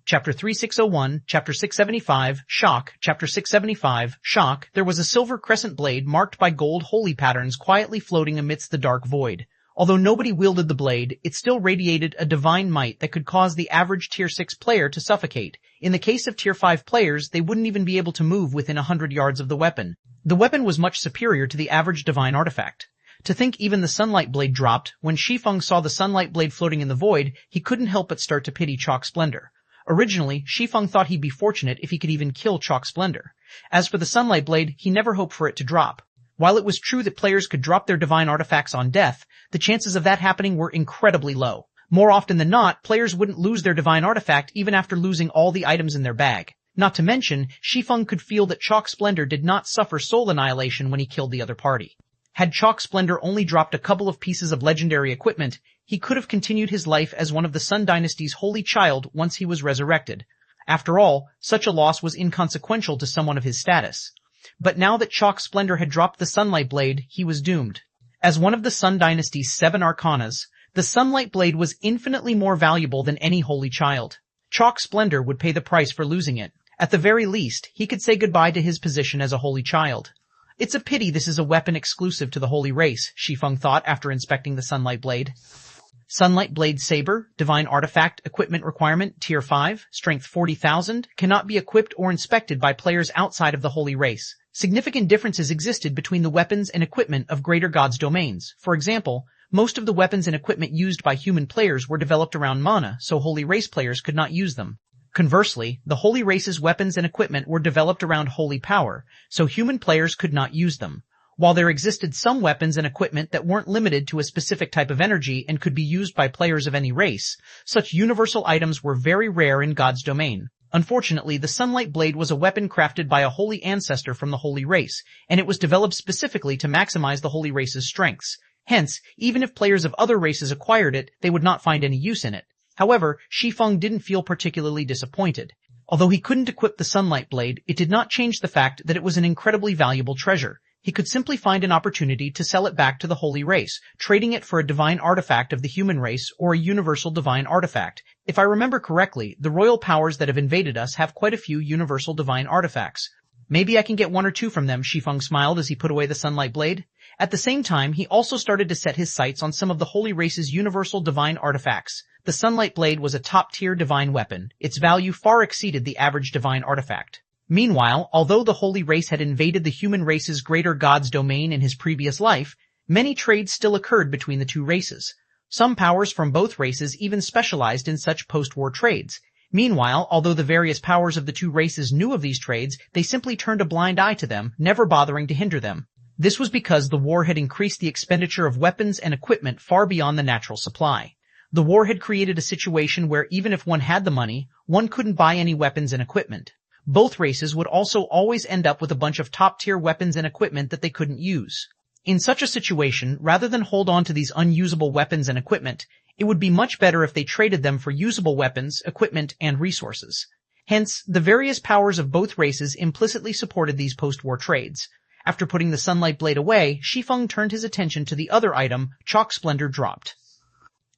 Chapter 3601, Chapter 675, Shock, Chapter 675, Shock. There was a silver crescent blade marked by gold holy patterns quietly floating amidst the dark void. Although nobody wielded the blade, it still radiated a divine might that could cause the average Tier 6 player to suffocate. In the case of Tier 5 players, they wouldn't even be able to move within 100 yards of the weapon. The weapon was much superior to the average divine artifact. To think even the sunlight blade dropped, when Shi Feng saw the sunlight blade floating in the void, he couldn't help but start to pity Chalk Splendor. Originally, Shi Feng thought he'd be fortunate if he could even kill Chalk Splendor. As for the sunlight blade, he never hoped for it to drop. While it was true that players could drop their divine artifacts on death, the chances of that happening were incredibly low. More often than not, players wouldn't lose their divine artifact even after losing all the items in their bag. Not to mention, Shi Feng could feel that Chalk Splendor did not suffer soul annihilation when he killed the other party. Had Chalk Splendor only dropped a couple of pieces of legendary equipment, he could have continued his life as one of the Sun Dynasty's holy child once he was resurrected. After all, such a loss was inconsequential to someone of his status. But now that Chalk Splendor had dropped the Sunlight Blade, he was doomed. As one of the Sun Dynasty's 7 arcanas, the Sunlight Blade was infinitely more valuable than any holy child. Chalk Splendor would pay the price for losing it. At the very least, he could say goodbye to his position as a holy child. It's a pity this is a weapon exclusive to the holy race, Shi Feng thought after inspecting the Sunlight Blade. Sunlight Blade Saber, Divine Artifact, Equipment Requirement, Tier 5, Strength 40,000, cannot be equipped or inspected by players outside of the holy race. Significant differences existed between the weapons and equipment of Greater God's domains. For example, most of the weapons and equipment used by human players were developed around mana, so holy race players could not use them. Conversely, the holy race's weapons and equipment were developed around holy power, so human players could not use them. While there existed some weapons and equipment that weren't limited to a specific type of energy and could be used by players of any race, such universal items were very rare in God's domain. Unfortunately, the Sunlight Blade was a weapon crafted by a holy ancestor from the holy race, and it was developed specifically to maximize the holy race's strengths. Hence, even if players of other races acquired it, they would not find any use in it. However, Shi Feng didn't feel particularly disappointed. Although he couldn't equip the Sunlight Blade, it did not change the fact that it was an incredibly valuable treasure. He could simply find an opportunity to sell it back to the holy race, trading it for a divine artifact of the human race or a universal divine artifact. If I remember correctly, the royal powers that have invaded us have quite a few universal divine artifacts. Maybe I can get 1 or 2 from them, Shi Feng smiled as he put away the Sunlight Blade. At the same time, he also started to set his sights on some of the holy race's universal divine artifacts. The Sunlight Blade was a top-tier divine weapon. Its value far exceeded the average divine artifact. Meanwhile, although the holy race had invaded the human race's Greater God's domain in his previous life, many trades still occurred between the two races. Some powers from both races even specialized in such post-war trades. Meanwhile, although the various powers of the two races knew of these trades, they simply turned a blind eye to them, never bothering to hinder them. This was because the war had increased the expenditure of weapons and equipment far beyond the natural supply. The war had created a situation where even if one had the money, one couldn't buy any weapons and equipment. Both races would also always end up with a bunch of top-tier weapons and equipment that they couldn't use. In such a situation, rather than hold on to these unusable weapons and equipment, it would be much better if they traded them for usable weapons, equipment, and resources. Hence, the various powers of both races implicitly supported these post-war trades. After putting the Sunlight Blade away, Shi Feng turned his attention to the other item Chalk Splendor dropped.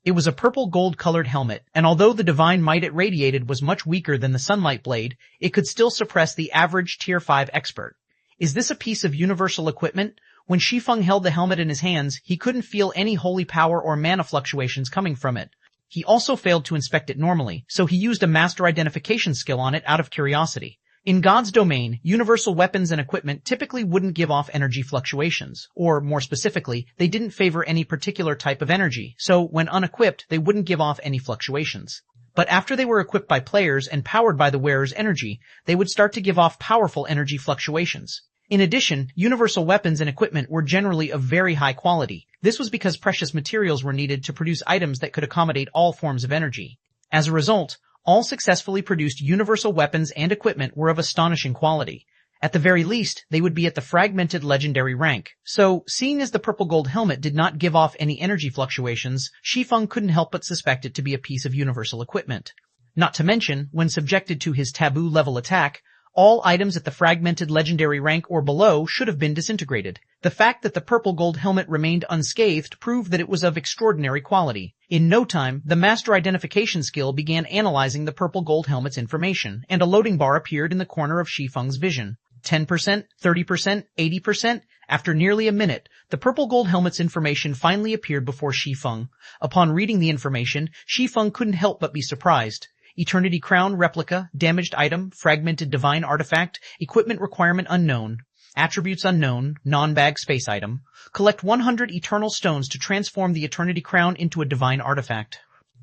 It was a purple gold-colored helmet, and although the divine might it radiated was much weaker than the Sunlight Blade, it could still suppress the average Tier 5 expert. Is this a piece of universal equipment? When Shi Feng held the helmet in his hands, he couldn't feel any holy power or mana fluctuations coming from it. He also failed to inspect it normally, so he used a master identification skill on it out of curiosity. In God's domain, universal weapons and equipment typically wouldn't give off energy fluctuations, or more specifically, they didn't favor any particular type of energy, so when unequipped, they wouldn't give off any fluctuations. But after they were equipped by players and powered by the wearer's energy, they would start to give off powerful energy fluctuations. In addition, universal weapons and equipment were generally of very high quality. This was because precious materials were needed to produce items that could accommodate all forms of energy. As a result, all successfully produced universal weapons and equipment were of astonishing quality. At the very least, they would be at the fragmented legendary rank. So, seeing as the purple gold helmet did not give off any energy fluctuations, Shi Feng couldn't help but suspect it to be a piece of universal equipment. Not to mention, when subjected to his taboo level attack, all items at the fragmented legendary rank or below should have been disintegrated. The fact that the purple gold helmet remained unscathed proved that it was of extraordinary quality. In no time, the master identification skill began analyzing the purple gold helmet's information, and a loading bar appeared in the corner of Shi Feng's vision. 10%, 30%, 80%. After nearly a minute, the purple gold helmet's information finally appeared before Shi Feng. Upon reading the information, Shi Feng couldn't help but be surprised. Eternity Crown replica, damaged item, fragmented divine artifact, equipment requirement unknown, attributes unknown, non-bag space item. Collect 100 eternal stones to transform the Eternity Crown into a divine artifact.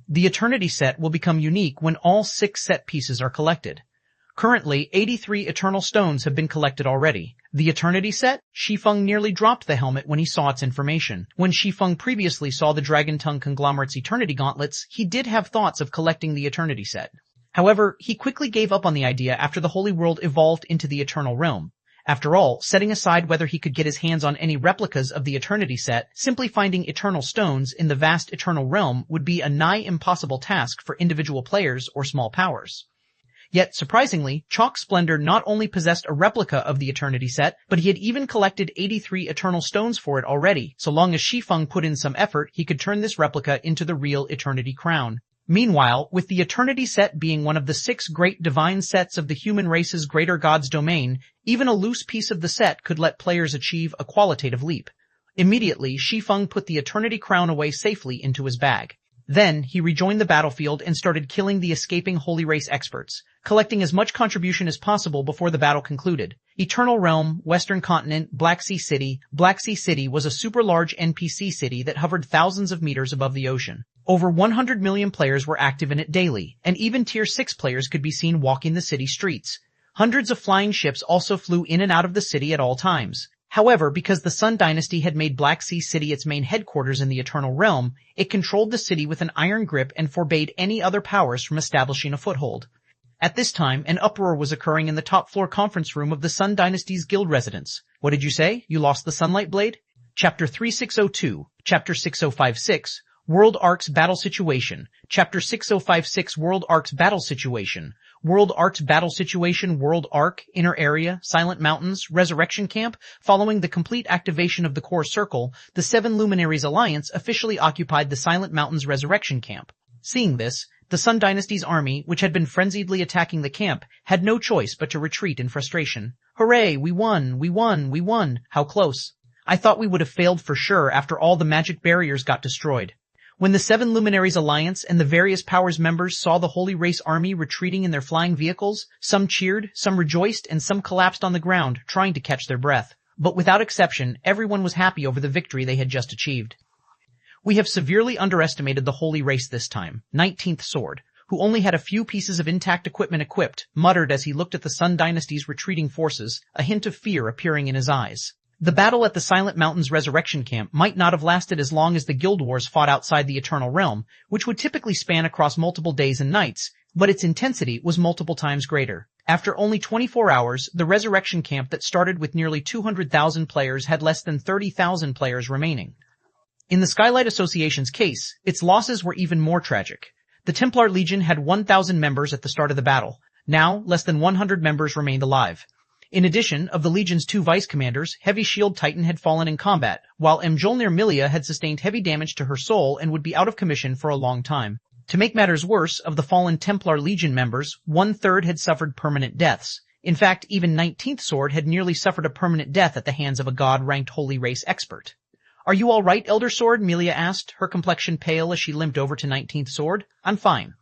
The Eternity set will become unique when all 6 set pieces are collected. Currently, 83 eternal stones have been collected already. The Eternity set? Shi Feng nearly dropped the helmet when he saw its information. When Shi Feng previously saw the Dragon Tongue Conglomerate's Eternity Gauntlets, he did have thoughts of collecting the Eternity set. However, he quickly gave up on the idea after the Holy World evolved into the Eternal Realm. After all, setting aside whether he could get his hands on any replicas of the Eternity set, simply finding eternal stones in the vast Eternal Realm would be a nigh impossible task for individual players or small powers. Yet, surprisingly, Chalk Splendor not only possessed a replica of the Eternity set, but he had even collected 83 eternal stones for it already. So long as Shi Feng put in some effort, he could turn this replica into the real Eternity Crown. Meanwhile, with the Eternity set being one of the 6 great divine sets of the human race's greater god's domain, even a loose piece of the set could let players achieve a qualitative leap. Immediately, Shi Feng put the Eternity Crown away safely into his bag. Then, he rejoined the battlefield and started killing the escaping Holy Race experts, collecting as much contribution as possible before the battle concluded. Eternal Realm, Western Continent, Black Sea City. Black Sea City was a super large NPC city that hovered thousands of meters above the ocean. Over 100 million players were active in it daily, and even Tier 6 players could be seen walking the city streets. Hundreds of flying ships also flew in and out of the city at all times. However, because the Sun Dynasty had made Black Sea City its main headquarters in the Eternal Realm, it controlled the city with an iron grip and forbade any other powers from establishing a foothold. At this time, an uproar was occurring in the top-floor conference room of the Sun Dynasty's guild residence. What did you say? You lost the Sunlight Blade? Chapter 3602, Chapter 6056, World Arc's Battle Situation. Chapter 6056, World Arc's Battle Situation. World Arc's Battle Situation. World Arc, Inner Area, Silent Mountains, Resurrection Camp. Following the complete activation of the Core Circle, the 7 Luminaries Alliance officially occupied the Silent Mountains Resurrection Camp. Seeing this, the Sun Dynasty's army, which had been frenziedly attacking the camp, had no choice but to retreat in frustration. Hooray! We won! We won! We won! How close! I thought we would have failed for sure after all the magic barriers got destroyed. When the 7 Luminaries Alliance and the various powers members saw the Holy Race army retreating in their flying vehicles, some cheered, some rejoiced, and some collapsed on the ground, trying to catch their breath. But without exception, everyone was happy over the victory they had just achieved. We have severely underestimated the Holy Race this time. 19th Sword, who only had a few pieces of intact equipment equipped, muttered as he looked at the Sun Dynasty's retreating forces, a hint of fear appearing in his eyes. The battle at the Silent Mountains Resurrection Camp might not have lasted as long as the Guild Wars fought outside the Eternal Realm, which would typically span across multiple days and nights, but its intensity was multiple times greater. After only 24 hours, the Resurrection Camp that started with nearly 200,000 players had less than 30,000 players remaining. In the Skylight Association's case, its losses were even more tragic. The Templar Legion had 1,000 members at the start of the battle. Now, less than 100 members remained alive. In addition, of the Legion's 2 vice commanders, Heavy Shield Titan had fallen in combat, while Mjolnir Milia had sustained heavy damage to her soul and would be out of commission for a long time. To make matters worse, of the fallen Templar Legion members, 1/3 had suffered permanent deaths. In fact, even 19th Sword had nearly suffered a permanent death at the hands of a god-ranked Holy Race expert. Are you all right, Elder Sword? Milia asked, her complexion pale as she limped over to 19th Sword. I'm fine.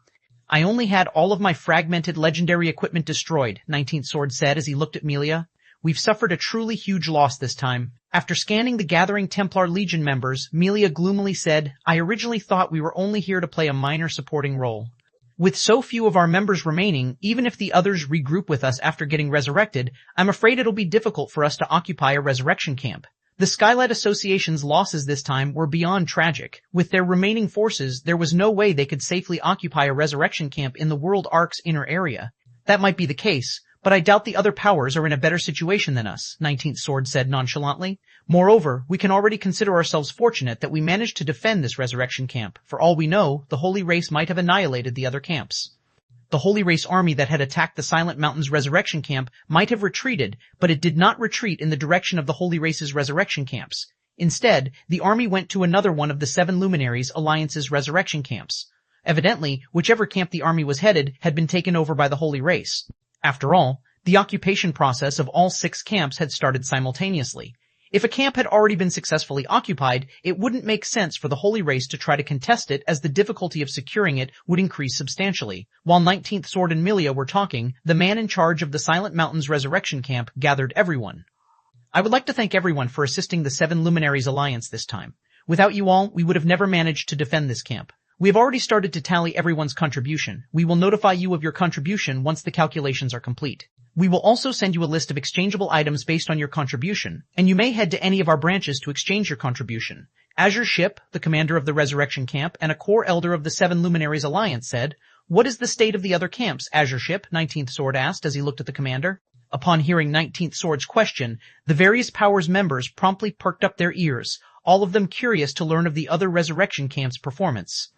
I only had all of my fragmented legendary equipment destroyed, 19th Sword said as he looked at Milia. We've suffered a truly huge loss this time. After scanning the gathering Templar Legion members, Milia gloomily said, I originally thought we were only here to play a minor supporting role. With so few of our members remaining, even if the others regroup with us after getting resurrected, I'm afraid it'll be difficult for us to occupy a resurrection camp. The Skylight Association's losses this time were beyond tragic. With their remaining forces, there was no way they could safely occupy a resurrection camp in the World Arc's inner area. That might be the case, but I doubt the other powers are in a better situation than us, 19th Sword said nonchalantly. Moreover, we can already consider ourselves fortunate that we managed to defend this resurrection camp. For all we know, the Holy Race might have annihilated the other camps. The Holy Race army that had attacked the Silent Mountain's resurrection camp might have retreated, but it did not retreat in the direction of the Holy Race's resurrection camps. Instead, the army went to another one of the 7 Luminaries Alliance's resurrection camps. Evidently, whichever camp the army was headed had been taken over by the Holy Race. After all, the occupation process of all 6 camps had started simultaneously. If a camp had already been successfully occupied, it wouldn't make sense for the Holy Race to try to contest it, as the difficulty of securing it would increase substantially. While 19th Sword and Milia were talking, the man in charge of the Silent Mountain's resurrection camp gathered everyone. I would like to thank everyone for assisting the 7 Luminaries Alliance this time. Without you all, we would have never managed to defend this camp. We have already started to tally everyone's contribution. We will notify you of your contribution once the calculations are complete. We will also send you a list of exchangeable items based on your contribution, and you may head to any of our branches to exchange your contribution. Azure Ship, the commander of the resurrection camp and a core elder of the 7 Luminaries Alliance, said, "What is the state of the other camps, Azure Ship?" 19th Sword asked as he looked at the commander. Upon hearing 19th Sword's question, the various powers members promptly perked up their ears, all of them curious to learn of the other resurrection camp's performance.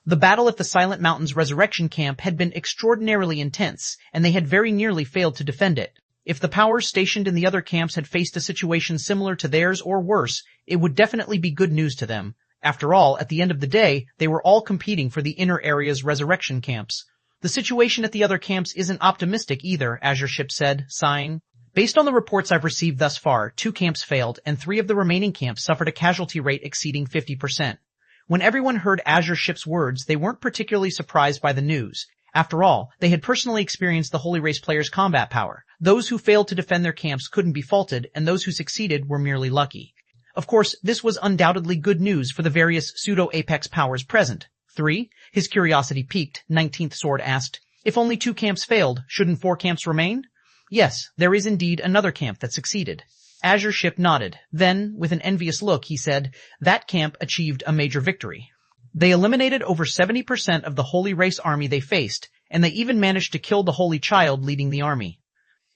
The battle at the Silent Mountain's resurrection camp had been extraordinarily intense, and they had very nearly failed to defend it. If the powers stationed in the other camps had faced a situation similar to theirs or worse, it would definitely be good news to them. After all, at the end of the day, they were all competing for the inner area's resurrection camps. The situation at the other camps isn't optimistic either, Azure Ship said, sighing. Based on the reports I've received thus far, 2 camps failed, and 3 of the remaining camps suffered a casualty rate exceeding 50%. When everyone heard Azure Ship's words, they weren't particularly surprised by the news. After all, they had personally experienced the Holy Race players' combat power. Those who failed to defend their camps couldn't be faulted, and those who succeeded were merely lucky. Of course, this was undoubtedly good news for the various pseudo-apex powers present. 3. His curiosity piqued. 19th Sword asked, "If only 2 camps failed, shouldn't 4 camps remain?" "Yes, there is indeed another camp that succeeded." Azure Ship nodded. Then, with an envious look, he said, "That camp achieved a major victory. They eliminated over 70% of the Holy Race army they faced, and they even managed to kill the Holy Child leading the army."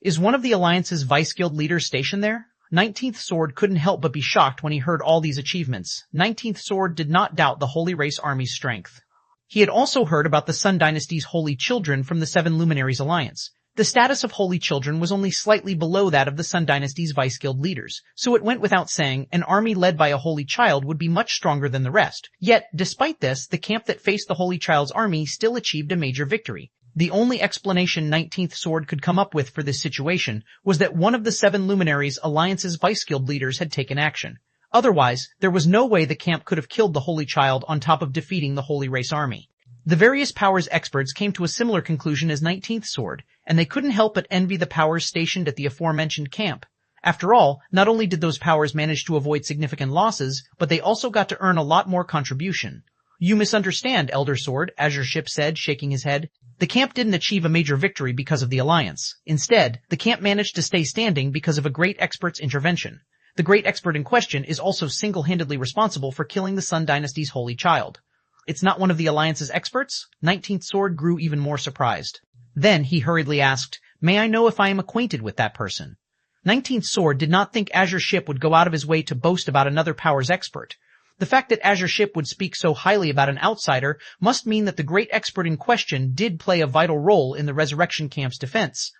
"Is one of the Alliance's Vice Guild leaders stationed there?" 19th Sword couldn't help but be shocked when he heard all these achievements. 19th Sword did not doubt the Holy Race army's strength. He had also heard about the Sun Dynasty's Holy Children from the 7 Luminaries Alliance. The status of Holy Children was only slightly below that of the Sun Dynasty's Vice Guild leaders, so it went without saying an army led by a Holy Child would be much stronger than the rest. Yet, despite this, the camp that faced the Holy Child's army still achieved a major victory. The only explanation 19th Sword could come up with for this situation was that one of the 7 Luminaries Alliance's Vice Guild leaders had taken action. Otherwise, there was no way the camp could have killed the Holy Child on top of defeating the Holy Race army. The various powers experts came to a similar conclusion as 19th Sword, and they couldn't help but envy the powers stationed at the aforementioned camp. After all, not only did those powers manage to avoid significant losses, but they also got to earn a lot more contribution. "You misunderstand, Elder Sword," Azure Ship said, shaking his head. "The camp didn't achieve a major victory because of the Alliance. Instead, the camp managed to stay standing because of a great expert's intervention. The great expert in question is also single-handedly responsible for killing the Sun Dynasty's Holy Child." "It's not one of the Alliance's experts?" 19th Sword grew even more surprised. Then he hurriedly asked, "May I know if I am acquainted with that person?" 19th Sword did not think Azure Ship would go out of his way to boast about another power's expert. The fact that Azure Ship would speak so highly about an outsider must mean that the great expert in question did play a vital role in the Resurrection Camp's defense.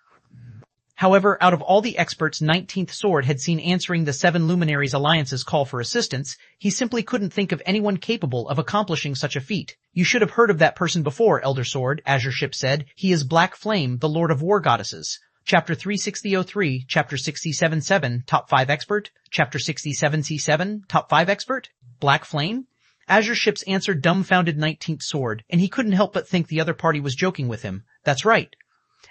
However, out of all the experts 19th Sword had seen answering the 7 Luminaries Alliance's call for assistance, he simply couldn't think of anyone capable of accomplishing such a feat. "You should have heard of that person before, Elder Sword," Azure Ship said. "He is Black Flame, the Lord of War Goddesses." Chapter 36003, Chapter 677, Top 5 Expert. Chapter 67C7, Top 5 Expert. Black Flame? Azure Ship's answer dumbfounded 19th Sword, and he couldn't help but think the other party was joking with him. "That's right."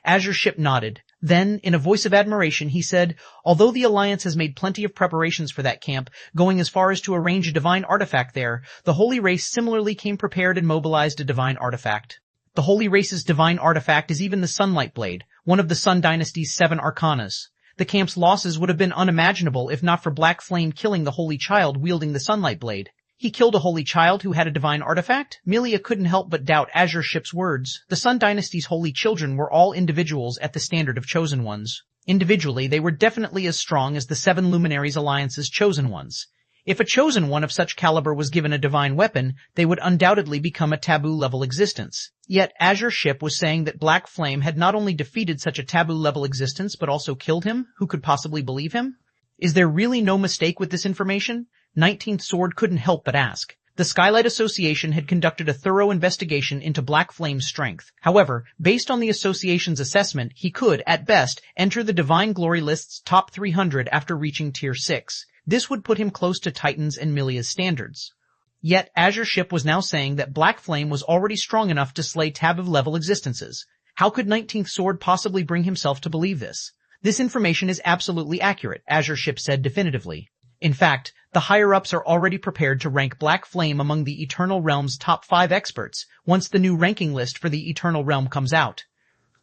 Azure Ship nodded. Then, in a voice of admiration, he said, "Although the Alliance has made plenty of preparations for that camp, going as far as to arrange a divine artifact there, the Holy Race similarly came prepared and mobilized a divine artifact. The Holy Race's divine artifact is even the Sunlight Blade, one of the Sun Dynasty's 7 arcanas. The camp's losses would have been unimaginable if not for Black Flame killing the Holy Child wielding the Sunlight Blade." "He killed a Holy Child who had a divine artifact?" Milia couldn't help but doubt Azure Ship's words. The Sun Dynasty's Holy Children were all individuals at the standard of Chosen Ones. Individually, they were definitely as strong as the 7 Luminaries Alliance's Chosen Ones. If a chosen one of such caliber was given a divine weapon, they would undoubtedly become a taboo-level existence. Yet Azure Ship was saying that Black Flame had not only defeated such a taboo-level existence but also killed him. Who could possibly believe him? Is there really no mistake with this information? 19th Sword couldn't help but ask. The Skylight Association had conducted a thorough investigation into Black Flame's strength. However, based on the association's assessment, he could, at best, enter the Divine Glory list's top 300 after reaching Tier 6. This would put him close to Titan's and Milia's standards. Yet, Azure Ship was now saying that Black Flame was already strong enough to slay taboo-level existences. How could 19th Sword possibly bring himself to believe this? This information is absolutely accurate, Azure Ship said definitively. In fact, the higher-ups are already prepared to rank Black Flame among the Eternal Realm's top 5 experts once the new ranking list for the Eternal Realm comes out.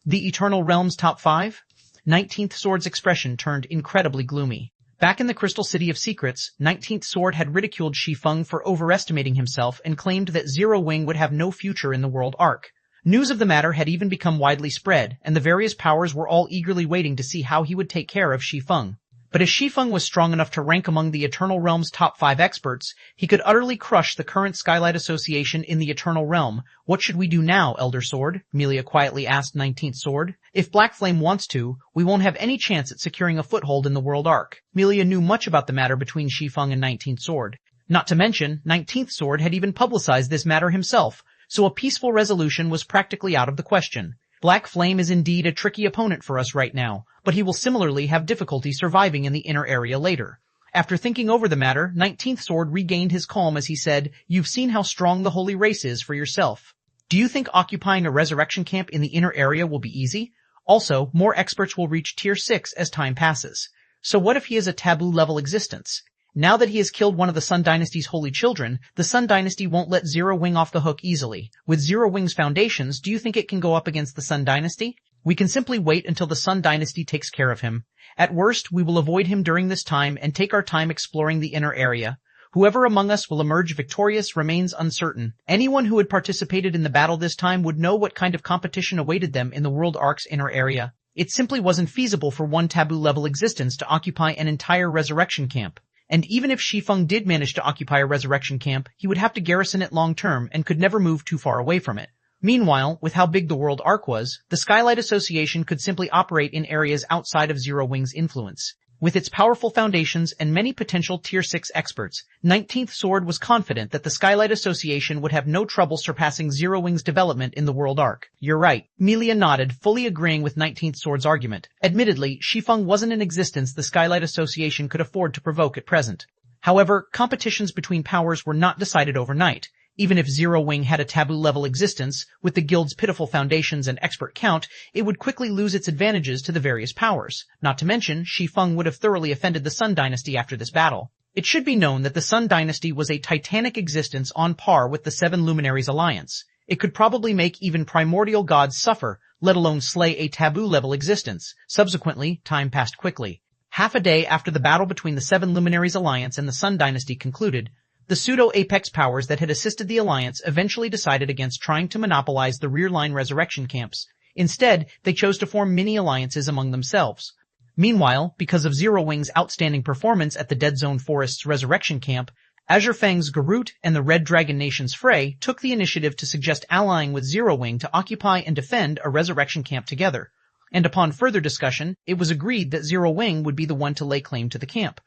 The Eternal Realm's top 5? 19th Sword's expression turned incredibly gloomy. Back in the Crystal City of Secrets, 19th Sword had ridiculed Shi Feng for overestimating himself and claimed that Zero Wing would have no future in the world arc. News of the matter had even become widely spread, and the various powers were all eagerly waiting to see how he would take care of Shi Feng. But if Shi Feng was strong enough to rank among the Eternal Realm's top 5 experts, he could utterly crush the current Skylight Association in the Eternal Realm. What should we do now, Elder Sword? Milia quietly asked 19th Sword. If Black Flame wants to, we won't have any chance at securing a foothold in the world arc. Milia knew much about the matter between Shi Feng and 19th Sword. Not to mention, 19th Sword had even publicized this matter himself, so a peaceful resolution was practically out of the question. Black Flame is indeed a tricky opponent for us right now, but he will similarly have difficulty surviving in the inner area later. After thinking over the matter, 19th Sword regained his calm as he said, "You've seen how strong the Holy Race is for yourself. Do you think occupying a resurrection camp in the inner area will be easy? Also, more experts will reach Tier 6 as time passes. So what if he is a taboo-level existence? Now that he has killed one of the Sun Dynasty's holy children, the Sun Dynasty won't let Zero Wing off the hook easily. With Zero Wing's foundations, do you think it can go up against the Sun Dynasty? We can simply wait until the Sun Dynasty takes care of him. At worst, we will avoid him during this time and take our time exploring the inner area. Whoever among us will emerge victorious remains uncertain. Anyone who had participated in the battle this time would know what kind of competition awaited them in the World Arc's inner area. It simply wasn't feasible for one taboo-level existence to occupy an entire resurrection camp. And even if Shi Feng did manage to occupy a resurrection camp, he would have to garrison it long-term and could never move too far away from it. Meanwhile, with how big the world arc was, the Skylight Association could simply operate in areas outside of Zero Wing's influence. With its powerful foundations and many potential Tier 6 experts, 19th Sword was confident that the Skylight Association would have no trouble surpassing Zero Wing's development in the world arc. You're right. Milia nodded, fully agreeing with 19th Sword's argument. Admittedly, Shi Feng wasn't an existence the Skylight Association could afford to provoke at present. However, competitions between powers were not decided overnight. Even if Zero Wing had a taboo-level existence, with the guild's pitiful foundations and expert count, it would quickly lose its advantages to the various powers. Not to mention, Shi Feng would have thoroughly offended the Sun Dynasty after this battle. It should be known that the Sun Dynasty was a titanic existence on par with the Seven Luminaries Alliance. It could probably make even primordial gods suffer, let alone slay a taboo-level existence. Subsequently, time passed quickly. Half a day after the battle between the Seven Luminaries Alliance and the Sun Dynasty concluded, the pseudo-apex powers that had assisted the Alliance eventually decided against trying to monopolize the rear-line resurrection camps. Instead, they chose to form mini-alliances among themselves. Meanwhile, because of Zero Wing's outstanding performance at the Dead Zone Forest's resurrection camp, Azure Feng's Garut and the Red Dragon Nation's Frey took the initiative to suggest allying with Zero Wing to occupy and defend a resurrection camp together. And upon further discussion, it was agreed that Zero Wing would be the one to lay claim to the camp.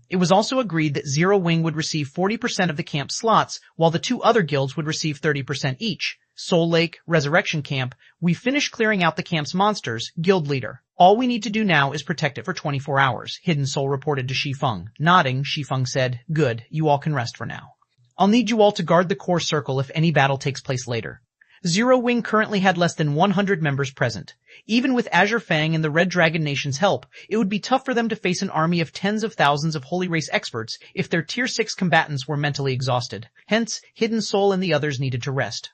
It was also agreed that Zero Wing would receive 40% of the camp slots, while the two other guilds would receive 30% each. Soul Lake, Resurrection Camp, we finished clearing out the camp's monsters, Guild Leader. All we need to do now is protect it for 24 hours, Hidden Soul reported to Shi Feng. Nodding, Shi Feng said, "Good, you all can rest for now. I'll need you all to guard the core circle if any battle takes place later." Zero Wing currently had less than 100 members present. Even with Azure Feng and the Red Dragon Nation's help, it would be tough for them to face an army of tens of thousands of Holy Race experts if their Tier 6 combatants were mentally exhausted. Hence, Hidden Soul and the others needed to rest.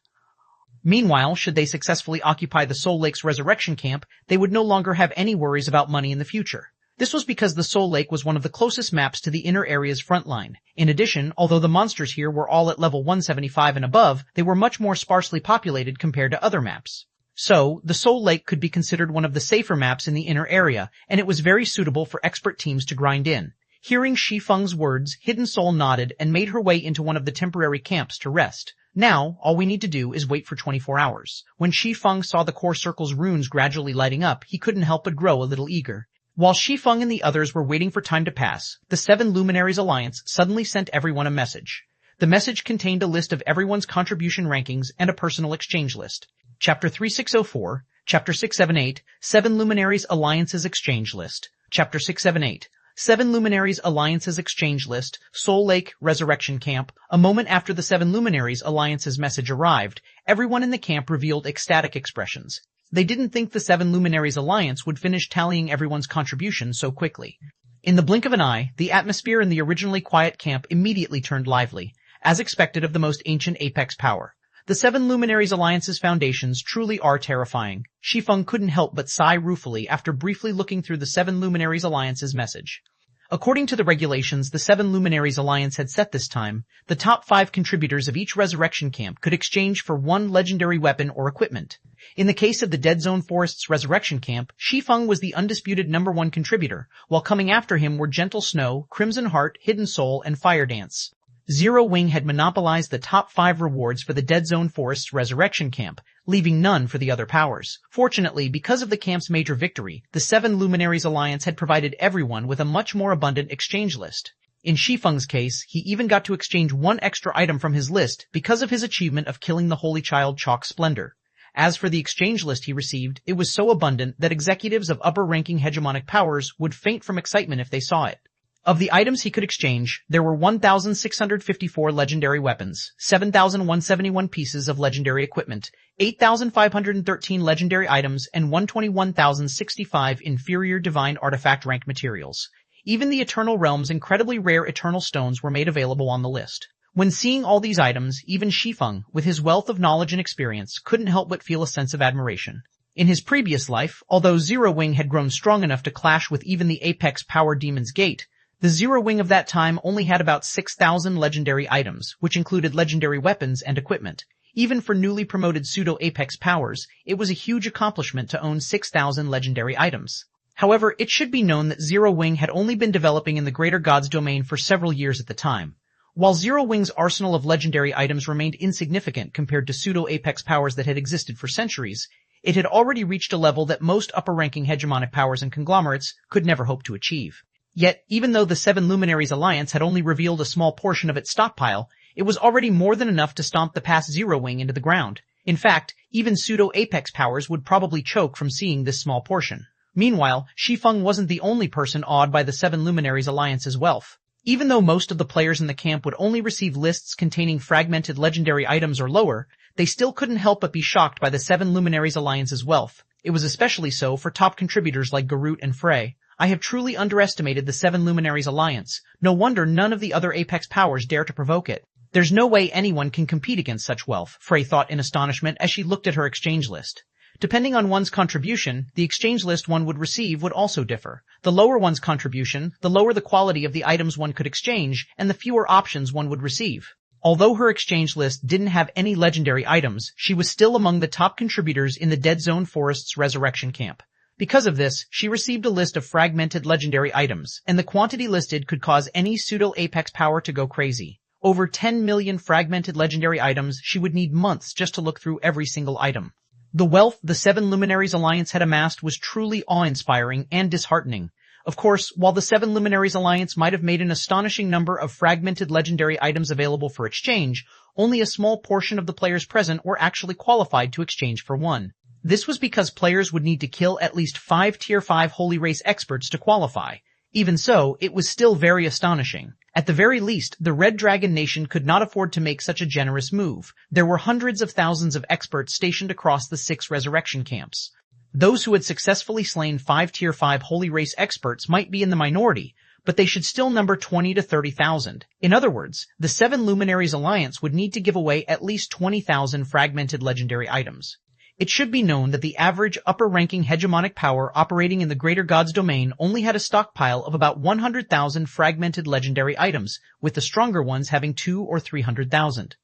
Meanwhile, should they successfully occupy the Soul Lake's resurrection camp, they would no longer have any worries about money in the future. This was because the Soul Lake was one of the closest maps to the inner area's front line. In addition, although the monsters here were all at level 175 and above, they were much more sparsely populated compared to other maps. So, the Soul Lake could be considered one of the safer maps in the inner area, and it was very suitable for expert teams to grind in. Hearing Shi Feng's words, Hidden Soul nodded and made her way into one of the temporary camps to rest. Now, all we need to do is wait for 24 hours. When Shi Feng saw the core circle's runes gradually lighting up, he couldn't help but grow a little eager. While Shi Feng and the others were waiting for time to pass, the Seven Luminaries Alliance suddenly sent everyone a message. The message contained a list of everyone's contribution rankings and a personal exchange list. Chapter 3604, Chapter 678, Seven Luminaries Alliance's Exchange List. Chapter 678. Seven Luminaries Alliance's Exchange List, Soul Lake Resurrection Camp. A moment after the Seven Luminaries Alliance's message arrived, everyone in the camp revealed ecstatic expressions. They didn't think the Seven Luminaries Alliance would finish tallying everyone's contribution so quickly. In the blink of an eye, the atmosphere in the originally quiet camp immediately turned lively, as expected of the most ancient apex power. The Seven Luminaries Alliance's foundations truly are terrifying. Shi Feng couldn't help but sigh ruefully after briefly looking through the Seven Luminaries Alliance's message. According to the regulations the Seven Luminaries Alliance had set this time, the top 5 contributors of each resurrection camp could exchange for 1 legendary weapon or equipment. In the case of the Dead Zone Forest's resurrection camp, Shi Feng was the undisputed number 1 contributor, while coming after him were Gentle Snow, Crimson Heart, Hidden Soul, and Fire Dance. Zero Wing had monopolized the top 5 rewards for the Dead Zone Forest's resurrection camp, leaving none for the other powers. Fortunately, because of the camp's major victory, the Seven Luminaries Alliance had provided everyone with a much more abundant exchange list. In Shi Feng's case, he even got to exchange 1 extra item from his list because of his achievement of killing the Holy Child Chalk Splendor. As for the exchange list he received, it was so abundant that executives of upper-ranking hegemonic powers would faint from excitement if they saw it. Of the items he could exchange, there were 1,654 legendary weapons, 7,171 pieces of legendary equipment, 8,513 legendary items, and 121,065 inferior divine artifact rank materials. Even the Eternal Realm's incredibly rare Eternal Stones were made available on the list. When seeing all these items, even Shi Feng, with his wealth of knowledge and experience, couldn't help but feel a sense of admiration. In his previous life, although Zero Wing had grown strong enough to clash with even the Apex Power Demon's Gate, the Zero Wing of that time only had about 6,000 legendary items, which included legendary weapons and equipment. Even for newly promoted pseudo-Apex powers, it was a huge accomplishment to own 6,000 legendary items. However, it should be known that Zero Wing had only been developing in the Greater Gods domain for several years at the time. While Zero Wing's arsenal of legendary items remained insignificant compared to pseudo-Apex powers that had existed for centuries, it had already reached a level that most upper-ranking hegemonic powers and conglomerates could never hope to achieve. Yet, even though the Seven Luminaries Alliance had only revealed a small portion of its stockpile, it was already more than enough to stomp the past Zero Wing into the ground. In fact, even pseudo-Apex powers would probably choke from seeing this small portion. Meanwhile, Shi Feng wasn't the only person awed by the Seven Luminaries Alliance's wealth. Even though most of the players in the camp would only receive lists containing fragmented legendary items or lower, they still couldn't help but be shocked by the Seven Luminaries Alliance's wealth. It was especially so for top contributors like Garut and Frey. I have truly underestimated the Seven Luminaries Alliance. No wonder none of the other Apex powers dare to provoke it. There's no way anyone can compete against such wealth, Frey thought in astonishment as she looked at her exchange list. Depending on one's contribution, the exchange list one would receive would also differ. The lower one's contribution, the lower the quality of the items one could exchange, and the fewer options one would receive. Although her exchange list didn't have any legendary items, she was still among the top contributors in the Dead Zone Forest's resurrection camp. Because of this, she received a list of fragmented legendary items, and the quantity listed could cause any pseudo-Apex power to go crazy. Over 10 million fragmented legendary items, she would need months just to look through every single item. The wealth the Seven Luminaries Alliance had amassed was truly awe-inspiring and disheartening. Of course, while the Seven Luminaries Alliance might have made an astonishing number of fragmented legendary items available for exchange, only a small portion of the players present were actually qualified to exchange for one. This was because players would need to kill at least 5 Tier 5 Holy Race experts to qualify. Even so, it was still very astonishing. At the very least, the Red Dragon Nation could not afford to make such a generous move. There were hundreds of thousands of experts stationed across the 6 resurrection camps. Those who had successfully slain 5 Tier 5 Holy Race experts might be in the minority, but they should still number 20 to 30,000. In other words, the Seven Luminaries Alliance would need to give away at least 20,000 fragmented legendary items. It should be known that the average upper-ranking hegemonic power operating in the Greater Gods domain only had a stockpile of about 100,000 fragmented legendary items, with the stronger ones having 200,000 or 300,000.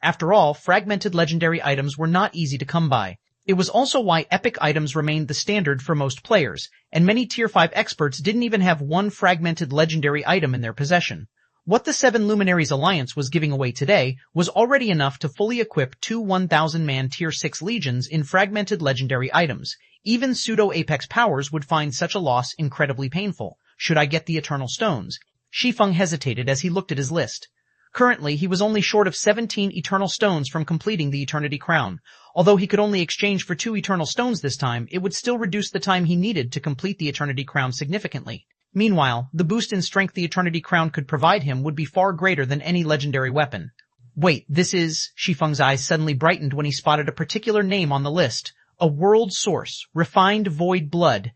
After all, fragmented legendary items were not easy to come by. It was also why epic items remained the standard for most players, and many Tier 5 experts didn't even have one fragmented legendary item in their possession. What the Seven Luminaries Alliance was giving away today was already enough to fully equip two 1,000-man Tier 6 legions in fragmented legendary items. Even pseudo-apex powers would find such a loss incredibly painful. Should I get the Eternal Stones? Shi Feng hesitated as he looked at his list. Currently, he was only short of 17 Eternal Stones from completing the Eternity Crown. Although he could only exchange for 2 Eternal Stones this time, it would still reduce the time he needed to complete the Eternity Crown significantly. Meanwhile, the boost in strength the Eternity Crown could provide him would be far greater than any legendary weapon. Wait, this is... Shi Feng's eyes suddenly brightened when he spotted a particular name on the list. A world source, refined void blood,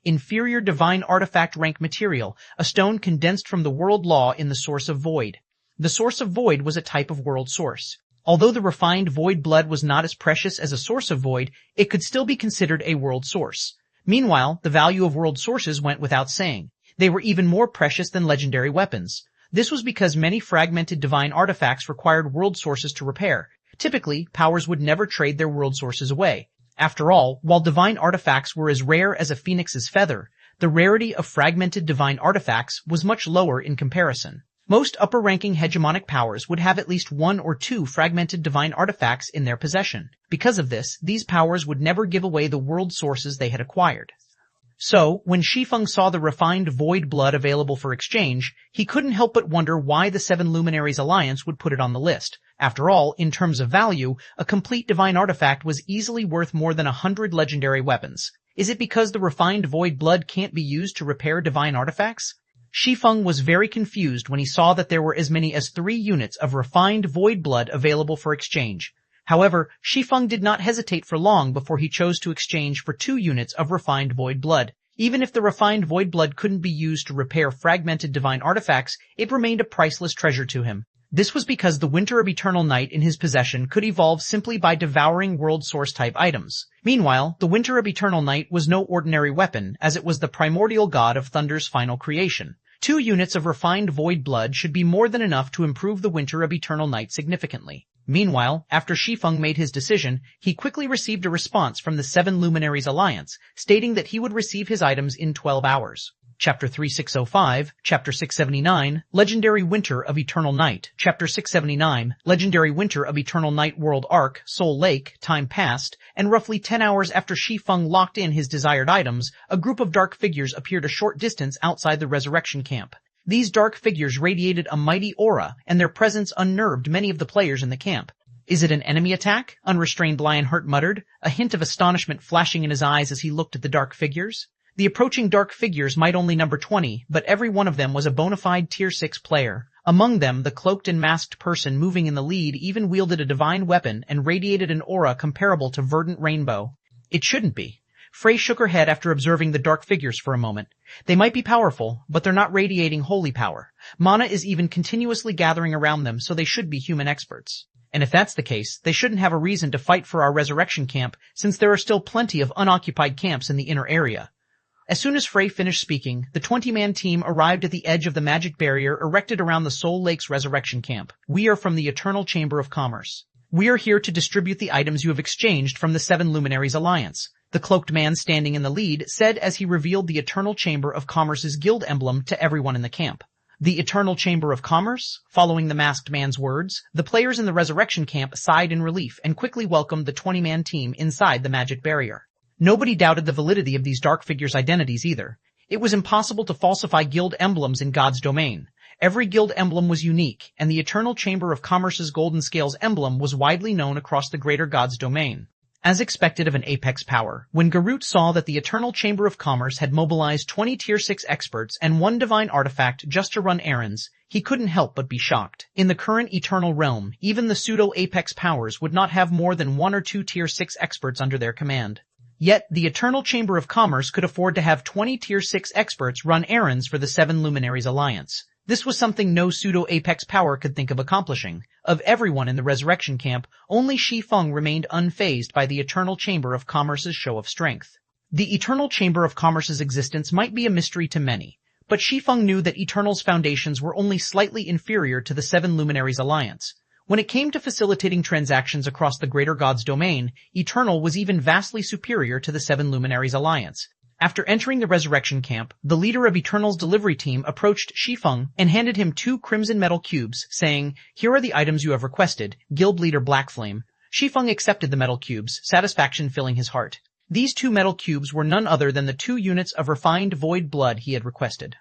inferior divine artifact rank material, a stone condensed from the world law in the source of void. The source of void was a type of world source. Although the refined void blood was not as precious as a source of void, it could still be considered a world source. Meanwhile, the value of world sources went without saying. They were even more precious than legendary weapons. This was because many fragmented divine artifacts required world sources to repair. Typically, powers would never trade their world sources away. After all, while divine artifacts were as rare as a phoenix's feather, the rarity of fragmented divine artifacts was much lower in comparison. Most upper-ranking hegemonic powers would have at least 1 or 2 fragmented divine artifacts in their possession. Because of this, these powers would never give away the world sources they had acquired. So, when Shi Feng saw the refined void blood available for exchange, he couldn't help but wonder why the Seven Luminaries Alliance would put it on the list. After all, in terms of value, a complete divine artifact was easily worth more than 100 legendary weapons. Is it because the refined void blood can't be used to repair divine artifacts? Shi Feng was very confused when he saw that there were as many as 3 units of refined void blood available for exchange. However, Shi Feng did not hesitate for long before he chose to exchange for 2 units of refined void blood. Even if the refined void blood couldn't be used to repair fragmented divine artifacts, it remained a priceless treasure to him. This was because the Winter of Eternal Night in his possession could evolve simply by devouring world source type items. Meanwhile, the Winter of Eternal Night was no ordinary weapon, as it was the primordial god of Thunder's final creation. 2 units of refined void blood should be more than enough to improve the Winter of Eternal Night significantly. Meanwhile, after Shi Feng made his decision, he quickly received a response from the Seven Luminaries Alliance, stating that he would receive his items in 12 hours. Chapter 3605, Chapter 679, Legendary Winter of Eternal Night, Chapter 679, Legendary Winter of Eternal Night World Arc, Soul Lake, time passed, and roughly 10 hours after Shi Feng locked in his desired items, a group of dark figures appeared a short distance outside the resurrection camp. These dark figures radiated a mighty aura, and their presence unnerved many of the players in the camp. Is it an enemy attack? Unrestrained Lionheart muttered, a hint of astonishment flashing in his eyes as he looked at the dark figures. The approaching dark figures might only number 20, but every one of them was a bona fide Tier 6 player. Among them, the cloaked and masked person moving in the lead even wielded a divine weapon and radiated an aura comparable to verdant rainbow. It shouldn't be. Frey shook her head after observing the dark figures for a moment. They might be powerful, but they're not radiating holy power. Mana is even continuously gathering around them, so they should be human experts. And if that's the case, they shouldn't have a reason to fight for our resurrection camp, since there are still plenty of unoccupied camps in the inner area. As soon as Frey finished speaking, the 20-man team arrived at the edge of the magic barrier erected around the Soul Lake's resurrection camp. We are from the Eternal Chamber of Commerce. We are here to distribute the items you have exchanged from the Seven Luminaries Alliance. The cloaked man standing in the lead said as he revealed the Eternal Chamber of Commerce's guild emblem to everyone in the camp. The Eternal Chamber of Commerce? Following the masked man's words, the players in the resurrection camp sighed in relief and quickly welcomed the 20-man team inside the magic barrier. Nobody doubted the validity of these dark figures' identities either. It was impossible to falsify guild emblems in God's domain. Every guild emblem was unique, and the Eternal Chamber of Commerce's Golden Scales emblem was widely known across the greater God's domain. As expected of an apex power, when Garut saw that the Eternal Chamber of Commerce had mobilized 20 Tier 6 experts and 1 divine artifact just to run errands, he couldn't help but be shocked. In the current Eternal Realm, even the pseudo-apex powers would not have more than 1 or 2 Tier 6 experts under their command. Yet, the Eternal Chamber of Commerce could afford to have 20 Tier 6 experts run errands for the Seven Luminaries Alliance. This was something no pseudo-apex power could think of accomplishing. Of everyone in the resurrection camp, only Shi Feng remained unfazed by the Eternal Chamber of Commerce's show of strength. The Eternal Chamber of Commerce's existence might be a mystery to many, but Shi Feng knew that Eternal's foundations were only slightly inferior to the Seven Luminaries Alliance. When it came to facilitating transactions across the greater god's domain, Eternal was even vastly superior to the Seven Luminaries Alliance. After entering the resurrection camp, the leader of Eternal's delivery team approached Shi Feng and handed him 2 crimson metal cubes, saying, "Here are the items you have requested, Guild Leader Blackflame." Shi Feng accepted the metal cubes, satisfaction filling his heart. These 2 metal cubes were none other than the 2 units of refined void blood he had requested.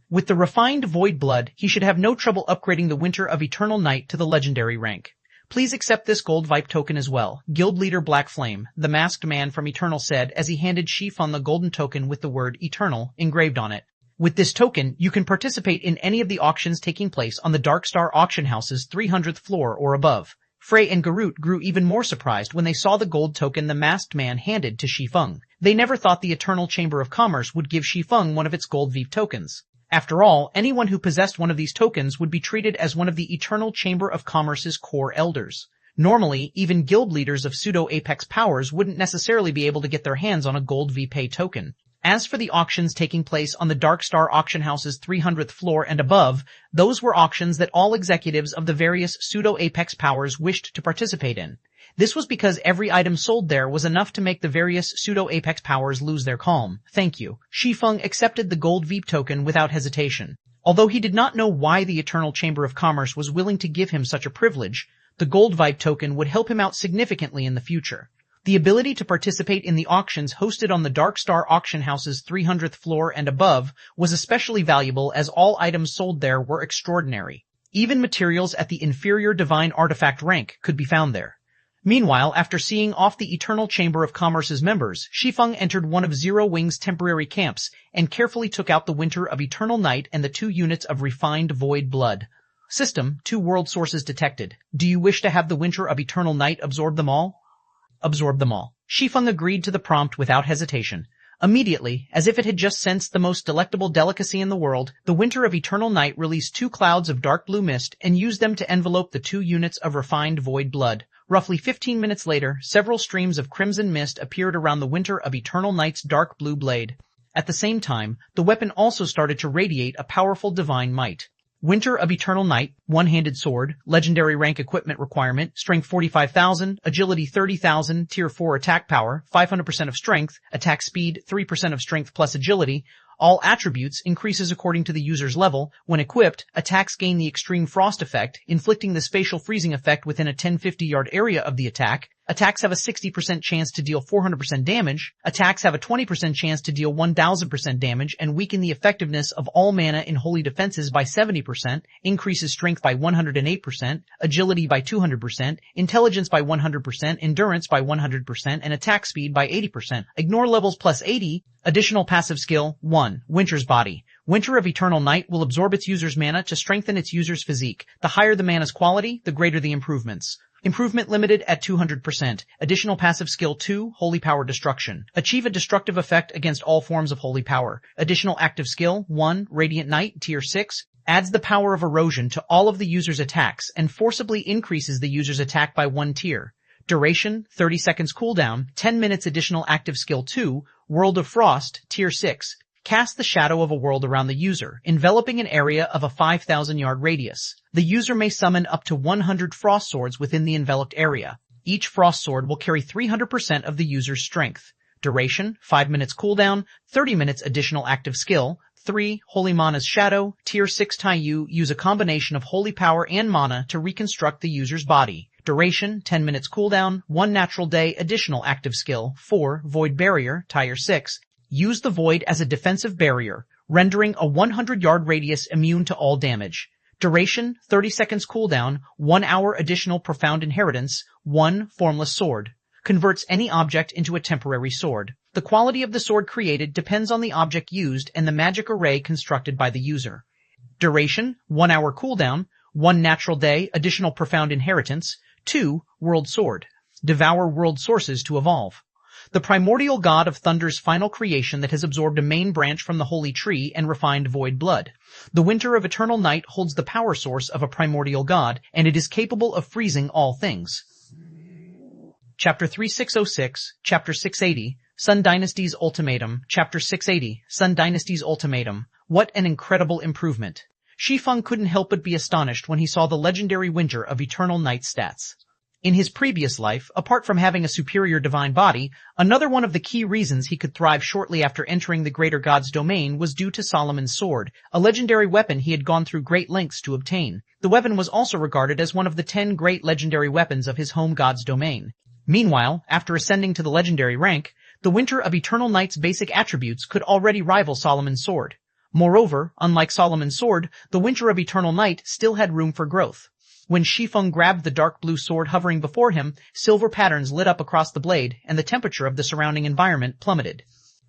With the refined void blood, he should have no trouble upgrading the Winter of Eternal Night to the legendary rank. "Please accept this gold vibe token as well, Guild Leader Black Flame," the masked man from Eternal said as he handed Shi Feng the golden token with the word Eternal engraved on it. "With this token, you can participate in any of the auctions taking place on the Dark Star Auction House's 300th floor or above." Frey and Garut grew even more surprised when they saw the gold token the masked man handed to Shi Feng. They never thought the Eternal Chamber of Commerce would give Shi Feng one of its gold vibe tokens. After all, anyone who possessed one of these tokens would be treated as one of the Eternal Chamber of Commerce's core elders. Normally, even guild leaders of pseudo-apex powers wouldn't necessarily be able to get their hands on a gold VPay token. As for the auctions taking place on the Dark Star Auction House's 300th floor and above, those were auctions that all executives of the various pseudo-apex powers wished to participate in. This was because every item sold there was enough to make the various pseudo-apex powers lose their calm. "Thank you." Shi Feng accepted the gold VP token without hesitation. Although he did not know why the Eternal Chamber of Commerce was willing to give him such a privilege, the gold vibe token would help him out significantly in the future. The ability to participate in the auctions hosted on the Dark Star Auction House's 300th floor and above was especially valuable as all items sold there were extraordinary. Even materials at the inferior divine artifact rank could be found there. Meanwhile, after seeing off the Eternal Chamber of Commerce's members, Shi Feng entered one of Zero Wing's temporary camps and carefully took out the Winter of Eternal Night and the 2 units of refined void blood. System, 2 world sources detected. Do you wish to have the Winter of Eternal Night absorb them all? Absorb them all. Shi Feng agreed to the prompt without hesitation. Immediately, as if it had just sensed the most delectable delicacy in the world, the Winter of Eternal Night released 2 clouds of dark blue mist and used them to envelope the 2 units of refined void blood. Roughly 15 minutes later, several streams of crimson mist appeared around the Winter of Eternal Night's dark blue blade. At the same time, the weapon also started to radiate a powerful divine might. Winter of Eternal Night, one-handed sword, legendary rank equipment requirement, strength 45,000, agility 30,000, tier 4 attack power, 500% of strength, attack speed 3% of strength plus agility. All attributes increases according to the user's level. When equipped, attacks gain the extreme frost effect, inflicting the spatial freezing effect within a 10-50-yard area of the attack. Attacks have a 60% chance to deal 400% damage. Attacks have a 20% chance to deal 1000% damage and weaken the effectiveness of all mana in holy defenses by 70%, increases strength by 108%, agility by 200%, intelligence by 100%, endurance by 100%, and attack speed by 80%. Ignore levels plus 80. Additional passive skill, 1. Winter's Body. Winter of Eternal Night will absorb its user's mana to strengthen its user's physique. The higher the mana's quality, the greater the improvements. Improvement limited at 200%. Additional passive skill 2, Holy Power Destruction. Achieve a destructive effect against all forms of holy power. Additional active skill 1, Radiant Knight, tier 6. Adds the power of erosion to all of the user's attacks and forcibly increases the user's attack by 1 tier. Duration, 30 seconds cooldown, 10 minutes. Additional active skill 2, World of Frost, tier 6. Cast the shadow of a world around the user, enveloping an area of a 5,000-yard radius. The user may summon up to 100 frost swords within the enveloped area. Each frost sword will carry 300% of the user's strength. Duration, 5 minutes cooldown, 30 minutes. Additional active skill 3, Holy Mana's Shadow, tier 6. Taiyu use a combination of holy power and mana to reconstruct the user's body. Duration, 10 minutes cooldown, 1 natural day. Additional active skill 4, Void Barrier, tier 6. Use the void as a defensive barrier, rendering a 100-yard radius immune to all damage. Duration, 30 seconds cooldown, 1 hour. Additional Profound Inheritance, 1, Formless Sword. Converts any object into a temporary sword. The quality of the sword created depends on the object used and the magic array constructed by the user. Duration, 1 hour cooldown, 1 natural day. Additional Profound Inheritance, 2, World Sword. Devour world sources to evolve. The primordial god of thunder's final creation that has absorbed a main branch from the holy tree and refined void blood. The Winter of Eternal Night holds the power source of a primordial god, and it is capable of freezing all things. Chapter 3606, Chapter 680, Sun Dynasty's Ultimatum, Chapter 680, Sun Dynasty's Ultimatum. What an incredible improvement. Shi Feng couldn't help but be astonished when he saw the legendary Winter of Eternal Night stats. In his previous life, apart from having a superior divine body, another one of the key reasons he could thrive shortly after entering the greater god's domain was due to Solomon's sword, a legendary weapon he had gone through great lengths to obtain. The weapon was also regarded as one of the 10 great legendary weapons of his home god's domain. Meanwhile, after ascending to the legendary rank, the Winter of Eternal Night's basic attributes could already rival Solomon's sword. Moreover, unlike Solomon's sword, the Winter of Eternal Night still had room for growth. When Shi Feng grabbed the dark blue sword hovering before him, silver patterns lit up across the blade, and the temperature of the surrounding environment plummeted.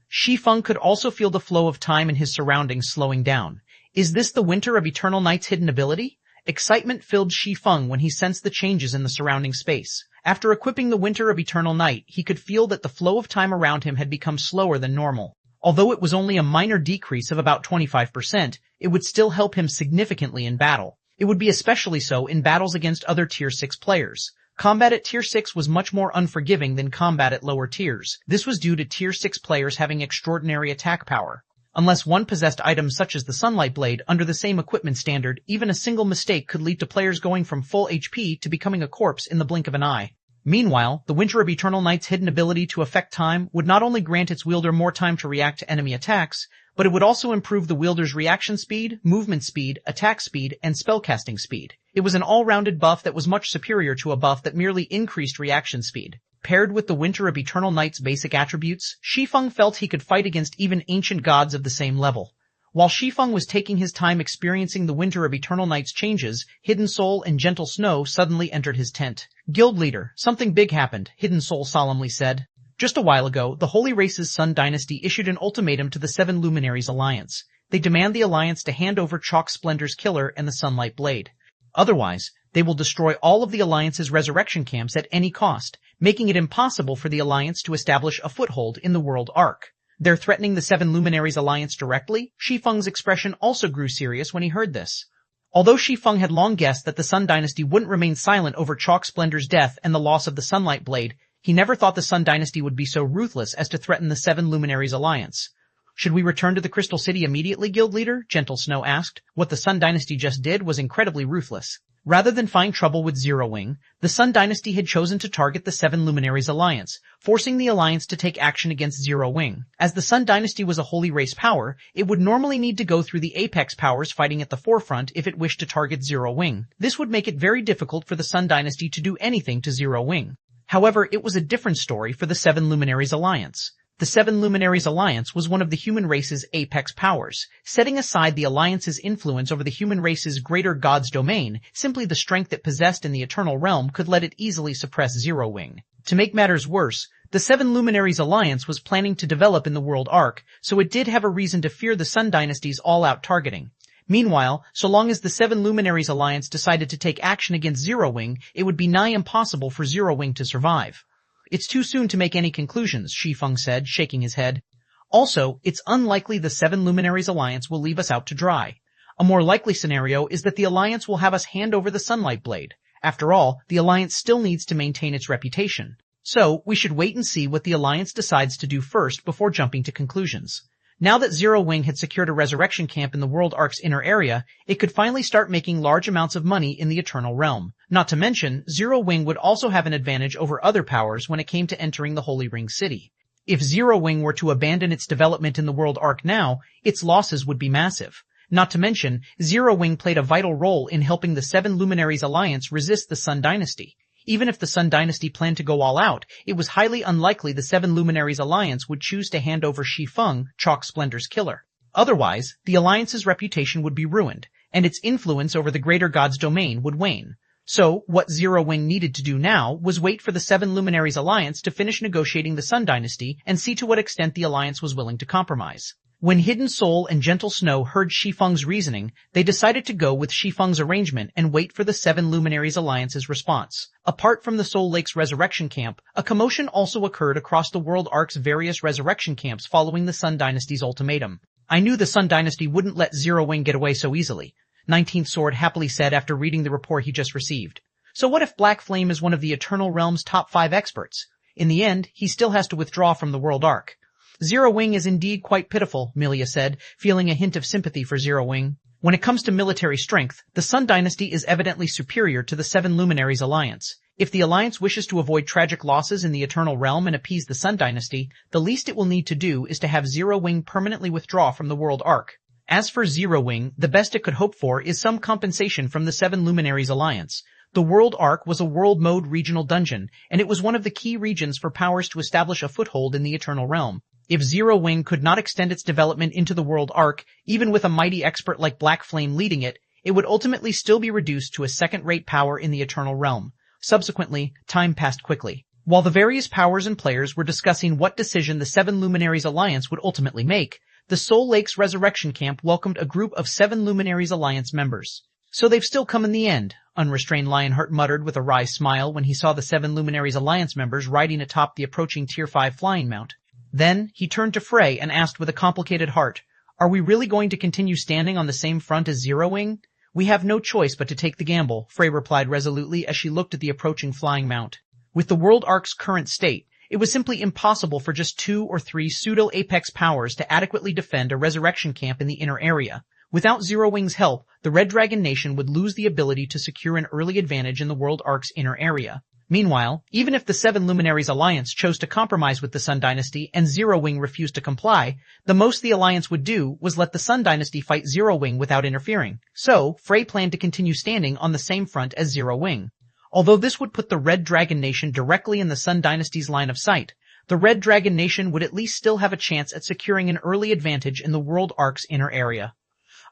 Shi Feng could also feel the flow of time in his surroundings slowing down. Is this the Winter of Eternal Night's hidden ability? Excitement filled Shi Feng when he sensed the changes in the surrounding space. After equipping the Winter of Eternal Night, he could feel that the flow of time around him had become slower than normal. Although it was only a minor decrease of about 25%, it would still help him significantly in battle. It would be especially so in battles against other Tier 6 players. Combat at Tier 6 was much more unforgiving than combat at lower tiers. This was due to Tier 6 players having extraordinary attack power. Unless one possessed items such as the Sunlight Blade under the same equipment standard, even a single mistake could lead to players going from full HP to becoming a corpse in the blink of an eye. Meanwhile, the Winter of Eternal Night's hidden ability to affect time would not only grant its wielder more time to react to enemy attacks, but it would also improve the wielder's reaction speed, movement speed, attack speed, and spellcasting speed. It was an all-rounded buff that was much superior to a buff that merely increased reaction speed. Paired with the Winter of Eternal Night's basic attributes, Shi Feng felt he could fight against even ancient gods of the same level. While Shi Feng was taking his time experiencing the Winter of Eternal Night's changes, Hidden Soul and Gentle Snow suddenly entered his tent. Guild leader, something big happened, Hidden Soul solemnly said. Just a while ago, the Holy Race's Sun Dynasty issued an ultimatum to the Seven Luminaries Alliance. They demand the Alliance to hand over Chalk Splendor's killer and the Sunlight Blade. Otherwise, they will destroy all of the Alliance's resurrection camps at any cost, making it impossible for the Alliance to establish a foothold in the world arc. They're threatening the Seven Luminaries Alliance directly? Shi Feng's expression also grew serious when he heard this. Although Shi Feng had long guessed that the Sun Dynasty wouldn't remain silent over Chalk Splendor's death and the loss of the Sunlight Blade, he never thought the Sun Dynasty would be so ruthless as to threaten the Seven Luminaries Alliance. Should we return to the Crystal City immediately, Guild Leader? Gentle Snow asked. What the Sun Dynasty just did was incredibly ruthless. Rather than find trouble with Zero Wing, the Sun Dynasty had chosen to target the Seven Luminaries Alliance, forcing the Alliance to take action against Zero Wing. As the Sun Dynasty was a Holy Race power, it would normally need to go through the Apex powers fighting at the forefront if it wished to target Zero Wing. This would make it very difficult for the Sun Dynasty to do anything to Zero Wing. However, it was a different story for the Seven Luminaries Alliance. The Seven Luminaries Alliance was one of the human race's apex powers. Setting aside the Alliance's influence over the human race's greater god's domain, simply the strength it possessed in the Eternal Realm could let it easily suppress Zero Wing. To make matters worse, the Seven Luminaries Alliance was planning to develop in the world arc, so it did have a reason to fear the Sun Dynasty's all-out targeting. Meanwhile, so long as the Seven Luminaries Alliance decided to take action against Zero Wing, it would be nigh impossible for Zero Wing to survive. It's too soon to make any conclusions, Shi Feng said, shaking his head. Also, it's unlikely the Seven Luminaries Alliance will leave us out to dry. A more likely scenario is that the Alliance will have us hand over the Sunlight Blade. After all, the Alliance still needs to maintain its reputation. So, we should wait and see what the Alliance decides to do first before jumping to conclusions. Now that Zero Wing had secured a resurrection camp in the World Arc's inner area, it could finally start making large amounts of money in the Eternal Realm. Not to mention, Zero Wing would also have an advantage over other powers when it came to entering the Holy Ring City. If Zero Wing were to abandon its development in the World Arc now, its losses would be massive. Not to mention, Zero Wing played a vital role in helping the Seven Luminaries Alliance resist the Sun Dynasty. Even if the Sun Dynasty planned to go all out, it was highly unlikely the Seven Luminaries Alliance would choose to hand over Shi Feng, Chalk Splendor's killer. Otherwise, the Alliance's reputation would be ruined, and its influence over the greater god's domain would wane. So, what Zero Wing needed to do now was wait for the Seven Luminaries Alliance to finish negotiating the Sun Dynasty and see to what extent the Alliance was willing to compromise. When Hidden Soul and Gentle Snow heard Shi Feng's reasoning, they decided to go with Shi Feng's arrangement and wait for the Seven Luminaries Alliance's response. Apart from the Soul Lake's resurrection camp, a commotion also occurred across the World Arc's various resurrection camps following the Sun Dynasty's ultimatum. I knew the Sun Dynasty wouldn't let Zero Wing get away so easily, 19th Sword happily said after reading the report he just received. So what if Black Flame is one of the Eternal Realm's top 5 experts? In the end, he still has to withdraw from the World Arc. Zero Wing is indeed quite pitiful, Milia said, feeling a hint of sympathy for Zero Wing. When it comes to military strength, the Sun Dynasty is evidently superior to the Seven Luminaries Alliance. If the Alliance wishes to avoid tragic losses in the Eternal Realm and appease the Sun Dynasty, the least it will need to do is to have Zero Wing permanently withdraw from the World Arc. As for Zero Wing, the best it could hope for is some compensation from the Seven Luminaries Alliance. The World Arc was a world mode regional dungeon, and it was one of the key regions for powers to establish a foothold in the Eternal Realm. If Zero Wing could not extend its development into the World Arc, even with a mighty expert like Black Flame leading it, it would ultimately still be reduced to a second-rate power in the Eternal Realm. Subsequently, time passed quickly. While the various powers and players were discussing what decision the Seven Luminaries Alliance would ultimately make, the Soul Lake's Resurrection Camp welcomed a group of Seven Luminaries Alliance members. So they've still come in the end, unrestrained Lionheart muttered with a wry smile when he saw the Seven Luminaries Alliance members riding atop the approaching Tier 5 flying mount. Then, he turned to Frey and asked with a complicated heart, "Are we really going to continue standing on the same front as Zero Wing?" "We have no choice but to take the gamble," Frey replied resolutely as she looked at the approaching flying mount. With the World Arc's current state, it was simply impossible for just 2 or 3 pseudo-apex powers to adequately defend a resurrection camp in the inner area. Without Zero Wing's help, the Red Dragon Nation would lose the ability to secure an early advantage in the World Arc's inner area. Meanwhile, even if the Seven Luminaries Alliance chose to compromise with the Sun Dynasty and Zero Wing refused to comply, the most the Alliance would do was let the Sun Dynasty fight Zero Wing without interfering. So, Frey planned to continue standing on the same front as Zero Wing. Although this would put the Red Dragon Nation directly in the Sun Dynasty's line of sight, the Red Dragon Nation would at least still have a chance at securing an early advantage in the World Arc's inner area.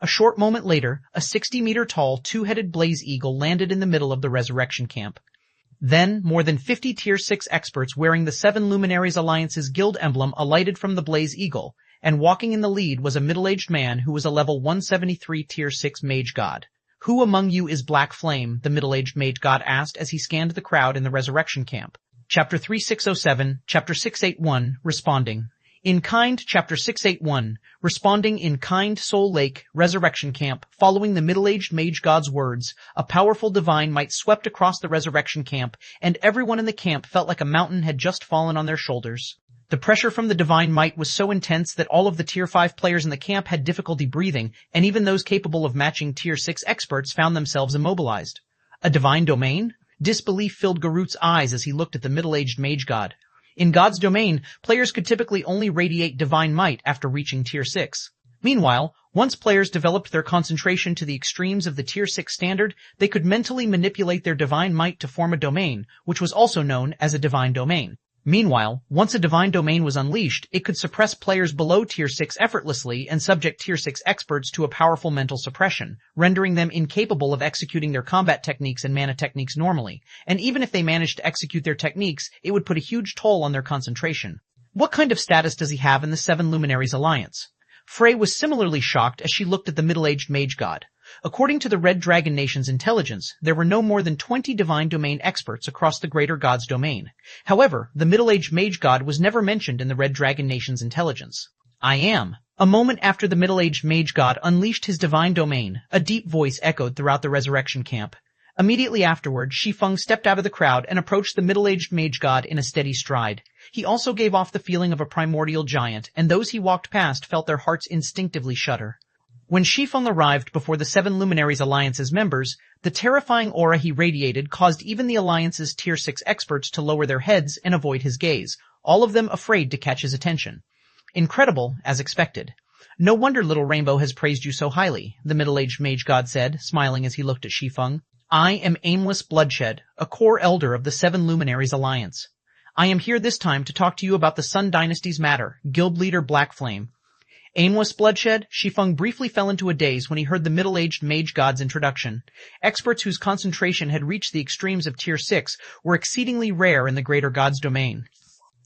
A short moment later, a 60-meter-tall, two-headed blaze eagle landed in the middle of the resurrection camp. Then, more than 50 Tier 6 experts wearing the Seven Luminaries Alliance's guild emblem alighted from the blaze eagle, and walking in the lead was a middle-aged man who was a level 173 Tier 6 mage god. "Who among you is Black Flame?" the middle-aged mage god asked as he scanned the crowd in the resurrection camp. Chapter 3607, Chapter 681, Responding. In kind, Chapter 681, Responding in kind, Soul Lake, Resurrection Camp. Following the middle-aged mage god's words, a powerful divine might swept across the resurrection camp, and everyone in the camp felt like a mountain had just fallen on their shoulders. The pressure from the divine might was so intense that all of the Tier 5 players in the camp had difficulty breathing, and even those capable of matching Tier 6 experts found themselves immobilized. A divine domain? Disbelief filled Garut's eyes as he looked at the middle-aged mage god. In God's domain, players could typically only radiate divine might after reaching Tier 6. Meanwhile, once players developed their concentration to the extremes of the Tier 6 standard, they could mentally manipulate their divine might to form a domain, which was also known as a divine domain. Meanwhile, once a divine domain was unleashed, it could suppress players below Tier 6 effortlessly and subject Tier 6 experts to a powerful mental suppression, rendering them incapable of executing their combat techniques and mana techniques normally, and even if they managed to execute their techniques, it would put a huge toll on their concentration. What kind of status does he have in the Seven Luminaries Alliance? Frey was similarly shocked as she looked at the middle-aged mage god. According to the Red Dragon Nation's intelligence, there were no more than 20 divine domain experts across the greater god's domain. However, the middle-aged mage god was never mentioned in the Red Dragon Nation's intelligence. "I am." A moment after the middle-aged mage god unleashed his divine domain, a deep voice echoed throughout the resurrection camp. Immediately afterward, Shi Feng stepped out of the crowd and approached the middle-aged mage god in a steady stride. He also gave off the feeling of a primordial giant, and those he walked past felt their hearts instinctively shudder. When Shi Feng arrived before the Seven Luminaries Alliance's members, the terrifying aura he radiated caused even the Alliance's Tier 6 experts to lower their heads and avoid his gaze, all of them afraid to catch his attention. Incredible, as expected. "No wonder Little Rainbow has praised you so highly," the middle-aged mage god said, smiling as he looked at Shi Feng. "I am Aimless Bloodshed, a core elder of the Seven Luminaries Alliance. I am here this time to talk to you about the Sun Dynasty's matter, Guild Leader Black Flame." Aimless Bloodshed? Shi Feng briefly fell into a daze when he heard the middle-aged mage god's introduction. Experts whose concentration had reached the extremes of Tier 6 were exceedingly rare in the greater god's domain.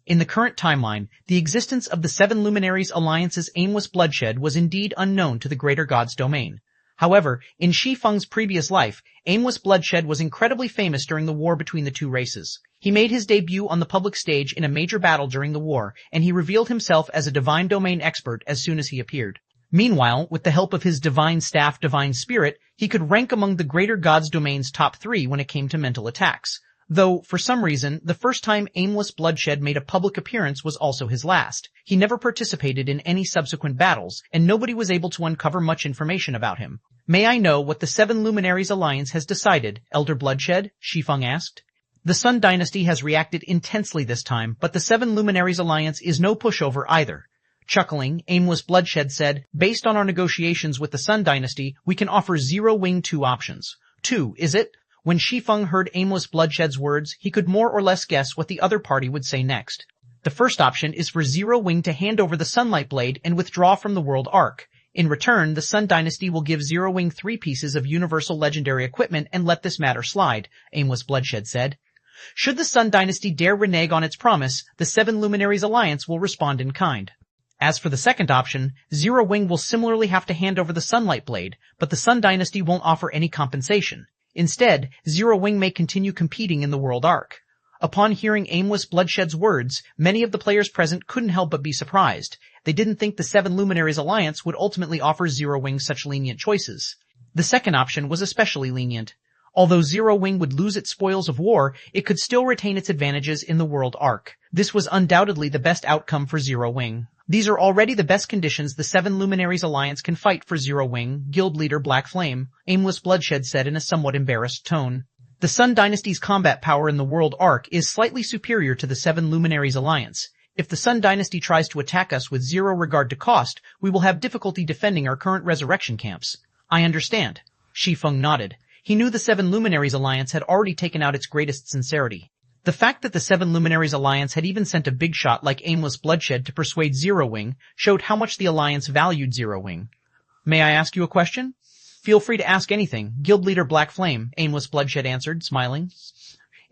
In the current timeline, the existence of the Seven Luminaries Alliance's Aimless Bloodshed was indeed unknown to the greater god's domain. However, in Shi Feng's previous life, Aimless Bloodshed was incredibly famous during the war between the two races. He made his debut on the public stage in a major battle during the war, and he revealed himself as a divine domain expert as soon as he appeared. Meanwhile, with the help of his divine staff Divine Spirit, he could rank among the greater god's domain's top 3 when it came to mental attacks. Though, for some reason, the first time Aimless Bloodshed made a public appearance was also his last. He never participated in any subsequent battles, and nobody was able to uncover much information about him. May I know what the Seven Luminaries Alliance has decided, Elder Bloodshed? Shi Feng asked. The Sun Dynasty has reacted intensely this time, but the Seven Luminaries Alliance is no pushover either. Chuckling, Aimless Bloodshed said, based on our negotiations with the Sun Dynasty, we can offer Zero-Wing 2 options. 2, is it? When Shi Feng heard Aimless Bloodshed's words, he could more or less guess what the other party would say next. The first option is for Zero-Wing to hand over the Sunlight Blade and withdraw from the World Arc. In return, the Sun Dynasty will give Zero-Wing 3 pieces of universal legendary equipment and let this matter slide, Aimless Bloodshed said. Should the Sun Dynasty dare renege on its promise, the Seven Luminaries Alliance will respond in kind. As for the second option, Zero-Wing will similarly have to hand over the Sunlight Blade, but the Sun Dynasty won't offer any compensation. Instead, Zero-Wing may continue competing in the World Arc. Upon hearing Aimless Bloodshed's words, many of the players present couldn't help but be surprised. They didn't think the Seven Luminaries Alliance would ultimately offer Zero-Wing such lenient choices. The second option was especially lenient. Although Zero-Wing would lose its spoils of war, it could still retain its advantages in the World Arc. This was undoubtedly the best outcome for Zero-Wing. These are already the best conditions the Seven Luminaries Alliance can fight for Zero-Wing, Guild Leader Black Flame, Aimless Bloodshed said in a somewhat embarrassed tone. The Sun Dynasty's combat power in the World Arc is slightly superior to the Seven Luminaries Alliance. If the Sun Dynasty tries to attack us with zero regard to cost, we will have difficulty defending our current resurrection camps. I understand. Shi Feng nodded. He knew the Seven Luminaries Alliance had already taken out its greatest sincerity. The fact that the Seven Luminaries Alliance had even sent a big shot like Aimless Bloodshed to persuade Zero-Wing showed how much the Alliance valued Zero-Wing. May I ask you a question? Feel free to ask anything, Guild Leader Black Flame, Aimless Bloodshed answered, smiling.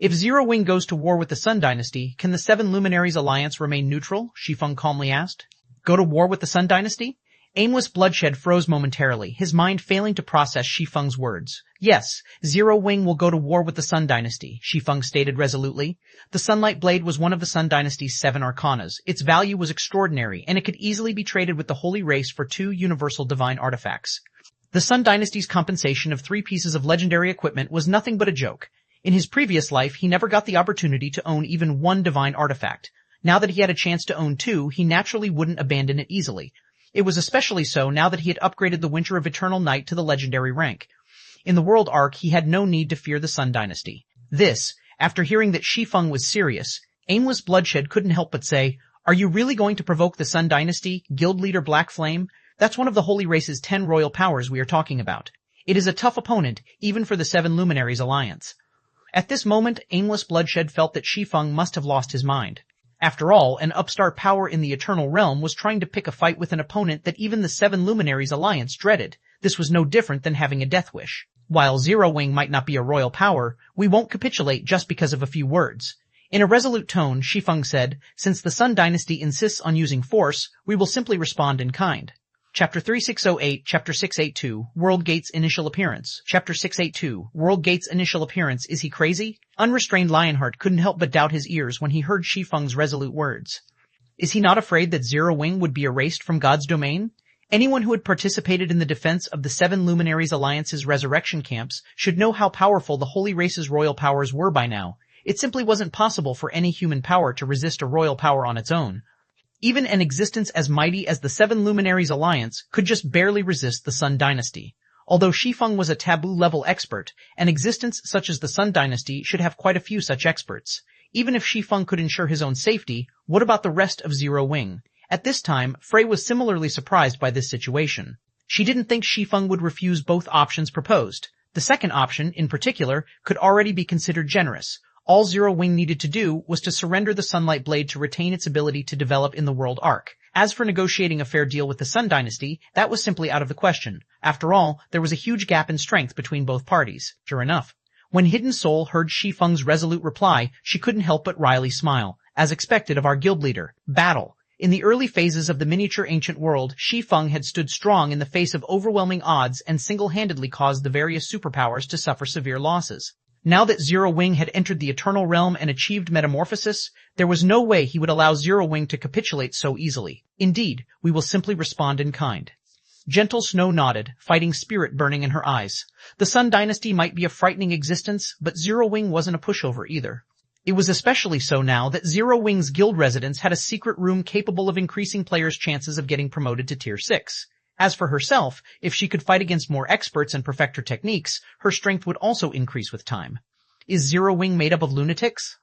If Zero-Wing goes to war with the Sun Dynasty, can the Seven Luminaries Alliance remain neutral? Shi Feng calmly asked. Go to war with the Sun Dynasty? Aimless Bloodshed froze momentarily, his mind failing to process Shi Feng's words. Yes, Zero-Wing will go to war with the Sun Dynasty, Shi Feng stated resolutely. The Sunlight Blade was one of the Sun Dynasty's 7 arcanas. Its value was extraordinary, and it could easily be traded with the Holy Race for 2 universal divine artifacts. The Sun Dynasty's compensation of 3 pieces of legendary equipment was nothing but a joke. In his previous life, he never got the opportunity to own even 1 divine artifact. Now that he had a chance to own 2, he naturally wouldn't abandon it easily. It was especially so now that he had upgraded the Winter of Eternal Night to the legendary rank. In the World Arc, he had no need to fear the Sun Dynasty. This, after hearing that Shi Feng was serious, Aimless Bloodshed couldn't help but say, "Are you really going to provoke the Sun Dynasty, Guild Leader Black Flame? That's one of the Holy Race's 10 royal powers we are talking about. It is a tough opponent, even for the Seven Luminaries Alliance." At this moment, Aimless Bloodshed felt that Shi Feng must have lost his mind. After all, an upstart power in the Eternal Realm was trying to pick a fight with an opponent that even the Seven Luminaries Alliance dreaded. This was no different than having a death wish. While Zero-Wing might not be a royal power, we won't capitulate just because of a few words. In a resolute tone, Shi Feng said, since the Sun Dynasty insists on using force, we will simply respond in kind. Chapter 3608, Chapter 682, World Gate's Initial Appearance. Chapter 682, World Gate's Initial Appearance. Is he crazy? Unrestrained Lionheart couldn't help but doubt his ears when he heard Shi Feng's resolute words. Is he not afraid that Zero-Wing would be erased from God's domain? Anyone who had participated in the defense of the Seven Luminaries Alliance's resurrection camps should know how powerful the Holy Race's royal powers were by now. It simply wasn't possible for any human power to resist a royal power on its own. Even an existence as mighty as the Seven Luminaries Alliance could just barely resist the Sun Dynasty. Although Shi Feng was a taboo-level expert, an existence such as the Sun Dynasty should have quite a few such experts. Even if Shi Feng could ensure his own safety, what about the rest of Zero-Wing? At this time, Frey was similarly surprised by this situation. She didn't think Shi Feng would refuse both options proposed. The second option, in particular, could already be considered generous. All Zero-Wing needed to do was to surrender the Sunlight Blade to retain its ability to develop in the World Arc. As for negotiating a fair deal with the Sun Dynasty, that was simply out of the question. After all, there was a huge gap in strength between both parties. Sure enough. When Hidden Soul heard Shi Feng's resolute reply, she couldn't help but wryly smile. As expected of our guild leader. Battle. In the early phases of the miniature ancient world, Shi Feng had stood strong in the face of overwhelming odds and single-handedly caused the various superpowers to suffer severe losses. Now that Zero-Wing had entered the Eternal Realm and achieved metamorphosis, there was no way he would allow Zero-Wing to capitulate so easily. Indeed, we will simply respond in kind. Gentle Snow nodded, fighting spirit burning in her eyes. The Sun Dynasty might be a frightening existence, but Zero Wing wasn't a pushover either. It was especially so now that Zero Wing's guild residents had a secret room capable of increasing players' chances of getting promoted to Tier 6. As for herself, if she could fight against more experts and perfect her techniques, her strength would also increase with time. Is Zero Wing made up of lunatics?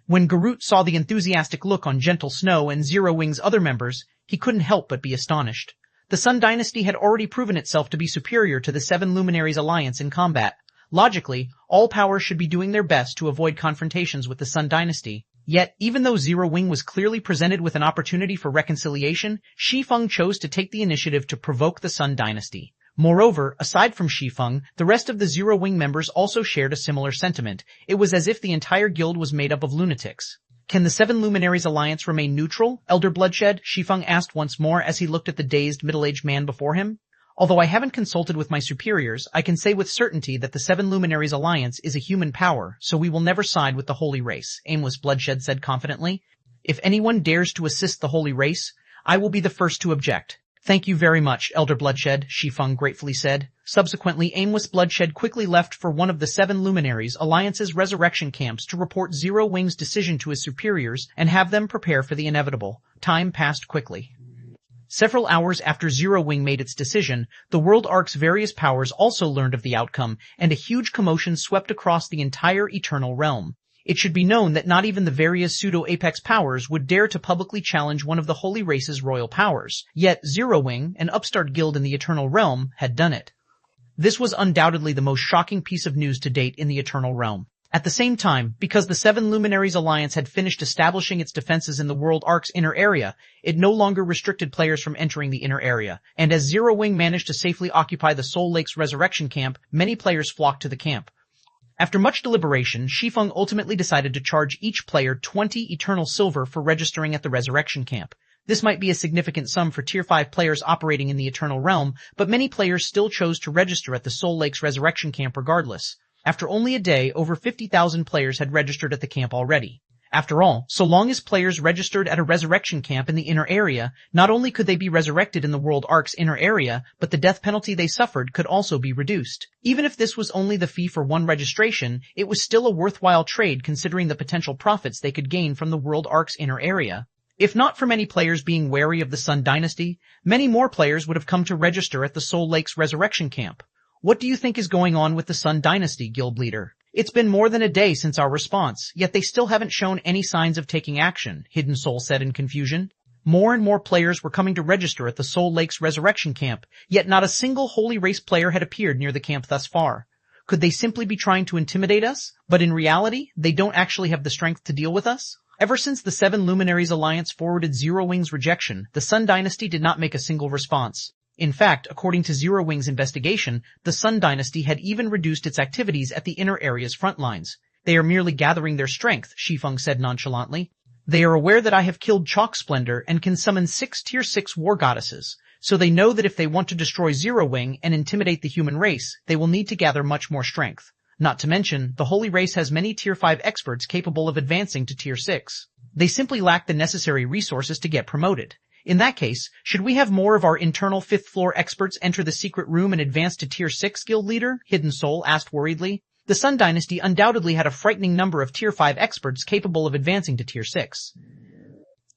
When Garut saw the enthusiastic look on Gentle Snow and Zero Wing's other members, he couldn't help but be astonished. The Sun Dynasty had already proven itself to be superior to the Seven Luminaries Alliance in combat. Logically, all powers should be doing their best to avoid confrontations with the Sun Dynasty. Yet, even though Zero Wing was clearly presented with an opportunity for reconciliation, Shi Feng chose to take the initiative to provoke the Sun Dynasty. Moreover, aside from Shi Feng, the rest of the Zero Wing members also shared a similar sentiment. It was as if the entire guild was made up of lunatics. Can the Seven Luminaries Alliance remain neutral, Elder Bloodshed? Shi Feng asked once more as he looked at the dazed middle-aged man before him. Although I haven't consulted with my superiors, I can say with certainty that the Seven Luminaries Alliance is a human power, so we will never side with the Holy Race, Aimless Bloodshed said confidently. If anyone dares to assist the Holy Race, I will be the first to object. Thank you very much, Elder Bloodshed, Shi Feng gratefully said. Subsequently, Aimless Bloodshed quickly left for one of the Seven Luminaries Alliance's resurrection camps to report Zero Wing's decision to his superiors and have them prepare for the inevitable. Time passed quickly. Several hours after Zero Wing made its decision, the World Ark's various powers also learned of the outcome, and a huge commotion swept across the entire Eternal Realm. It should be known that not even the various pseudo-apex powers would dare to publicly challenge one of the Holy Race's royal powers. Yet Zero Wing, an upstart guild in the Eternal Realm, had done it. This was undoubtedly the most shocking piece of news to date in the Eternal Realm. At the same time, because the Seven Luminaries Alliance had finished establishing its defenses in the World Ark's inner area, it no longer restricted players from entering the inner area, and as Zero Wing managed to safely occupy the Soul Lake's resurrection camp, many players flocked to the camp. After much deliberation, Shi Feng ultimately decided to charge each player 20 eternal silver for registering at the resurrection camp. This might be a significant sum for Tier 5 players operating in the Eternal Realm, but many players still chose to register at the Soul Lake's resurrection camp regardless. After only a day, over 50,000 players had registered at the camp already. After all, so long as players registered at a resurrection camp in the inner area, not only could they be resurrected in the World Ark's inner area, but the death penalty they suffered could also be reduced. Even if this was only the fee for one registration, it was still a worthwhile trade considering the potential profits they could gain from the World Ark's inner area. If not for many players being wary of the Sun Dynasty, many more players would have come to register at the Soul Lake's resurrection camp. What do you think is going on with the Sun Dynasty, guild leader? It's been more than a day since our response, yet they still haven't shown any signs of taking action, Hidden Soul said in confusion. More and more players were coming to register at the Soul Lake's resurrection camp, yet not a single Holy Race player had appeared near the camp thus far. Could they simply be trying to intimidate us? But in reality, they don't actually have the strength to deal with us? Ever since the Seven Luminaries Alliance forwarded Zero Wing's rejection, the Sun Dynasty did not make a single response. In fact, according to Zero Wing's investigation, the Sun Dynasty had even reduced its activities at the inner area's front lines. They are merely gathering their strength, Shi Feng said nonchalantly. They are aware that I have killed Chalk Splendor and can summon 6 Tier 6 war goddesses, so they know that if they want to destroy Zero Wing and intimidate the human race, they will need to gather much more strength. Not to mention, the Holy Race has many Tier 5 experts capable of advancing to Tier 6. They simply lack the necessary resources to get promoted. In that case, should we have more of our internal 5th floor experts enter the secret room and advance to Tier 6, guild leader? Hidden Soul asked worriedly. The Sun Dynasty undoubtedly had a frightening number of Tier 5 experts capable of advancing to Tier 6.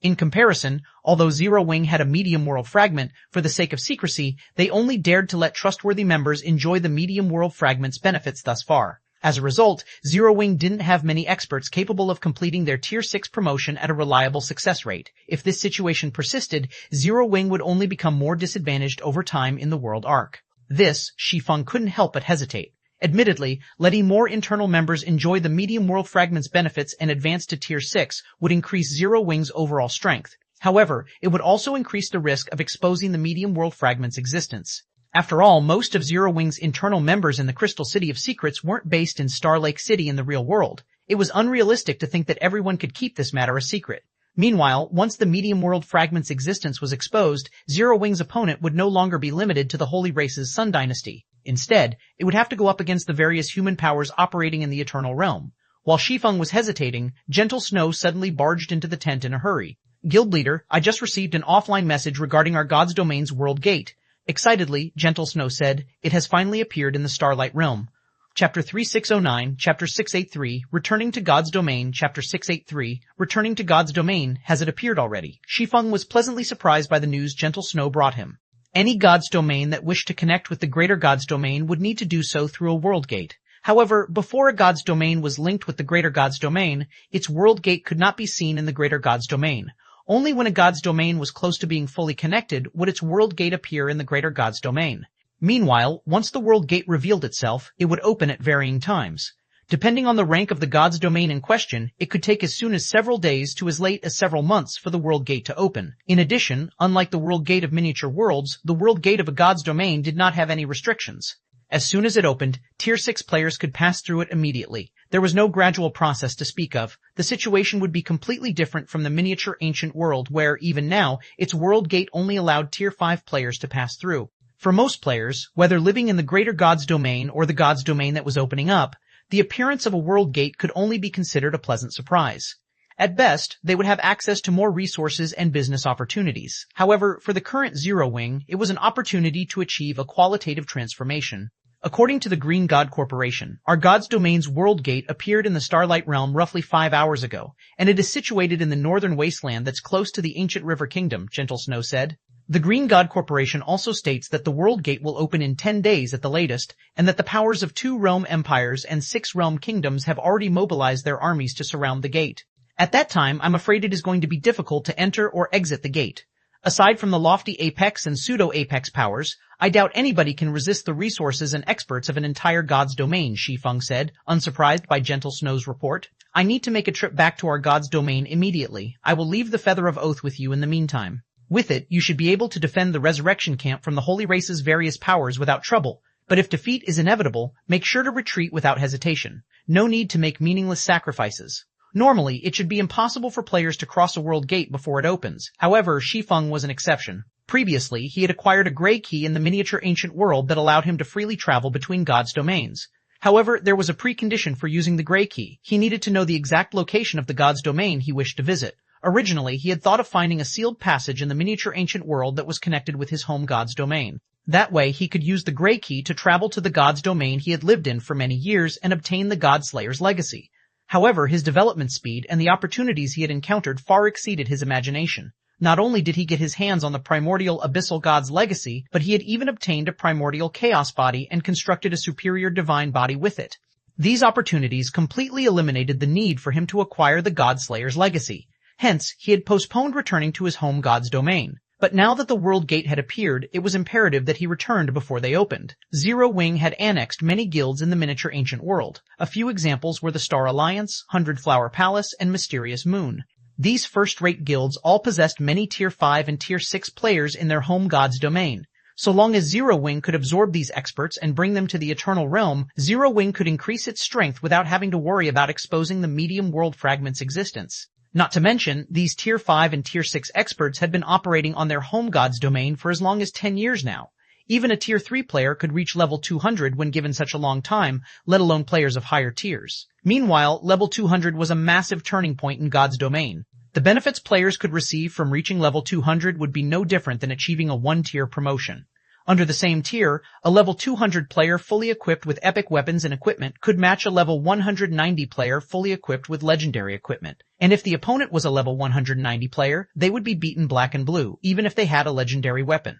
In comparison, although Zero Wing had a medium world fragment, for the sake of secrecy, they only dared to let trustworthy members enjoy the medium world fragment's benefits thus far. As a result, Zero Wing didn't have many experts capable of completing their Tier 6 promotion at a reliable success rate. If this situation persisted, Zero Wing would only become more disadvantaged over time in the World Arc. This, Shi Feng couldn't help but hesitate. Admittedly, letting more internal members enjoy the medium world fragment's benefits and advance to Tier 6 would increase Zero Wing's overall strength. However, it would also increase the risk of exposing the medium world fragment's existence. After all, most of Zero Wing's internal members in the Crystal City of Secrets weren't based in Star Lake City in the real world. It was unrealistic to think that everyone could keep this matter a secret. Meanwhile, once the medium world fragment's existence was exposed, Zero Wing's opponent would no longer be limited to the Holy Race's Sun Dynasty. Instead, it would have to go up against the various human powers operating in the Eternal Realm. While Shi Feng was hesitating, Gentle Snow suddenly barged into the tent in a hurry. Guild leader, I just received an offline message regarding our God's Domain's World Gate. Excitedly, Gentle Snow said, "It has finally appeared in the Starlight Realm." Chapter 3609, Chapter 683, Returning to God's Domain, Chapter 683, Returning to God's Domain, has it appeared already? Shi Feng was pleasantly surprised by the news Gentle Snow brought him. Any God's Domain that wished to connect with the greater God's Domain would need to do so through a world gate. However, before a God's Domain was linked with the greater God's Domain, its world gate could not be seen in the greater God's Domain. Only when a God's Domain was close to being fully connected would its world gate appear in the greater God's Domain. Meanwhile, once the world gate revealed itself, it would open at varying times. Depending on the rank of the God's Domain in question, it could take as soon as several days to as late as several months for the world gate to open. In addition, unlike the world gate of miniature worlds, the world gate of a God's Domain did not have any restrictions. As soon as it opened, Tier 6 players could pass through it immediately. There was no gradual process to speak of. The situation would be completely different from the miniature ancient world where, even now, its world gate only allowed Tier 5 players to pass through. For most players, whether living in the greater God's Domain or the God's Domain that was opening up, the appearance of a world gate could only be considered a pleasant surprise. At best, they would have access to more resources and business opportunities. However, for the current Zero Wing, it was an opportunity to achieve a qualitative transformation. According to the Green God Corporation, our God's Domain's world gate appeared in the Starlight Realm roughly 5 hours ago, and it is situated in the northern wasteland that's close to the ancient River Kingdom, Gentle Snow said. The Green God Corporation also states that the world gate will open in 10 days at the latest, and that the powers of 2 realm empires and 6 realm kingdoms have already mobilized their armies to surround the gate. At that time, I'm afraid it is going to be difficult to enter or exit the gate. Aside from the lofty apex and pseudo-apex powers, I doubt anybody can resist the resources and experts of an entire God's Domain, Shi Feng said, unsurprised by Gentle Snow's report. I need to make a trip back to our God's Domain immediately. I will leave the Feather of Oath with you in the meantime. With it, you should be able to defend the resurrection camp from the Holy Race's various powers without trouble, but if defeat is inevitable, make sure to retreat without hesitation. No need to make meaningless sacrifices. Normally, it should be impossible for players to cross a world gate before it opens. However, Shi Feng was an exception. Previously, he had acquired a gray key in the miniature ancient world that allowed him to freely travel between God's domains. However, there was a precondition for using the gray key. He needed to know the exact location of the God's domain he wished to visit. Originally, he had thought of finding a sealed passage in the miniature ancient world that was connected with his home God's domain. That way, he could use the gray key to travel to the God's domain he had lived in for many years and obtain the God Slayer's legacy. However, his development speed and the opportunities he had encountered far exceeded his imagination. Not only did he get his hands on the primordial abyssal god's legacy, but he had even obtained a primordial chaos body and constructed a superior divine body with it. These opportunities completely eliminated the need for him to acquire the God Slayer's legacy. Hence, he had postponed returning to his home God's domain. But now that the World Gate had appeared, it was imperative that he returned before they opened. Zero Wing had annexed many guilds in the miniature ancient world. A few examples were the Star Alliance, 100 Flower Palace, and Mysterious Moon. These first-rate guilds all possessed many Tier 5 and Tier 6 players in their home God's domain. So long as Zero Wing could absorb these experts and bring them to the Eternal Realm, Zero Wing could increase its strength without having to worry about exposing the medium world fragment's existence. Not to mention, these Tier 5 and Tier 6 experts had been operating on their home God's domain for as long as 10 years now. Even a Tier 3 player could reach level 200 when given such a long time, let alone players of higher tiers. Meanwhile, level 200 was a massive turning point in God's domain. The benefits players could receive from reaching level 200 would be no different than achieving a 1-tier promotion. Under the same tier, a level 200 player fully equipped with epic weapons and equipment could match a level 190 player fully equipped with legendary equipment. And if the opponent was a level 190 player, they would be beaten black and blue, even if they had a legendary weapon.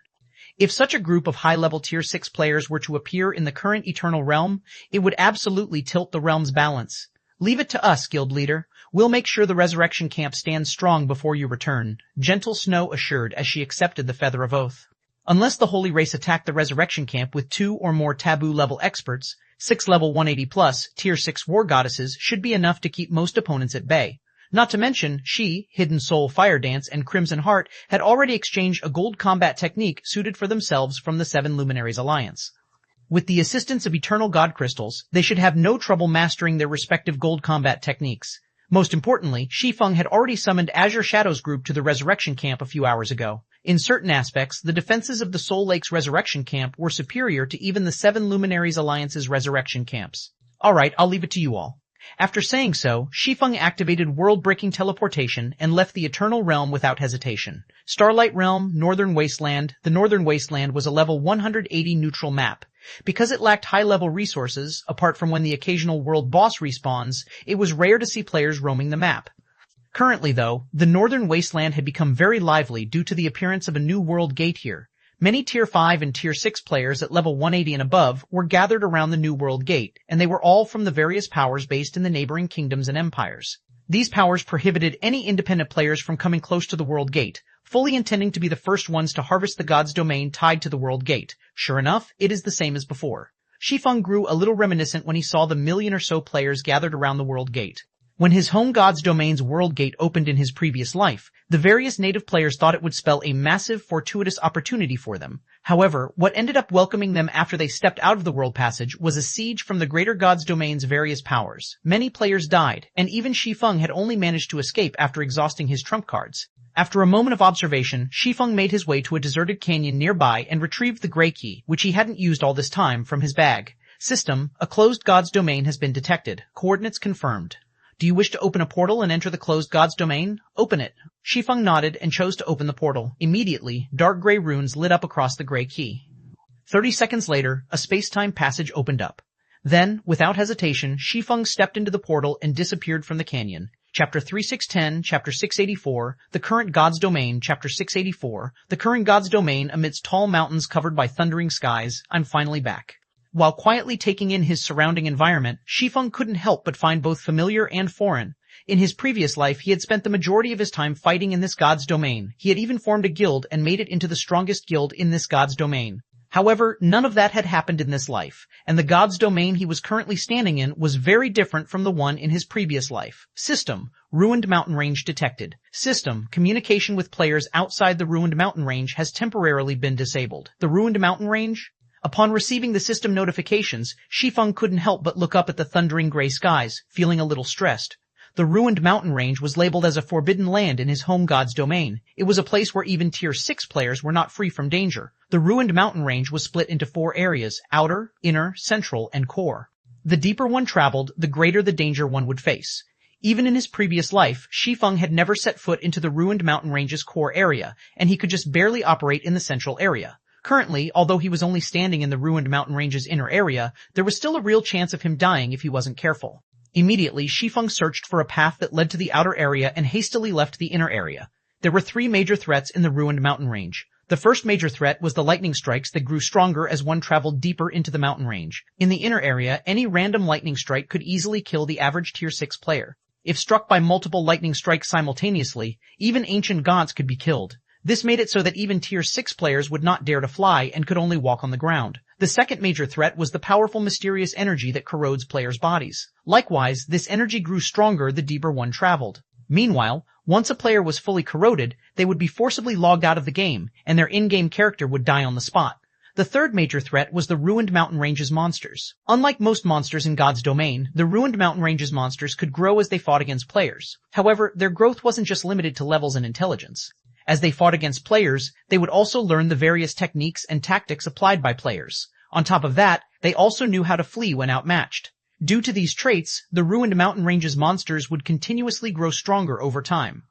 If such a group of high-level Tier 6 players were to appear in the current Eternal Realm, it would absolutely tilt the realm's balance. Leave it to us, Guild Leader. We'll make sure the Resurrection Camp stands strong before you return, Gentle Snow assured as she accepted the Feather of Oath. Unless the Holy Race attacked the Resurrection Camp with 2 or more taboo-level experts, 6 level 180-plus Tier 6 war goddesses should be enough to keep most opponents at bay. Not to mention, she, Hidden Soul Fire Dance, and Crimson Heart had already exchanged a gold combat technique suited for themselves from the 7 Luminaries Alliance. With the assistance of Eternal God Crystals, they should have no trouble mastering their respective gold combat techniques. Most importantly, Shi Feng had already summoned Azure Shadows Group to the Resurrection Camp a few hours ago. In certain aspects, the defenses of the Soul Lake's Resurrection Camp were superior to even the 7 Luminaries Alliance's Resurrection Camps. Alright, I'll leave it to you all. After saying so, Shi Feng activated world-breaking teleportation and left the Eternal Realm without hesitation. Starlight Realm, Northern Wasteland. The Northern Wasteland was a level 180 neutral map. Because it lacked high-level resources, apart from when the occasional world boss respawns, it was rare to see players roaming the map. Currently, though, the Northern Wasteland had become very lively due to the appearance of a new world gate here. Many Tier 5 and Tier 6 players at level 180 and above were gathered around the new world gate, and they were all from the various powers based in the neighboring kingdoms and empires. These powers prohibited any independent players from coming close to the world gate, fully intending to be the first ones to harvest the god's domain tied to the world gate. Sure enough, it is the same as before. Shi Feng grew a little reminiscent when he saw the million or so players gathered around the world gate. When his home god's domain's world gate opened in his previous life, the various native players thought it would spell a massive, fortuitous opportunity for them. However, what ended up welcoming them after they stepped out of the world passage was a siege from the greater god's domain's various powers. Many players died, and even Shi Feng had only managed to escape after exhausting his trump cards. After a moment of observation, Shi Feng made his way to a deserted canyon nearby and retrieved the gray key, which he hadn't used all this time, from his bag. System, a closed god's domain has been detected. Coordinates confirmed. Do you wish to open a portal and enter the closed god's domain? Open it. Shi Feng nodded and chose to open the portal. Immediately, dark gray runes lit up across the gray key. 30 seconds later, a space-time passage opened up. Then, without hesitation, Shi Feng stepped into the portal and disappeared from the canyon. Chapter 3610, Chapter 684, The Current God's Domain, Chapter 684, The Current God's Domain amidst tall mountains covered by thundering skies. I'm finally back. While quietly taking in his surrounding environment, Shi Feng couldn't help but find both familiar and foreign. In his previous life, he had spent the majority of his time fighting in this god's domain. He had even formed a guild and made it into the strongest guild in this god's domain. However, none of that had happened in this life, and the god's domain he was currently standing in was very different from the one in his previous life. System, ruined mountain range detected. System, communication with players outside the ruined mountain range has temporarily been disabled. The ruined mountain range? Upon receiving the system notifications, Shi Feng couldn't help but look up at the thundering gray skies, feeling a little stressed. The ruined mountain range was labeled as a forbidden land in his home god's domain. It was a place where even Tier 6 players were not free from danger. The ruined mountain range was split into 4 areas: outer, inner, central, and core. The deeper one traveled, the greater the danger one would face. Even in his previous life, Shi Feng had never set foot into the ruined mountain range's core area, and he could just barely operate in the central area. Currently, although he was only standing in the ruined mountain range's inner area, there was still a real chance of him dying if he wasn't careful. Immediately, Shi Feng searched for a path that led to the outer area and hastily left the inner area. There were 3 major threats in the ruined mountain range. The first major threat was the lightning strikes that grew stronger as one traveled deeper into the mountain range. In the inner area, any random lightning strike could easily kill the average Tier 6 player. If struck by multiple lightning strikes simultaneously, even ancient gods could be killed. This made it so that even Tier 6 players would not dare to fly and could only walk on the ground. The second major threat was the powerful mysterious energy that corrodes players' bodies. Likewise, this energy grew stronger the deeper one traveled. Meanwhile, once a player was fully corroded, they would be forcibly logged out of the game, and their in-game character would die on the spot. The third major threat was the ruined mountain range's monsters. Unlike most monsters in God's domain, the ruined mountain range's monsters could grow as they fought against players. However, their growth wasn't just limited to levels and intelligence. As they fought against players, they would also learn the various techniques and tactics applied by players. On top of that, they also knew how to flee when outmatched. Due to these traits, the ruined mountain range's monsters would continuously grow stronger over time.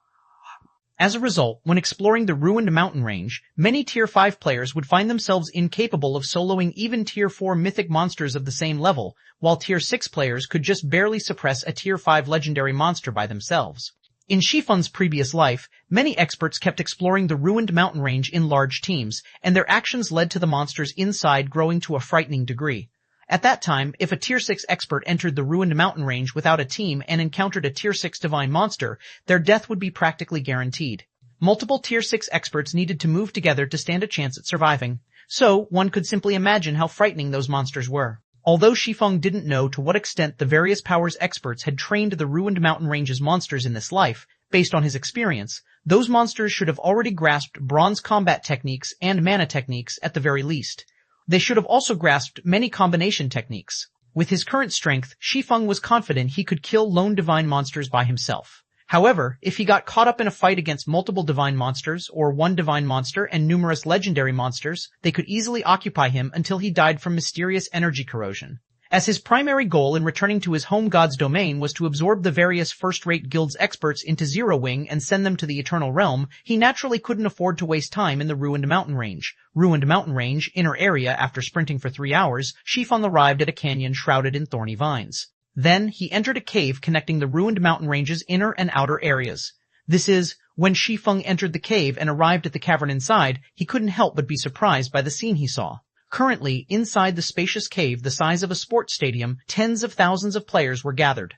As a result, when exploring the ruined mountain range, many Tier 5 players would find themselves incapable of soloing even Tier 4 mythic monsters of the same level, while Tier 6 players could just barely suppress a Tier 5 legendary monster by themselves. In Shi Feng's previous life, many experts kept exploring the ruined mountain range in large teams, and their actions led to the monsters inside growing to a frightening degree. At that time, if a Tier 6 expert entered the ruined mountain range without a team and encountered a Tier 6 divine monster, their death would be practically guaranteed. Multiple Tier 6 experts needed to move together to stand a chance at surviving. So, one could simply imagine how frightening those monsters were. Although Shi Feng didn't know to what extent the various powers experts had trained the ruined mountain range's monsters in this life, based on his experience, those monsters should have already grasped bronze combat techniques and mana techniques at the very least. They should have also grasped many combination techniques. With his current strength, Shi Feng was confident he could kill lone divine monsters by himself. However, if he got caught up in a fight against multiple divine monsters, or one divine monster and numerous legendary monsters, they could easily occupy him until he died from mysterious energy corrosion. As his primary goal in returning to his home god's domain was to absorb the various first-rate guild's experts into Zero Wing and send them to the Eternal Realm, he naturally couldn't afford to waste time in the Ruined Mountain Range. Ruined Mountain Range, inner area. After sprinting for 3 hours, Shi Feng arrived at a canyon shrouded in thorny vines. Then, he entered a cave connecting the Ruined Mountain Range's inner and outer areas. This is, when Shi Feng entered the cave and arrived at the cavern inside, he couldn't help but be surprised by the scene he saw. Currently, inside the spacious cave the size of a sports stadium, tens of thousands of players were gathered.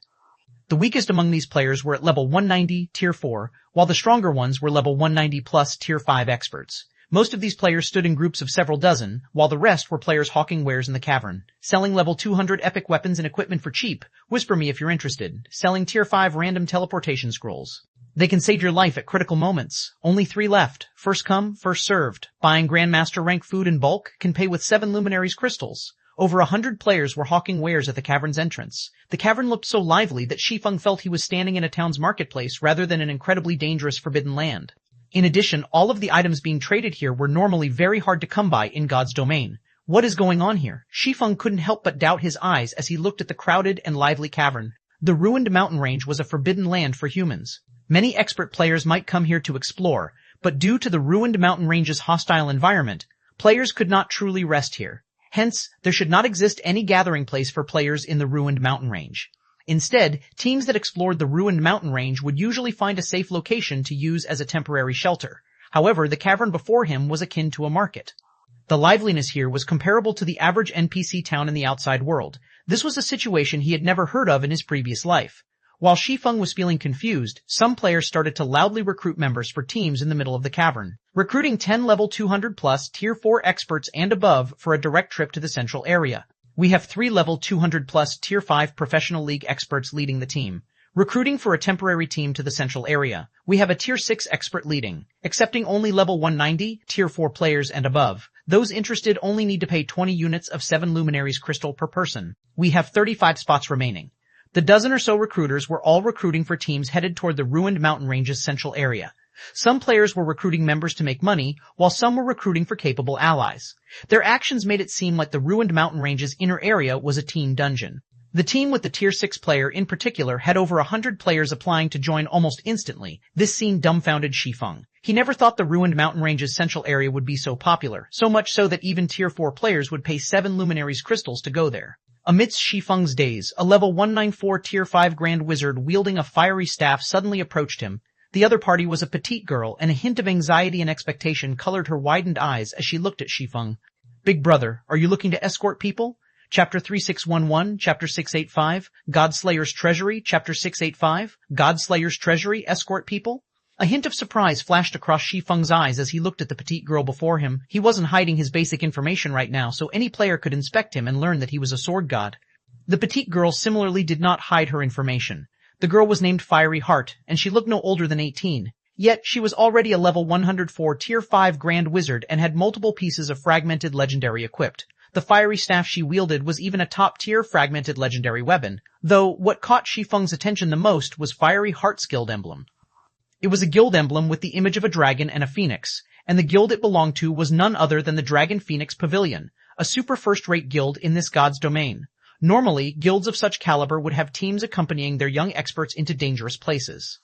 The weakest among these players were at level 190, tier 4, while the stronger ones were level 190 plus tier 5 experts. Most of these players stood in groups of several dozen, while the rest were players hawking wares in the cavern. Selling level 200 epic weapons and equipment for cheap. Whisper me if you're interested. Selling tier 5 random teleportation scrolls. They can save your life at critical moments. Only 3 left. First come, first served. Buying Grandmaster rank food in bulk can pay with 7 Luminaries crystals. Over 100 players were hawking wares at the cavern's entrance. The cavern looked so lively that Shi Feng felt he was standing in a town's marketplace rather than an incredibly dangerous forbidden land. In addition, all of the items being traded here were normally very hard to come by in God's domain. What is going on here? Shi Feng couldn't help but doubt his eyes as he looked at the crowded and lively cavern. The Ruined Mountain Range was a forbidden land for humans. Many expert players might come here to explore, but due to the Ruined Mountain Range's hostile environment, players could not truly rest here. Hence, there should not exist any gathering place for players in the Ruined Mountain Range. Instead, teams that explored the Ruined Mountain Range would usually find a safe location to use as a temporary shelter. However, the cavern before him was akin to a market. The liveliness here was comparable to the average NPC town in the outside world. This was a situation he had never heard of in his previous life. While Shi Feng was feeling confused, some players started to loudly recruit members for teams in the middle of the cavern, recruiting 10 level 200 plus tier 4 experts and above for a direct trip to the central area. We have 3 level 200 plus tier 5 professional league experts leading the team, recruiting for a temporary team to the central area. We have a tier 6 expert leading, accepting only level 190 tier 4 players and above. Those interested only need to pay 20 units of 7 Luminaries crystal per person. We have 35 spots remaining. The dozen or so recruiters were all recruiting for teams headed toward the Ruined Mountain Range's central area. Some players were recruiting members to make money, while some were recruiting for capable allies. Their actions made it seem like the Ruined Mountain Range's inner area was a teen dungeon. The team with the tier 6 player in particular had over 100 players applying to join almost instantly. This scene dumbfounded Shi Feng. He never thought the Ruined Mountain Range's central area would be so popular, so much so that even tier 4 players would pay 7 Luminaries crystals to go there. Amidst Shi Feng's daze, a level 194 tier 5 grand wizard wielding a fiery staff suddenly approached him. The other party was a petite girl, and a hint of anxiety and expectation colored her widened eyes as she looked at Shi Feng. Big brother, are you looking to escort people? Chapter 3611, Chapter 685, Godslayer's Treasury, Chapter 685, Godslayer's Treasury, escort people? A hint of surprise flashed across Shi Feng's eyes as he looked at the petite girl before him. He wasn't hiding his basic information right now, so any player could inspect him and learn that he was a sword god. The petite girl similarly did not hide her information. The girl was named Fiery Heart, and she looked no older than 18. Yet, she was already a level 104 tier 5 grand wizard and had multiple pieces of fragmented legendary equipped. The fiery staff she wielded was even a top-tier fragmented legendary weapon, though what caught Shi Feng's attention the most was Fiery Heart's guild emblem. It was a guild emblem with the image of a dragon and a phoenix, and the guild it belonged to was none other than the Dragon Phoenix Pavilion, a super first-rate guild in this god's domain. Normally, guilds of such caliber would have teams accompanying their young experts into dangerous places.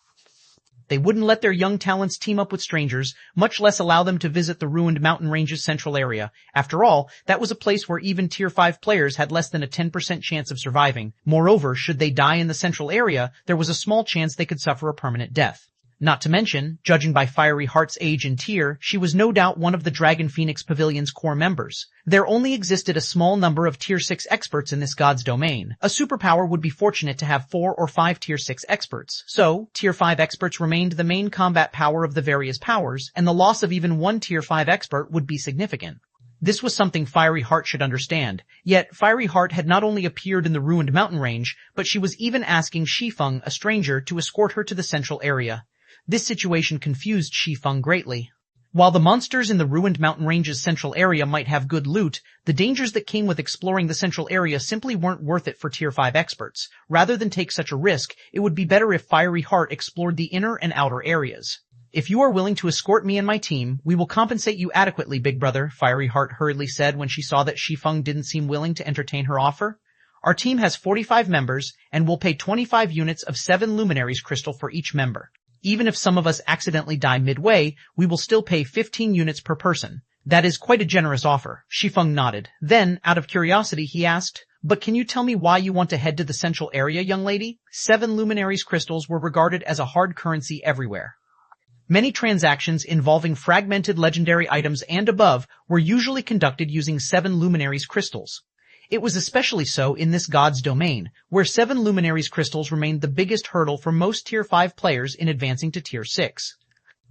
They wouldn't let their young talents team up with strangers, much less allow them to visit the Ruined Mountain Range's central area. After all, that was a place where even tier 5 players had less than a 10% chance of surviving. Moreover, should they die in the central area, there was a small chance they could suffer a permanent death. Not to mention, judging by Fiery Heart's age and tier, she was no doubt one of the Dragon Phoenix Pavilion's core members. There only existed a small number of tier 6 experts in this god's domain. A superpower would be fortunate to have 4 or 5 tier 6 experts. So, tier 5 experts remained the main combat power of the various powers, and the loss of even one tier 5 expert would be significant. This was something Fiery Heart should understand. Yet, Fiery Heart had not only appeared in the Ruined Mountain Range, but she was even asking Shi Feng, a stranger, to escort her to the central area. This situation confused Shi Feng greatly. While the monsters in the Ruined Mountain Range's central area might have good loot, the dangers that came with exploring the central area simply weren't worth it for tier 5 experts. Rather than take such a risk, it would be better if Fiery Heart explored the inner and outer areas. If you are willing to escort me and my team, we will compensate you adequately, big brother, Fiery Heart hurriedly said when she saw that Shi Feng didn't seem willing to entertain her offer. Our team has 45 members, and we'll pay 25 units of 7 luminaries crystal for each member. Even if some of us accidentally die midway, we will still pay 15 units per person. That is quite a generous offer. Shi Feng nodded. Then, out of curiosity, he asked, but can you tell me why you want to head to the central area, young lady? 7 luminaries crystals were regarded as a hard currency everywhere. Many transactions involving fragmented legendary items and above were usually conducted using 7 luminaries crystals. It was especially so in this god's domain, where 7 luminaries crystals remained the biggest hurdle for most Tier 5 players in advancing to Tier 6.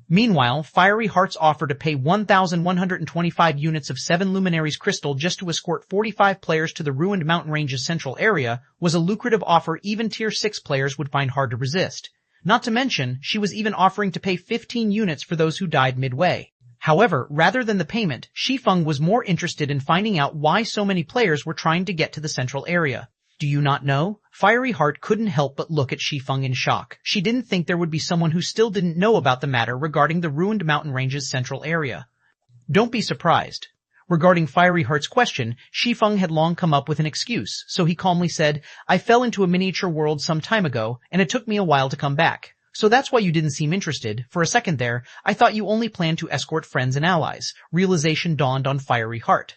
Meanwhile, Fiery Heart's offer to pay 1,125 units of 7 luminaries crystal just to escort 45 players to the ruined mountain range's central area was a lucrative offer even Tier 6 players would find hard to resist. Not to mention, she was even offering to pay 15 units for those who died midway. However, rather than the payment, Shi Feng was more interested in finding out why so many players were trying to get to the central area. Do you not know? Fiery Heart couldn't help but look at Shi Feng in shock. She didn't think there would be someone who still didn't know about the matter regarding the ruined mountain range's central area. Don't be surprised. Regarding Fiery Heart's question, Shi Feng had long come up with an excuse, so he calmly said, I fell into a miniature world some time ago, and it took me a while to come back. So that's why you didn't seem interested. For a second there, I thought you only planned to escort friends and allies. Realization dawned on Fiery Heart.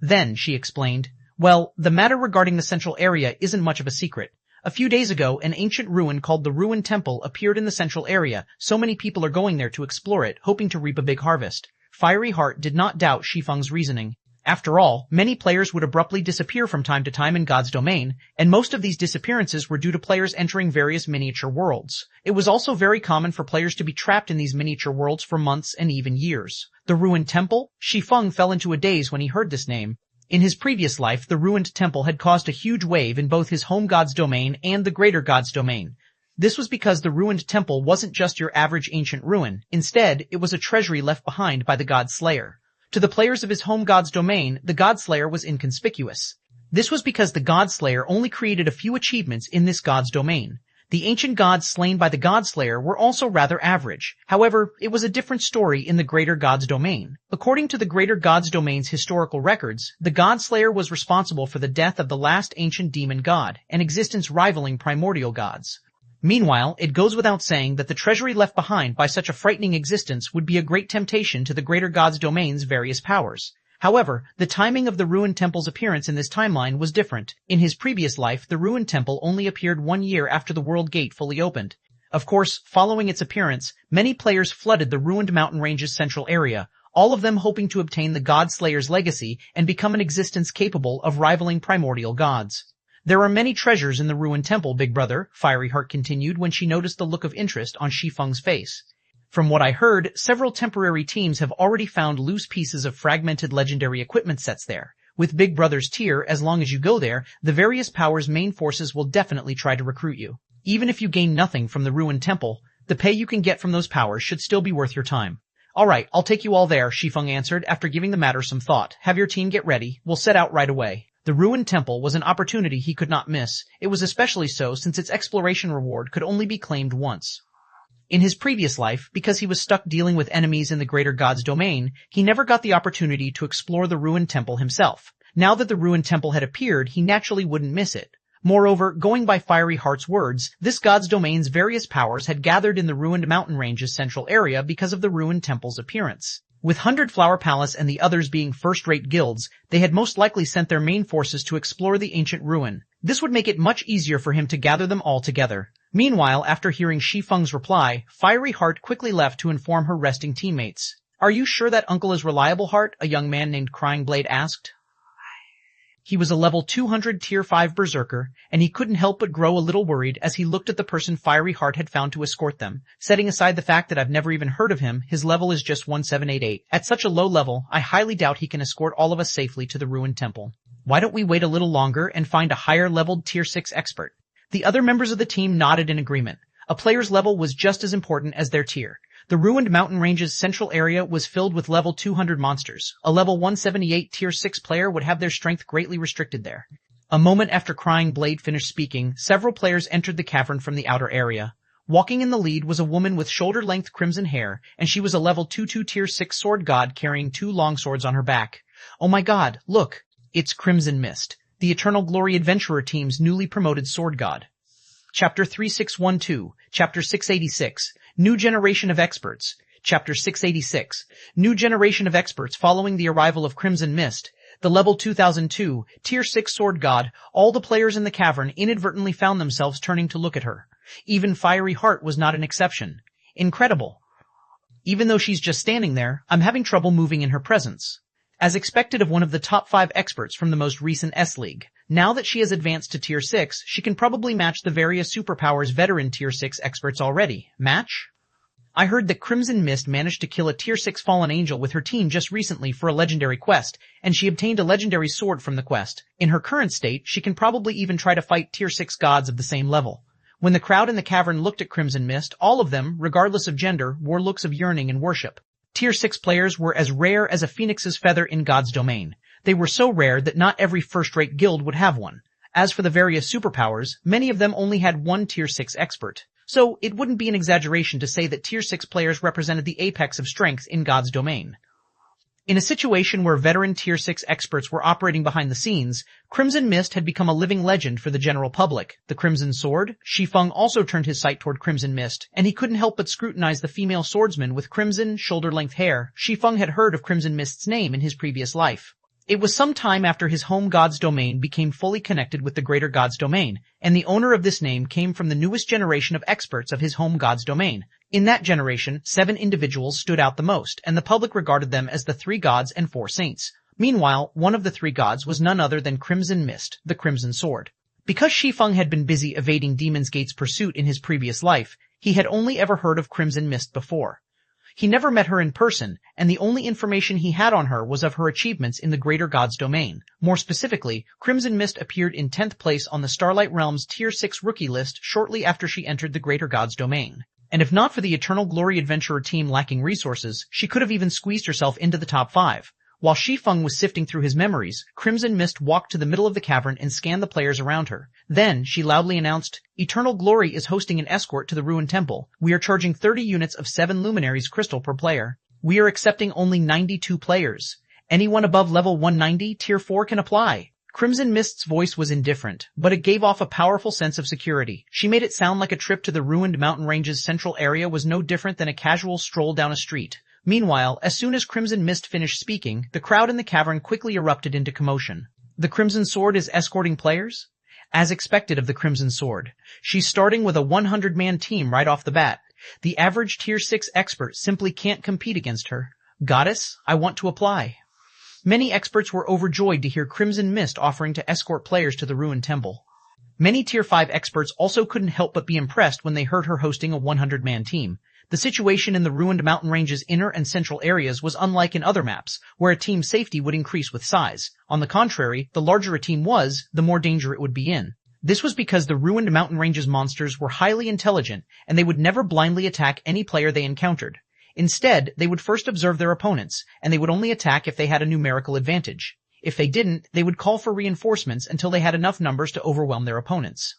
Then, she explained, well, the matter regarding the central area isn't much of a secret. A few days ago, an ancient ruin called the Ruined Temple appeared in the central area. So many people are going there to explore it, hoping to reap a big harvest. Fiery Heart did not doubt Shi Feng's reasoning. After all, many players would abruptly disappear from time to time in God's domain, and most of these disappearances were due to players entering various miniature worlds. It was also very common for players to be trapped in these miniature worlds for months and even years. The Ruined Temple? Shi Feng fell into a daze when he heard this name. In his previous life, the Ruined Temple had caused a huge wave in both his home god's domain and the greater god's domain. This was because the Ruined Temple wasn't just your average ancient ruin. Instead, it was a treasury left behind by the God Slayer. To the players of his home god's domain, the God Slayer was inconspicuous. This was because the God Slayer only created a few achievements in this god's domain. The ancient gods slain by the God Slayer were also rather average. However, it was a different story in the greater god's domain. According to the greater god's domain's historical records, the God Slayer was responsible for the death of the last ancient demon god, an existence rivaling primordial gods. Meanwhile, it goes without saying that the treasury left behind by such a frightening existence would be a great temptation to the greater god's domain's various powers. However, the timing of the Ruined Temple's appearance in this timeline was different. In his previous life, the Ruined Temple only appeared 1 year after the World Gate fully opened. Of course, following its appearance, many players flooded the ruined mountain range's central area, all of them hoping to obtain the God Slayer's legacy and become an existence capable of rivaling primordial gods. There are many treasures in the Ruined Temple, big brother, Fiery Heart continued when she noticed the look of interest on Shi Feng's face. From what I heard, several temporary teams have already found loose pieces of fragmented legendary equipment sets there. With Big Brother's tier, as long as you go there, the various powers' main forces will definitely try to recruit you. Even if you gain nothing from the Ruined Temple, the pay you can get from those powers should still be worth your time. Alright, I'll take you all there, Shi Feng answered after giving the matter some thought. Have your team get ready. We'll set out right away. The Ruined Temple was an opportunity he could not miss. It was especially so since its exploration reward could only be claimed once. In his previous life, because he was stuck dealing with enemies in the greater god's domain, he never got the opportunity to explore the Ruined Temple himself. Now that the Ruined Temple had appeared, he naturally wouldn't miss it. Moreover, going by Fiery Heart's words, this god's domain's various powers had gathered in the ruined mountain range's central area because of the Ruined Temple's appearance. With 100 Flower Palace and the others being first-rate guilds, they had most likely sent their main forces to explore the ancient ruin. This would make it much easier for him to gather them all together. Meanwhile, after hearing Shi Feng's reply, Fiery Heart quickly left to inform her resting teammates. Are you sure that uncle is reliable, Heart? A young man named Crying Blade asked. He was a level 200 Tier 5 berserker, and he couldn't help but grow a little worried as he looked at the person Fiery Heart had found to escort them. Setting aside the fact that I've never even heard of him, his level is just 1788. At such a low level, I highly doubt he can escort all of us safely to the Ruined Temple. Why don't we wait a little longer and find a higher-leveled Tier 6 expert? The other members of the team nodded in agreement. A player's level was just as important as their tier. The ruined mountain range's central area was filled with level 200 monsters. A level 178 Tier 6 player would have their strength greatly restricted there. A moment after Crying Blade finished speaking, several players entered the cavern from the outer area. Walking in the lead was a woman with shoulder-length crimson hair, and she was a level 22 Tier 6 sword god carrying 2 long swords on her back. Oh my god, look! It's Crimson Mist. The Eternal Glory Adventurer team's newly promoted sword god. Chapter 3612, Chapter 686, New Generation of Experts. Chapter 686, New Generation of Experts. Following the arrival of Crimson Mist, the level 2002, Tier 6 sword god, all the players in the cavern inadvertently found themselves turning to look at her. Even Fiery Heart was not an exception. Incredible. Even though she's just standing there, I'm having trouble moving in her presence. As expected of one of the top 5 experts from the most recent S-League, now that she has advanced to Tier 6, she can probably match the various superpowers veteran Tier 6 experts already. Match? I heard that Crimson Mist managed to kill a Tier 6 fallen angel with her team just recently for a legendary quest, and she obtained a legendary sword from the quest. In her current state, she can probably even try to fight Tier 6 gods of the same level. When the crowd in the cavern looked at Crimson Mist, all of them, regardless of gender, wore looks of yearning and worship. Tier 6 players were as rare as a phoenix's feather in God's domain. They were so rare that not every first-rate guild would have one. As for the various superpowers, many of them only had one Tier 6 expert. So, it wouldn't be an exaggeration to say that Tier 6 players represented the apex of strength in God's domain. In a situation where veteran Tier 6 experts were operating behind the scenes, Crimson Mist had become a living legend for the general public. The Crimson Sword, Shi Feng also turned his sight toward Crimson Mist, and he couldn't help but scrutinize the female swordsman with crimson, shoulder-length hair. Shi Feng had heard of Crimson Mist's name in his previous life. It was some time after his home god's domain became fully connected with the greater god's domain, and the owner of this name came from the newest generation of experts of his home god's domain. In that generation, 7 individuals stood out the most, and the public regarded them as the 3 gods and 4 saints. Meanwhile, one of the 3 gods was none other than Crimson Mist, the Crimson Sword. Because Shi Feng had been busy evading Demon's Gate's pursuit in his previous life, he had only ever heard of Crimson Mist before. He never met her in person, and the only information he had on her was of her achievements in the greater god's domain. More specifically, Crimson Mist appeared in 10th place on the Starlight Realm's Tier 6 rookie list shortly after she entered the greater god's domain. And if not for the Eternal Glory Adventurer team lacking resources, she could have even squeezed herself into the top 5. While Shi Feng was sifting through his memories, Crimson Mist walked to the middle of the cavern and scanned the players around her. Then, she loudly announced, "Eternal Glory is hosting an escort to the Ruined Temple. We are charging 30 units of 7 Luminaries crystal per player. We are accepting only 92 players. Anyone above level 190, Tier 4 can apply." Crimson Mist's voice was indifferent, but it gave off a powerful sense of security. She made it sound like a trip to the ruined mountain range's central area was no different than a casual stroll down a street. Meanwhile, as soon as Crimson Mist finished speaking, the crowd in the cavern quickly erupted into commotion. The Crimson Sword is escorting players? As expected of the Crimson Sword, she's starting with a 100-man team right off the bat. The average Tier 6 expert simply can't compete against her. Goddess, I want to apply. Many experts were overjoyed to hear Crimson Mist offering to escort players to the Ruined Temple. Many Tier 5 experts also couldn't help but be impressed when they heard her hosting a 100-man team. The situation in the ruined mountain range's inner and central areas was unlike in other maps, where a team's safety would increase with size. On the contrary, the larger a team was, the more danger it would be in. This was because the ruined mountain range's monsters were highly intelligent, and they would never blindly attack any player they encountered. Instead, they would first observe their opponents, and they would only attack if they had a numerical advantage. If they didn't, they would call for reinforcements until they had enough numbers to overwhelm their opponents.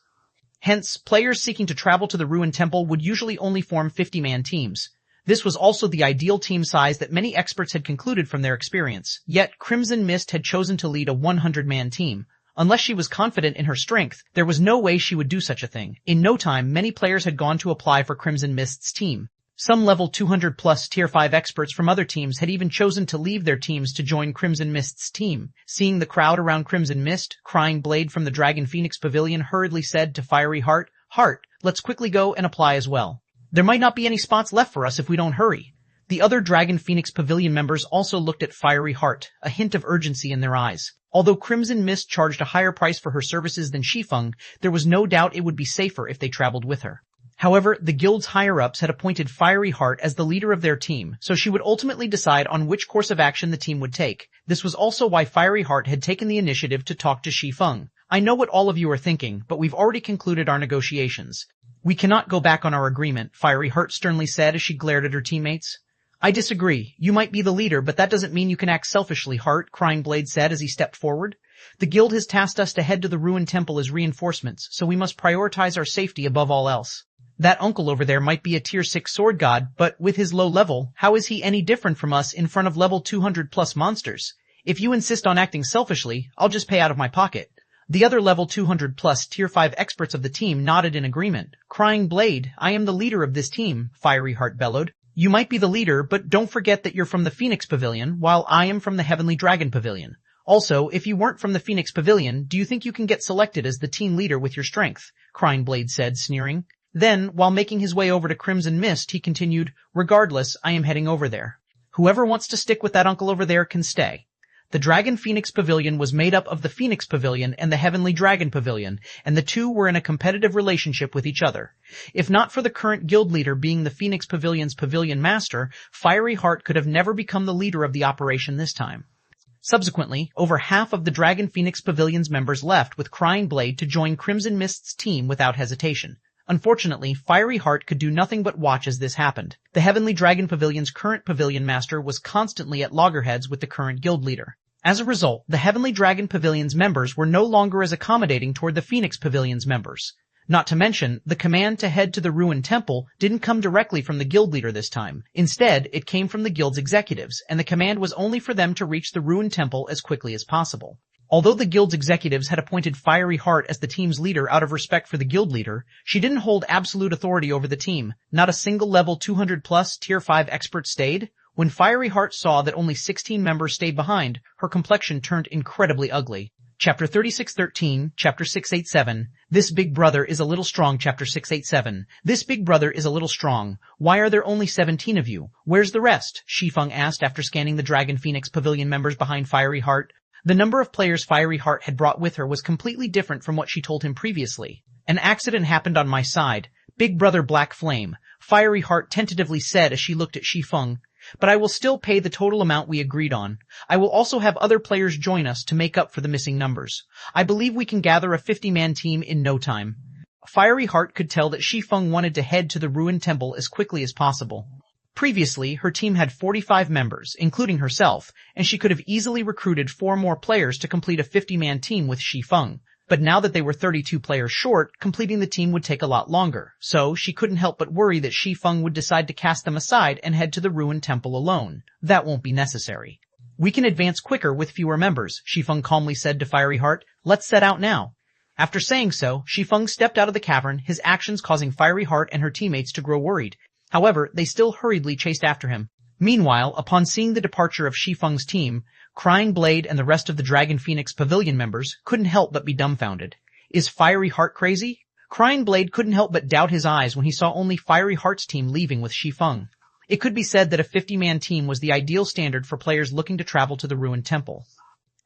Hence, players seeking to travel to the Ruined Temple would usually only form 50-man teams. This was also the ideal team size that many experts had concluded from their experience. Yet, Crimson Mist had chosen to lead a 100-man team. Unless she was confident in her strength, there was no way she would do such a thing. In no time, many players had gone to apply for Crimson Mist's team. Some level 200+ Tier 5 experts from other teams had even chosen to leave their teams to join Crimson Mist's team. Seeing the crowd around Crimson Mist, Crying Blade from the Dragon Phoenix Pavilion hurriedly said to Fiery Heart, "Heart, let's quickly go and apply as well. There might not be any spots left for us if we don't hurry." The other Dragon Phoenix Pavilion members also looked at Fiery Heart, a hint of urgency in their eyes. Although Crimson Mist charged a higher price for her services than Shi Feng, there was no doubt it would be safer if they traveled with her. However, the guild's higher-ups had appointed Fiery Heart as the leader of their team, so she would ultimately decide on which course of action the team would take. This was also why Fiery Heart had taken the initiative to talk to Shi Feng. "I know what all of you are thinking, but we've already concluded our negotiations. We cannot go back on our agreement," Fiery Heart sternly said as she glared at her teammates. "I disagree. You might be the leader, but that doesn't mean you can act selfishly, Heart," Crying Blade said as he stepped forward. "The guild has tasked us to head to the Ruined Temple as reinforcements, so we must prioritize our safety above all else. That uncle over there might be a Tier 6 sword god, but with his low level, how is he any different from us in front of level 200+ monsters? If you insist on acting selfishly, I'll just pay out of my pocket." The other level 200 plus tier 5 experts of the team nodded in agreement. Crying Blade, I am the leader of this team, Fiery Heart bellowed. You might be the leader, but don't forget that you're from the Phoenix Pavilion, while I am from the Heavenly Dragon Pavilion. Also, if you weren't from the Phoenix Pavilion, do you think you can get selected as the team leader with your strength? Crying Blade said, sneering. Then, while making his way over to Crimson Mist, he continued, regardless, I am heading over there. Whoever wants to stick with that uncle over there can stay. The Dragon Phoenix Pavilion was made up of the Phoenix Pavilion and the Heavenly Dragon Pavilion, and the two were in a competitive relationship with each other. If not for the current guild leader being the Phoenix Pavilion's Pavilion Master, Fiery Heart could have never become the leader of the operation this time. Subsequently, over half of the Dragon Phoenix Pavilion's members left with Crying Blade to join Crimson Mist's team without hesitation. Unfortunately, Fiery Heart could do nothing but watch as this happened. The Heavenly Dragon Pavilion's current Pavilion Master was constantly at loggerheads with the current guild leader. As a result, the Heavenly Dragon Pavilion's members were no longer as accommodating toward the Phoenix Pavilion's members. Not to mention, the command to head to the Ruined Temple didn't come directly from the guild leader this time. Instead, it came from the guild's executives, and the command was only for them to reach the Ruined Temple as quickly as possible. Although the guild's executives had appointed Fiery Heart as the team's leader out of respect for the guild leader, she didn't hold absolute authority over the team. Not a single level 200 plus tier 5 expert stayed. When Fiery Heart saw that only 16 members stayed behind, her complexion turned incredibly ugly. Chapter 3613, Chapter 687, This Big Brother is a little strong. Chapter 687, This Big Brother is a little strong. Why are there only 17 of you? Where's the rest? Shi Feng asked after scanning the Dragon Phoenix Pavilion members behind Fiery Heart. The number of players Fiery Heart had brought with her was completely different from what she told him previously. An accident happened on my side. Big Brother Black Flame, Fiery Heart tentatively said as she looked at Shi Feng. But I will still pay the total amount we agreed on. I will also have other players join us to make up for the missing numbers. I believe we can gather a 50-man team in no time. Fiery Heart could tell that Shi Feng wanted to head to the Ruined Temple as quickly as possible. Previously, her team had 45 members, including herself, and she could have easily recruited 4 more players to complete a 50-man team with Shi Feng. But now that they were 32 players short, completing the team would take a lot longer, so she couldn't help but worry that Shi Feng would decide to cast them aside and head to the Ruined Temple alone. That won't be necessary. We can advance quicker with fewer members, Shi Feng calmly said to Fiery Heart. Let's set out now. After saying so, Shi Feng stepped out of the cavern, his actions causing Fiery Heart and her teammates to grow worried. However, they still hurriedly chased after him. Meanwhile, upon seeing the departure of Shi Feng's team, Crying Blade and the rest of the Dragon Phoenix Pavilion members couldn't help but be dumbfounded. Is Fiery Heart crazy? Crying Blade couldn't help but doubt his eyes when he saw only Fiery Heart's team leaving with Shi Feng. It could be said that a 50-man team was the ideal standard for players looking to travel to the Ruined Temple.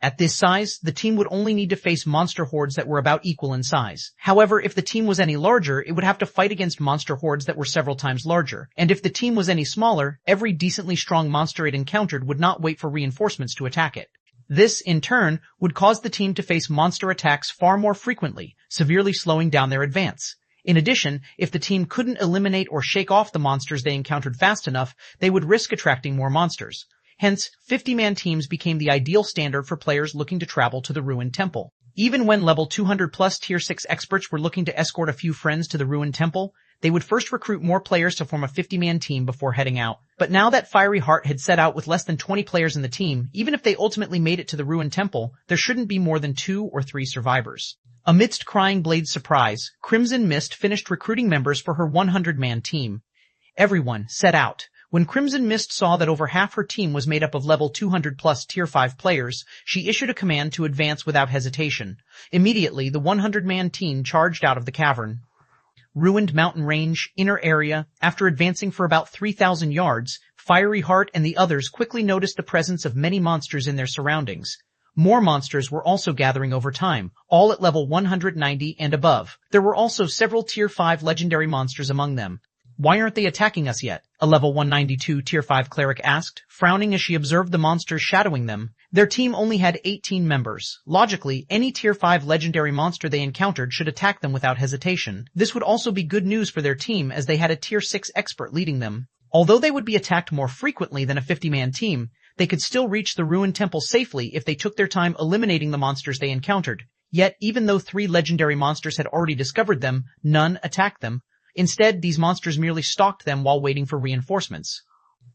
At this size, the team would only need to face monster hordes that were about equal in size. However, if the team was any larger, it would have to fight against monster hordes that were several times larger. And if the team was any smaller, every decently strong monster it encountered would not wait for reinforcements to attack it. This, in turn, would cause the team to face monster attacks far more frequently, severely slowing down their advance. In addition, if the team couldn't eliminate or shake off the monsters they encountered fast enough, they would risk attracting more monsters. Hence, 50-man teams became the ideal standard for players looking to travel to the Ruined Temple. Even when level 200 plus tier 6 experts were looking to escort a few friends to the Ruined Temple, they would first recruit more players to form a 50-man team before heading out. But now that Fiery Heart had set out with less than 20 players in the team, even if they ultimately made it to the Ruined Temple, there shouldn't be more than 2 or 3 survivors. Amidst Crying Blade's surprise, Crimson Mist finished recruiting members for her 100-man team. Everyone set out. When Crimson Mist saw that over half her team was made up of level 200 plus tier 5 players, she issued a command to advance without hesitation. Immediately, the 100-man team charged out of the cavern. Ruined mountain range, inner area. After advancing for about 3,000 yards, Fiery Heart and the others quickly noticed the presence of many monsters in their surroundings. More monsters were also gathering over time, all at level 190 and above. There were also several tier 5 legendary monsters among them. Why aren't they attacking us yet? A level 192 tier 5 cleric asked, frowning as she observed the monsters shadowing them. Their team only had 18 members. Logically, any tier 5 legendary monster they encountered should attack them without hesitation. This would also be good news for their team as they had a tier 6 expert leading them. Although they would be attacked more frequently than a 50-man team, they could still reach the Ruined Temple safely if they took their time eliminating the monsters they encountered. Yet, even though 3 legendary monsters had already discovered them, none attacked them. Instead, these monsters merely stalked them while waiting for reinforcements.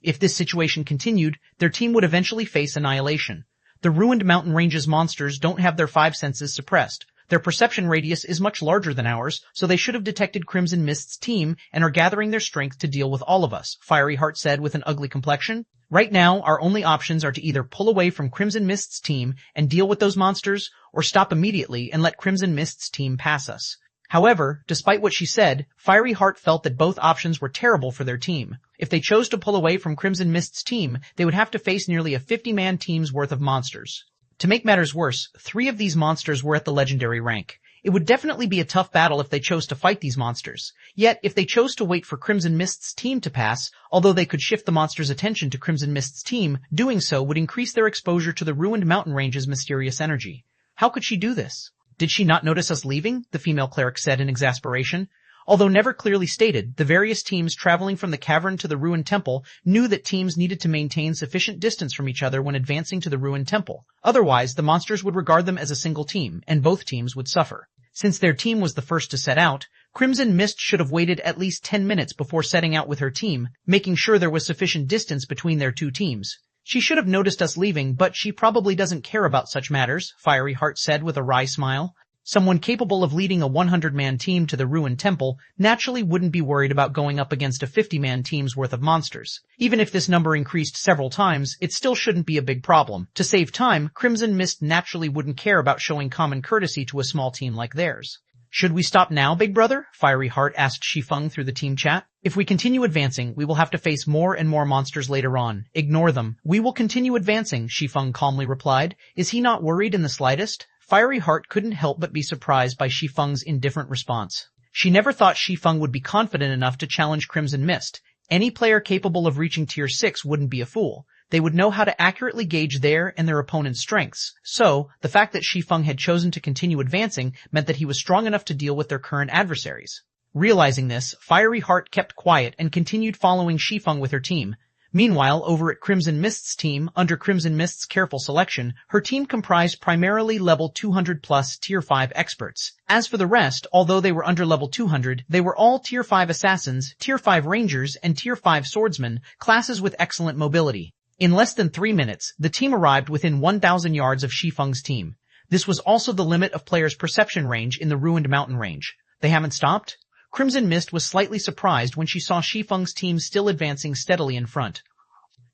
If this situation continued, their team would eventually face annihilation. The Ruined Mountain Range's monsters don't have their 5 senses suppressed. Their perception radius is much larger than ours, so they should have detected Crimson Mist's team and are gathering their strength to deal with all of us, Fiery Heart said with an ugly complexion. Right now, our only options are to either pull away from Crimson Mist's team and deal with those monsters, or stop immediately and let Crimson Mist's team pass us. However, despite what she said, Fiery Heart felt that both options were terrible for their team. If they chose to pull away from Crimson Mist's team, they would have to face nearly a 50-man team's worth of monsters. To make matters worse, 3 of these monsters were at the legendary rank. It would definitely be a tough battle if they chose to fight these monsters. Yet, if they chose to wait for Crimson Mist's team to pass, although they could shift the monsters' attention to Crimson Mist's team, doing so would increase their exposure to the ruined mountain range's mysterious energy. How could she do this? Did she not notice us leaving? The female cleric said in exasperation. Although never clearly stated, the various teams traveling from the cavern to the ruined temple knew that teams needed to maintain sufficient distance from each other when advancing to the ruined temple. Otherwise, the monsters would regard them as a single team, and both teams would suffer. Since their team was the first to set out, Crimson Mist should have waited at least 10 minutes before setting out with her team, making sure there was sufficient distance between their 2 teams. She should have noticed us leaving, but she probably doesn't care about such matters, Fiery Heart said with a wry smile. Someone capable of leading a 100-man team to the ruined temple naturally wouldn't be worried about going up against a 50-man team's worth of monsters. Even if this number increased several times, it still shouldn't be a big problem. To save time, Crimson Mist naturally wouldn't care about showing common courtesy to a small team like theirs. Should we stop now, big brother? Fiery Heart asked Shi Feng through the team chat. If we continue advancing, we will have to face more and more monsters later on. Ignore them. We will continue advancing, Shi Feng calmly replied. Is he not worried in the slightest? Fiery Heart couldn't help but be surprised by Shi Feng's indifferent response. She never thought Shi Feng would be confident enough to challenge Crimson Mist. Any player capable of reaching Tier 6 wouldn't be a fool. They would know how to accurately gauge their and their opponent's strengths. So, the fact that Shi Feng had chosen to continue advancing meant that he was strong enough to deal with their current adversaries. Realizing this, Fiery Heart kept quiet and continued following Shi Feng with her team. Meanwhile, over at Crimson Mist's team, under Crimson Mist's careful selection, her team comprised primarily level 200+ Tier 5 experts. As for the rest, although they were under level 200, they were all Tier 5 assassins, Tier 5 rangers, and Tier 5 swordsmen, classes with excellent mobility. In less than 3 minutes, the team arrived within 1,000 yards of Shi Feng's team. This was also the limit of players' perception range in the ruined mountain range. They haven't stopped? Crimson Mist was slightly surprised when she saw Shi Feng's team still advancing steadily in front.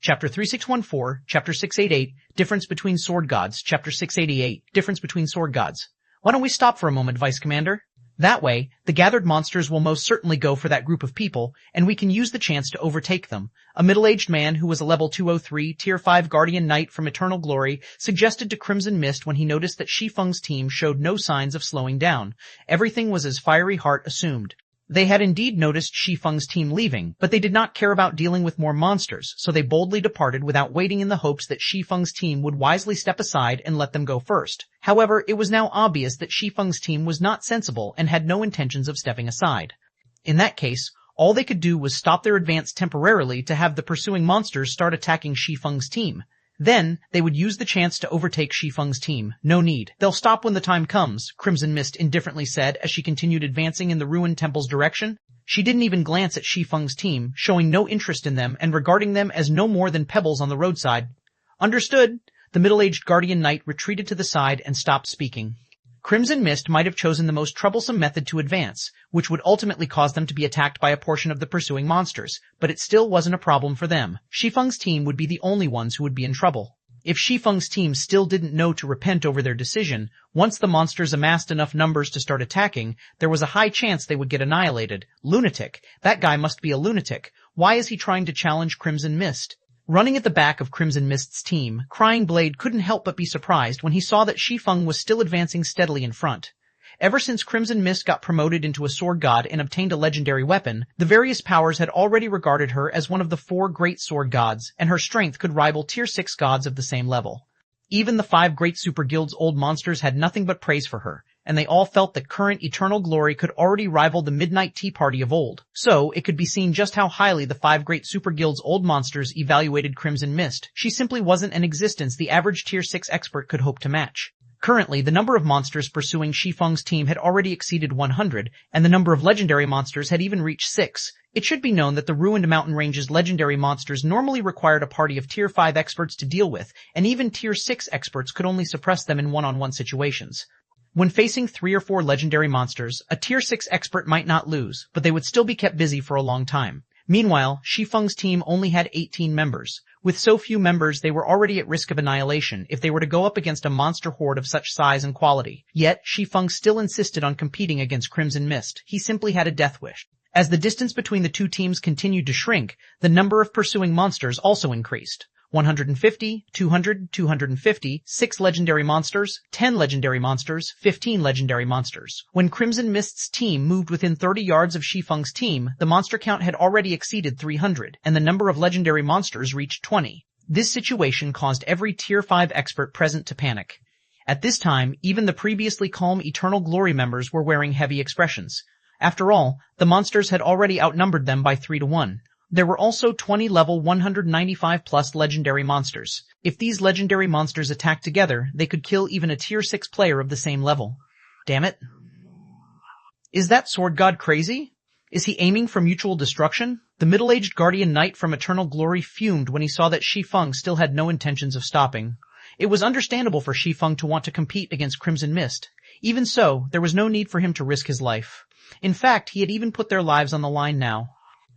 Chapter 3614, Chapter 688, Difference Between Sword Gods, Chapter 688, Difference Between Sword Gods. Why don't we stop for a moment, Vice Commander? That way, the gathered monsters will most certainly go for that group of people, and we can use the chance to overtake them. A middle-aged man who was a level 203, Tier 5 Guardian Knight from Eternal Glory suggested to Crimson Mist when he noticed that Shi Feng's team showed no signs of slowing down. Everything was as Fiery Heart assumed. They had indeed noticed Shi Feng's team leaving, but they did not care about dealing with more monsters, so they boldly departed without waiting in the hopes that Shi Feng's team would wisely step aside and let them go first. However, it was now obvious that Shi Feng's team was not sensible and had no intentions of stepping aside. In that case, all they could do was stop their advance temporarily to have the pursuing monsters start attacking Shi Feng's team. Then, they would use the chance to overtake Shi Feng's team. No need. They'll stop when the time comes, Crimson Mist indifferently said as she continued advancing in the ruined temple's direction. She didn't even glance at Shi Feng's team, showing no interest in them and regarding them as no more than pebbles on the roadside. Understood. The middle-aged Guardian Knight retreated to the side and stopped speaking. Crimson Mist might have chosen the most troublesome method to advance, which would ultimately cause them to be attacked by a portion of the pursuing monsters, but it still wasn't a problem for them. Shi Feng's team would be the only ones who would be in trouble. If Shi Feng's team still didn't know to repent over their decision, once the monsters amassed enough numbers to start attacking, there was a high chance they would get annihilated. Lunatic. That guy must be a lunatic. Why is he trying to challenge Crimson Mist? Running at the back of Crimson Mist's team, Crying Blade couldn't help but be surprised when he saw that Shi Feng was still advancing steadily in front. Ever since Crimson Mist got promoted into a sword god and obtained a legendary weapon, the various powers had already regarded her as one of the 4 great sword gods, and her strength could rival Tier 6 gods of the same level. Even the 5 great super guild's old monsters had nothing but praise for her, and they all felt that current Eternal Glory could already rival the Midnight Tea Party of old. So, it could be seen just how highly the 5 great super guild's old monsters evaluated Crimson Mist. She simply wasn't an existence the average Tier 6 expert could hope to match. Currently, the number of monsters pursuing Shi Feng's team had already exceeded 100, and the number of legendary monsters had even reached 6. It should be known that the Ruined Mountain Range's legendary monsters normally required a party of Tier 5 experts to deal with, and even Tier 6 experts could only suppress them in one-on-one situations. When facing 3 or 4 legendary monsters, a tier 6 expert might not lose, but they would still be kept busy for a long time. Meanwhile, Shi Feng's team only had 18 members. With so few members, they were already at risk of annihilation if they were to go up against a monster horde of such size and quality. Yet, Shi Feng still insisted on competing against Crimson Mist. He simply had a death wish. As the distance between the two teams continued to shrink, the number of pursuing monsters also increased. 150, 200, 250, 6 legendary monsters, 10 legendary monsters, 15 legendary monsters. When Crimson Mist's team moved within 30 yards of Shi Feng's team, the monster count had already exceeded 300, and the number of legendary monsters reached 20. This situation caused every Tier 5 expert present to panic. At this time, even the previously calm Eternal Glory members were wearing heavy expressions. After all, the monsters had already outnumbered them by 3 to 1. There were also 20 level 195 plus legendary monsters. If these legendary monsters attacked together, they could kill even a tier 6 player of the same level. Damn it. Is that sword god crazy? Is he aiming for mutual destruction? The middle-aged guardian knight from Eternal Glory fumed when he saw that Shi Feng still had no intentions of stopping. It was understandable for Shi Feng to want to compete against Crimson Mist. Even so, there was no need for him to risk his life. In fact, he had even put their lives on the line now.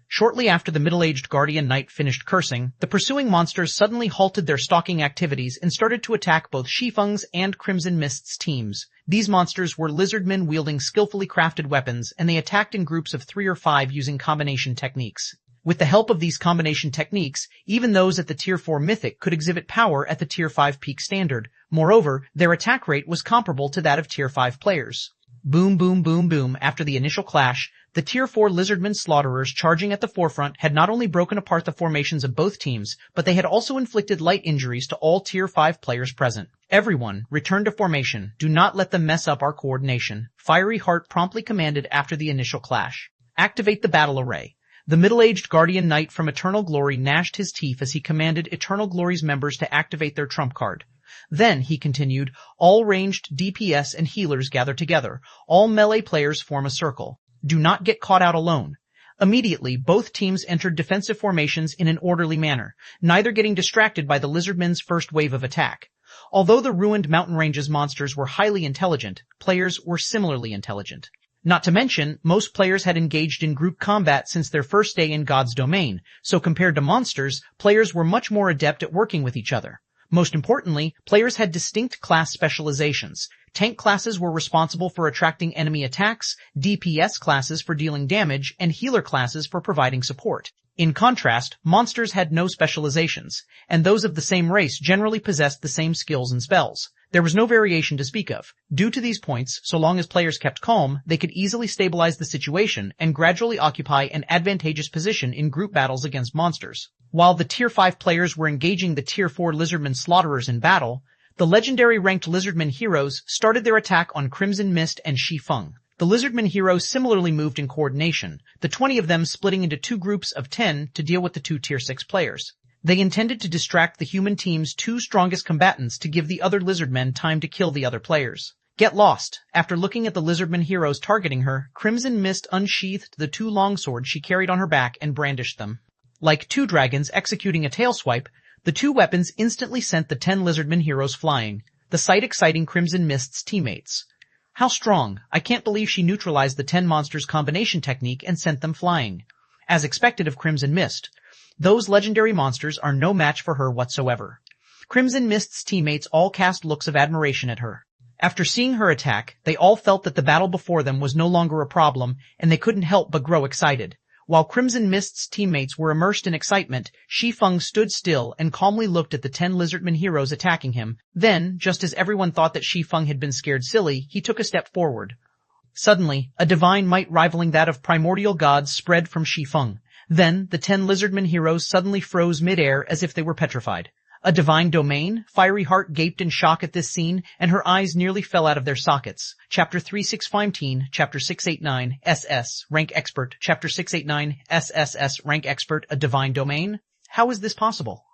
Shortly after the middle-aged guardian knight finished cursing, the pursuing monsters suddenly halted their stalking activities and started to attack both Shi Feng's and Crimson Mist's teams. These monsters were lizardmen wielding skillfully crafted weapons, and they attacked in groups of 3 or 5 using combination techniques. With the help of these combination techniques, even those at the Tier 4 Mythic could exhibit power at the Tier 5 Peak Standard. Moreover, their attack rate was comparable to that of Tier 5 players. Boom boom boom boom. After the initial clash, the Tier 4 Lizardmen Slaughterers charging at the forefront had not only broken apart the formations of both teams, but they had also inflicted light injuries to all Tier 5 players present. Everyone, return to formation. Do not let them mess up our coordination. Fiery Heart promptly commanded after the initial clash. Activate the battle array. The middle-aged guardian knight from Eternal Glory gnashed his teeth as he commanded Eternal Glory's members to activate their trump card. Then, he continued, all ranged DPS and healers gather together. All melee players form a circle. Do not get caught out alone. Immediately, both teams entered defensive formations in an orderly manner, neither getting distracted by the lizardmen's first wave of attack. Although the ruined mountain ranges monsters were highly intelligent, players were similarly intelligent. Not to mention, most players had engaged in group combat since their first day in God's domain, so compared to monsters, players were much more adept at working with each other. Most importantly, players had distinct class specializations. Tank classes were responsible for attracting enemy attacks, DPS classes for dealing damage, and healer classes for providing support. In contrast, monsters had no specializations, and those of the same race generally possessed the same skills and spells. There was no variation to speak of. Due to these points, so long as players kept calm, they could easily stabilize the situation and gradually occupy an advantageous position in group battles against monsters. While the Tier 5 players were engaging the Tier 4 Lizardmen Slaughterers in battle, the legendary ranked Lizardmen heroes started their attack on Crimson Mist and Shi Feng. The Lizardmen heroes similarly moved in coordination, the 20 of them splitting into 2 groups of 10 to deal with the 2 Tier 6 players. They intended to distract the human team's 2 strongest combatants to give the other Lizardmen time to kill the other players. Get lost. After looking at the Lizardmen heroes targeting her, Crimson Mist unsheathed the 2 longswords she carried on her back and brandished them. Like 2 dragons executing a tail swipe, the 2 weapons instantly sent the 10 Lizardmen heroes flying, the sight exciting Crimson Mist's teammates. How strong! I can't believe she neutralized the 10 monsters combination technique and sent them flying. As expected of Crimson Mist, those legendary monsters are no match for her whatsoever. Crimson Mist's teammates all cast looks of admiration at her. After seeing her attack, they all felt that the battle before them was no longer a problem, and they couldn't help but grow excited. While Crimson Mist's teammates were immersed in excitement, Shi Feng stood still and calmly looked at the 10 Lizardmen heroes attacking him. Then, just as everyone thought that Shi Feng had been scared silly, he took a step forward. Suddenly, a divine might rivaling that of primordial gods spread from Shi Feng. Then, the 10 Lizardmen heroes suddenly froze mid-air as if they were petrified. A divine domain? Fiery Heart gaped in shock at this scene, and her eyes nearly fell out of their sockets. Chapter 3615, Chapter 689, SS, Rank Expert, Chapter 689, SSS, Rank Expert, a divine domain? How is this possible?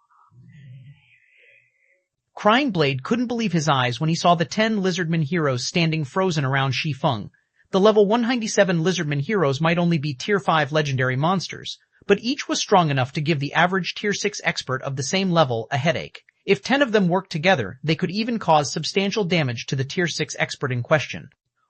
Crying Blade couldn't believe his eyes when he saw the 10 Lizardmen heroes standing frozen around Shi Feng. The level 197 Lizardmen heroes might only be Tier 5 legendary monsters, but each was strong enough to give the average Tier 6 expert of the same level a headache. If 10 of them worked together, they could even cause substantial damage to the Tier 6 expert in question.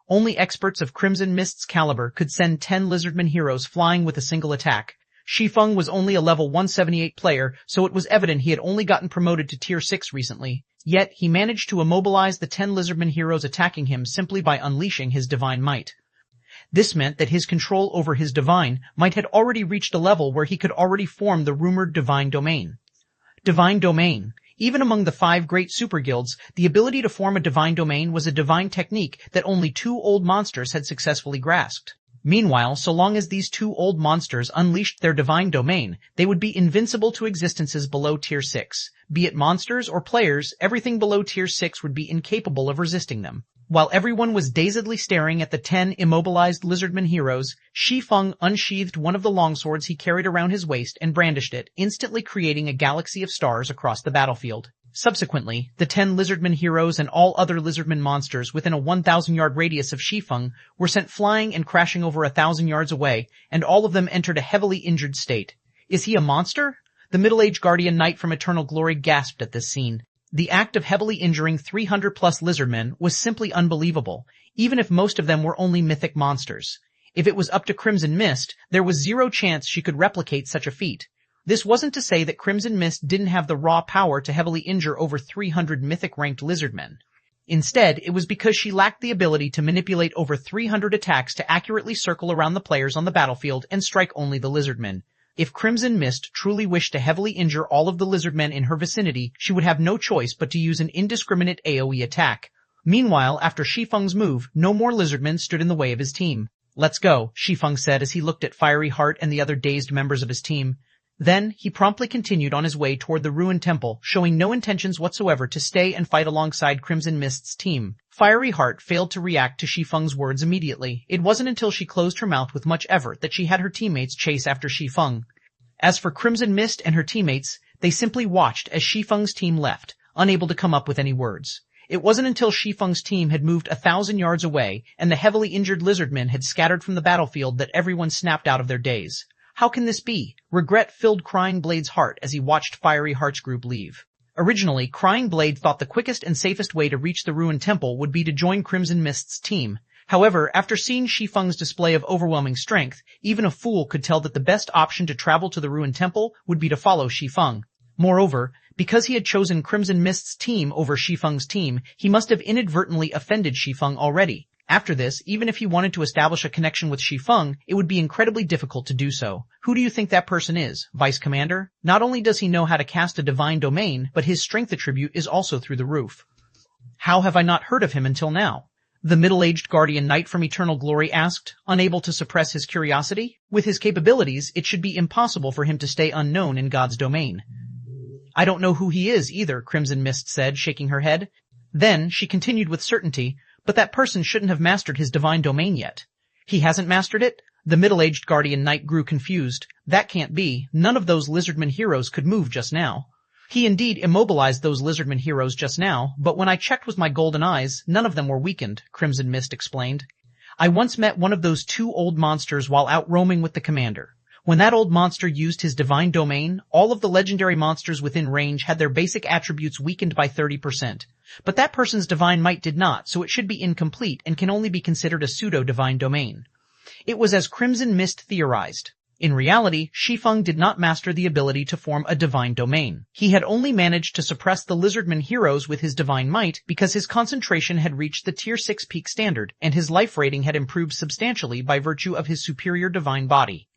Only experts of Crimson Mist's caliber could send 10 Lizardman heroes flying with a single attack. Shi Feng was only a level 178 player, so it was evident he had only gotten promoted to Tier 6 recently. Yet, he managed to immobilize the 10 Lizardman heroes attacking him simply by unleashing his divine might. This meant that his control over his divine might had already reached a level where he could already form the rumored divine domain. Divine domain. Even among the 5 great super guilds, the ability to form a divine domain was a divine technique that only 2 old monsters had successfully grasped. Meanwhile, so long as these 2 old monsters unleashed their divine domain, they would be invincible to existences below Tier 6. Be it monsters or players, everything below Tier 6 would be incapable of resisting them. While everyone was dazedly staring at the 10 immobilized Lizardman heroes, Shi Feng unsheathed one of the longswords he carried around his waist and brandished it, instantly creating a galaxy of stars across the battlefield. Subsequently, the 10 Lizardman heroes and all other Lizardman monsters within a 1,000-yard radius of Shi Feng were sent flying and crashing over 1,000 yards away, and all of them entered a heavily injured state. Is he a monster? The middle-aged guardian knight from Eternal Glory gasped at this scene. The act of heavily injuring 300-plus Lizardmen was simply unbelievable, even if most of them were only mythic monsters. If it was up to Crimson Mist, there was zero chance she could replicate such a feat. This wasn't to say that Crimson Mist didn't have the raw power to heavily injure over 300 mythic-ranked Lizardmen. Instead, it was because she lacked the ability to manipulate over 300 attacks to accurately circle around the players on the battlefield and strike only the Lizardmen. If Crimson Mist truly wished to heavily injure all of the Lizardmen in her vicinity, she would have no choice but to use an indiscriminate AoE attack. Meanwhile, after Shi Feng's move, no more Lizardmen stood in the way of his team. "Let's go," Shi Feng said as he looked at Fiery Heart and the other dazed members of his team. Then, he promptly continued on his way toward the ruined temple, showing no intentions whatsoever to stay and fight alongside Crimson Mist's team. Fiery Heart failed to react to Shi Feng's words immediately. It wasn't until she closed her mouth with much effort that she had her teammates chase after Shi Feng. As for Crimson Mist and her teammates, they simply watched as Shi Feng's team left, unable to come up with any words. It wasn't until Shi Feng's team had moved 1,000 yards away and the heavily injured Lizardmen had scattered from the battlefield that everyone snapped out of their daze. How can this be? Regret filled Crying Blade's heart as he watched Fiery Heart's group leave. Originally, Crying Blade thought the quickest and safest way to reach the ruined temple would be to join Crimson Mist's team. However, after seeing Shi Feng's display of overwhelming strength, even a fool could tell that the best option to travel to the ruined temple would be to follow Shi Feng. Moreover, because he had chosen Crimson Mist's team over Shi Feng's team, he must have inadvertently offended Shi Feng already. After this, even if he wanted to establish a connection with Shi Feng, it would be incredibly difficult to do so. Who do you think that person is, Vice Commander? Not only does he know how to cast a divine domain, but his strength attribute is also through the roof. How have I not heard of him until now? The middle-aged guardian knight from Eternal Glory asked, unable to suppress his curiosity. With his capabilities, it should be impossible for him to stay unknown in God's domain. I don't know who he is either, Crimson Mist said, shaking her head. Then, she continued with certainty, but that person shouldn't have mastered his divine domain yet. He hasn't mastered it? The middle-aged guardian knight grew confused. That can't be. None of those Lizardman heroes could move just now. He indeed immobilized those Lizardman heroes just now, but when I checked with my golden eyes, none of them were weakened, Crimson Mist explained. I once met one of those 2 old monsters while out roaming with the commander. When that old monster used his divine domain, all of the legendary monsters within range had their basic attributes weakened by 30%. But that person's divine might did not, so it should be incomplete and can only be considered a pseudo-divine domain. It was as Crimson Mist theorized. In reality, Shi Feng did not master the ability to form a divine domain. He had only managed to suppress the Lizardman heroes with his divine might because his concentration had reached the Tier 6 peak standard, and his life rating had improved substantially by virtue of his superior divine body.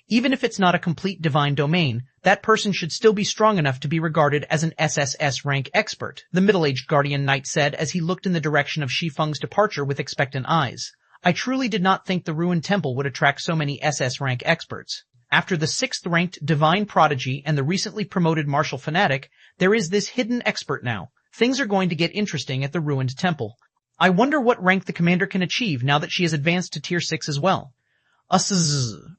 Even if it's not a complete divine domain, that person should still be strong enough to be regarded as an SSS rank expert, the middle-aged guardian knight said as he looked in the direction of Shi Feng's departure with expectant eyes. I truly did not think the ruined temple would attract so many SS rank experts. After the 6th-ranked divine prodigy and the recently promoted martial fanatic, there is this hidden expert now. Things are going to get interesting at the ruined temple. I wonder what rank the commander can achieve now that she has advanced to Tier 6 as well.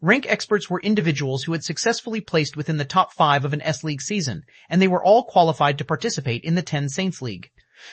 Rank experts were individuals who had successfully placed within the top 5 of an S-League season, and they were all qualified to participate in the 10 Saints League.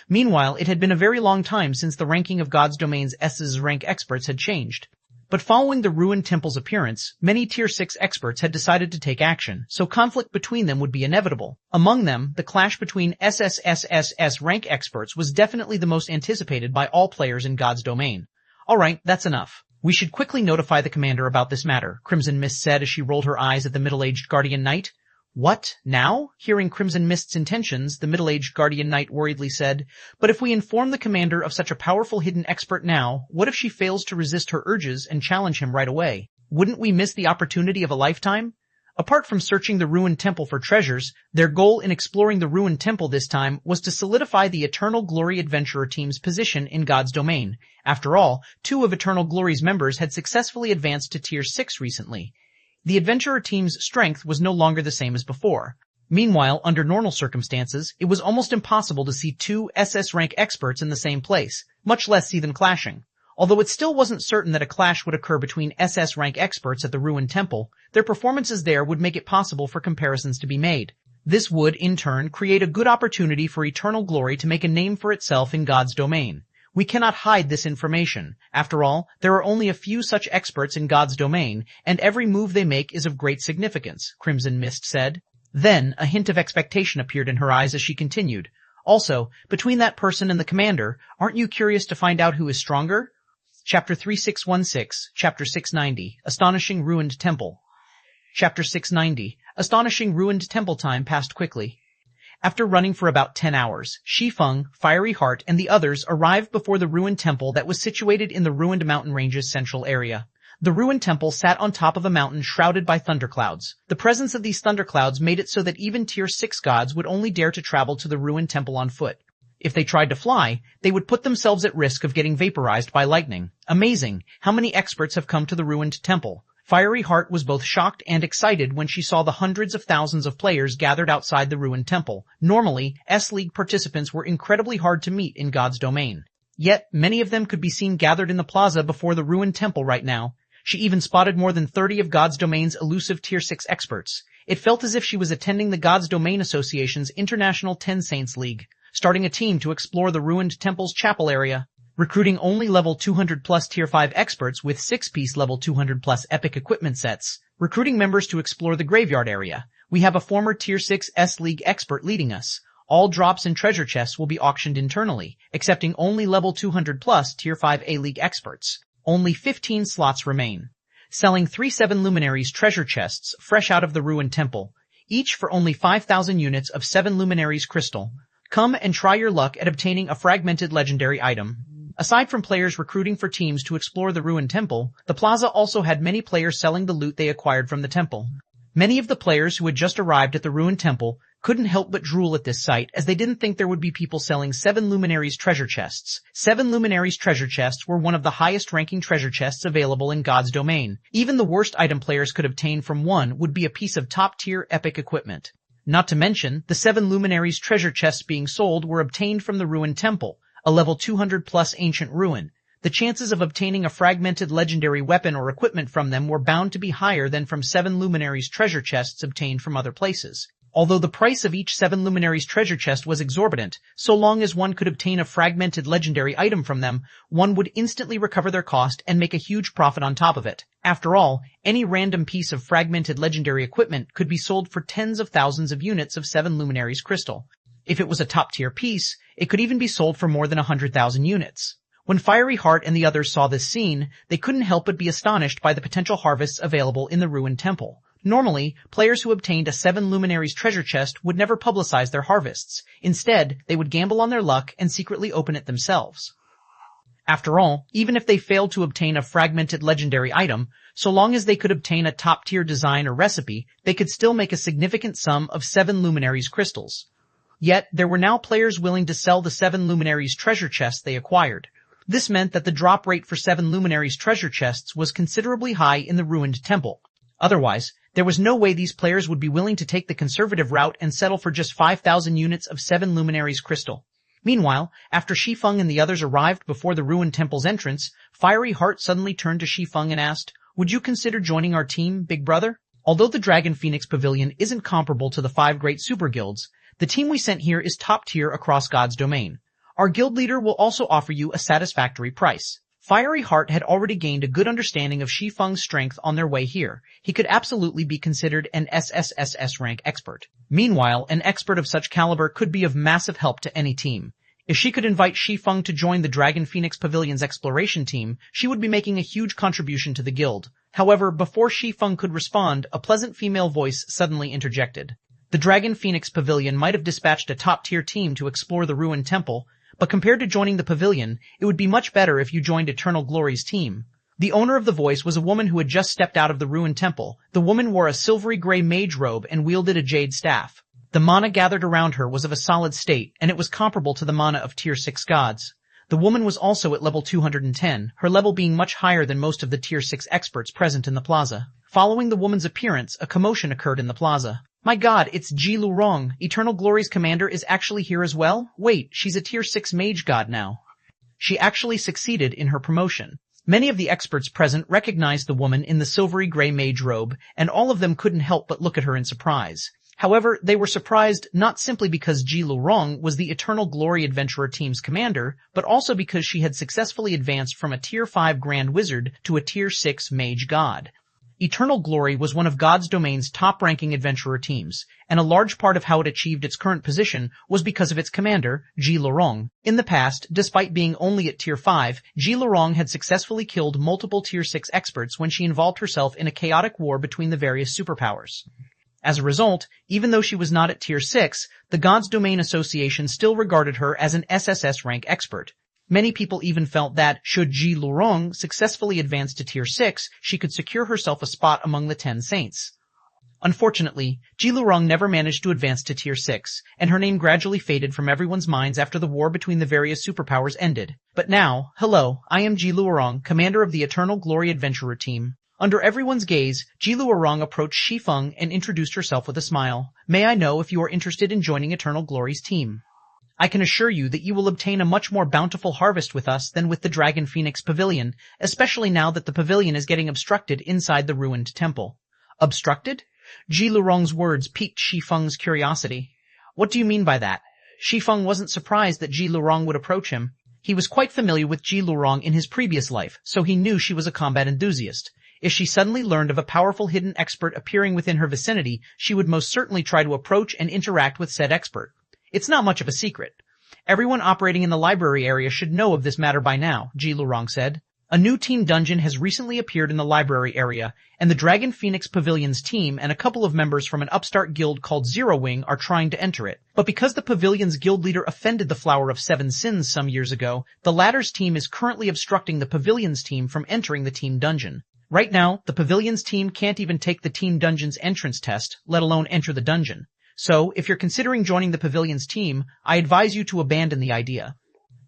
Meanwhile, it had been a very long time since the ranking of God's Domain's S's rank experts had changed. But following the ruined temple's appearance, many Tier 6 experts had decided to take action, so conflict between them would be inevitable. Among them, the clash between SSSSS rank experts was definitely the most anticipated by all players in God's domain. Alright, that's enough. We should quickly notify the commander about this matter, Crimson Mist said as she rolled her eyes at the middle-aged Guardian Knight. What? Now? Hearing Crimson Mist's intentions, the middle-aged Guardian Knight worriedly said, but if we inform the commander of such a powerful hidden expert now, what if she fails to resist her urges and challenge him right away? Wouldn't we miss the opportunity of a lifetime? Apart from searching the ruined temple for treasures, their goal in exploring the ruined temple this time was to solidify the Eternal Glory Adventurer team's position in God's domain. After all, 2 of Eternal Glory's members had successfully advanced to Tier 6 recently. The adventurer team's strength was no longer the same as before. Meanwhile, under normal circumstances, it was almost impossible to see 2 SS rank experts in the same place, much less see them clashing. Although it still wasn't certain that a clash would occur between SS rank experts at the ruined temple, their performances there would make it possible for comparisons to be made. This would, in turn, create a good opportunity for Eternal Glory to make a name for itself in God's domain. We cannot hide this information. After all, there are only a few such experts in God's domain, and every move they make is of great significance, Crimson Mist said. Then, a hint of expectation appeared in her eyes as she continued. Also, between that person and the commander, aren't you curious to find out who is stronger? Chapter 3616, Chapter 690, Astonishing Ruined Temple. Chapter 690, Astonishing Ruined Temple time passed quickly. After running for about 10 hours, Shi Feng, Fiery Heart, and the others arrived before the ruined temple that was situated in the ruined mountain range's central area. The ruined temple sat on top of a mountain shrouded by thunderclouds. The presence of these thunderclouds made it so that even Tier 6 gods would only dare to travel to the ruined temple on foot. If they tried to fly, they would put themselves at risk of getting vaporized by lightning. Amazing! How many experts have come to the ruined temple? Fiery Heart was both shocked and excited when she saw the hundreds of thousands of players gathered outside the ruined temple. Normally, S-League participants were incredibly hard to meet in God's domain. Yet, many of them could be seen gathered in the plaza before the ruined temple right now. She even spotted more than 30 of God's domain's elusive Tier 6 experts. It felt as if she was attending the God's Domain Association's International 10 Saints League, starting a team to explore the ruined temple's chapel area. Recruiting only level 200 plus Tier 5 experts with 6-piece level 200 plus epic equipment sets. Recruiting members to explore the graveyard area. We have a former Tier 6 S-League expert leading us. All drops and treasure chests will be auctioned internally, accepting only level 200 plus Tier 5 A-League experts. Only 15 slots remain. Selling 3 7 Luminaries treasure chests fresh out of the ruined temple, each for only 5,000 units of 7 Luminaries crystal. Come and try your luck at obtaining a fragmented legendary item. Aside from players recruiting for teams to explore the ruined temple, the plaza also had many players selling the loot they acquired from the temple. Many of the players who had just arrived at the ruined temple couldn't help but drool at this sight, as they didn't think there would be people selling 7 Luminaries treasure chests. 7 Luminaries treasure chests were one of the highest ranking treasure chests available in God's domain. Even the worst item players could obtain from one would be a piece of top-tier epic equipment. Not to mention, the 7 Luminaries treasure chests being sold were obtained from the ruined temple, a level 200 plus ancient ruin. The chances of obtaining a fragmented legendary weapon or equipment from them were bound to be higher than from 7 Luminaries treasure chests obtained from other places. Although the price of each 7 Luminaries treasure chest was exorbitant, so long as one could obtain a fragmented legendary item from them, one would instantly recover their cost and make a huge profit on top of it. After all, any random piece of fragmented legendary equipment could be sold for tens of thousands of units of 7 Luminaries crystal. If it was a top-tier piece, it could even be sold for more than 100,000 units. When Fiery Heart and the others saw this scene, they couldn't help but be astonished by the potential harvests available in the ruined temple. Normally, players who obtained a 7 Luminaries treasure chest would never publicize their harvests. Instead, they would gamble on their luck and secretly open it themselves. After all, even if they failed to obtain a fragmented legendary item, so long as they could obtain a top-tier design or recipe, they could still make a significant sum of 7 Luminaries crystals. Yet, there were now players willing to sell the 7 Luminaries treasure chests they acquired. This meant that the drop rate for 7 Luminaries treasure chests was considerably high in the ruined temple. Otherwise, there was no way these players would be willing to take the conservative route and settle for just 5,000 units of 7 Luminaries crystal. Meanwhile, after Shi Feng and the others arrived before the ruined temple's entrance, Fiery Heart suddenly turned to Shi Feng and asked, "Would you consider joining our team, big brother?" Although the Dragon Phoenix Pavilion isn't comparable to the 5 great super guilds, the team we sent here is top tier across God's domain. Our guild leader will also offer you a satisfactory price. Fiery Heart had already gained a good understanding of Shi Feng's strength on their way here. He could absolutely be considered an SSSS rank expert. Meanwhile, an expert of such caliber could be of massive help to any team. If she could invite Shi Feng to join the Dragon Phoenix Pavilion's exploration team, she would be making a huge contribution to the guild. However, before Shi Feng could respond, a pleasant female voice suddenly interjected. The Dragon Phoenix Pavilion might have dispatched a top-tier team to explore the ruined temple, but compared to joining the pavilion, it would be much better if you joined Eternal Glory's team. The owner of the voice was a woman who had just stepped out of the ruined temple. The woman wore a silvery gray mage robe and wielded a jade staff. The mana gathered around her was of a solid state, and it was comparable to the mana of Tier 6 gods. The woman was also at level 210, her level being much higher than most of the Tier 6 experts present in the plaza. Following the woman's appearance, a commotion occurred in the plaza. My god, it's Ji Lurong. Eternal Glory's commander is actually here as well? Wait, she's a Tier 6 mage god now. She actually succeeded in her promotion. Many of the experts present recognized the woman in the silvery gray mage robe, and all of them couldn't help but look at her in surprise. However, they were surprised not simply because Ji Lurong was the Eternal Glory Adventurer team's commander, but also because she had successfully advanced from a Tier 5 Grand Wizard to a Tier 6 Mage God. Eternal Glory was one of God's Domain's top-ranking adventurer teams, and a large part of how it achieved its current position was because of its commander, Ji Lurong. In the past, despite being only at Tier 5, Ji Lurong had successfully killed multiple Tier 6 experts when she involved herself in a chaotic war between the various superpowers. As a result, even though she was not at Tier 6, the God's Domain Association still regarded her as an SSS rank expert. Many people even felt that, should Ji Lurong successfully advance to Tier 6, she could secure herself a spot among the 10 saints. Unfortunately, Ji Lurong never managed to advance to Tier 6, and her name gradually faded from everyone's minds after the war between the various superpowers ended. But now, hello, I am Ji Lurong, commander of the Eternal Glory Adventurer team. Under everyone's gaze, Ji Lurong approached Shi Feng and introduced herself with a smile. May I know if you are interested in joining Eternal Glory's team? I can assure you that you will obtain a much more bountiful harvest with us than with the Dragon Phoenix Pavilion, especially now that the pavilion is getting obstructed inside the ruined temple. Obstructed? Ji Lurong's words piqued Shi Feng's curiosity. What do you mean by that? Shi Feng wasn't surprised that Ji Lurong would approach him. He was quite familiar with Ji Lurong in his previous life, so he knew she was a combat enthusiast. If she suddenly learned of a powerful hidden expert appearing within her vicinity, she would most certainly try to approach and interact with said expert. It's not much of a secret. Everyone operating in the library area should know of this matter by now, Ji Lurong said. A new team dungeon has recently appeared in the library area, and the Dragon Phoenix Pavilion's team and a couple of members from an upstart guild called Zero Wing are trying to enter it. But because the pavilion's guild leader offended the Flower of Seven Sins some years ago, the latter's team is currently obstructing the pavilion's team from entering the team dungeon. Right now, the pavilion's team can't even take the team dungeon's entrance test, let alone enter the dungeon. So, if you're considering joining the pavilion's team, I advise you to abandon the idea.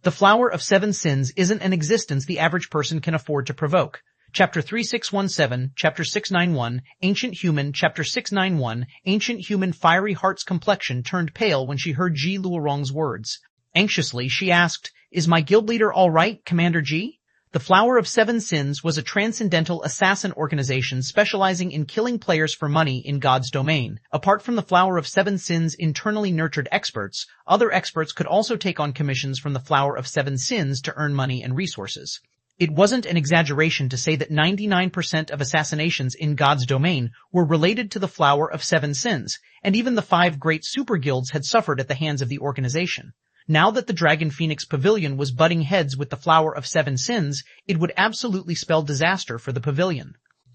The Flower of Seven Sins isn't an existence the average person can afford to provoke. Chapter 3617, Chapter 691, Ancient Human, Chapter 691, Ancient Human Fiery Heart's complexion turned pale when she heard Ji Lurong's words. Anxiously, she asked, Is my guild leader all right, Commander Ji? The Flower of Seven Sins was a transcendental assassin organization specializing in killing players for money in God's domain. Apart from the Flower of Seven Sins' internally nurtured experts, other experts could also take on commissions from the Flower of Seven Sins to earn money and resources. It wasn't an exaggeration to say that 99% of assassinations in God's domain were related to the Flower of Seven Sins, and even the 5 great super guilds had suffered at the hands of the organization. Now that the Dragon Phoenix Pavilion was butting heads with the Flower of Seven Sins, it would absolutely spell disaster for the pavilion.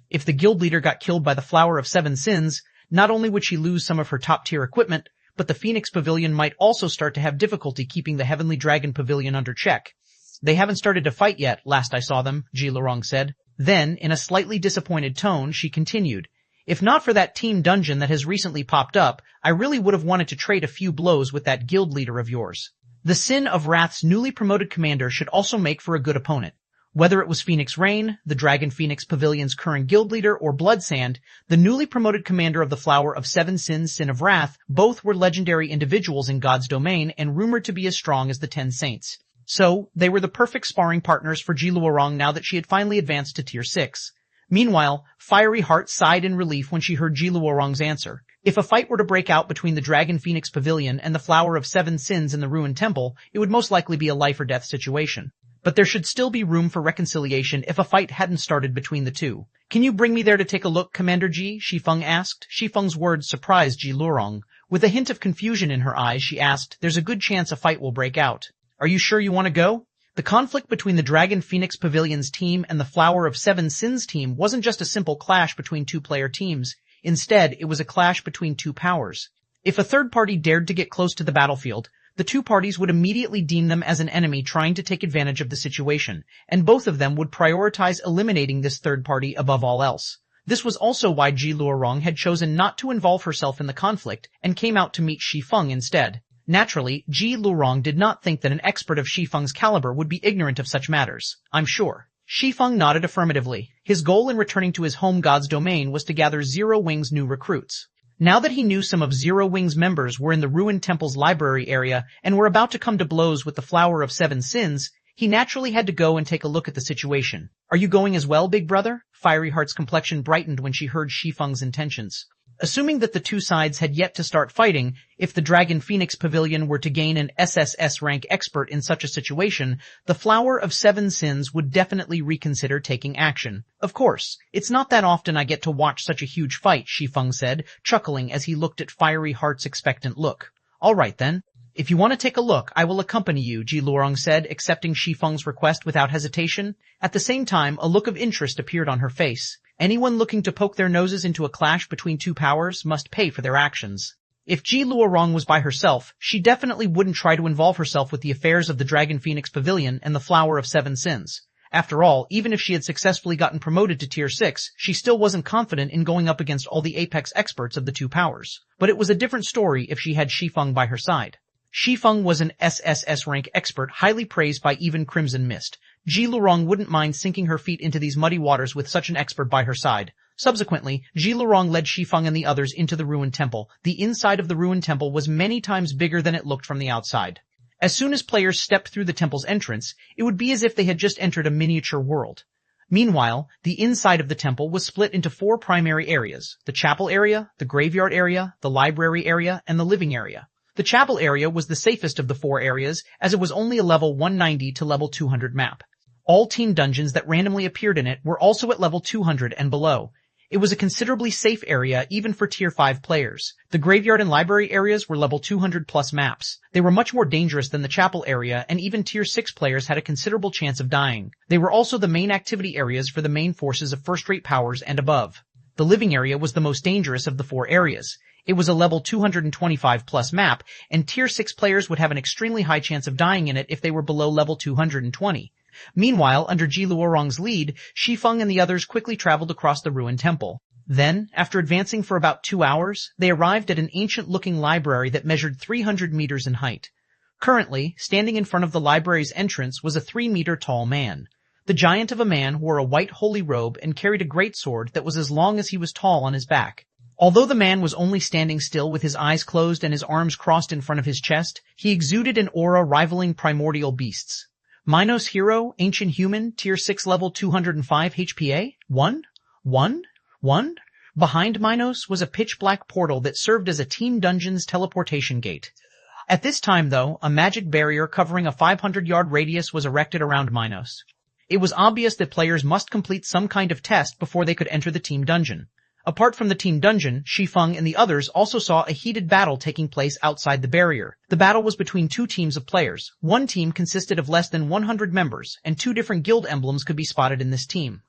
If the guild leader got killed by the Flower of Seven Sins, not only would she lose some of her top-tier equipment, but the Phoenix Pavilion might also start to have difficulty keeping the Heavenly Dragon Pavilion under check. They haven't started to fight yet, last I saw them, Ji Lurong said. Then, in a slightly disappointed tone, she continued. If not for that team dungeon that has recently popped up, I really would have wanted to trade a few blows with that guild leader of yours. The Sin of Wrath's newly promoted commander should also make for a good opponent. Whether it was Phoenix Rain, the Dragon Phoenix Pavilion's current guild leader, or Bloodsand, the newly promoted commander of the Flower of Seven Sins, Sin of Wrath, both were legendary individuals in God's domain and rumored to be as strong as the 10 Saints. So, they were the perfect sparring partners for Ji Lurong now that she had finally advanced to Tier 6. Meanwhile, Fiery Heart sighed in relief when she heard Ji Lurong's answer. If a fight were to break out between the Dragon Phoenix Pavilion and the Flower of Seven Sins in the ruined temple, it would most likely be a life-or-death situation. but there should still be room for reconciliation if a fight hadn't started between the two. Can you bring me there to take a look, Commander Ji? Shi Feng asked. Shi Feng's words surprised Ji Lurong. With a hint of confusion in her eyes, she asked, there's a good chance a fight will break out. Are you sure you want to go? The conflict between the Dragon Phoenix Pavilion's team and the Flower of Seven Sins team wasn't just a simple clash between two-player teams. Instead, it was a clash between two powers. If a third party dared to get close to the battlefield, the two parties would immediately deem them as an enemy trying to take advantage of the situation, and both of them would prioritize eliminating this third party above all else. This was also why Ji Luorong had chosen not to involve herself in the conflict and came out to meet Shi Feng instead. Naturally, Ji Luorong did not think that an expert of Shi Feng's caliber would be ignorant of such matters, I'm sure. Shi Feng nodded affirmatively. His goal in returning to his home god's domain was to gather Zero Wing's new recruits. Now that he knew some of Zero Wing's members were in the ruined temple's library area and were about to come to blows with the Flower of Seven Sins, he naturally had to go and take a look at the situation. Are you going as well, big brother? Fiery Heart's complexion brightened when she heard Shi Feng's intentions. Assuming that the two sides had yet to start fighting, if the Dragon Phoenix Pavilion were to gain an SSS rank expert in such a situation, the Flower of Seven Sins would definitely reconsider taking action. Of course, it's not that often I get to watch such a huge fight, Shi Feng said, chuckling as he looked at Fiery Heart's expectant look. All right then. If you want to take a look, I will accompany you, Ji Luorong said, accepting Shi Feng's request without hesitation. At the same time, a look of interest appeared on her face. Anyone looking to poke their noses into a clash between two powers must pay for their actions. If Ji Luorong was by herself, she definitely wouldn't try to involve herself with the affairs of the Dragon Phoenix Pavilion and the Flower of Seven Sins. After all, even if she had successfully gotten promoted to Tier 6, she still wasn't confident in going up against all the apex experts of the two powers. But it was a different story if she had Shi Feng by her side. Shi Feng was an SSS rank expert highly praised by even Crimson Mist. Ji Luorong wouldn't mind sinking her feet into these muddy waters with such an expert by her side. Subsequently, Ji Luorong led Shi Feng and the others into the ruined temple. The inside of the ruined temple was many times bigger than it looked from the outside. As soon as players stepped through the temple's entrance, it would be as if they had just entered a miniature world. Meanwhile, the inside of the temple was split into four primary areas: the chapel area, the graveyard area, the library area, and the living area. The chapel area was the safest of the four areas, as it was only a level 190 to level 200 map. All team dungeons that randomly appeared in it were also at level 200 and below. It was a considerably safe area even for Tier 5 players. The graveyard and library areas were level 200 plus maps. They were much more dangerous than the chapel area, and even Tier 6 players had a considerable chance of dying. They were also the main activity areas for the main forces of first-rate powers and above. The living area was the most dangerous of the four areas. It was a level 225 plus map, and Tier 6 players would have an extremely high chance of dying in it if they were below level 220. Meanwhile, under Ji Luorong's lead, Shi Feng and the others quickly traveled across the ruined temple. Then, after advancing for about 2 hours, they arrived at an ancient-looking library that measured 300 meters in height. Currently, standing in front of the library's entrance was a 3-meter-tall man. The giant of a man wore a white holy robe and carried a great sword that was as long as he was tall on his back. Although the man was only standing still with his eyes closed and his arms crossed in front of his chest, he exuded an aura rivaling primordial beasts. Minos Hero, Ancient Human, Tier 6 level 205 HPA? 1? Behind Minos was a pitch-black portal that served as a Team Dungeon's teleportation gate. At this time, though, a magic barrier covering a 500-yard radius was erected around Minos. It was obvious that players must complete some kind of test before they could enter the Team Dungeon. Apart from the Team Dungeon, Shi Feng and the others also saw a heated battle taking place outside the barrier. The battle was between two teams of players. One team consisted of less than 100 members, and 2 different guild emblems could be spotted in this team.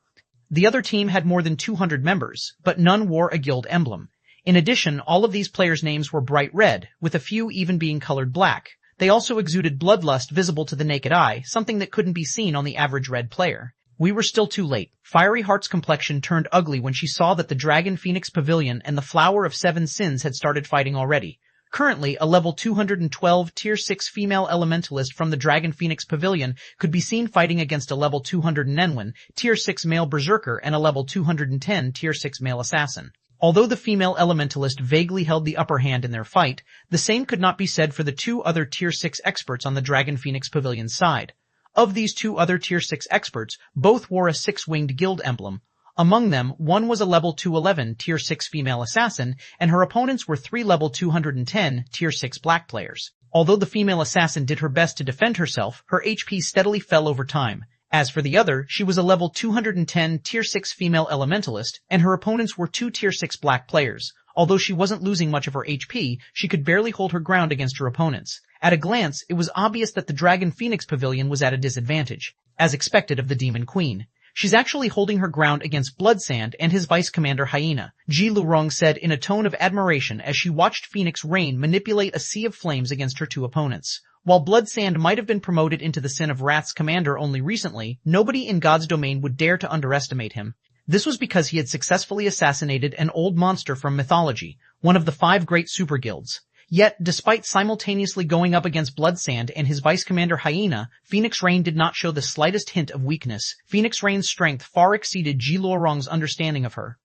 The other team had more than 200 members, but none wore a guild emblem. In addition, all of these players' names were bright red, with a few even being colored black. They also exuded bloodlust visible to the naked eye, something that couldn't be seen on the average red player. We were still too late. Fiery Heart's complexion turned ugly when she saw that the Dragon Phoenix Pavilion and the Flower of Seven Sins had started fighting already. Currently, a level 212 Tier 6 female elementalist from the Dragon Phoenix Pavilion could be seen fighting against a level 201 Tier 6 male berserker and a level 210 Tier 6 male assassin. Although the female elementalist vaguely held the upper hand in their fight, the same could not be said for the 2 other Tier 6 experts on the Dragon Phoenix Pavilion's side. Of these 2 other Tier 6 experts, both wore a 6-winged guild emblem. Among them, one was a level 211 Tier 6 female assassin, and her opponents were 3 level 210 Tier 6 black players. Although the female assassin did her best to defend herself, her HP steadily fell over time. As for the other, she was a level 210 Tier 6 female elementalist, and her opponents were 2 Tier 6 black players. Although she wasn't losing much of her HP, she could barely hold her ground against her opponents. At a glance, it was obvious that the Dragon Phoenix Pavilion was at a disadvantage, as expected of the Demon Queen. She's actually holding her ground against Bloodsand and his Vice Commander Hyena, Ji Lurong said in a tone of admiration as she watched Phoenix Rain manipulate a sea of flames against her two opponents. While Bloodsand might have been promoted into the Sin of Wrath's commander only recently, nobody in God's domain would dare to underestimate him. This was because he had successfully assassinated an old monster from mythology, one of the 5 great super guilds. Yet, despite simultaneously going up against Bloodsand and his Vice Commander Hyena, Phoenix Rain did not show the slightest hint of weakness. Phoenix Rain's strength far exceeded Ji Lurong's understanding of her.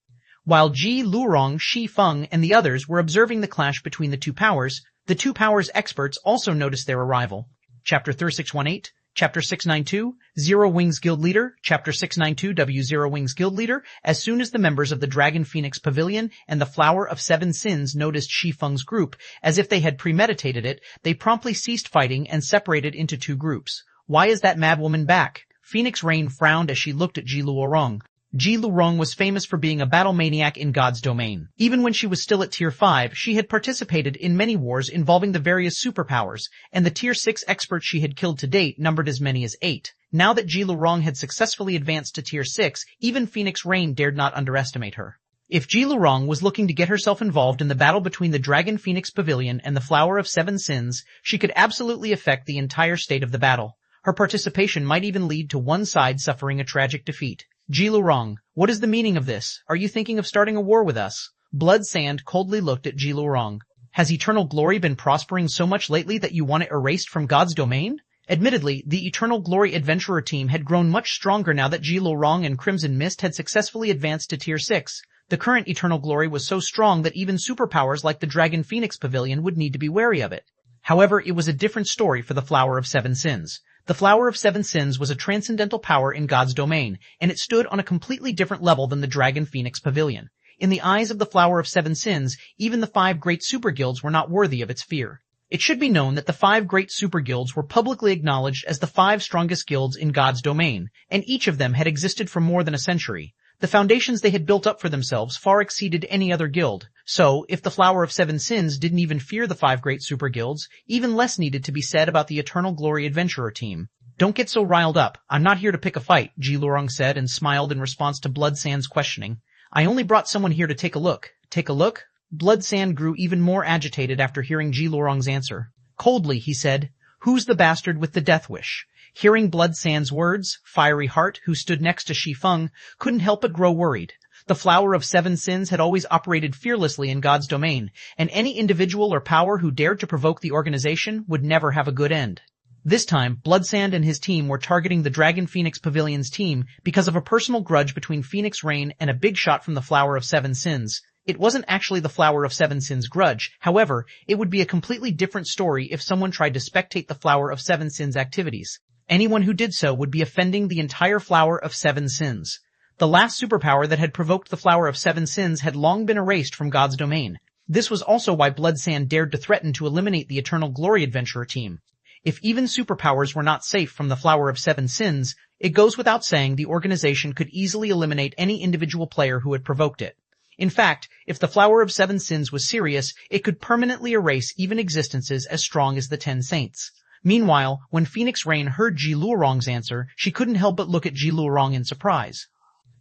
While Ji Lurong, Shi Feng, and the others were observing the clash between the two powers experts also noticed their arrival. Chapter 3618, Chapter 692, Zero Wings Guild Leader, Chapter 692W Zero Wings Guild Leader. As soon as the members of the Dragon Phoenix Pavilion and the Flower of Seven Sins noticed Shi Feng's group, as if they had premeditated it, they promptly ceased fighting and separated into 2 groups. Why is that madwoman back? Phoenix Rain frowned as she looked at Ji Lurong. Ji Lurong was famous for being a battle maniac in God's domain. Even when she was still at Tier 5, she had participated in many wars involving the various superpowers, and the Tier 6 experts she had killed to date numbered as many as 8. Now that Ji Lurong had successfully advanced to Tier 6, even Phoenix Rain dared not underestimate her. If Ji Lurong was looking to get herself involved in the battle between the Dragon Phoenix Pavilion and the Flower of Seven Sins, she could absolutely affect the entire state of the battle. Her participation might even lead to one side suffering a tragic defeat. Ji Lurong, what is the meaning of this? Are you thinking of starting a war with us? Bloodsand coldly looked at Ji Lurong. Has Eternal Glory been prospering so much lately that you want it erased from God's domain? Admittedly, the Eternal Glory Adventurer team had grown much stronger now that Ji Lurong and Crimson Mist had successfully advanced to Tier 6. The current Eternal Glory was so strong that even superpowers like the Dragon Phoenix Pavilion would need to be wary of it. However, it was a different story for the Flower of Seven Sins. The Flower of Seven Sins was a transcendental power in God's domain, and it stood on a completely different level than the Dragon Phoenix Pavilion. In the eyes of the Flower of Seven Sins, even the 5 great super guilds were not worthy of its fear. It should be known that the 5 great super guilds were publicly acknowledged as the 5 strongest guilds in God's domain, and each of them had existed for more than a century. The foundations they had built up for themselves far exceeded any other guild. So, if the Flower of Seven Sins didn't even fear the 5 great super guilds, even less needed to be said about the Eternal Glory Adventurer team. Don't get so riled up. I'm not here to pick a fight, Ji Lurong said and smiled in response to Bloodsand's questioning. I only brought someone here to take a look. Take a look? Bloodsand grew even more agitated after hearing Ji Lurong's answer. Coldly, he said, Who's the bastard with the death wish? Hearing Bloodsand's words, Fiery Heart, who stood next to Shi Feng, couldn't help but grow worried. The Flower of Seven Sins had always operated fearlessly in God's domain, and any individual or power who dared to provoke the organization would never have a good end. This time, Bloodsand and his team were targeting the Dragon Phoenix Pavilion's team because of a personal grudge between Phoenix Rain and a big shot from the Flower of Seven Sins. It wasn't actually the Flower of Seven Sins' grudge. However, it would be a completely different story if someone tried to spectate the Flower of Seven Sins' activities. Anyone who did so would be offending the entire Flower of Seven Sins. The last superpower that had provoked the Flower of Seven Sins had long been erased from God's domain. This was also why Bloodsand dared to threaten to eliminate the Eternal Glory Adventurer team. If even superpowers were not safe from the Flower of Seven Sins, it goes without saying the organization could easily eliminate any individual player who had provoked it. In fact, if the Flower of Seven Sins was serious, it could permanently erase even existences as strong as the 10 Saints. Meanwhile, when Phoenix Rain heard Ji Lurong's answer, she couldn't help but look at Ji Lurong in surprise.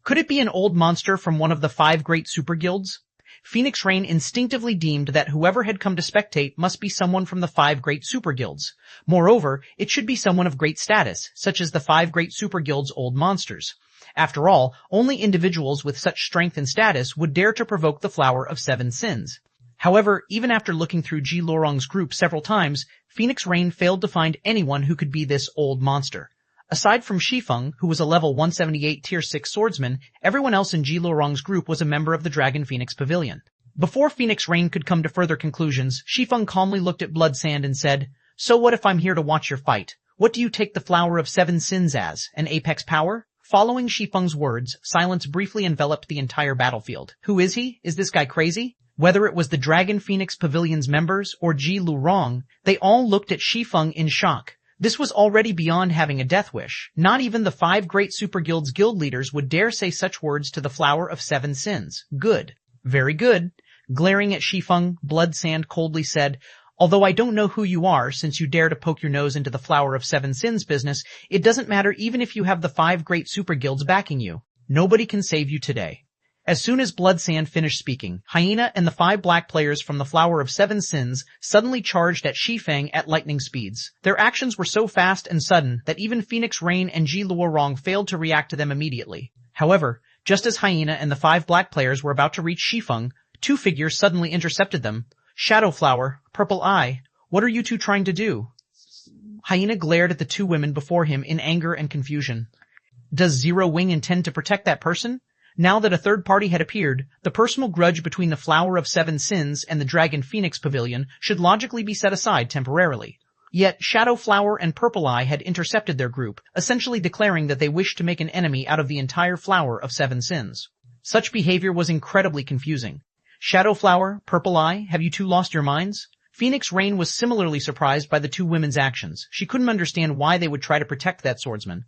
Could it be an old monster from one of the 5 great super guilds? Phoenix Rain instinctively deemed that whoever had come to spectate must be someone from the 5 great super guilds. Moreover, it should be someone of great status, such as the 5 great super guilds' old monsters. After all, only individuals with such strength and status would dare to provoke the Flower of Seven Sins. However, even after looking through Ji Lurong's group several times, Phoenix Rain failed to find anyone who could be this old monster. Aside from Shi Feng, who was a level 178 Tier 6 swordsman, everyone else in Ji Lurong's group was a member of the Dragon Phoenix Pavilion. Before Phoenix Rain could come to further conclusions, Shi Feng calmly looked at Bloodsand and said, So what if I'm here to watch your fight? What do you take the Flower of Seven Sins as? An apex power? Following Shi Feng's words, silence briefly enveloped the entire battlefield. Who is he? Is this guy crazy? Whether it was the Dragon Phoenix Pavilion's members or Ji Lurong, they all looked at Shi Feng in shock. This was already beyond having a death wish. Not even the 5 great super guilds guild leaders would dare say such words to the Flower of 7 Sins. Good. Very good. Glaring at Shi Feng, Blood Sand coldly said, "Although I don't know who you are, since you dare to poke your nose into the Flower of 7 Sins business, it doesn't matter even if you have the 5 great super guilds backing you. Nobody can save you today." As soon as Blood Sand finished speaking, Hyena and the 5 black players from the Flower of 7 Sins suddenly charged at Shi Feng at lightning speeds. Their actions were so fast and sudden that even Phoenix Rain and Ji Luorong failed to react to them immediately. However, just as Hyena and the 5 black players were about to reach Shi Feng, 2 figures suddenly intercepted them. "Shadow Flower, Purple Eye, what are you two trying to do?" Hyena glared at the 2 women before him in anger and confusion. Does Zero Wing intend to protect that person? Now that a third party had appeared, the personal grudge between the Flower of 7 Sins and the Dragon Phoenix Pavilion should logically be set aside temporarily. Yet Shadow Flower and Purple Eye had intercepted their group, essentially declaring that they wished to make an enemy out of the entire Flower of 7 Sins. Such behavior was incredibly confusing. Shadow Flower, Purple Eye, have you two lost your minds? Phoenix Rain was similarly surprised by the 2 women's actions. She couldn't understand why they would try to protect that swordsman.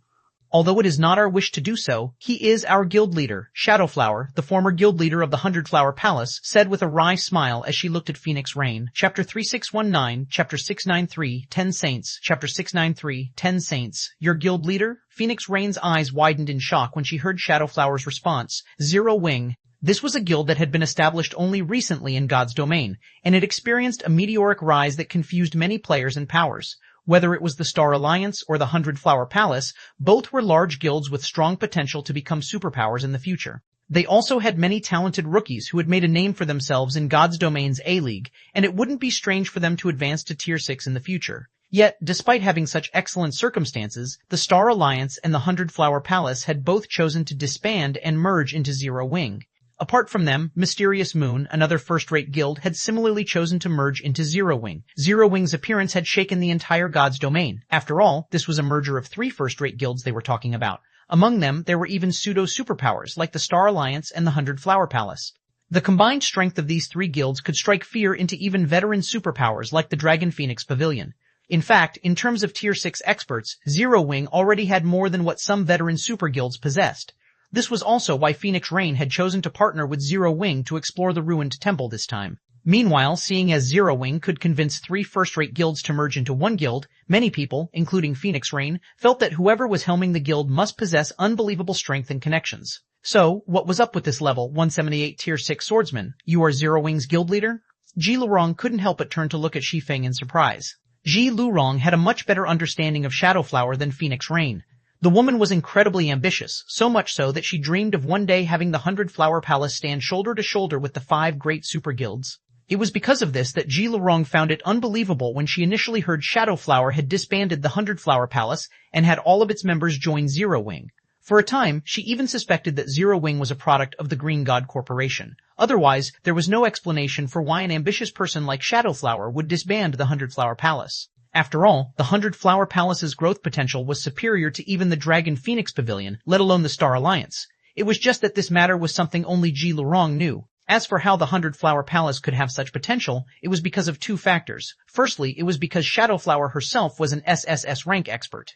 Although it is not our wish to do so, he is our guild leader. Shadowflower, the former guild leader of the 100-Flower Palace, said with a wry smile as she looked at Phoenix Rain. Chapter 3619, Chapter 693, 10 Saints, Chapter 693, 10 Saints. Your guild leader? Phoenix Rain's eyes widened in shock when she heard Shadowflower's response. Zero Wing. This was a guild that had been established only recently in God's domain, and it experienced a meteoric rise that confused many players and powers. Whether it was the Star Alliance or the 100-Flower Palace, both were large guilds with strong potential to become superpowers in the future. They also had many talented rookies who had made a name for themselves in God's domain's A-League, and it wouldn't be strange for them to advance to Tier 6 in the future. Yet, despite having such excellent circumstances, the Star Alliance and the 100-Flower Palace had both chosen to disband and merge into Zero Wing. Apart from them, Mysterious Moon, another first-rate guild, had similarly chosen to merge into Zero Wing. Zero Wing's appearance had shaken the entire God's domain. After all, this was a merger of 3 first-rate guilds they were talking about. Among them, there were even pseudo-superpowers like the Star Alliance and the 100-Flower Palace. The combined strength of these 3 guilds could strike fear into even veteran superpowers like the Dragon Phoenix Pavilion. In fact, in terms of Tier 6 experts, Zero Wing already had more than what some veteran super guilds possessed. This was also why Phoenix Rain had chosen to partner with Zero Wing to explore the ruined temple this time. Meanwhile, seeing as Zero Wing could convince 3 first-rate guilds to merge into one guild, many people, including Phoenix Rain, felt that whoever was helming the guild must possess unbelievable strength and connections. So, what was up with this level 178 Tier 6 swordsman? You are Zero Wing's guild leader? Ji Lurong couldn't help but turn to look at Shi Feng in surprise. Ji Lurong had a much better understanding of Shadowflower than Phoenix Rain. The woman was incredibly ambitious, so much so that she dreamed of one day having the 100-Flower Palace stand shoulder to shoulder with the 5 great super guilds. It was because of this that Ji Lurong found it unbelievable when she initially heard Shadowflower had disbanded the 100-Flower Palace and had all of its members join Zero Wing. For a time, she even suspected that Zero Wing was a product of the Green God Corporation. Otherwise, there was no explanation for why an ambitious person like Shadowflower would disband the 100-Flower Palace. After all, the 100-Flower Palace's growth potential was superior to even the Dragon Phoenix Pavilion, let alone the Star Alliance. It was just that this matter was something only Ji Lurong knew. As for how the 100-Flower Palace could have such potential, it was because of 2 factors. Firstly, it was because Shadowflower herself was an SSS rank expert.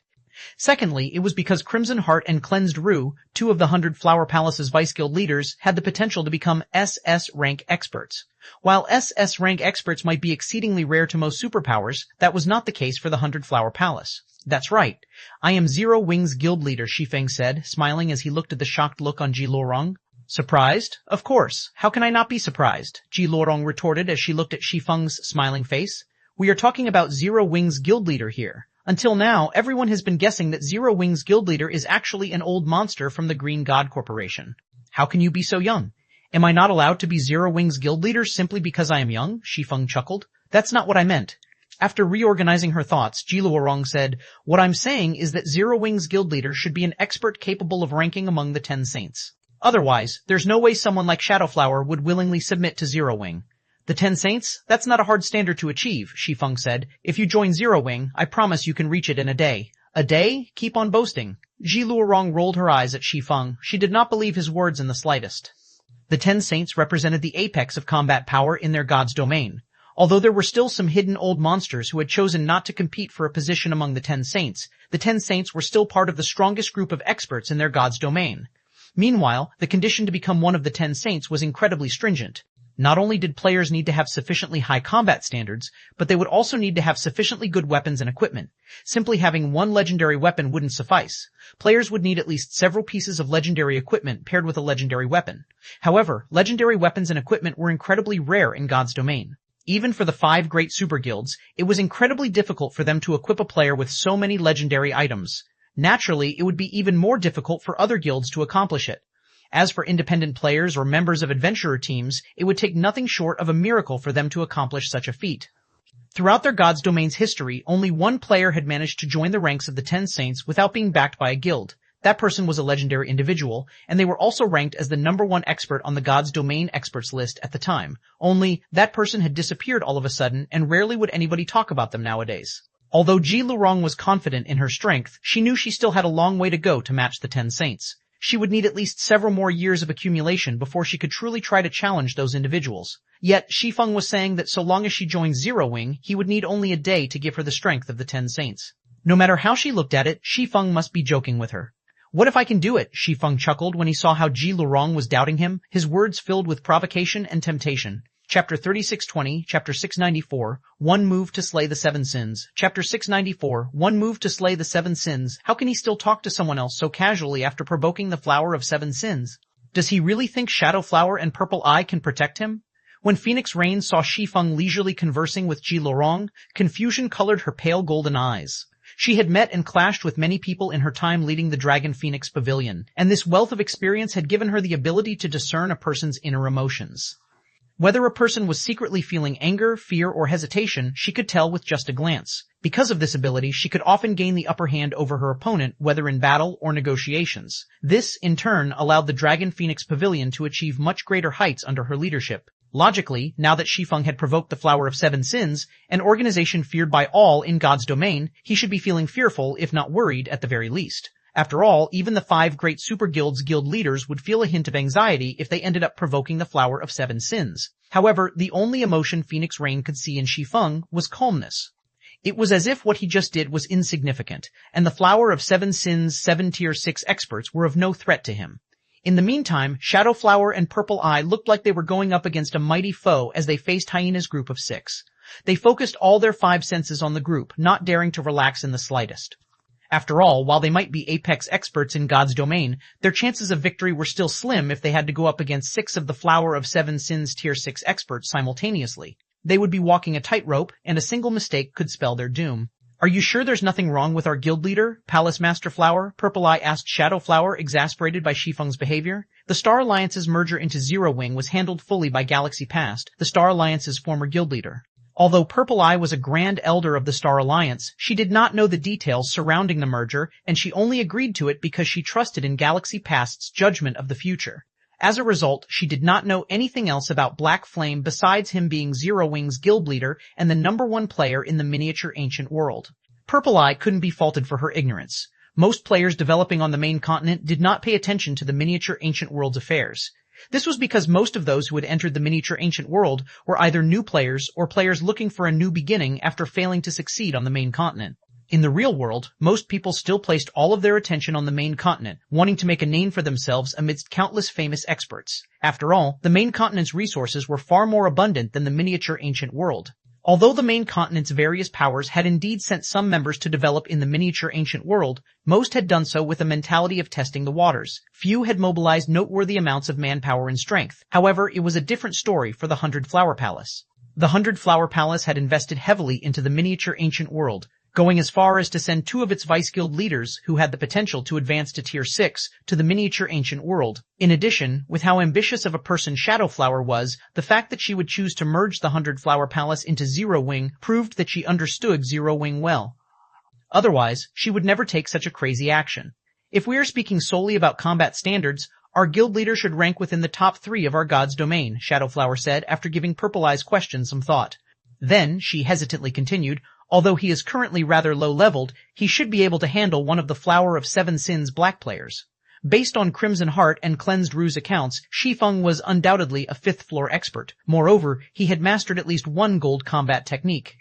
Secondly, it was because Crimson Heart and Cleansed Rue, 2 of the 100-Flower Palace's Vice Guild leaders, had the potential to become SS rank experts. While SS rank experts might be exceedingly rare to most superpowers, that was not the case for the 100-Flower Palace. That's right. I am Zero Wing's guild leader, Shi Feng said, smiling as he looked at the shocked look on Ji Lurong. Surprised? Of course. How can I not be surprised? Ji Lurong retorted as she looked at Shi Feng's smiling face. We are talking about Zero Wing's guild leader here. Until now, everyone has been guessing that Zero Wing's guild leader is actually an old monster from the Green God Corporation. How can you be so young? Am I not allowed to be Zero Wing's guild leader simply because I am young? Shi Feng chuckled. That's not what I meant. After reorganizing her thoughts, Ji Lurong said, What I'm saying is that Zero Wing's guild leader should be an expert capable of ranking among the 10 Saints. Otherwise, there's no way someone like Shadowflower would willingly submit to Zero Wing. The 10 Saints? That's not a hard standard to achieve, Shi Feng said. If you join Zero Wing, I promise you can reach it in a day. A day? Keep on boasting. Ji Lurong rolled her eyes at Shi Feng. She did not believe his words in the slightest. The 10 saints represented the apex of combat power in their god's domain. Although there were still some hidden old monsters who had chosen not to compete for a position among the 10 saints, the 10 saints were still part of the strongest group of experts in their god's domain. Meanwhile, the condition to become one of the 10 saints was incredibly stringent. Not only did players need to have sufficiently high combat standards, but they would also need to have sufficiently good weapons and equipment. Simply having one legendary weapon wouldn't suffice. Players would need at least several pieces of legendary equipment paired with a legendary weapon. However, legendary weapons and equipment were incredibly rare in God's domain. Even for the 5 great super guilds, it was incredibly difficult for them to equip a player with so many legendary items. Naturally, it would be even more difficult for other guilds to accomplish it. As for independent players or members of adventurer teams, it would take nothing short of a miracle for them to accomplish such a feat. Throughout their God's Domain's history, only one player had managed to join the ranks of the 10 saints without being backed by a guild. That person was a legendary individual, and they were also ranked as the #1 expert on the God's Domain experts list at the time. Only, that person had disappeared all of a sudden, and rarely would anybody talk about them nowadays. Although Ji Lurong was confident in her strength, she knew she still had a long way to go to match the 10 saints. She would need at least several more years of accumulation before she could truly try to challenge those individuals. Yet, Shi Feng was saying that so long as she joined Zero Wing, he would need only a day to give her the strength of the 10 saints. No matter how she looked at it, Shi Feng must be joking with her. What if I can do it? Shi Feng chuckled when he saw how Ji Lurong was doubting him, his words filled with provocation and temptation. Chapter 3620, Chapter 694, One Move to Slay the 7 Sins. Chapter 694, One Move to Slay the 7 Sins. How can he still talk to someone else so casually after provoking the Flower of 7 Sins? Does he really think Shadow Flower and Purple Eye can protect him? When Phoenix Rain saw Shi Feng leisurely conversing with Ji Lurong, confusion colored her pale golden eyes. She had met and clashed with many people in her time leading the Dragon Phoenix Pavilion, and this wealth of experience had given her the ability to discern a person's inner emotions. Whether a person was secretly feeling anger, fear, or hesitation, she could tell with just a glance. Because of this ability, she could often gain the upper hand over her opponent, whether in battle or negotiations. This, in turn, allowed the Dragon Phoenix Pavilion to achieve much greater heights under her leadership. Logically, now that Shi Feng had provoked the Flower of 7 Sins, an organization feared by all in God's domain, he should be feeling fearful, if not worried, at the very least. After all, even the 5 great super guilds' guild leaders would feel a hint of anxiety if they ended up provoking the Flower of 7 Sins. However, the only emotion Phoenix Rain could see in Shi Feng was calmness. It was as if what he just did was insignificant, and the Flower of 7 Sins' 7 Tier 6 experts were of no threat to him. In the meantime, Shadow Flower and Purple Eye looked like they were going up against a mighty foe as they faced Hyena's group of 6. They focused all their 5 senses on the group, not daring to relax in the slightest. After all, while they might be apex experts in God's domain, their chances of victory were still slim if they had to go up against 6 of the Flower of 7 Sins Tier 6 experts simultaneously. They would be walking a tightrope, and a single mistake could spell their doom. "Are you sure there's nothing wrong with our guild leader, Palace Master Flower?" Purple Eye asked Shadow Flower, exasperated by Shi Feng's behavior. The Star Alliance's merger into Zero Wing was handled fully by Galaxy Past, the Star Alliance's former guild leader. Although Purple Eye was a Grand Elder of the Star Alliance, she did not know the details surrounding the merger, and she only agreed to it because she trusted in Galaxy Past's judgment of the future. As a result, she did not know anything else about Black Flame besides him being Zero Wing's guild leader and the #1 player in the miniature ancient world. Purple Eye couldn't be faulted for her ignorance. Most players developing on the main continent did not pay attention to the miniature ancient world's affairs. This was because most of those who had entered the miniature ancient world were either new players or players looking for a new beginning after failing to succeed on the main continent. In the real world, most people still placed all of their attention on the main continent, wanting to make a name for themselves amidst countless famous experts. After all, the main continent's resources were far more abundant than the miniature ancient world. Although the main continent's various powers had indeed sent some members to develop in the miniature ancient world, most had done so with a mentality of testing the waters. Few had mobilized noteworthy amounts of manpower and strength. However, it was a different story for the 100 Flower Palace. The 100 Flower Palace had invested heavily into the miniature ancient world, going as far as to send 2 of its vice guild leaders, who had the potential to advance to Tier 6, to the miniature ancient world. In addition, with how ambitious of a person Shadow Flower was, the fact that she would choose to merge the 100 Flower Palace into Zero Wing proved that she understood Zero Wing well. Otherwise, she would never take such a crazy action. If we are speaking solely about combat standards, our guild leader should rank within the top 3 of our god's domain, Shadow Flower said after giving Purple Eye's question some thought. Then, she hesitantly continued, although he is currently rather low-leveled, he should be able to handle one of the Flower of 7 Sins black players. Based on Crimson Heart and Cleansed Rue's accounts, Shi Feng was undoubtedly a 5th floor expert. Moreover, he had mastered at least one gold combat technique.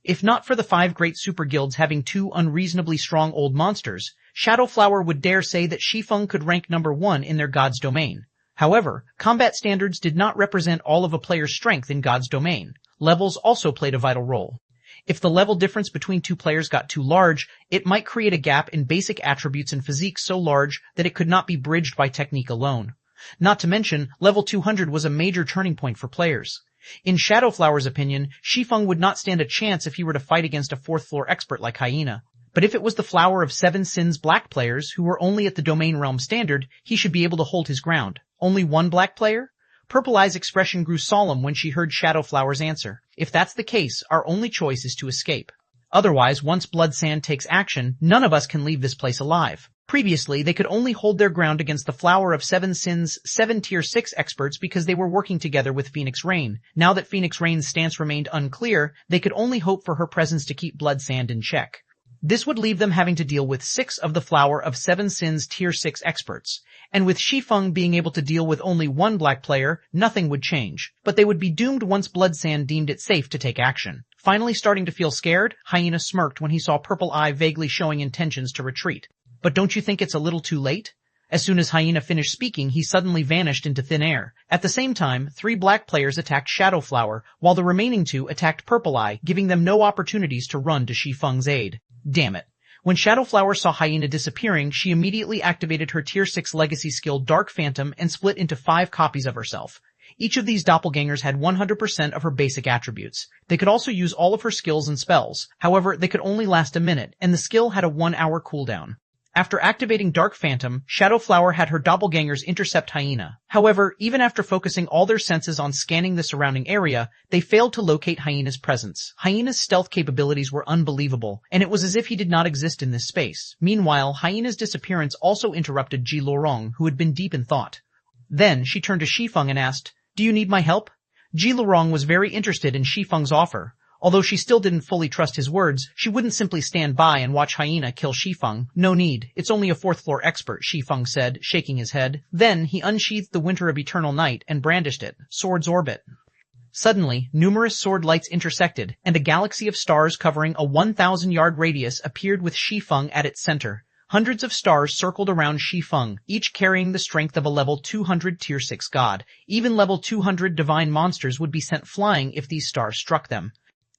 If not for the 5 great super guilds having 2 unreasonably strong old monsters, Shadowflower would dare say that Shi Feng could rank number 1 in their god's domain. However, combat standards did not represent all of a player's strength in god's domain. Levels also played a vital role. If the level difference between 2 players got too large, it might create a gap in basic attributes and physique so large that it could not be bridged by technique alone. Not to mention, level 200 was a major turning point for players. In Shadowflower's opinion, Shi Feng would not stand a chance if he were to fight against a 4th floor expert like Hyena. But if it was the Flower of 7 Sins black players who were only at the domain realm standard, he should be able to hold his ground. Only one black player? Purple Eye's expression grew solemn when she heard Shadowflower's answer. If that's the case, our only choice is to escape. Otherwise, once Blood Sand takes action, none of us can leave this place alive. Previously, they could only hold their ground against the Flower of 7 Sins 7 Tier 6 experts because they were working together with Phoenix Rain. Now that Phoenix Rain's stance remained unclear, they could only hope for her presence to keep Blood Sand in check. This would leave them having to deal with 6 of the Flower of 7 Sins Tier 6 experts. And with Shi Feng being able to deal with only one black player, nothing would change. But they would be doomed once Blood Sand deemed it safe to take action. Finally starting to feel scared, Hyena smirked when he saw Purple Eye vaguely showing intentions to retreat. But don't you think it's a little too late? As soon as Hyena finished speaking, he suddenly vanished into thin air. At the same time, 3 black players attacked Shadowflower, while the remaining 2 attacked Purple Eye, giving them no opportunities to run to Shi Feng's aid. Damn it. When Shadowflower saw Hyena disappearing, she immediately activated her Tier 6 legacy skill Dark Phantom and split into 5 copies of herself. Each of these doppelgangers had 100% of her basic attributes. They could also use all of her skills and spells. However, they could only last a minute, and the skill had a 1-hour cooldown. After activating Dark Phantom, Shadowflower had her doppelgangers intercept Hyena. However, even after focusing all their senses on scanning the surrounding area, they failed to locate Hyena's presence. Hyena's stealth capabilities were unbelievable, and it was as if he did not exist in this space. Meanwhile, Hyena's disappearance also interrupted Ji Lorong, who had been deep in thought. Then, she turned to Shi Feng and asked, "Do you need my help?" Ji Lorong was very interested in Shi Feng's offer. Although she still didn't fully trust his words, she wouldn't simply stand by and watch Hyena kill Shi Feng. "No need. It's only a 4th floor expert," Shi Feng said, shaking his head. Then, he unsheathed the Winter of Eternal Night and brandished it. Sword's orbit. Suddenly, numerous sword lights intersected, and a galaxy of stars covering a 1,000-yard radius appeared with Shi Feng at its center. Hundreds of stars circled around Shi Feng, each carrying the strength of a level 200 Tier 6 god. Even level 200 divine monsters would be sent flying if these stars struck them.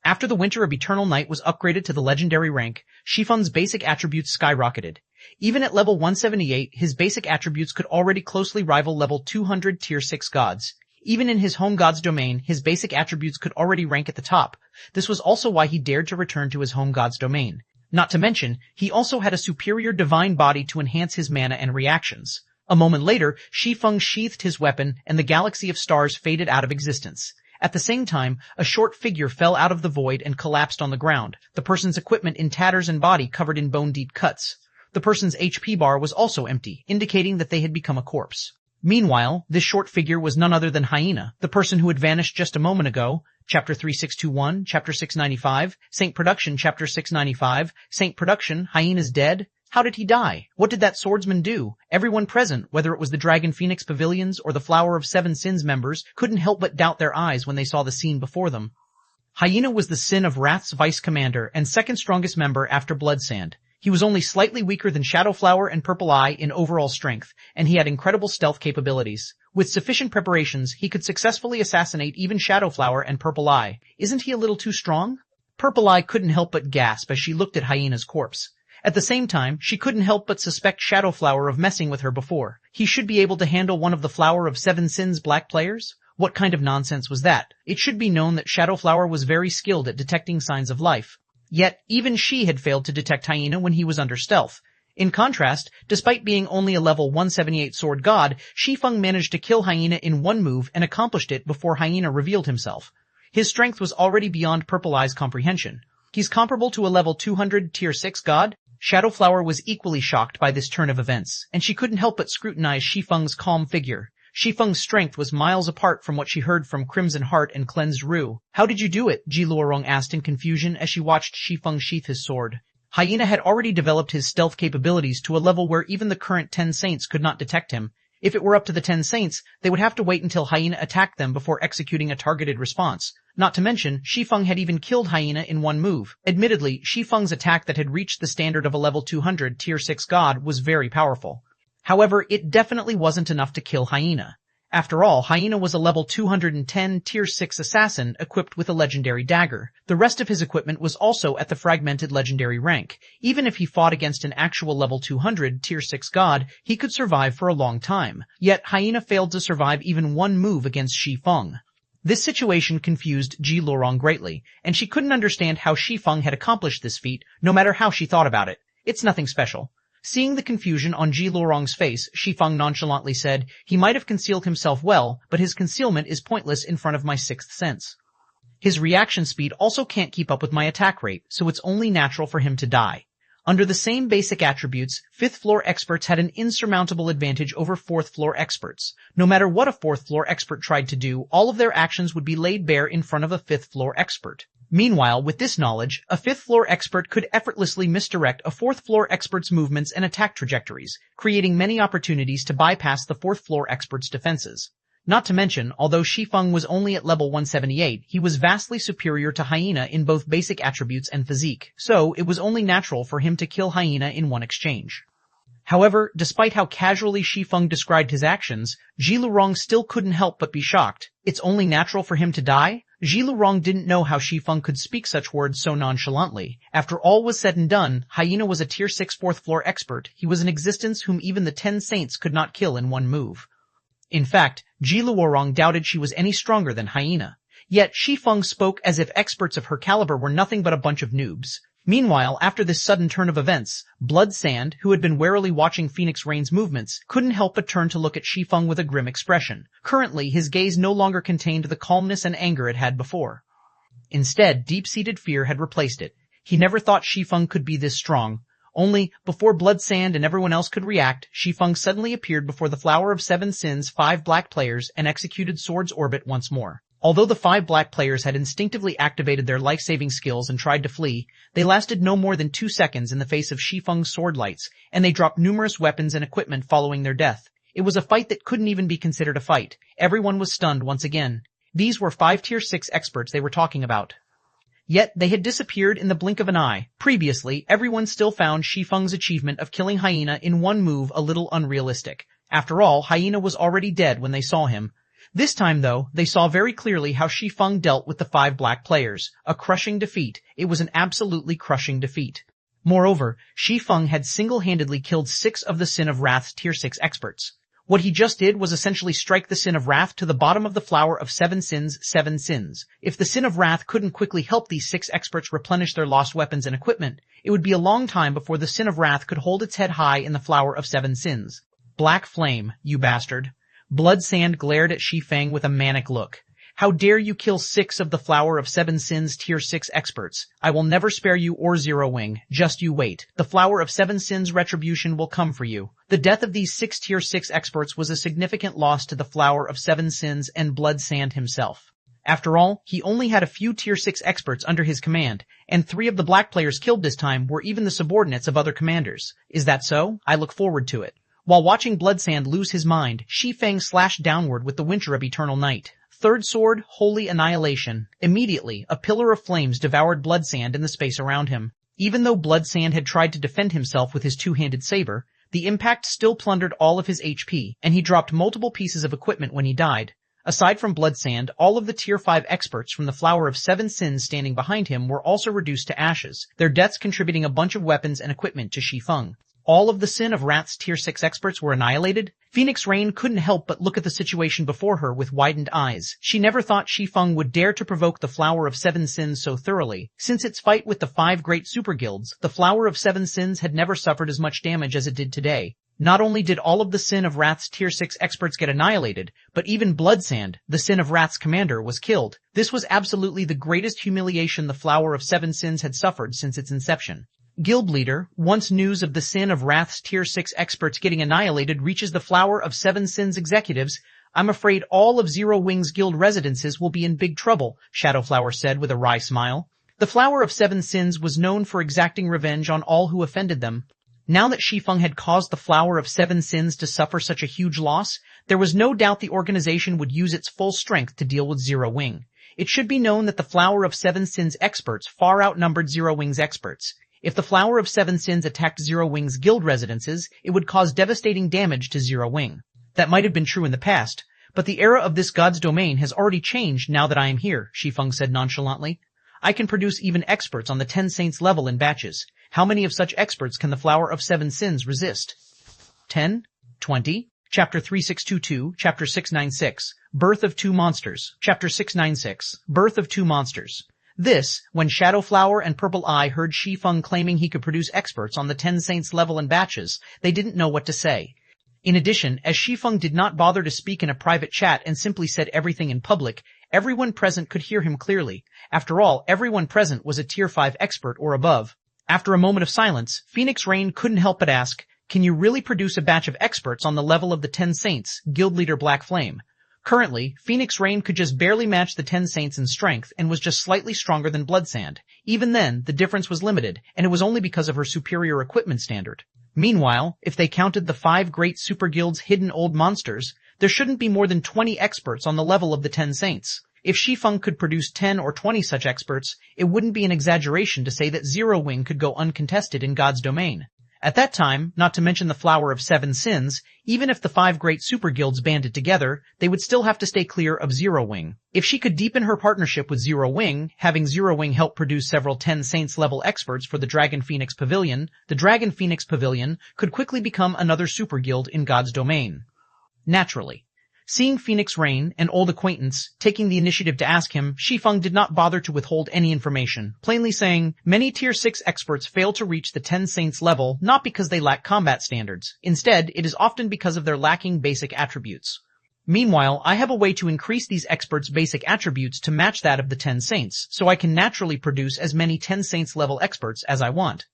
After the Winter of Eternal Night was upgraded to the legendary rank, Shi Feng's basic attributes skyrocketed. Even at level 178, his basic attributes could already closely rival level 200 Tier 6 gods. Even in his home god's domain, his basic attributes could already rank at the top. This was also why he dared to return to his home god's domain. Not to mention, he also had a superior divine body to enhance his mana and reactions. A moment later, Shi Feng sheathed his weapon, and the galaxy of stars faded out of existence. At the same time, a short figure fell out of the void and collapsed on the ground, the person's equipment in tatters and body covered in bone-deep cuts. The person's HP bar was also empty, indicating that they had become a corpse. Meanwhile, this short figure was none other than Hyena, the person who had vanished just a moment ago. Chapter 3621, Chapter 695, Saint Production, Chapter 695, Saint Production, Hyena's dead? How did he die? What did that swordsman do? Everyone present, whether it was the Dragon Phoenix Pavilions or the Flower of 7 Sins members, couldn't help but doubt their eyes when they saw the scene before them. Hyena was the Sin of Wrath's vice commander and second strongest member after Blood Sand. He was only slightly weaker than Shadowflower and Purple Eye in overall strength, and he had incredible stealth capabilities. With sufficient preparations, he could successfully assassinate even Shadowflower and Purple Eye. Isn't he a little too strong? Purple Eye couldn't help but gasp as she looked at Hyena's corpse. At the same time, she couldn't help but suspect Shadowflower of messing with her before. He should be able to handle one of the Flower of 7 Sins black players? What kind of nonsense was that? It should be known that Shadowflower was very skilled at detecting signs of life. Yet, even she had failed to detect Hyena when he was under stealth. In contrast, despite being only a level 178 sword god, Shi Feng managed to kill Hyena in one move and accomplished it before Hyena revealed himself. His strength was already beyond Purple Eye's comprehension. He's comparable to a level 200 Tier 6 god? Shadowflower was equally shocked by this turn of events, and she couldn't help but scrutinize Shi Feng's calm figure. Shi Feng's strength was miles apart from what she heard from Crimson Heart and Cleansed Rue. "How did you do it?" Ji Luorong asked in confusion as she watched Shi Feng sheath his sword. Hyena had already developed his stealth capabilities to a level where even the current 10 Saints could not detect him. If it were up to the 10 Saints, they would have to wait until Hyena attacked them before executing a targeted response. Not to mention, Shi Feng had even killed Hyena in one move. Admittedly, Shi Feng's attack that had reached the standard of a level 200 tier 6 god was very powerful. However, it definitely wasn't enough to kill Hyena. After all, Hyena was a level 210 tier 6 assassin equipped with a legendary dagger. The rest of his equipment was also at the fragmented legendary rank. Even if he fought against an actual level 200 tier 6 god, he could survive for a long time. Yet Hyena failed to survive even one move against Shi Feng. This situation confused Ji Lorong greatly, and she couldn't understand how Shi Feng had accomplished this feat, no matter how she thought about it. It's nothing special. Seeing the confusion on Ji Lorong's face, Shi Feng nonchalantly said, "He might have concealed himself well, but his concealment is pointless in front of my sixth sense. His reaction speed also can't keep up with my attack rate, so it's only natural for him to die." Under the same basic attributes, 5th floor experts had an insurmountable advantage over 4th floor experts. No matter what a 4th floor expert tried to do, all of their actions would be laid bare in front of a 5th floor expert. Meanwhile, with this knowledge, a 5th floor expert could effortlessly misdirect a 4th floor expert's movements and attack trajectories, creating many opportunities to bypass the 4th floor expert's defenses. Not to mention, although Shi Feng was only at level 178, he was vastly superior to Hyena in both basic attributes and physique, so it was only natural for him to kill Hyena in one exchange. However, despite how casually Shi Feng described his actions, Ji Lorong still couldn't help but be shocked. It's only natural for him to die? Ji Lorong didn't know how Shi Feng could speak such words so nonchalantly. After all was said and done, Hyena was a tier 6 4th floor expert. He was an existence whom even the 10 Saints could not kill in one move. In fact, Ji Lorong doubted she was any stronger than Hyena. Yet Shi Feng spoke as if experts of her caliber were nothing but a bunch of noobs. Meanwhile, after this sudden turn of events, Blood Sand, who had been warily watching Phoenix Rain's movements, couldn't help but turn to look at Shi Feng with a grim expression. Currently, his gaze no longer contained the calmness and anger it had before. Instead, deep-seated fear had replaced it. He never thought Shi Feng could be this strong. Only, before Blood Sand and everyone else could react, Shi Feng suddenly appeared before the Flower of Seven Sins' 5 black players and executed Sword's Orbit once more. Although the 5 black players had instinctively activated their life-saving skills and tried to flee, they lasted no more than 2 seconds in the face of Shi Feng's sword lights, and they dropped numerous weapons and equipment following their death. It was a fight that couldn't even be considered a fight. Everyone was stunned once again. These were 5 tier 6 experts they were talking about. Yet they had disappeared in the blink of an eye. Previously, everyone still found Shi Feng's achievement of killing Hyena in one move a little unrealistic. After all, Hyena was already dead when they saw him. This time, though, they saw very clearly how Shi Feng dealt with the 5 black players. A crushing defeat. It was an absolutely crushing defeat. Moreover, Shi Feng had single-handedly killed 6 of the Sin of Wrath's tier 6 experts. What he just did was essentially strike the Sin of Wrath to the bottom of the Flower of 7 Sins, 7 Sins. If the Sin of Wrath couldn't quickly help these 6 experts replenish their lost weapons and equipment, it would be a long time before the Sin of Wrath could hold its head high in the Flower of 7 Sins. Black Flame, you bastard. Blood Sand glared at Shi Feng with a manic look. How dare you kill 6 of the Flower of 7 Sins tier 6 experts? I will never spare you or Zero Wing. Just you wait. The Flower of 7 Sins retribution will come for you. The death of these 6 tier 6 experts was a significant loss to the Flower of 7 Sins and Blood Sand himself. After all, he only had a few tier 6 experts under his command, and 3 of the black players killed this time were even the subordinates of other commanders. Is that so? I look forward to it. While watching Bloodsand lose his mind, Shi Feng slashed downward with the Winter of Eternal Night. Third sword, Holy Annihilation. Immediately, a pillar of flames devoured Bloodsand in the space around him. Even though Bloodsand had tried to defend himself with his two-handed saber, the impact still plundered all of his HP, and he dropped multiple pieces of equipment when he died. Aside from Bloodsand, all of the tier 5 experts from the Flower of 7 Sins standing behind him were also reduced to ashes, their deaths contributing a bunch of weapons and equipment to Shi Feng. All of the Sin of Wrath's tier 6 experts were annihilated. Phoenix Rain couldn't help but look at the situation before her with widened eyes. She never thought Shi Feng would dare to provoke the Flower of 7 Sins so thoroughly. Since its fight with the 5 great super guilds, the Flower of 7 Sins had never suffered as much damage as it did today. Not only did all of the Sin of Wrath's tier 6 experts get annihilated, but even Bloodsand, the Sin of Wrath's commander, was killed. This was absolutely the greatest humiliation the Flower of 7 Sins had suffered since its inception. Guild leader, once news of the Sin of Wrath's tier 6 experts getting annihilated reaches the Flower of 7 Sins executives, I'm afraid all of Zero Wing's guild residences will be in big trouble, Shadowflower said with a wry smile. The Flower of Seven Sins was known for exacting revenge on all who offended them. Now that Shi Feng had caused the Flower of Seven Sins to suffer such a huge loss, there was no doubt the organization would use its full strength to deal with Zero Wing. It should be known that the Flower of Seven Sins experts far outnumbered Zero Wing's experts. If the Flower of Seven Sins attacked Zero Wing's guild residences, it would cause devastating damage to Zero Wing. That might have been true in the past, but the era of this god's domain has already changed now that I am here, Shi Feng said nonchalantly. I can produce even experts on the 10 Saints level in batches. How many of such experts can the Flower of Seven Sins resist? 10? 20? Chapter 3622, Chapter 696, Birth of Two Monsters, Chapter 696, Birth of Two Monsters. This, when Shadow Flower and Purple Eye heard Shi Feng claiming he could produce experts on the 10 Saints level in batches, they didn't know what to say. In addition, as Shi Feng did not bother to speak in a private chat and simply said everything in public, everyone present could hear him clearly. After all, everyone present was a Tier 5 expert or above. After a moment of silence, Phoenix Rain couldn't help but ask, can you really produce a batch of experts on the level of the 10 Saints, Guild Leader Black Flame? Currently, Phoenix Rain could just barely match the 10 Saints in strength and was just slightly stronger than Bloodsand. Even then, the difference was limited, and it was only because of her superior equipment standard. Meanwhile, if they counted the 5 great super guilds' hidden old monsters, there shouldn't be more than 20 experts on the level of the 10 Saints. If Shi Feng could produce 10 or 20 such experts, it wouldn't be an exaggeration to say that Zero Wing could go uncontested in God's domain. At that time, not to mention the Flower of Seven Sins, even if the 5 great super guilds banded together, they would still have to stay clear of Zero Wing. If she could deepen her partnership with Zero Wing, having Zero Wing help produce several 10 Saints level experts for the Dragon Phoenix Pavilion, the Dragon Phoenix Pavilion could quickly become another super guild in God's domain. Naturally. Seeing Phoenix Rain, an old acquaintance, taking the initiative to ask him, Shi Feng did not bother to withhold any information, plainly saying, many Tier 6 experts fail to reach the 10 Saints level not because they lack combat standards. Instead, it is often because of their lacking basic attributes. Meanwhile, I have a way to increase these experts' basic attributes to match that of the 10 Saints, so I can naturally produce as many 10 Saints level experts as I want.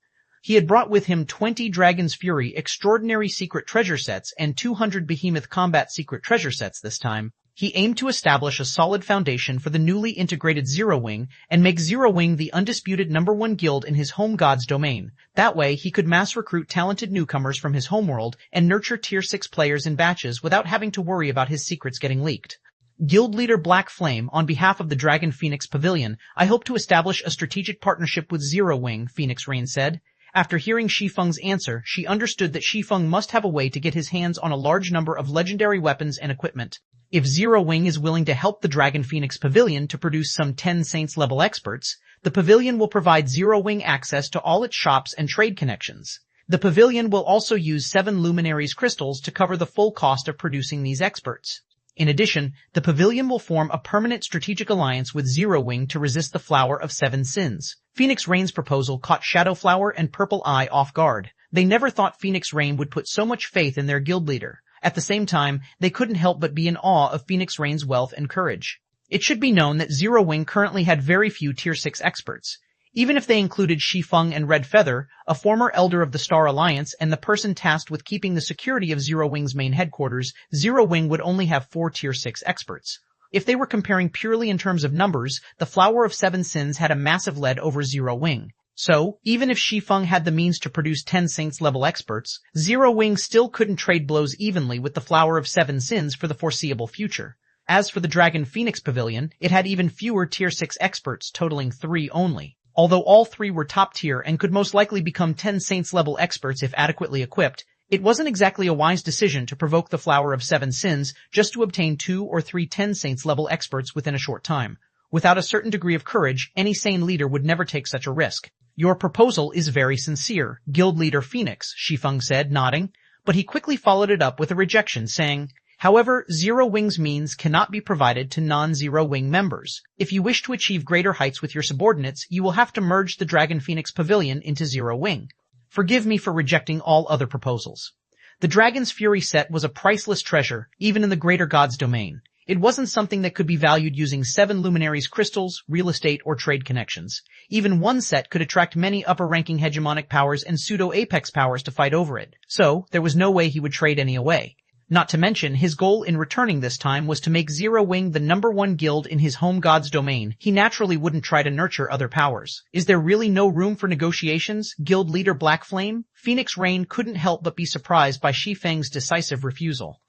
He had brought with him 20 Dragon's Fury Extraordinary Secret Treasure Sets and 200 Behemoth Combat Secret Treasure Sets this time. He aimed to establish a solid foundation for the newly integrated Zero Wing and make Zero Wing the undisputed #1 guild in his home god's domain. That way, he could mass recruit talented newcomers from his homeworld and nurture Tier 6 players in batches without having to worry about his secrets getting leaked. Guild Leader Black Flame, on behalf of the Dragon Phoenix Pavilion, I hope to establish a strategic partnership with Zero Wing, Phoenix Rain said. After hearing Shi Feng's answer, she understood that Shi Feng must have a way to get his hands on a large number of legendary weapons and equipment. If Zero Wing is willing to help the Dragon Phoenix Pavilion to produce some 10 Saints level experts, the pavilion will provide Zero Wing access to all its shops and trade connections. The pavilion will also use 7 Luminaries crystals to cover the full cost of producing these experts. In addition, the pavilion will form a permanent strategic alliance with Zero Wing to resist the Flower of Seven Sins. Phoenix Rain's proposal caught Shadow Flower and Purple Eye off guard. They never thought Phoenix Rain would put so much faith in their guild leader. At the same time, they couldn't help but be in awe of Phoenix Rain's wealth and courage. It should be known that Zero Wing currently had very few Tier 6 experts. Even if they included Shi Feng and Red Feather, a former elder of the Star Alliance and the person tasked with keeping the security of Zero Wing's main headquarters, Zero Wing would only have 4 Tier 6 experts. If they were comparing purely in terms of numbers, the Flower of Seven Sins had a massive lead over Zero Wing. So, even if Shi Feng had the means to produce 10 Saints level experts, Zero Wing still couldn't trade blows evenly with the Flower of Seven Sins for the foreseeable future. As for the Dragon Phoenix Pavilion, it had even fewer Tier 6 experts, totaling 3 only. Although all 3 were top tier and could most likely become 10 Saints level experts if adequately equipped, it wasn't exactly a wise decision to provoke the Flower of Seven Sins just to obtain 2 or 3 10 Saints level experts within a short time. Without a certain degree of courage, any sane leader would never take such a risk. Your proposal is very sincere, Guild Leader Phoenix, Shi Feng said, nodding, but he quickly followed it up with a rejection, saying, however, Zero Wing's means cannot be provided to non-Zero Wing members. If you wish to achieve greater heights with your subordinates, you will have to merge the Dragon Phoenix Pavilion into Zero Wing. Forgive me for rejecting all other proposals. The Dragon's Fury set was a priceless treasure, even in the greater god's domain. It wasn't something that could be valued using 7 Luminaries crystals, real estate, or trade connections. Even one set could attract many upper-ranking hegemonic powers and pseudo-apex powers to fight over it, so there was no way he would trade any away. Not to mention, his goal in returning this time was to make Zero Wing the #1 guild in his home god's domain. He naturally wouldn't try to nurture other powers. Is there really no room for negotiations? Guild leader Black Flame? Phoenix Rain couldn't help but be surprised by Shi Feng's decisive refusal.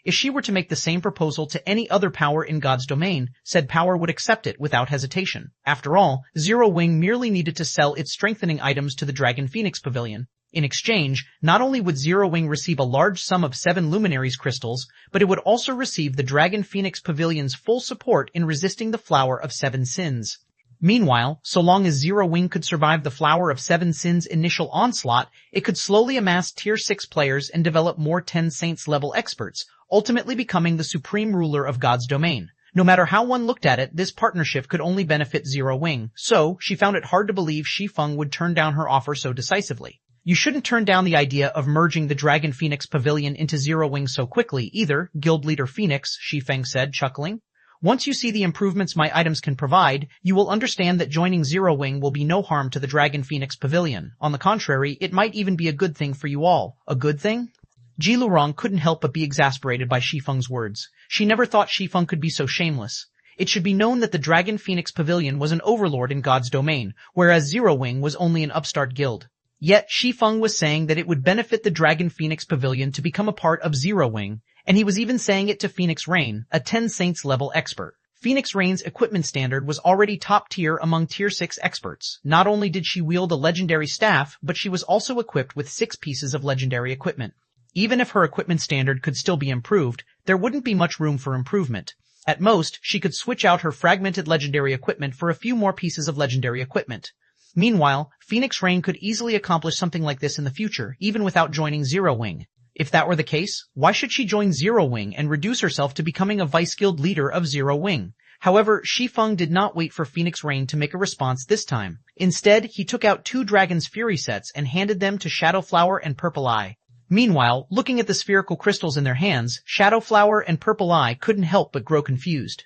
If she were to make the same proposal to any other power in God's domain, said power would accept it without hesitation. After all, Zero Wing merely needed to sell its strengthening items to the Dragon Phoenix Pavilion. In exchange, not only would Zero Wing receive a large sum of 7 Luminaries crystals, but it would also receive the Dragon Phoenix Pavilion's full support in resisting the Flower of 7 Sins. Meanwhile, so long as Zero Wing could survive the Flower of 7 Sins' initial onslaught, it could slowly amass Tier 6 players and develop more 10 Saints level experts, ultimately becoming the supreme ruler of God's domain. No matter how one looked at it, this partnership could only benefit Zero Wing, so she found it hard to believe Shi Feng would turn down her offer so decisively. You shouldn't turn down the idea of merging the Dragon Phoenix Pavilion into Zero Wing so quickly either, Guild Leader Phoenix, Shi Feng said, chuckling. Once you see the improvements my items can provide, you will understand that joining Zero Wing will be no harm to the Dragon Phoenix Pavilion. On the contrary, it might even be a good thing for you all. A good thing? Ji Lurong couldn't help but be exasperated by Shi Feng's words. She never thought Shi Feng could be so shameless. It should be known that the Dragon Phoenix Pavilion was an overlord in God's domain, whereas Zero Wing was only an upstart guild. Yet Shi Feng was saying that it would benefit the Dragon Phoenix Pavilion to become a part of Zero Wing, and he was even saying it to Phoenix Rain, a 10 Saints level expert. Phoenix Rain's equipment standard was already top tier among Tier 6 experts. Not only did she wield a legendary staff, but she was also equipped with 6 pieces of legendary equipment. Even if her equipment standard could still be improved, there wouldn't be much room for improvement. At most, she could switch out her fragmented legendary equipment for a few more pieces of legendary equipment. Meanwhile, Phoenix Rain could easily accomplish something like this in the future, even without joining Zero Wing. If that were the case, why should she join Zero Wing and reduce herself to becoming a vice guild leader of Zero Wing? However, Shi Feng did not wait for Phoenix Rain to make a response this time. Instead, he took out 2 Dragon's Fury sets and handed them to Shadowflower and Purple Eye. Meanwhile, looking at the spherical crystals in their hands, Shadowflower and Purple Eye couldn't help but grow confused.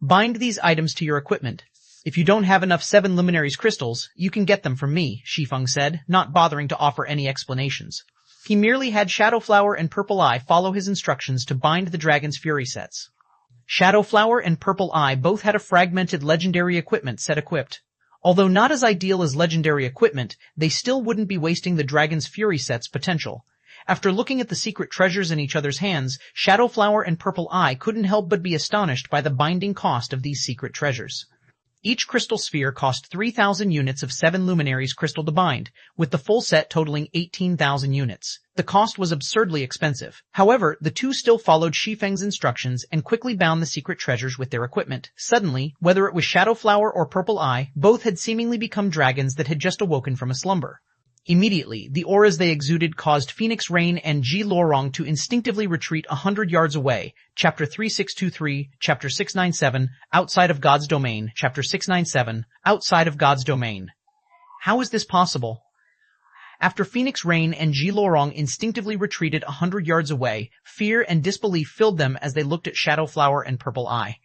Bind these items to your equipment. If you don't have enough 7 Luminaries crystals, you can get them from me, Shi Feng said, not bothering to offer any explanations. He merely had Shadowflower and Purple Eye follow his instructions to bind the Dragon's Fury sets. Shadowflower and Purple Eye both had a fragmented legendary equipment set equipped. Although not as ideal as legendary equipment, they still wouldn't be wasting the Dragon's Fury set's potential. After looking at the secret treasures in each other's hands, Shadowflower and Purple Eye couldn't help but be astonished by the binding cost of these secret treasures. Each crystal sphere cost 3,000 units of 7 Luminaries crystal to bind, with the full set totaling 18,000 units. The cost was absurdly expensive. However, the two still followed Shi Feng's instructions and quickly bound the secret treasures with their equipment. Suddenly, whether it was Shadowflower or Purple Eye, both had seemingly become dragons that had just awoken from a slumber. Immediately, the auras they exuded caused Phoenix Rain and Ji Lorong to instinctively retreat 100 yards away. Chapter 3623, Chapter 697, Outside of God's Domain, Chapter 697, Outside of God's Domain. How is this possible? After Phoenix Rain and Ji Lorong instinctively retreated 100 yards away, fear and disbelief filled them as they looked at Shadowflower and Purple Eye.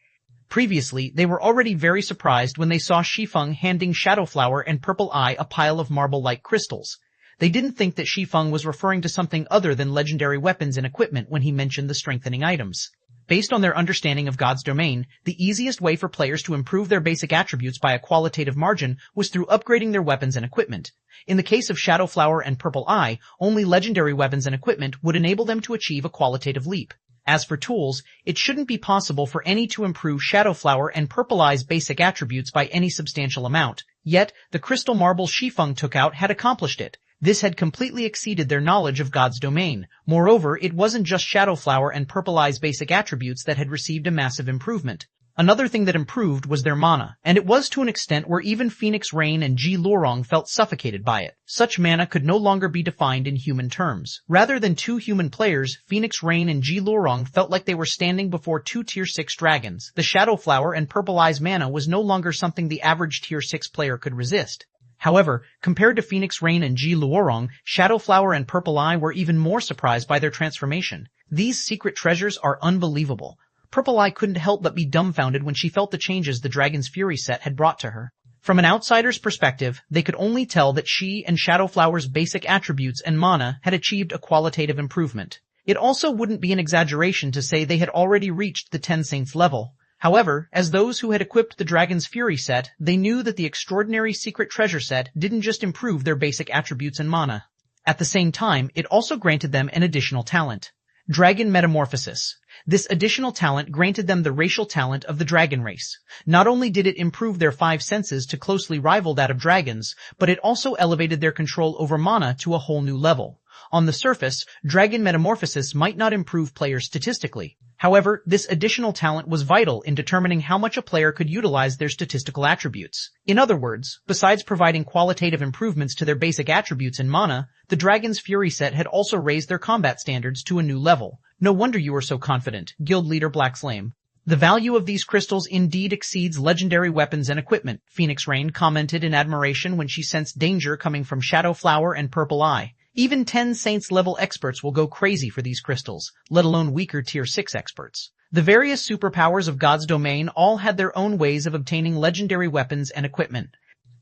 Previously, they were already very surprised when they saw Shi Feng handing Shadowflower and Purple Eye a pile of marble-like crystals. They didn't think that Shi Feng was referring to something other than legendary weapons and equipment when he mentioned the strengthening items. Based on their understanding of God's domain, the easiest way for players to improve their basic attributes by a qualitative margin was through upgrading their weapons and equipment. In the case of Shadowflower and Purple Eye, only legendary weapons and equipment would enable them to achieve a qualitative leap. As for tools, it shouldn't be possible for any to improve Shadowflower and Purple Eye's basic attributes by any substantial amount. Yet, the crystal marble Shi Feng took out had accomplished it. This had completely exceeded their knowledge of God's domain. Moreover, it wasn't just Shadowflower and Purple Eye's basic attributes that had received a massive improvement. Another thing that improved was their mana, and it was to an extent where even Phoenix Rain and Ji Lorong felt suffocated by it. Such mana could no longer be defined in human terms. Rather than two human players, Phoenix Rain and Ji Lorong felt like they were standing before two Tier 6 dragons. The Shadowflower and Purple Eye's mana was no longer something the average Tier 6 player could resist. However, compared to Phoenix Rain and Ji Lorong, Shadowflower and Purple Eye were even more surprised by their transformation. These secret treasures are unbelievable. Purple Eye couldn't help but be dumbfounded when she felt the changes the Dragon's Fury set had brought to her. From an outsider's perspective, they could only tell that she and Shadowflower's basic attributes and mana had achieved a qualitative improvement. It also wouldn't be an exaggeration to say they had already reached the 10 Saints level. However, as those who had equipped the Dragon's Fury set, they knew that the extraordinary secret treasure set didn't just improve their basic attributes and mana. At the same time, it also granted them an additional talent. Dragon Metamorphosis. This additional talent granted them the racial talent of the dragon race. Not only did it improve their 5 senses to closely rival that of dragons, but it also elevated their control over mana to a whole new level. On the surface, Dragon Metamorphosis might not improve players statistically. However, this additional talent was vital in determining how much a player could utilize their statistical attributes. In other words, besides providing qualitative improvements to their basic attributes and mana, the Dragon's Fury set had also raised their combat standards to a new level. No wonder you were so confident, Guild Leader Blackslame. The value of these crystals indeed exceeds legendary weapons and equipment, Phoenix Rain commented in admiration when she sensed danger coming from Shadow Flower and Purple Eye. Even 10 Saints level experts will go crazy for these crystals, let alone weaker tier 6 experts. The various superpowers of God's domain all had their own ways of obtaining legendary weapons and equipment.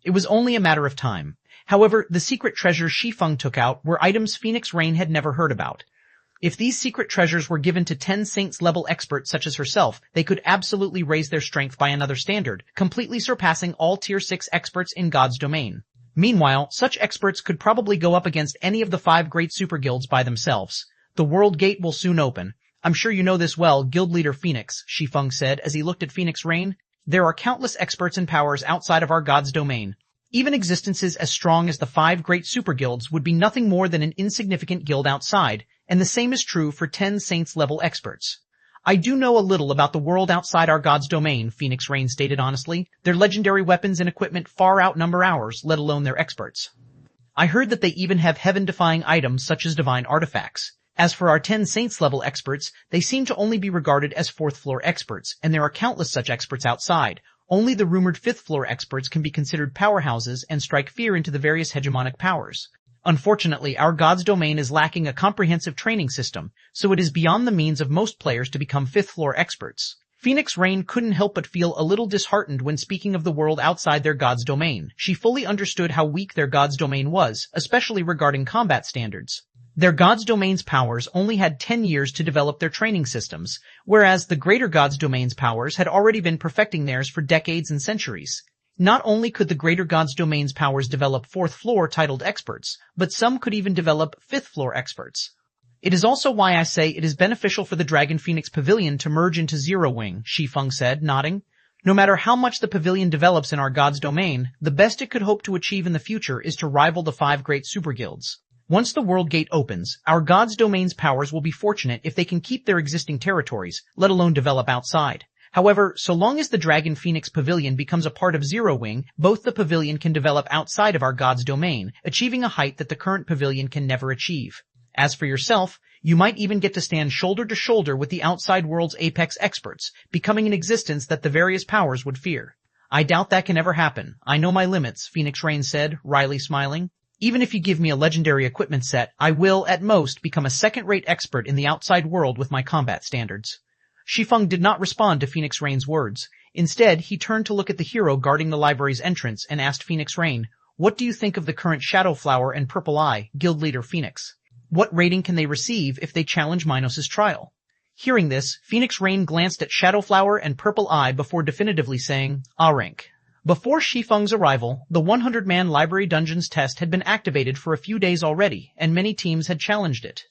It was only a matter of time. However, the secret treasures Shi Feng took out were items Phoenix Rain had never heard about. If these secret treasures were given to 10 Saints level experts such as herself, they could absolutely raise their strength by another standard, completely surpassing all tier 6 experts in God's domain. Meanwhile, such experts could probably go up against any of the 5 great super guilds by themselves. The World Gate will soon open. I'm sure you know this well, Guild Leader Phoenix, Shi Feng said as he looked at Phoenix Rain. There are countless experts and powers outside of our God's domain. Even existences as strong as the 5 great super guilds would be nothing more than an insignificant guild outside, and the same is true for 10 Saints level experts. I do know a little about the world outside our God's domain, Phoenix Rain stated honestly. Their legendary weapons and equipment far outnumber ours, let alone their experts. I heard that they even have heaven-defying items such as divine artifacts. As for our 10 Saints level experts, they seem to only be regarded as 4th floor experts, and there are countless such experts outside. Only the rumored 5th floor experts can be considered powerhouses and strike fear into the various hegemonic powers. Unfortunately, our God's domain is lacking a comprehensive training system, so it is beyond the means of most players to become 5th floor experts. Phoenix Rain couldn't help but feel a little disheartened when speaking of the world outside their God's domain. She fully understood how weak their God's domain was, especially regarding combat standards. Their God's domain's powers only had 10 years to develop their training systems, whereas the greater God's domain's powers had already been perfecting theirs for decades and centuries. Not only could the greater God's domain's powers develop 4th floor titled experts, but some could even develop 5th floor experts. It is also why I say it is beneficial for the Dragon Phoenix Pavilion to merge into Zero Wing, Shi Feng said, nodding. No matter how much the pavilion develops in our God's domain, the best it could hope to achieve in the future is to rival the 5 great super guilds. Once the World Gate opens, our God's domain's powers will be fortunate if they can keep their existing territories, let alone develop outside. However, so long as the Dragon Phoenix Pavilion becomes a part of Zero Wing, both the pavilion can develop outside of our God's domain, achieving a height that the current pavilion can never achieve. As for yourself, you might even get to stand shoulder to shoulder with the outside world's apex experts, becoming an existence that the various powers would fear. I doubt that can ever happen. I know my limits, Phoenix Rain said, wryly smiling. Even if you give me a legendary equipment set, I will, at most, become a second-rate expert in the outside world with my combat standards. Shi Feng did not respond to Phoenix Rain's words. Instead, he turned to look at the hero guarding the library's entrance and asked Phoenix Rain, "What do you think of the current Shadow Flower and Purple Eye, Guild Leader Phoenix? What rating can they receive if they challenge Minos' trial?" Hearing this, Phoenix Rain glanced at Shadow Flower and Purple Eye before definitively saying, "A rank." Before Shi Feng's arrival, the 100-man library dungeons test had been activated for a few days already, and many teams had challenged it.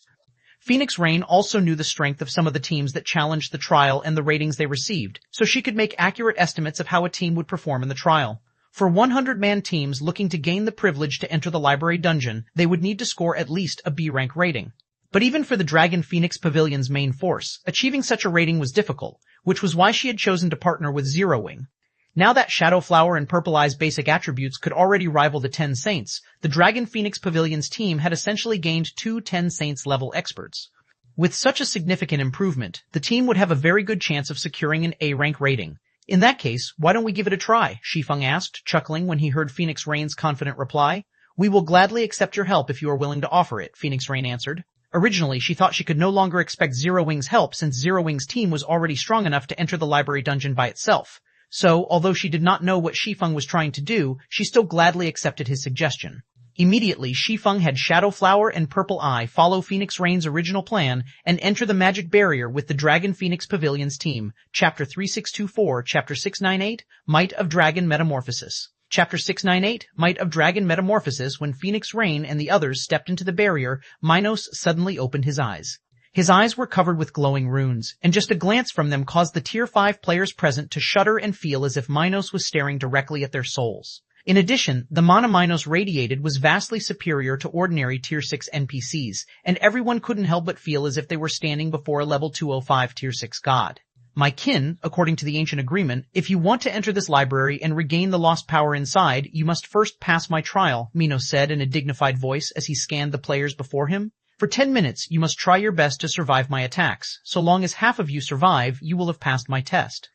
Phoenix Rain also knew the strength of some of the teams that challenged the trial and the ratings they received, so she could make accurate estimates of how a team would perform in the trial. For 100-man teams looking to gain the privilege to enter the library dungeon, they would need to score at least a B-rank rating. But even for the Dragon Phoenix Pavilion's main force, achieving such a rating was difficult, which was why she had chosen to partner with Zero Wing. Now that Shadow Flower and Purple Eye's basic attributes could already rival the 10 Saints, the Dragon Phoenix Pavilion's team had essentially gained 2 10 Saints level experts. With such a significant improvement, the team would have a very good chance of securing an A-rank rating. In that case, why don't we give it a try? Shi Feng asked, chuckling when he heard Phoenix Rain's confident reply. "We will gladly accept your help if you are willing to offer it," Phoenix Rain answered. Originally, she thought she could no longer expect Zero Wing's help since Zero Wing's team was already strong enough to enter the library dungeon by itself. So, although she did not know what Shi Feng was trying to do, she still gladly accepted his suggestion. Immediately, Shi Feng had Shadow Flower and Purple Eye follow Phoenix Rain's original plan and enter the magic barrier with the Dragon Phoenix Pavilion's team. Chapter 3624, Chapter 698, Might of Dragon Metamorphosis. Chapter 698, Might of Dragon Metamorphosis. When Phoenix Rain and the others stepped into the barrier, Minos suddenly opened his eyes. His eyes were covered with glowing runes, and just a glance from them caused the Tier 5 players present to shudder and feel as if Minos was staring directly at their souls. In addition, the mana Minos radiated was vastly superior to ordinary Tier 6 NPCs, and everyone couldn't help but feel as if they were standing before a level 205 Tier 6 god. My kin, according to the ancient agreement, if you want to enter this library and regain the lost power inside, you must first pass my trial, Minos said in a dignified voice as he scanned the players before him. For 10 minutes, you must try your best to survive my attacks. So long as half of you survive, you will have passed my test.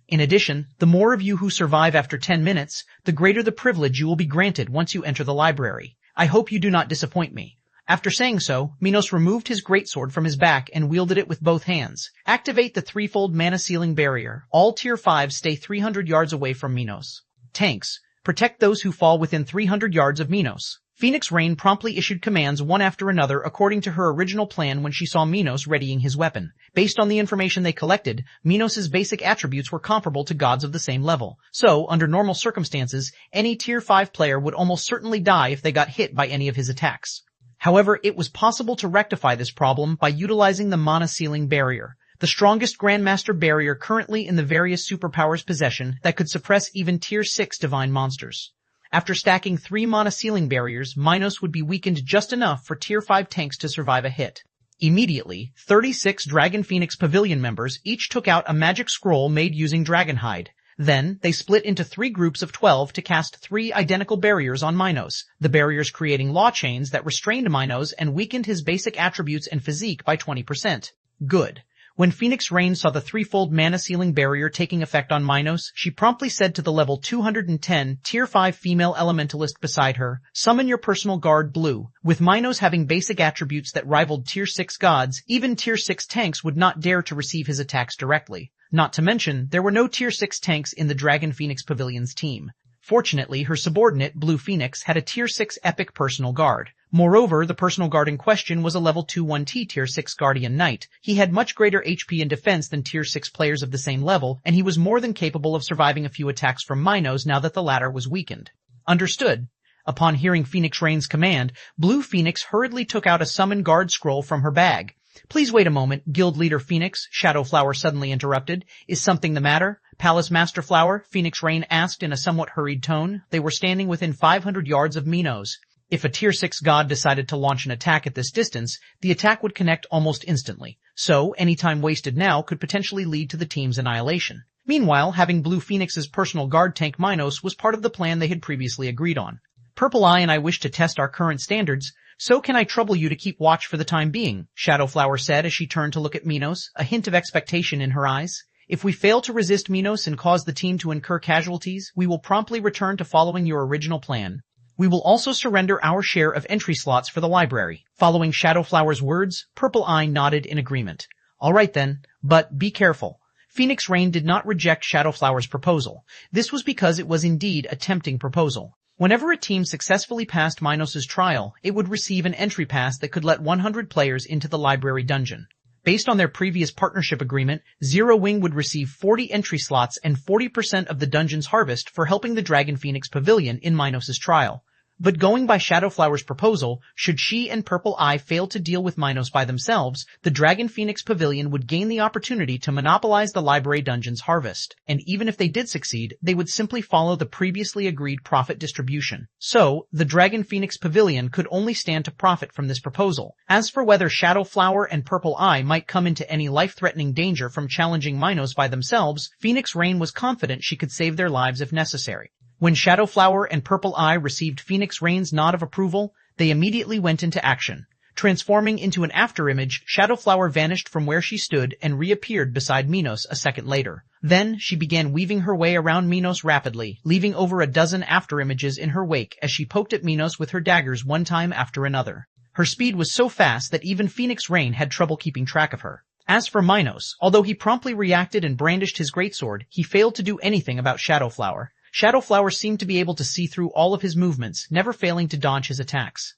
In addition, the more of you who survive after 10 minutes, the greater the privilege you will be granted once you enter the library. I hope you do not disappoint me. After saying so, Minos removed his greatsword from his back and wielded it with both hands. Activate the threefold mana sealing barrier. All Tier 5s stay 300 yards away from Minos. Tanks, protect those who fall within 300 yards of Minos. Phoenix Rain promptly issued commands one after another according to her original plan when she saw Minos readying his weapon. Based on the information they collected, Minos' basic attributes were comparable to gods of the same level. So, under normal circumstances, any Tier 5 player would almost certainly die if they got hit by any of his attacks. However, it was possible to rectify this problem by utilizing the mana sealing barrier, the strongest Grandmaster barrier currently in the various superpowers' possession that could suppress even Tier 6 divine monsters. After stacking 3 mana sealing barriers, Minos would be weakened just enough for Tier 5 tanks to survive a hit. Immediately, 36 Dragon Phoenix Pavilion members each took out a magic scroll made using Dragonhide. Then, they split into 3 groups of 12 to cast 3 identical barriers on Minos, the barriers creating law chains that restrained Minos and weakened his basic attributes and physique by 20%. Good. When Phoenix Rain saw the threefold mana sealing barrier taking effect on Minos, she promptly said to the level 210 Tier 5 female elementalist beside her, "Summon your personal guard Blue." With Minos having basic attributes that rivaled Tier 6 gods, even Tier 6 tanks would not dare to receive his attacks directly. Not to mention, there were no Tier 6 tanks in the Dragon Phoenix Pavilion's team. Fortunately, her subordinate, Blue Phoenix, had a Tier 6 epic personal guard. Moreover, the personal guard in question was a level 21T Tier 6 Guardian Knight. He had much greater HP and defense than Tier 6 players of the same level, and he was more than capable of surviving a few attacks from Minos now that the latter was weakened. Understood. Upon hearing Phoenix Rain's command, Blue Phoenix hurriedly took out a summon guard scroll from her bag. "Please wait a moment, Guild Leader Phoenix," Shadow Flower suddenly interrupted. "Is something the matter?" Palace Master Flower, Phoenix Rain asked in a somewhat hurried tone. They were standing within 500 yards of Minos. If a Tier 6 god decided to launch an attack at this distance, the attack would connect almost instantly. So, any time wasted now could potentially lead to the team's annihilation. Meanwhile, having Blue Phoenix's personal guard tank Minos was part of the plan they had previously agreed on. "Purple Eye and I wish to test our current standards, so can I trouble you to keep watch for the time being?" Shadow Flower said as she turned to look at Minos, a hint of expectation in her eyes. "If we fail to resist Minos and cause the team to incur casualties, we will promptly return to following your original plan. We will also surrender our share of entry slots for the library." Following Shadow Flower's words, Purple Eye nodded in agreement. "All right then, but be careful." Phoenix Rain did not reject Shadow Flower's proposal. This was because it was indeed a tempting proposal. Whenever a team successfully passed Minos' trial, it would receive an entry pass that could let 100 players into the library dungeon. Based on their previous partnership agreement, Zero Wing would receive 40 entry slots and 40% of the dungeon's harvest for helping the Dragon Phoenix Pavilion in Minos' trial. But going by Shadow Flower's proposal, should she and Purple Eye fail to deal with Minos by themselves, the Dragon Phoenix Pavilion would gain the opportunity to monopolize the library dungeon's harvest. And even if they did succeed, they would simply follow the previously agreed profit distribution. So, the Dragon Phoenix Pavilion could only stand to profit from this proposal. As for whether Shadow Flower and Purple Eye might come into any life-threatening danger from challenging Minos by themselves, Phoenix Rain was confident she could save their lives if necessary. When Shadow Flower and Purple Eye received Phoenix Rain's nod of approval, they immediately went into action. Transforming into an afterimage, Shadow Flower vanished from where she stood and reappeared beside Minos a second later. Then, she began weaving her way around Minos rapidly, leaving over a dozen afterimages in her wake as she poked at Minos with her daggers one time after another. Her speed was so fast that even Phoenix Rain had trouble keeping track of her. As for Minos, although he promptly reacted and brandished his greatsword, he failed to do anything about Shadow Flower. Shadow Flower seemed to be able to see through all of his movements, never failing to dodge his attacks.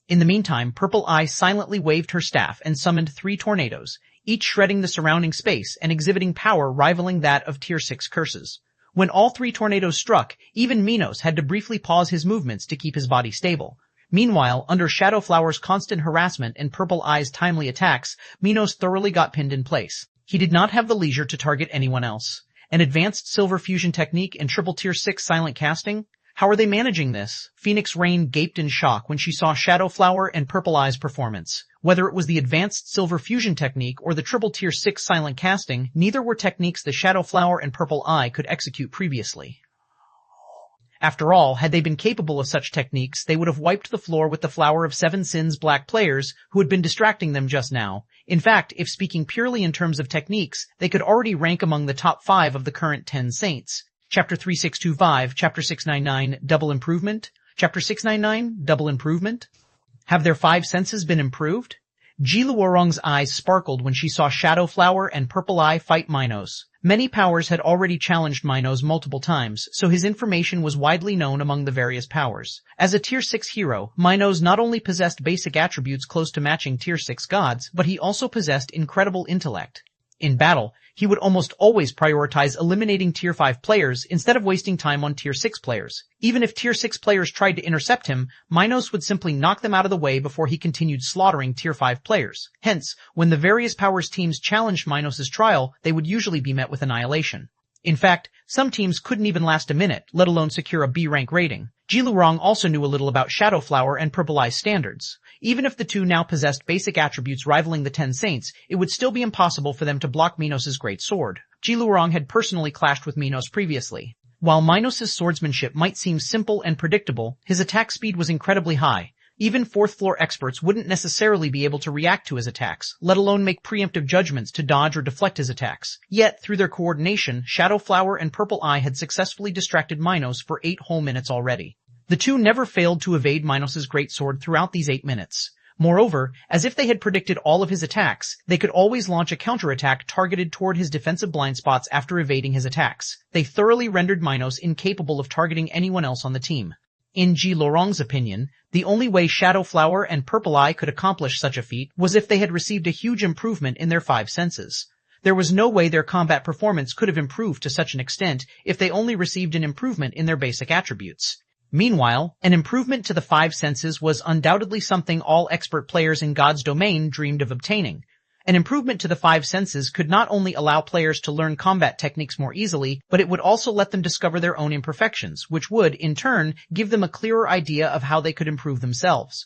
In the meantime, Purple Eye silently waved her staff and summoned 3 tornadoes, each shredding the surrounding space and exhibiting power rivaling that of Tier 6 curses. When all 3 tornadoes struck, even Minos had to briefly pause his movements to keep his body stable. Meanwhile, under Shadow Flower's constant harassment and Purple Eye's timely attacks, Minos thoroughly got pinned in place. He did not have the leisure to target anyone else. An advanced silver fusion technique and triple Tier 6 silent casting? How are they managing this? Phoenix Rain gaped in shock when she saw Shadow Flower and Purple Eye's performance. Whether it was the advanced silver fusion technique or the triple Tier 6 silent casting, neither were techniques the Shadow Flower and Purple Eye could execute previously. After all, had they been capable of such techniques, they would have wiped the floor with the Flower of Seven Sins black players who had been distracting them just now. In fact, if speaking purely in terms of techniques, they could already rank among the top 5 of the current 10 saints. Chapter 3625, Chapter 699, Double Improvement. Chapter 699, Double Improvement. Have their 5 senses been improved? Ji Luorong's eyes sparkled when she saw Shadow Flower and Purple Eye fight Minos. Many powers had already challenged Minos multiple times, so his information was widely known among the various powers. As a Tier 6 hero, Minos not only possessed basic attributes close to matching Tier 6 gods, but he also possessed incredible intellect. In battle, he would almost always prioritize eliminating Tier 5 players instead of wasting time on Tier 6 players. Even if Tier 6 players tried to intercept him, Minos would simply knock them out of the way before he continued slaughtering Tier 5 players. Hence, when the various powers teams challenged Minos' trial, they would usually be met with annihilation. In fact, some teams couldn't even last a minute, let alone secure a B-rank rating. Ji Luorong also knew a little about Shadow Flower and Purple Eye's standards. Even if the two now possessed basic attributes rivaling the 10 saints, it would still be impossible for them to block Minos' great sword. Ji Luorong had personally clashed with Minos previously. While Minos' swordsmanship might seem simple and predictable, his attack speed was incredibly high. Even 4th floor experts wouldn't necessarily be able to react to his attacks, let alone make preemptive judgments to dodge or deflect his attacks. Yet, through their coordination, Shadow Flower and Purple Eye had successfully distracted Minos for 8 whole minutes already. The two never failed to evade Minos' greatsword throughout these 8 minutes. Moreover, as if they had predicted all of his attacks, they could always launch a counterattack targeted toward his defensive blind spots after evading his attacks. They thoroughly rendered Minos incapable of targeting anyone else on the team. In Ji Luorong's opinion, the only way Shadow Flower and Purple Eye could accomplish such a feat was if they had received a huge improvement in their 5 senses. There was no way their combat performance could have improved to such an extent if they only received an improvement in their basic attributes. Meanwhile, an improvement to the 5 senses was undoubtedly something all expert players in God's domain dreamed of obtaining. An improvement to the 5 senses could not only allow players to learn combat techniques more easily, but it would also let them discover their own imperfections, which would, in turn, give them a clearer idea of how they could improve themselves.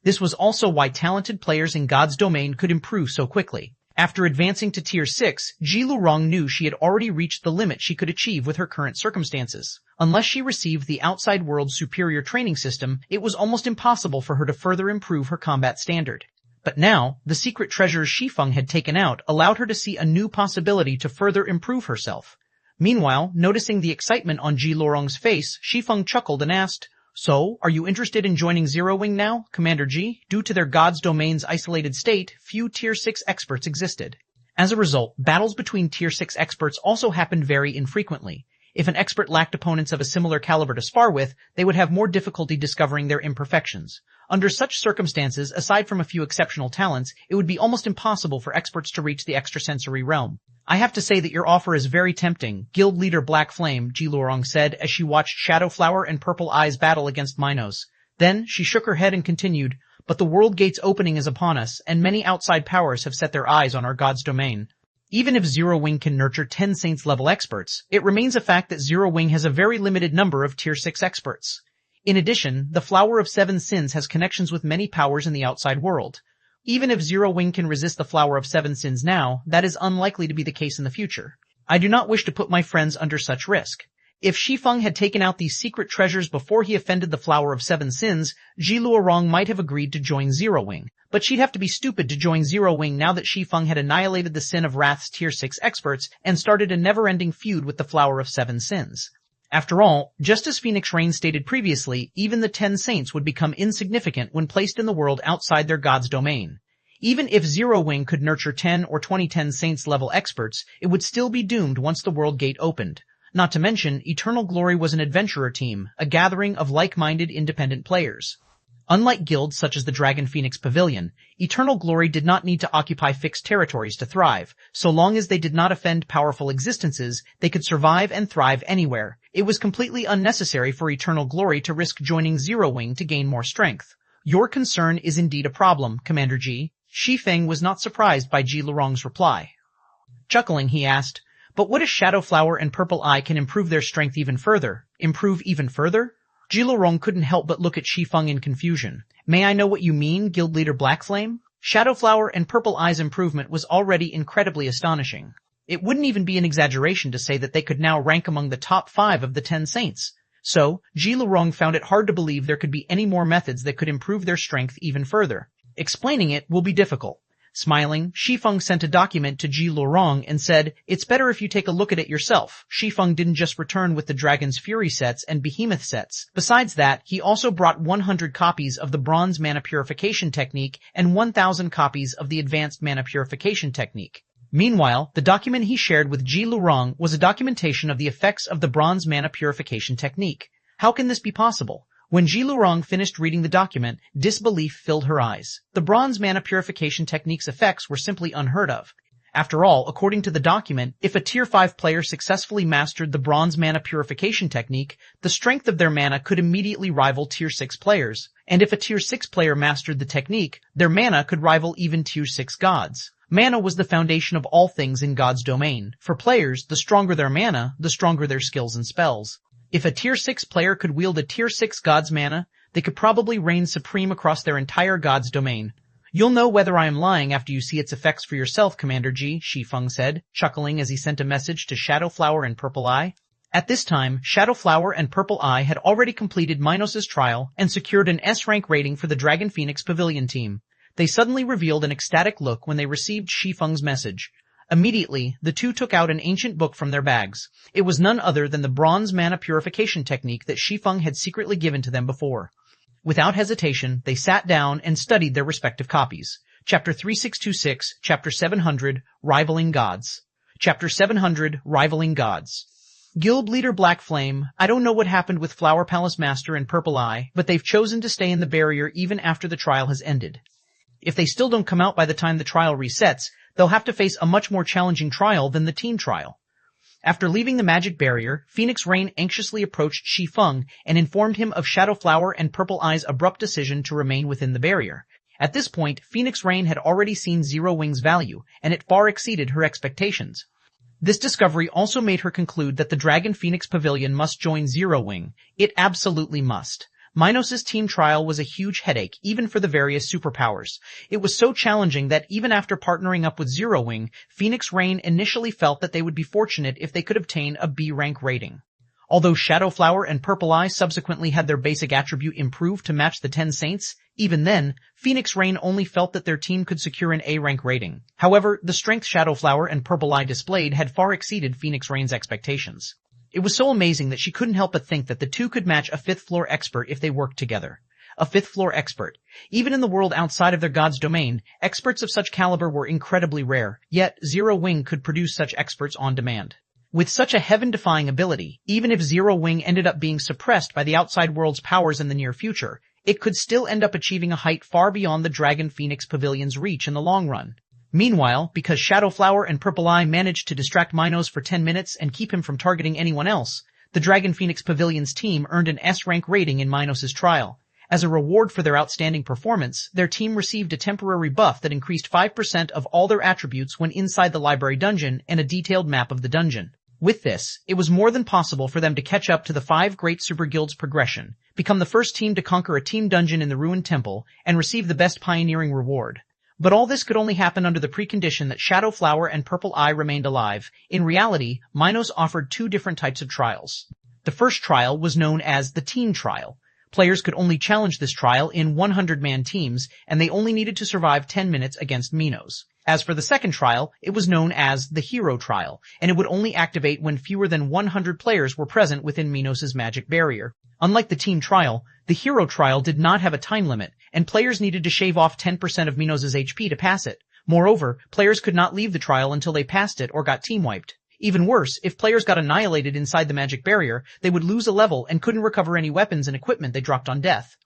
This was also why talented players in God's domain could improve so quickly. After advancing to Tier 6, Ji Luorong knew she had already reached the limit she could achieve with her current circumstances. Unless she received the outside world's superior training system, it was almost impossible for her to further improve her combat standard. But now, the secret treasures Shi Feng had taken out allowed her to see a new possibility to further improve herself. Meanwhile, noticing the excitement on Ji Luorong's face, Shi Feng chuckled and asked, "So, are you interested in joining Zero Wing now, Commander Ji?" Due to their God's domain's isolated state, few Tier 6 experts existed. As a result, battles between Tier 6 experts also happened very infrequently. If an expert lacked opponents of a similar caliber to spar with, they would have more difficulty discovering their imperfections. Under such circumstances, aside from a few exceptional talents, it would be almost impossible for experts to reach the extrasensory realm. "I have to say that your offer is very tempting, Guild Leader Black Flame," Ji Luorong said as she watched Shadow Flower and Purple Eye's battle against Minos. Then, she shook her head and continued, "But the World Gate's opening is upon us, and many outside powers have set their eyes on our God's domain. Even if Zero Wing can nurture 10 Saints-level experts, it remains a fact that Zero Wing has a very limited number of Tier 6 experts. In addition, the Flower of Seven Sins has connections with many powers in the outside world. Even if Zero Wing can resist the Flower of Seven Sins now, that is unlikely to be the case in the future. I do not wish to put my friends under such risk." If Shi Feng had taken out these secret treasures before he offended the Flower of Seven Sins, Ji Luorong might have agreed to join Zero Wing. But she'd have to be stupid to join Zero Wing now that Shi Feng had annihilated the Sin of Wrath's Tier 6 experts and started a never-ending feud with the Flower of Seven Sins. After all, just as Phoenix Rain stated previously, even the 10 Saints would become insignificant when placed in the world outside their God's domain. Even if Zero Wing could nurture 10 or 20 10 Saints-level experts, it would still be doomed once the World Gate opened. Not to mention, Eternal Glory was an adventurer team, a gathering of like-minded independent players. Unlike guilds such as the Dragon Phoenix Pavilion, Eternal Glory did not need to occupy fixed territories to thrive. So long as they did not offend powerful existences, they could survive and thrive anywhere. It was completely unnecessary for Eternal Glory to risk joining Zero Wing to gain more strength. Your concern is indeed a problem, Commander Ji. Shi Feng was not surprised by Ji Lurong's reply. Chuckling, he asked, "But what if Shadow Flower and Purple Eye can improve their strength even further?" Improve even further? Ji Lurong couldn't help but look at Shi Feng in confusion. "May I know what you mean, Guild Leader Blackflame?" Shadow Flower and Purple Eye's improvement was already incredibly astonishing. It wouldn't even be an exaggeration to say that they could now rank among the top 5 of the 10 saints. So, Ji Lurong found it hard to believe there could be any more methods that could improve their strength even further. Explaining it will be difficult. Smiling, Shi Feng sent a document to Ji Lurong and said, "It's better if you take a look at it yourself." Shi Feng didn't just return with the Dragon's Fury sets and Behemoth sets. Besides that, he also brought 100 copies of the Bronze Mana Purification Technique and 1,000 copies of the Advanced Mana Purification Technique. Meanwhile, the document he shared with Ji Lurong was a documentation of the effects of the Bronze Mana Purification Technique. How can this be possible? When Ji Lurong finished reading the document, disbelief filled her eyes. The Bronze Mana Purification Technique's effects were simply unheard of. After all, according to the document, if a Tier 5 player successfully mastered the Bronze Mana Purification Technique, the strength of their mana could immediately rival Tier 6 players. And if a Tier 6 player mastered the technique, their mana could rival even Tier 6 gods. Mana was the foundation of all things in God's domain. For players, the stronger their mana, the stronger their skills and spells. If a Tier 6 player could wield a Tier 6 god's mana, they could probably reign supreme across their entire god's domain. "You'll know whether I am lying after you see its effects for yourself, Commander Ji," Shi Feng said, chuckling as he sent a message to Shadow Flower and Purple Eye. At this time, Shadow Flower and Purple Eye had already completed Minos' trial and secured an S-rank rating for the Dragon Phoenix Pavilion team. They suddenly revealed an ecstatic look when they received Shi Feng's message. Immediately, the two took out an ancient book from their bags. It was none other than the Bronze Mana Purification Technique that Shi Feng had secretly given to them before. Without hesitation, they sat down and studied their respective copies. Chapter 3626, Chapter 700, Rivaling Gods. Chapter 700, Rivaling Gods. Guild Leader Blackflame, I don't know what happened with Flower Palace Master and Purple Eye, but they've chosen to stay in the barrier even after the trial has ended. If they still don't come out by the time the trial resets, they'll have to face a much more challenging trial than the team trial. After leaving the magic barrier, Phoenix Rain anxiously approached Shi Feng and informed him of Shadow Flower and Purple Eye's abrupt decision to remain within the barrier. At this point, Phoenix Rain had already seen Zero Wing's value, and it far exceeded her expectations. This discovery also made her conclude that the Dragon Phoenix Pavilion must join Zero Wing. It absolutely must. Minos' team trial was a huge headache, even for the various superpowers. It was so challenging that even after partnering up with Zero Wing, Phoenix Rain initially felt that they would be fortunate if they could obtain a B-rank rating. Although Shadow Flower and Purple Eye subsequently had their basic attribute improved to match the 10 Saints, even then, Phoenix Rain only felt that their team could secure an A-rank rating. However, the strength Shadow Flower and Purple Eye displayed had far exceeded Phoenix Rain's expectations. It was so amazing that she couldn't help but think that the two could match a 5th floor expert if they worked together. A 5th floor expert. Even in the world outside of their god's domain, experts of such caliber were incredibly rare, yet Zero Wing could produce such experts on demand. With such a heaven-defying ability, even if Zero Wing ended up being suppressed by the outside world's powers in the near future, it could still end up achieving a height far beyond the Dragon Phoenix Pavilion's reach in the long run. Meanwhile, because Shadow Flower and Purple Eye managed to distract Minos for 10 minutes and keep him from targeting anyone else, the Dragon Phoenix Pavilion's team earned an S-rank rating in Minos' trial. As a reward for their outstanding performance, their team received a temporary buff that increased 5% of all their attributes when inside the library dungeon and a detailed map of the dungeon. With this, it was more than possible for them to catch up to the 5 Great Super Guilds progression, become the first team to conquer a team dungeon in the Ruined Temple, and receive the best pioneering reward. But all this could only happen under the precondition that Shadow Flower and Purple Eye remained alive. In reality, Minos offered 2 different types of trials. The first trial was known as the Team Trial. Players could only challenge this trial in 100-man teams, and they only needed to survive 10 minutes against Minos. As for the second trial, it was known as the Hero Trial, and it would only activate when fewer than 100 players were present within Minos' magic barrier. Unlike the Team Trial, the Hero Trial did not have a time limit, and players needed to shave off 10% of Minos' HP to pass it. Moreover, players could not leave the trial until they passed it or got team wiped. Even worse, if players got annihilated inside the magic barrier, they would lose a level and couldn't recover any weapons and equipment they dropped on death.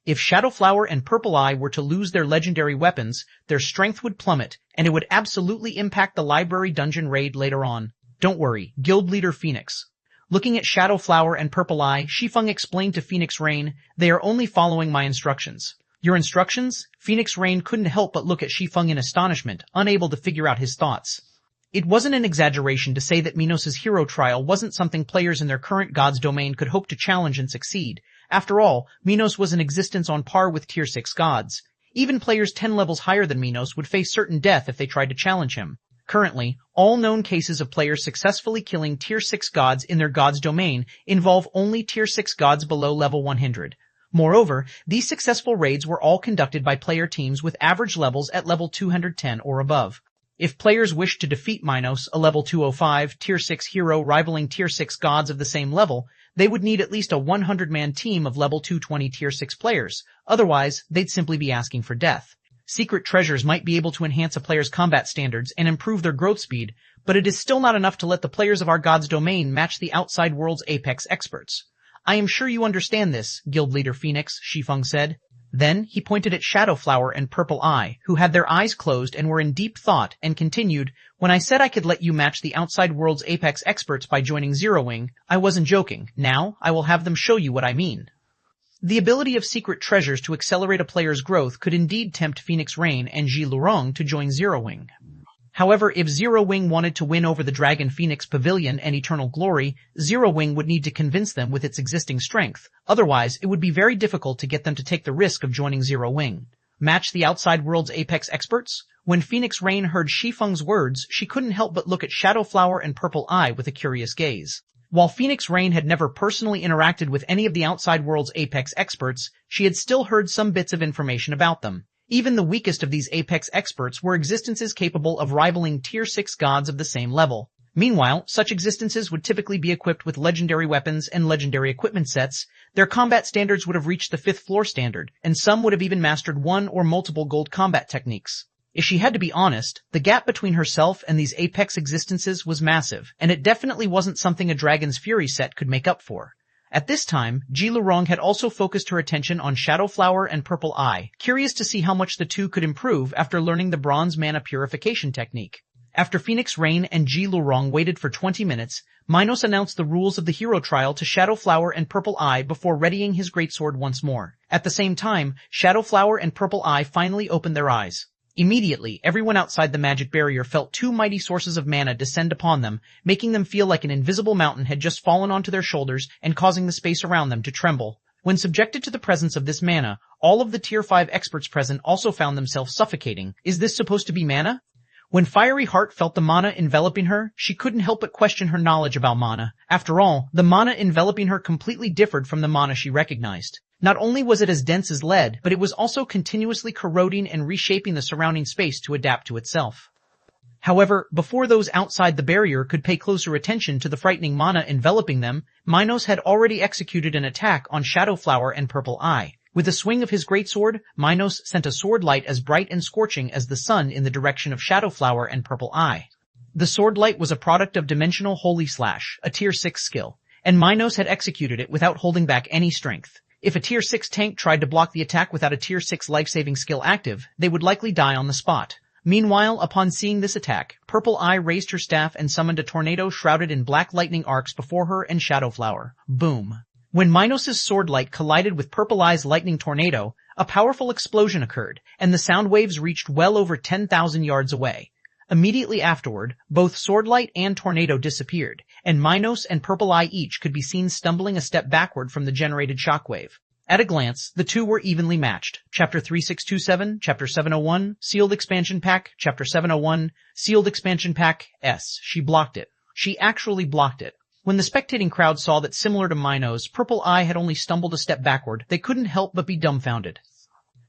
If Shadowflower and Purple Eye were to lose their legendary weapons, their strength would plummet, and it would absolutely impact the library dungeon raid later on. Don't worry, Guild Leader Phoenix. Looking at Shadowflower and Purple Eye, Shi Feng explained to Phoenix Rain, "They are only following my instructions." "Your instructions?" Phoenix Rain couldn't help but look at Shi Feng in astonishment, unable to figure out his thoughts. It wasn't an exaggeration to say that Minos' hero trial wasn't something players in their current god's domain could hope to challenge and succeed. After all, Minos was in existence on par with Tier 6 gods. Even players 10 levels higher than Minos would face certain death if they tried to challenge him. Currently, all known cases of players successfully killing Tier 6 gods in their god's domain involve only Tier 6 gods below level 100. Moreover, these successful raids were all conducted by player teams with average levels at level 210 or above. If players wished to defeat Minos, a level 205 Tier 6 hero rivaling Tier 6 gods of the same level, they would need at least a 100-man team of level 220 Tier 6 players. Otherwise, they'd simply be asking for death. Secret treasures might be able to enhance a player's combat standards and improve their growth speed, but it is still not enough to let the players of our god's domain match the outside world's apex experts. "I am sure you understand this, Guild Leader Phoenix," Shi Feng said. Then he pointed at Shadowflower and Purple Eye, who had their eyes closed and were in deep thought, and continued, "When I said I could let you match the outside world's apex experts by joining Zero Wing, I wasn't joking. Now, I will have them show you what I mean." The ability of secret treasures to accelerate a player's growth could indeed tempt Phoenix Rain and Ji Lurong to join Zero Wing. However, if Zero Wing wanted to win over the Dragon Phoenix Pavilion and Eternal Glory, Zero Wing would need to convince them with its existing strength. Otherwise, it would be very difficult to get them to take the risk of joining Zero Wing. Match the outside world's apex experts? When Phoenix Rain heard Shi Feng's words, she couldn't help but look at Shadowflower and Purple Eye with a curious gaze. While Phoenix Rain had never personally interacted with any of the outside world's apex experts, she had still heard some bits of information about them. Even the weakest of these apex experts were existences capable of rivaling Tier 6 gods of the same level. Meanwhile, such existences would typically be equipped with legendary weapons and legendary equipment sets. Their combat standards would have reached the 5th floor standard, and some would have even mastered one or multiple gold combat techniques. If she had to be honest, the gap between herself and these apex existences was massive, and it definitely wasn't something a Dragon's Fury set could make up for. At this time, Ji Lurong had also focused her attention on Shadowflower and Purple Eye, curious to see how much the two could improve after learning the bronze mana purification technique. After Phoenix Rain and Ji Lurong waited for 20 minutes, Minos announced the rules of the hero trial to Shadowflower and Purple Eye before readying his greatsword once more. At the same time, Shadowflower and Purple Eye finally opened their eyes. Immediately, everyone outside the magic barrier felt two mighty sources of mana descend upon them, making them feel like an invisible mountain had just fallen onto their shoulders and causing the space around them to tremble. When subjected to the presence of this mana, all of the Tier 5 experts present also found themselves suffocating. Is this supposed to be mana? When Fiery Heart felt the mana enveloping her, she couldn't help but question her knowledge about mana. After all, the mana enveloping her completely differed from the mana she recognized. Not only was it as dense as lead, but it was also continuously corroding and reshaping the surrounding space to adapt to itself. However, before those outside the barrier could pay closer attention to the frightening mana enveloping them, Minos had already executed an attack on Shadowflower and Purple Eye. With a swing of his greatsword, Minos sent a sword light as bright and scorching as the sun in the direction of Shadowflower and Purple Eye. The sword light was a product of Dimensional Holy Slash, a Tier 6 skill, and Minos had executed it without holding back any strength. If a Tier 6 tank tried to block the attack without a Tier 6 life-saving skill active, they would likely die on the spot. Meanwhile, upon seeing this attack, Purple Eye raised her staff and summoned a tornado shrouded in black lightning arcs before her and Shadowflower. Boom. When Minos' sword light collided with Purple Eye's lightning tornado, a powerful explosion occurred, and the sound waves reached well over 10,000 yards away. Immediately afterward, both Swordlight and Tornado disappeared, and Minos and Purple Eye each could be seen stumbling a step backward from the generated shockwave. At a glance, the two were evenly matched. Chapter 3627, Chapter 701, Sealed Expansion Pack, Chapter 701, Sealed Expansion Pack, S. She blocked it. She actually blocked it. When the spectating crowd saw that similar to Minos, Purple Eye had only stumbled a step backward, they couldn't help but be dumbfounded.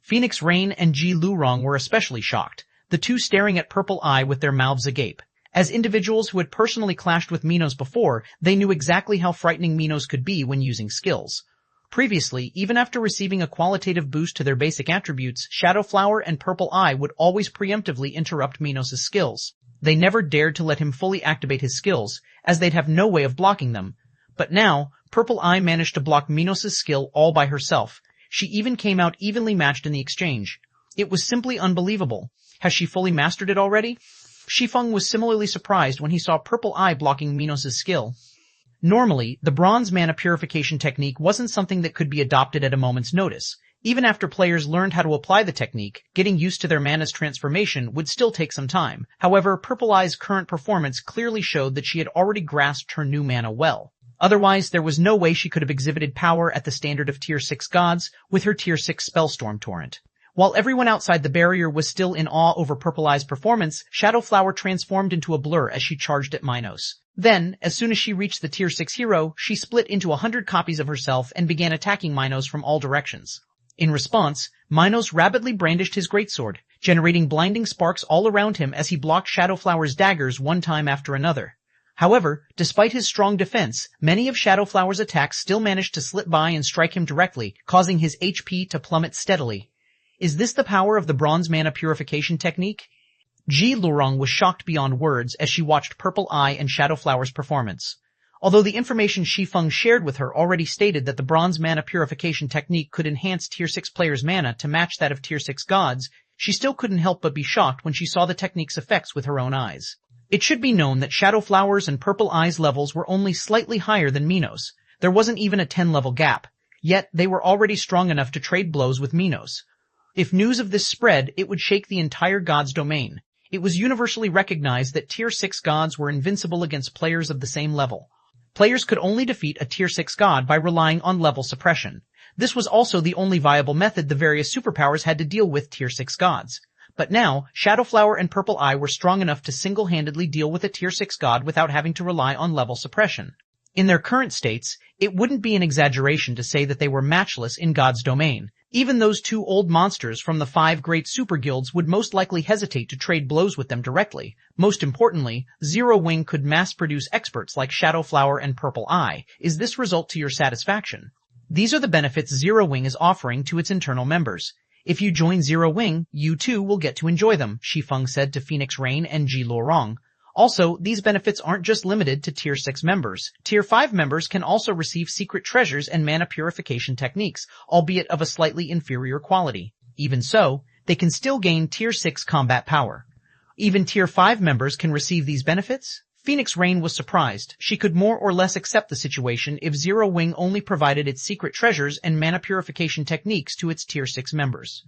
Phoenix Rain and Ji Lurong were especially shocked, the two staring at Purple Eye with their mouths agape. As individuals who had personally clashed with Minos before, they knew exactly how frightening Minos could be when using skills. Previously, even after receiving a qualitative boost to their basic attributes, Shadow Flower and Purple Eye would always preemptively interrupt Minos' skills. They never dared to let him fully activate his skills, as they'd have no way of blocking them. But now, Purple Eye managed to block Minos' skill all by herself. She even came out evenly matched in the exchange. It was simply unbelievable. Has she fully mastered it already? Shi Feng was similarly surprised when he saw Purple Eye blocking Minos' skill. Normally, the bronze mana purification technique wasn't something that could be adopted at a moment's notice. Even after players learned how to apply the technique, getting used to their mana's transformation would still take some time. However, Purple Eye's current performance clearly showed that she had already grasped her new mana well. Otherwise, there was no way she could have exhibited power at the standard of Tier 6 gods with her Tier 6 Spellstorm Torrent. While everyone outside the barrier was still in awe over Purple Eye's performance, Shadow Flower transformed into a blur as she charged at Minos. Then, as soon as she reached the Tier 6 hero, she split into 100 copies of herself and began attacking Minos from all directions. In response, Minos rapidly brandished his greatsword, generating blinding sparks all around him as he blocked Shadow Flower's daggers one time after another. However, despite his strong defense, many of Shadow Flower's attacks still managed to slip by and strike him directly, causing his HP to plummet steadily. Is this the power of the bronze mana purification technique? Ji Lurong was shocked beyond words as she watched Purple Eye and Shadow Flower's performance. Although the information Shi Feng shared with her already stated that the bronze mana purification technique could enhance Tier 6 players' mana to match that of Tier 6 gods, she still couldn't help but be shocked when she saw the technique's effects with her own eyes. It should be known that Shadow Flower's and Purple Eye's levels were only slightly higher than Minos. There wasn't even a 10-level gap. Yet, they were already strong enough to trade blows with Minos. If news of this spread, it would shake the entire god's domain. It was universally recognized that Tier 6 gods were invincible against players of the same level. Players could only defeat a Tier 6 god by relying on level suppression. This was also the only viable method the various superpowers had to deal with Tier 6 gods. But now, Shadow Flower and Purple Eye were strong enough to single-handedly deal with a Tier 6 god without having to rely on level suppression. In their current states, it wouldn't be an exaggeration to say that they were matchless in God's domain. Even those two old monsters from the 5 great super guilds would most likely hesitate to trade blows with them directly. Most importantly, Zero Wing could mass-produce experts like Shadow Flower and Purple Eye. Is this result to your satisfaction? These are the benefits Zero Wing is offering to its internal members. If you join Zero Wing, you too will get to enjoy them, Shi Feng said to Phoenix Rain and Ji Lorong. Also, these benefits aren't just limited to Tier 6 members. Tier 5 members can also receive secret treasures and mana purification techniques, albeit of a slightly inferior quality. Even so, they can still gain Tier 6 combat power. Even Tier 5 members can receive these benefits? Phoenix Rain was surprised. She could more or less accept the situation if Zero Wing only provided its secret treasures and mana purification techniques to its Tier 6 members.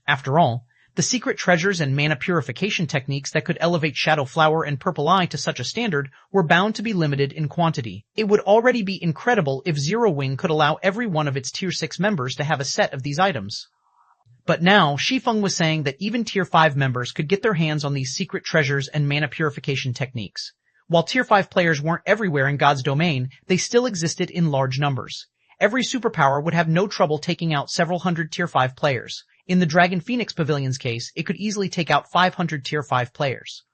After all, the secret treasures and mana purification techniques that could elevate Shadow Flower and Purple Eye to such a standard were bound to be limited in quantity. It would already be incredible if Zero Wing could allow every one of its Tier 6 members to have a set of these items. But now, Shi Feng was saying that even Tier 5 members could get their hands on these secret treasures and mana purification techniques. While Tier 5 players weren't everywhere in God's domain, they still existed in large numbers. Every superpower would have no trouble taking out several hundred Tier 5 players. In the Dragon Phoenix Pavilion's case, it could easily take out 500 Tier 5 players.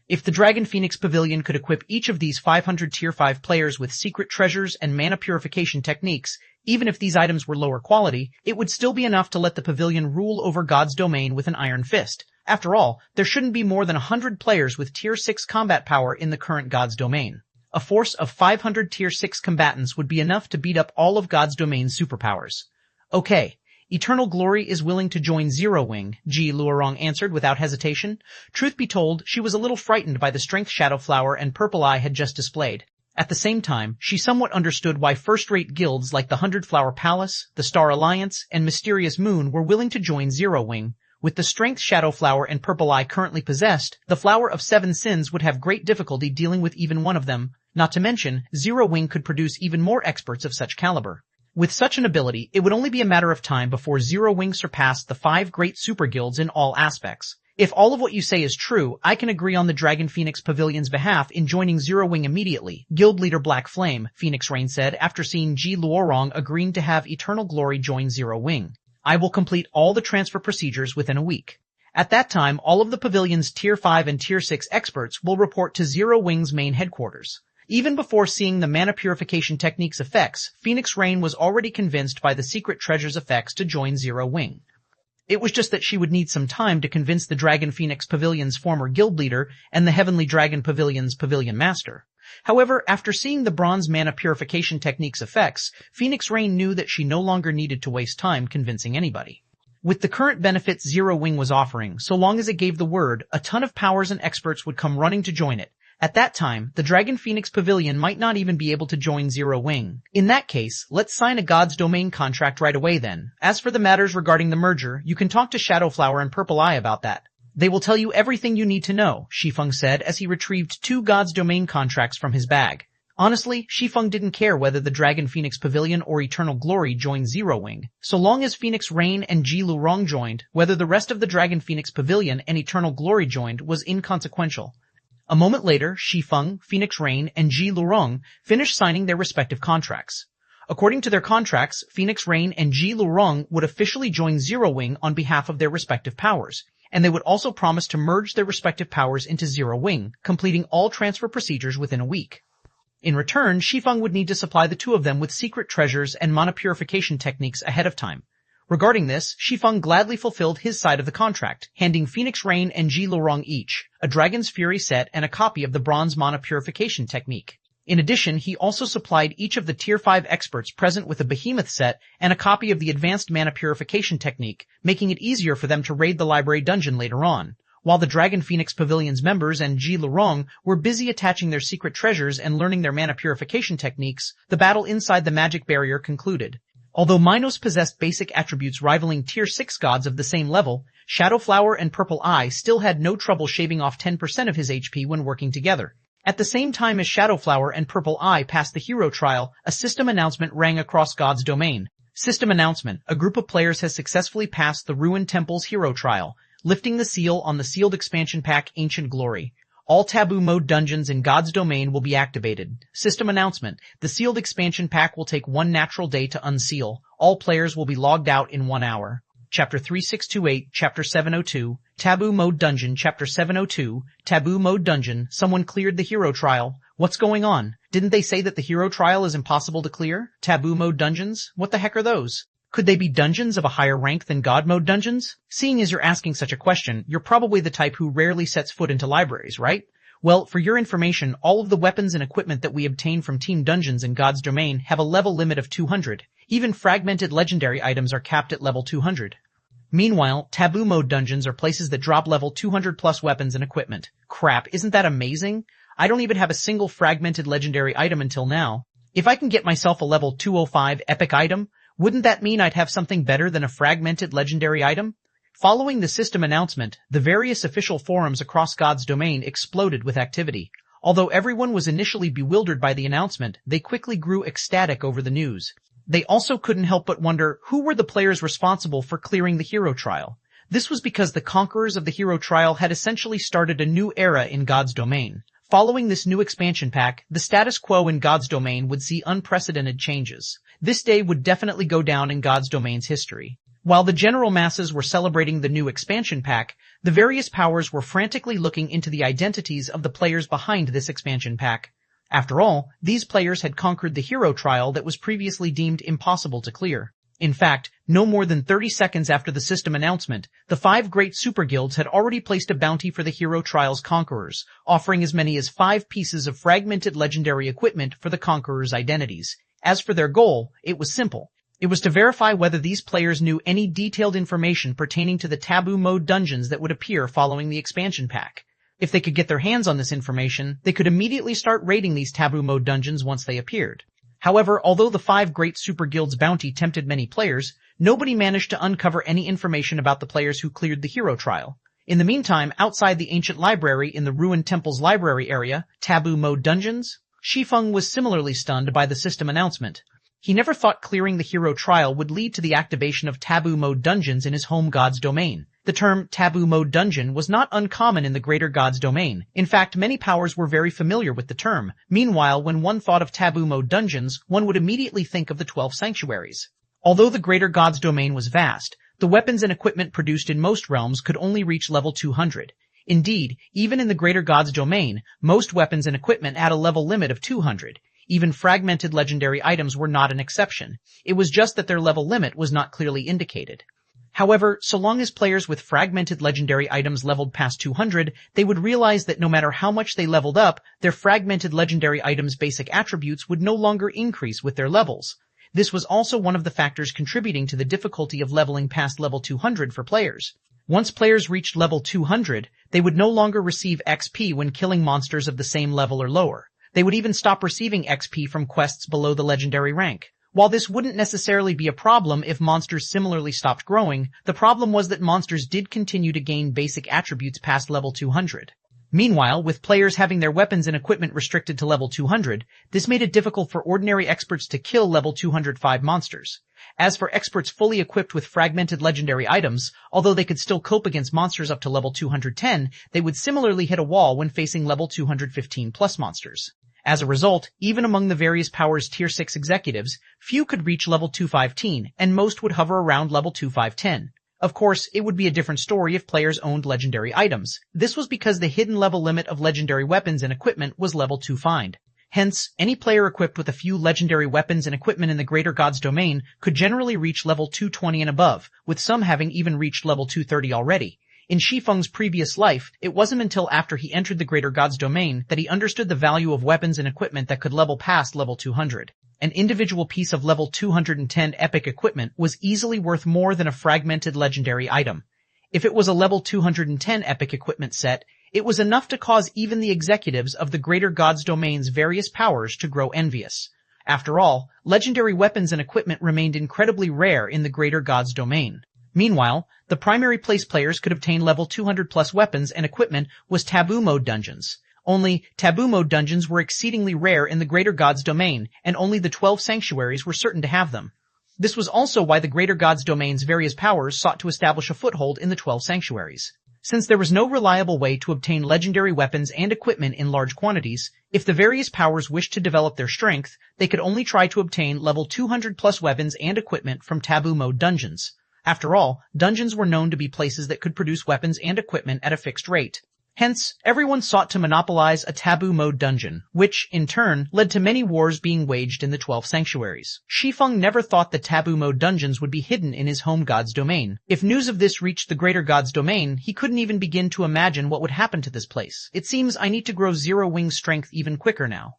If the Dragon Phoenix Pavilion could equip each of these 500 Tier 5 players with secret treasures and mana purification techniques, even if these items were lower quality, it would still be enough to let the pavilion rule over God's domain with an iron fist. After all, there shouldn't be more than 100 players with Tier 6 combat power in the current God's domain. A force of 500 Tier 6 combatants would be enough to beat up all of God's domain's superpowers. Okay. Eternal Glory is willing to join Zero Wing, Ji Luorong answered without hesitation. Truth be told, she was a little frightened by the strength Shadow Flower and Purple Eye had just displayed. At the same time, she somewhat understood why first-rate guilds like the 100 Flower Palace, the Star Alliance, and Mysterious Moon were willing to join Zero Wing. With the strength Shadow Flower and Purple Eye currently possessed, the Flower of 7 Sins would have great difficulty dealing with even one of them. Not to mention, Zero Wing could produce even more experts of such caliber. With such an ability, it would only be a matter of time before Zero Wing surpassed the 5 great super guilds in all aspects. If all of what you say is true, I can agree on the Dragon Phoenix Pavilion's behalf in joining Zero Wing immediately, Guild Leader Black Flame, Phoenix Rain said after seeing Ji Luorong agreeing to have Eternal Glory join Zero Wing. I will complete all the transfer procedures within a week. At that time, all of the pavilion's Tier 5 and Tier 6 experts will report to Zero Wing's main headquarters. Even before seeing the mana purification technique's effects, Phoenix Rain was already convinced by the secret treasure's effects to join Zero Wing. It was just that she would need some time to convince the Dragon Phoenix Pavilion's former guild leader and the Heavenly Dragon Pavilion's pavilion master. However, after seeing the bronze mana purification technique's effects, Phoenix Rain knew that she no longer needed to waste time convincing anybody. With the current benefits Zero Wing was offering, so long as it gave the word, a ton of powers and experts would come running to join it. At that time, the Dragon Phoenix Pavilion might not even be able to join Zero Wing. In that case, let's sign a God's Domain contract right away then. As for the matters regarding the merger, you can talk to Shadowflower and Purple Eye about that. They will tell you everything you need to know, Shi Feng said as he retrieved 2 God's Domain contracts from his bag. Honestly, Shi Feng didn't care whether the Dragon Phoenix Pavilion or Eternal Glory joined Zero Wing. So long as Phoenix Rain and Ji Lurong joined, whether the rest of the Dragon Phoenix Pavilion and Eternal Glory joined was inconsequential. A moment later, Shi Feng, Phoenix Rain, and Ji Lurong finished signing their respective contracts. According to their contracts, Phoenix Rain and Ji Lurong would officially join Zero Wing on behalf of their respective powers, and they would also promise to merge their respective powers into Zero Wing, completing all transfer procedures within a week. In return, Shi Feng would need to supply the 2 of them with secret treasures and mana purification techniques ahead of time. Regarding this, Shi Feng gladly fulfilled his side of the contract, handing Phoenix Rain and Ji Lurong each a Dragon's Fury set and a copy of the bronze mana purification technique. In addition, he also supplied each of the Tier 5 experts present with a Behemoth set and a copy of the advanced mana purification technique, making it easier for them to raid the library dungeon later on. While the Dragon Phoenix Pavilion's members and Ji Lurong were busy attaching their secret treasures and learning their mana purification techniques, the battle inside the magic barrier concluded. Although Minos possessed basic attributes rivaling Tier 6 gods of the same level, Shadowflower and Purple Eye still had no trouble shaving off 10% of his HP when working together. At the same time as Shadowflower and Purple Eye passed the hero trial, a system announcement rang across God's domain. System announcement: a group of players has successfully passed the Ruined Temple's hero trial, lifting the seal on the sealed expansion pack Ancient Glory. All taboo mode dungeons in God's domain will be activated. System announcement: the sealed expansion pack will take 1 natural day to unseal. All players will be logged out in 1 hour. Chapter 3628, Chapter 702, Taboo Mode Dungeon, Chapter 702, Taboo Mode Dungeon. Someone cleared the hero trial. What's going on? Didn't they say that the hero trial is impossible to clear? Taboo mode dungeons? What the heck are those? Could they be dungeons of a higher rank than God mode dungeons? Seeing as you're asking such a question, you're probably the type who rarely sets foot into libraries, right? Well, for your information, all of the weapons and equipment that we obtain from Team Dungeons in God's Domain have a level limit of 200. Even fragmented legendary items are capped at level 200. Meanwhile, taboo mode dungeons are places that drop level 200 plus weapons and equipment. Crap, isn't that amazing? I don't even have a single fragmented legendary item until now. If I can get myself a level 205 epic item, wouldn't that mean I'd have something better than a fragmented legendary item? Following the system announcement, the various official forums across God's Domain exploded with activity. Although everyone was initially bewildered by the announcement, they quickly grew ecstatic over the news. They also couldn't help but wonder who were the players responsible for clearing the hero trial. This was because the conquerors of the hero trial had essentially started a new era in God's Domain. Following this new expansion pack, the status quo in God's Domain would see unprecedented changes. This day would definitely go down in God's Domain's history. While the general masses were celebrating the new expansion pack, the various powers were frantically looking into the identities of the players behind this expansion pack. After all, these players had conquered the hero trial that was previously deemed impossible to clear. In fact, no more than 30 seconds after the system announcement, the 5 great super guilds had already placed a bounty for the hero trial's conquerors, offering as many as 5 pieces of fragmented legendary equipment for the conquerors' identities. As for their goal, it was simple. It was to verify whether these players knew any detailed information pertaining to the taboo mode dungeons that would appear following the expansion pack. If they could get their hands on this information, they could immediately start raiding these taboo mode dungeons once they appeared. However, although the 5 great super guilds bounty tempted many players, nobody managed to uncover any information about the players who cleared the hero trial. In the meantime, outside the ancient library in the Ruined Temple's library area, taboo mode dungeons, Shi Feng was similarly stunned by the system announcement. He never thought clearing the hero trial would lead to the activation of taboo mode dungeons in his home God's Domain. The term taboo mode dungeon was not uncommon in the greater God's Domain. In fact, many powers were very familiar with the term. Meanwhile, when one thought of taboo mode dungeons, one would immediately think of the 12 sanctuaries. Although the greater God's Domain was vast, the weapons and equipment produced in most realms could only reach level 200. Indeed, even in the Greater Gods domain, most weapons and equipment had a level limit of 200. Even fragmented legendary items were not an exception. It was just that their level limit was not clearly indicated. However, so long as players with fragmented legendary items leveled past 200, they would realize that no matter how much they leveled up, their fragmented legendary items' basic attributes would no longer increase with their levels. This was also one of the factors contributing to the difficulty of leveling past level 200 for players. Once players reached level 200, they would no longer receive XP when killing monsters of the same level or lower. They would even stop receiving XP from quests below the legendary rank. While this wouldn't necessarily be a problem if monsters similarly stopped growing, the problem was that monsters did continue to gain basic attributes past level 200. Meanwhile, with players having their weapons and equipment restricted to level 200, this made it difficult for ordinary experts to kill level 205 monsters. As for experts fully equipped with fragmented legendary items, although they could still cope against monsters up to level 210, they would similarly hit a wall when facing level 215 plus monsters. As a result, even among the various powers Tier 6 executives, few could reach level 215, and most would hover around level 2510. Of course, it would be a different story if players owned legendary items. This was because the hidden level limit of legendary weapons and equipment was level 200. Hence, any player equipped with a few legendary weapons and equipment in the Greater Gods domain could generally reach level 220 and above, with some having even reached level 230 already. In Shi Feng's previous life, it wasn't until after he entered the Greater Gods domain that he understood the value of weapons and equipment that could level past level 200. An individual piece of level 210 epic equipment was easily worth more than a fragmented legendary item. If it was a level 210 epic equipment set, it was enough to cause even the executives of the Greater Gods domain's various powers to grow envious. After all, legendary weapons and equipment remained incredibly rare in the Greater Gods domain. Meanwhile, the primary place players could obtain level 200 plus weapons and equipment was taboo mode dungeons. Only, taboo mode dungeons were exceedingly rare in the Greater Gods domain, and only the 12 sanctuaries were certain to have them. This was also why the Greater Gods domain's various powers sought to establish a foothold in the 12 sanctuaries. Since there was no reliable way to obtain legendary weapons and equipment in large quantities, if the various powers wished to develop their strength, they could only try to obtain level 200 plus weapons and equipment from taboo mode dungeons. After all, dungeons were known to be places that could produce weapons and equipment at a fixed rate. Hence, everyone sought to monopolize a taboo mode dungeon, which, in turn, led to many wars being waged in the 12 sanctuaries. Shi Feng never thought that taboo mode dungeons would be hidden in his home god's domain. If news of this reached the Greater Gods domain, he couldn't even begin to imagine what would happen to this place. It seems I need to grow Zero Wing's strength even quicker now.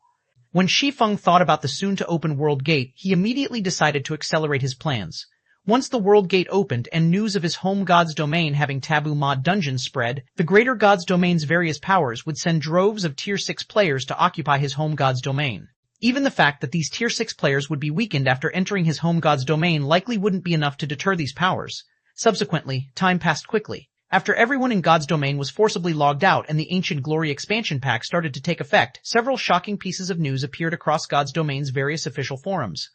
When Shi Feng thought about the soon-to-open World Gate, he immediately decided to accelerate his plans. Once the World Gate opened and news of his home god's domain having taboo mod dungeons spread, the Greater Gods domain's various powers would send droves of Tier 6 players to occupy his home god's domain. Even the fact that these Tier 6 players would be weakened after entering his home god's domain likely wouldn't be enough to deter these powers. Subsequently, time passed quickly. After everyone in God's domain was forcibly logged out and the Ancient Glory expansion pack started to take effect, several shocking pieces of news appeared across God's domain's various official forums.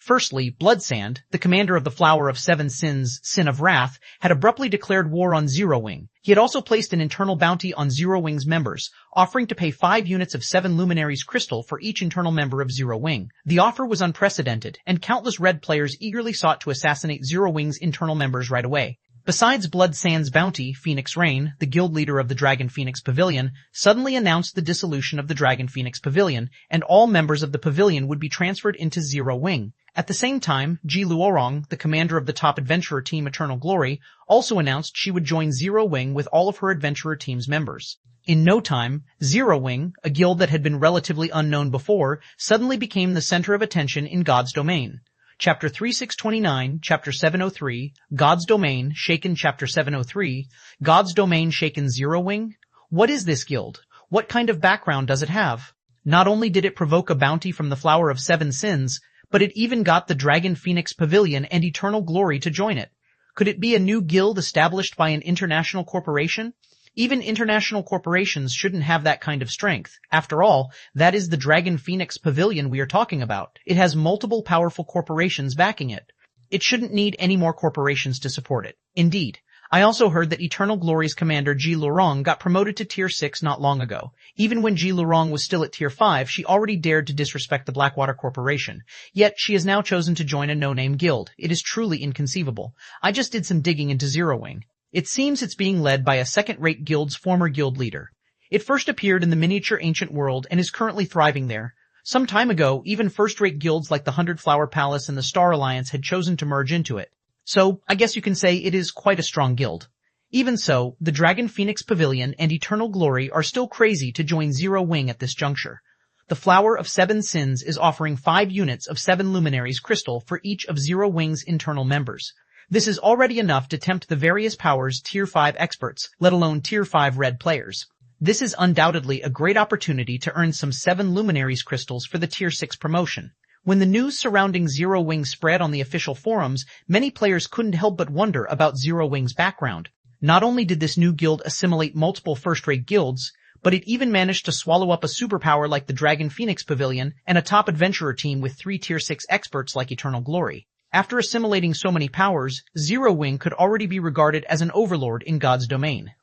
Firstly, Bloodsand, the commander of the Flower of Seven Sins, Sin of Wrath, had abruptly declared war on Zero Wing. He had also placed an internal bounty on Zero Wing's members, offering to pay 5 units of 7 Luminaries crystal for each internal member of Zero Wing. The offer was unprecedented, and countless red players eagerly sought to assassinate Zero Wing's internal members right away. Besides Bloodsand's bounty, Phoenix Rain, the guild leader of the Dragon Phoenix Pavilion, suddenly announced the dissolution of the Dragon Phoenix Pavilion, and all members of the pavilion would be transferred into Zero Wing. At the same time, Ji Luorong, the commander of the top adventurer team Eternal Glory, also announced she would join Zero Wing with all of her adventurer team's members. In no time, Zero Wing, a guild that had been relatively unknown before, suddenly became the center of attention in God's domain. Chapter 3629, Chapter 703, God's Domain, Shaken Chapter 703, God's Domain Shaken Zero Wing? What is this guild? What kind of background does it have? Not only did it provoke a bounty from the Flower of Seven Sins, but it even got the Dragon Phoenix Pavilion and Eternal Glory to join it. Could it be a new guild established by an international corporation? Even international corporations shouldn't have that kind of strength. After all, that is the Dragon Phoenix Pavilion we are talking about. It has multiple powerful corporations backing it. It shouldn't need any more corporations to support it. Indeed. I also heard that Eternal Glory's commander Ji Luorong got promoted to Tier 6 not long ago. Even when Ji Luorong was still at Tier 5, she already dared to disrespect the Blackwater Corporation. Yet she has now chosen to join a no-name guild. It is truly inconceivable. I just did some digging into Zero Wing. It seems it's being led by a second-rate guild's former guild leader. It first appeared in the miniature ancient world and is currently thriving there. Some time ago, even first-rate guilds like the 100 Flower Palace and the Star Alliance had chosen to merge into it. So, I guess you can say it is quite a strong guild. Even so, the Dragon Phoenix Pavilion and Eternal Glory are still crazy to join Zero Wing at this juncture. The Flower of Seven Sins is offering 5 units of 7 Luminaries crystal for each of Zero Wing's internal members. This is already enough to tempt the various powers Tier 5 experts, let alone Tier 5 red players. This is undoubtedly a great opportunity to earn some 7 Luminaries crystals for the Tier 6 promotion. When the news surrounding Zero Wing spread on the official forums, many players couldn't help but wonder about Zero Wing's background. Not only did this new guild assimilate multiple first-rate guilds, but it even managed to swallow up a superpower like the Dragon Phoenix Pavilion and a top adventurer team with 3 Tier 6 experts like Eternal Glory. After assimilating so many powers, Zero Wing could already be regarded as an overlord in God's domain.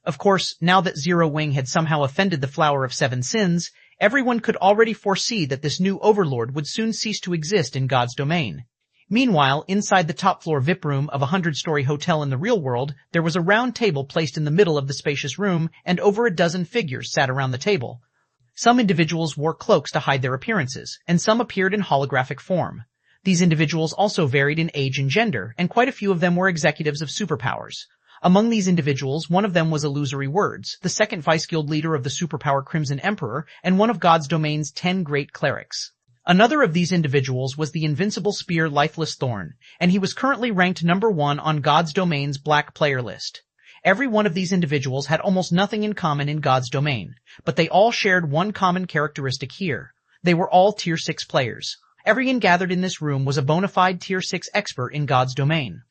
Of course, now that Zero Wing had somehow offended the Flower of Seven Sins, everyone could already foresee that this new overlord would soon cease to exist in God's domain. Meanwhile, inside the top-floor VIP room of a 100-story hotel in the real world, there was a round table placed in the middle of the spacious room, and over a dozen figures sat around the table. Some individuals wore cloaks to hide their appearances, and some appeared in holographic form. These individuals also varied in age and gender, and quite a few of them were executives of superpowers. Among these individuals, one of them was Illusory Words, the second vice-guild leader of the superpower Crimson Emperor, and one of God's domain's 10 great clerics. Another of these individuals was the Invincible Spear Lifeless Thorn, and he was currently ranked number 1 on God's domain's black player list. Every one of these individuals had almost nothing in common in God's domain, but they all shared one common characteristic here. They were all Tier 6 players. Everyone gathered in this room was a bona fide Tier 6 expert in God's domain.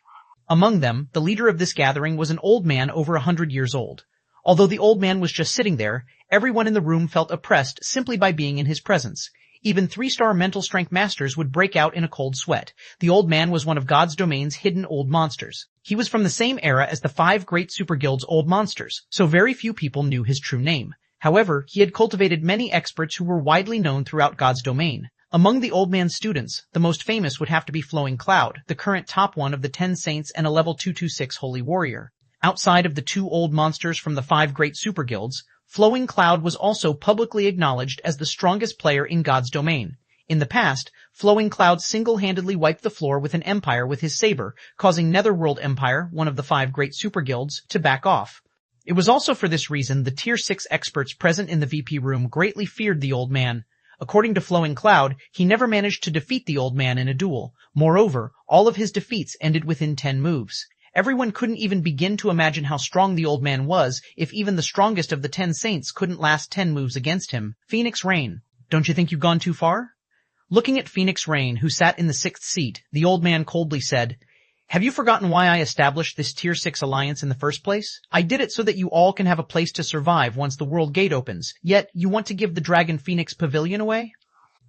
Among them, the leader of this gathering was an old man over 100 years old. Although the old man was just sitting there, everyone in the room felt oppressed simply by being in his presence. Even 3-star mental strength masters would break out in a cold sweat. The old man was one of God's domain's hidden old monsters. He was from the same era as the 5 great super guilds' old monsters, so very few people knew his true name. However, he had cultivated many experts who were widely known throughout God's domain. Among the old man's students, the most famous would have to be Flowing Cloud, the current top 1 of the 10 saints and a level 226 holy warrior. Outside of the 2 old monsters from the 5 great super guilds, Flowing Cloud was also publicly acknowledged as the strongest player in God's domain. In the past, Flowing Cloud single-handedly wiped the floor with an empire with his saber, causing Netherworld Empire, one of the 5 great super guilds, to back off. It was also for this reason the Tier 6 experts present in the VP room greatly feared the old man. According to Flowing Cloud, he never managed to defeat the old man in a duel. Moreover, all of his defeats ended within 10 moves. Everyone couldn't even begin to imagine how strong the old man was if even the strongest of the 10 saints couldn't last 10 moves against him. Phoenix Rain. Don't you think you've gone too far? Looking at Phoenix Rain, who sat in the 6th seat, the old man coldly said, "Have you forgotten why I established this Tier 6 alliance in the first place? I did it so that you all can have a place to survive once the world gate opens, yet you want to give the Dragon Phoenix Pavilion away?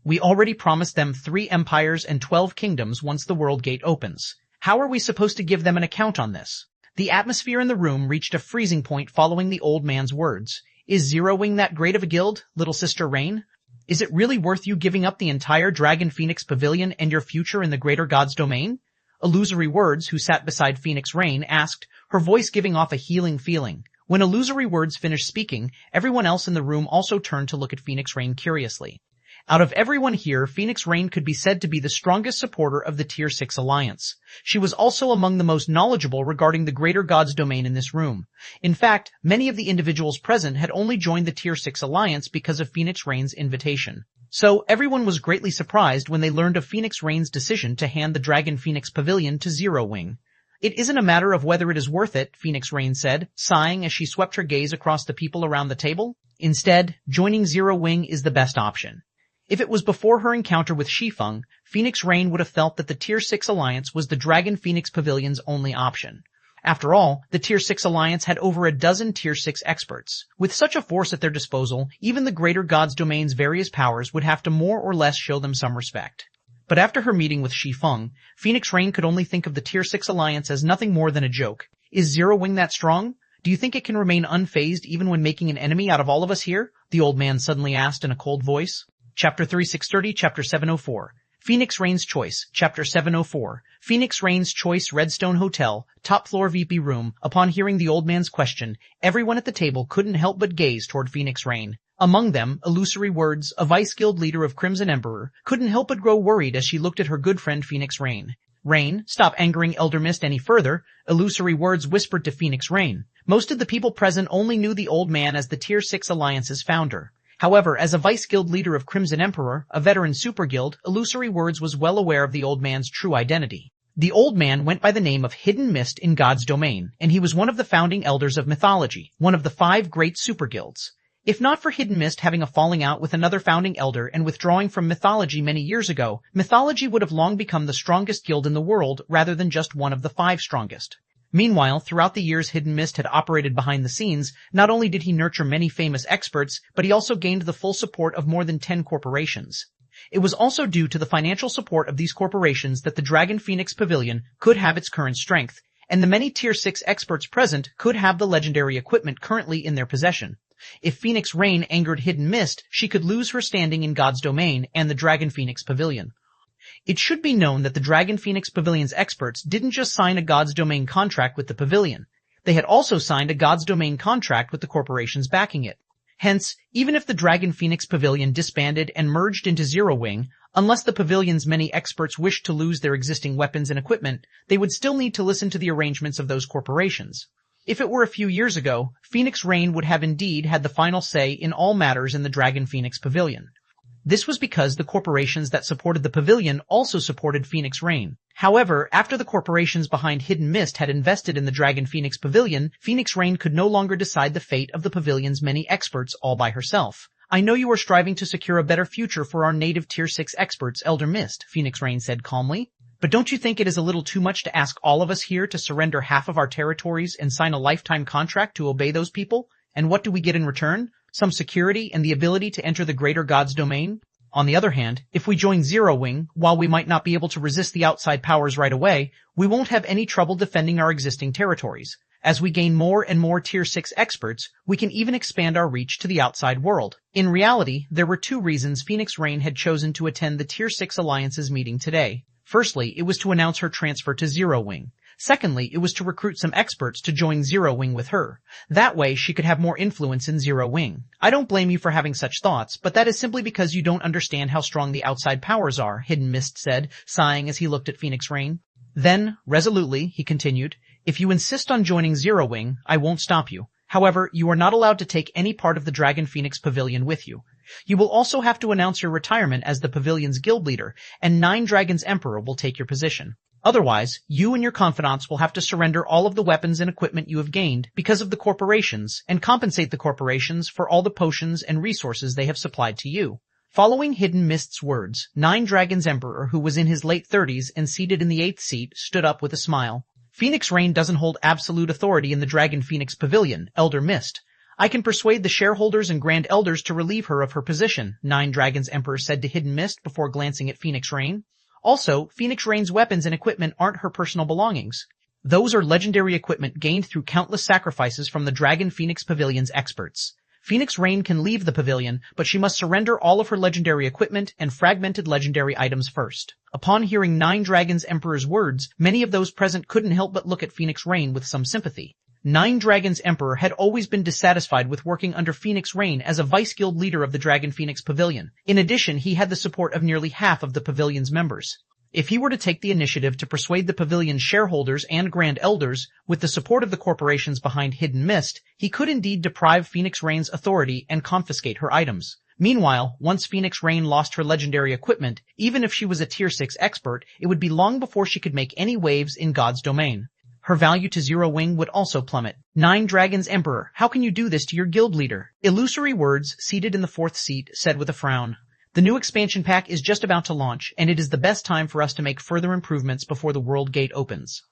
We already promised them 3 empires and 12 kingdoms once the world gate opens. How are we supposed to give them an account on this?" The atmosphere in the room reached a freezing point following the old man's words. Is Zero Wing that great of a guild, little sister Rain? Is it really worth you giving up the entire Dragon Phoenix Pavilion and your future in the greater God's domain? Illusory Words, who sat beside Phoenix Rain, asked, her voice giving off a healing feeling. When Illusory Words finished speaking, everyone else in the room also turned to look at Phoenix Rain curiously. Out of everyone here, Phoenix Rain could be said to be the strongest supporter of the Tier 6 alliance. She was also among the most knowledgeable regarding the greater God's domain in this room. In fact, many of the individuals present had only joined the Tier 6 alliance because of Phoenix Rain's invitation. So everyone was greatly surprised when they learned of Phoenix Rain's decision to hand the Dragon Phoenix Pavilion to Zero Wing. "It isn't a matter of whether it is worth it," Phoenix Rain said, sighing as she swept her gaze across the people around the table. "Instead, joining Zero Wing is the best option." If it was before her encounter with Shi Feng, Phoenix Rain would have felt that the Tier 6 alliance was the Dragon Phoenix Pavilion's only option. After all, the Tier 6 alliance had over a dozen Tier 6 experts. With such a force at their disposal, even the greater God's domain's various powers would have to more or less show them some respect. But after her meeting with Shi Feng, Phoenix Rain could only think of the Tier 6 alliance as nothing more than a joke. Is Zero Wing that strong? Do you think it can remain unfazed even when making an enemy out of all of us here? The old man suddenly asked in a cold voice. Chapter 3630, Chapter 704. Phoenix Rain's Choice, Chapter 704. Phoenix Rain's Choice Redstone Hotel, top floor VP room. Upon hearing the old man's question, everyone at the table couldn't help but gaze toward Phoenix Rain. Among them, Illusory Words, a vice guild leader of Crimson Emperor, couldn't help but grow worried as she looked at her good friend Phoenix Rain. Rain, stop angering Elder Mist any further, Illusory Words whispered to Phoenix Rain. Most of the people present only knew the old man as the Tier 6 Alliance's founder. However, as a vice guild leader of Crimson Emperor, a veteran super guild, Illusory Words was well aware of the old man's true identity. The old man went by the name of Hidden Mist in God's domain, and he was one of the founding elders of mythology, one of the 5 great super guilds. If not for Hidden Mist having a falling out with another founding elder and withdrawing from mythology many years ago, mythology would have long become the strongest guild in the world rather than just one of the 5 strongest. Meanwhile, throughout the years Hidden Mist had operated behind the scenes, not only did he nurture many famous experts, but he also gained the full support of more than 10 corporations. It was also due to the financial support of these corporations that the Dragon Phoenix Pavilion could have its current strength, and the many Tier 6 experts present could have the legendary equipment currently in their possession. If Phoenix Rain angered Hidden Mist, she could lose her standing in God's domain and the Dragon Phoenix Pavilion. It should be known that the Dragon Phoenix Pavilion's experts didn't just sign a God's Domain contract with the pavilion. They had also signed a God's Domain contract with the corporations backing it. Hence, even if the Dragon Phoenix Pavilion disbanded and merged into Zero Wing, unless the pavilion's many experts wished to lose their existing weapons and equipment, they would still need to listen to the arrangements of those corporations. If it were a few years ago, Phoenix Rain would have indeed had the final say in all matters in the Dragon Phoenix Pavilion. This was because the corporations that supported the pavilion also supported Phoenix Rain. However, after the corporations behind Hidden Mist had invested in the Dragon Phoenix Pavilion, Phoenix Rain could no longer decide the fate of the pavilion's many experts all by herself. I know you are striving to secure a better future for our native Tier 6 experts, Elder Mist, Phoenix Rain said calmly. But don't you think it is a little too much to ask all of us here to surrender half of our territories and sign a lifetime contract to obey those people? And what do we get in return? Some security and the ability to enter the greater God's domain? On the other hand, if we join Zero Wing, while we might not be able to resist the outside powers right away, we won't have any trouble defending our existing territories. As we gain more and more Tier 6 experts, we can even expand our reach to the outside world. In reality, there were 2 reasons Phoenix Rain had chosen to attend the Tier 6 Alliance's meeting today. Firstly, it was to announce her transfer to Zero Wing. Secondly, it was to recruit some experts to join Zero Wing with her. That way, she could have more influence in Zero Wing. I don't blame you for having such thoughts, but that is simply because you don't understand how strong the outside powers are, Hidden Mist said, sighing as he looked at Phoenix Rain. Then, resolutely, he continued, if you insist on joining Zero Wing, I won't stop you. However, you are not allowed to take any part of the Dragon Phoenix Pavilion with you. You will also have to announce your retirement as the pavilion's guild leader, and 9 Dragons Emperor will take your position. Otherwise, you and your confidants will have to surrender all of the weapons and equipment you have gained because of the corporations and compensate the corporations for all the potions and resources they have supplied to you. Following Hidden Mist's words, 9 Dragons Emperor, who was in his late 30s and seated in the 8th seat, stood up with a smile. Phoenix Rain doesn't hold absolute authority in the Dragon Phoenix Pavilion, Elder Mist. I can persuade the shareholders and Grand Elders to relieve her of her position, 9 Dragons Emperor said to Hidden Mist before glancing at Phoenix Rain. Also, Phoenix Rain's weapons and equipment aren't her personal belongings. Those are legendary equipment gained through countless sacrifices from the Dragon Phoenix Pavilion's experts. Phoenix Rain can leave the pavilion, but she must surrender all of her legendary equipment and fragmented legendary items first. Upon hearing 9 Dragons Emperor's words, many of those present couldn't help but look at Phoenix Rain with some sympathy. 9 Dragons Emperor had always been dissatisfied with working under Phoenix Rain as a vice guild leader of the Dragon Phoenix Pavilion. In addition, he had the support of nearly half of the pavilion's members. If he were to take the initiative to persuade the pavilion's shareholders and Grand Elders, with the support of the corporations behind Hidden Mist, he could indeed deprive Phoenix Rain's authority and confiscate her items. Meanwhile, once Phoenix Rain lost her legendary equipment, even if she was a Tier 6 expert, it would be long before she could make any waves in God's domain. Her value to Zero Wing would also plummet. 9 Dragons Emperor, how can you do this to your guild leader? Illusory Words, seated in the 4th seat, said with a frown. The new expansion pack is just about to launch, and it is the best time for us to make further improvements before the world gate opens.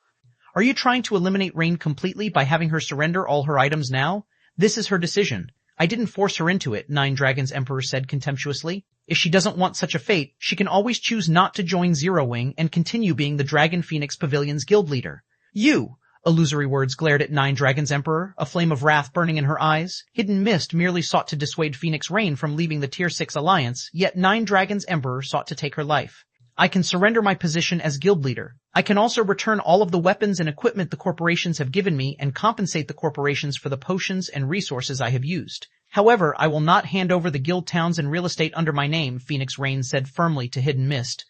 Are you trying to eliminate Rain completely by having her surrender all her items now? This is her decision. I didn't force her into it, 9 Dragons Emperor said contemptuously. If she doesn't want such a fate, she can always choose not to join Zero Wing and continue being the Dragon Phoenix Pavilion's guild leader. You! Illusory Words glared at 9 Dragons Emperor, a flame of wrath burning in her eyes. Hidden Mist merely sought to dissuade Phoenix Rain from leaving the Tier 6 Alliance, yet 9 Dragons Emperor sought to take her life. I can surrender my position as guild leader. I can also return all of the weapons and equipment the corporations have given me and compensate the corporations for the potions and resources I have used. However, I will not hand over the guild towns and real estate under my name, Phoenix Rain said firmly to Hidden Mist.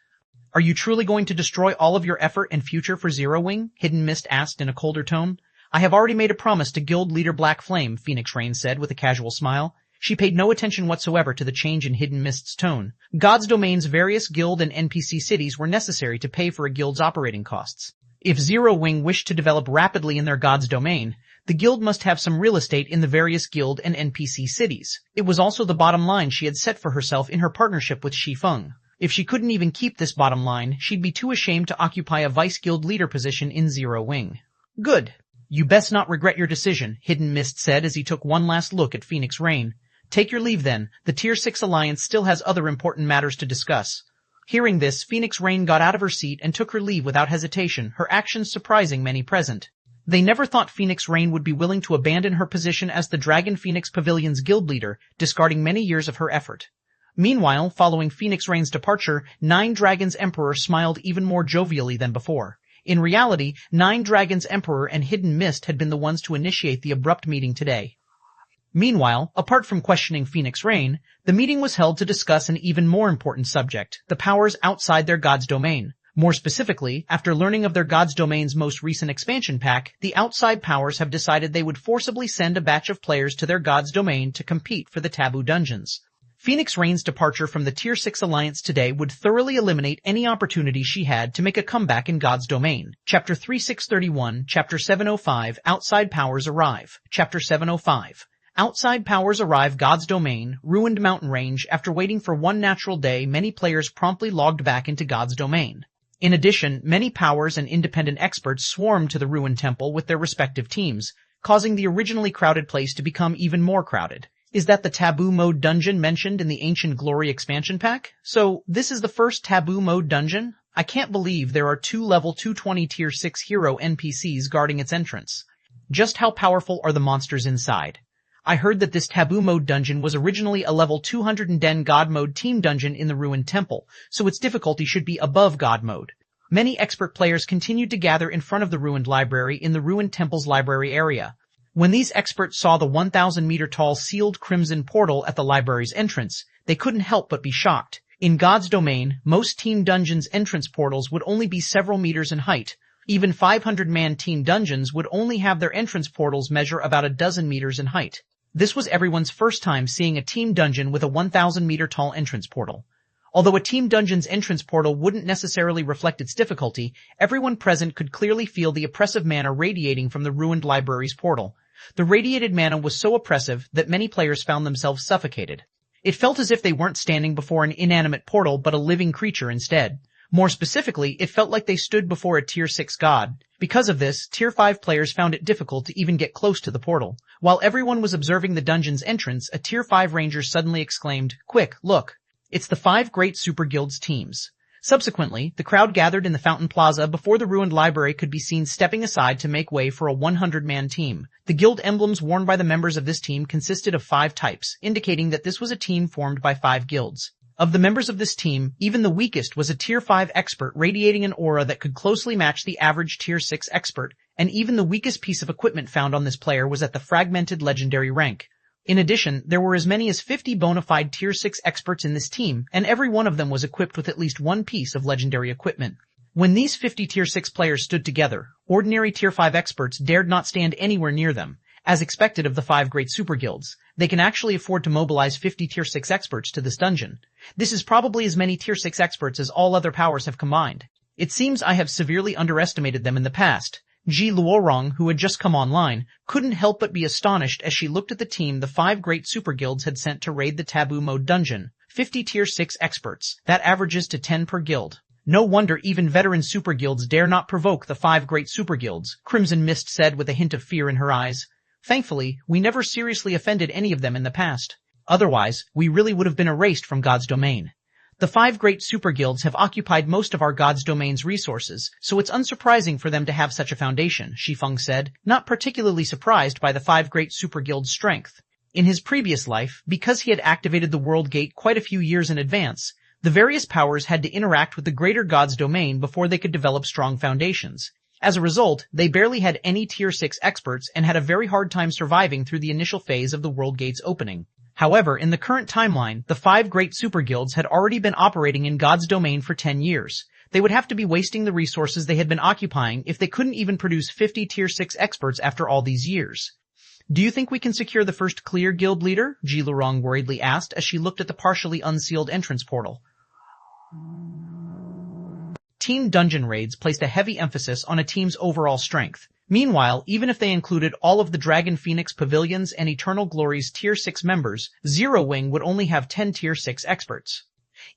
Are you truly going to destroy all of your effort and future for Zero Wing? Hidden Mist asked in a colder tone. I have already made a promise to guild leader Black Flame, Phoenix Rain said with a casual smile. She paid no attention whatsoever to the change in Hidden Mist's tone. God's Domain's various guild and NPC cities were necessary to pay for a guild's operating costs. If Zero Wing wished to develop rapidly in their God's Domain, the guild must have some real estate in the various guild and NPC cities. It was also the bottom line she had set for herself in her partnership with Shi Feng. If she couldn't even keep this bottom line, she'd be too ashamed to occupy a vice guild leader position in Zero Wing. Good. You best not regret your decision, Hidden Mist said as he took one last look at Phoenix Rain. Take your leave then, the Tier 6 Alliance still has other important matters to discuss. Hearing this, Phoenix Rain got out of her seat and took her leave without hesitation, her actions surprising many present. They never thought Phoenix Rain would be willing to abandon her position as the Dragon Phoenix Pavilion's guild leader, discarding many years of her effort. Meanwhile, following Phoenix Rain's departure, Nine Dragons Emperor smiled even more jovially than before. In reality, Nine Dragons Emperor and Hidden Mist had been the ones to initiate the abrupt meeting today. Meanwhile, apart from questioning Phoenix Rain, the meeting was held to discuss an even more important subject, the powers outside their God's Domain. More specifically, after learning of their God's Domain's most recent expansion pack, the outside powers have decided they would forcibly send a batch of players to their God's Domain to compete for the taboo dungeons. Phoenix Rain's departure from the Tier 6 Alliance today would thoroughly eliminate any opportunity she had to make a comeback in God's Domain. Chapter 3631, Chapter 705, Outside Powers Arrive. Chapter 705. Outside powers arrive God's Domain, ruined mountain range. After waiting for one natural day, many players promptly logged back into God's Domain. In addition, many powers and independent experts swarmed to the ruined temple with their respective teams, causing the originally crowded place to become even more crowded. Is that the Taboo Mode dungeon mentioned in the Ancient Glory expansion pack? So, this is the first Taboo Mode dungeon? I can't believe there are 2 level 220 Tier 6 hero NPCs guarding its entrance. Just how powerful are the monsters inside? I heard that this Taboo Mode dungeon was originally a level 210 God Mode team dungeon in the ruined temple, so its difficulty should be above God Mode. Many expert players continued to gather in front of the ruined library in the ruined temple's library area. When these experts saw the 1,000-meter-tall sealed crimson portal at the library's entrance, they couldn't help but be shocked. In God's Domain, most team dungeons' entrance portals would only be several meters in height. Even 500-man team dungeons would only have their entrance portals measure about a dozen meters in height. This was everyone's first time seeing a team dungeon with a 1,000-meter-tall entrance portal. Although a team dungeon's entrance portal wouldn't necessarily reflect its difficulty, everyone present could clearly feel the oppressive mana radiating from the ruined library's portal. The radiated mana was so oppressive that many players found themselves suffocated. It felt as if they weren't standing before an inanimate portal but a living creature instead. More specifically, it felt like they stood before a Tier 6 god. Because of this, Tier 5 players found it difficult to even get close to the portal. While everyone was observing the dungeon's entrance, a Tier 5 ranger suddenly exclaimed, "Quick, look! It's the 5 great super guilds teams." Subsequently, the crowd gathered in the Fountain Plaza before the ruined library could be seen stepping aside to make way for a 100-man team. The guild emblems worn by the members of this team consisted of 5 types, indicating that this was a team formed by 5 guilds. Of the members of this team, even the weakest was a Tier 5 expert radiating an aura that could closely match the average Tier 6 expert, and even the weakest piece of equipment found on this player was at the fragmented legendary rank. In addition, there were as many as 50 bona fide Tier 6 experts in this team, and every one of them was equipped with at least one piece of legendary equipment. When these 50 Tier 6 players stood together, ordinary Tier 5 experts dared not stand anywhere near them. As expected of the 5 great super guilds, they can actually afford to mobilize 50 Tier 6 experts to this dungeon. This is probably as many Tier 6 experts as all other powers have combined. It seems I have severely underestimated them in the past. Ji Luorong, who had just come online, couldn't help but be astonished as she looked at the team the 5 great super guilds had sent to raid the Taboo Mode dungeon. 50 Tier 6 experts. That averages to 10 per guild. No wonder even veteran super guilds dare not provoke the 5 great super guilds, Crimson Mist said with a hint of fear in her eyes. Thankfully, we never seriously offended any of them in the past. Otherwise, we really would have been erased from God's Domain. The 5 great super guilds have occupied most of our God's Domain's resources, so it's unsurprising for them to have such a foundation, Shi Feng said, not particularly surprised by the 5 great super guilds' strength. In his previous life, because he had activated the World Gate quite a few years in advance, The various powers had to interact with the greater god's domain before they could develop strong foundations. As a result, they barely had any Tier 6 experts and had a very hard time surviving through the initial phase of the World Gate's opening. However, in the current timeline, the 5 great super guilds had already been operating in God's domain for 10 years. They would have to be wasting the resources they had been occupying if they couldn't even produce 50 Tier 6 experts after all these years. Do you think we can secure the first clear guild leader? Ji Lurong worriedly asked as she looked at the partially unsealed entrance portal. Team Dungeon Raids placed a heavy emphasis on a team's overall strength. Meanwhile, even if they included all of the Dragon Phoenix Pavilions and Eternal Glory's Tier 6 members, Zero Wing would only have 10 Tier 6 experts.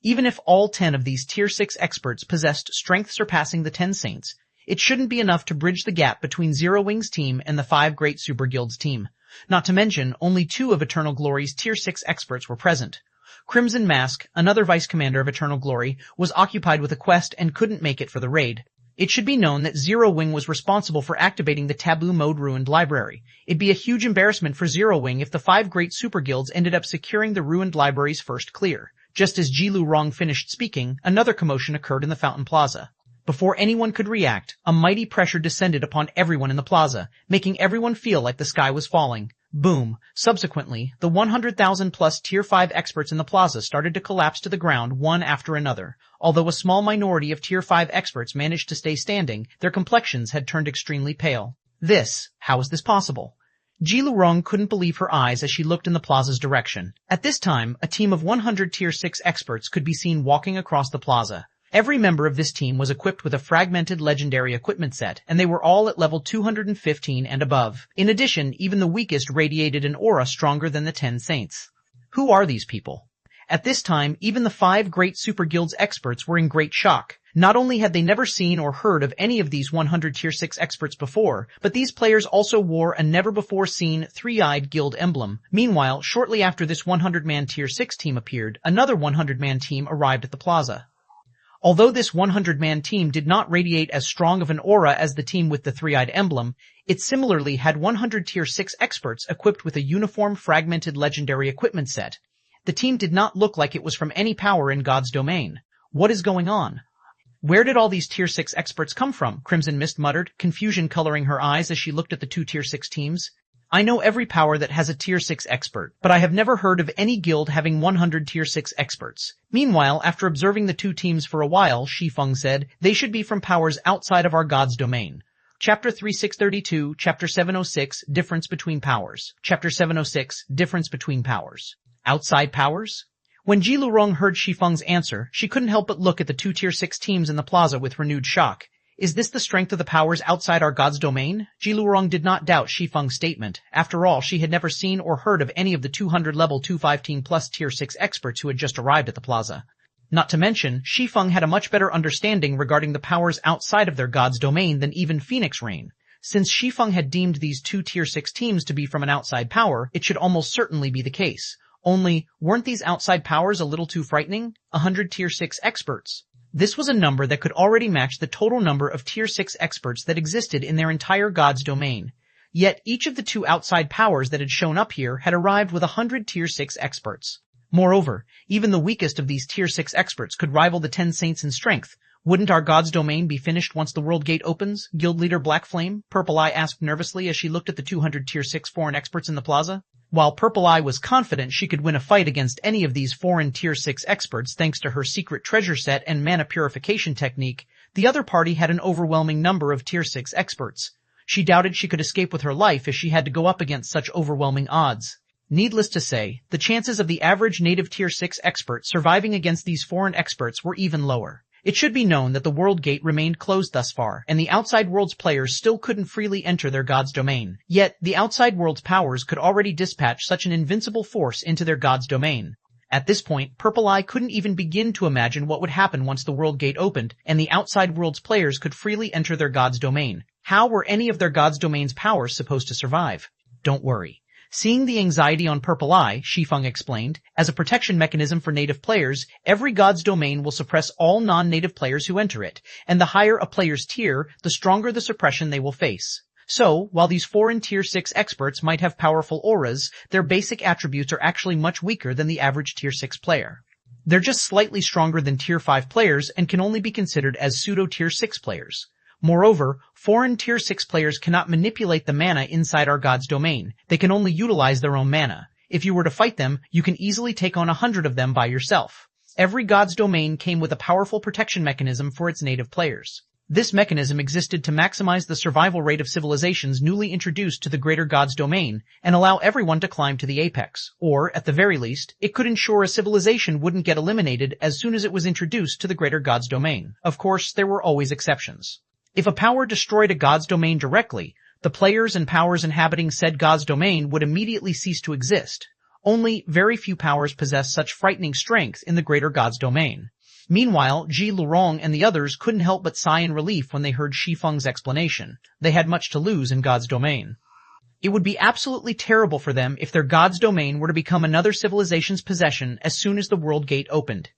Even if all 10 of these Tier 6 experts possessed strength surpassing the 10 Saints, it shouldn't be enough to bridge the gap between Zero Wing's team and the 5 Great Super Guilds team. Not to mention, only 2 of Eternal Glory's Tier 6 experts were present. Crimson Mask, another vice commander of Eternal Glory, was occupied with a quest and couldn't make it for the raid. It should be known that Zero Wing was responsible for activating the Taboo Mode Ruined Library. It'd be a huge embarrassment for Zero Wing if the 5 Great Super Guilds ended up securing the Ruined Library's first clear. Just as Ji Lurong finished speaking, another commotion occurred in the Fountain Plaza. Before anyone could react, a mighty pressure descended upon everyone in the plaza, making everyone feel like the sky was falling. Boom. Subsequently, the 100,000 plus Tier 5 experts in the plaza started to collapse to the ground one after another. Although a small minority of Tier 5 experts managed to stay standing, their complexions had turned extremely pale. How is this possible? Ji Lurong couldn't believe her eyes as she looked in the plaza's direction. At this time, a team of 100 Tier 6 experts could be seen walking across the plaza. Every member of this team was equipped with a fragmented legendary equipment set, and they were all at level 215 and above. In addition, even the weakest radiated an aura stronger than the 10 Saints. Who are these people? At this time, even the 5 Great Super Guilds experts were in great shock. Not only had they never seen or heard of any of these 100 Tier 6 experts before, but these players also wore a never-before-seen three-eyed guild emblem. Meanwhile, shortly after this 100-man Tier 6 team appeared, another 100-man team arrived at the plaza. Although this 100-man team did not radiate as strong of an aura as the team with the three-eyed emblem, it similarly had 100 Tier 6 experts equipped with a uniform fragmented legendary equipment set. The team did not look like it was from any power in God's domain. What is going on? Where did all these Tier 6 experts come from? Crimson Mist muttered, confusion coloring her eyes as she looked at the 2 Tier 6 teams. I know every power that has a Tier 6 expert, but I have never heard of any guild having 100 Tier 6 experts. Meanwhile, after observing the 2 teams for a while, Shi Feng said, they should be from powers outside of our God's domain. Chapter 3632, Chapter 706, Difference Between Powers. Chapter 706, Difference Between Powers. Outside powers? When Ji Lurong heard Shi Feng's answer, she couldn't help but look at the 2 Tier 6 teams in the plaza with renewed shock. Is this the strength of the powers outside our God's domain? Ji Lurong did not doubt Shi Feng's statement. After all, she had never seen or heard of any of the 200 level 215 plus Tier 6 experts who had just arrived at the plaza. Not to mention, Shi Feng had a much better understanding regarding the powers outside of their God's domain than even Phoenix Rain. Since Shi Feng had deemed these 2 Tier 6 teams to be from an outside power, it should almost certainly be the case. Only, weren't these outside powers a little too frightening? 100 Tier 6 experts. This was a number that could already match the total number of Tier 6 experts that existed in their entire God's domain. Yet each of the 2 outside powers that had shown up here had arrived with 100 Tier 6 experts. Moreover, even the weakest of these Tier 6 experts could rival the 10 Saints in strength. Wouldn't our God's domain be finished once the World Gate opens? Guild leader Black Flame, Purple Eye asked nervously as she looked at the 200 Tier 6 foreign experts in the plaza. While Purple Eye was confident she could win a fight against any of these foreign Tier 6 experts thanks to her secret treasure set and mana purification technique, the other party had an overwhelming number of Tier 6 experts. She doubted she could escape with her life if she had to go up against such overwhelming odds. Needless to say, the chances of the average native Tier 6 expert surviving against these foreign experts were even lower. It should be known that the World Gate remained closed thus far, and the outside world's players still couldn't freely enter their God's domain. Yet, the outside world's powers could already dispatch such an invincible force into their God's domain. At this point, Purple Eye couldn't even begin to imagine what would happen once the World Gate opened, and the outside world's players could freely enter their God's domain. How were any of their God's domain's powers supposed to survive? Don't worry. Seeing the anxiety on Purple Eye, Shi Feng explained, as a protection mechanism for native players, every God's domain will suppress all non-native players who enter it, and the higher a player's tier, the stronger the suppression they will face. So, while these foreign Tier 6 experts might have powerful auras, their basic attributes are actually much weaker than the average Tier 6 player. They're just slightly stronger than Tier 5 players and can only be considered as pseudo-Tier 6 players. Moreover, foreign Tier 6 players cannot manipulate the mana inside our god's domain. They can only utilize their own mana. If you were to fight them, you can easily take on 100 of them by yourself. Every god's domain came with a powerful protection mechanism for its native players. This mechanism existed to maximize the survival rate of civilizations newly introduced to the greater god's domain and allow everyone to climb to the apex, or, at the very least, it could ensure a civilization wouldn't get eliminated as soon as it was introduced to the greater god's domain. Of course, there were always exceptions. If a power destroyed a god's domain directly, the players and powers inhabiting said god's domain would immediately cease to exist. Only very few powers possess such frightening strength in the greater god's domain. Meanwhile, Ji Lurong and the others couldn't help but sigh in relief when they heard Shi Feng's explanation. They had much to lose in God's domain. It would be absolutely terrible for them if their God's domain were to become another civilization's possession as soon as the world gate opened.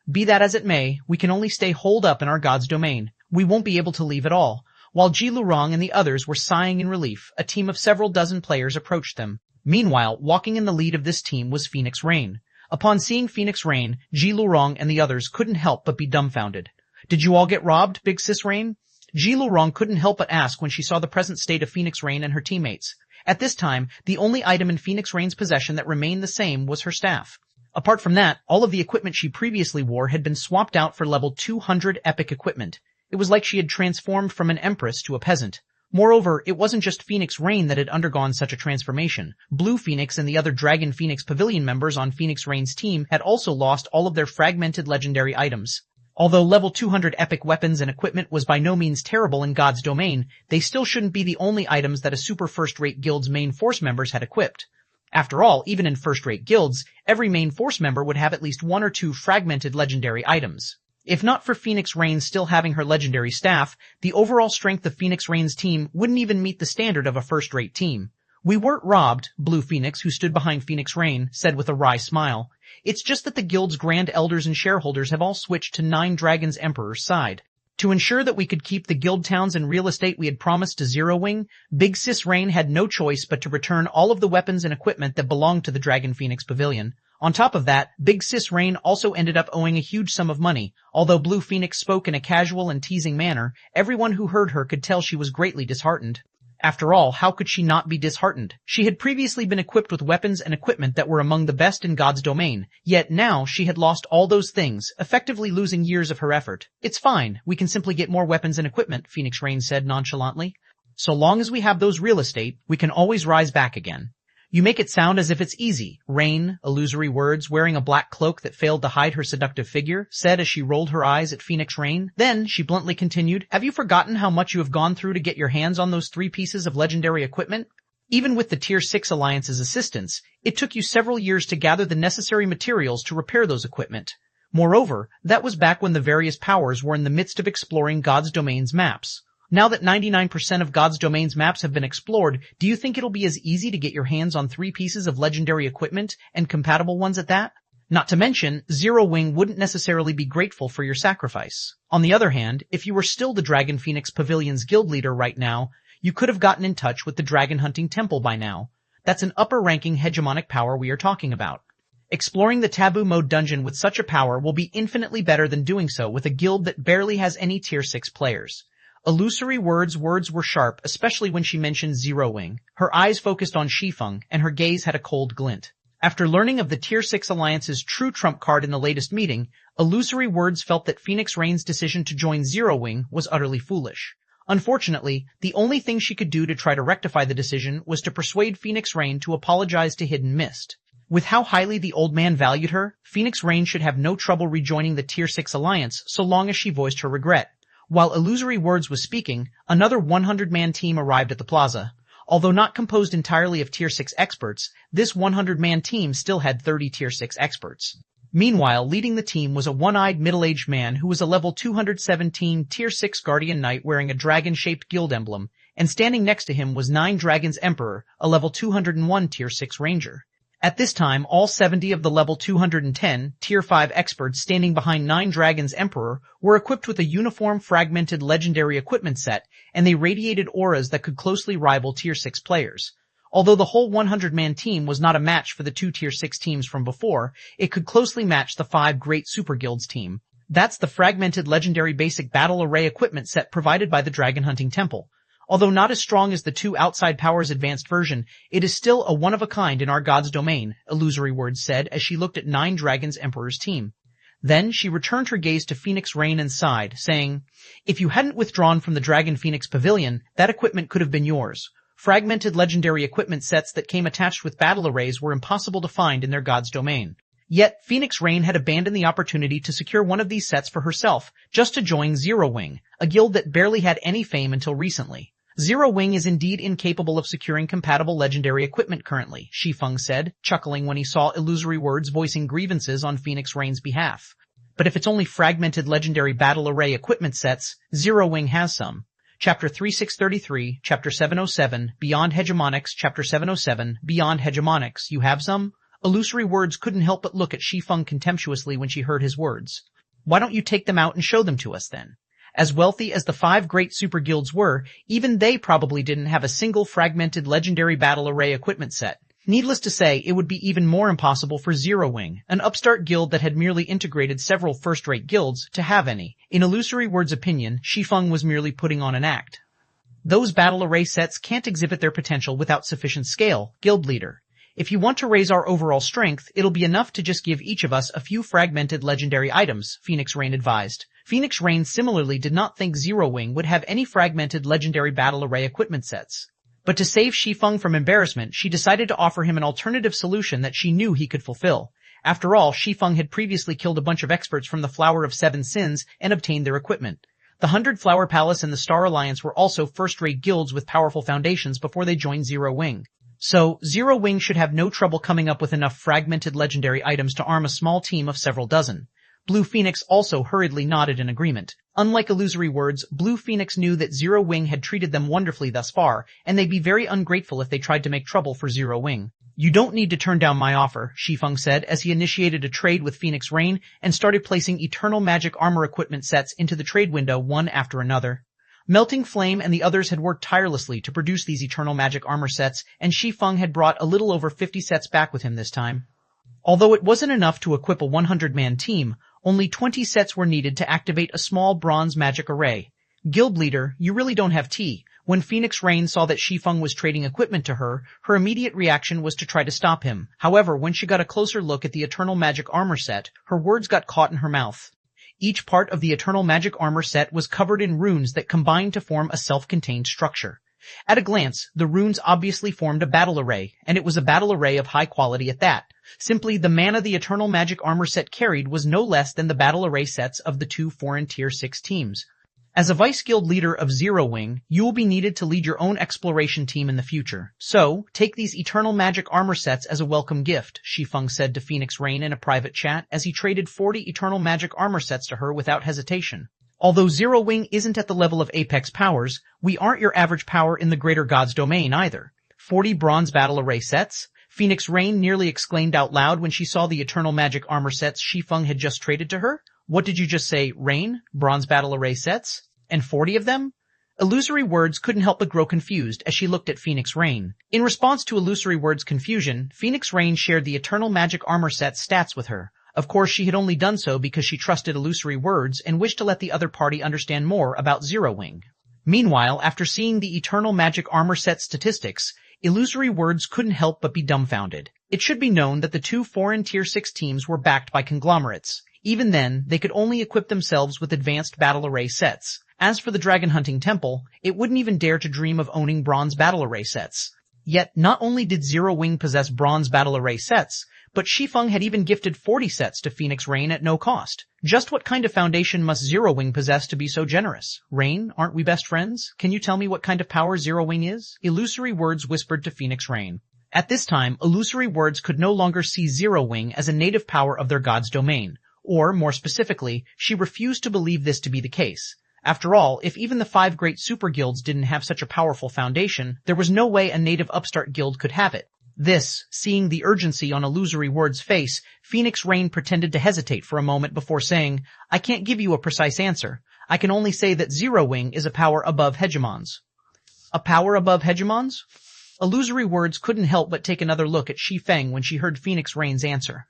Be that as it may, we can only stay holed up in our God's domain. We won't be able to leave at all. While Ji Lurong and the others were sighing in relief, a team of several dozen players approached them. Meanwhile, walking in the lead of this team was Phoenix Rain. Upon seeing Phoenix Rain, Ji Lurong and the others couldn't help but be dumbfounded. "Did you all get robbed, Big Sis Rain?" Ji Lurong couldn't help but ask when she saw the present state of Phoenix Rain and her teammates. At this time, the only item in Phoenix Rain's possession that remained the same was her staff. Apart from that, all of the equipment she previously wore had been swapped out for level 200 epic equipment. It was like she had transformed from an empress to a peasant. Moreover, it wasn't just Phoenix Rain that had undergone such a transformation. Blue Phoenix and the other Dragon Phoenix Pavilion members on Phoenix Rain's team had also lost all of their fragmented legendary items. Although level 200 epic weapons and equipment was by no means terrible in God's domain, they still shouldn't be the only items that a super first-rate guild's main force members had equipped. After all, even in first-rate guilds, every main force member would have at least one or two fragmented legendary items. If not for Phoenix Rain still having her legendary staff, the overall strength of Phoenix Rain's team wouldn't even meet the standard of a first-rate team. "We weren't robbed," Blue Phoenix, who stood behind Phoenix Rain, said with a wry smile. "It's just that the guild's grand elders and shareholders have all switched to Nine Dragons Emperor's side. To ensure that we could keep the guild towns and real estate we had promised to Zero Wing, Big Sis Rain had no choice but to return all of the weapons and equipment that belonged to the Dragon Phoenix Pavilion. On top of that, Big Sis Rain also ended up owing a huge sum of money. Although Blue Phoenix spoke in a casual and teasing manner, everyone who heard her could tell she was greatly disheartened. After all, how could she not be disheartened? She had previously been equipped with weapons and equipment that were among the best in God's domain, yet now she had lost all those things, effectively losing years of her effort. "It's fine, we can simply get more weapons and equipment," Phoenix Rain said nonchalantly. "So long as we have those real estate, we can always rise back again." "You make it sound as if it's easy," Rain, illusory words, wearing a black cloak that failed to hide her seductive figure, said as she rolled her eyes at Phoenix Rain. Then, she bluntly continued, "Have you forgotten how much you have gone through to get your hands on those 3 pieces of legendary equipment? Even with the Tier 6 Alliance's assistance, it took you several years to gather the necessary materials to repair those equipment. Moreover, that was back when the various powers were in the midst of exploring God's domain's maps. Now that 99% of God's domain's maps have been explored, do you think it'll be as easy to get your hands on 3 pieces of legendary equipment, and compatible ones at that? Not to mention, Zero Wing wouldn't necessarily be grateful for your sacrifice. On the other hand, if you were still the Dragon Phoenix Pavilion's guild leader right now, you could have gotten in touch with the Dragon Hunting Temple by now. That's an upper-ranking hegemonic power we are talking about. Exploring the Taboo Mode dungeon with such a power will be infinitely better than doing so with a guild that barely has any Tier 6 players." Illusory words were sharp, especially when she mentioned Zero Wing. Her eyes focused on Shi Feng, and her gaze had a cold glint. After learning of the Tier 6 Alliance's true trump card in the latest meeting, Illusory Words felt that Phoenix Rain's decision to join Zero Wing was utterly foolish. Unfortunately, the only thing she could do to try to rectify the decision was to persuade Phoenix Rain to apologize to Hidden Mist. With how highly the old man valued her, Phoenix Rain should have no trouble rejoining the Tier 6 Alliance so long as she voiced her regret. While Illusory Words was speaking, another 100-man team arrived at the plaza. Although not composed entirely of Tier 6 experts, this 100-man team still had 30 Tier 6 experts. Meanwhile, leading the team was a one-eyed middle-aged man who was a level 217 Tier 6 Guardian Knight wearing a dragon-shaped guild emblem, and standing next to him was Nine Dragons Emperor, a level 201 Tier 6 Ranger. At this time, all 70 of the level 210, Tier 5 experts standing behind Nine Dragons Emperor were equipped with a uniform fragmented legendary equipment set, and they radiated auras that could closely rival Tier 6 players. Although the whole 100-man team was not a match for the 2 Tier 6 teams from before, it could closely match the 5 Great Super Guilds team. That's the fragmented legendary basic battle array equipment set provided by the Dragon Hunting Temple. Although not as strong as the 2 Outside Powers advanced version, it is still a one-of-a-kind in our God's domain, Illusory Words said as she looked at 9 Dragons Emperor's team. Then she returned her gaze to Phoenix Rain and sighed, saying, "If you hadn't withdrawn from the Dragon Phoenix Pavilion, that equipment could have been yours." Fragmented legendary equipment sets that came attached with battle arrays were impossible to find in their God's domain. Yet, Phoenix Rain had abandoned the opportunity to secure one of these sets for herself, just to join Zero Wing, a guild that barely had any fame until recently. Zero Wing is indeed incapable of securing compatible legendary equipment currently, Shi Feng said, chuckling when he saw Illusory Words voicing grievances on Phoenix Rain's behalf. But if it's only fragmented legendary battle array equipment sets, Zero Wing has some. Chapter 3633, Chapter 707, Beyond Hegemonics, Chapter 707, Beyond Hegemonics, you have some? Illusory Words couldn't help but look at Shi Feng contemptuously when she heard his words. Why don't you take them out and show them to us then? As wealthy as the 5 great super guilds were, even they probably didn't have a single fragmented legendary battle array equipment set. Needless to say, it would be even more impossible for Zero Wing, an upstart guild that had merely integrated several first-rate guilds, to have any. In Illusory Words' opinion, Shi Feng was merely putting on an act. Those battle array sets can't exhibit their potential without sufficient scale, guild leader. If you want to raise our overall strength, it'll be enough to just give each of us a few fragmented legendary items, Phoenix Rain advised. Phoenix Rain similarly did not think Zero Wing would have any fragmented legendary battle array equipment sets. But to save Shi Feng from embarrassment, she decided to offer him an alternative solution that she knew he could fulfill. After all, Shi Feng had previously killed a bunch of experts from the Flower of Seven Sins and obtained their equipment. The 100 Flower Palace and the Star Alliance were also first-rate guilds with powerful foundations before they joined Zero Wing. So, Zero Wing should have no trouble coming up with enough fragmented legendary items to arm a small team of several dozen. Blue Phoenix also hurriedly nodded in agreement. Unlike Illusory Words, Blue Phoenix knew that Zero Wing had treated them wonderfully thus far, and they'd be very ungrateful if they tried to make trouble for Zero Wing. You don't need to turn down my offer, Shi Feng said as he initiated a trade with Phoenix Rain and started placing Eternal Magic Armor equipment sets into the trade window one after another. Melting Flame and the others had worked tirelessly to produce these Eternal Magic Armor sets, and Shi Feng had brought a little over 50 sets back with him this time. Although it wasn't enough to equip a 100-man team, only 20 sets were needed to activate a small bronze magic array. Guild leader, you really don't have tea. When Phoenix Rain saw that Shi Feng was trading equipment to her, her immediate reaction was to try to stop him. However, when she got a closer look at the Eternal Magic Armor set, her words got caught in her mouth. Each part of the Eternal Magic Armor set was covered in runes that combined to form a self-contained structure. At a glance, the runes obviously formed a battle array, and it was a battle array of high quality at that. Simply, the mana the Eternal Magic Armor set carried was no less than the battle array sets of the 2 foreign Tier 6 teams. As a Vice Guild leader of Zero Wing, you will be needed to lead your own exploration team in the future. So, take these Eternal Magic Armor sets as a welcome gift, Shi Feng said to Phoenix Rain in a private chat as he traded 40 Eternal Magic Armor sets to her without hesitation. Although Zero Wing isn't at the level of Apex powers, we aren't your average power in the Greater God's domain either. 40 bronze battle array sets? Phoenix Rain nearly exclaimed out loud when she saw the Eternal Magic Armor sets Shi Feng had just traded to her. What did you just say, Rain? Bronze battle array sets? And 40 of them? Illusory Words couldn't help but grow confused as she looked at Phoenix Rain. In response to Illusory Words' confusion, Phoenix Rain shared the Eternal Magic Armor set's stats with her. Of course, she had only done so because she trusted Illusory Words and wished to let the other party understand more about Zero Wing. Meanwhile, after seeing the Eternal Magic Armor set statistics, Illusory Words couldn't help but be dumbfounded. It should be known that the 2 foreign Tier 6 teams were backed by conglomerates. Even then, they could only equip themselves with advanced battle array sets. As for the Dragon Hunting Temple, it wouldn't even dare to dream of owning bronze battle array sets. Yet, not only did Zero Wing possess bronze battle array sets, but Shi Feng had even gifted 40 sets to Phoenix Rain at no cost. Just what kind of foundation must Zero Wing possess to be so generous? Rain, aren't we best friends? Can you tell me what kind of power Zero Wing is? Illusory Words whispered to Phoenix Rain. At this time, Illusory Words could no longer see Zero Wing as a native power of their god's domain. Or, more specifically, she refused to believe this to be the case. After all, if even the 5 great super guilds didn't have such a powerful foundation, there was no way a native upstart guild could have it. Seeing the urgency on Illusory Words' face, Phoenix Rain pretended to hesitate for a moment before saying, I can't give you a precise answer. I can only say that Zero Wing is a power above hegemons. A power above hegemons? Illusory Words couldn't help but take another look at Shi Feng when she heard Phoenix Rain's answer.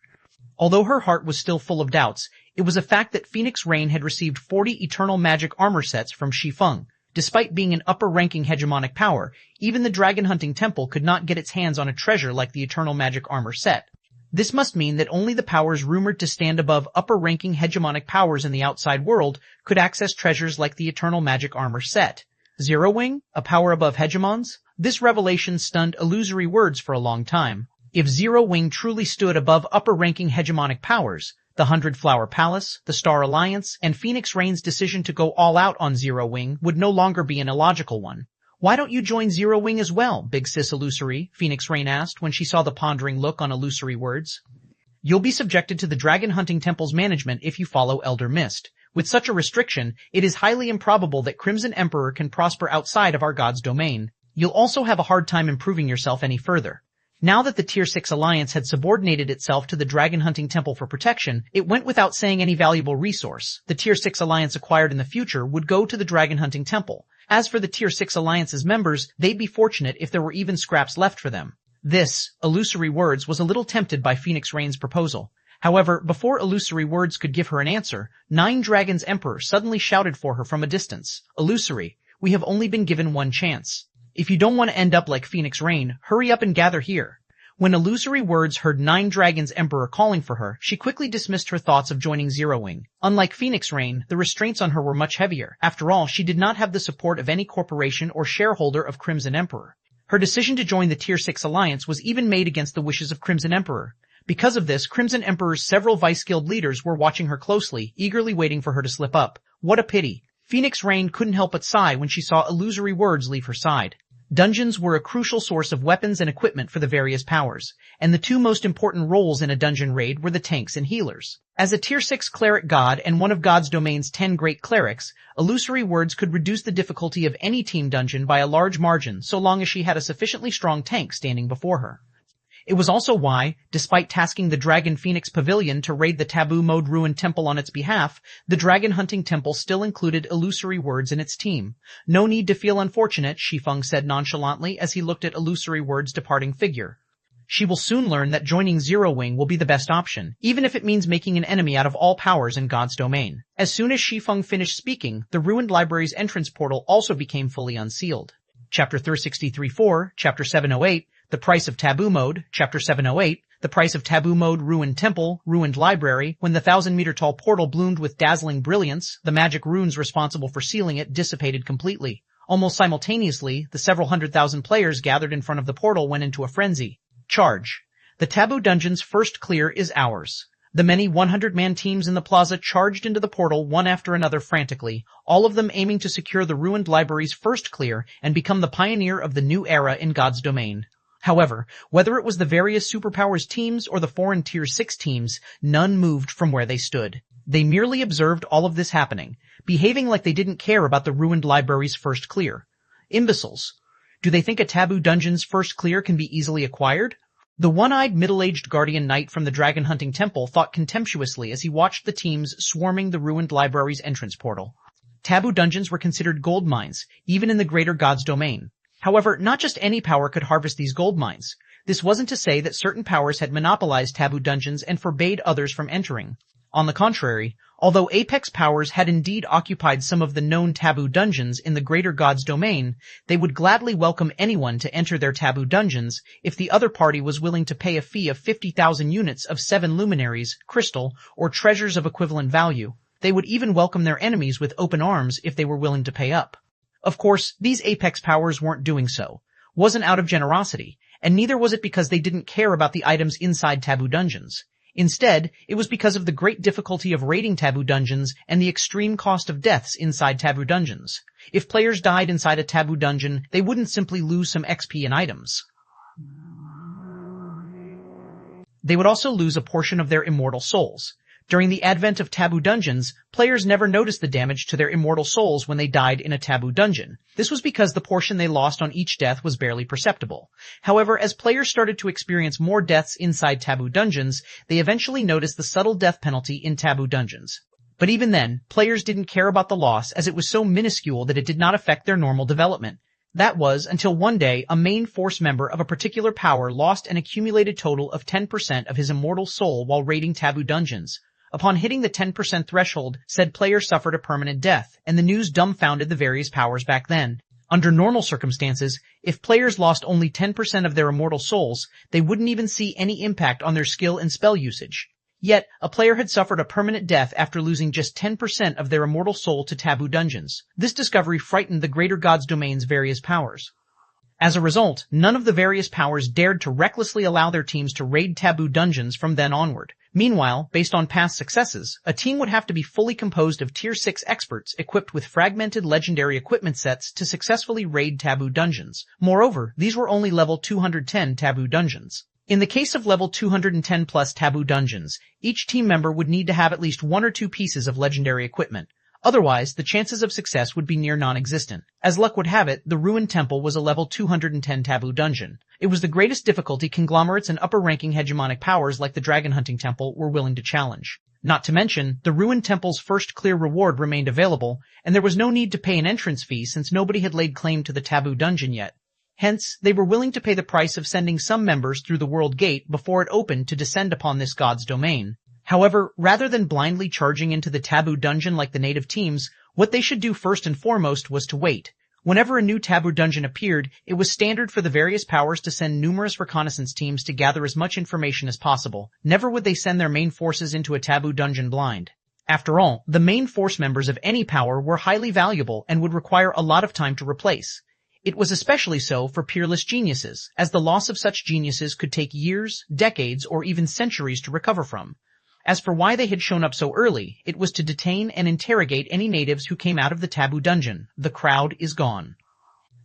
Although her heart was still full of doubts, it was a fact that Phoenix Rain had received 40 Eternal Magic armor sets from Shi Feng. Despite being an upper-ranking hegemonic power, even the Dragon Hunting Temple could not get its hands on a treasure like the Eternal Magic armor set. This must mean that only the powers rumored to stand above upper-ranking hegemonic powers in the outside world could access treasures like the Eternal Magic armor set. Zero Wing, a power above hegemons? This revelation stunned Illusory Words for a long time. If Zero Wing truly stood above upper-ranking hegemonic powers, the 100-Flower Palace, the Star Alliance, and Phoenix Rain's decision to go all out on Zero Wing would no longer be an illogical one. "Why don't you join Zero Wing as well, Big Sis Illusory?" Phoenix Rain asked when she saw the pondering look on Illusory Words. "You'll be subjected to the Dragon Hunting Temple's management if you follow Elder Mist. With such a restriction, it is highly improbable that Crimson Emperor can prosper outside of our god's domain. You'll also have a hard time improving yourself any further." Now that the Tier 6 Alliance had subordinated itself to the Dragon Hunting Temple for protection, it went without saying any valuable resource the Tier 6 Alliance acquired in the future would go to the Dragon Hunting Temple. As for the Tier 6 Alliance's members, they'd be fortunate if there were even scraps left for them. This, Illusory Words, was a little tempted by Phoenix Rain's proposal. However, before Illusory Words could give her an answer, 9 Dragons Emperor suddenly shouted for her from a distance. "Illusory, we have only been given one chance. If you don't want to end up like Phoenix Rain, hurry up and gather here." When Illusory Words heard 9 Dragons Emperor calling for her, she quickly dismissed her thoughts of joining Zero Wing. Unlike Phoenix Rain, the restraints on her were much heavier. After all, she did not have the support of any corporation or shareholder of Crimson Emperor. Her decision to join the Tier 6 Alliance was even made against the wishes of Crimson Emperor. Because of this, Crimson Emperor's several Vice-Guild leaders were watching her closely, eagerly waiting for her to slip up. What a pity. Phoenix Rain couldn't help but sigh when she saw Illusory Words leave her side. Dungeons were a crucial source of weapons and equipment for the various powers, and the 2 most important roles in a dungeon raid were the tanks and healers. As a Tier 6 cleric god and one of God's domain's 10 great clerics, Illusory Words could reduce the difficulty of any team dungeon by a large margin so long as she had a sufficiently strong tank standing before her. It was also why, despite tasking the Dragon Phoenix Pavilion to raid the Taboo Mode Ruined Temple on its behalf, the Dragon Hunting Temple still included Illusory Words in its team. "No need to feel unfortunate," Shi Feng said nonchalantly as he looked at Illusory Words' departing figure. "She will soon learn that joining Zero Wing will be the best option, even if it means making an enemy out of all powers in God's domain." As soon as Shi Feng finished speaking, the Ruined Library's entrance portal also became fully unsealed. Chapter 363-4, Chapter 708, The Price of Taboo Mode, Chapter 708, The Price of Taboo Mode, Ruined Temple, Ruined Library. When the 1,000-meter-tall portal bloomed with dazzling brilliance, the magic runes responsible for sealing it dissipated completely. Almost simultaneously, the several 100,000 players gathered in front of the portal went into a frenzy. Charge. The Taboo Dungeon's first clear is ours. The many 100-man teams in the plaza charged into the portal one after another frantically, all of them aiming to secure the Ruined Library's first clear and become the pioneer of the new era in God's domain. However, whether it was the various superpowers teams or the foreign Tier 6 teams, none moved from where they stood. They merely observed all of this happening, behaving like they didn't care about the Ruined Library's first clear. Imbeciles. Do they think a Taboo Dungeon's first clear can be easily acquired? The one-eyed middle-aged guardian knight from the Dragon Hunting Temple thought contemptuously as he watched the teams swarming the Ruined Library's entrance portal. Taboo dungeons were considered gold mines, even in the greater God's domain. However, not just any power could harvest these gold mines. This wasn't to say that certain powers had monopolized taboo dungeons and forbade others from entering. On the contrary, although apex powers had indeed occupied some of the known taboo dungeons in the greater God's domain, they would gladly welcome anyone to enter their taboo dungeons if the other party was willing to pay a fee of 50,000 units of 7 luminaries, crystal, or treasures of equivalent value. They would even welcome their enemies with open arms if they were willing to pay up. Of course, these apex powers weren't doing so. Wasn't out of generosity, and neither was it because they didn't care about the items inside taboo dungeons. Instead, it was because of the great difficulty of raiding taboo dungeons and the extreme cost of deaths inside taboo dungeons. If players died inside a taboo dungeon, they wouldn't simply lose some XP and items. They would also lose a portion of their immortal souls. During the advent of taboo dungeons, players never noticed the damage to their immortal souls when they died in a taboo dungeon. This was because the portion they lost on each death was barely perceptible. However, as players started to experience more deaths inside taboo dungeons, they eventually noticed the subtle death penalty in taboo dungeons. But even then, players didn't care about the loss as it was so minuscule that it did not affect their normal development. That was until one day a main force member of a particular power lost an accumulated total of 10% of his immortal soul while raiding taboo dungeons. Upon hitting the 10% threshold, said player suffered a permanent death, and the news dumbfounded the various powers back then. Under normal circumstances, if players lost only 10% of their immortal souls, they wouldn't even see any impact on their skill and spell usage. Yet, a player had suffered a permanent death after losing just 10% of their immortal soul to taboo dungeons. This discovery frightened the Greater God's Domain's various powers. As a result, none of the various powers dared to recklessly allow their teams to raid taboo dungeons from then onward. Meanwhile, based on past successes, a team would have to be fully composed of Tier 6 experts equipped with fragmented legendary equipment sets to successfully raid taboo dungeons. Moreover, these were only level 210 taboo dungeons. In the case of level 210 plus taboo dungeons, each team member would need to have at least one or two pieces of legendary equipment. Otherwise, the chances of success would be near non-existent. As luck would have it, the Ruined Temple was a level 210 taboo dungeon. It was the greatest difficulty conglomerates and upper-ranking hegemonic powers like the Dragon Hunting Temple were willing to challenge. Not to mention, the Ruined Temple's first clear reward remained available, and there was no need to pay an entrance fee since nobody had laid claim to the taboo dungeon yet. Hence, they were willing to pay the price of sending some members through the World Gate before it opened to descend upon this god's domain. However, rather than blindly charging into the taboo dungeon like the native teams, what they should do first and foremost was to wait. Whenever a new taboo dungeon appeared, it was standard for the various powers to send numerous reconnaissance teams to gather as much information as possible. Never would they send their main forces into a taboo dungeon blind. After all, the main force members of any power were highly valuable and would require a lot of time to replace. It was especially so for peerless geniuses, as the loss of such geniuses could take years, decades, or even centuries to recover from. As for why they had shown up so early, it was to detain and interrogate any natives who came out of the taboo dungeon. The crowd is gone.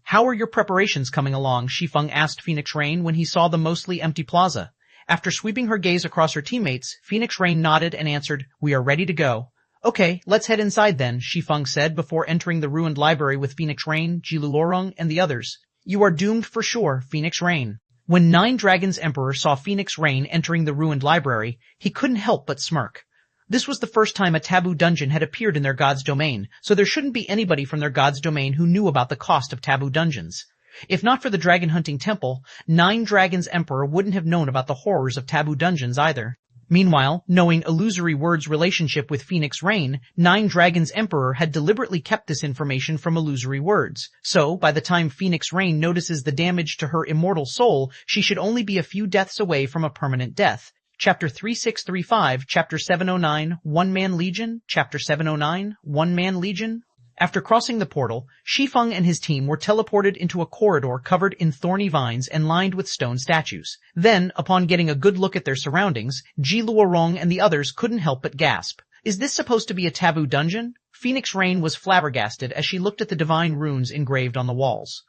"How are your preparations coming along?" Shi Feng asked Phoenix Rain when he saw the mostly empty plaza. After sweeping her gaze across her teammates, Phoenix Rain nodded and answered, "We are ready to go." "Okay, let's head inside then," Shi Feng said before entering the ruined library with Phoenix Rain, Jilu Lorong, and the others. "You are doomed for sure, Phoenix Rain." When Nine Dragons Emperor saw Phoenix Rain entering the ruined library, he couldn't help but smirk. This was the first time a taboo dungeon had appeared in their god's domain, so there shouldn't be anybody from their god's domain who knew about the cost of taboo dungeons. If not for the Dragon Hunting Temple, Nine Dragons Emperor wouldn't have known about the horrors of taboo dungeons either. Meanwhile, knowing Illusory Word's relationship with Phoenix Rain, Nine Dragons Emperor had deliberately kept this information from Illusory Words. So, by the time Phoenix Rain notices the damage to her immortal soul, she should only be a few deaths away from a permanent death. Chapter 3635, Chapter 709, One-Man Legion, Chapter 709, One-Man Legion. After crossing the portal, Shi Feng and his team were teleported into a corridor covered in thorny vines and lined with stone statues. Then, upon getting a good look at their surroundings, Ji Luorong and the others couldn't help but gasp. Is this supposed to be a taboo dungeon? Phoenix Rain was flabbergasted as she looked at the divine runes engraved on the walls.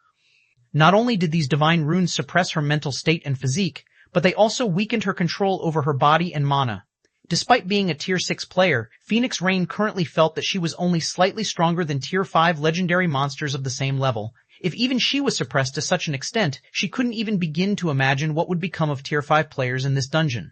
Not only did these divine runes suppress her mental state and physique, but they also weakened her control over her body and mana. Despite being a Tier 6 player, Phoenix Rain currently felt that she was only slightly stronger than Tier 5 legendary monsters of the same level. If even she was suppressed to such an extent, she couldn't even begin to imagine what would become of Tier 5 players in this dungeon.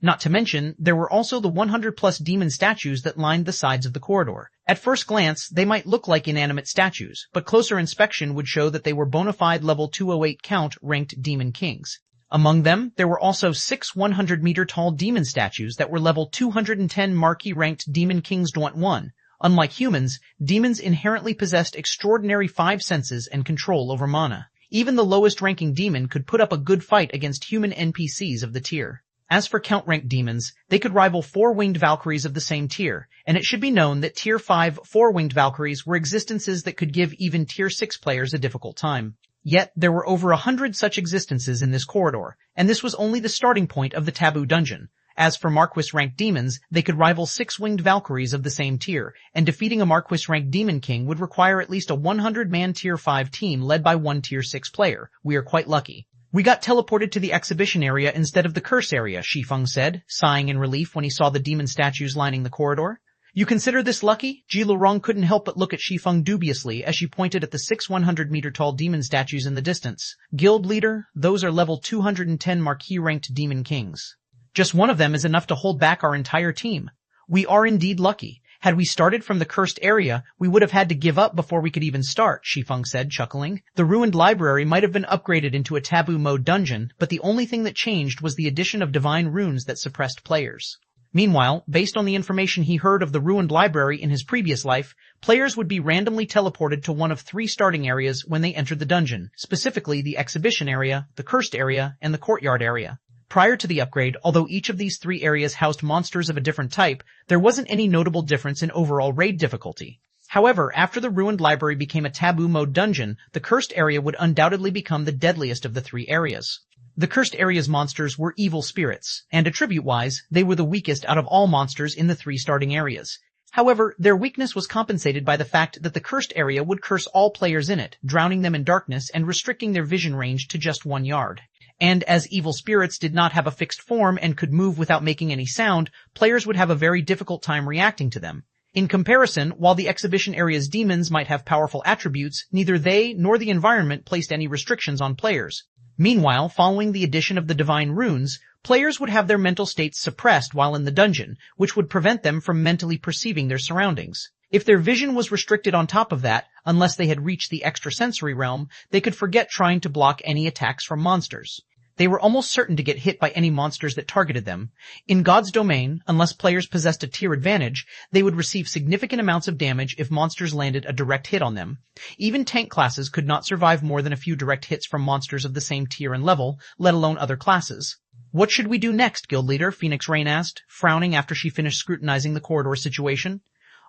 Not to mention, there were also the 100+ demon statues that lined the sides of the corridor. At first glance, they might look like inanimate statues, but closer inspection would show that they were bona fide level 208 count ranked demon kings. Among them, there were also 6 100-meter-tall demon statues that were level 210 marquee-ranked Demon Kings .1. Unlike humans, demons inherently possessed extraordinary 5 senses and control over mana. Even the lowest-ranking demon could put up a good fight against human NPCs of the tier. As for count-ranked demons, they could rival 4-winged Valkyries of the same tier, and it should be known that Tier 5 4-winged Valkyries were existences that could give even Tier 6 players a difficult time. Yet, there were over 100 such existences in this corridor, and this was only the starting point of the taboo dungeon. As for Marquis-ranked demons, they could rival 6-winged Valkyries of the same tier, and defeating a Marquis-ranked Demon King would require at least a 100-man Tier 5 team led by one Tier 6 player. We are quite lucky. "We got teleported to the exhibition area instead of the curse area," Shi Feng said, sighing in relief when he saw the demon statues lining the corridor. "You consider this lucky?" Ji Lurong couldn't help but look at Shi Feng dubiously as she pointed at the 6 100-meter-tall demon statues in the distance. "Guild leader, those are level 210 marquee-ranked demon kings. Just one of them is enough to hold back our entire team. We are indeed lucky. Had we started from the cursed area, we would have had to give up before we could even start, Shi Feng said, chuckling. The ruined library might have been upgraded into a taboo mode dungeon, but the only thing that changed was the addition of divine runes that suppressed players. Meanwhile, based on the information he heard of the ruined library in his previous life, players would be randomly teleported to one of 3 starting areas when they entered the dungeon, specifically the exhibition area, the cursed area, and the courtyard area. Prior to the upgrade, although each of these 3 areas housed monsters of a different type, there wasn't any notable difference in overall raid difficulty. However, after the ruined library became a taboo mode dungeon, the cursed area would undoubtedly become the deadliest of the 3 areas. The cursed area's monsters were evil spirits, and attribute-wise, they were the weakest out of all monsters in the 3 starting areas. However, their weakness was compensated by the fact that the cursed area would curse all players in it, drowning them in darkness and restricting their vision range to just 1 yard. And as evil spirits did not have a fixed form and could move without making any sound, players would have a very difficult time reacting to them. In comparison, while the exhibition area's demons might have powerful attributes, neither they nor the environment placed any restrictions on players. Meanwhile, following the addition of the divine runes, players would have their mental states suppressed while in the dungeon, which would prevent them from mentally perceiving their surroundings. If their vision was restricted on top of that, unless they had reached the extrasensory realm, they could forget trying to block any attacks from monsters. They were almost certain to get hit by any monsters that targeted them. In God's domain, unless players possessed a tier advantage, they would receive significant amounts of damage if monsters landed a direct hit on them. Even tank classes could not survive more than a few direct hits from monsters of the same tier and level, let alone other classes. What should we do next, guild leader? Phoenix Rain asked, frowning after she finished scrutinizing the corridor situation.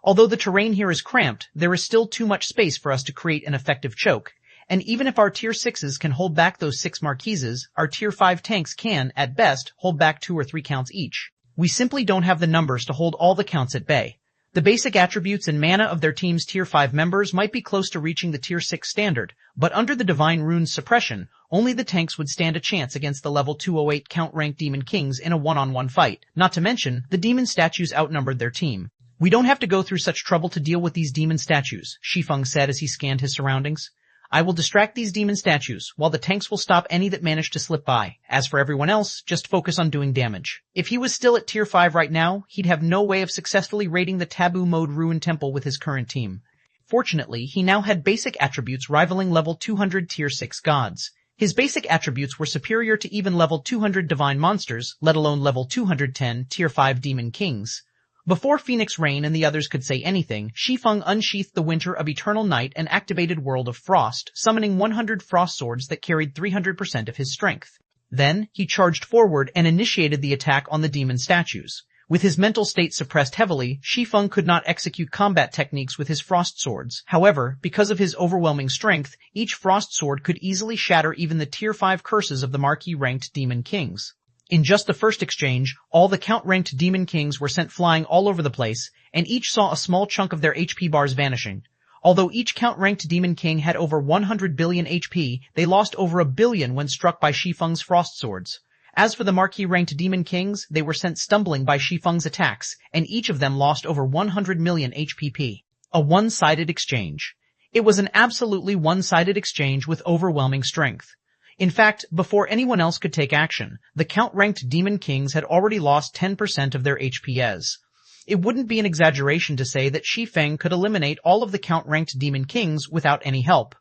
Although the terrain here is cramped, there is still too much space for us to create an effective choke. And even if our tier 6s can hold back those 6 marquises, our tier 5 tanks can, at best, hold back 2 or 3 counts each. We simply don't have the numbers to hold all the counts at bay. The basic attributes and mana of their team's tier 5 members might be close to reaching the tier 6 standard, but under the divine runes suppression, only the tanks would stand a chance against the level 208 count-ranked demon kings in a one-on-one fight. Not to mention, the demon statues outnumbered their team. We don't have to go through such trouble to deal with these demon statues, Shi Feng said as he scanned his surroundings. I will distract these demon statues, while the tanks will stop any that manage to slip by. As for everyone else, just focus on doing damage. If he was still at tier 5 right now, he'd have no way of successfully raiding the taboo mode ruined temple with his current team. Fortunately, he now had basic attributes rivaling level 200 tier 6 gods. His basic attributes were superior to even level 200 divine monsters, let alone level 210 tier 5 demon kings. Before Phoenix Rain and the others could say anything, Shi Feng unsheathed the Winter of Eternal Night and activated World of Frost, summoning 100 frost swords that carried 300% of his strength. Then, he charged forward and initiated the attack on the demon statues. With his mental state suppressed heavily, Shi Feng could not execute combat techniques with his frost swords. However, because of his overwhelming strength, each frost sword could easily shatter even the tier 5 curses of the marquee-ranked demon kings. In just the first exchange, all the count-ranked demon kings were sent flying all over the place, and each saw a small chunk of their HP bars vanishing. Although each count-ranked demon king had over 100 billion HP, they lost over 1 billion when struck by Shi Feng's frost swords. As for the marquee-ranked demon kings, they were sent stumbling by Shi Feng's attacks, and each of them lost over 100 million HPP. A one-sided exchange. It was an absolutely one-sided exchange with overwhelming strength. In fact, before anyone else could take action, the count-ranked demon kings had already lost 10% of their HPs. It wouldn't be an exaggeration to say that Shi Feng could eliminate all of the count-ranked demon kings without any help.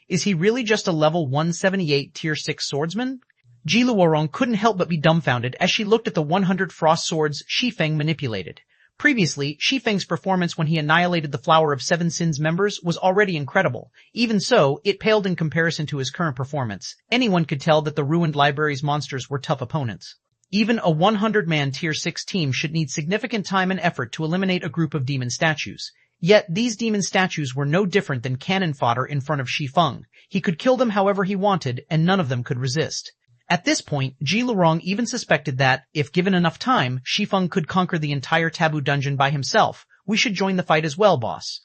Is he really just a level 178 tier 6 swordsman? Ji Luorong couldn't help but be dumbfounded as she looked at the 100 frost swords Shi Feng manipulated. Previously, Shi Feng's performance when he annihilated the Flower of Seven Sins members was already incredible. Even so, it paled in comparison to his current performance. Anyone could tell that the ruined library's monsters were tough opponents. Even a 100-man tier 6 team should need significant time and effort to eliminate a group of demon statues. Yet, these demon statues were no different than cannon fodder in front of Shi Feng. He could kill them however he wanted, and none of them could resist. At this point, Ji Luorong even suspected that, if given enough time, Shi Feng could conquer the entire taboo dungeon by himself. We should join the fight as well, boss.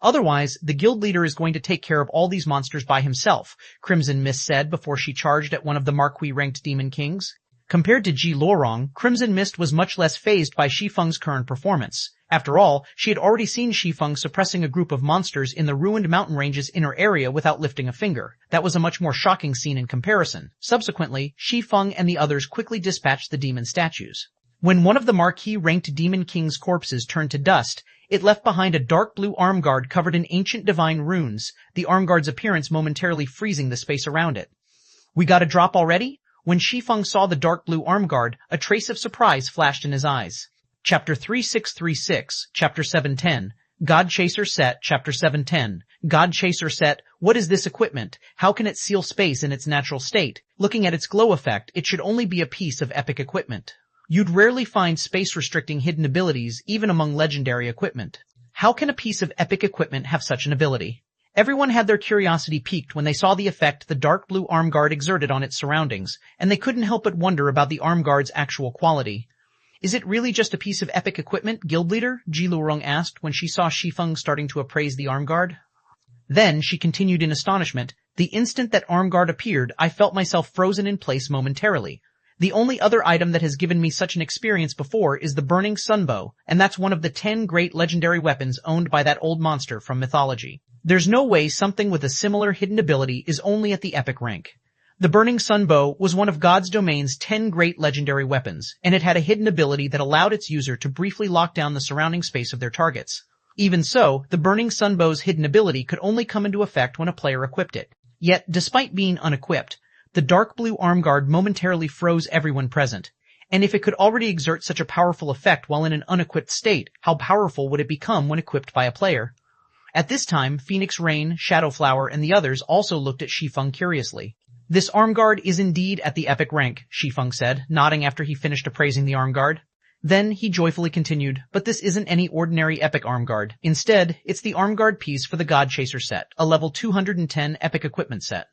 Otherwise, the guild leader is going to take care of all these monsters by himself, Crimson Mist said before she charged at one of the marquee-ranked demon kings. Compared to Ji Luorong, Crimson Mist was much less fazed by Shi Feng's current performance. After all, she had already seen Shi Feng suppressing a group of monsters in the ruined mountain range's inner area without lifting a finger. That was a much more shocking scene in comparison. Subsequently, Shi Feng and the others quickly dispatched the demon statues. When one of the marquee-ranked Demon King's corpses turned to dust, it left behind a dark blue arm guard covered in ancient divine runes, the arm guard's appearance momentarily freezing the space around it. "We got a drop already?" When Shi Feng saw the dark blue arm guard, a trace of surprise flashed in his eyes. Chapter 3636, Chapter 710, God Chaser Set, Chapter 710, God Chaser Set. What is this equipment? How can it seal space in its natural state? Looking at its glow effect, it should only be a piece of epic equipment. You'd rarely find space-restricting hidden abilities even among legendary equipment. How can a piece of epic equipment have such an ability? Everyone had their curiosity piqued when they saw the effect the dark blue arm guard exerted on its surroundings, and they couldn't help but wonder about the arm guard's actual quality. "Is it really just a piece of epic equipment, guild leader?" Ji Luorong asked when she saw Shi Feng starting to appraise the arm guard. Then she continued in astonishment, "The instant that arm guard appeared, I felt myself frozen in place momentarily. The only other item that has given me such an experience before is the burning sunbow, and that's one of the 10 great legendary weapons owned by that old monster from mythology. There's no way something with a similar hidden ability is only at the epic rank." The burning sunbow was one of God's domain's 10 great legendary weapons, and it had a hidden ability that allowed its user to briefly lock down the surrounding space of their targets. Even so, the burning sunbow's hidden ability could only come into effect when a player equipped it. Yet, despite being unequipped, the dark blue arm guard momentarily froze everyone present. And if it could already exert such a powerful effect while in an unequipped state, how powerful would it become when equipped by a player? At this time, Phoenix Rain, Shadowflower, and the others also looked at Shi Feng curiously. "This arm guard is indeed at the epic rank," Shi Feng said, nodding after he finished appraising the arm guard. Then he joyfully continued, "But this isn't any ordinary epic arm guard. Instead, it's the arm guard piece for the God Chaser set, a level 210 epic equipment set."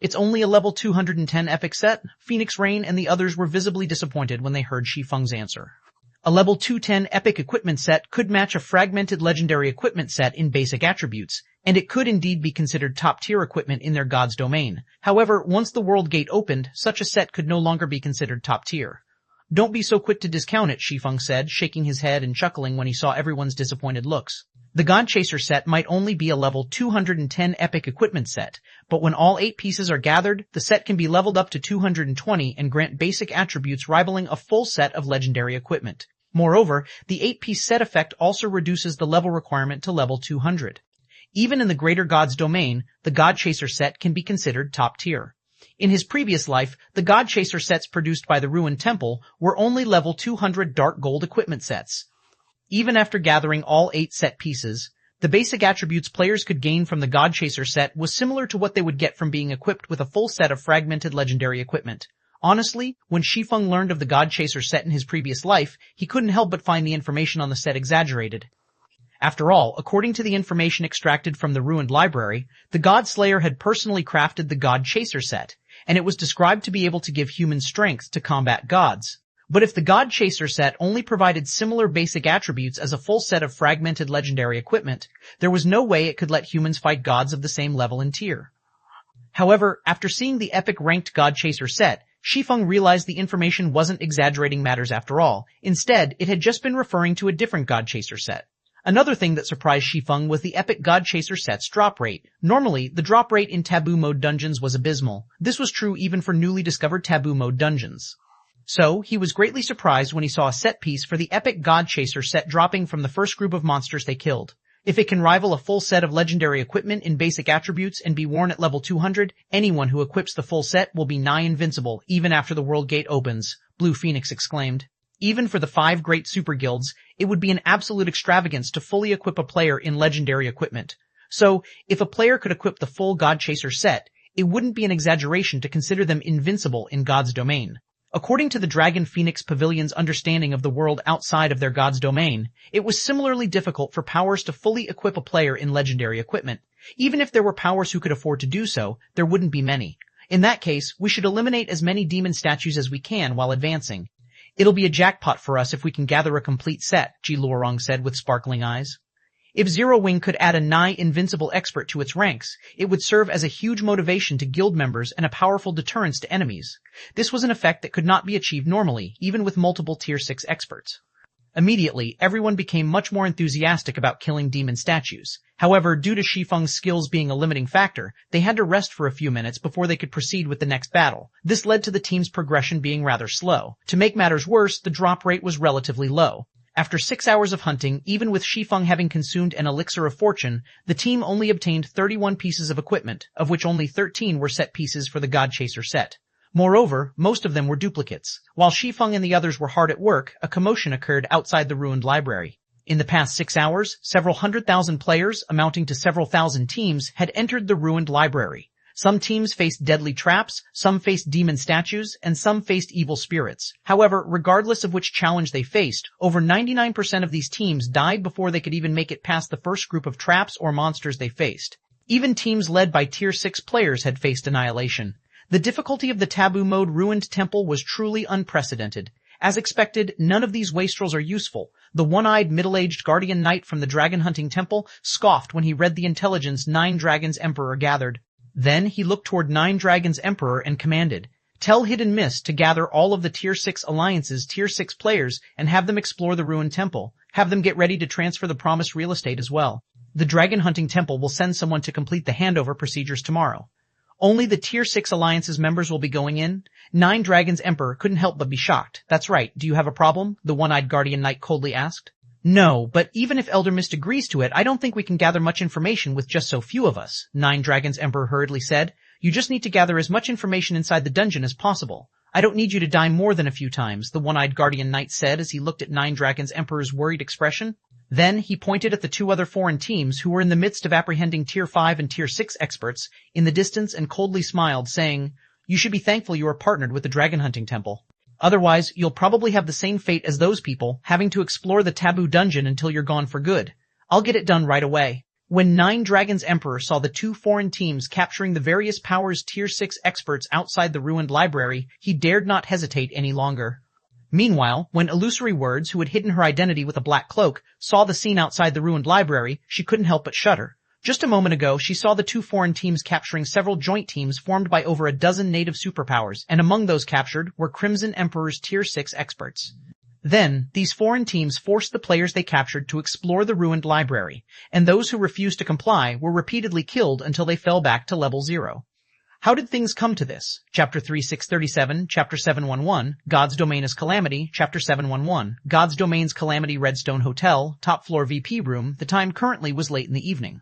"It's only a level 210 epic set?" Phoenix Rain and the others were visibly disappointed when they heard Shi Feng's answer. A level 210 epic equipment set could match a fragmented legendary equipment set in basic attributes, and it could indeed be considered top-tier equipment in their god's domain. However, once the world gate opened, such a set could no longer be considered top-tier. "Don't be so quick to discount it," Shi Feng said, shaking his head and chuckling when he saw everyone's disappointed looks. "The God Chaser set might only be a level 210 epic equipment set, but when all 8 pieces are gathered, the set can be leveled up to 220 and grant basic attributes rivaling a full set of legendary equipment. Moreover, the 8-piece set effect also reduces the level requirement to level 200. Even in the greater god's domain, the God Chaser set can be considered top tier. In his previous life, the God Chaser sets produced by the Ruined Temple were only level 200 dark gold equipment sets. Even after gathering all 8 set pieces, the basic attributes players could gain from the God Chaser set was similar to what they would get from being equipped with a full set of fragmented legendary equipment. Honestly, when Shi Feng learned of the God Chaser set in his previous life, he couldn't help but find the information on the set exaggerated. After all, according to the information extracted from the ruined library, the God Slayer had personally crafted the God Chaser set, and it was described to be able to give human strength to combat gods. But if the God Chaser set only provided similar basic attributes as a full set of fragmented legendary equipment, there was no way it could let humans fight gods of the same level and tier. However, after seeing the epic ranked God Chaser set, Shi Feng realized the information wasn't exaggerating matters after all. Instead, it had just been referring to a different God Chaser set. Another thing that surprised Shi Feng was the epic God Chaser set's drop rate. Normally, the drop rate in taboo mode dungeons was abysmal. This was true even for newly discovered taboo mode dungeons. So, he was greatly surprised when he saw a set piece for the epic God Chaser set dropping from the first group of monsters they killed. If it can rival a full set of legendary equipment in basic attributes and be worn at level 200, anyone who equips the full set will be nigh invincible even after the world gate opens, Blue Phoenix exclaimed. Even for the 5 great super guilds, it would be an absolute extravagance to fully equip a player in legendary equipment. So, if a player could equip the full God Chaser set, it wouldn't be an exaggeration to consider them invincible in God's domain. According to the Dragon Phoenix Pavilion's understanding of the world outside of their god's domain, it was similarly difficult for powers to fully equip a player in legendary equipment. Even if there were powers who could afford to do so, there wouldn't be many. In that case, we should eliminate as many demon statues as we can while advancing. It'll be a jackpot for us if we can gather a complete set, Ji Luorong said with sparkling eyes. If Zero Wing could add a nigh invincible expert to its ranks, it would serve as a huge motivation to guild members and a powerful deterrence to enemies. This was an effect that could not be achieved normally, even with multiple tier 6 experts. Immediately, everyone became much more enthusiastic about killing demon statues. However, due to Shi Feng's skills being a limiting factor, they had to rest for a few minutes before they could proceed with the next battle. This led to the team's progression being rather slow. To make matters worse, the drop rate was relatively low. After 6 hours of hunting, even with Shi Feng having consumed an elixir of fortune, the team only obtained 31 pieces of equipment, of which only 13 were set pieces for the God Chaser set. Moreover, most of them were duplicates. While Shi Feng and the others were hard at work, a commotion occurred outside the ruined library. In the past 6 hours, several 100,000 players, amounting to several thousand teams, had entered the ruined library. Some teams faced deadly traps, some faced demon statues, and some faced evil spirits. However, regardless of which challenge they faced, over 99% of these teams died before they could even make it past the first group of traps or monsters they faced. Even teams led by Tier 6 players had faced annihilation. The difficulty of the taboo mode ruined temple was truly unprecedented. As expected, none of these wastrels are useful. The one-eyed middle-aged guardian knight from the dragon-hunting temple scoffed when he read the intelligence 9 Dragons Emperor gathered. Then he looked toward 9 Dragons Emperor and commanded, "Tell Hidden Mist to gather all of the Tier 6 Alliance's Tier 6 players and have them explore the ruined temple. Have them get ready to transfer the promised real estate as well. The dragon-hunting temple will send someone to complete the handover procedures tomorrow. Only the Tier 6 Alliance's members will be going in." 9 Dragons Emperor couldn't help but be shocked. "That's right. Do you have a problem?" the one-eyed guardian knight coldly asked. "No, but even if Elder Mist agrees to it, I don't think we can gather much information with just so few of us," 9 Dragons Emperor hurriedly said. "You just need to gather as much information inside the dungeon as possible. I don't need you to die more than a few times," the one-eyed guardian knight said as he looked at 9 Dragons Emperor's worried expression. Then he pointed at the 2 other foreign teams who were in the midst of apprehending Tier 5 and Tier 6 experts in the distance and coldly smiled, saying, "You should be thankful you are partnered with the Dragon Hunting Temple. Otherwise, you'll probably have the same fate as those people, having to explore the taboo dungeon until you're gone for good. I'll get it done right away." When 9 Dragons Emperor saw the 2 foreign teams capturing the various powers Tier 6 experts outside the ruined library, he dared not hesitate any longer. Meanwhile, when Illusory Words, who had hidden her identity with a black cloak, saw the scene outside the ruined library, she couldn't help but shudder. Just a moment ago, she saw the 2 foreign teams capturing several joint teams formed by over a dozen native superpowers, and among those captured were Crimson Emperor's Tier 6 experts. Then, these foreign teams forced the players they captured to explore the ruined library, and those who refused to comply were repeatedly killed until they fell back to level 0. How did things come to this? Chapter 3637, Chapter 711, God's Domain is Calamity, Chapter 711, God's Domain's Calamity Redstone Hotel, top floor VP room. The time currently was late in the evening.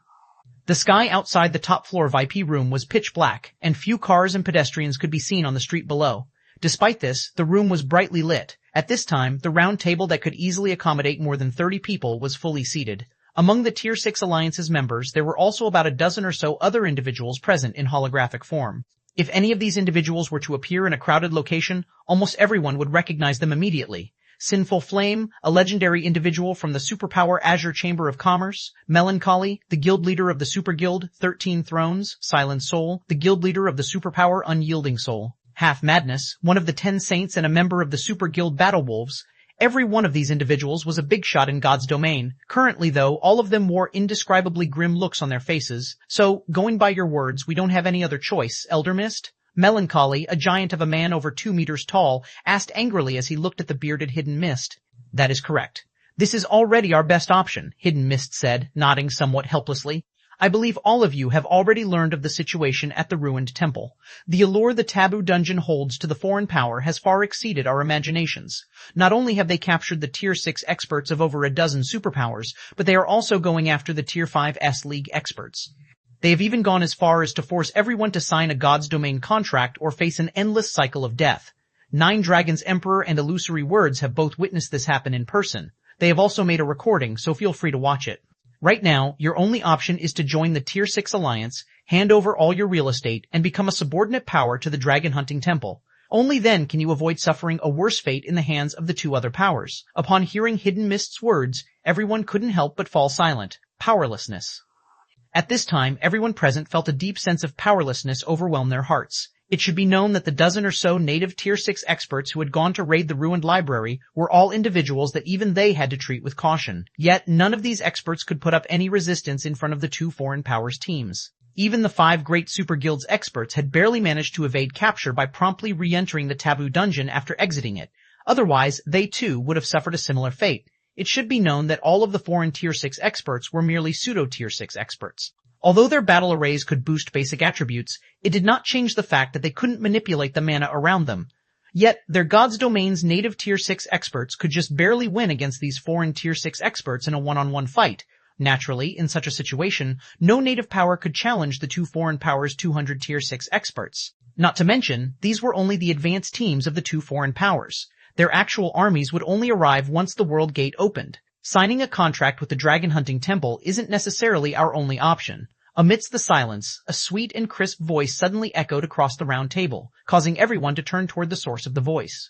The sky outside the top floor VIP room was pitch black, and few cars and pedestrians could be seen on the street below. Despite this, the room was brightly lit. At this time, the round table that could easily accommodate more than 30 people was fully seated. Among the Tier 6 Alliance's members, there were also about a dozen or so other individuals present in holographic form. If any of these individuals were to appear in a crowded location, almost everyone would recognize them immediately. Sinful Flame, a legendary individual from the superpower Azure Chamber of Commerce. Melancholy, the guild leader of the Super Guild 13 Thrones. Silent Soul, the guild leader of the superpower Unyielding Soul. Half Madness, one of the 10 Saints and a member of the Super Guild Battle Wolves. Every one of these individuals was a big shot in God's domain. Currently, though, all of them wore indescribably grim looks on their faces. "So, going by your words, we don't have any other choice, Elder Mist?" Melancholy, a giant of a man over 2 meters tall, asked angrily as he looked at the bearded Hidden Mist. "That is correct. This is already our best option," Hidden Mist said, nodding somewhat helplessly. "I believe all of you have already learned of the situation at the ruined temple. The allure the taboo dungeon holds to the foreign power has far exceeded our imaginations. Not only have they captured the Tier 6 experts of over a dozen superpowers, but they are also going after the Tier 5 S-League experts. They have even gone as far as to force everyone to sign a God's Domain contract or face an endless cycle of death. 9 Dragons Emperor and Illusory Words have both witnessed this happen in person. They have also made a recording, so feel free to watch it. Right now, your only option is to join the Tier 6 Alliance, hand over all your real estate, and become a subordinate power to the Dragon Hunting Temple. Only then can you avoid suffering a worse fate in the hands of the 2 other powers." Upon hearing Hidden Mist's words, everyone couldn't help but fall silent. Powerlessness. At this time, everyone present felt a deep sense of powerlessness overwhelm their hearts. It should be known that the dozen or so native Tier 6 experts who had gone to raid the ruined library were all individuals that even they had to treat with caution. Yet none of these experts could put up any resistance in front of the 2 foreign powers teams. Even the 5 great super guilds experts had barely managed to evade capture by promptly re-entering the taboo dungeon after exiting it. Otherwise, they too would have suffered a similar fate. It should be known that all of the foreign Tier 6 experts were merely pseudo-Tier 6 experts. Although their battle arrays could boost basic attributes, it did not change the fact that they couldn't manipulate the mana around them. Yet, their God's Domain's native Tier 6 experts could just barely win against these foreign Tier 6 experts in a one-on-one fight. Naturally, in such a situation, no native power could challenge the two foreign powers' 200 Tier 6 experts. Not to mention, these were only the advanced teams of the two foreign powers. Their actual armies would only arrive once the World Gate opened. Signing a contract with the Dragon Hunting Temple isn't necessarily our only option. Amidst the silence, a sweet and crisp voice suddenly echoed across the round table, causing everyone to turn toward the source of the voice.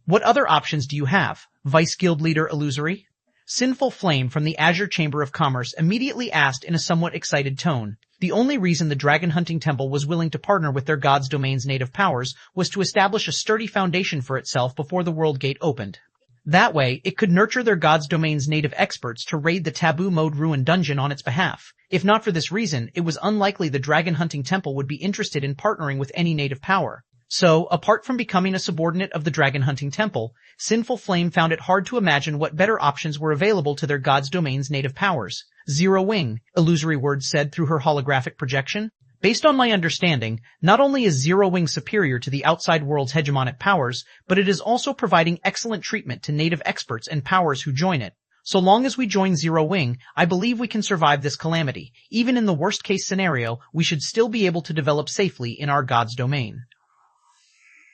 What other options do you have, Vice Guild Leader Illusory? Sinful Flame from the Azure Chamber of Commerce immediately asked in a somewhat excited tone. The only reason the Dragon Hunting Temple was willing to partner with their God's Domain's native powers was to establish a sturdy foundation for itself before the World Gate opened. That way, it could nurture their God's Domain's native experts to raid the Taboo Mode Ruin Dungeon on its behalf. If not for this reason, it was unlikely the Dragon Hunting Temple would be interested in partnering with any native power. So, apart from becoming a subordinate of the Dragon Hunting Temple, Sinful Flame found it hard to imagine what better options were available to their God's Domain's native powers. Zero Wing, Illusory Words said through her holographic projection. Based on my understanding, not only is Zero Wing superior to the outside world's hegemonic powers, but it is also providing excellent treatment to native experts and powers who join it. So long as we join Zero Wing, I believe we can survive this calamity. Even in the worst-case scenario, we should still be able to develop safely in our God's Domain.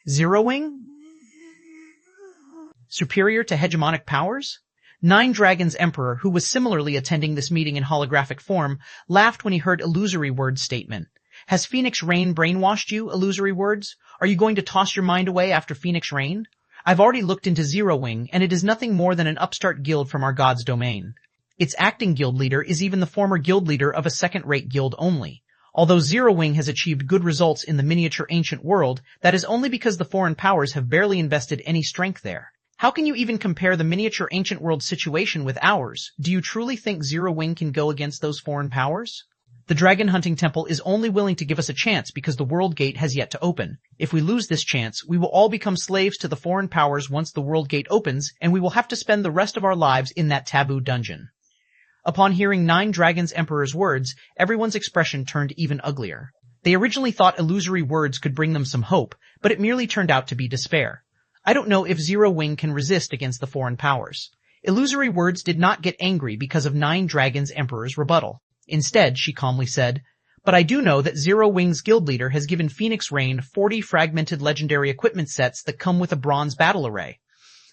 Zero Wing? Superior to hegemonic powers? Nine Dragons Emperor, who was similarly attending this meeting in holographic form, laughed when he heard Illusory Words' statement. Has Phoenix Rain brainwashed you, Illusory Words? Are you going to toss your mind away after Phoenix Rain? I've already looked into Zero Wing, and it is nothing more than an upstart guild from our God's Domain. Its acting guild leader is even the former guild leader of a second-rate guild only. Although Zero Wing has achieved good results in the miniature ancient world, that is only because the foreign powers have barely invested any strength there. How can you even compare the miniature ancient world situation with ours? Do you truly think Zero Wing can go against those foreign powers? The Dragon Hunting Temple is only willing to give us a chance because the World Gate has yet to open. If we lose this chance, we will all become slaves to the foreign powers once the World Gate opens, and we will have to spend the rest of our lives in that taboo dungeon. Upon hearing Nine Dragons Emperor's words, everyone's expression turned even uglier. They originally thought Illusory Words could bring them some hope, but it merely turned out to be despair. I don't know if Zero Wing can resist against the foreign powers. Illusory Words did not get angry because of Nine Dragons Emperor's rebuttal. Instead, she calmly said, but I do know that Zero Wing's guild leader has given Phoenix Rain 40 fragmented legendary equipment sets that come with a bronze battle array.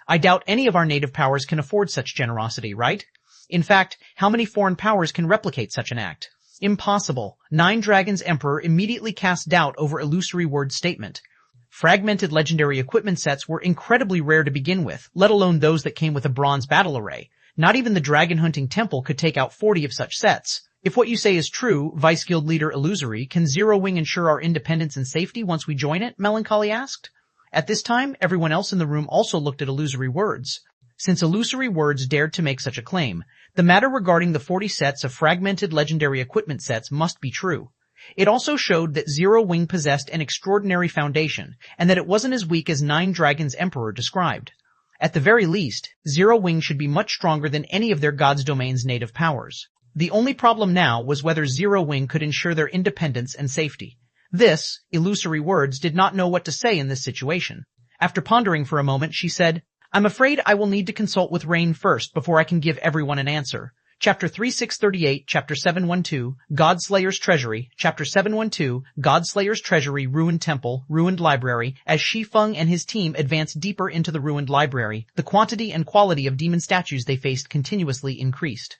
I doubt any of our native powers can afford such generosity, right? In fact, how many foreign powers can replicate such an act? Impossible. Nine Dragons Emperor immediately cast doubt over Illusory Word's statement. Fragmented legendary equipment sets were incredibly rare to begin with, let alone those that came with a bronze battle array. Not even the Dragon Hunting Temple could take out 40 of such sets. If what you say is true, Vice Guild Leader Illusory, can Zero Wing ensure our independence and safety once we join it? Melancholy asked. At this time, everyone else in the room also looked at Illusory Words. Since Illusory Words dared to make such a claim, the matter regarding the 40 sets of fragmented legendary equipment sets must be true. It also showed that Zero Wing possessed an extraordinary foundation, and that it wasn't as weak as Nine Dragons Emperor described. At the very least, Zero Wing should be much stronger than any of their God's Domain's native powers. The only problem now was whether Zero Wing could ensure their independence and safety. This, Illusory Words, did not know what to say in this situation. After pondering for a moment, she said, I'm afraid I will need to consult with Rain first before I can give everyone an answer. Chapter 3638, Chapter 712, Godslayer's Treasury, Chapter 712, Godslayer's Treasury, Ruined Temple, Ruined Library. As Shi Feng and his team advanced deeper into the ruined library, the quantity and quality of demon statues they faced continuously increased.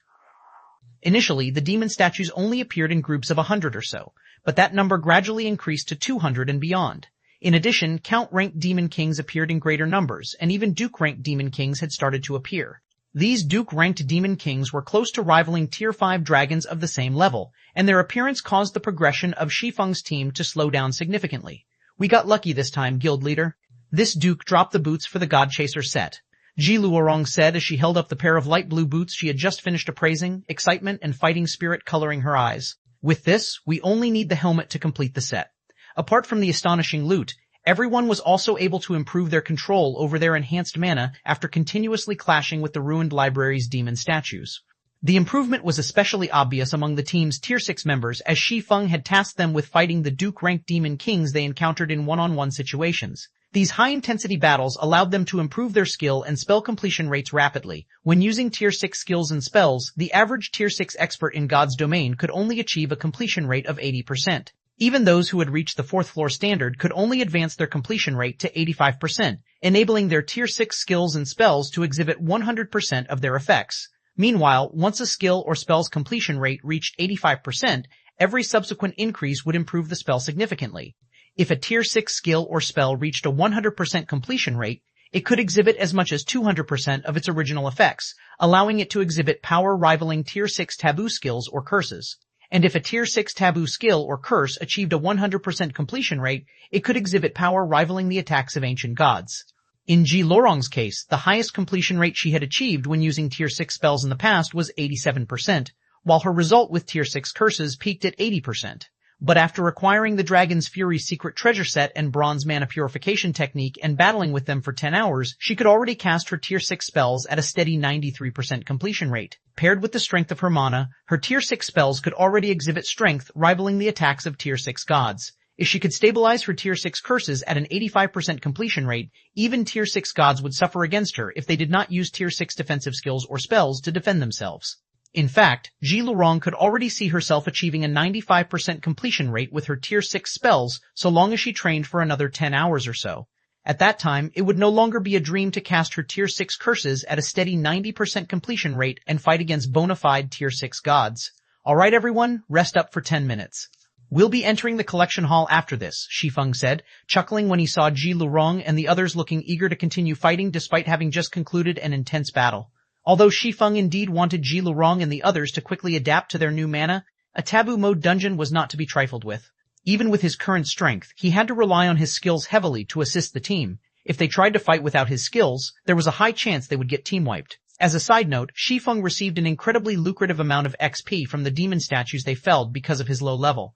Initially, the demon statues only appeared in groups of 100 or so, but that number gradually increased to 200 and beyond. In addition, Count-ranked demon kings appeared in greater numbers, and even Duke-ranked demon kings had started to appear. These Duke-ranked demon kings were close to rivaling Tier 5 dragons of the same level, and their appearance caused the progression of Shi Feng's team to slow down significantly. We got lucky this time, guild leader. This Duke dropped the boots for the God Chaser set. Ji Luorong said as she held up the pair of light blue boots she had just finished appraising, excitement and fighting spirit coloring her eyes. With this, we only need the helmet to complete the set. Apart from the astonishing loot, Everyone was also able to improve their control over their enhanced mana after continuously clashing with the ruined library's demon statues. The improvement was especially obvious among the team's Tier 6 members, as Shi Feng had tasked them with fighting the Duke-ranked demon kings they encountered in one-on-one situations. These high-intensity battles allowed them to improve their skill and spell completion rates rapidly. When using Tier 6 skills and spells, the average Tier 6 expert in God's domain could only achieve a completion rate of 80%. Even those who had reached the 4th floor standard could only advance their completion rate to 85%, enabling their Tier 6 skills and spells to exhibit 100% of their effects. Meanwhile, once a skill or spell's completion rate reached 85%, every subsequent increase would improve the spell significantly. If a Tier 6 skill or spell reached a 100% completion rate, it could exhibit as much as 200% of its original effects, allowing it to exhibit power rivaling Tier 6 taboo skills or curses. And if a Tier 6 taboo skill or curse achieved a 100% completion rate, it could exhibit power rivaling the attacks of ancient gods. In Ji Lorong's case, the highest completion rate she had achieved when using Tier 6 spells in the past was 87%, while her result with Tier 6 curses peaked at 80%. But after acquiring the Dragon's Fury secret treasure set and bronze mana purification technique and battling with them for 10 hours, she could already cast her Tier 6 spells at a steady 93% completion rate. Paired with the strength of her mana, her Tier 6 spells could already exhibit strength rivaling the attacks of Tier 6 gods. If she could stabilize her Tier 6 curses at an 85% completion rate, even Tier 6 gods would suffer against her if they did not use Tier 6 defensive skills or spells to defend themselves. In fact, Ji Lorong could already see herself achieving a 95% completion rate with her Tier 6 spells so long as she trained for another 10 hours or so. At that time, it would no longer be a dream to cast her Tier 6 curses at a steady 90% completion rate and fight against bona fide Tier 6 gods. Alright everyone, rest up for 10 minutes. We'll be entering the collection hall after this, Shi Feng said, chuckling when he saw Ji Lorong and the others looking eager to continue fighting despite having just concluded an intense battle. Although Shi Feng indeed wanted Ji Lorong and the others to quickly adapt to their new mana, a taboo mode dungeon was not to be trifled with. Even with his current strength, he had to rely on his skills heavily to assist the team. If they tried to fight without his skills, there was a high chance they would get team-wiped. As a side note, Shi Feng received an incredibly lucrative amount of XP from the demon statues they felled because of his low level.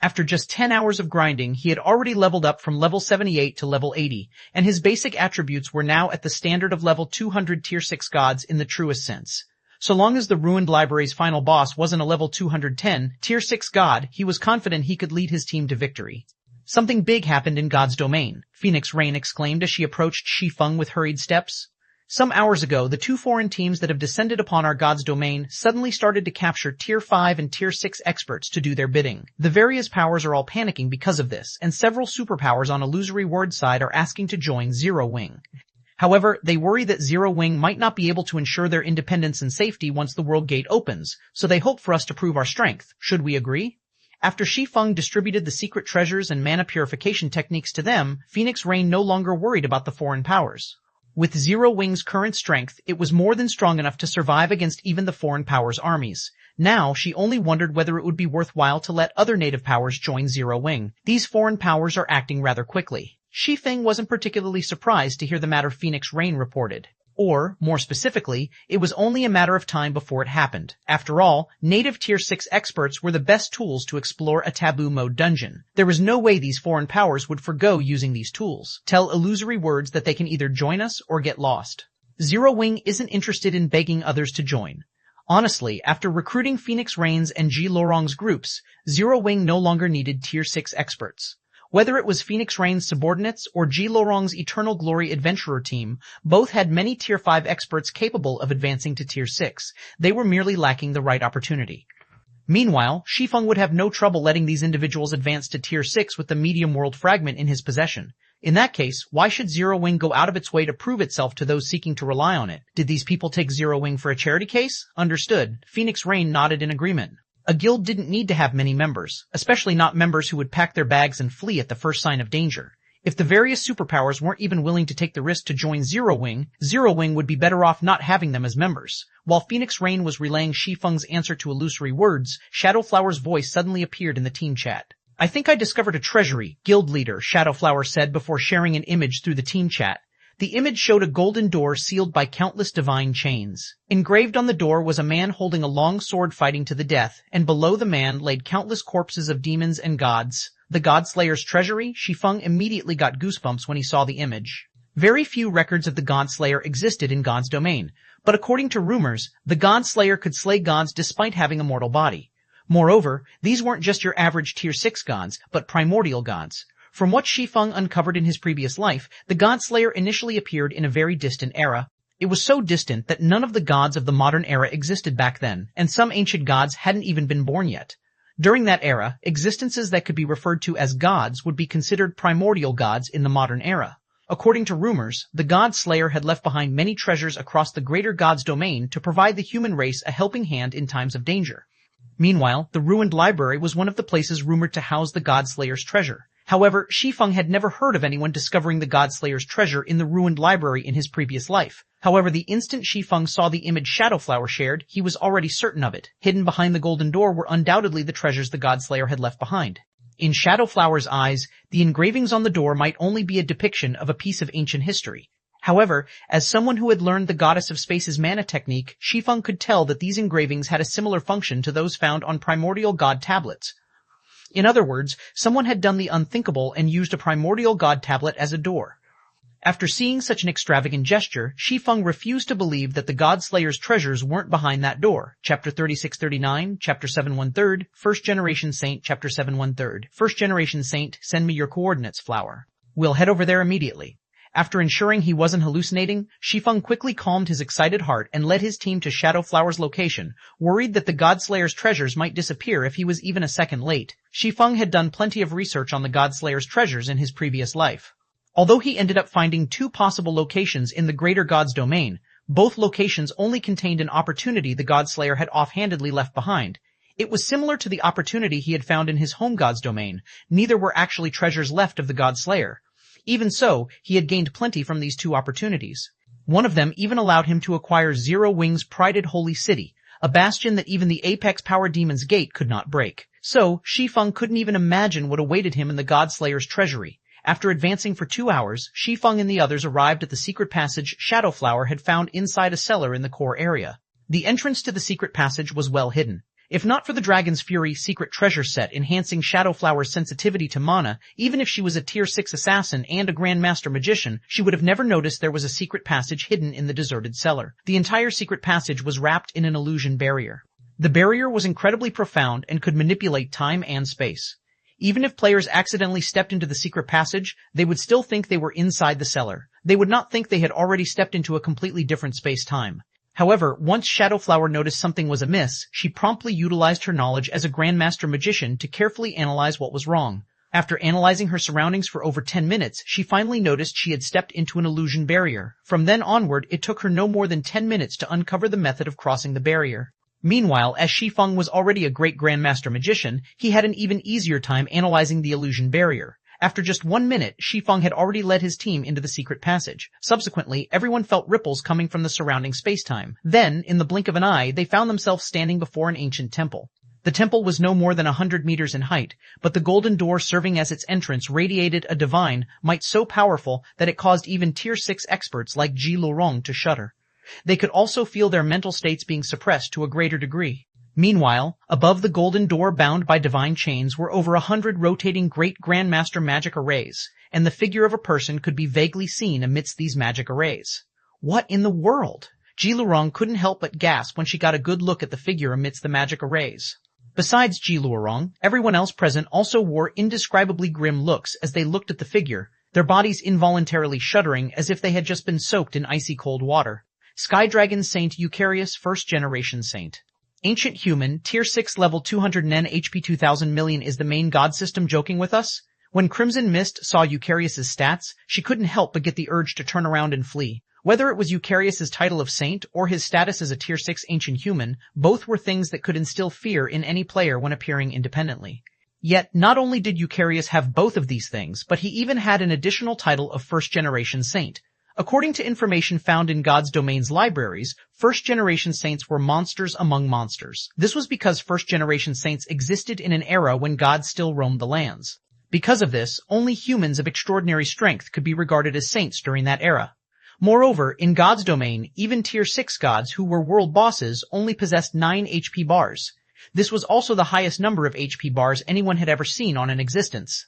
After just 10 hours of grinding, he had already leveled up from level 78 to level 80, and his basic attributes were now at the standard of level 200 Tier 6 gods in the truest sense. So long as the ruined library's final boss wasn't a level 210 Tier 6 god, he was confident he could lead his team to victory. Something big happened in God's domain, Phoenix Rain exclaimed as she approached Shi Feng with hurried steps. Some hours ago, the two foreign teams that have descended upon our God's domain suddenly started to capture Tier 5 and Tier 6 experts to do their bidding. The various powers are all panicking because of this, and several superpowers on Illusory Word's side are asking to join Zero Wing. However, they worry that Zero Wing might not be able to ensure their independence and safety once the world gate opens, so they hope for us to prove our strength. Should we agree? After Shi Feng distributed the secret treasures and mana purification techniques to them, Phoenix Rain no longer worried about the foreign powers. With Zero Wing's current strength, it was more than strong enough to survive against even the foreign powers' armies. Now, she only wondered whether it would be worthwhile to let other native powers join Zero Wing. These foreign powers are acting rather quickly. Shi Feng wasn't particularly surprised to hear the matter Phoenix Rain reported. Or, more specifically, it was only a matter of time before it happened. After all, native Tier 6 experts were the best tools to explore a taboo mode dungeon. There was no way these foreign powers would forgo using these tools. Tell Illusory Words that they can either join us or get lost. Zero Wing isn't interested in begging others to join. Honestly, after recruiting Phoenix Rain's and Ji Lorong's groups, Zero Wing no longer needed Tier 6 experts. Whether it was Phoenix Rain's subordinates or Ji Lorong's Eternal Glory Adventurer team, both had many Tier 5 experts capable of advancing to Tier 6. They were merely lacking the right opportunity. Meanwhile, Shi Feng would have no trouble letting these individuals advance to Tier 6 with the Medium World Fragment in his possession. In that case, why should Zero Wing go out of its way to prove itself to those seeking to rely on it? Did these people take Zero Wing for a charity case? Understood. Phoenix Rain nodded in agreement. A guild didn't need to have many members, especially not members who would pack their bags and flee at the first sign of danger. If the various superpowers weren't even willing to take the risk to join Zero Wing would be better off not having them as members. While Phoenix Rain was relaying Shi Feng's answer to Illusory Words, Shadowflower's voice suddenly appeared in the team chat. I think I discovered a treasury, guild leader, Shadowflower said before sharing an image through the team chat. The image showed a golden door sealed by countless divine chains. Engraved on the door was a man holding a long sword fighting to the death, and below the man laid countless corpses of demons and gods. the Godslayer's treasury. Shi Feng immediately got goosebumps when he saw the image. Very few records of the Godslayer existed in God's domain, but according to rumors, the Godslayer could slay gods despite having a mortal body. Moreover, these weren't just your average tier 6 gods, but primordial gods. From what Shi Feng uncovered in his previous life, the Godslayer initially appeared in a very distant era. It was so distant that none of the gods of the modern era existed back then, and some ancient gods hadn't even been born yet. During that era, existences that could be referred to as gods would be considered primordial gods in the modern era. According to rumors, the Godslayer had left behind many treasures across the greater God's domain to provide the human race a helping hand in times of danger. Meanwhile, the ruined library was one of the places rumored to house the Godslayer's treasure. However, Shi Feng had never heard of anyone discovering the Godslayer's treasure in the ruined library in his previous life. However, the instant Shi Feng saw the image Shadowflower shared, he was already certain of it. Hidden behind the golden door were undoubtedly the treasures the Godslayer had left behind. In Shadowflower's eyes, the engravings on the door might only be a depiction of a piece of ancient history. However, as someone who had learned the Goddess of Space's mana technique, Shi Feng could tell that these engravings had a similar function to those found on primordial god tablets. In other words, someone had done the unthinkable and used a primordial god tablet as a door. After seeing such an extravagant gesture, Shi Feng refused to believe that the Godslayer's treasures weren't behind that door. Chapter 3639, Chapter 713, First Generation Saint, Chapter 713. First Generation Saint, send me your coordinates, Flower. We'll head over there immediately. After ensuring he wasn't hallucinating, Shi Feng quickly calmed his excited heart and led his team to Shadowflower's location, worried that the Godslayer's treasures might disappear if he was even a second late. Shi Feng had done plenty of research on the Godslayer's treasures in his previous life. Although he ended up finding 2 possible locations in the greater God's domain, both locations only contained an opportunity the Godslayer had offhandedly left behind. It was similar to the opportunity he had found in his home God's domain. Neither were actually treasures left of the Godslayer. Even so, he had gained plenty from these 2 opportunities. One of them even allowed him to acquire Zero Wing's prided holy city, a bastion that even the Apex Power Demon's Gate could not break. So, Shi Feng couldn't even imagine what awaited him in the Godslayer's treasury. After advancing for 2 hours, Shi Feng and the others arrived at the secret passage Shadowflower had found inside a cellar in the core area. The entrance to the secret passage was well hidden. If not for the Dragon's Fury secret treasure set enhancing Shadowflower's sensitivity to mana, even if she was a tier 6 assassin and a Grandmaster magician, she would have never noticed there was a secret passage hidden in the deserted cellar. The entire secret passage was wrapped in an illusion barrier. The barrier was incredibly profound and could manipulate time and space. Even if players accidentally stepped into the secret passage, they would still think they were inside the cellar. They would not think they had already stepped into a completely different space-time. However, once Shadowflower noticed something was amiss, she promptly utilized her knowledge as a Grandmaster magician to carefully analyze what was wrong. After analyzing her surroundings for over 10 minutes, she finally noticed she had stepped into an illusion barrier. From then onward, it took her no more than 10 minutes to uncover the method of crossing the barrier. Meanwhile, as Shi Feng was already a great Grandmaster magician, he had an even easier time analyzing the illusion barrier. After just 1 minute, Shi Feng had already led his team into the secret passage. Subsequently, everyone felt ripples coming from the surrounding space-time. Then, in the blink of an eye, they found themselves standing before an ancient temple. The temple was no more than 100 meters in height, but the golden door serving as its entrance radiated a divine might so powerful that it caused even tier 6 experts like Ji Lurong to shudder. They could also feel their mental states being suppressed to a greater degree. Meanwhile, above the golden door bound by divine chains were over 100 rotating great Grandmaster magic arrays, and the figure of a person could be vaguely seen amidst these magic arrays. What in the world? Ji Lurong couldn't help but gasp when she got a good look at the figure amidst the magic arrays. Besides Ji Lurong, everyone else present also wore indescribably grim looks as they looked at the figure, their bodies involuntarily shuddering as if they had just been soaked in icy cold water. Sky Dragon Saint Eucharius, First Generation Saint. Ancient Human, Tier 6 Level 200 Nen HP 2000 million. Is the main god system joking with us? When Crimson Mist saw Eucharius's stats, she couldn't help but get the urge to turn around and flee. Whether it was Eucharius's title of saint or his status as a Tier 6 Ancient Human, both were things that could instill fear in any player when appearing independently. Yet, not only did Eucharius have both of these things, but he even had an additional title of First Generation Saint. According to information found in God's Domain's libraries, first-generation saints were monsters among monsters. This was because first-generation saints existed in an era when gods still roamed the lands. Because of this, only humans of extraordinary strength could be regarded as saints during that era. Moreover, in God's Domain, even Tier 6 gods who were world bosses only possessed 9 HP bars. This was also the highest number of HP bars anyone had ever seen on an existence.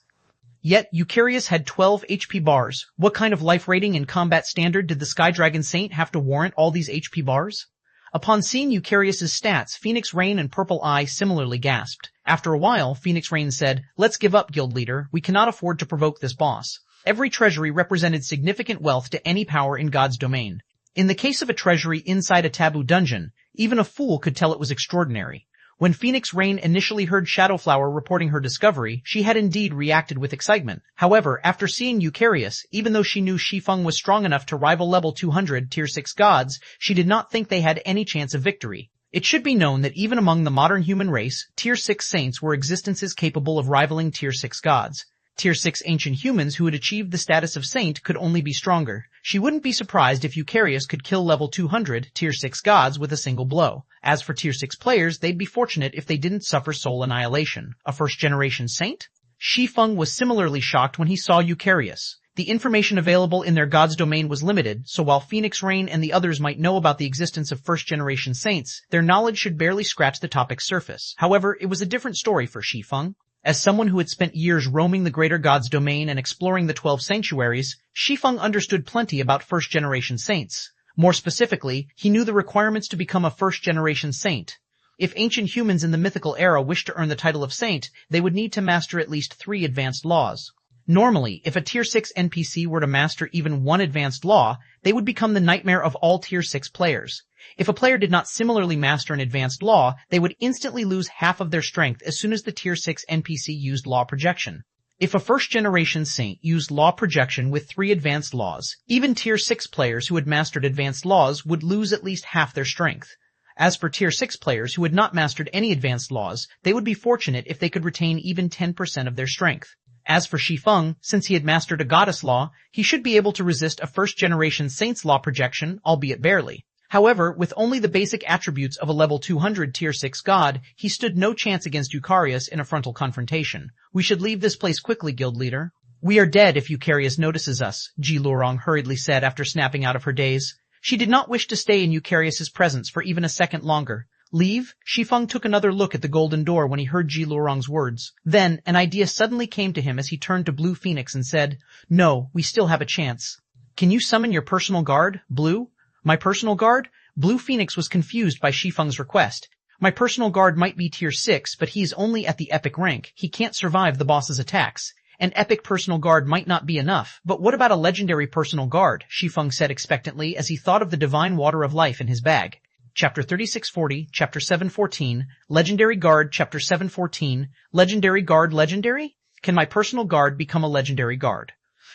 Yet, Eucharius had 12 HP bars. What kind of life rating and combat standard did the Sky Dragon Saint have to warrant all these HP bars? Upon seeing Eucharius's stats, Phoenix Rain and Purple Eye similarly gasped. After a while, Phoenix Rain said, "Let's give up, guild leader. We cannot afford to provoke this boss." Every treasury represented significant wealth to any power in God's domain. In the case of a treasury inside a taboo dungeon, even a fool could tell it was extraordinary. When Phoenix Rain initially heard Shadowflower reporting her discovery, she had indeed reacted with excitement. However, after seeing Eucharius, even though she knew Shi Feng was strong enough to rival level 200 Tier 6 gods, she did not think they had any chance of victory. It should be known that even among the modern human race, Tier 6 saints were existences capable of rivaling Tier 6 gods. Tier 6 ancient humans who had achieved the status of saint could only be stronger. She wouldn't be surprised if Eucharius could kill level 200 Tier 6 gods with a single blow. As for Tier 6 players, they'd be fortunate if they didn't suffer soul annihilation. A first-generation saint? Shi Feng was similarly shocked when he saw Eucharius. The information available in their god's domain was limited, so while Phoenix Rain and the others might know about the existence of first-generation saints, their knowledge should barely scratch the topic's surface. However, it was a different story for Shi Feng. As someone who had spent years roaming the greater god's domain and exploring the 12 sanctuaries, Shi Feng understood plenty about first-generation saints. More specifically, he knew the requirements to become a first-generation saint. If ancient humans in the mythical era wished to earn the title of saint, they would need to master at least 3 advanced laws. Normally, if a Tier 6 NPC were to master even 1 advanced law, they would become the nightmare of all Tier 6 players. If a player did not similarly master an advanced law, they would instantly lose half of their strength as soon as the Tier 6 NPC used law projection. If a first-generation saint used law projection with 3 advanced laws, even Tier 6 players who had mastered advanced laws would lose at least half their strength. As for Tier 6 players who had not mastered any advanced laws, they would be fortunate if they could retain even 10% of their strength. As for Shi Feng, since he had mastered a goddess law, he should be able to resist a first-generation saint's law projection, albeit barely. However, with only the basic attributes of a level 200 Tier 6 god, he stood no chance against Eucharius in a frontal confrontation. "We should leave this place quickly, guild leader." "We are dead if Eucharius notices us," Ji Lurong hurriedly said after snapping out of her daze. She did not wish to stay in Eucharius's presence for even a second longer. "Leave?" Shi Feng took another look at the golden door when he heard Ji Lurong's words. Then, an idea suddenly came to him as he turned to Blue Phoenix and said, "No, we still have a chance." "Can you summon your personal guard, Blue?" "My personal guard?" Blue Phoenix was confused by Shi Feng's request. "My personal guard might be Tier 6, but he is only at the epic rank. He can't survive the boss's attacks. An epic personal guard might not be enough. But what about a legendary personal guard?" Shi Feng said expectantly as he thought of the divine water of life in his bag. Chapter 3640, Chapter 714, Legendary Guard, Chapter 714, Legendary Guard Legendary? Can my personal guard become a legendary guard?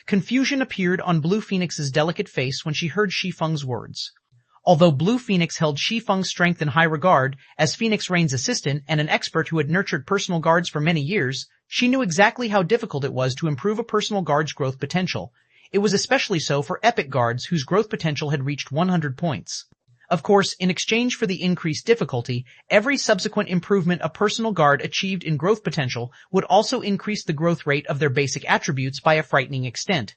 Confusion appeared on Blue Phoenix's delicate face when she heard Shi Feng's words. Although Blue Phoenix held Shi Feng's strength in high regard, as Phoenix Rain's assistant and an expert who had nurtured personal guards for many years, she knew exactly how difficult it was to improve a personal guard's growth potential. It was especially so for epic guards whose growth potential had reached 100 points. Of course, in exchange for the increased difficulty, every subsequent improvement a personal guard achieved in growth potential would also increase the growth rate of their basic attributes by a frightening extent.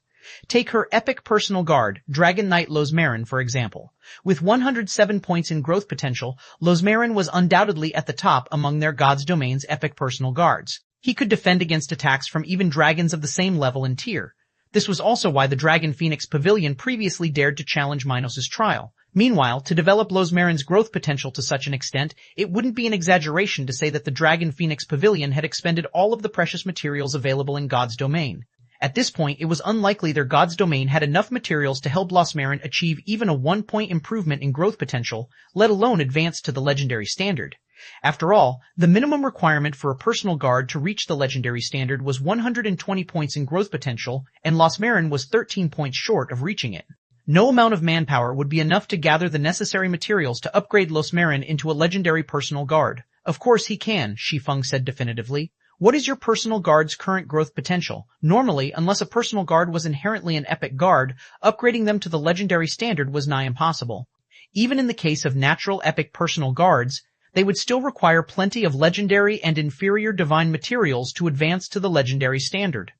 Take her epic personal guard, Dragon Knight Losmarin, for example. With 107 points in growth potential, Losmarin was undoubtedly at the top among their God's Domain's epic personal guards. He could defend against attacks from even dragons of the same level and tier. This was also why the Dragon Phoenix Pavilion previously dared to challenge Minos' trial. Meanwhile, to develop Losmarin's growth potential to such an extent, it wouldn't be an exaggeration to say that the Dragon Phoenix Pavilion had expended all of the precious materials available in God's Domain. At this point, it was unlikely their God's Domain had enough materials to help Losmarin achieve even a 1-point improvement in growth potential, let alone advance to the legendary standard. After all, the minimum requirement for a personal guard to reach the legendary standard was 120 points in growth potential, and Losmarin was 13 points short of reaching it. No amount of manpower would be enough to gather the necessary materials to upgrade Losmarin into a legendary personal guard. "Of course he can," Shi Feng said definitively. "What is your personal guard's current growth potential?" Normally, unless a personal guard was inherently an epic guard, upgrading them to the legendary standard was nigh impossible. Even in the case of natural epic personal guards, they would still require plenty of legendary and inferior divine materials to advance to the legendary standard.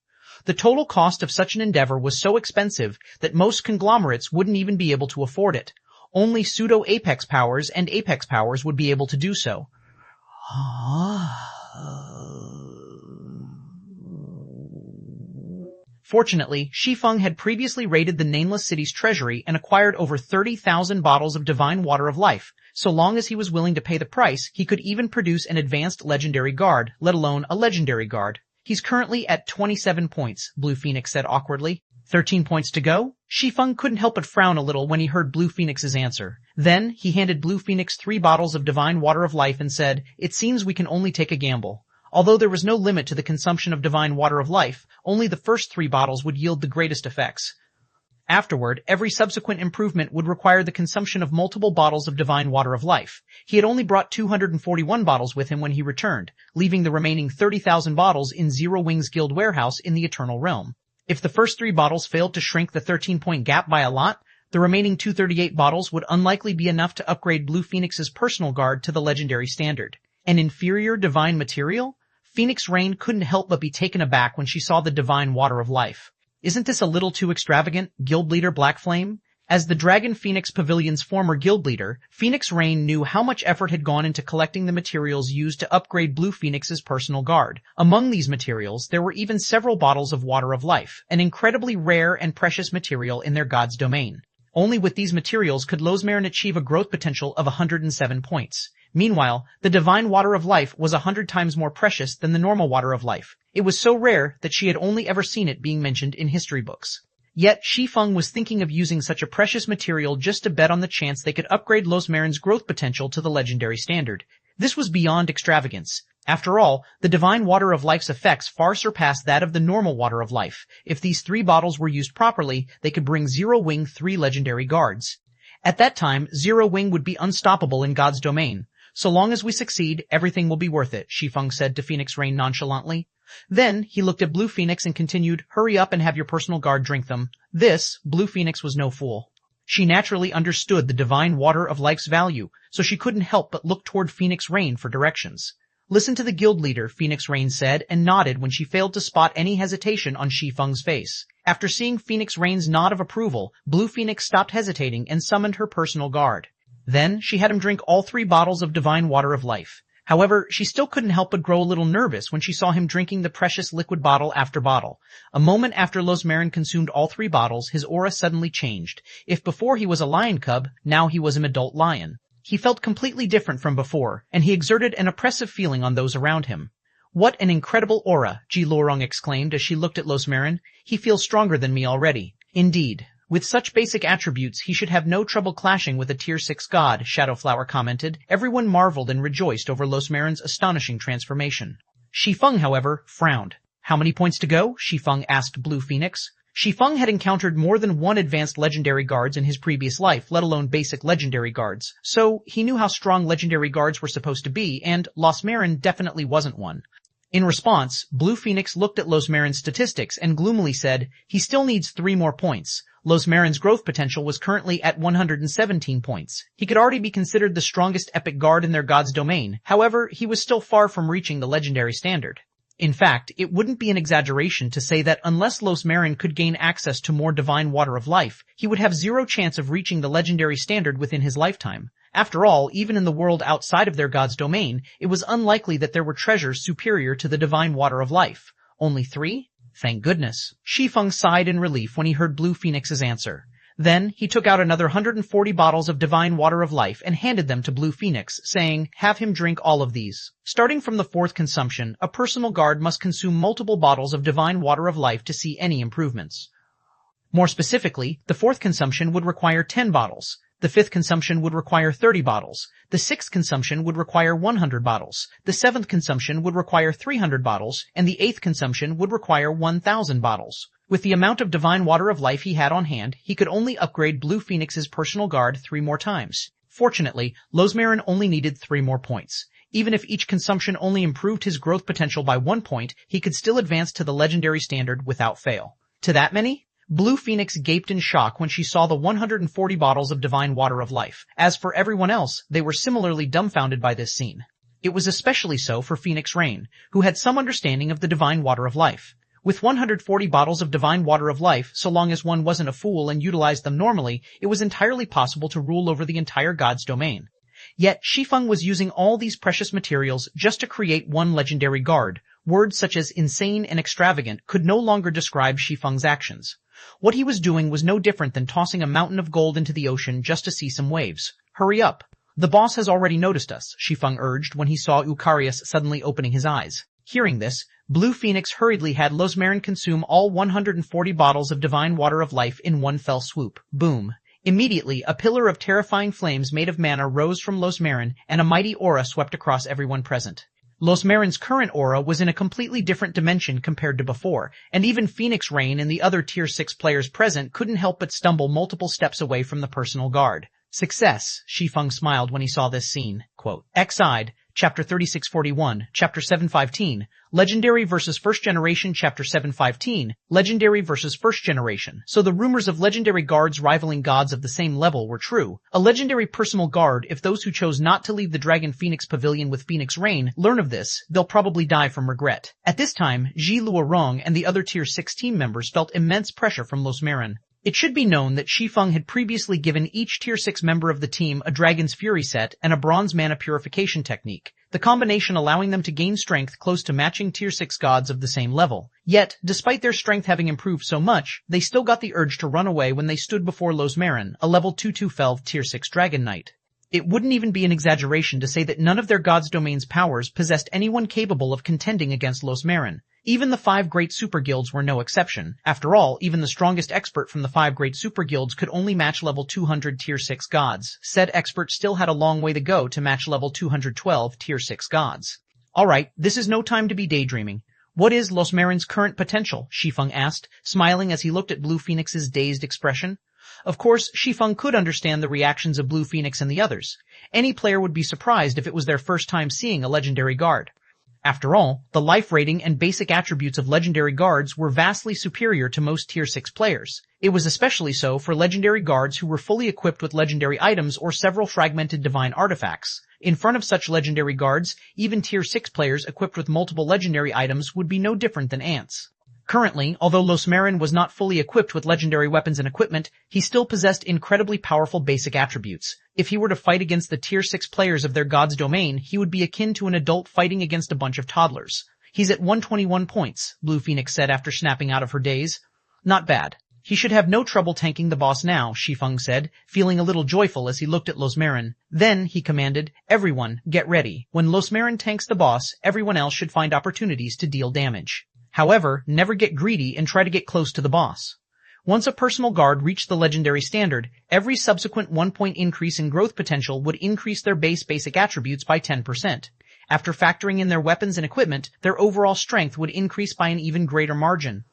The total cost of such an endeavor was so expensive that most conglomerates wouldn't even be able to afford it. Only pseudo-apex powers and apex powers would be able to do so. Fortunately, Shi Feng had previously raided the Nameless City's treasury and acquired over 30,000 bottles of divine water of life. So long as he was willing to pay the price, he could even produce an advanced legendary guard, let alone a legendary guard. He's currently at 27 points, Blue Phoenix said awkwardly. 13 points to go? Shi Feng couldn't help but frown a little when he heard Blue Phoenix's answer. Then, he handed Blue Phoenix 3 bottles of divine water of life and said, "It seems we can only take a gamble." Although there was no limit to the consumption of divine water of life, only the first 3 bottles would yield the greatest effects. Afterward, every subsequent improvement would require the consumption of multiple bottles of divine water of life. He had only brought 241 bottles with him when he returned, leaving the remaining 30,000 bottles in Zero Wings Guild warehouse in the Eternal Realm. If the first 3 bottles failed to shrink the 13-point gap by a lot, the remaining 238 bottles would unlikely be enough to upgrade Blue Phoenix's personal guard to the legendary standard. An inferior divine material? Phoenix Rain couldn't help but be taken aback when she saw the divine water of life. Isn't this a little too extravagant, Guild Leader Black Flame? As the Dragon Phoenix Pavilion's former guild leader, Phoenix Rain knew how much effort had gone into collecting the materials used to upgrade Blue Phoenix's personal guard. Among these materials, there were even several bottles of water of life, an incredibly rare and precious material in their god's domain. Only with these materials could Losmarin achieve a growth potential of 107 points. Meanwhile, the divine water of life was 100 times more precious than the normal water of life. It was so rare that she had only ever seen it being mentioned in history books. Yet, Shi Feng was thinking of using such a precious material just to bet on the chance they could upgrade Losmarin's growth potential to the legendary standard. This was beyond extravagance. After all, the divine water of life's effects far surpassed that of the normal water of life. If these 3 bottles were used properly, they could bring Zero Wing 3 legendary guards. At that time, Zero Wing would be unstoppable in God's domain. "So long as we succeed, everything will be worth it," Shi Feng said to Phoenix Rain nonchalantly. Then, he looked at Blue Phoenix and continued, "Hurry up and have your personal guard drink them." Blue Phoenix was no fool. She naturally understood the divine water of life's value, so she couldn't help but look toward Phoenix Rain for directions. "Listen to the guild leader," Phoenix Rain said, and nodded when she failed to spot any hesitation on Shi Feng's face. After seeing Phoenix Rain's nod of approval, Blue Phoenix stopped hesitating and summoned her personal guard. Then, she had him drink all 3 bottles of divine water of life. However, she still couldn't help but grow a little nervous when she saw him drinking the precious liquid bottle after bottle. A moment after Losmarin consumed all 3 bottles, his aura suddenly changed. If before he was a lion cub, now he was an adult lion. He felt completely different from before, and he exerted an oppressive feeling on those around him. "What an incredible aura," Ji Lorong exclaimed as she looked at Losmarin. "He feels stronger than me already." "Indeed. With such basic attributes, he should have no trouble clashing with a tier 6 god," Shadowflower commented. Everyone marveled and rejoiced over Losmarin's astonishing transformation. Shi Feng, however, frowned. "How many points to go?" Shi Feng asked Blue Phoenix. Shi Feng had encountered more than 1 advanced legendary guards in his previous life, let alone basic legendary guards. So, he knew how strong legendary guards were supposed to be, and Losmarin definitely wasn't one. In response, Blue Phoenix looked at Losmarin's statistics and gloomily said, "He still needs 3 more points." Losmarin's growth potential was currently at 117 points. He could already be considered the strongest epic guard in their god's domain. However, he was still far from reaching the legendary standard. In fact, it wouldn't be an exaggeration to say that unless Losmarin could gain access to more divine water of life, he would have 0 chance of reaching the legendary standard within his lifetime. After all, even in the world outside of their god's domain, it was unlikely that there were treasures superior to the divine water of life. Only 3? Thank goodness. Shi Feng sighed in relief when he heard Blue Phoenix's answer. Then, he took out another 140 bottles of divine water of life and handed them to Blue Phoenix, saying, "Have him drink all of these." Starting from the 4th consumption, a personal guard must consume multiple bottles of divine water of life to see any improvements. More specifically, the 4th consumption would require 10 bottles. The 5th consumption would require 30 bottles. The 6th consumption would require 100 bottles. The 7th consumption would require 300 bottles, and the 8th consumption would require 1,000 bottles. With the amount of divine water of life he had on hand, he could only upgrade Blue Phoenix's personal guard 3 more times. Fortunately, Losmarin only needed 3 more points. Even if each consumption only improved his growth potential by 1 point, he could still advance to the legendary standard without fail. To that many? Blue Phoenix gaped in shock when she saw the 140 bottles of divine water of life. As for everyone else, they were similarly dumbfounded by this scene. It was especially so for Phoenix Rain, who had some understanding of the divine water of life. With 140 bottles of divine water of life, so long as one wasn't a fool and utilized them normally, it was entirely possible to rule over the entire god's domain. Yet Shi Feng was using all these precious materials just to create one legendary guard. Words such as insane and extravagant could no longer describe Shi Feng's actions. What he was doing was no different than tossing a mountain of gold into the ocean just to see some waves. Hurry up. The boss has already noticed us, Shi Feng urged when he saw Eucharius suddenly opening his eyes. Hearing this, Blue Phoenix hurriedly had Losmarin consume all 140 bottles of divine water of life in one fell swoop. Boom. Immediately, a pillar of terrifying flames made of mana rose from Losmarin, and a mighty aura swept across everyone present. Losmarin's current aura was in a completely different dimension compared to before, and even Phoenix Rain and the other Tier 6 players present couldn't help but stumble multiple steps away from the personal guard. Success, Shi Feng smiled when he saw this scene. Quote, Xide, Chapter 3641, Chapter 715, Legendary vs. First Generation, Chapter 715, Legendary vs. First Generation. So the rumors of legendary guards rivaling gods of the same level were true. A legendary personal guard, if those who chose not to leave the Dragon Phoenix Pavilion with Phoenix Rain learn of this, they'll probably die from regret. At this time, Ji Luorong and the other Tier 6 team members felt immense pressure from Losmarin. It should be known that Shi Feng had previously given each Tier 6 member of the team a Dragon's Fury set and a Bronze Mana Purification technique, the combination allowing them to gain strength close to matching Tier 6 gods of the same level. Yet, despite their strength having improved so much, they still got the urge to run away when they stood before Losmarin, a level 2/2 Tier 6 Dragon Knight. It wouldn't even be an exaggeration to say that none of their gods' domain's powers possessed anyone capable of contending against Losmarin. Even the 5 great super guilds were no exception. After all, even the strongest expert from the 5 great super guilds could only match level 200 Tier 6 gods. Said expert still had a long way to go to match level 212 Tier 6 gods. Alright, this is no time to be daydreaming. What is Losmarin's current potential? Shi Feng asked, smiling as he looked at Blue Phoenix's dazed expression. Of course, Shi Feng could understand the reactions of Blue Phoenix and the others. Any player would be surprised if it was their first time seeing a legendary guard. After all, the life rating and basic attributes of legendary guards were vastly superior to most Tier 6 players. It was especially so for legendary guards who were fully equipped with legendary items or several fragmented divine artifacts. In front of such legendary guards, even Tier 6 players equipped with multiple legendary items would be no different than ants. Currently, although Losmarin was not fully equipped with legendary weapons and equipment, he still possessed incredibly powerful basic attributes. If he were to fight against the Tier 6 players of their god's domain, he would be akin to an adult fighting against a bunch of toddlers. He's at 121 points, Blue Phoenix said after snapping out of her daze. Not bad. He should have no trouble tanking the boss now, Shi Feng said, feeling a little joyful as he looked at Losmarin. Then, he commanded, everyone, get ready. When Losmarin tanks the boss, everyone else should find opportunities to deal damage. However, never get greedy and try to get close to the boss. Once a personal guard reached the legendary standard, every subsequent 1-point increase in growth potential would increase their basic attributes by 10%. After factoring in their weapons and equipment, their overall strength would increase by an even greater margin.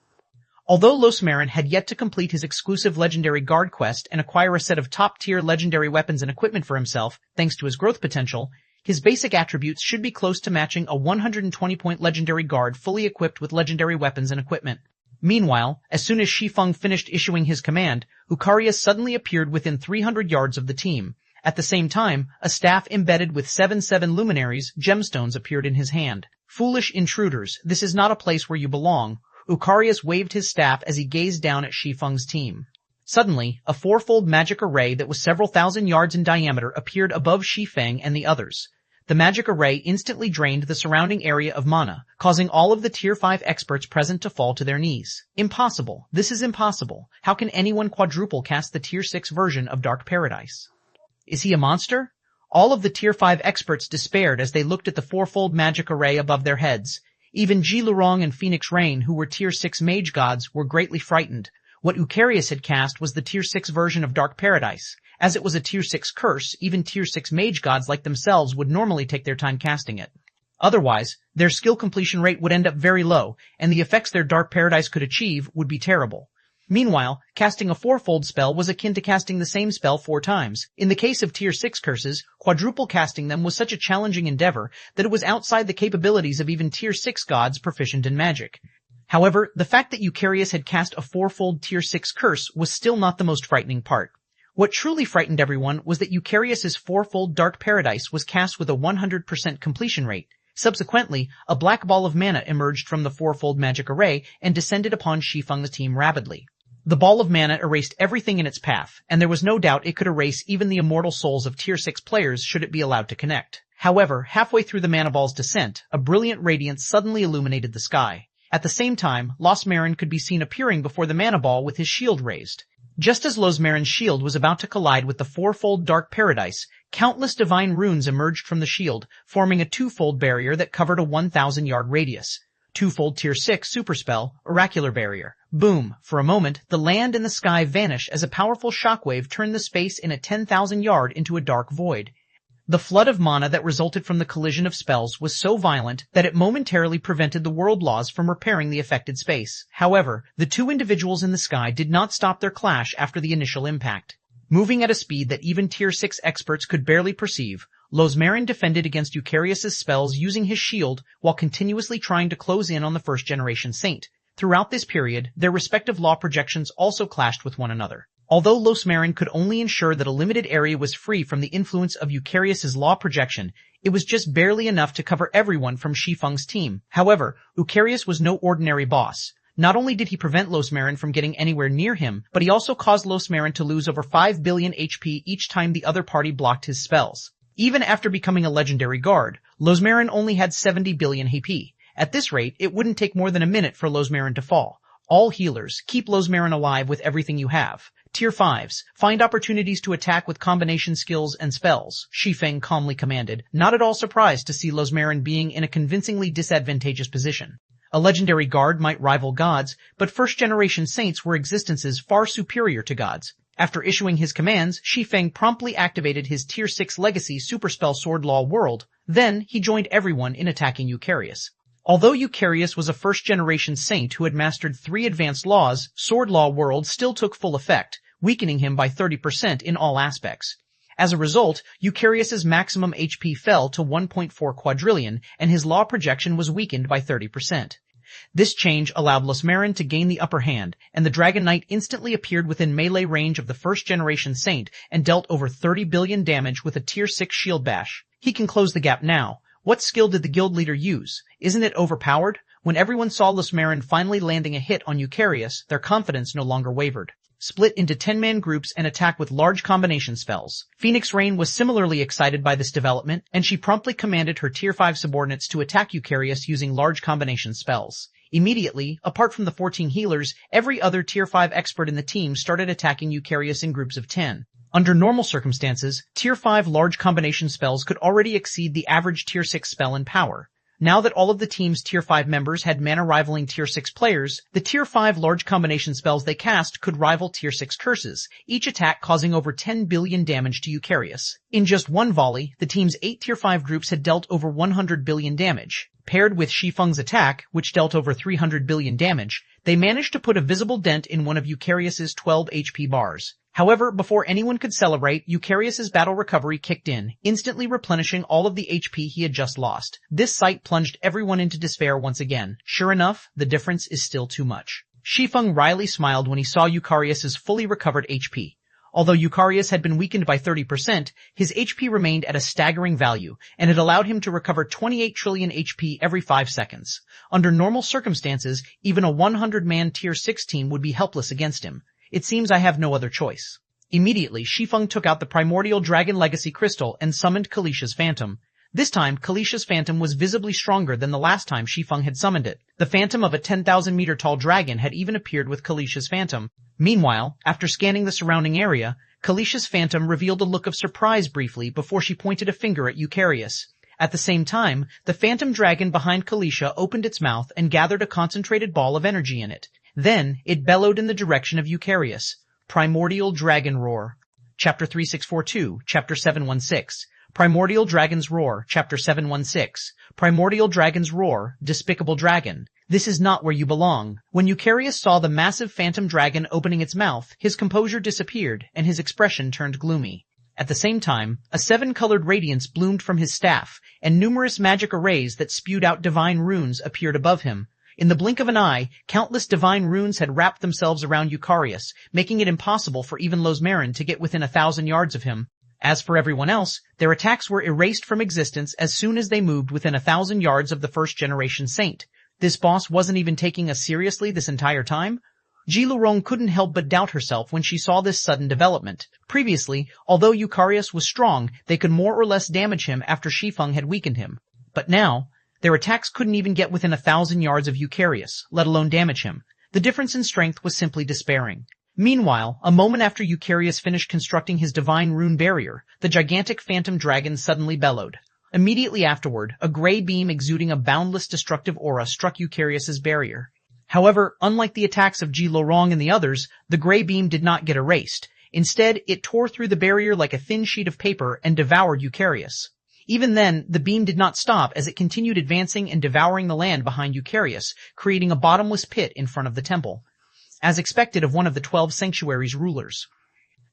Although Losmarin had yet to complete his exclusive legendary guard quest and acquire a set of top-tier legendary weapons and equipment for himself, thanks to his growth potential, his basic attributes should be close to matching a 120-point legendary guard fully equipped with legendary weapons and equipment. Meanwhile, as soon as Shi Feng finished issuing his command, Eucharius suddenly appeared within 300 yards of the team. At the same time, a staff embedded with 7 luminaries, gemstones, appeared in his hand. Foolish intruders, this is not a place where you belong. Eucharius waved his staff as he gazed down at Shi Feng's team. Suddenly, a 4-fold magic array that was several thousand yards in diameter appeared above Shi Feng and the others. The magic array instantly drained the surrounding area of mana, causing all of the Tier 5 experts present to fall to their knees. Impossible. This is impossible. How can anyone quadruple cast the Tier 6 version of Dark Paradise? Is he a monster? All of the Tier 5 experts despaired as they looked at the 4-fold magic array above their heads. Even Ji Lurong and Phoenix Rain, who were Tier 6 mage gods, were greatly frightened. What Eucharius had cast was the Tier 6 version of Dark Paradise. As it was a Tier 6 curse, even Tier 6 mage gods like themselves would normally take their time casting it. Otherwise, their skill completion rate would end up very low, and the effects their Dark Paradise could achieve would be terrible. Meanwhile, casting a 4-fold spell was akin to casting the same spell 4 times. In the case of Tier 6 curses, quadruple casting them was such a challenging endeavor that it was outside the capabilities of even Tier 6 gods proficient in magic. However, the fact that Eucharius had cast a 4-fold Tier 6 curse was still not the most frightening part. What truly frightened everyone was that Eucharius's 4-fold Dark Paradise was cast with a 100% completion rate. Subsequently, a black ball of mana emerged from the 4-fold magic array and descended upon Shi Feng's team rapidly. The ball of mana erased everything in its path, and there was no doubt it could erase even the immortal souls of Tier 6 players should it be allowed to connect. However, halfway through the mana ball's descent, a brilliant radiance suddenly illuminated the sky. At the same time, Losmarin could be seen appearing before the mana ball with his shield raised. Just as Losmarin's shield was about to collide with the fourfold Dark Paradise, countless divine runes emerged from the shield, forming a twofold barrier that covered a 1,000-yard radius. Twofold Tier 6 superspell, Oracular Barrier. Boom! For a moment, the land and the sky vanished as a powerful shockwave turned the space in a 10,000-yard into a dark void. The flood of mana that resulted from the collision of spells was so violent that it momentarily prevented the world laws from repairing the affected space. However, the two individuals in the sky did not stop their clash after the initial impact. Moving at a speed that even Tier 6 experts could barely perceive, Losmarin defended against Eucarius's spells using his shield while continuously trying to close in on the first-generation saint. Throughout this period, their respective law projections also clashed with one another. Although Losmarin could only ensure that a limited area was free from the influence of Eucarius's law projection, it was just barely enough to cover everyone from Shi Feng's team. However, Eucarius was no ordinary boss. Not only did he prevent Losmarin from getting anywhere near him, but he also caused Losmarin to lose over 5 billion HP each time the other party blocked his spells. Even after becoming a legendary guard, Losmarin only had 70 billion HP. At this rate, it wouldn't take more than a minute for Losmarin to fall. All healers, keep Losmarin alive with everything you have. Tier 5s, find opportunities to attack with combination skills and spells, Shi Feng calmly commanded, not at all surprised to see Losmarin being in a convincingly disadvantageous position. A legendary guard might rival gods, but first-generation saints were existences far superior to gods. After issuing his commands, Shi Feng promptly activated his Tier 6 legacy superspell Sword Law World. Then, he joined everyone in attacking Eucarius. Although Eucarius was a first-generation saint who had mastered 3 advanced laws, Sword Law World still took full effect, weakening him by 30% in all aspects. As a result, Eucarius's maximum HP fell to 1.4 quadrillion, and his law projection was weakened by 30%. This change allowed Losmarin to gain the upper hand, and the Dragon Knight instantly appeared within melee range of the first-generation saint and dealt over 30 billion damage with a Tier 6 shield bash. He can close the gap now. What skill did the guild leader use? Isn't it overpowered? When everyone saw Losmarin finally landing a hit on Eucarius, their confidence no longer wavered. Split into 10-man groups and attack with large combination spells. Phoenix Rain was similarly excited by this development, and she promptly commanded her Tier 5 subordinates to attack Eucarius using large combination spells. Immediately, apart from the 14 healers, every other Tier 5 expert in the team started attacking Eucarius in groups of 10. Under normal circumstances, Tier 5 large combination spells could already exceed the average Tier 6 spell in power. Now that all of the team's Tier 5 members had mana rivaling Tier 6 players, the Tier 5 large combination spells they cast could rival Tier 6 curses, each attack causing over 10 billion damage to Eucarius. In just one volley, the team's 8 Tier 5 groups had dealt over 100 billion damage. Paired with Shi Feng's attack, which dealt over 300 billion damage, they managed to put a visible dent in one of Eucarius's 12 HP bars. However, before anyone could celebrate, Eucarius's battle recovery kicked in, instantly replenishing all of the HP he had just lost. This sight plunged everyone into despair once again. Sure enough, the difference is still too much. Shi Feng wryly smiled when he saw Eucarius's fully recovered HP. Although Eucarius had been weakened by 30%, his HP remained at a staggering value, and it allowed him to recover 28 trillion HP every 5 seconds. Under normal circumstances, even a 100-man Tier 6 team would be helpless against him. It seems I have no other choice. Immediately, Shi Feng took out the Primordial Dragon Legacy Crystal and summoned Kalish's Phantom. This time, Kalish's Phantom was visibly stronger than the last time Shi Feng had summoned it. The phantom of a 10,000-meter tall dragon had even appeared with Kalish's Phantom. Meanwhile, after scanning the surrounding area, Kalish's Phantom revealed a look of surprise briefly before she pointed a finger at Eucarius. At the same time, the phantom dragon behind Kalisha opened its mouth and gathered a concentrated ball of energy in it. Then, it bellowed in the direction of Eucarius. Primordial Dragon Roar. Chapter 3642, Chapter 716. Primordial Dragon's Roar, Chapter 716. Primordial Dragon's Roar, Despicable Dragon. This is not where you belong. When Eucarius saw the massive phantom dragon opening its mouth, his composure disappeared, and his expression turned gloomy. At the same time, a 7-colored radiance bloomed from his staff, and numerous magic arrays that spewed out divine runes appeared above him. In the blink of an eye, countless divine runes had wrapped themselves around Eucarius, making it impossible for even Losmarin to get within 1,000 yards of him. As for everyone else, their attacks were erased from existence as soon as they moved within 1,000 yards of the first-generation saint. This boss wasn't even taking us seriously this entire time? Ji Lurong couldn't help but doubt herself when she saw this sudden development. Previously, although Eucharius was strong, they could more or less damage him after Shi Feng had weakened him. But now, their attacks couldn't even get within 1,000 yards of Eucharius, let alone damage him. The difference in strength was simply despairing. Meanwhile, a moment after Eucharius finished constructing his divine rune barrier, the gigantic phantom dragon suddenly bellowed. Immediately afterward, a gray beam exuding a boundless destructive aura struck Eucharius's barrier. However, unlike the attacks of Ji Lurong and the others, the gray beam did not get erased. Instead, it tore through the barrier like a thin sheet of paper and devoured Eucharius. Even then, the beam did not stop as it continued advancing and devouring the land behind Eucharius, creating a bottomless pit in front of the temple, as expected of one of the 12 sanctuary's rulers.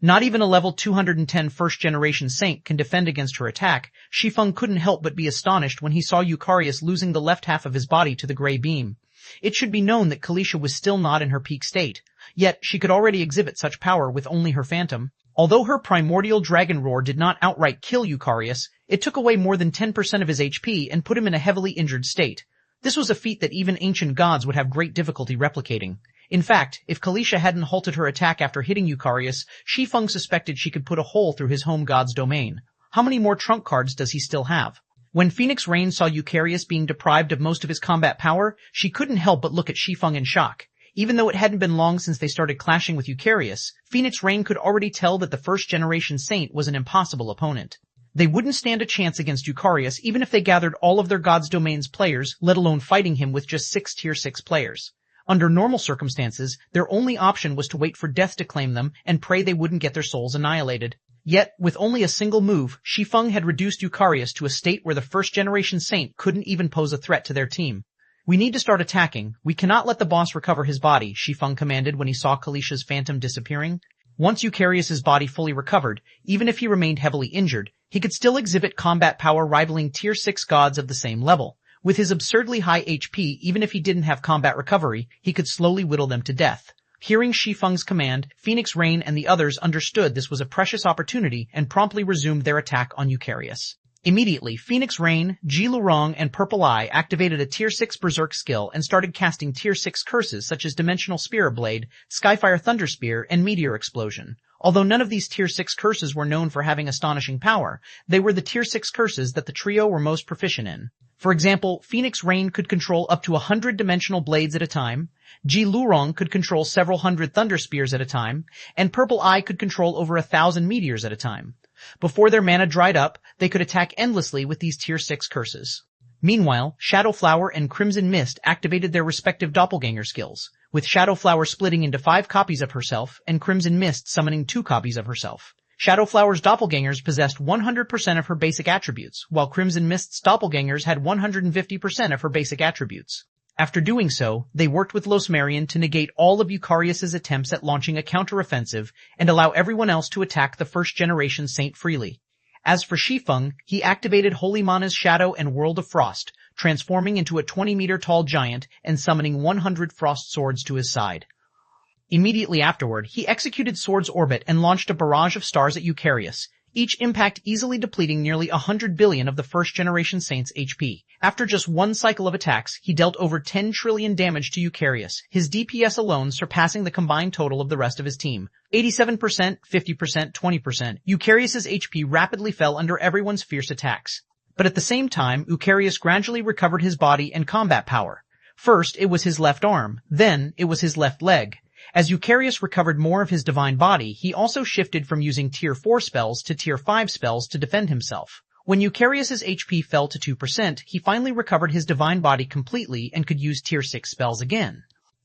Not even a level 210 first-generation saint can defend against her attack. Shi Feng couldn't help but be astonished when he saw Eucharius losing the left half of his body to the gray beam. It should be known that Kalisha was still not in her peak state, yet she could already exhibit such power with only her phantom. Although her primordial dragon roar did not outright kill Eucharius, it took away more than 10% of his HP and put him in a heavily injured state. This was a feat that even ancient gods would have great difficulty replicating. In fact, if Kalisha hadn't halted her attack after hitting Eucharius, Shi Feng suspected she could put a hole through his home god's domain. How many more trump cards does he still have? When Phoenix Rain saw Eucharius being deprived of most of his combat power, she couldn't help but look at Shi Feng in shock. Even though it hadn't been long since they started clashing with Eucharius, Phoenix Rain could already tell that the first-generation saint was an impossible opponent. They wouldn't stand a chance against Eucharius even if they gathered all of their god's domain's players, let alone fighting him with just 6 tier 6 players. Under normal circumstances, their only option was to wait for death to claim them and pray they wouldn't get their souls annihilated. Yet, with only a single move, Shi Feng had reduced Eucharius to a state where the first-generation saint couldn't even pose a threat to their team. "We need to start attacking. We cannot let the boss recover his body," Shi Feng commanded when he saw Kalisha's phantom disappearing. Once Eucharius's body fully recovered, even if he remained heavily injured, he could still exhibit combat power rivaling tier 6 gods of the same level. With his absurdly high HP, even if he didn't have combat recovery, he could slowly whittle them to death. Hearing Shi Feng's command, Phoenix Rain and the others understood this was a precious opportunity and promptly resumed their attack on Eucharius. Immediately, Phoenix Rain, Ji Lurong, and Purple Eye activated a tier 6 Berserk skill and started casting tier 6 curses such as Dimensional Spirit Blade, Skyfire Thunder Spear, and Meteor Explosion. Although none of these tier 6 curses were known for having astonishing power, they were the tier 6 curses that the trio were most proficient in. For example, Phoenix Rain could control up to 100 dimensional blades at a time, Ji Lurong could control several hundred thunder spears at a time, and Purple Eye could control over 1,000 meteors at a time. Before their mana dried up, they could attack endlessly with these tier 6 curses. Meanwhile, Shadow Flower and Crimson Mist activated their respective doppelganger skills, with Shadow Flower splitting into 5 copies of herself and Crimson Mist summoning 2 copies of herself. Shadow Flower's doppelgangers possessed 100% of her basic attributes, while Crimson Mist's doppelgangers had 150% of her basic attributes. After doing so, they worked with Losmerian to negate all of Eucharius's attempts at launching a counteroffensive and allow everyone else to attack the first-generation saint freely. As for Shi Feng, he activated Holy Mana's Shadow and World of Frost, transforming into a 20-meter-tall giant and summoning 100 frost swords to his side. Immediately afterward, he executed Sword's Orbit and launched a barrage of stars at Eucharius, each impact easily depleting nearly 100 billion of the first-generation saint's HP. After just one cycle of attacks, he dealt over 10 trillion damage to Eucharius, his DPS alone surpassing the combined total of the rest of his team. 87%, 50%, 20%. Eucharius's HP rapidly fell under everyone's fierce attacks. But at the same time, Eucharius gradually recovered his body and combat power. First, it was his left arm, then it was his left leg. As Eucharius recovered more of his divine body, he also shifted from using tier 4 spells to tier 5 spells to defend himself. When Eucharius's HP fell to 2%, he finally recovered his divine body completely and could use tier 6 spells again.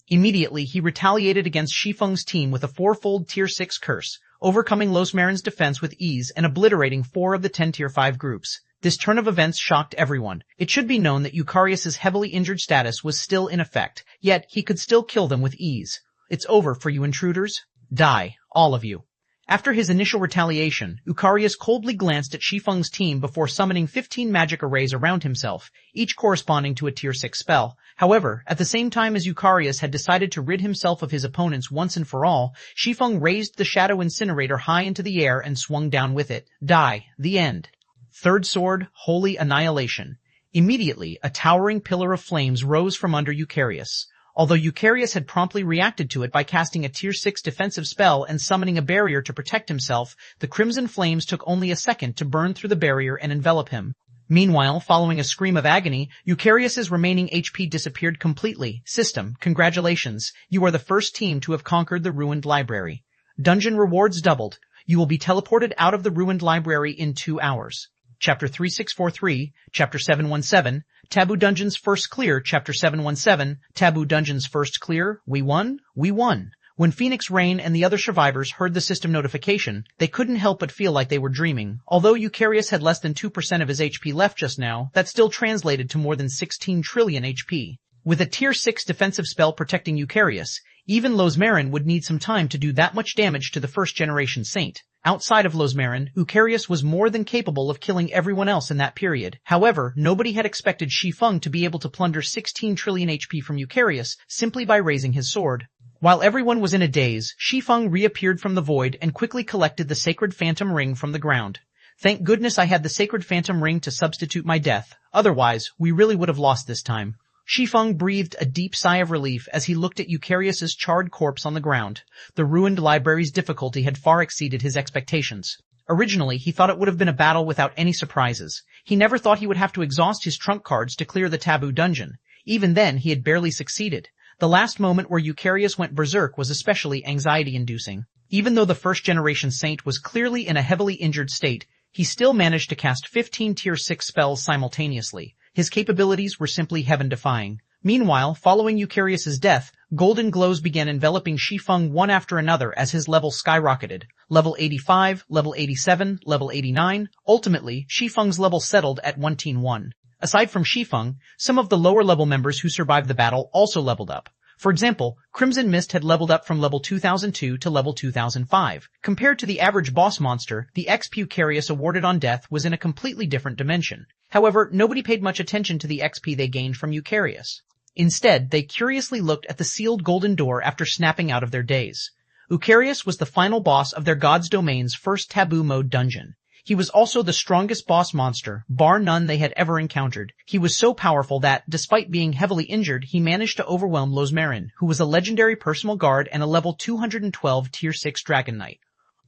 Immediately, he retaliated against Shi Feng's team with a 4-fold tier 6 curse, overcoming Losmerian's defense with ease and obliterating 4 of the 10 tier 5 groups. This turn of events shocked everyone. It should be known that Eucharius's heavily injured status was still in effect, yet he could still kill them with ease. "It's over for you intruders. Die, all of you." After his initial retaliation, Eucharius coldly glanced at Shi Feng's team before summoning 15 magic arrays around himself, each corresponding to a tier 6 spell. However, at the same time as Eucharius had decided to rid himself of his opponents once and for all, Shi Feng raised the Shadow Incinerator high into the air and swung down with it. Die, the end. Third sword, Holy Annihilation. Immediately, a towering pillar of flames rose from under Eucharius. Although Eucharius had promptly reacted to it by casting a tier 6 defensive spell and summoning a barrier to protect himself, the crimson flames took only a second to burn through the barrier and envelop him. Meanwhile, following a scream of agony, Eucharius's remaining HP disappeared completely. System, congratulations, you are the first team to have conquered the ruined library. Dungeon rewards doubled. You will be teleported out of the ruined library in 2 hours. Chapter 3643, Chapter 717, Taboo Dungeons First Clear, Chapter 717, Taboo Dungeons First Clear, we won, we won. When Phoenix Rain and the other survivors heard the system notification, they couldn't help but feel like they were dreaming. Although Eucharius had less than 2% of his HP left just now, that still translated to more than 16 trillion HP. With a tier 6 defensive spell protecting Eucharius, even Losmarin would need some time to do that much damage to the first-generation saint. Outside of Losmarin, Eucharius was more than capable of killing everyone else in that period. However, nobody had expected Shi Feng to be able to plunder 16 trillion HP from Eucharius simply by raising his sword. While everyone was in a daze, Shi Feng reappeared from the void and quickly collected the sacred phantom ring from the ground. Thank goodness I had the sacred phantom ring to substitute my death. Otherwise, we really would have lost this time. Shi Feng breathed a deep sigh of relief as he looked at Eucharius's charred corpse on the ground. The ruined library's difficulty had far exceeded his expectations. Originally, he thought it would have been a battle without any surprises. He never thought he would have to exhaust his trump cards to clear the taboo dungeon. Even then, he had barely succeeded. The last moment where Eucharius went berserk was especially anxiety-inducing. Even though the first-generation saint was clearly in a heavily injured state, he still managed to cast 15 tier 6 spells simultaneously. His capabilities were simply heaven-defying. Meanwhile, following Eucharius's death, golden glows began enveloping Shi Feng one after another as his level skyrocketed. Level 85, level 87, level 89. Ultimately, Shi Feng's level settled at 1-1. Aside from Shi Feng, some of the lower-level members who survived the battle also leveled up. For example, Crimson Mist had leveled up from level 2002 to level 2005. Compared to the average boss monster, the XP Eucharius awarded on death was in a completely different dimension. However, nobody paid much attention to the XP they gained from Eucharius. Instead, they curiously looked at the sealed golden door after snapping out of their daze. Eucharius was the final boss of their God's Domain's first taboo mode dungeon. He was also the strongest boss monster, bar none they had ever encountered. He was so powerful that, despite being heavily injured, he managed to overwhelm Losmarin, who was a legendary personal guard and a level 212 tier 6 Dragon Knight.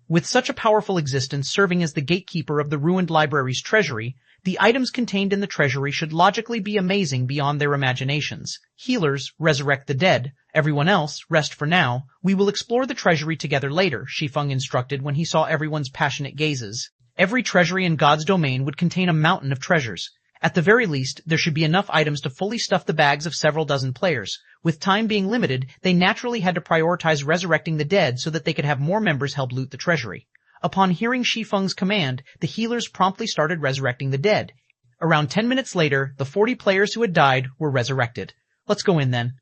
With such a powerful existence serving as the gatekeeper of the ruined library's treasury, the items contained in the treasury should logically be amazing beyond their imaginations. Healers, resurrect the dead. Everyone else, rest for now. We will explore the treasury together later, Shi Feng instructed when he saw everyone's passionate gazes. Every treasury in God's domain would contain a mountain of treasures. At the very least, there should be enough items to fully stuff the bags of several dozen players. With time being limited, they naturally had to prioritize resurrecting the dead so that they could have more members help loot the treasury. Upon hearing Shi Feng's command, the healers promptly started resurrecting the dead. Around 10 minutes later, the 40 players who had died were resurrected. Let's go in then.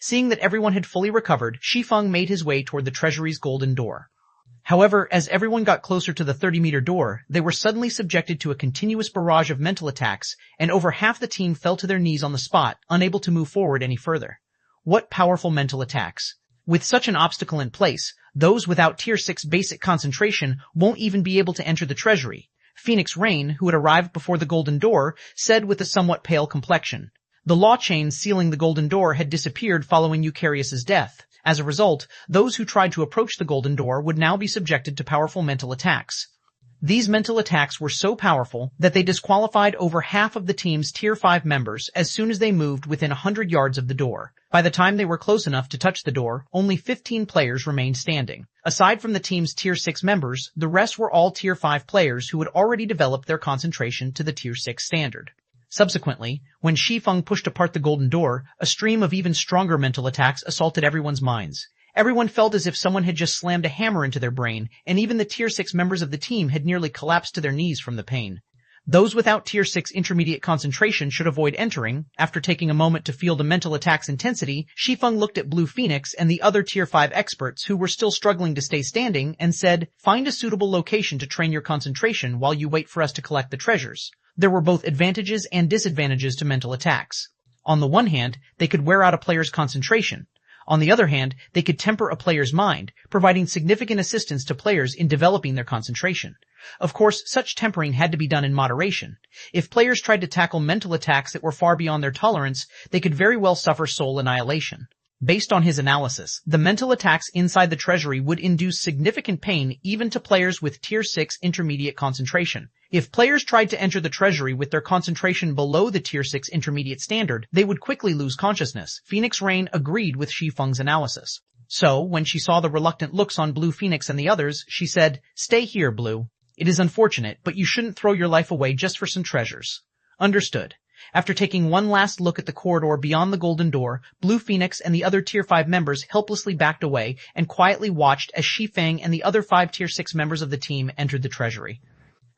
Seeing that everyone had fully recovered, Shi Feng made his way toward the treasury's golden door. However, as everyone got closer to the 30-meter door, they were suddenly subjected to a continuous barrage of mental attacks, and over half the team fell to their knees on the spot, unable to move forward any further. What powerful mental attacks! With such an obstacle in place, those without tier 6 basic concentration won't even be able to enter the treasury. Phoenix Rain, who had arrived before the golden door, said with a somewhat pale complexion. The law chain sealing the golden door had disappeared following Eucharius's death. As a result, those who tried to approach the golden door would now be subjected to powerful mental attacks. These mental attacks were so powerful that they disqualified over half of the team's tier 5 members as soon as they moved within 100 yards of the door. By the time they were close enough to touch the door, only 15 players remained standing. Aside from the team's tier 6 members, the rest were all tier 5 players who had already developed their concentration to the tier 6 standard. Subsequently, when Shi Feng pushed apart the golden door, a stream of even stronger mental attacks assaulted everyone's minds. Everyone felt as if someone had just slammed a hammer into their brain, and even the tier 6 members of the team had nearly collapsed to their knees from the pain. Those without tier 6 intermediate concentration should avoid entering. After taking a moment to feel the mental attack's intensity, Shi Feng looked at Blue Phoenix and the other tier 5 experts who were still struggling to stay standing and said, "Find a suitable location to train your concentration while you wait for us to collect the treasures." There were both advantages and disadvantages to mental attacks. On the one hand, they could wear out a player's concentration. On the other hand, they could temper a player's mind, providing significant assistance to players in developing their concentration. Of course, such tempering had to be done in moderation. If players tried to tackle mental attacks that were far beyond their tolerance, they could very well suffer soul annihilation. Based on his analysis, the mental attacks inside the treasury would induce significant pain even to players with Tier 6 intermediate concentration. If players tried to enter the treasury with their concentration below the Tier 6 intermediate standard, they would quickly lose consciousness. Phoenix Rain agreed with Shi Feng's analysis. So, when she saw the reluctant looks on Blue Phoenix and the others, she said, "Stay here, Blue. It is unfortunate, but you shouldn't throw your life away just for some treasures." Understood. After taking one last look at the corridor beyond the golden door, Blue Phoenix and the other Tier 5 members helplessly backed away and quietly watched as Shi Feng and the other 5 Tier 6 members of the team entered the treasury.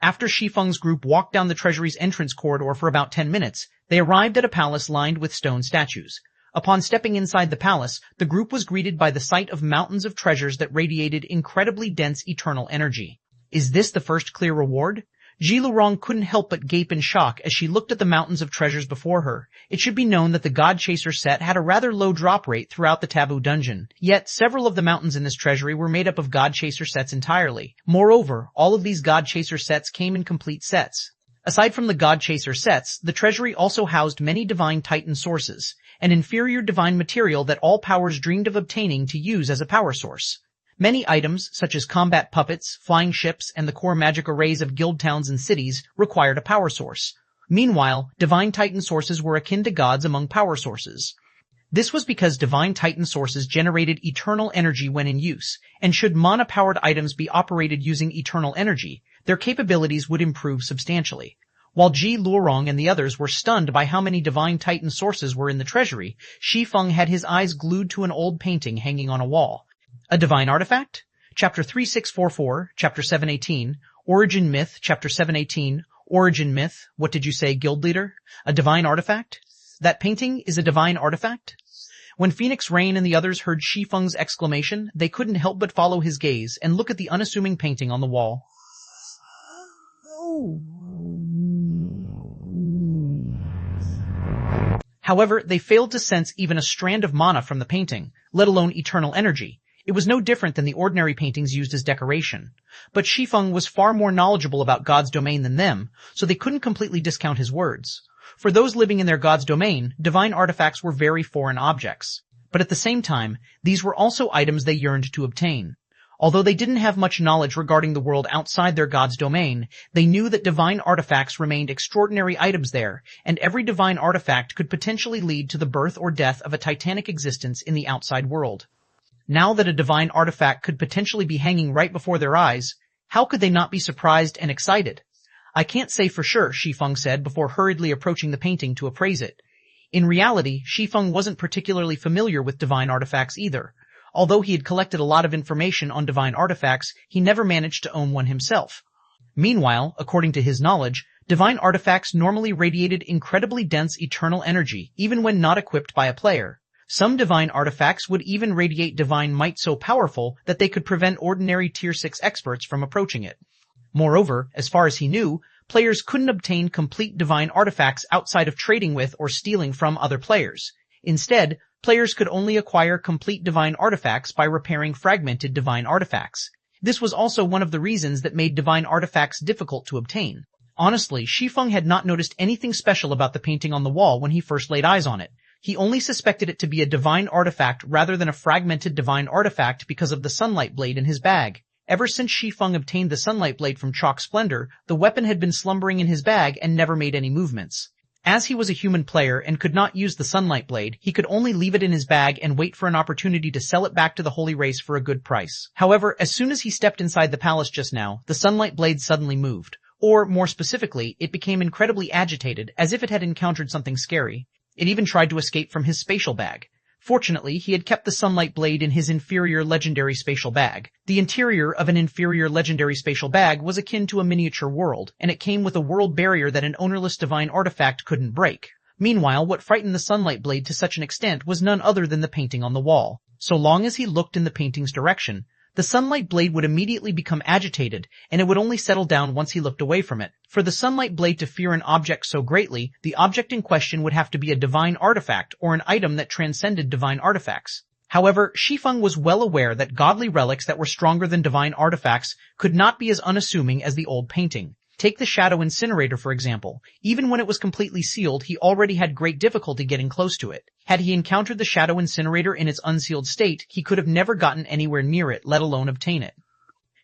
After Shi Feng's group walked down the treasury's entrance corridor for about 10 minutes, they arrived at a palace lined with stone statues. Upon stepping inside the palace, the group was greeted by the sight of mountains of treasures that radiated incredibly dense eternal energy. Is this the first clear reward? Ji Lurong couldn't help but gape in shock as she looked at the mountains of treasures before her. It should be known that the God Chaser set had a rather low drop rate throughout the taboo dungeon, yet several of the mountains in this treasury were made up of God Chaser sets entirely. Moreover, all of these God Chaser sets came in complete sets. Aside from the God Chaser sets, the treasury also housed many Divine Titan sources, an inferior divine material that all powers dreamed of obtaining to use as a power source. Many items, such as combat puppets, flying ships, and the core magic arrays of guild towns and cities, required a power source. Meanwhile, Divine Titan sources were akin to gods among power sources. This was because Divine Titan sources generated eternal energy when in use, and should mana-powered items be operated using eternal energy, their capabilities would improve substantially. While Ji Lurong and the others were stunned by how many Divine Titan sources were in the treasury, Shi Feng had his eyes glued to an old painting hanging on a wall. A divine artifact? Chapter 3644, Chapter 718, Origin Myth, Chapter 718, Origin Myth, what did you say, guild leader? A divine artifact? That painting is a divine artifact? When Phoenix Rain and the others heard Shi Feng's exclamation, they couldn't help but follow his gaze and look at the unassuming painting on the wall. However, they failed to sense even a strand of mana from the painting, let alone eternal energy. It was no different than the ordinary paintings used as decoration. But Shi Feng was far more knowledgeable about God's domain than them, so they couldn't completely discount his words. For those living in their God's domain, divine artifacts were very foreign objects. But at the same time, these were also items they yearned to obtain. Although they didn't have much knowledge regarding the world outside their God's domain, they knew that divine artifacts remained extraordinary items there, and every divine artifact could potentially lead to the birth or death of a titanic existence in the outside world. Now that a divine artifact could potentially be hanging right before their eyes, how could they not be surprised and excited? "I can't say for sure," Shi Feng said before hurriedly approaching the painting to appraise it. In reality, Shi Feng wasn't particularly familiar with divine artifacts either. Although he had collected a lot of information on divine artifacts, he never managed to own one himself. Meanwhile, according to his knowledge, divine artifacts normally radiated incredibly dense eternal energy, even when not equipped by a player. Some divine artifacts would even radiate divine might so powerful that they could prevent ordinary Tier 6 experts from approaching it. Moreover, as far as he knew, players couldn't obtain complete divine artifacts outside of trading with or stealing from other players. Instead, players could only acquire complete divine artifacts by repairing fragmented divine artifacts. This was also one of the reasons that made divine artifacts difficult to obtain. Honestly, Shi Feng had not noticed anything special about the painting on the wall when he first laid eyes on it. He only suspected it to be a divine artifact rather than a fragmented divine artifact because of the sunlight blade in his bag. Ever since Shi Feng obtained the sunlight blade from Chalk Splendor, the weapon had been slumbering in his bag and never made any movements. As he was a human player and could not use the sunlight blade, he could only leave it in his bag and wait for an opportunity to sell it back to the Holy Race for a good price. However, as soon as he stepped inside the palace just now, the sunlight blade suddenly moved. Or, more specifically, it became incredibly agitated, as if it had encountered something scary. It even tried to escape from his spatial bag. Fortunately, he had kept the sunlight blade in his inferior legendary spatial bag. The interior of an inferior legendary spatial bag was akin to a miniature world, and it came with a world barrier that an ownerless divine artifact couldn't break. Meanwhile, what frightened the sunlight blade to such an extent was none other than the painting on the wall. So long as he looked in the painting's direction, the sunlight blade would immediately become agitated, and it would only settle down once he looked away from it. For the sunlight blade to fear an object so greatly, the object in question would have to be a divine artifact or an item that transcended divine artifacts. However, Shi Feng was well aware that godly relics that were stronger than divine artifacts could not be as unassuming as the old painting. Take the Shadow Incinerator for example. Even when it was completely sealed, he already had great difficulty getting close to it. Had he encountered the Shadow Incinerator in its unsealed state, he could have never gotten anywhere near it, let alone obtain it.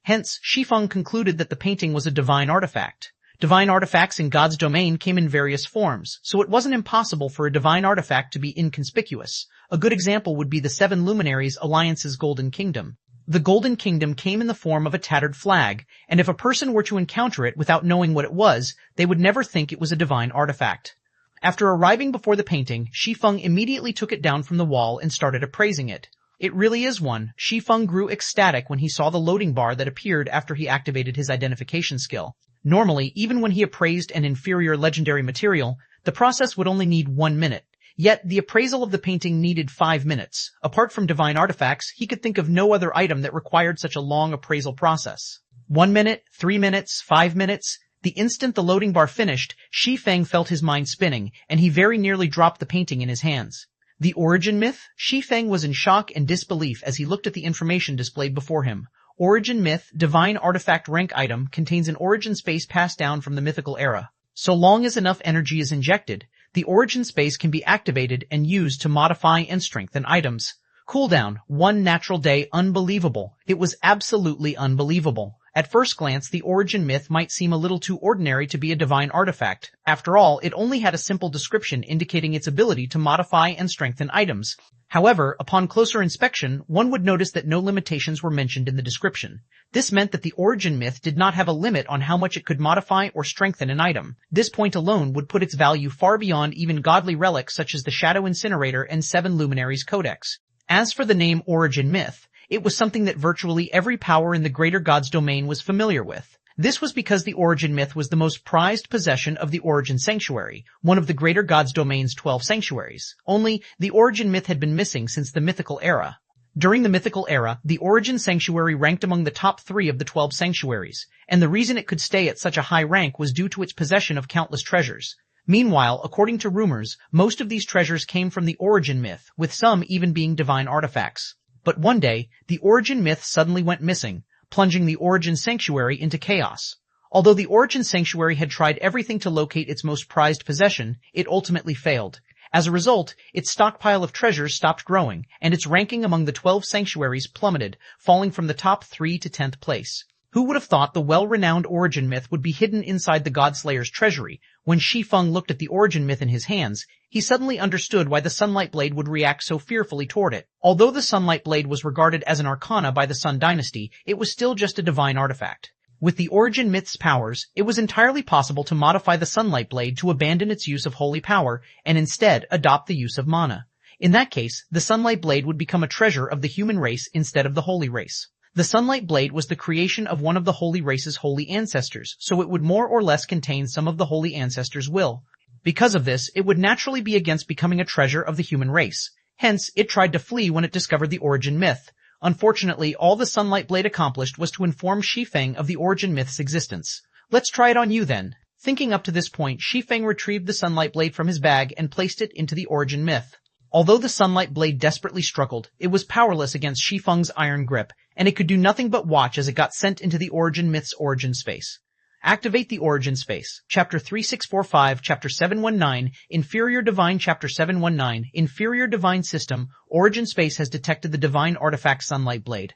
Hence, Shi Feng concluded that the painting was a divine artifact. Divine artifacts in God's domain came in various forms, so it wasn't impossible for a divine artifact to be inconspicuous. A good example would be the Seven Luminaries Alliance's Golden Kingdom. The Golden Kingdom came in the form of a tattered flag, and if a person were to encounter it without knowing what it was, they would never think it was a divine artifact. After arriving before the painting, Shi Feng immediately took it down from the wall and started appraising it. It really is one. Shi Feng grew ecstatic when he saw the loading bar that appeared after he activated his identification skill. Normally, even when he appraised an inferior legendary material, the process would only need 1 minute. Yet, the appraisal of the painting needed 5 minutes. Apart from divine artifacts, he could think of no other item that required such a long appraisal process. 1 minute, 3 minutes, 5 minutes. The instant the loading bar finished, Shi Feng felt his mind spinning, and he very nearly dropped the painting in his hands. The origin myth? Shi Feng was in shock and disbelief as he looked at the information displayed before him. Origin myth, divine artifact rank item, contains an origin space passed down from the mythical era. So long as enough energy is injected, the origin space can be activated and used to modify and strengthen items. Cooldown, 1 natural day. Unbelievable. It was absolutely unbelievable. At first glance, the origin myth might seem a little too ordinary to be a divine artifact. After all, it only had a simple description indicating its ability to modify and strengthen items. However, upon closer inspection, one would notice that no limitations were mentioned in the description. This meant that the origin myth did not have a limit on how much it could modify or strengthen an item. This point alone would put its value far beyond even godly relics such as the Shadow Incinerator and Seven Luminaries Codex. As for the name origin myth, it was something that virtually every power in the greater god's domain was familiar with. This was because the origin myth was the most prized possession of the Origin Sanctuary, one of the greater god's domain's 12 sanctuaries. Only, the origin myth had been missing since the mythical era. During the mythical era, the Origin Sanctuary ranked among the top 3 of the 12 sanctuaries, and the reason it could stay at such a high rank was due to its possession of countless treasures. Meanwhile, according to rumors, most of these treasures came from the origin myth, with some even being divine artifacts. But one day, the origin myth suddenly went missing, plunging the Origin Sanctuary into chaos. Although the Origin Sanctuary had tried everything to locate its most prized possession, it ultimately failed. As a result, its stockpile of treasures stopped growing, and its ranking among the 12 sanctuaries plummeted, falling from the top 3 to 10th place. Who would have thought the well-renowned origin myth would be hidden inside the Godslayer's treasury? When Shi Feng looked at the origin myth in his hands, he suddenly understood why the Sunlight Blade would react so fearfully toward it. Although the Sunlight Blade was regarded as an arcana by the Sun Dynasty, it was still just a divine artifact. With the origin myth's powers, it was entirely possible to modify the Sunlight Blade to abandon its use of holy power and instead adopt the use of mana. In that case, the Sunlight Blade would become a treasure of the human race instead of the holy race. The Sunlight Blade was the creation of one of the holy race's holy ancestors, so it would more or less contain some of the holy ancestors' will. Because of this, it would naturally be against becoming a treasure of the human race. Hence, it tried to flee when it discovered the origin myth. Unfortunately, all the Sunlight Blade accomplished was to inform Shi Feng of the origin myth's existence. Let's try it on you then. Thinking up to this point, Shi Feng retrieved the Sunlight Blade from his bag and placed it into the origin myth. Although the Sunlight Blade desperately struggled, it was powerless against Shi Feng's iron grip, and it could do nothing but watch as it got sent into the origin myth's origin space. Activate the origin space. Chapter 3645, Chapter 719, Inferior Divine Chapter 719, Inferior Divine System, Origin Space has detected the divine artifact Sunlight Blade.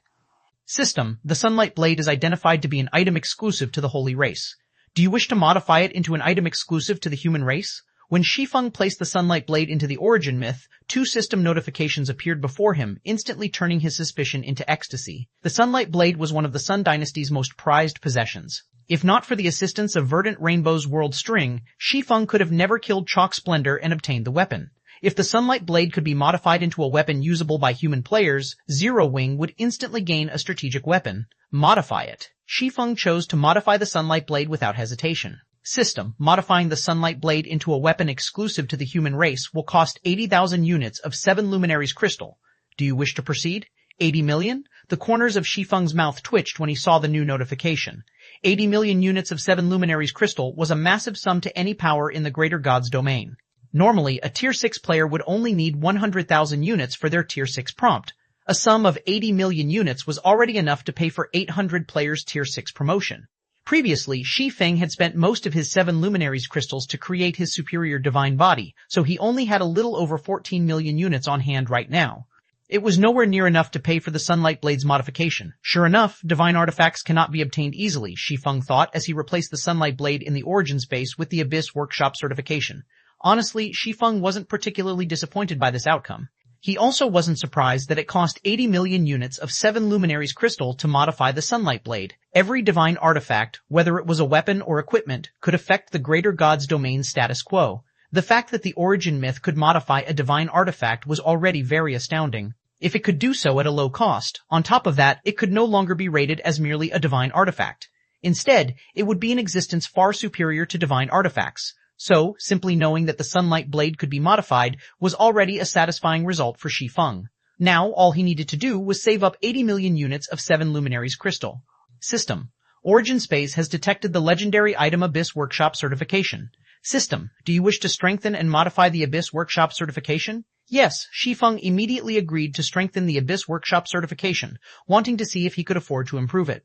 System, the Sunlight Blade is identified to be an item exclusive to the holy race. Do you wish to modify it into an item exclusive to the human race? When Shi Feng placed the Sunlight Blade into the origin myth, 2 system notifications appeared before him, instantly turning his suspicion into ecstasy. The Sunlight Blade was one of the Sun Dynasty's most prized possessions. If not for the assistance of Verdant Rainbow's World String, Shi Feng could have never killed Chalk Splendor and obtained the weapon. If the Sunlight Blade could be modified into a weapon usable by human players, Zero Wing would instantly gain a strategic weapon. Modify it. Shi Feng chose to modify the Sunlight Blade without hesitation. System, modifying the Sunlight Blade into a weapon exclusive to the human race will cost 80,000 units of 7 Luminaries crystal. Do you wish to proceed? 80 million? The corners of Shi Feng's mouth twitched when he saw the new notification. 80 million units of 7 Luminaries crystal was a massive sum to any power in the greater god's domain. Normally, a Tier 6 player would only need 100,000 units for their Tier 6 prompt. A sum of 80 million units was already enough to pay for 800 players' Tier 6 promotion. Previously, Shi Feng had spent most of his 7 luminaries crystals to create his superior divine body, so he only had a little over 14 million units on hand right now. It was nowhere near enough to pay for the Sunlight Blade's modification. Sure enough, divine artifacts cannot be obtained easily, Shi Feng thought as he replaced the Sunlight Blade in the Origins base with the Abyss Workshop certification. Honestly, Shi Feng wasn't particularly disappointed by this outcome. He also wasn't surprised that it cost 80 million units of 7 luminaries crystal to modify the Sunlight Blade. Every divine artifact, whether it was a weapon or equipment, could affect the greater god's domain status quo. The fact that the origin myth could modify a divine artifact was already very astounding. If it could do so at a low cost, on top of that, it could no longer be rated as merely a divine artifact. Instead, it would be in existence far superior to divine artifacts. So, simply knowing that the Sunlight Blade could be modified was already a satisfying result for Shi Feng. Now, all he needed to do was save up 80 million units of 7 luminaries crystal. System. Origin Space has detected the legendary item Abyss Workshop certification. System. Do you wish to strengthen and modify the Abyss Workshop certification? Yes, Shi Feng immediately agreed to strengthen the Abyss Workshop certification, wanting to see if he could afford to improve it.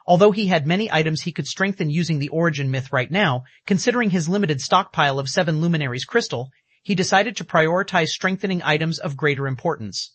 Although he had many items he could strengthen using the origin myth right now, considering his limited stockpile of 7 luminaries crystal, he decided to prioritize strengthening items of greater importance.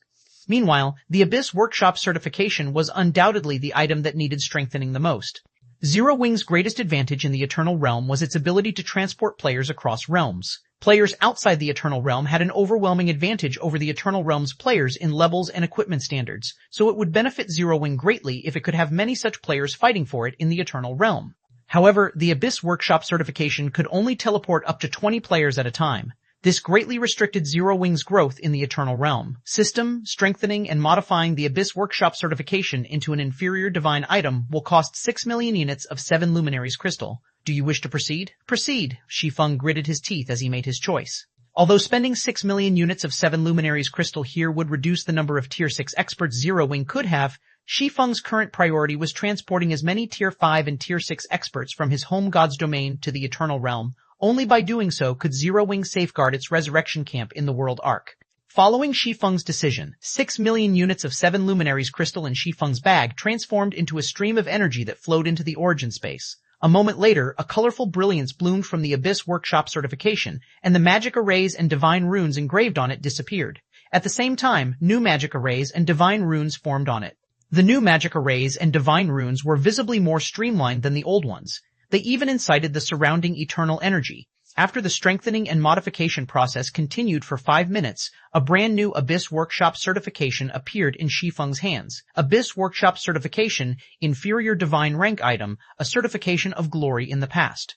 Meanwhile, the Abyss Workshop certification was undoubtedly the item that needed strengthening the most. Zero Wing's greatest advantage in the Eternal Realm was its ability to transport players across realms. Players outside the Eternal Realm had an overwhelming advantage over the Eternal Realm's players in levels and equipment standards, so it would benefit Zero Wing greatly if it could have many such players fighting for it in the Eternal Realm. However, the Abyss Workshop certification could only teleport up to 20 players at a time. This greatly restricted Zero Wing's growth in the Eternal Realm. System, strengthening, and modifying the Abyss Workshop certification into an inferior divine item will cost 6 million units of 7 luminaries crystal. Do you wish to proceed? Proceed. Shi Feng gritted his teeth as he made his choice. Although spending 6 million units of 7 luminaries crystal here would reduce the number of Tier 6 experts Zero Wing could have, Shi Feng's current priority was transporting as many Tier 5 and Tier 6 experts from his home god's domain to the Eternal Realm. Only by doing so could Zero Wing safeguard its resurrection camp in the World Arc. Following Shi Feng's decision, 6 million units of 7 luminaries crystal in Shi Feng's bag transformed into a stream of energy that flowed into the origin space. A moment later, a colorful brilliance bloomed from the Abyss Workshop certification, and the magic arrays and divine runes engraved on it disappeared. At the same time, new magic arrays and divine runes formed on it. The new magic arrays and divine runes were visibly more streamlined than the old ones. They even incited the surrounding eternal energy. After the strengthening and modification process continued for 5 minutes, a brand new Abyss Workshop certification appeared in Shi Feng's hands. Abyss Workshop certification, inferior divine rank item, a certification of glory in the past.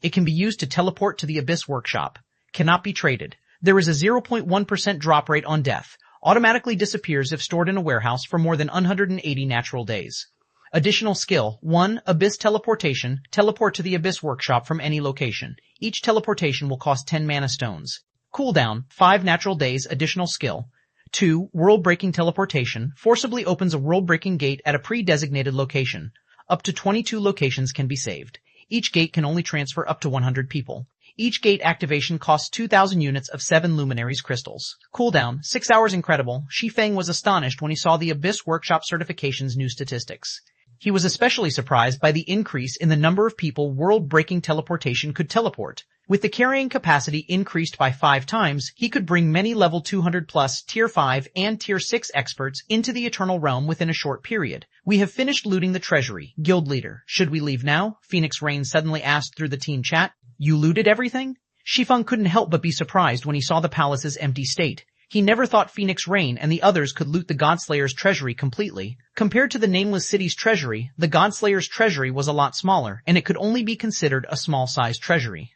It can be used to teleport to the Abyss Workshop. Cannot be traded. There is a 0.1% drop rate on death. Automatically disappears if stored in a warehouse for more than 180 natural days. Additional skill. 1. Abyss Teleportation. Teleport to the Abyss Workshop from any location. Each teleportation will cost 10 mana stones. Cooldown. 5 natural days. Additional skill. 2. World-Breaking Teleportation. Forcibly opens a world-breaking gate at a pre-designated location. Up to 22 locations can be saved. Each gate can only transfer up to 100 people. Each gate activation costs 2,000 units of 7 luminaries crystals. Cooldown. 6 hours. Incredible. Shi Feng was astonished when he saw the Abyss Workshop certification's new statistics. He was especially surprised by the increase in the number of people world-breaking teleportation could teleport. With the carrying capacity increased by 5 times, he could bring many level 200 plus Tier 5 and Tier 6 experts into the Eternal Realm within a short period. We have finished looting the treasury. Guild leader, should we leave now? Phoenix Rain suddenly asked through the team chat. You looted everything? Shi Feng couldn't help but be surprised when he saw the palace's empty state. He never thought Phoenix Rain and the others could loot the Godslayer's treasury completely. Compared to the Nameless City's treasury, the Godslayer's treasury was a lot smaller, and it could only be considered a small-sized treasury.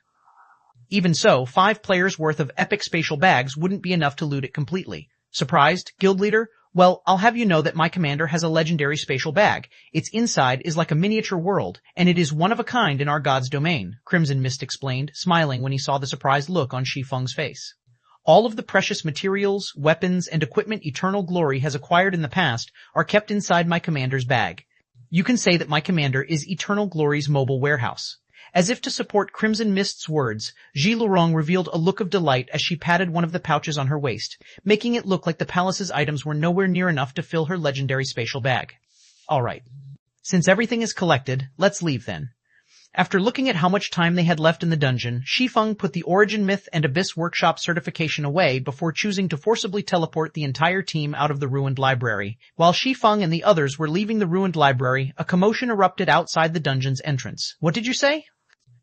Even so, 5 players' worth of epic spatial bags wouldn't be enough to loot it completely. Surprised, guild leader? Well, I'll have you know that my commander has a legendary spatial bag. Its inside is like a miniature world, and it is one of a kind in our god's domain, Crimson Mist explained, smiling when he saw the surprised look on Shi Feng's face. All of the precious materials, weapons, and equipment Eternal Glory has acquired in the past are kept inside my commander's bag. You can say that my commander is Eternal Glory's mobile warehouse. As if to support Crimson Mist's words, Ji Lurong revealed a look of delight as she patted one of the pouches on her waist, making it look like the palace's items were nowhere near enough to fill her legendary spatial bag. Alright. Since everything is collected, let's leave then. After looking at how much time they had left in the dungeon, Shi Feng put the Origin Myth and Abyss Workshop certification away before choosing to forcibly teleport the entire team out of the ruined library. While Shi Feng and the others were leaving the ruined library, a commotion erupted outside the dungeon's entrance. What did you say?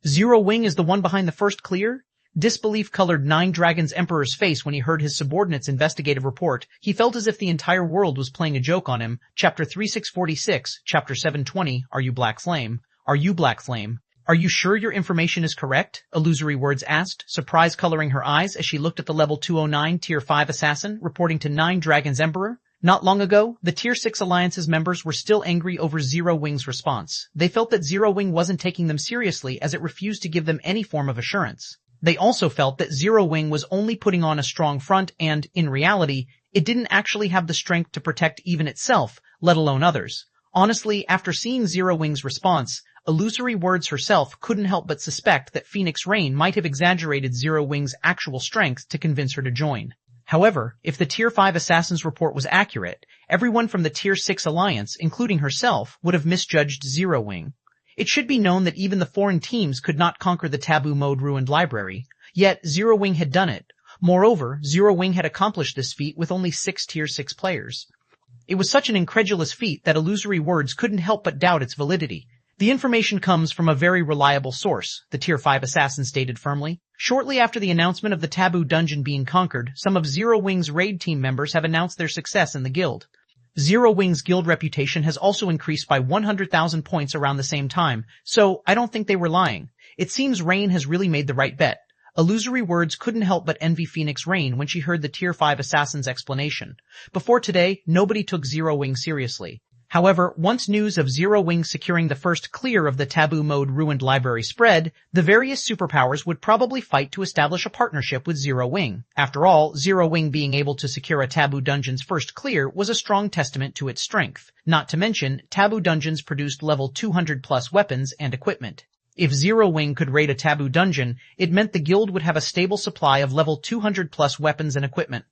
Zero Wing is the one behind the first clear? Disbelief colored Nine Dragons Emperor's face when he heard his subordinate's investigative report. He felt as if the entire world was playing a joke on him. Chapter 3646, Chapter 720, Are You Black Flame? Are you Black Flame? Are you sure your information is correct? Illusory Words asked, surprise coloring her eyes as she looked at the level 209 Tier 5 assassin reporting to Nine Dragons Emperor. Not long ago, the Tier 6 Alliance's members were still angry over Zero Wing's response. They felt that Zero Wing wasn't taking them seriously as it refused to give them any form of assurance. They also felt that Zero Wing was only putting on a strong front and, in reality, it didn't actually have the strength to protect even itself, let alone others. Honestly, after seeing Zero Wing's response, Illusory Words herself couldn't help but suspect that Phoenix Rain might have exaggerated Zero Wing's actual strength to convince her to join. However, if the Tier 5 Assassin's report was accurate, everyone from the Tier 6 Alliance, including herself, would have misjudged Zero Wing. It should be known that even the foreign teams could not conquer the taboo mode ruined library, yet Zero Wing had done it. Moreover, Zero Wing had accomplished this feat with only 6 Tier 6 players. It was such an incredulous feat that Illusory Words couldn't help but doubt its validity. The information comes from a very reliable source, the Tier 5 assassin stated firmly. Shortly after the announcement of the taboo dungeon being conquered, some of Zero Wing's raid team members have announced their success in the guild. Zero Wing's guild reputation has also increased by 100,000 points around the same time, so I don't think they were lying. It seems Rain has really made the right bet. Illusory Words couldn't help but envy Phoenix Rain when she heard the Tier 5 assassin's explanation. Before today, nobody took Zero Wing seriously. However, once news of Zero Wing securing the first clear of the taboo mode ruined library spread, the various superpowers would probably fight to establish a partnership with Zero Wing. After all, Zero Wing being able to secure a taboo dungeon's first clear was a strong testament to its strength. Not to mention, taboo dungeons produced level 200 plus weapons and equipment. If Zero Wing could raid a taboo dungeon, it meant the guild would have a stable supply of level 200 plus weapons and equipment.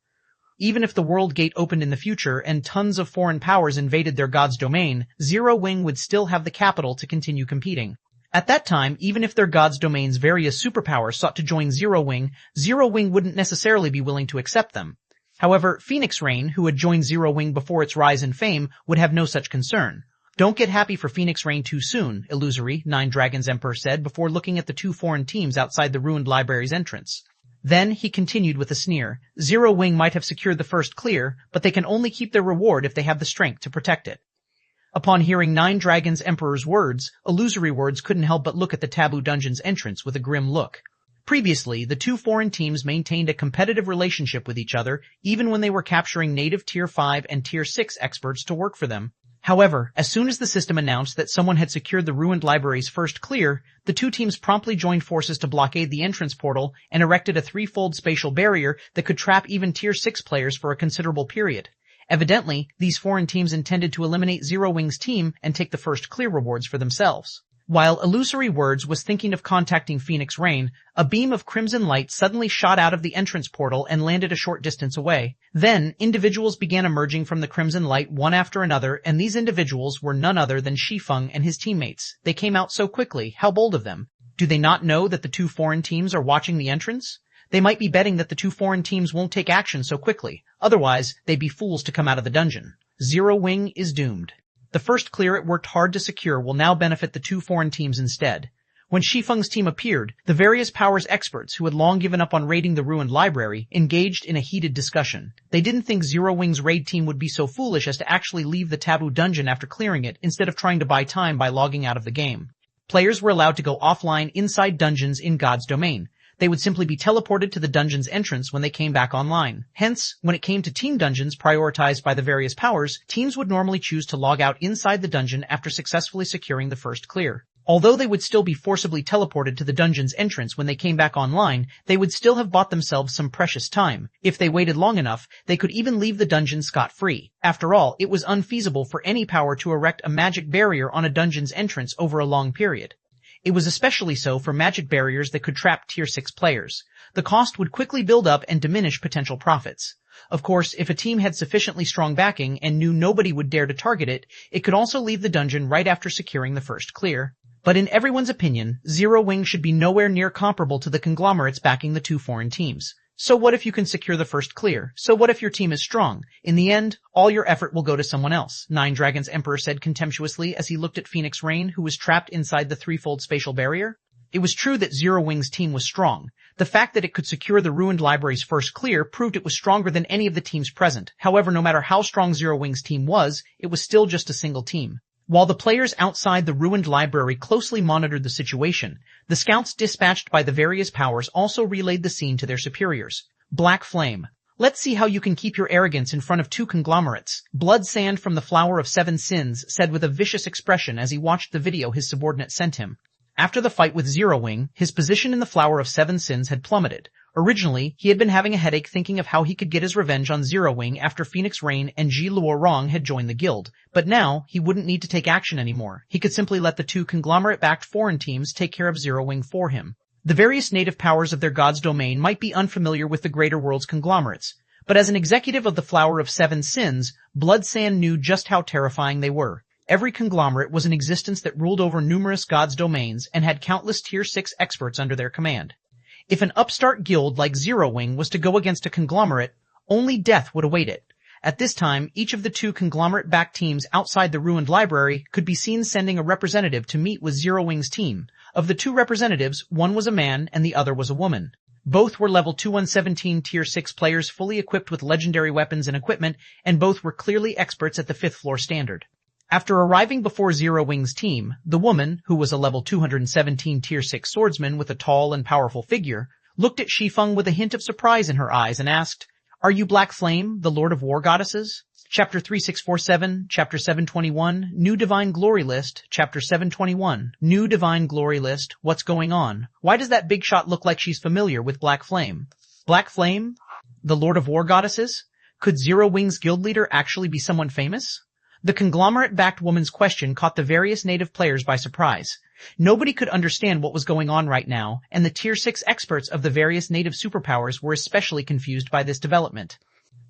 Even if the world gate opened in the future and tons of foreign powers invaded their god's domain, Zero Wing would still have the capital to continue competing. At that time, even if their god's domain's various superpowers sought to join Zero Wing wouldn't necessarily be willing to accept them. However, Phoenix Rain, who had joined Zero Wing before its rise in fame, would have no such concern. Don't get happy for Phoenix Rain too soon, Illusory, Nine Dragons Emperor said before looking at the 2 foreign teams outside the ruined library's entrance. Then he continued with a sneer. Zero Wing might have secured the first clear, but they can only keep their reward if they have the strength to protect it. Upon hearing Nine Dragons Emperor's words, Illusory Words couldn't help but look at the taboo dungeon's entrance with a grim look. Previously, the 2 foreign teams maintained a competitive relationship with each other, even when they were capturing native Tier 5 and Tier 6 experts to work for them. However, as soon as the system announced that someone had secured the ruined library's first clear, the 2 teams promptly joined forces to blockade the entrance portal and erected a 3-fold spatial barrier that could trap even Tier 6 players for a considerable period. Evidently, these foreign teams intended to eliminate Zero Wing's team and take the first clear rewards for themselves. While Illusory Words was thinking of contacting Phoenix Rain, a beam of crimson light suddenly shot out of the entrance portal and landed a short distance away. Then, individuals began emerging from the crimson light one after another, and these individuals were none other than Shi Feng and his teammates. They came out so quickly, how bold of them. Do they not know that the 2 foreign teams are watching the entrance? They might be betting that the 2 foreign teams won't take action so quickly. Otherwise, they'd be fools to come out of the dungeon. Zero Wing is doomed. The first clear it worked hard to secure will now benefit the 2 foreign teams instead. When Shi Feng's team appeared, the various powers experts who had long given up on raiding the ruined library engaged in a heated discussion. They didn't think Zero Wing's raid team would be so foolish as to actually leave the taboo dungeon after clearing it instead of trying to buy time by logging out of the game. Players were allowed to go offline inside dungeons in God's domain. They would simply be teleported to the dungeon's entrance when they came back online. Hence, when it came to team dungeons prioritized by the various powers, teams would normally choose to log out inside the dungeon after successfully securing the first clear. Although they would still be forcibly teleported to the dungeon's entrance when they came back online, they would still have bought themselves some precious time. If they waited long enough, they could even leave the dungeon scot-free. After all, it was unfeasible for any power to erect a magic barrier on a dungeon's entrance over a long period. It was especially so for magic barriers that could trap Tier 6 players. The cost would quickly build up and diminish potential profits. Of course, if a team had sufficiently strong backing and knew nobody would dare to target it, it could also leave the dungeon right after securing the first clear. But in everyone's opinion, Zero Wing should be nowhere near comparable to the conglomerates backing the two foreign teams. So what if you can secure the first clear? So what if your team is strong? In the end, all your effort will go to someone else, Nine Dragons Emperor said contemptuously as he looked at Phoenix Rain, who was trapped inside the threefold spatial barrier. It was true that Zero Wing's team was strong. The fact that it could secure the ruined library's first clear proved it was stronger than any of the teams present. However, no matter how strong Zero Wing's team was, it was still just a single team. While the players outside the ruined library closely monitored the situation, the scouts dispatched by the various powers also relayed the scene to their superiors. Black Flame. Let's see how you can keep your arrogance in front of two conglomerates. Blood Sand from the Flower of Seven Sins said with a vicious expression as he watched the video his subordinate sent him. After the fight with Zero Wing, his position in the Flower of Seven Sins had plummeted. Originally, he had been having a headache thinking of how he could get his revenge on Zero Wing after Phoenix Rain and Ji Luorong had joined the guild. But now, he wouldn't need to take action anymore. He could simply let the two conglomerate-backed foreign teams take care of Zero Wing for him. The various native powers of their god's domain might be unfamiliar with the greater world's conglomerates, but as an executive of the Flower of Seven Sins, Blood Sand knew just how terrifying they were. Every conglomerate was an existence that ruled over numerous gods' domains and had countless Tier 6 experts under their command. If an upstart guild like Zero Wing was to go against a conglomerate, only death would await it. At this time, each of the two conglomerate-backed teams outside the ruined library could be seen sending a representative to meet with Zero Wing's team. Of the two representatives, one was a man and the other was a woman. Both were level 2117 Tier 6 players fully equipped with legendary weapons and equipment, and both were clearly experts at the 5th floor standard. After arriving before Zero Wing's team, the woman, who was a level 217 Tier 6 swordsman with a tall and powerful figure, looked at Shi Feng with a hint of surprise in her eyes and asked, "Are you Black Flame, the Lord of War Goddesses?" Chapter 3647, Chapter 721, New Divine Glory List, Chapter 721, New Divine Glory List, what's going on? Why does that big shot look like she's familiar with Black Flame? Black Flame? The Lord of War Goddesses? Could Zero Wing's guild leader actually be someone famous? The conglomerate-backed woman's question caught the various native players by surprise. Nobody could understand what was going on right now, and the Tier 6 experts of the various native superpowers were especially confused by this development.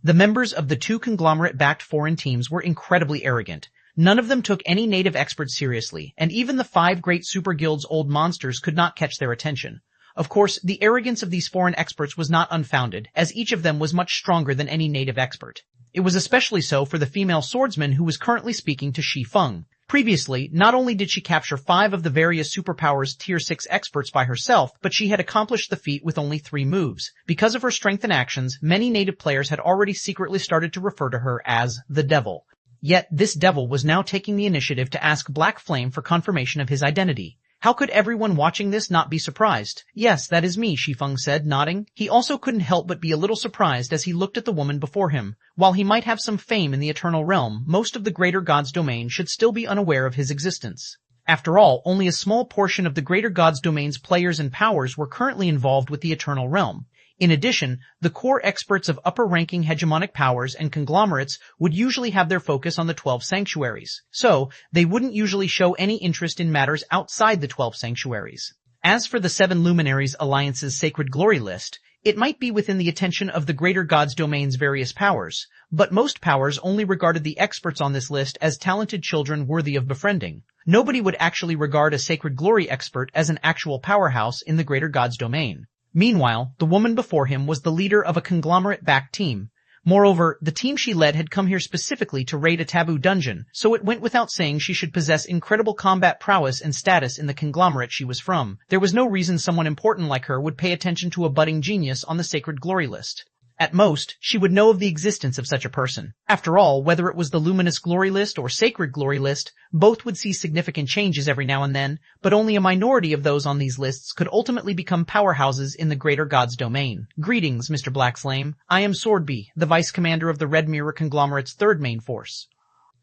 The members of the two conglomerate-backed foreign teams were incredibly arrogant. None of them took any native experts seriously, and even the 5 great super guilds' old monsters could not catch their attention. Of course, the arrogance of these foreign experts was not unfounded, as each of them was much stronger than any native expert. It was especially so for the female swordsman who was currently speaking to Shi Feng. Previously, not only did she capture 5 of the various superpowers Tier 6 experts by herself, but she had accomplished the feat with only 3 moves. Because of her strength and actions, many native players had already secretly started to refer to her as the Devil. Yet, this Devil was now taking the initiative to ask Black Flame for confirmation of his identity. How could everyone watching this not be surprised? "Yes, that is me," Shi Feng said, nodding. He also couldn't help but be a little surprised as he looked at the woman before him. While he might have some fame in the Eternal Realm, most of the Greater God's domain should still be unaware of his existence. After all, only a small portion of the Greater God's domain's players and powers were currently involved with the Eternal Realm. In addition, the core experts of upper-ranking hegemonic powers and conglomerates would usually have their focus on the 12 sanctuaries, so they wouldn't usually show any interest in matters outside the 12 sanctuaries. As for the 7 Luminaries Alliance's Sacred Glory list, it might be within the attention of the Greater God's domain's various powers, but most powers only regarded the experts on this list as talented children worthy of befriending. Nobody would actually regard a Sacred Glory expert as an actual powerhouse in the Greater God's domain. Meanwhile, the woman before him was the leader of a conglomerate-backed team. Moreover, the team she led had come here specifically to raid a taboo dungeon, so it went without saying she should possess incredible combat prowess and status in the conglomerate she was from. There was no reason someone important like her would pay attention to a budding genius on the Sacred Glory list. At most, she would know of the existence of such a person. After all, whether it was the Luminous Glory list or Sacred Glory list, both would see significant changes every now and then, but only a minority of those on these lists could ultimately become powerhouses in the Greater God's domain. Greetings, Mr. Black Flame. I am Swordby, the Vice Commander of the Red Mirror Conglomerate's 3rd main force.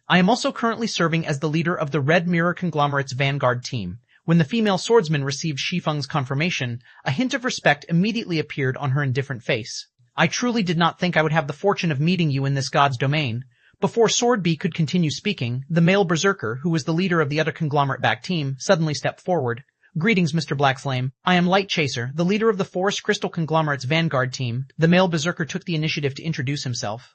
I am also currently serving as the leader of the Red Mirror Conglomerate's Vanguard team. When the female swordsman received Shi Feng's confirmation, a hint of respect immediately appeared on her indifferent face. I truly did not think I would have the fortune of meeting you in this god's domain. Before Swordby could continue speaking, the male berserker, who was the leader of the other conglomerate-backed team, suddenly stepped forward. Greetings, Mr. Blackflame. I am Light Chaser, the leader of the Forest Crystal Conglomerate's Vanguard team. The male berserker took the initiative to introduce himself.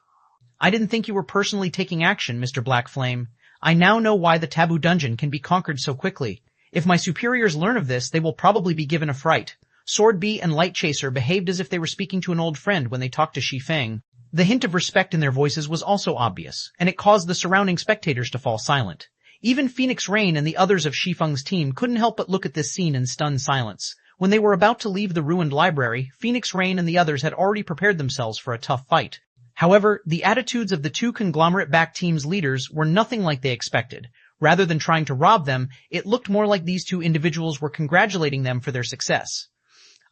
I didn't think you were personally taking action, Mr. Blackflame. I now know why the taboo dungeon can be conquered so quickly. If my superiors learn of this, they will probably be given a fright. Sword Bee and Light Chaser behaved as if they were speaking to an old friend when they talked to Shi Feng. The hint of respect in their voices was also obvious, and it caused the surrounding spectators to fall silent. Even Phoenix Rain and the others of Shi Feng's team couldn't help but look at this scene in stunned silence. When they were about to leave the ruined library, Phoenix Rain and the others had already prepared themselves for a tough fight. However, the attitudes of the two conglomerate-backed teams' leaders were nothing like they expected. Rather than trying to rob them, it looked more like these two individuals were congratulating them for their success.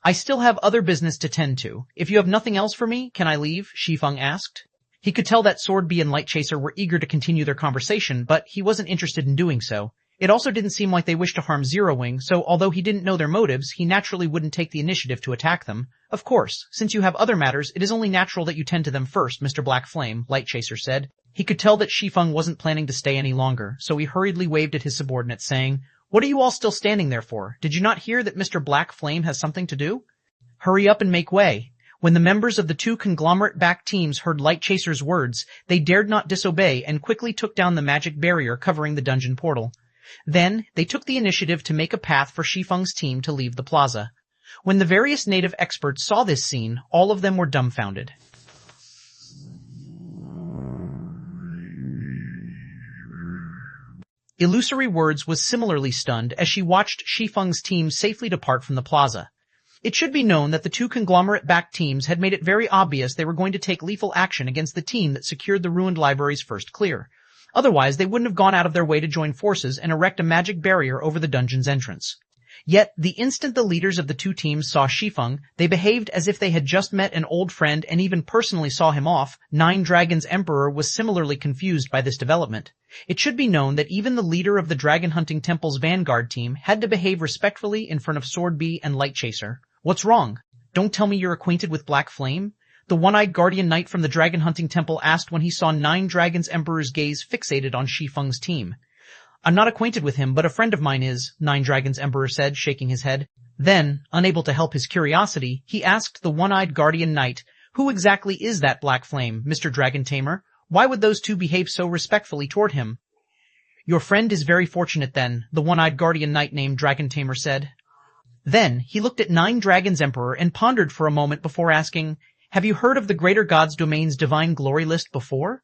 I still have other business to tend to. If you have nothing else for me, can I leave? Shi Feng asked. He could tell that Sword Bee and Light Chaser were eager to continue their conversation, but he wasn't interested in doing so. It also didn't seem like they wished to harm Zero Wing, so although he didn't know their motives, he naturally wouldn't take the initiative to attack them. Of course, since you have other matters, it is only natural that you tend to them first, Mr. Black Flame, Light Chaser said. He could tell that Shi Feng wasn't planning to stay any longer, so he hurriedly waved at his subordinates, saying, "What are you all still standing there for? Did you not hear that Mr. Black Flame has something to do? Hurry up and make way." When the members of the two conglomerate-backed teams heard Light Chaser's words, they dared not disobey and quickly took down the magic barrier covering the dungeon portal. Then, they took the initiative to make a path for Shi Feng's team to leave the plaza. When the various native experts saw this scene, all of them were dumbfounded. Illusory Words was similarly stunned as she watched Shi Feng's team safely depart from the plaza. It should be known that the two conglomerate-backed teams had made it very obvious they were going to take lethal action against the team that secured the ruined library's first clear. Otherwise, they wouldn't have gone out of their way to join forces and erect a magic barrier over the dungeon's entrance. Yet, the instant the leaders of the two teams saw Shi Feng, they behaved as if they had just met an old friend and even personally saw him off. Nine Dragons Emperor was similarly confused by this development. It should be known that even the leader of the Dragon Hunting Temple's Vanguard team had to behave respectfully in front of Sword Bee and Light Chaser. What's wrong? Don't tell me you're acquainted with Black Flame? The one-eyed guardian knight from the Dragon Hunting Temple asked when he saw Nine Dragons Emperor's gaze fixated on Shi Feng's team. I'm not acquainted with him, but a friend of mine is, Nine Dragons Emperor said, shaking his head. Then, unable to help his curiosity, he asked the one-eyed guardian knight, who exactly is that Black Flame, Mr. Dragon Tamer? Why would those two behave so respectfully toward him? Your friend is very fortunate then, the one-eyed guardian knight named Dragon Tamer said. Then, he looked at Nine Dragons Emperor and pondered for a moment before asking, have you heard of the Greater God's Domain's Divine Glory List before?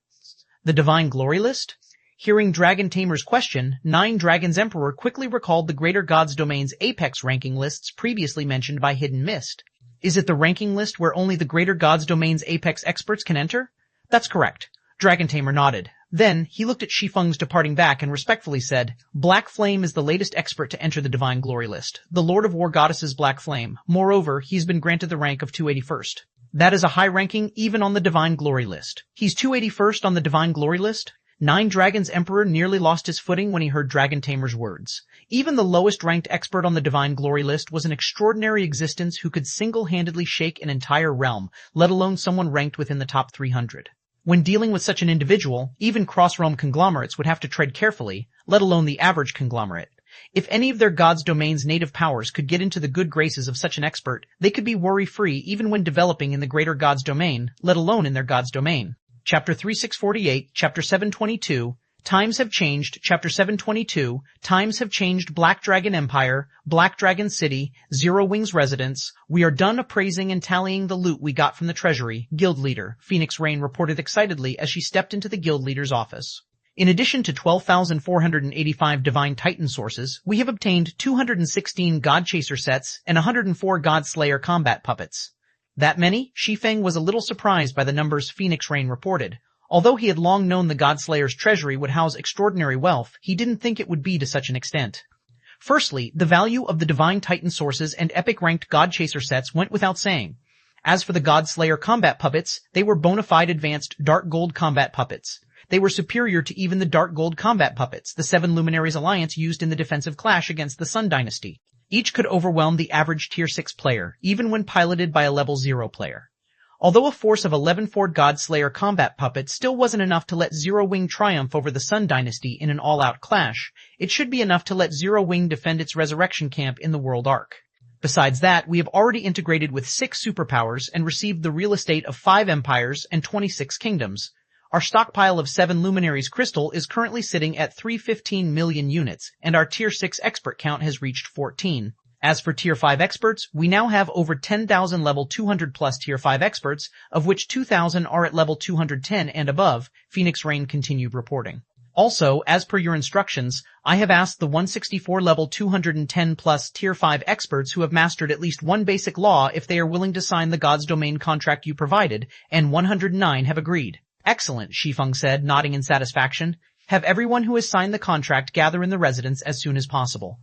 The Divine Glory List? Hearing Dragon Tamer's question, Nine Dragons Emperor quickly recalled the Greater God's Domain's Apex ranking lists previously mentioned by Hidden Mist. Is it the ranking list where only the Greater God's Domain's Apex experts can enter? That's correct. Dragon Tamer nodded. Then, he looked at Shi Feng's departing back and respectfully said, Black Flame is the latest expert to enter the Divine Glory List, the Lord of War Goddess's Black Flame. Moreover, he's been granted the rank of 281st. That is a high ranking even on the Divine Glory List. He's 281st on the Divine Glory List? Nine Dragons Emperor nearly lost his footing when he heard Dragon Tamer's words. Even the lowest ranked expert on the Divine Glory List was an extraordinary existence who could single-handedly shake an entire realm, let alone someone ranked within the top 300. When dealing with such an individual, even cross-realm conglomerates would have to tread carefully, let alone the average conglomerate. If any of their god's domain's native powers could get into the good graces of such an expert, they could be worry-free even when developing in the greater god's domain, let alone in their god's domain. Chapter 3648, Chapter 722, Times Have Changed, Chapter 722, Times Have Changed Black Dragon Empire, Black Dragon City, Zero Wing's Residence. We are done appraising and tallying the loot we got from the treasury, Guild Leader, Phoenix Rain reported excitedly as she stepped into the Guild Leader's office. In addition to 12,485 Divine Titan sources, we have obtained 216 God Chaser sets and 104 God Slayer combat puppets. That many? Shi Feng was a little surprised by the numbers Phoenix Rain reported. Although he had long known the God Slayer's treasury would house extraordinary wealth, he didn't think it would be to such an extent. Firstly, the value of the Divine Titan sources and epic-ranked God Chaser sets went without saying. As for the God Slayer combat puppets, they were bona fide advanced Dark Gold combat puppets. They were superior to even the Dark Gold combat puppets the Seven Luminaries Alliance used in the defensive clash against the Sun Dynasty. Each could overwhelm the average Tier 6 player, even when piloted by a Level 0 player. Although a force of 11 Ford Godslayer combat puppets still wasn't enough to let Zero Wing triumph over the Sun Dynasty in an all-out clash, it should be enough to let Zero Wing defend its resurrection camp in the world arc. Besides that, we have already integrated with 6 superpowers and received the real estate of 5 empires and 26 kingdoms. Our stockpile of 7 Luminaries crystal is currently sitting at 315 million units, and our Tier 6 expert count has reached 14. As for Tier 5 experts, we now have over 10,000 level 200 plus Tier 5 experts, of which 2,000 are at level 210 and above, Phoenix Rain continued reporting. Also, as per your instructions, I have asked the 164 level 210 plus Tier 5 experts who have mastered at least one basic law if they are willing to sign the God's Domain contract you provided, and 109 have agreed. Excellent, Shi Feng said, nodding in satisfaction. Have everyone who has signed the contract gather in the residence as soon as possible.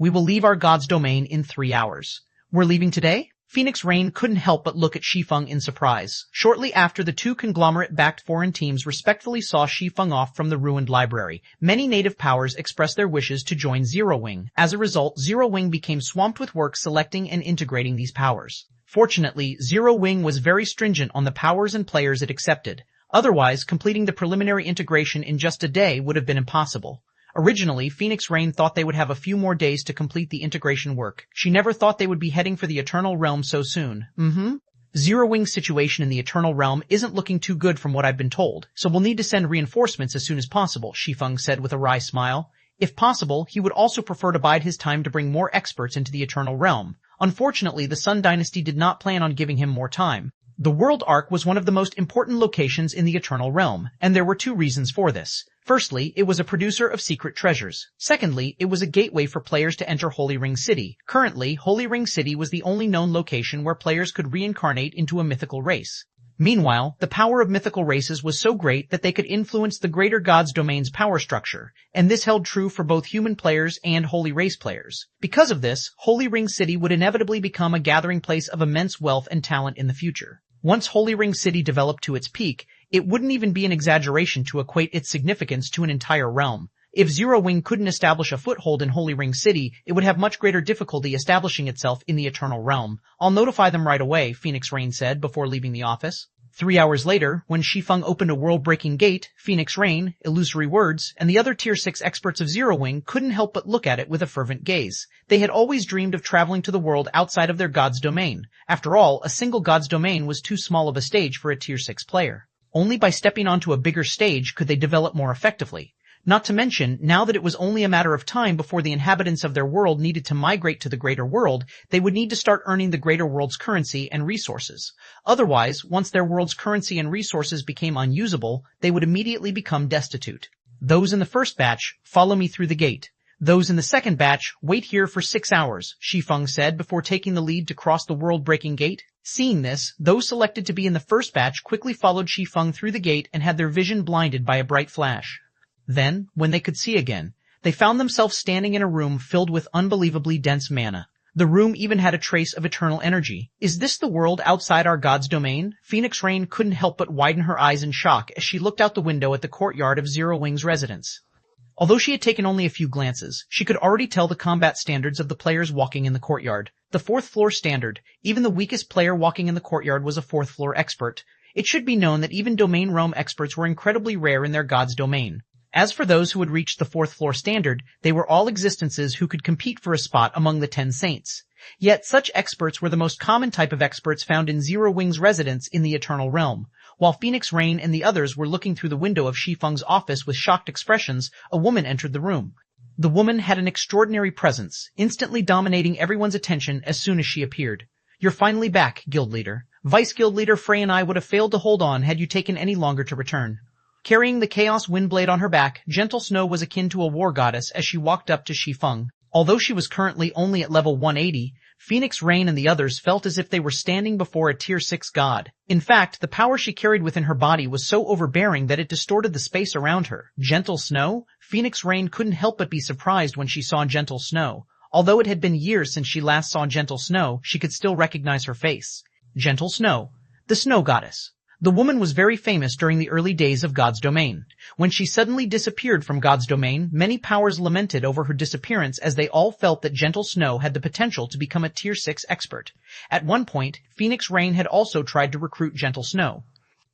We will leave our God's Domain in 3 hours. We're leaving today? Phoenix Rain couldn't help but look at Shi Feng in surprise. Shortly after the 2 conglomerate-backed foreign teams respectfully saw Shi Feng off from the ruined library, many native powers expressed their wishes to join Zero Wing. As a result, Zero Wing became swamped with work selecting and integrating these powers. Fortunately, Zero Wing was very stringent on the powers and players it accepted. Otherwise, completing the preliminary integration in just a day would have been impossible. Originally, Phoenix Rain thought they would have a few more days to complete the integration work. She never thought they would be heading for the Eternal Realm so soon. Zero Wing's situation in the Eternal Realm isn't looking too good from what I've been told, so we'll need to send reinforcements as soon as possible, Shi Feng said with a wry smile. If possible, he would also prefer to bide his time to bring more experts into the Eternal Realm. Unfortunately, the Sun Dynasty did not plan on giving him more time. The World Arc was one of the most important locations in the Eternal Realm, and there were 2 reasons for this. Firstly, it was a producer of secret treasures. Secondly, it was a gateway for players to enter Holy Ring City. Currently, Holy Ring City was the only known location where players could reincarnate into a mythical race. Meanwhile, the power of mythical races was so great that they could influence the greater God's Domain's power structure, and this held true for both human players and Holy Race players. Because of this, Holy Ring City would inevitably become a gathering place of immense wealth and talent in the future. Once Holy Ring City developed to its peak, it wouldn't even be an exaggeration to equate its significance to an entire realm. If Zero Wing couldn't establish a foothold in Holy Ring City, it would have much greater difficulty establishing itself in the Eternal Realm. I'll notify them right away, Phoenix Rain said before leaving the office. 3 hours later, when Shi Feng opened a world-breaking gate, Phoenix Rain, Illusory Words, and the other Tier 6 experts of Zero Wing couldn't help but look at it with a fervent gaze. They had always dreamed of traveling to the world outside of their God's Domain. After all, a single God's Domain was too small of a stage for a Tier 6 player. Only by stepping onto a bigger stage could they develop more effectively. Not to mention, now that it was only a matter of time before the inhabitants of their world needed to migrate to the greater world, they would need to start earning the greater world's currency and resources. Otherwise, once their world's currency and resources became unusable, they would immediately become destitute. Those in the first batch, follow me through the gate. Those in the second batch, wait here for 6 hours, Shi Feng said before taking the lead to cross the world-breaking gate. Seeing this, those selected to be in the first batch quickly followed Shi Feng through the gate and had their vision blinded by a bright flash. Then, when they could see again, they found themselves standing in a room filled with unbelievably dense mana. The room even had a trace of eternal energy. Is this the world outside our God's Domain? Phoenix Rain couldn't help but widen her eyes in shock as she looked out the window at the courtyard of Zero Wing's residence. Although she had taken only a few glances, she could already tell the combat standards of the players walking in the courtyard. The 4th floor standard, even the weakest player walking in the courtyard was a 4th floor expert. It should be known that even Domain Realm experts were incredibly rare in their God's Domain. As for those who had reached the 4th floor standard, they were all existences who could compete for a spot among the 10 saints. Yet such experts were the most common type of experts found in Zero Wing's residence in the Eternal Realm. While Phoenix Rain and the others were looking through the window of Shi Feng's office with shocked expressions, a woman entered the room. The woman had an extraordinary presence, instantly dominating everyone's attention as soon as she appeared. You're finally back, Guild Leader. Vice Guild Leader Frey and I would have failed to hold on had you taken any longer to return. Carrying the Chaos Windblade on her back, Gentle Snow was akin to a war goddess as she walked up to Shi Feng. Although she was currently only at level 180, Phoenix Rain and the others felt as if they were standing before a Tier 6 god. In fact, the power she carried within her body was so overbearing that it distorted the space around her. Gentle Snow? Phoenix Rain couldn't help but be surprised when she saw Gentle Snow. Although it had been years since she last saw Gentle Snow, she could still recognize her face. Gentle Snow, the Snow Goddess. The woman was very famous during the early days of God's domain. When she suddenly disappeared from God's domain, many powers lamented over her disappearance as they all felt that Gentle Snow had the potential to become a Tier 6 expert. At one point, Phoenix Rain had also tried to recruit Gentle Snow.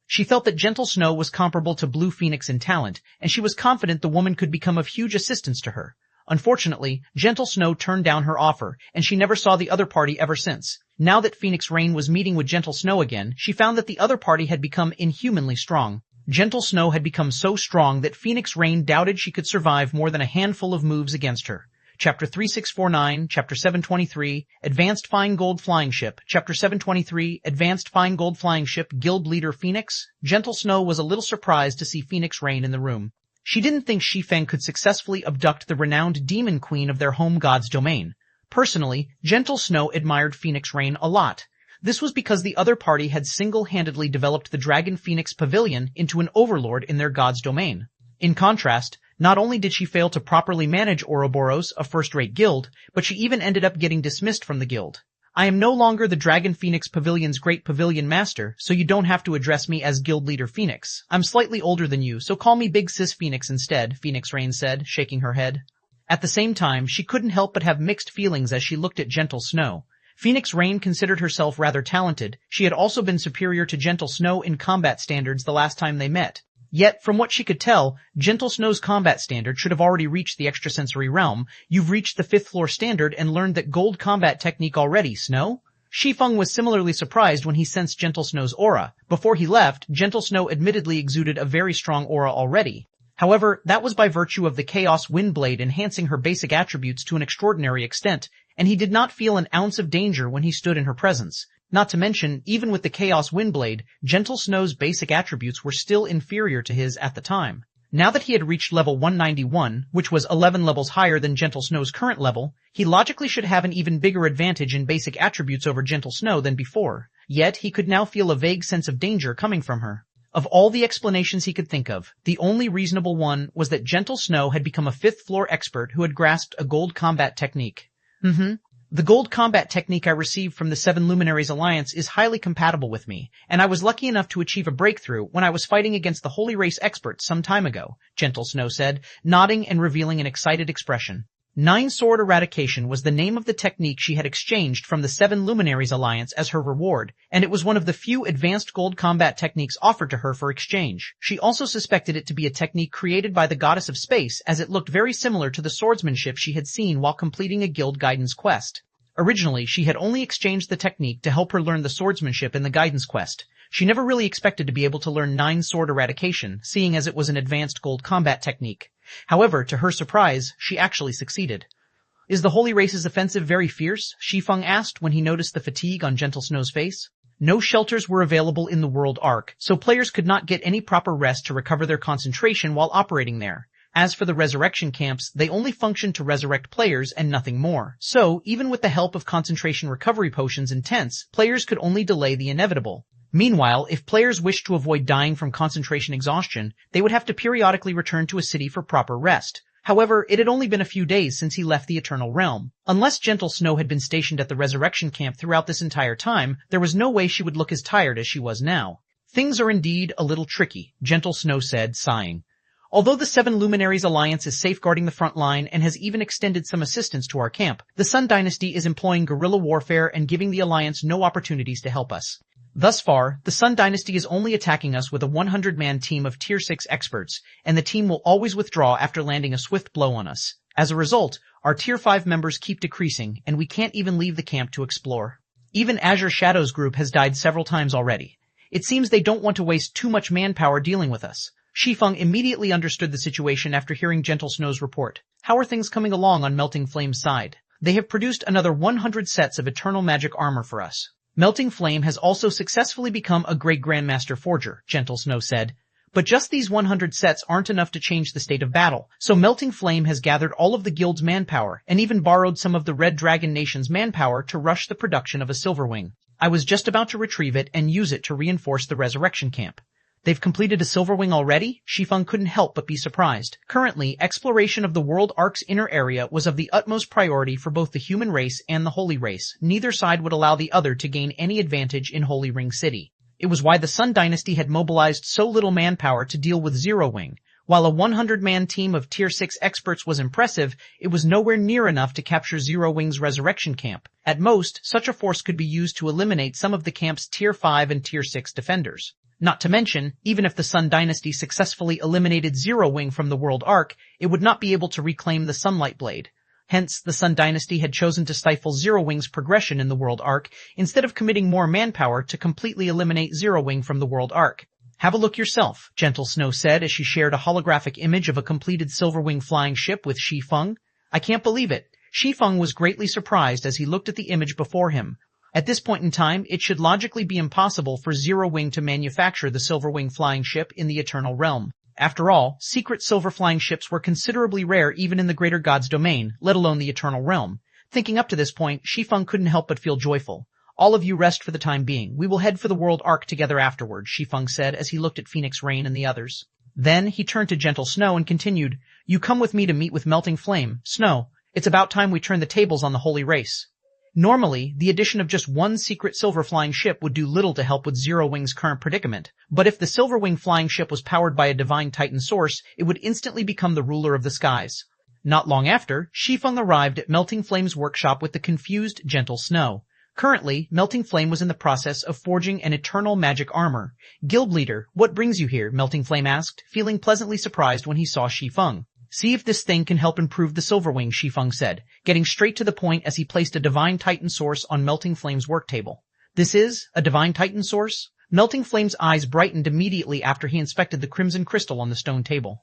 She felt that Gentle Snow was comparable to Blue Phoenix in talent, and she was confident the woman could become of huge assistance to her. Unfortunately, Gentle Snow turned down her offer, and she never saw the other party ever since. Now that Phoenix Rain was meeting with Gentle Snow again, she found that the other party had become inhumanly strong. Gentle Snow had become so strong that Phoenix Rain doubted she could survive more than a handful of moves against her. Chapter 3649, Chapter 723, Advanced Fine Gold Flying Ship, Chapter 723, Advanced Fine Gold Flying Ship, Guild Leader Phoenix. Gentle Snow was a little surprised to see Phoenix Rain in the room. She didn't think Shi Feng could successfully abduct the renowned demon queen of their home god's domain. Personally, Gentle Snow admired Phoenix Rain a lot. This was because the other party had single-handedly developed the Dragon Phoenix Pavilion into an overlord in their god's domain. In contrast, not only did she fail to properly manage Ouroboros, a first-rate guild, but she even ended up getting dismissed from the guild. I am no longer the Dragon Phoenix Pavilion's great pavilion master, so you don't have to address me as Guild Leader Phoenix. I'm slightly older than you, so call me Big Sis Phoenix instead, Phoenix Rain said, shaking her head. At the same time, she couldn't help but have mixed feelings as she looked at Gentle Snow. Phoenix Rain considered herself rather talented. She had also been superior to Gentle Snow in combat standards the last time they met. Yet, from what she could tell, Gentle Snow's combat standard should have already reached the extrasensory realm. You've reached the 5th floor standard and learned that gold combat technique already, Snow? Shi Feng was similarly surprised when he sensed Gentle Snow's aura. Before he left, Gentle Snow admittedly exuded a very strong aura already. However, that was by virtue of the Chaos Windblade enhancing her basic attributes to an extraordinary extent, and he did not feel an ounce of danger when he stood in her presence. Not to mention, even with the Chaos Windblade, Gentle Snow's basic attributes were still inferior to his at the time. Now that he had reached level 191, which was 11 levels higher than Gentle Snow's current level, he logically should have an even bigger advantage in basic attributes over Gentle Snow than before. Yet, he could now feel a vague sense of danger coming from her. Of all the explanations he could think of, the only reasonable one was that Gentle Snow had become a 5th floor expert who had grasped a gold combat technique. The gold combat technique I received from the 7 Luminaries Alliance is highly compatible with me, and I was lucky enough to achieve a breakthrough when I was fighting against the Holy Race experts some time ago, Gentle Snow said, nodding and revealing an excited expression. 9-Sword Eradication was the name of the technique she had exchanged from the 7 Luminaries Alliance as her reward, and it was one of the few advanced gold combat techniques offered to her for exchange. She also suspected it to be a technique created by the Goddess of Space, as it looked very similar to the swordsmanship she had seen while completing a guild guidance quest. Originally, she had only exchanged the technique to help her learn the swordsmanship in the guidance quest. She never really expected to be able to learn 9-Sword Eradication, seeing as it was an advanced gold combat technique. However, to her surprise, she actually succeeded. Is the Holy Race's offensive very fierce? Shi Feng asked when he noticed the fatigue on Gentle Snow's face. No shelters were available in the World Arc, so players could not get any proper rest to recover their concentration while operating there. As for the resurrection camps, they only functioned to resurrect players and nothing more. So, even with the help of concentration recovery potions and tents, players could only delay the inevitable. Meanwhile, if players wished to avoid dying from concentration exhaustion, they would have to periodically return to a city for proper rest. However, it had only been a few days since he left the Eternal Realm. Unless Gentle Snow had been stationed at the resurrection camp throughout this entire time, there was no way she would look as tired as she was now. Things are indeed a little tricky, Gentle Snow said, sighing. Although the 7 Luminaries Alliance is safeguarding the front line and has even extended some assistance to our camp, the Sun Dynasty is employing guerrilla warfare and giving the Alliance no opportunities to help us. Thus far, the Sun Dynasty is only attacking us with a 100-man team of Tier 6 experts, and the team will always withdraw after landing a swift blow on us. As a result, our Tier 5 members keep decreasing, and we can't even leave the camp to explore. Even Azure Shadow's group has died several times already. It seems they don't want to waste too much manpower dealing with us. Shi Feng immediately understood the situation after hearing Gentle Snow's report. How are things coming along on Melting Flame's side? They have produced another 100 sets of eternal magic armor for us. Melting Flame has also successfully become a great Grandmaster Forger, Gentle Snow said. But just these 100 sets aren't enough to change the state of battle, so Melting Flame has gathered all of the guild's manpower and even borrowed some of the Red Dragon Nation's manpower to rush the production of a Silverwing. I was just about to retrieve it and use it to reinforce the resurrection camp. They've completed a Silverwing already? Shi Feng couldn't help but be surprised. Currently, exploration of the World Arc's inner area was of the utmost priority for both the human race and the Holy Race. Neither side would allow the other to gain any advantage in Holy Ring City. It was why the Sun Dynasty had mobilized so little manpower to deal with Zero Wing. While a 100-man team of Tier 6 experts was impressive, it was nowhere near enough to capture Zero Wing's resurrection camp. At most, such a force could be used to eliminate some of the camp's Tier 5 and Tier 6 defenders. Not to mention, even if the Sun Dynasty successfully eliminated Zero Wing from the World Arc, it would not be able to reclaim the Sunlight Blade. Hence, the Sun Dynasty had chosen to stifle Zero Wing's progression in the World Arc instead of committing more manpower to completely eliminate Zero Wing from the World Arc. Have a look yourself, Gentle Snow said as she shared a holographic image of a completed Silverwing flying ship with Shi Feng. I can't believe it. Shi Feng was greatly surprised as he looked at the image before him. At this point in time, it should logically be impossible for Zero Wing to manufacture the Silverwing flying ship in the Eternal Realm. After all, secret silver flying ships were considerably rare even in the Greater God's domain, let alone the Eternal Realm. Thinking up to this point, Shi Feng couldn't help but feel joyful. All of you rest for the time being. We will head for the World Arc together afterward, Shi Feng said as he looked at Phoenix Rain and the others. Then he turned to Gentle Snow and continued, You come with me to meet with Melting Flame. Snow, it's about time we turn the tables on the holy race. Normally, the addition of just one secret silver flying ship would do little to help with Zero Wing's current predicament, but if the Silverwing flying ship was powered by a divine titan source, it would instantly become the ruler of the skies. Not long after, Shi Feng arrived at Melting Flame's workshop with the confused Gentle Snow. Currently, Melting Flame was in the process of forging an eternal magic armor. Guild leader, what brings you here? Melting Flame asked, feeling pleasantly surprised when he saw Shi Feng. See if this thing can help improve the Silverwing, Shi Feng said, getting straight to the point as he placed a divine titan source on Melting Flame's work table. This is a divine titan source? Melting Flame's eyes brightened immediately after he inspected the crimson crystal on the stone table.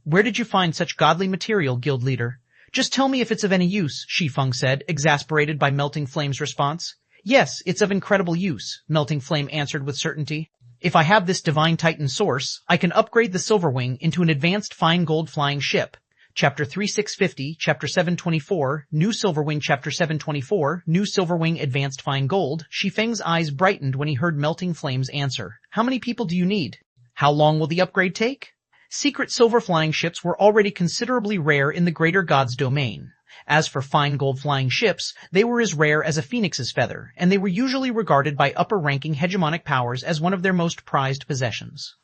Where did you find such godly material, guild leader? Just tell me if it's of any use, Shi Feng said, exasperated by Melting Flame's response. Yes, it's of incredible use, Melting Flame answered with certainty. If I have this divine titan source, I can upgrade the Silverwing into an advanced fine gold flying ship. Chapter 3650, Chapter 724, New Silverwing Chapter 724, New Silverwing Advanced Fine Gold. Shi Feng's eyes brightened when he heard Melting Flame's answer. How many people do you need? How long will the upgrade take? Secret silver flying ships were already considerably rare in the Greater God's domain. As for fine gold flying ships, they were as rare as a phoenix's feather, and they were usually regarded by upper-ranking hegemonic powers as one of their most prized possessions.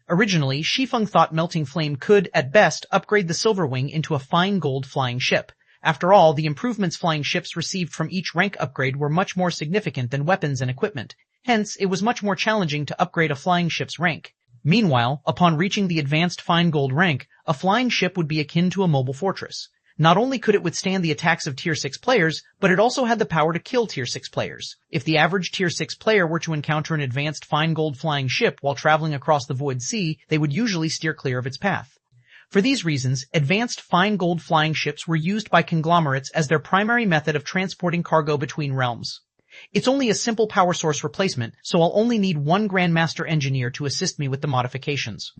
Originally, Shi Feng thought Melting Flame could, at best, upgrade the Silverwing into a fine gold flying ship. After all, the improvements flying ships received from each rank upgrade were much more significant than weapons and equipment. Hence, it was much more challenging to upgrade a flying ship's rank. Meanwhile, upon reaching the advanced fine gold rank, a flying ship would be akin to a mobile fortress. Not only could it withstand the attacks of Tier 6 players, but it also had the power to kill Tier 6 players. If the average Tier 6 player were to encounter an advanced fine gold flying ship while traveling across the Void Sea, they would usually steer clear of its path. For these reasons, advanced fine gold flying ships were used by conglomerates as their primary method of transporting cargo between realms. It's only a simple power source replacement, so I'll only need one Grandmaster Engineer to assist me with the modifications.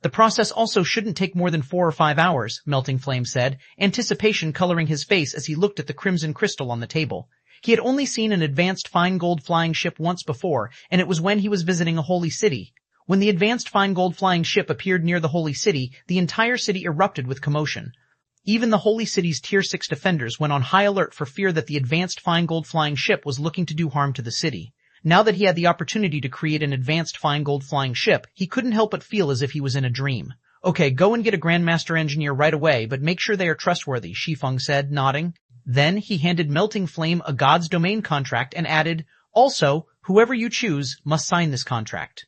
The process also shouldn't take more than 4 or 5 hours, Melting Flame said, anticipation coloring his face as he looked at the crimson crystal on the table. He had only seen an advanced fine gold flying ship once before, and it was when he was visiting a holy city. When the advanced fine gold flying ship appeared near the holy city, the entire city erupted with commotion. Even the holy city's Tier 6 defenders went on high alert for fear that the advanced fine gold flying ship was looking to do harm to the city. Now that he had the opportunity to create an advanced fine gold flying ship, he couldn't help but feel as if he was in a dream. Okay, go and get a Grandmaster Engineer right away, but make sure they are trustworthy, Shi Feng said, nodding. Then he handed Melting Flame a God's Domain contract and added, also, whoever you choose must sign this contract.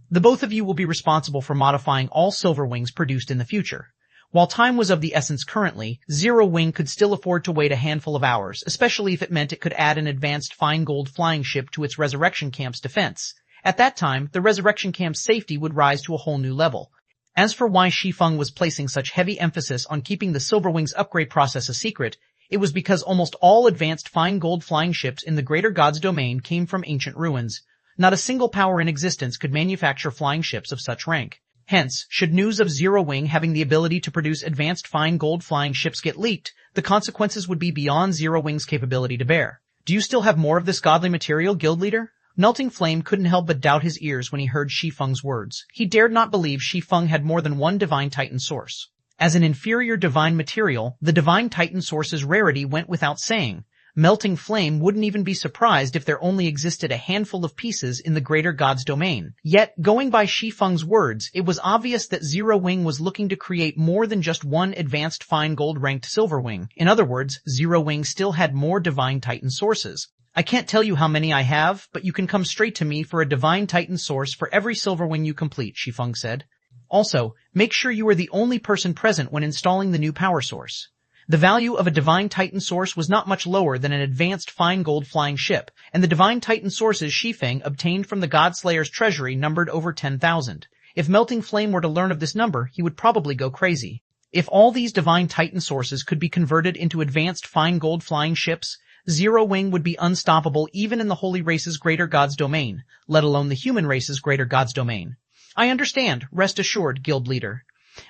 The both of you will be responsible for modifying all Silverwings produced in the future. While time was of the essence currently, Zero Wing could still afford to wait a handful of hours, especially if it meant it could add an advanced fine gold flying ship to its Resurrection Camp's defense. At that time, the Resurrection Camp's safety would rise to a whole new level. As for why Shi Feng was placing such heavy emphasis on keeping the Silverwing's upgrade process a secret, it was because almost all advanced fine gold flying ships in the Greater God's domain came from ancient ruins. Not a single power in existence could manufacture flying ships of such rank. Hence, should news of Zero Wing having the ability to produce advanced fine gold flying ships get leaked, the consequences would be beyond Zero Wing's capability to bear. Do you still have more of this godly material, guild leader? Melting Flame couldn't help but doubt his ears when he heard Shi Feng's words. He dared not believe Shi Feng had more than one divine titan source. As an inferior divine material, the divine titan source's rarity went without saying. Melting Flame wouldn't even be surprised if there only existed a handful of pieces in the greater god's domain. Yet, going by Shi Feng's words, it was obvious that Zero Wing was looking to create more than just one advanced fine gold-ranked Silver Wing. In other words, Zero Wing still had more Divine Titan sources. I can't tell you how many I have, but you can come straight to me for a Divine Titan source for every Silver Wing you complete, Shi Feng said. Also, make sure you are the only person present when installing the new power source. The value of a Divine Titan source was not much lower than an advanced fine gold flying ship, and the Divine Titan sources Shi Feng obtained from the Godslayer's treasury numbered over 10,000. If Melting Flame were to learn of this number, he would probably go crazy. If all these Divine Titan sources could be converted into advanced fine gold flying ships, Zero Wing would be unstoppable even in the Holy Race's greater god's domain, let alone the human race's greater god's domain. I understand, rest assured, guild leader.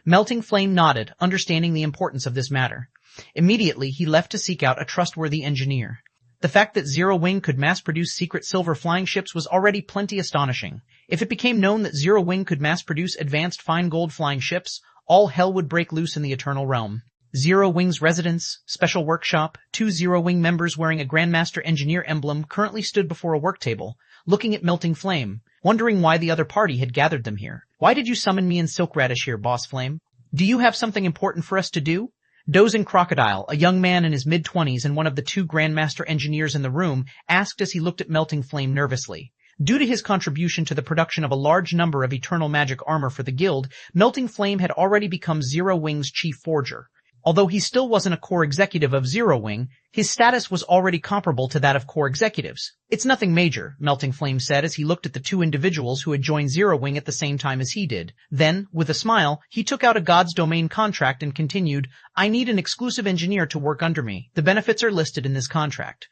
Melting Flame nodded, understanding the importance of this matter. Immediately, he left to seek out a trustworthy engineer. The fact that Zero Wing could mass-produce secret silver flying ships was already plenty astonishing. If it became known that Zero Wing could mass-produce advanced fine gold flying ships, all hell would break loose in the Eternal Realm. Zero Wing's residence, special workshop, 2 Zero Wing members wearing a Grandmaster Engineer emblem currently stood before a work table, looking at Melting Flame, wondering why the other party had gathered them here. Why did you summon me and Silk Radish here, Boss Flame? Do you have something important for us to do? Dozing Crocodile, a young man in his mid-20s and one of the 2 Grandmaster Engineers in the room, asked as he looked at Melting Flame nervously. Due to his contribution to the production of a large number of eternal magic armor for the guild, Melting Flame had already become Zero Wing's chief forger. Although he still wasn't a core executive of Zero Wing, his status was already comparable to that of core executives. It's nothing major, Melting Flame said as he looked at the 2 individuals who had joined Zero Wing at the same time as he did. Then, with a smile, he took out a God's Domain contract and continued, I need an exclusive engineer to work under me. The benefits are listed in this contract.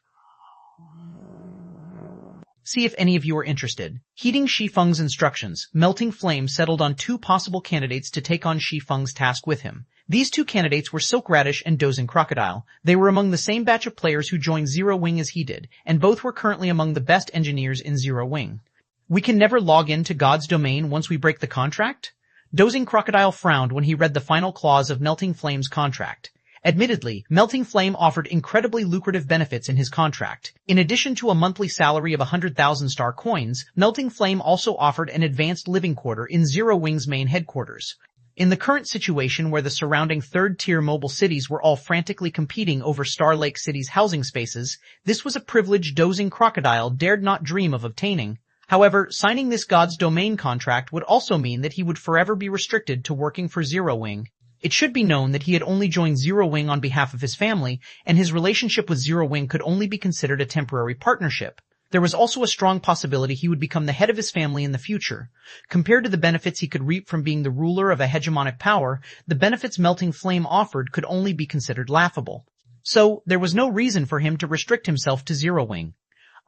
See if any of you are interested. Heeding Shi Feng's instructions, Melting Flame settled on 2 possible candidates to take on Shi Feng's task with him. These 2 candidates were Silk Radish and Dozing Crocodile. They were among the same batch of players who joined Zero Wing as he did, and both were currently among the best engineers in Zero Wing. We can never log into God's domain once we break the contract? Dozing Crocodile frowned when he read the final clause of Melting Flame's contract. Admittedly, Melting Flame offered incredibly lucrative benefits in his contract. In addition to a monthly salary of 100,000 star coins, Melting Flame also offered an advanced living quarter in Zero Wing's main headquarters. In the current situation where the surrounding third-tier mobile cities were all frantically competing over Star Lake City's housing spaces, this was a privilege Dozing Crocodile dared not dream of obtaining. However, signing this God's Domain contract would also mean that he would forever be restricted to working for Zero Wing. It should be known that he had only joined Zero Wing on behalf of his family, and his relationship with Zero Wing could only be considered a temporary partnership. There was also a strong possibility he would become the head of his family in the future. Compared to the benefits he could reap from being the ruler of a hegemonic power, the benefits Melting Flame offered could only be considered laughable. So, there was no reason for him to restrict himself to Zero Wing.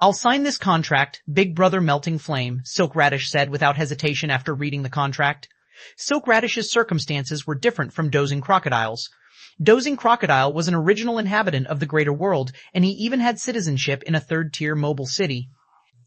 I'll sign this contract, Big Brother Melting Flame, Silk Radish said without hesitation after reading the contract. Silk Radish's circumstances were different from Dozing Crocodile's. Dozing Crocodile was an original inhabitant of the greater world, and he even had citizenship in a third-tier mobile city.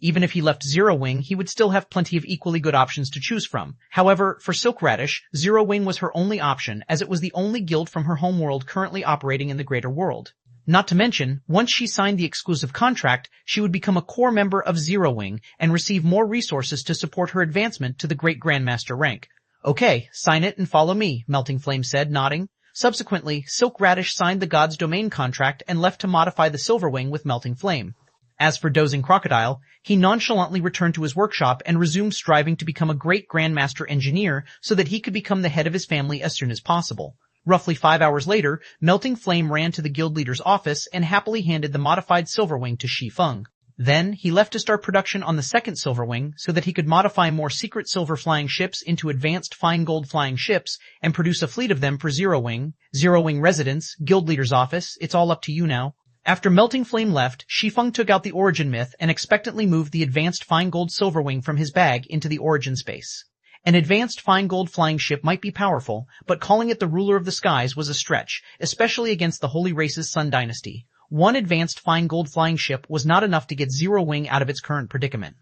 Even if he left Zero Wing, he would still have plenty of equally good options to choose from. However, for Silk Radish, Zero Wing was her only option, as it was the only guild from her homeworld currently operating in the greater world. Not to mention, once she signed the exclusive contract, she would become a core member of Zero Wing and receive more resources to support her advancement to the Great Grandmaster rank. Okay, sign it and follow me, Melting Flame said, nodding. Subsequently, Silk Radish signed the God's Domain contract and left to modify the Silver Wing with Melting Flame. As for Dozing Crocodile, he nonchalantly returned to his workshop and resumed striving to become a great Grandmaster Engineer so that he could become the head of his family as soon as possible. Roughly 5 hours later, Melting Flame ran to the guild leader's office and happily handed the modified Silver Wing to Shi Feng. Then, he left to start production on the second Silver Wing so that he could modify more secret silver flying ships into advanced fine gold flying ships and produce a fleet of them for Zero Wing residence, guild leader's office, it's all up to you now. After Melting Flame left, Shi Feng took out the origin myth and expectantly moved the advanced fine gold Silver Wing from his bag into the origin space. An advanced fine gold flying ship might be powerful, but calling it the ruler of the skies was a stretch, especially against the Holy Race's Sun Dynasty. One advanced fine gold flying ship was not enough to get Zero Wing out of its current predicament.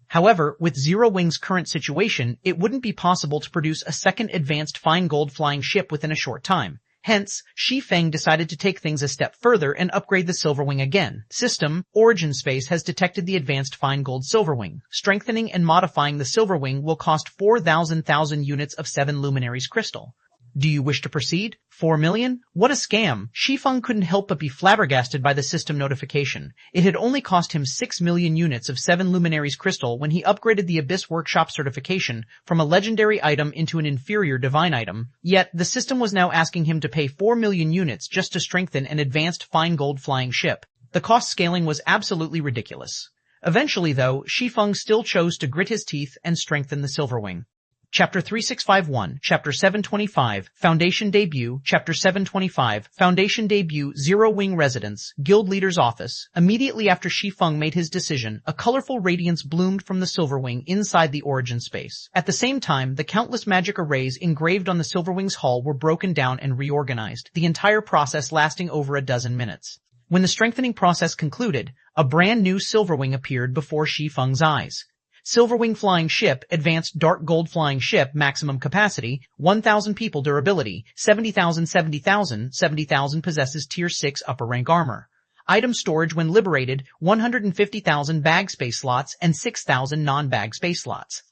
However, with Zero Wing's current situation, it wouldn't be possible to produce a second advanced fine gold flying ship within a short time. Hence, Shi Feng decided to take things a step further and upgrade the Silverwing again. System, Origin Space has detected the advanced fine gold Silverwing. Strengthening and modifying the Silverwing will cost 4,000 units of 7 luminaries crystal. Do you wish to proceed? 4 million? What a scam! Shi Feng couldn't help but be flabbergasted by the system notification. It had only cost him 6 million units of 7 luminaries crystal when he upgraded the Abyss Workshop certification from a legendary item into an inferior divine item. Yet, the system was now asking him to pay 4 million units just to strengthen an advanced fine gold flying ship. The cost scaling was absolutely ridiculous. Eventually, though, Shi Feng still chose to grit his teeth and strengthen the Silverwing. Chapter 3651, Chapter 725, Foundation Debut, Chapter 725, Foundation Debut, Zero Wing Residence, Guild Leader's Office. Immediately after Shi Feng made his decision, a colorful radiance bloomed from the Silverwing inside the Origin Space. At the same time, the countless magic arrays engraved on the Silverwing's hull were broken down and reorganized, the entire process lasting over a dozen minutes. When the strengthening process concluded, a brand new Silverwing appeared before Shi Feng's eyes. Silverwing Flying Ship, Advanced Dark Gold Flying Ship, Maximum Capacity, 1,000 People Durability, 70,000 70,000 possesses Tier 6 Upper Rank Armor. Item storage when liberated, 150,000 bag space slots and 6,000 non-bag space slots.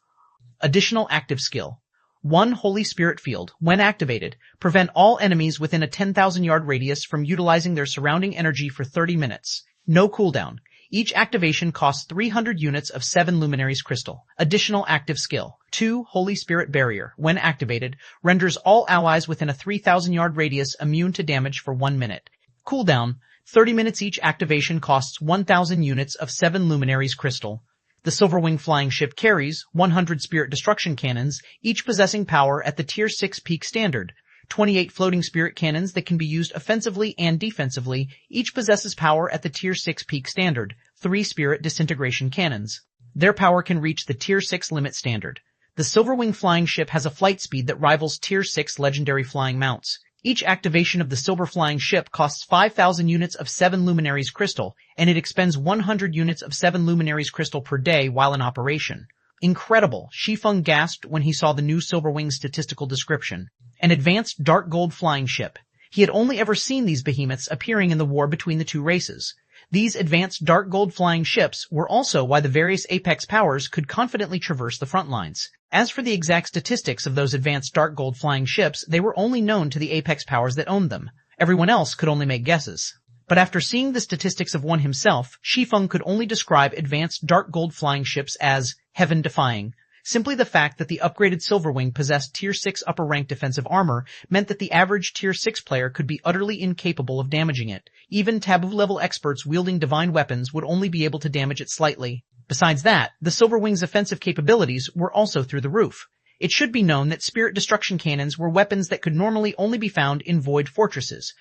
Additional active skill. 1 Holy Spirit Field, when activated, prevent all enemies within a 10,000-yard radius from utilizing their surrounding energy for 30 minutes. No cooldown. Each activation costs 300 units of 7 luminaries crystal. Additional active skill. 2 Holy Spirit Barrier, when activated, renders all allies within a 3,000-yard radius immune to damage for 1 minute. Cooldown. 30 minutes each activation costs 1,000 units of 7 luminaries crystal. The Silverwing Flying Ship carries 100 Spirit Destruction Cannons, each possessing power at the Tier 6 peak standard. 28 floating spirit cannons that can be used offensively and defensively, each possesses power at the Tier 6 peak standard. 3 spirit disintegration cannons. Their power can reach the Tier 6 limit standard. The Silverwing Flying Ship has a flight speed that rivals Tier 6 legendary flying mounts. Each activation of the Silver Flying Ship costs 5,000 units of 7 luminaries crystal, and it expends 100 units of 7 luminaries crystal per day while in operation. Incredible! Shi Feng gasped when he saw the new Silverwing statistical description. An advanced dark gold flying ship. He had only ever seen these behemoths appearing in the war between the two races. These advanced dark gold flying ships were also why the various apex powers could confidently traverse the front lines. As for the exact statistics of those advanced dark gold flying ships, they were only known to the apex powers that owned them. Everyone else could only make guesses. But after seeing the statistics of one himself, Shi Feng could only describe advanced dark gold flying ships as heaven-defying. Simply the fact that the upgraded Silverwing possessed Tier 6 upper rank defensive armor meant that the average Tier 6 player could be utterly incapable of damaging it. Even taboo-level experts wielding divine weapons would only be able to damage it slightly. Besides that, the Silverwing's offensive capabilities were also through the roof. It should be known that Spirit Destruction Cannons were weapons that could normally only be found in Void Fortresses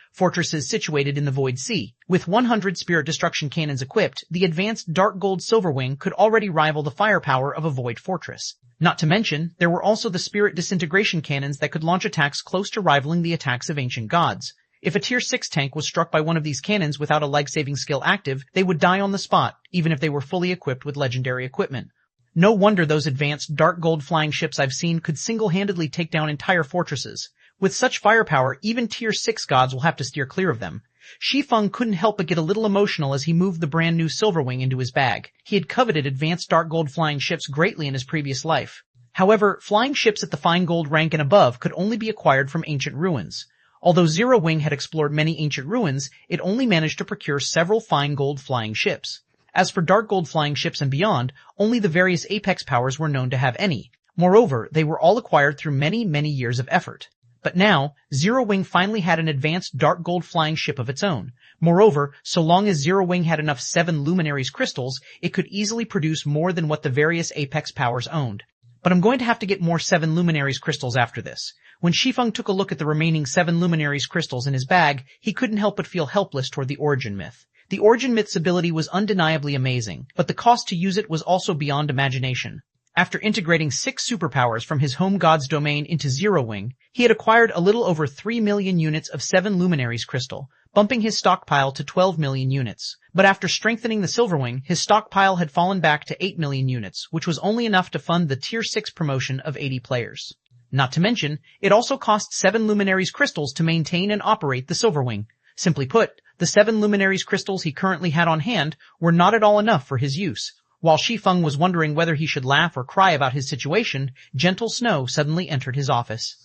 situated in the Void Sea. With 100 Spirit Destruction Cannons equipped, the advanced Dark Gold Silverwing could already rival the firepower of a Void Fortress. Not to mention, there were also the Spirit Disintegration Cannons that could launch attacks close to rivaling the attacks of ancient gods. If a Tier 6 tank was struck by one of these cannons without a life-saving skill active, they would die on the spot, even if they were fully equipped with legendary equipment. No wonder those advanced dark gold flying ships I've seen could single-handedly take down entire fortresses. With such firepower, even Tier 6 gods will have to steer clear of them. Shi Feng couldn't help but get a little emotional as he moved the brand new Silverwing into his bag. He had coveted advanced dark gold flying ships greatly in his previous life. However, flying ships at the fine gold rank and above could only be acquired from ancient ruins. Although Zero Wing had explored many ancient ruins, it only managed to procure several fine gold flying ships. As for dark gold flying ships and beyond, only the various apex powers were known to have any. Moreover, they were all acquired through many years of effort. But now, Zero Wing finally had an advanced dark gold flying ship of its own. Moreover, so long as Zero Wing had enough 7 luminaries crystals, it could easily produce more than what the various apex powers owned. But I'm going to have to get more 7 luminaries crystals after this. When Shi Feng took a look at the remaining 7 luminaries crystals in his bag, he couldn't help but feel helpless toward the Origin Myth. The Origin Myth's ability was undeniably amazing, but the cost to use it was also beyond imagination. After integrating 6 superpowers from his home god's domain into Zero Wing, he had acquired a little over 3 million units of 7 luminaries crystal, bumping his stockpile to 12 million units. But after strengthening the Silverwing, his stockpile had fallen back to 8 million units, which was only enough to fund the Tier 6 promotion of 80 players. Not to mention, it also cost 7 Luminaries crystals to maintain and operate the Silverwing. Simply put, the 7 Luminaries crystals he currently had on hand were not at all enough for his use. While Shi Feng was wondering whether he should laugh or cry about his situation, Gentle Snow suddenly entered his office.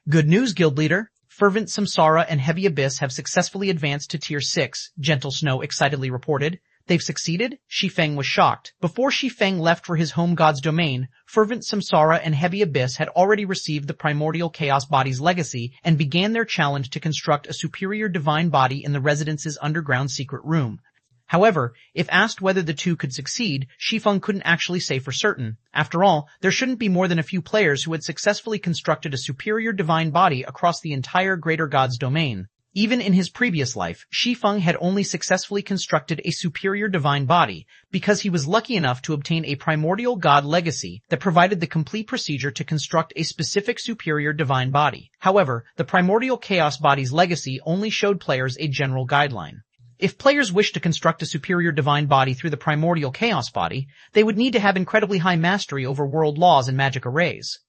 Good news, Guild Leader. Fervent Samsara and Heavy Abyss have successfully advanced to Tier 6, Gentle Snow excitedly reported. They've succeeded? Shi Feng was shocked. Before Shi Feng left for his home god's domain, Fervent Samsara and Heavy Abyss had already received the primordial chaos body's legacy and began their challenge to construct a superior divine body in the residence's underground secret room. However, if asked whether the two could succeed, Shi Feng couldn't actually say for certain. After all, there shouldn't be more than a few players who had successfully constructed a superior divine body across the entire Greater God's domain. Even in his previous life, Shi Feng had only successfully constructed a superior divine body because he was lucky enough to obtain a primordial god legacy that provided the complete procedure to construct a specific superior divine body. However, the primordial chaos body's legacy only showed players a general guideline. If players wished to construct a superior divine body through the primordial chaos body, they would need to have incredibly high mastery over world laws and magic arrays.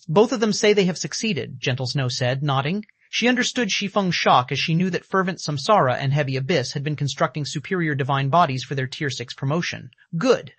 Both of them say they have succeeded, Gentle Snow said, nodding. She understood Shi Feng's shock as she knew that Fervent Samsara and Heavy Abyss had been constructing superior divine bodies for their Tier 6 promotion. Good.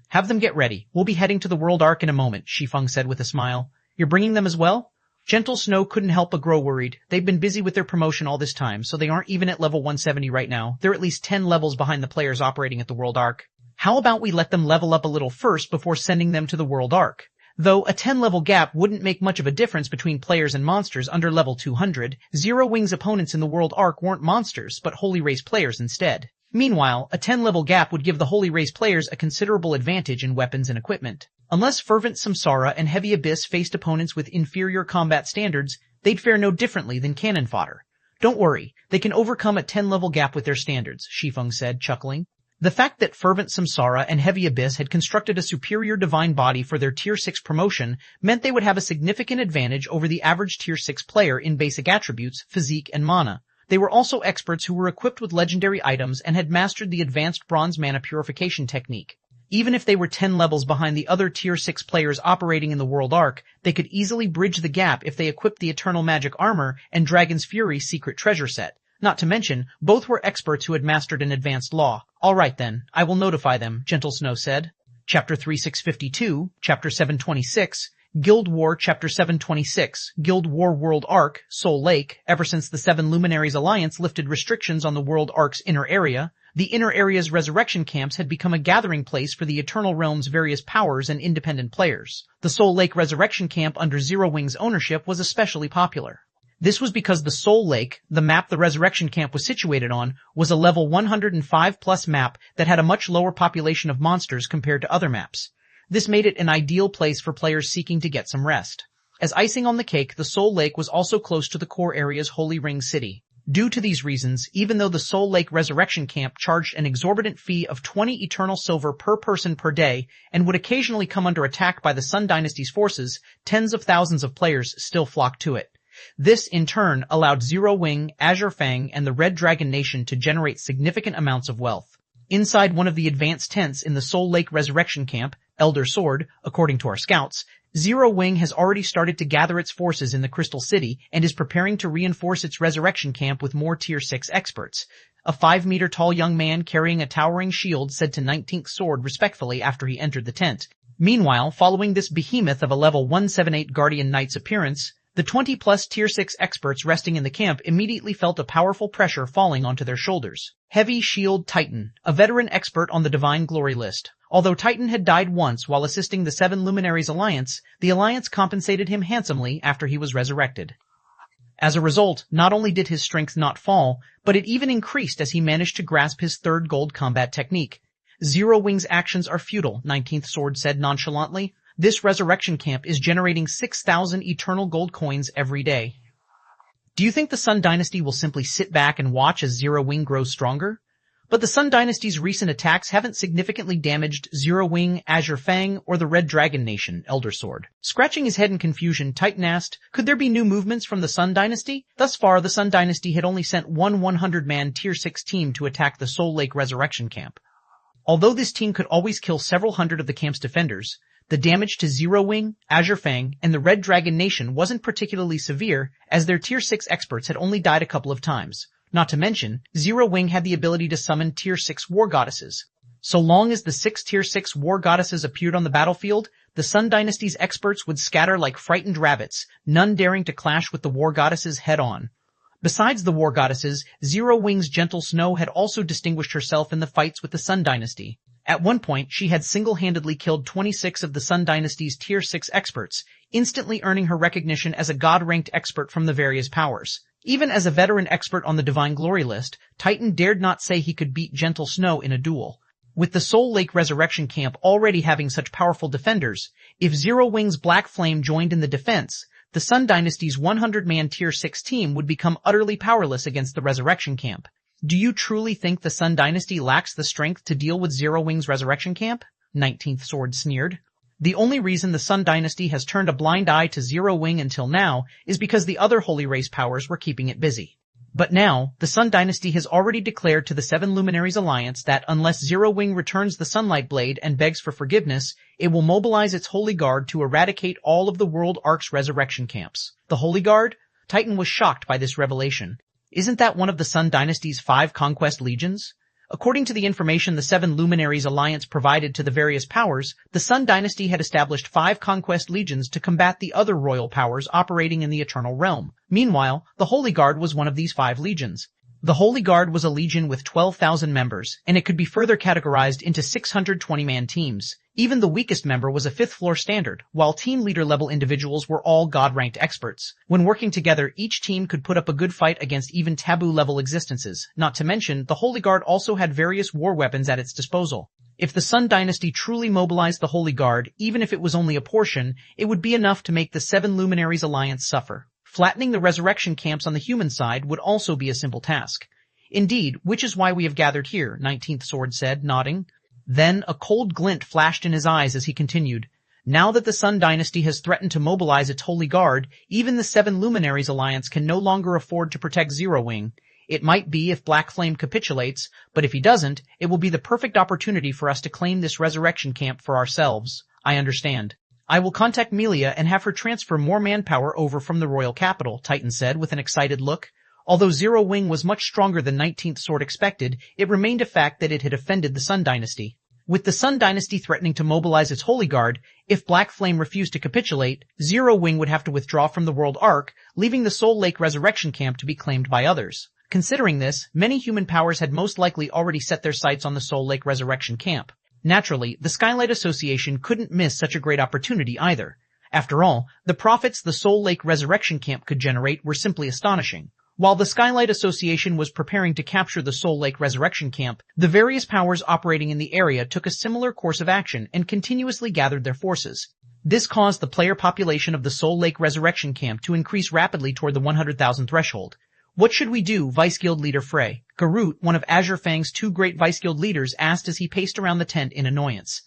Have them get ready. We'll be heading to the World Arc in a moment, Shi Feng said with a smile. You're bringing them as well? Gentle Snow couldn't help but grow worried. They've been busy with their promotion all this time, so they aren't even at level 170 right now. They're at least 10 levels behind the players operating at the World Arc. How about we let them level up a little first before sending them to the World Arc? Though a 10-level gap wouldn't make much of a difference between players and monsters under level 200, Zero Wing's opponents in the World Arc weren't monsters, but Holy Race players instead. Meanwhile, a 10-level gap would give the Holy Race players a considerable advantage in weapons and equipment. Unless Fervent Samsara and Heavy Abyss faced opponents with inferior combat standards, they'd fare no differently than cannon fodder. Don't worry, they can overcome a 10-level gap with their standards, Shi Feng said, chuckling. The fact that Fervent Samsara and Heavy Abyss had constructed a superior divine body for their Tier 6 promotion meant they would have a significant advantage over the average Tier 6 player in basic attributes, physique, and mana. They were also experts who were equipped with legendary items and had mastered the advanced bronze mana purification technique. Even if they were 10 levels behind the other Tier 6 players operating in the World Arc, they could easily bridge the gap if they equipped the Eternal Magic Armor and Dragon's Fury secret treasure set. Not to mention, both were experts who had mastered an advanced law. Alright then, I will notify them, Gentle Snow said. Chapter 3652, Chapter 726, Guild War Chapter 726, Guild War World Arc, Soul Lake. Ever since the 7 Luminaries Alliance lifted restrictions on the World Arc's inner area, the inner area's resurrection camps had become a gathering place for the Eternal Realm's various powers and independent players. The Soul Lake resurrection camp under Zero Wing's ownership was especially popular. This was because the Soul Lake, the map the resurrection camp was situated on, was a level 105 plus map that had a much lower population of monsters compared to other maps. This made it an ideal place for players seeking to get some rest. As icing on the cake, the Soul Lake was also close to the core area's Holy Ring City. Due to these reasons, even though the Soul Lake Resurrection Camp charged an exorbitant fee of 20 eternal silver per person per day and would occasionally come under attack by the Sun Dynasty's forces, tens of thousands of players still flocked to it. This, in turn, allowed Zero Wing, Azure Fang, and the Red Dragon Nation to generate significant amounts of wealth. Inside one of the advanced tents in the Soul Lake Resurrection Camp, Elder Sword, according to our scouts, Zero Wing has already started to gather its forces in the Crystal City and is preparing to reinforce its resurrection camp with more Tier 6 experts. A 5-meter-tall young man carrying a towering shield said to 19th Sword respectfully after he entered the tent. Meanwhile, following this behemoth of a level 178 Guardian Knight's appearance, the 20-plus Tier 6 experts resting in the camp immediately felt a powerful pressure falling onto their shoulders. Heavy Shield Titan, a veteran expert on the Divine Glory list. Although Titan had died once while assisting the 7 Luminaries Alliance, the Alliance compensated him handsomely after he was resurrected. As a result, not only did his strength not fall, but it even increased as he managed to grasp his third gold combat technique. Zero Wing's actions are futile, 19th Sword said nonchalantly. This resurrection camp is generating 6,000 eternal gold coins every day. Do you think the Sun Dynasty will simply sit back and watch as Zero Wing grows stronger? But the Sun Dynasty's recent attacks haven't significantly damaged Zero Wing, Azure Fang, or the Red Dragon Nation, Elder Sword. Scratching his head in confusion, Titan asked, could there be new movements from the Sun Dynasty? Thus far, the Sun Dynasty had only sent one 100-man Tier 6 team to attack the Soul Lake Resurrection Camp. Although this team could always kill several hundred of the camp's defenders, The damage to Zero Wing, Azure Fang, and the Red Dragon Nation wasn't particularly severe, as their Tier 6 experts had only died a couple of times. Not to mention, Zero Wing had the ability to summon Tier 6 war goddesses. So long as the 6 Tier 6 war goddesses appeared on the battlefield, the Sun Dynasty's experts would scatter like frightened rabbits, none daring to clash with the war goddesses head-on. Besides the war goddesses, Zero Wing's gentle Snow had also distinguished herself in the fights with the Sun Dynasty. At one point, she had single-handedly killed 26 of the Sun Dynasty's Tier 6 experts, instantly earning her recognition as a god-ranked expert from the various powers. Even as a veteran expert on the Divine Glory list, Titan dared not say he could beat Gentle Snow in a duel. With the Soul Lake Resurrection Camp already having such powerful defenders, if Zero Wing's Black Flame joined in the defense, the Sun Dynasty's 100-man Tier 6 team would become utterly powerless against the Resurrection Camp. Do you truly think the Sun Dynasty lacks the strength to deal with Zero Wing's Resurrection Camp? 19th Sword sneered. The only reason the Sun Dynasty has turned a blind eye to Zero Wing until now is because the other Holy Race powers were keeping it busy. But now, the Sun Dynasty has already declared to the Seven Luminaries Alliance that unless Zero Wing returns the Sunlight Blade and begs for forgiveness, it will mobilize its Holy Guard to eradicate all of the World Ark's resurrection camps. The Holy Guard? Titan was shocked by this revelation. Isn't that one of the Sun Dynasty's 5 conquest legions? According to the information the Seven Luminaries Alliance provided to the various powers, the Sun Dynasty had established 5 conquest legions to combat the other royal powers operating in the Eternal Realm. Meanwhile, the Holy Guard was one of these 5 legions. The Holy Guard was a legion with 12,000 members, and it could be further categorized into 620-man teams. Even the weakest member was a 5th floor standard, while team leader level individuals were all god-ranked experts. When working together, each team could put up a good fight against even taboo level existences. Not to mention, the Holy Guard also had various war weapons at its disposal. If the Sun Dynasty truly mobilized the Holy Guard, even if it was only a portion, it would be enough to make the Seven Luminaries Alliance suffer. Flattening the resurrection camps on the human side would also be a simple task. Indeed, which is why we have gathered here, 19th Sword said, nodding. Then a cold glint flashed in his eyes as he continued. Now that the Sun Dynasty has threatened to mobilize its Holy Guard, even the Seven Luminaries Alliance can no longer afford to protect Zero Wing. It might be if Black Flame capitulates, but if he doesn't, it will be the perfect opportunity for us to claim this resurrection camp for ourselves. I understand. I will contact Melia and have her transfer more manpower over from the royal capital, Titan said with an excited look. Although Zero Wing was much stronger than 19th Sword expected, it remained a fact that it had offended the Sun Dynasty. With the Sun Dynasty threatening to mobilize its Holy Guard, if Black Flame refused to capitulate, Zero Wing would have to withdraw from the World Ark, leaving the Soul Lake Resurrection Camp to be claimed by others. Considering this, many human powers had most likely already set their sights on the Soul Lake Resurrection Camp. Naturally, the Skylight Association couldn't miss such a great opportunity either. After all, the profits the Soul Lake Resurrection Camp could generate were simply astonishing. While the Skylight Association was preparing to capture the Soul Lake Resurrection Camp, the various powers operating in the area took a similar course of action and continuously gathered their forces. This caused the player population of the Soul Lake Resurrection Camp to increase rapidly toward the 100,000 threshold. What should we do, Vice Guild Leader Frey? Garut, one of Azure Fang's 2 great Vice Guild leaders, asked as he paced around the tent in annoyance.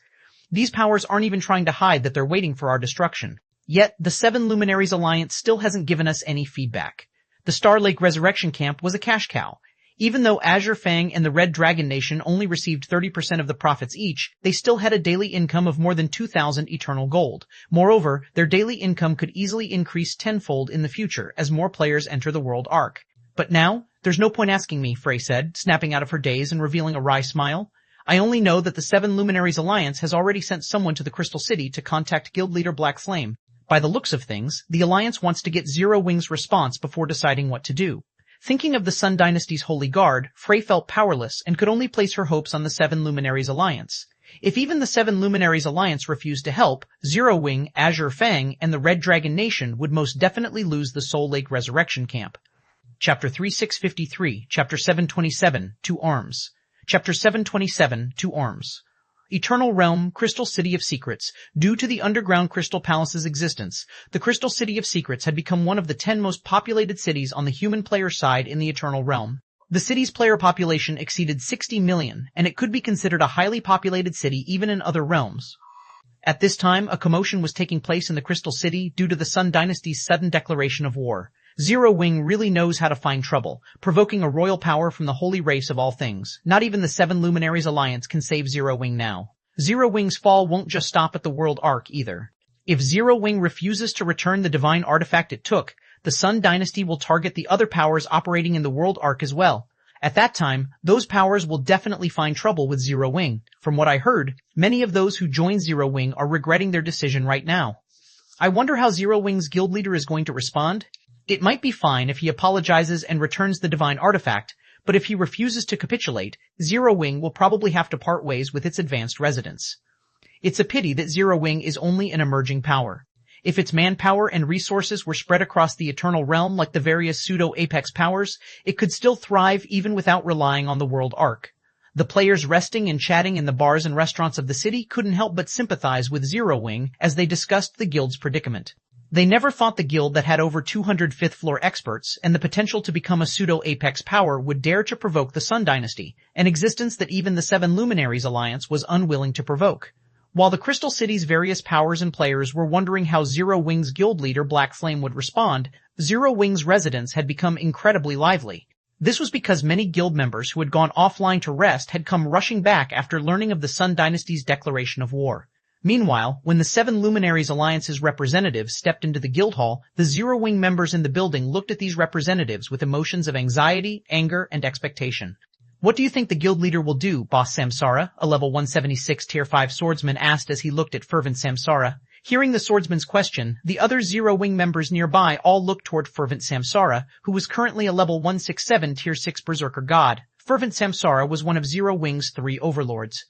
These powers aren't even trying to hide that they're waiting for our destruction. Yet, the Seven Luminaries Alliance still hasn't given us any feedback. The Star Lake Resurrection Camp was a cash cow. Even though Azure Fang and the Red Dragon Nation only received 30% of the profits each, they still had a daily income of more than 2,000 eternal gold. Moreover, their daily income could easily increase tenfold in the future as more players enter the World Ark. But now, there's no point asking me, Frey said, snapping out of her daze and revealing a wry smile. I only know that the Seven Luminaries Alliance has already sent someone to the Crystal City to contact Guild Leader Black Flame. By the looks of things, the Alliance wants to get Zero Wing's response before deciding what to do. Thinking of the Sun Dynasty's Holy Guard, Frey felt powerless and could only place her hopes on the Seven Luminaries Alliance. If even the Seven Luminaries Alliance refused to help, Zero Wing, Azure Fang, and the Red Dragon Nation would most definitely lose the Soul Lake Resurrection Camp. Chapter 3653, Chapter 727, To Arms. Chapter 727, To Arms. Eternal Realm, Crystal City of Secrets. Due to the underground Crystal Palace's existence, the Crystal City of Secrets had become one of the 10 most populated cities on the human player side in the Eternal Realm. The city's player population exceeded 60 million, and it could be considered a highly populated city even in other realms. At this time, a commotion was taking place in the Crystal City due to the Sun Dynasty's sudden declaration of war. Zero Wing really knows how to find trouble, provoking a royal power from the holy race of all things. Not even the Seven Luminaries Alliance can save Zero Wing now. Zero Wing's fall won't just stop at the World Arc either. If Zero Wing refuses to return the divine artifact it took, the Sun Dynasty will target the other powers operating in the World Arc as well. At that time, those powers will definitely find trouble with Zero Wing. From what I heard, many of those who joined Zero Wing are regretting their decision right now. I wonder how Zero Wing's guild leader is going to respond. It might be fine if he apologizes and returns the divine artifact, but if he refuses to capitulate, Zero Wing will probably have to part ways with its advanced residents. It's a pity that Zero Wing is only an emerging power. If its manpower and resources were spread across the Eternal Realm like the various pseudo-apex powers, it could still thrive even without relying on the World Arc. The players resting and chatting in the bars and restaurants of the city couldn't help but sympathize with Zero Wing as they discussed the guild's predicament. They never thought the guild that had over 200 fifth-floor experts and the potential to become a pseudo-apex power would dare to provoke the Sun Dynasty, an existence that even the Seven Luminaries Alliance was unwilling to provoke. While the Crystal City's various powers and players were wondering how Zero Wing's guild leader Black Flame would respond, Zero Wing's residents had become incredibly lively. This was because many guild members who had gone offline to rest had come rushing back after learning of the Sun Dynasty's declaration of war. Meanwhile, when the Seven Luminaries Alliance's representatives stepped into the guild hall, the Zero Wing members in the building looked at these representatives with emotions of anxiety, anger, and expectation. What do you think the guild leader will do, Boss Samsara? A level 176 tier 5 swordsman asked as he looked at Fervent Samsara. Hearing the swordsman's question, the other Zero Wing members nearby all looked toward Fervent Samsara, who was currently a level 167 tier 6 berserker god. Fervent Samsara was one of Zero Wing's 3 overlords.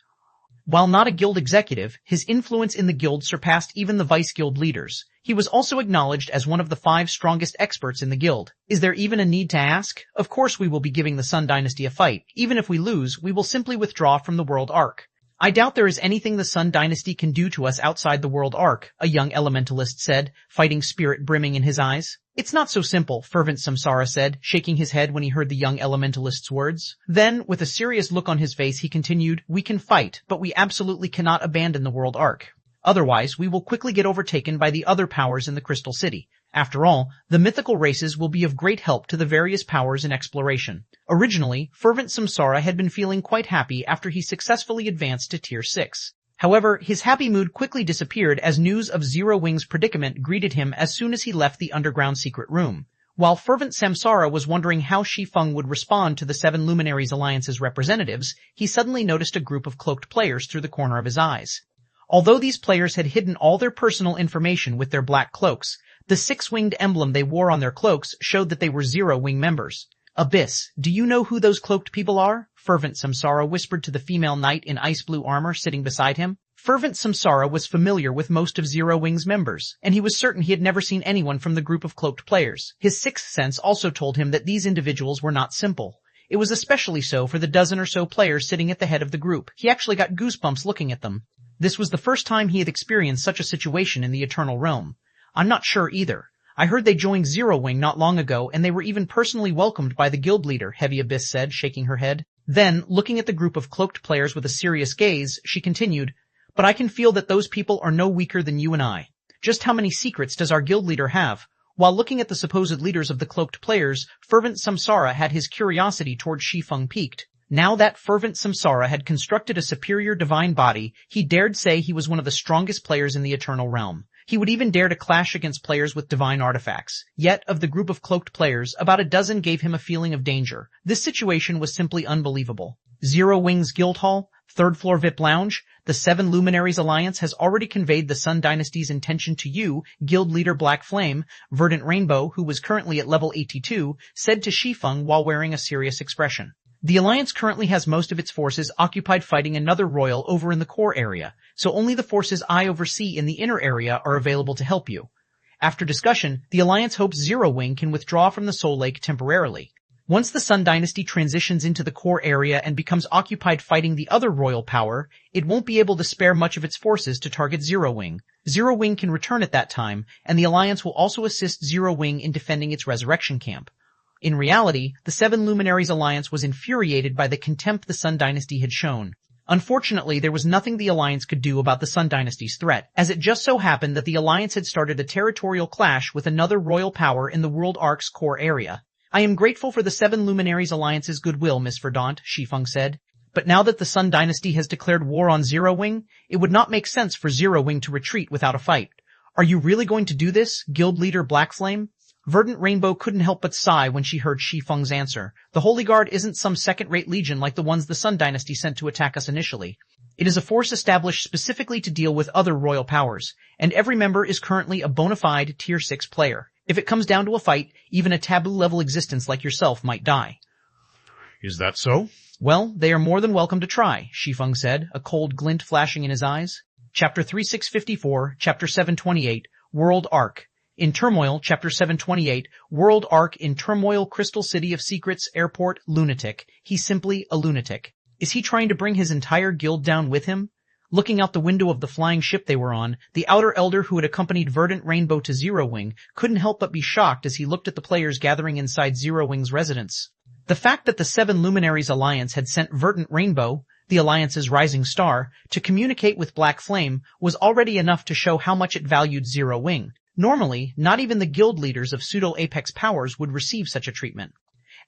While not a guild executive, his influence in the guild surpassed even the vice-guild leaders. He was also acknowledged as one of the 5 strongest experts in the guild. Is there even a need to ask? Of course we will be giving the Sun Dynasty a fight. Even if we lose, we will simply withdraw from the World Arc. I doubt there is anything the Sun Dynasty can do to us outside the World Arc, a young elementalist said, fighting spirit brimming in his eyes. It's not so simple, Fervent Samsara said, shaking his head when he heard the young elementalist's words. Then, with a serious look on his face, he continued, we can fight, but we absolutely cannot abandon the World Arc. Otherwise, we will quickly get overtaken by the other powers in the Crystal City. After all, the mythical races will be of great help to the various powers in exploration. Originally, Fervent Samsara had been feeling quite happy after he successfully advanced to Tier 6. However, his happy mood quickly disappeared as news of Zero Wing's predicament greeted him as soon as he left the underground secret room. While Fervent Samsara was wondering how Shi Feng would respond to the Seven Luminaries Alliance's representatives, he suddenly noticed a group of cloaked players through the corner of his eyes. Although these players had hidden all their personal information with their black cloaks, the 6-winged emblem they wore on their cloaks showed that they were Zero Wing members. Abyss, do you know who those cloaked people are? Fervent Samsara whispered to the female knight in ice blue armor sitting beside him. Fervent Samsara was familiar with most of Zero Wing's members, and he was certain he had never seen anyone from the group of cloaked players. His sixth sense also told him that these individuals were not simple. It was especially so for the dozen or so players sitting at the head of the group. He actually got goosebumps looking at them. This was the first time he had experienced such a situation in the Eternal Realm. I'm not sure either. I heard they joined Zero Wing not long ago, and they were even personally welcomed by the guild leader, Heavy Abyss said, shaking her head. Then, looking at the group of cloaked players with a serious gaze, she continued, but I can feel that those people are no weaker than you and I. Just how many secrets does our guild leader have? While looking at the supposed leaders of the cloaked players, Fervent Samsara had his curiosity toward Shi Feng piqued. Now that Fervent Samsara had constructed a superior divine body, he dared say he was one of the strongest players in the Eternal Realm. He would even dare to clash against players with divine artifacts. Yet, of the group of cloaked players, about a dozen gave him a feeling of danger. This situation was simply unbelievable. Zero Wing's Guild Hall, 3rd floor VIP Lounge, the Seven Luminaries Alliance has already conveyed the Sun Dynasty's intention to you, Guild Leader Black Flame. Verdant Rainbow, who was currently at level 82, said to Shi Feng while wearing a serious expression. The Alliance currently has most of its forces occupied fighting another royal over in the core area, so only the forces I oversee in the inner area are available to help you. After discussion, the Alliance hopes Zero Wing can withdraw from the Soul Lake temporarily. Once the Sun Dynasty transitions into the core area and becomes occupied fighting the other royal power, it won't be able to spare much of its forces to target Zero Wing. Zero Wing can return at that time, and the Alliance will also assist Zero Wing in defending its resurrection camp. In reality, the Seven Luminaries Alliance was infuriated by the contempt the Sun Dynasty had shown. Unfortunately, there was nothing the Alliance could do about the Sun Dynasty's threat, as it just so happened that the Alliance had started a territorial clash with another royal power in the World Arc's core area. I am grateful for the Seven Luminaries Alliance's goodwill, Miss Verdant, Shi Feng said. But now that the Sun Dynasty has declared war on Zero Wing, it would not make sense for Zero Wing to retreat without a fight. Are you really going to do this, Guild Leader Black Flame? Verdant Rainbow couldn't help but sigh when she heard Shi Feng's answer. The Holy Guard isn't some second-rate legion like the ones the Sun Dynasty sent to attack us initially. It is a force established specifically to deal with other royal powers, and every member is currently a bona fide Tier 6 player. If it comes down to a fight, even a taboo-level existence like yourself might die. Is that so? Well, they are more than welcome to try, Shi Feng said, a cold glint flashing in his eyes. Chapter 3654, Chapter 728, World Arc. In Turmoil, Chapter 728, World Arc in Turmoil, Crystal City of Secrets, Airport, Lunatic. He's simply a lunatic. Is he trying to bring his entire guild down with him? Looking out the window of the flying ship they were on, the Outer Elder who had accompanied Verdant Rainbow to Zero Wing couldn't help but be shocked as he looked at the players gathering inside Zero Wing's residence. The fact that the Seven Luminaries Alliance had sent Verdant Rainbow, the Alliance's rising star, to communicate with Black Flame was already enough to show how much it valued Zero Wing. Normally, not even the guild leaders of pseudo-apex powers would receive such a treatment.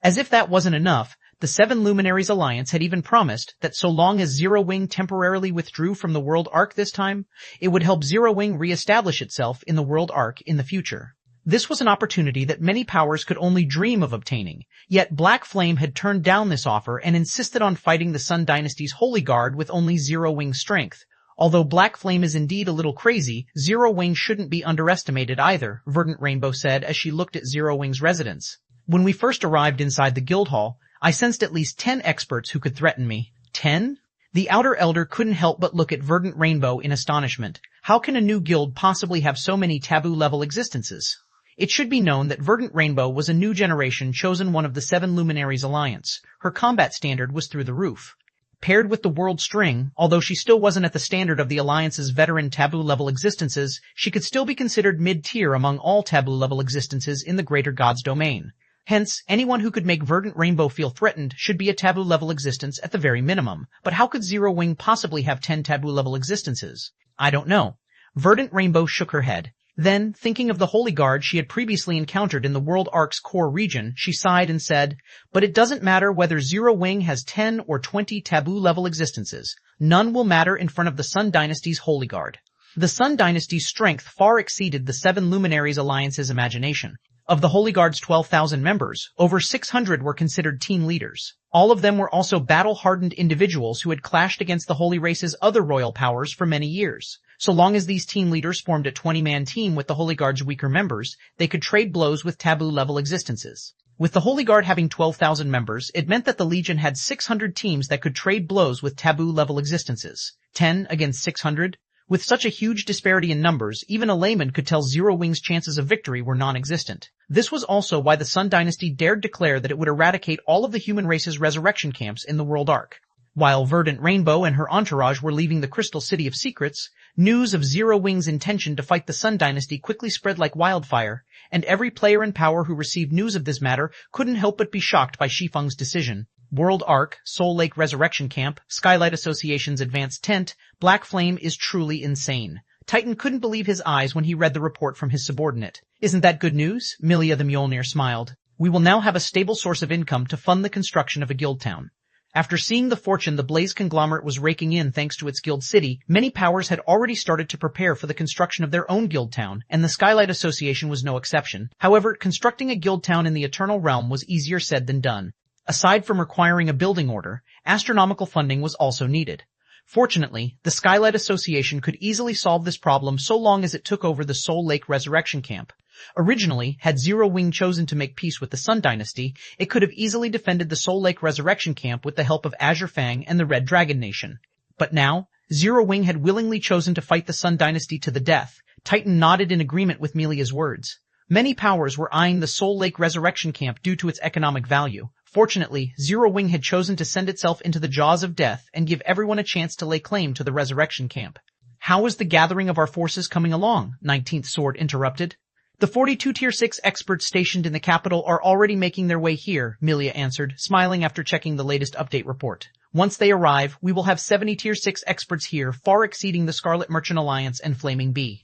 As if that wasn't enough, the Seven Luminaries Alliance had even promised that so long as Zero Wing temporarily withdrew from the World Arc this time, it would help Zero Wing re-establish itself in the World Arc in the future. This was an opportunity that many powers could only dream of obtaining, yet Black Flame had turned down this offer and insisted on fighting the Sun Dynasty's Holy Guard with only Zero Wing strength. Although Black Flame is indeed a little crazy, Zero Wing shouldn't be underestimated either, Verdant Rainbow said as she looked at Zero Wing's residence. When we first arrived inside the guild hall, I sensed at least 10 experts who could threaten me. 10? The Outer Elder couldn't help but look at Verdant Rainbow in astonishment. How can a new guild possibly have so many taboo-level existences? It should be known that Verdant Rainbow was a new generation chosen one of the Seven Luminaries Alliance. Her combat standard was through the roof. Paired with the World String, although she still wasn't at the standard of the Alliance's veteran taboo-level existences, she could still be considered mid-tier among all taboo-level existences in the Greater God's domain. Hence, anyone who could make Verdant Rainbow feel threatened should be a taboo-level existence at the very minimum. But how could Zero Wing possibly have 10 taboo-level existences? I don't know. Verdant Rainbow shook her head. Then, thinking of the Holy Guard she had previously encountered in the World Arc's core region, she sighed and said, "But it doesn't matter whether Zero Wing has 10 or 20 taboo-level existences. None will matter in front of the Sun Dynasty's Holy Guard." The Sun Dynasty's strength far exceeded the Seven Luminaries Alliance's imagination. Of the Holy Guard's 12,000 members, over 600 were considered team leaders. All of them were also battle-hardened individuals who had clashed against the Holy Race's other royal powers for many years. So long as these team leaders formed a 20-man team with the Holy Guard's weaker members, they could trade blows with taboo-level existences. With the Holy Guard having 12,000 members, it meant that the Legion had 600 teams that could trade blows with taboo-level existences. 10 against 600? With such a huge disparity in numbers, even a layman could tell Zero Wing's chances of victory were non-existent. This was also why the Sun Dynasty dared declare that it would eradicate all of the human race's resurrection camps in the World Arc. While Verdant Rainbow and her entourage were leaving the Crystal City of Secrets, news of Zero Wing's intention to fight the Sun Dynasty quickly spread like wildfire, and every player in power who received news of this matter couldn't help but be shocked by Shi Feng's decision. World Arc, Soul Lake Resurrection Camp, Skylight Association's Advanced Tent, Black Flame is truly insane. Titan couldn't believe his eyes when he read the report from his subordinate. Isn't that good news? Milia the Mjolnir smiled. We will now have a stable source of income to fund the construction of a guild town. After seeing the fortune the Blaze conglomerate was raking in thanks to its guild city, many powers had already started to prepare for the construction of their own guild town, and the Skylight Association was no exception. However, constructing a guild town in the Eternal Realm was easier said than done. Aside from requiring a building order, astronomical funding was also needed. Fortunately, the Skylight Association could easily solve this problem so long as it took over the Soul Lake Resurrection Camp. Originally, had Zero Wing chosen to make peace with the Sun Dynasty, it could have easily defended the Soul Lake Resurrection Camp with the help of Azure Fang and the Red Dragon Nation. But now, Zero Wing had willingly chosen to fight the Sun Dynasty to the death. Titan nodded in agreement with Melia's words. Many powers were eyeing the Soul Lake Resurrection Camp due to its economic value. Fortunately, Zero Wing had chosen to send itself into the jaws of death and give everyone a chance to lay claim to the Resurrection Camp. How is the gathering of our forces coming along? 19th Sword interrupted. The 42 Tier 6 experts stationed in the capital are already making their way here, Milia answered, smiling after checking the latest update report. Once they arrive, we will have 70 Tier 6 experts here, far exceeding the Scarlet Merchant Alliance and Flaming Bee.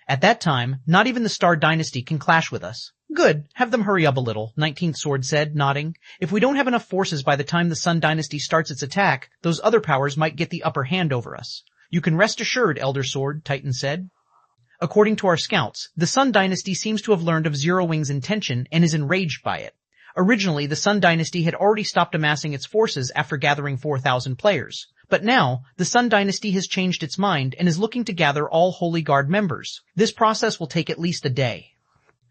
At that time, not even the Star Dynasty can clash with us. Good, have them hurry up a little, 19th Sword said, nodding. If we don't have enough forces by the time the Sun Dynasty starts its attack, those other powers might get the upper hand over us. You can rest assured, Elder Sword, Titan said. According to our scouts, the Sun Dynasty seems to have learned of Zero Wing's intention and is enraged by it. Originally, the Sun Dynasty had already stopped amassing its forces after gathering 4,000 players. But now, the Sun Dynasty has changed its mind and is looking to gather all Holy Guard members. This process will take at least a day.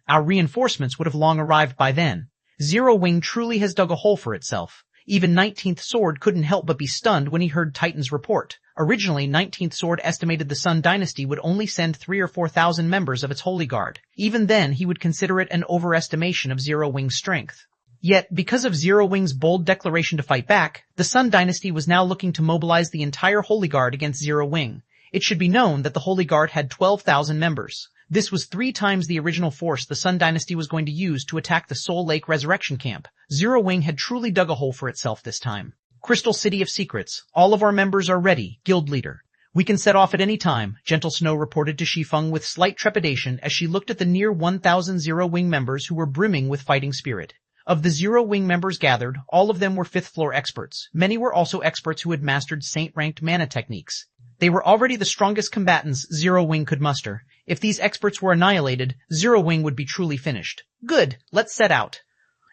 Our reinforcements would have long arrived by then. Zero Wing truly has dug a hole for itself. Even 19th Sword couldn't help but be stunned when he heard Titan's report. Originally, 19th Sword estimated the Sun Dynasty would only send 3,000 or 4,000 members of its Holy Guard. Even then, he would consider it an overestimation of Zero Wing's strength. Yet, because of Zero Wing's bold declaration to fight back, the Sun Dynasty was now looking to mobilize the entire Holy Guard against Zero Wing. It should be known that the Holy Guard had 12,000 members. This was 3 times the original force the Sun Dynasty was going to use to attack the Soul Lake Resurrection Camp. Zero Wing had truly dug a hole for itself this time. Crystal City of Secrets. All of our members are ready, Guild Leader. We can set off at any time, Gentle Snow reported to Shi Feng with slight trepidation as she looked at the near 1,000 Zero Wing members who were brimming with fighting spirit. Of the Zero Wing members gathered, all of them were 5th floor experts. Many were also experts who had mastered Saint-ranked mana techniques. They were already the strongest combatants Zero Wing could muster. If these experts were annihilated, Zero Wing would be truly finished. Good, let's set out.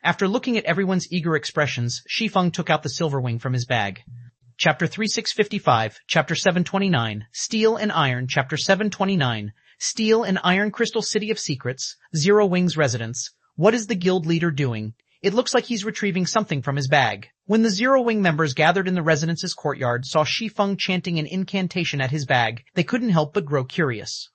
After looking at everyone's eager expressions, Shi Feng took out the Silver Wing from his bag. Chapter 3655, Chapter 729, Steel and Iron, Chapter 729, Steel and Iron Crystal City of Secrets, Zero Wing's residence. What is the guild leader doing? It looks like he's retrieving something from his bag. When the Zero Wing members gathered in the residence's courtyard saw Shi Feng chanting an incantation at his bag, they couldn't help but grow curious.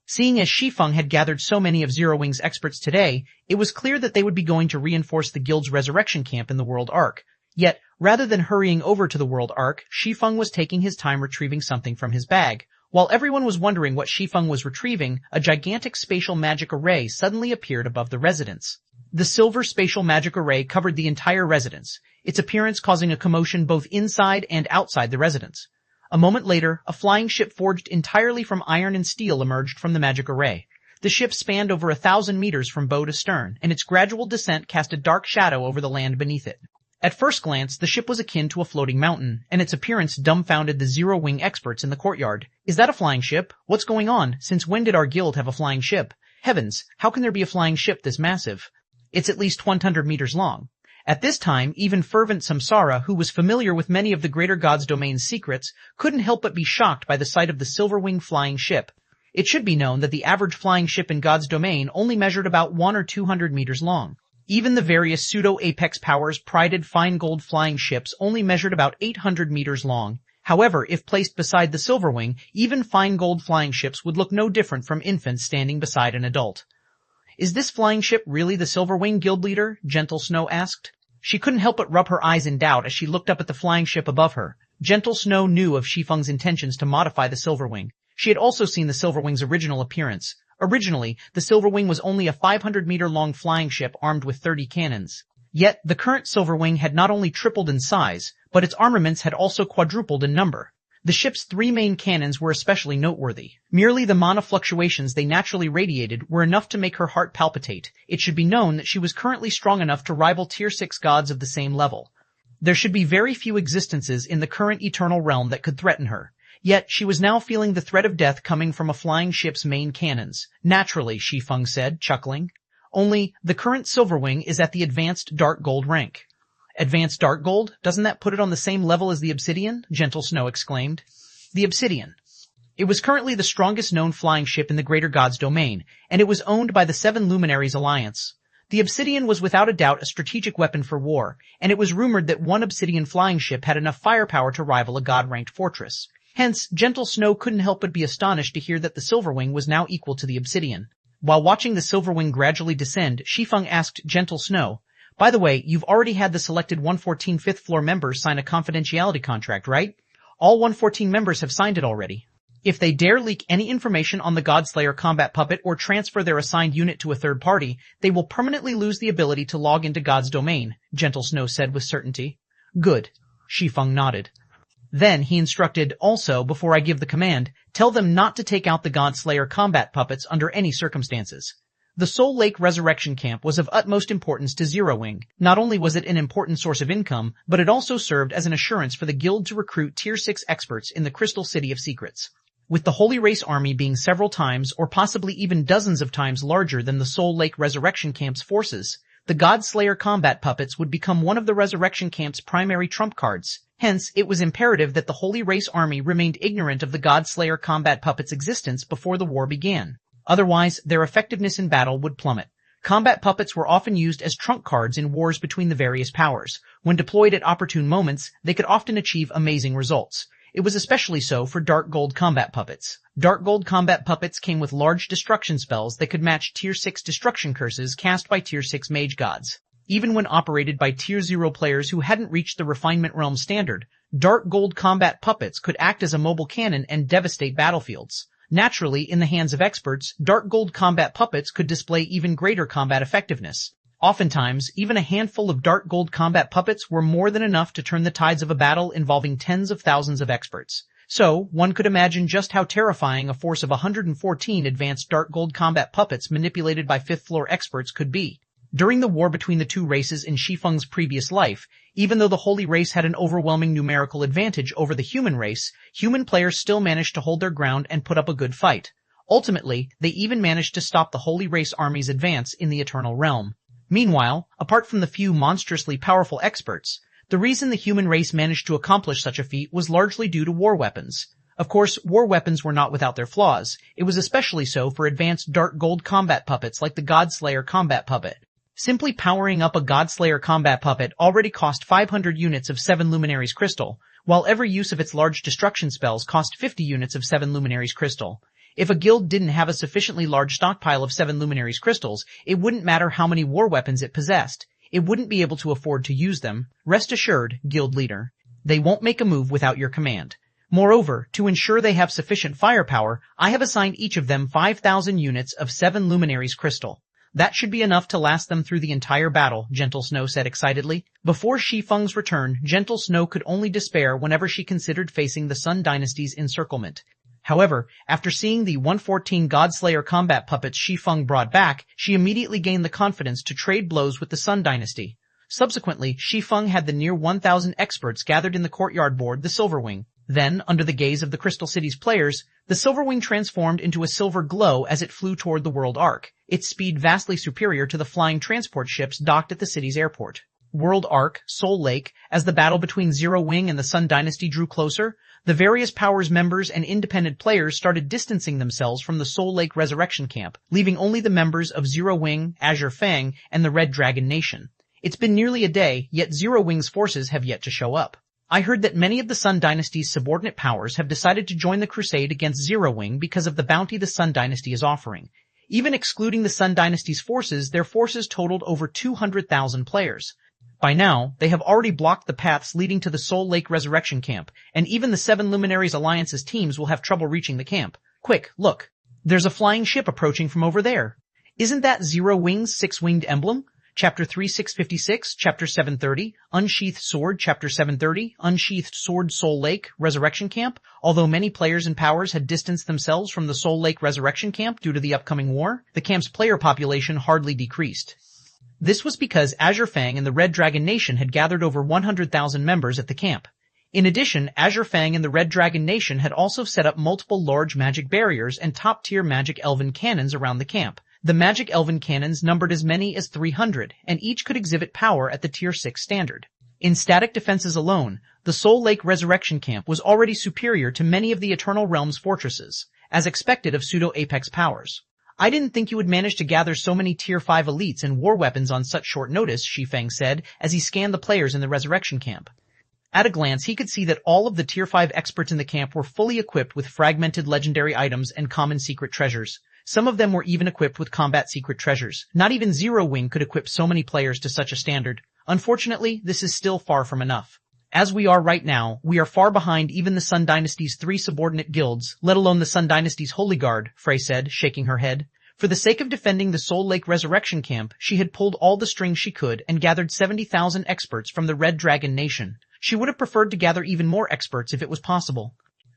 Seeing as Shi Feng had gathered so many of Zero Wing's experts today, it was clear that they would be going to reinforce the guild's resurrection camp in the World Arc. Yet, rather than hurrying over to the World Arc, Shi Feng was taking his time retrieving something from his bag. While everyone was wondering what Shi Feng was retrieving, a gigantic spatial magic array suddenly appeared above the residence. The silver spatial magic array covered the entire residence, its appearance causing a commotion both inside and outside the residence. A moment later, a flying ship forged entirely from iron and steel emerged from the magic array. The ship spanned over 1,000 meters from bow to stern, and its gradual descent cast a dark shadow over the land beneath it. At first glance, the ship was akin to a floating mountain, and its appearance dumbfounded the Zero Wing experts in the courtyard. Is that a flying ship? What's going on? Since when did our guild have a flying ship? Heavens, how can there be a flying ship this massive? It's at least 100 meters long. At this time, even fervent Samsara, who was familiar with many of the Greater God's Domain's secrets, couldn't help but be shocked by the sight of the Silver Wing flying ship. It should be known that the average flying ship in God's Domain only measured about 100 or 200 meters long. Even the various pseudo-apex powers prided fine gold flying ships only measured about 800 meters long. However, if placed beside the Silver Wing, even fine gold flying ships would look no different from infants standing beside an adult. Is this flying ship really the Silver Wing guild leader? Gentle Snow asked. She couldn't help but rub her eyes in doubt as she looked up at the flying ship above her. Gentle Snow knew of Shi Feng's intentions to modify the Silver Wing. She had also seen the Silver Wing's original appearance. Originally, the Silver Wing was only a 500-meter-long flying ship armed with 30 cannons. Yet, the current Silver Wing had not only tripled in size, but its armaments had also quadrupled in number. The ship's 3 main cannons were especially noteworthy. Merely the mana fluctuations they naturally radiated were enough to make her heart palpitate. It should be known that she was currently strong enough to rival Tier 6 gods of the same level. There should be very few existences in the current eternal realm that could threaten her. Yet, she was now feeling the threat of death coming from a flying ship's main cannons. Naturally, Shi Feng said, chuckling. Only, the current Silver Wing is at the Advanced Dark Gold rank. Advanced Dark Gold? Doesn't that put it on the same level as the Obsidian? Gentle Snow exclaimed. The Obsidian. It was currently the strongest known flying ship in the Greater God's Domain, and it was owned by the 7 Luminaries Alliance. The Obsidian was without a doubt a strategic weapon for war, and it was rumored that one Obsidian flying ship had enough firepower to rival a god-ranked fortress. Hence, Gentle Snow couldn't help but be astonished to hear that the Silver Wing was now equal to the Obsidian. While watching the Silver Wing gradually descend, Shi Feng asked Gentle Snow, "By the way, you've already had the selected 114 5th floor members sign a confidentiality contract, right? All 114 members have signed it already. If they dare leak any information on the Godslayer combat puppet or transfer their assigned unit to a third party, they will permanently lose the ability to log into God's Domain," Gentle Snow said with certainty. Good. Shi Feng nodded. Then he instructed, also, before I give the command, tell them not to take out the Godslayer combat puppets under any circumstances. The Soul Lake Resurrection Camp was of utmost importance to Zero Wing. Not only was it an important source of income, but it also served as an assurance for the guild to recruit Tier 6 experts in the Crystal City of Secrets. With the Holy Race army being several times or possibly even dozens of times larger than the Soul Lake Resurrection Camp's forces, the God Slayer combat puppets would become one of the Resurrection Camp's primary trump cards. Hence, it was imperative that the Holy Race army remained ignorant of the God Slayer combat puppets' existence before the war began. Otherwise, their effectiveness in battle would plummet. Combat puppets were often used as trump cards in wars between the various powers. When deployed at opportune moments, they could often achieve amazing results. It was especially so for Dark Gold combat puppets. Dark Gold combat puppets came with large destruction spells that could match Tier 6 destruction curses cast by Tier 6 mage gods. Even when operated by Tier 0 players who hadn't reached the Refinement Realm standard, Dark Gold combat puppets could act as a mobile cannon and devastate battlefields. Naturally, in the hands of experts, Dark Gold combat puppets could display even greater combat effectiveness. Oftentimes, even a handful of Dark Gold combat puppets were more than enough to turn the tides of a battle involving tens of thousands of experts. So, one could imagine just how terrifying a force of 114 advanced Dark Gold combat puppets manipulated by 5th floor experts could be. During the war between the two races in Shi Feng's previous life, even though the Holy Race had an overwhelming numerical advantage over the human race, human players still managed to hold their ground and put up a good fight. Ultimately, they even managed to stop the Holy Race army's advance in the Eternal Realm. Meanwhile, apart from the few monstrously powerful experts, the reason the human race managed to accomplish such a feat was largely due to war weapons. Of course, war weapons were not without their flaws. It was especially so for advanced Dark Gold combat puppets like the God Slayer combat puppet. Simply powering up a God Slayer combat puppet already cost 500 units of 7 Luminaries crystal, while every use of its large destruction spells cost 50 units of 7 Luminaries crystal. If a guild didn't have a sufficiently large stockpile of 7 Luminaries crystals, it wouldn't matter how many war weapons it possessed. It wouldn't be able to afford to use them. Rest assured, guild leader. They won't make a move without your command. Moreover, to ensure they have sufficient firepower, I have assigned each of them 5,000 units of 7 Luminaries crystal. That should be enough to last them through the entire battle, Gentle Snow said excitedly. Before Shi Feng's return, Gentle Snow could only despair whenever she considered facing the Sun Dynasty's encirclement. However, after seeing the 114 Godslayer combat puppets Shi Feng brought back, she immediately gained the confidence to trade blows with the Sun Dynasty. Subsequently, Shi Feng had the near 1,000 experts gathered in the courtyard board the Silverwing. Then, under the gaze of the Crystal City's players, the Silverwing transformed into a silver glow as it flew toward the World Ark, its speed vastly superior to the flying transport ships docked at the city's airport. World Ark, Soul Lake, as the battle between Zero Wing and the Sun Dynasty drew closer, the various powers members and independent players started distancing themselves from the Soul Lake Resurrection Camp, leaving only the members of Zero Wing, Azure Fang, and the Red Dragon Nation. It's been nearly a day, yet Zero Wing's forces have yet to show up. I heard that many of the Sun Dynasty's subordinate powers have decided to join the crusade against Zero Wing because of the bounty the Sun Dynasty is offering. Even excluding the Sun Dynasty's forces, their forces totaled over 200,000 players. By now, they have already blocked the paths leading to the Soul Lake Resurrection Camp, and even the 7 Luminaries Alliance's teams will have trouble reaching the camp. Quick, look. There's a flying ship approaching from over there. Isn't that Zero Wing's 6-winged emblem? Chapter 3656, Chapter 730, Unsheathed Sword, Chapter 730, Unsheathed Sword Soul Lake, Resurrection Camp. Although many players and powers had distanced themselves from the Soul Lake Resurrection Camp due to the upcoming war, the camp's player population hardly decreased. This was because Azure Fang and the Red Dragon Nation had gathered over 100,000 members at the camp. In addition, Azure Fang and the Red Dragon Nation had also set up multiple large magic barriers and top-tier magic elven cannons around the camp. The magic elven cannons numbered as many as 300, and each could exhibit power at the Tier 6 standard. In static defenses alone, the Soul Lake Resurrection Camp was already superior to many of the Eternal Realm's fortresses, as expected of pseudo-apex powers. I didn't think you would manage to gather so many Tier 5 elites and war weapons on such short notice, Shi Feng said, as he scanned the players in the Resurrection Camp. At a glance, he could see that all of the Tier 5 experts in the camp were fully equipped with fragmented legendary items and common secret treasures. Some of them were even equipped with combat secret treasures. Not even Zero Wing could equip so many players to such a standard. Unfortunately, this is still far from enough. As we are right now, we are far behind even the Sun Dynasty's 3 subordinate guilds, let alone the Sun Dynasty's Holy Guard, Frey said, shaking her head. For the sake of defending the Soul Lake Resurrection Camp, she had pulled all the strings she could and gathered 70,000 experts from the Red Dragon Nation. She would have preferred to gather even more experts if it was possible.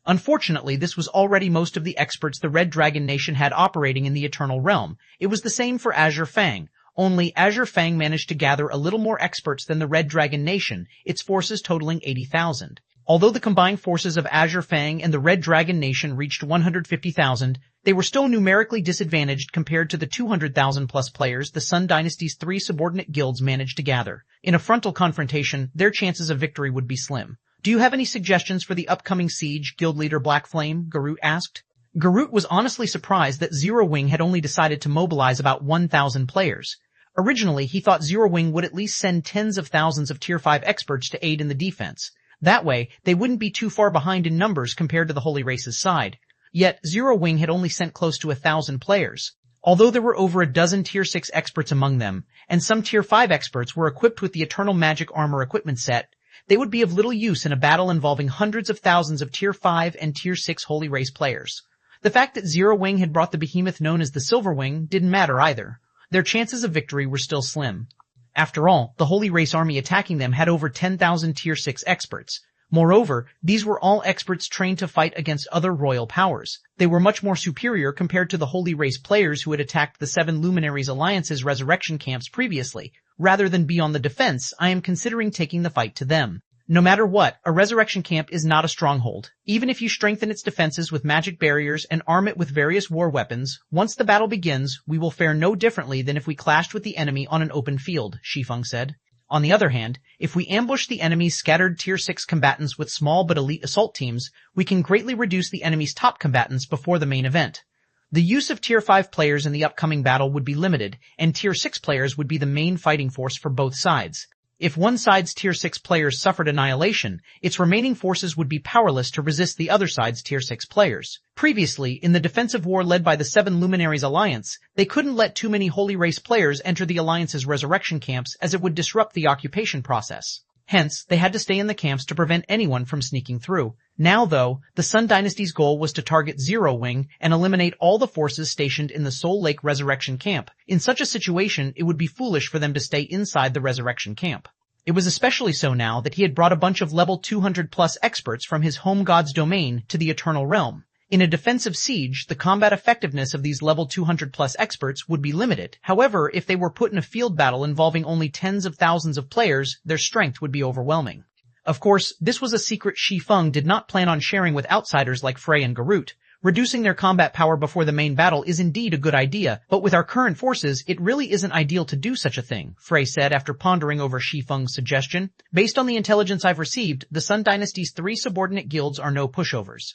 Unfortunately, this was already most of the experts the Red Dragon Nation had operating in the Eternal Realm. It was the same for Azure Fang. Only Azure Fang managed to gather a little more experts than the Red Dragon Nation, its forces totaling 80,000. Although the combined forces of Azure Fang and the Red Dragon Nation reached 150,000, they were still numerically disadvantaged compared to the 200,000 plus players the Sun Dynasty's 3 subordinate guilds managed to gather. In a frontal confrontation, their chances of victory would be slim. Do you have any suggestions for the upcoming siege? Guild leader Black Flame, Garut asked. Garut was honestly surprised that Zero Wing had only decided to mobilize about 1,000 players. Originally, he thought Zero Wing would at least send tens of thousands of Tier 5 experts to aid in the defense. That way, they wouldn't be too far behind in numbers compared to the Holy Race's side. Yet, Zero Wing had only sent close to 1,000 players. Although there were over a dozen Tier 6 experts among them, and some Tier 5 experts were equipped with the Eternal Magic Armor equipment set, they would be of little use in a battle involving hundreds of thousands of Tier 5 and Tier 6 Holy Race players. The fact that Zero Wing had brought the behemoth known as the Silver Wing didn't matter either. Their chances of victory were still slim. After all, the Holy Race army attacking them had over 10,000 Tier 6 experts. Moreover, these were all experts trained to fight against other royal powers. They were much more superior compared to the Holy Race players who had attacked the 7 Luminaries Alliance's resurrection camps previously. Rather than be on the defense, I am considering taking the fight to them. No matter what, a resurrection camp is not a stronghold. Even if you strengthen its defenses with magic barriers and arm it with various war weapons, once the battle begins, we will fare no differently than if we clashed with the enemy on an open field, Shi Feng said. On the other hand, if we ambush the enemy's scattered Tier 6 combatants with small but elite assault teams, we can greatly reduce the enemy's top combatants before the main event. The use of Tier 5 players in the upcoming battle would be limited, and Tier 6 players would be the main fighting force for both sides. If one side's Tier 6 players suffered annihilation, its remaining forces would be powerless to resist the other side's Tier 6 players. Previously, in the defensive war led by the 7 Luminaries Alliance, they couldn't let too many Holy Race players enter the Alliance's resurrection camps as it would disrupt the occupation process. Hence, they had to stay in the camps to prevent anyone from sneaking through. Now, though, the Sun Dynasty's goal was to target Zero Wing and eliminate all the forces stationed in the Soul Lake Resurrection Camp. In such a situation, it would be foolish for them to stay inside the Resurrection Camp. It was especially so now that he had brought a bunch of level 200+ experts from his home god's domain to the Eternal Realm. In a defensive siege, the combat effectiveness of these level 200+ experts would be limited. However, if they were put in a field battle involving only tens of thousands of players, their strength would be overwhelming. Of course, this was a secret Shi Feng did not plan on sharing with outsiders like Frey and Garut. Reducing their combat power before the main battle is indeed a good idea, but with our current forces, it really isn't ideal to do such a thing, Frey said after pondering over Shi Feng's suggestion. Based on the intelligence I've received, the Sun Dynasty's 3 subordinate guilds are no pushovers.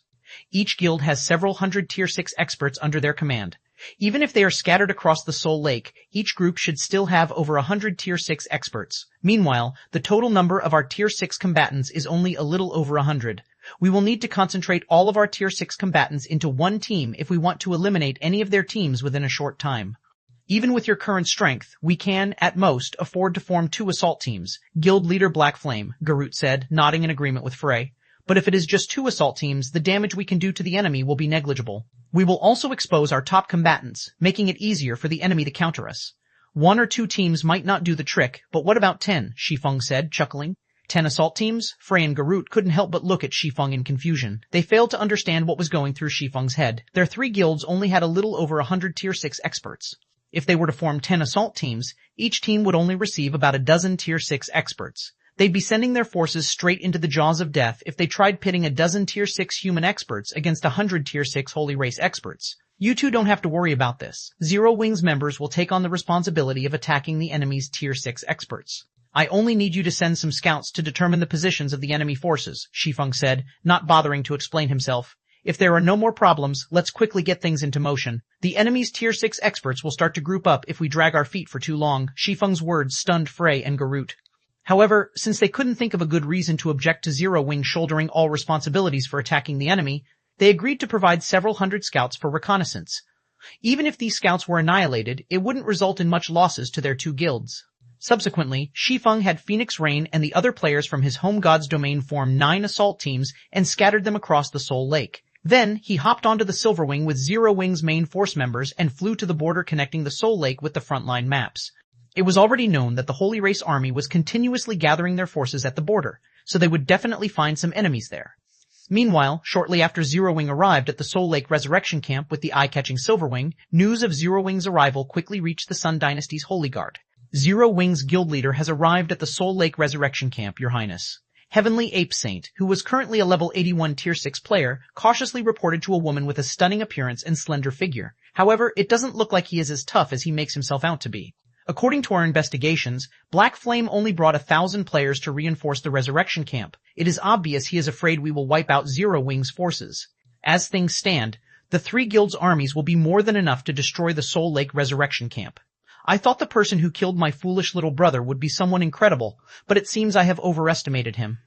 Each guild has several hundred Tier 6 experts under their command. Even if they are scattered across the Soul Lake, each group should still have over 100 Tier 6 experts. Meanwhile, the total number of our Tier 6 combatants is only a little over 100. We will need to concentrate all of our Tier 6 combatants into one team if we want to eliminate any of their teams within a short time. Even with your current strength, we can, at most, afford to form 2 assault teams, Guild Leader Black Flame, Garut said, nodding in agreement with Frey. But if it is just 2 assault teams, the damage we can do to the enemy will be negligible. We will also expose our top combatants, making it easier for the enemy to counter us. 1 or 2 teams might not do the trick, but what about 10, Shi Feng said, chuckling. 10 assault teams? Frey and Garut couldn't help but look at Shi Feng in confusion. They failed to understand what was going through Shi Feng's head. Their 3 guilds only had a little over 100 Tier 6 experts. If they were to form 10 assault teams, each team would only receive about a dozen Tier 6 experts. They'd be sending their forces straight into the jaws of death if they tried pitting a dozen Tier 6 human experts against 100 Tier 6 Holy Race experts. You two don't have to worry about this. Zero Wing's members will take on the responsibility of attacking the enemy's Tier 6 experts. I only need you to send some scouts to determine the positions of the enemy forces, Shi Feng said, not bothering to explain himself. If there are no more problems, let's quickly get things into motion. The enemy's Tier 6 experts will start to group up if we drag our feet for too long. Shi Feng's words stunned Frey and Garut. However, since they couldn't think of a good reason to object to Zero Wing shouldering all responsibilities for attacking the enemy, they agreed to provide several hundred scouts for reconnaissance. Even if these scouts were annihilated, it wouldn't result in much losses to their 2 guilds. Subsequently, Shi Feng had Phoenix Rain and the other players from his home god's domain form 9 assault teams and scattered them across the Soul Lake. Then, he hopped onto the Silver Wing with Zero Wing's main force members and flew to the border connecting the Soul Lake with the frontline maps. It was already known that the Holy Race army was continuously gathering their forces at the border, so they would definitely find some enemies there. Meanwhile, shortly after Zero Wing arrived at the Soul Lake Resurrection Camp with the eye-catching Silver Wing, news of Zero Wing's arrival quickly reached the Sun Dynasty's Holy Guard. Zero Wing's guild leader has arrived at the Soul Lake Resurrection Camp, Your Highness. Heavenly Ape Saint, who was currently a level 81 tier 6 player, cautiously reported to a woman with a stunning appearance and slender figure. However, it doesn't look like he is as tough as he makes himself out to be. According to our investigations, Black Flame only brought 1,000 players to reinforce the Resurrection Camp. It is obvious he is afraid we will wipe out Zero Wing's forces. As things stand, the 3 guilds' armies will be more than enough to destroy the Soul Lake Resurrection Camp. I thought the person who killed my foolish little brother would be someone incredible, but it seems I have overestimated him.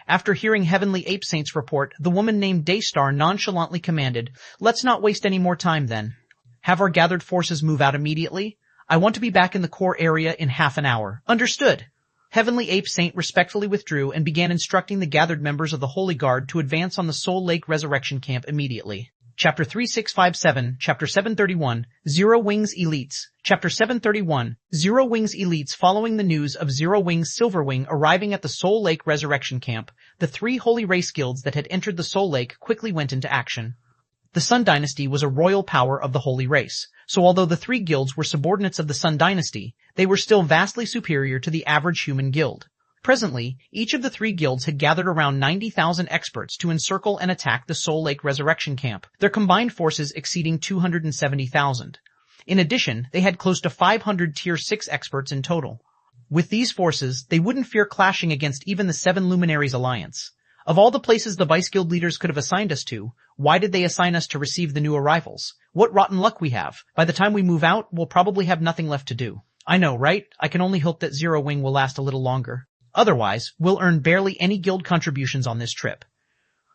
After hearing Heavenly Ape Saint's report, the woman named Daystar nonchalantly commanded, "Let's not waste any more time then. Have our gathered forces move out immediately? I want to be back in the core area in half an hour." Understood. Heavenly Ape Saint respectfully withdrew and began instructing the gathered members of the Holy Guard to advance on the Soul Lake Resurrection Camp immediately. Chapter 3657, Chapter 731, Zero Wing's Elites. Chapter 731, Zero Wing's Elites. Following the news of Zero Wing's Silver Wing arriving at the Soul Lake Resurrection Camp, the 3 holy race guilds that had entered the Soul Lake quickly went into action. The Sun Dynasty was a royal power of the holy race, so although the 3 guilds were subordinates of the Sun Dynasty, they were still vastly superior to the average human guild. Presently, each of the 3 guilds had gathered around 90,000 experts to encircle and attack the Soul Lake Resurrection Camp, their combined forces exceeding 270,000. In addition, they had close to 500 Tier 6 experts in total. With these forces, they wouldn't fear clashing against even the 7 Luminaries Alliance. Of all the places the Vice Guild leaders could have assigned us to, why did they assign us to receive the new arrivals? What rotten luck we have. By the time we move out, we'll probably have nothing left to do. I know, right? I can only hope that Zero Wing will last a little longer. Otherwise, we'll earn barely any guild contributions on this trip.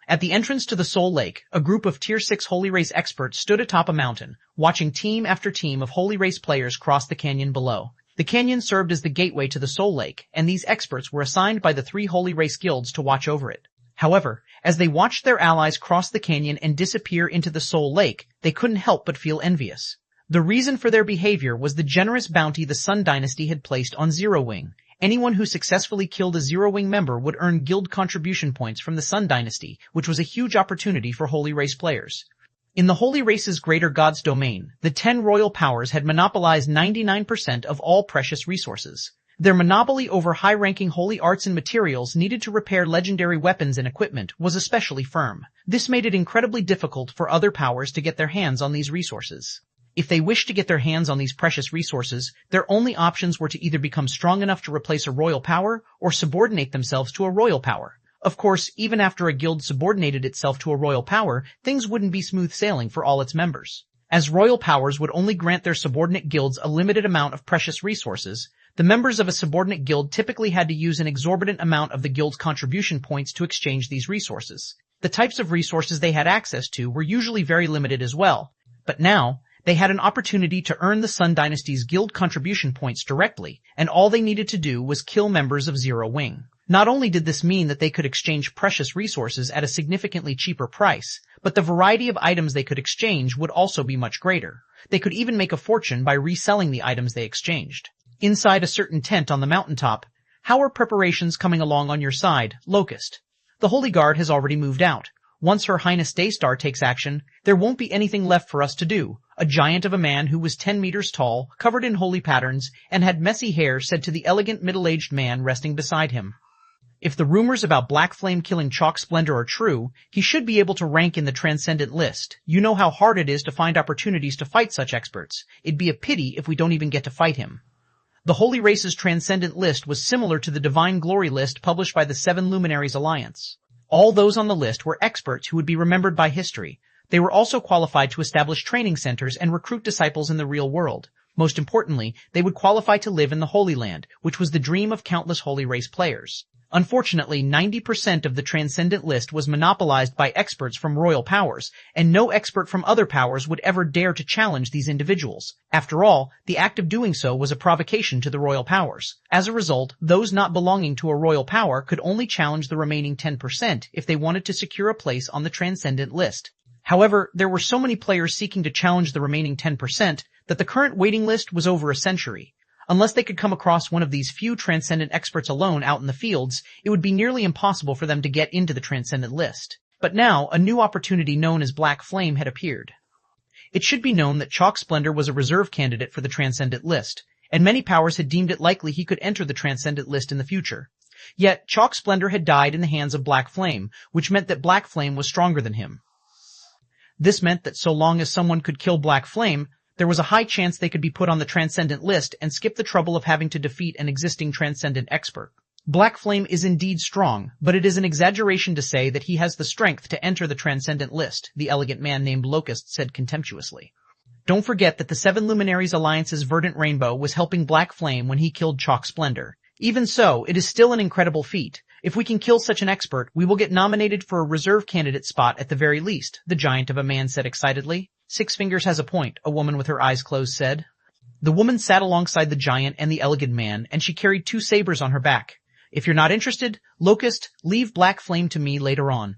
At the entrance to the Soul Lake, a group of Tier 6 Holy Race experts stood atop a mountain, watching team after team of Holy Race players cross the canyon below. The canyon served as the gateway to the Soul Lake, and these experts were assigned by the 3 Holy Race guilds to watch over it. However, as they watched their allies cross the canyon and disappear into the Soul Lake, they couldn't help but feel envious. The reason for their behavior was the generous bounty the Sun Dynasty had placed on Zero Wing. Anyone who successfully killed a Zero Wing member would earn guild contribution points from the Sun Dynasty, which was a huge opportunity for Holy Race players. In the Holy Race's greater god's domain, the 10 royal powers had monopolized 99% of all precious resources. Their monopoly over high-ranking holy arts and materials needed to repair legendary weapons and equipment was especially firm. This made it incredibly difficult for other powers to get their hands on these resources. If they wished to get their hands on these precious resources, their only options were to either become strong enough to replace a royal power or subordinate themselves to a royal power. Of course, even after a guild subordinated itself to a royal power, things wouldn't be smooth sailing for all its members. As royal powers would only grant their subordinate guilds a limited amount of precious resources, the members of a subordinate guild typically had to use an exorbitant amount of the guild's contribution points to exchange these resources. The types of resources they had access to were usually very limited as well. But now, they had an opportunity to earn the Sun Dynasty's guild contribution points directly, and all they needed to do was kill members of Zero Wing. Not only did this mean that they could exchange precious resources at a significantly cheaper price, but the variety of items they could exchange would also be much greater. They could even make a fortune by reselling the items they exchanged. Inside a certain tent on the mountaintop, how are preparations coming along on your side, Locust? The Holy Guard has already moved out. Once Her Highness Daystar takes action, there won't be anything left for us to do. A giant of a man who was 10 meters tall, covered in holy patterns, and had messy hair said to the elegant middle-aged man resting beside him. If the rumors about Black Flame killing Chalk Splendor are true, he should be able to rank in the Transcendent list. You know how hard it is to find opportunities to fight such experts. It'd be a pity if we don't even get to fight him. The Holy Race's Transcendent list was similar to the Divine Glory list published by the 7 Luminaries Alliance. All those on the list were experts who would be remembered by history. They were also qualified to establish training centers and recruit disciples in the real world. Most importantly, they would qualify to live in the Holy Land, which was the dream of countless Holy Race players. Unfortunately, 90% of the Transcendent list was monopolized by experts from royal powers, and no expert from other powers would ever dare to challenge these individuals. After all, the act of doing so was a provocation to the royal powers. As a result, those not belonging to a royal power could only challenge the remaining 10% if they wanted to secure a place on the Transcendent list. However, there were so many players seeking to challenge the remaining 10% that the current waiting list was over a century. Unless they could come across one of these few Transcendent experts alone out in the fields, it would be nearly impossible for them to get into the Transcendent list. But now, a new opportunity known as Black Flame had appeared. It should be known that Chalk Splendor was a reserve candidate for the Transcendent list, and many powers had deemed it likely he could enter the Transcendent list in the future. Yet, Chalk Splendor had died in the hands of Black Flame, which meant that Black Flame was stronger than him. This meant that so long as someone could kill Black Flame, there was a high chance they could be put on the Transcendent list and skip the trouble of having to defeat an existing Transcendent expert. Black Flame is indeed strong, but it is an exaggeration to say that he has the strength to enter the Transcendent list, the elegant man named Locust said contemptuously. Don't forget that the Seven Luminaries Alliance's Verdant Rainbow was helping Black Flame when he killed Chalk Splendor. Even so, it is still an incredible feat. If we can kill such an expert, we will get nominated for a reserve candidate spot at the very least, the giant of a man said excitedly. Six Fingers has a point, a woman with her eyes closed said. The woman sat alongside the giant and the elegant man, and she carried 2 sabers on her back. If you're not interested, Locust, leave Black Flame to me later on.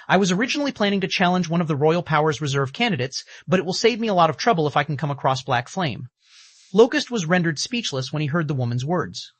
I was originally planning to challenge one of the Royal Power's reserve candidates, but it will save me a lot of trouble if I can come across Black Flame. Locust was rendered speechless when he heard the woman's words.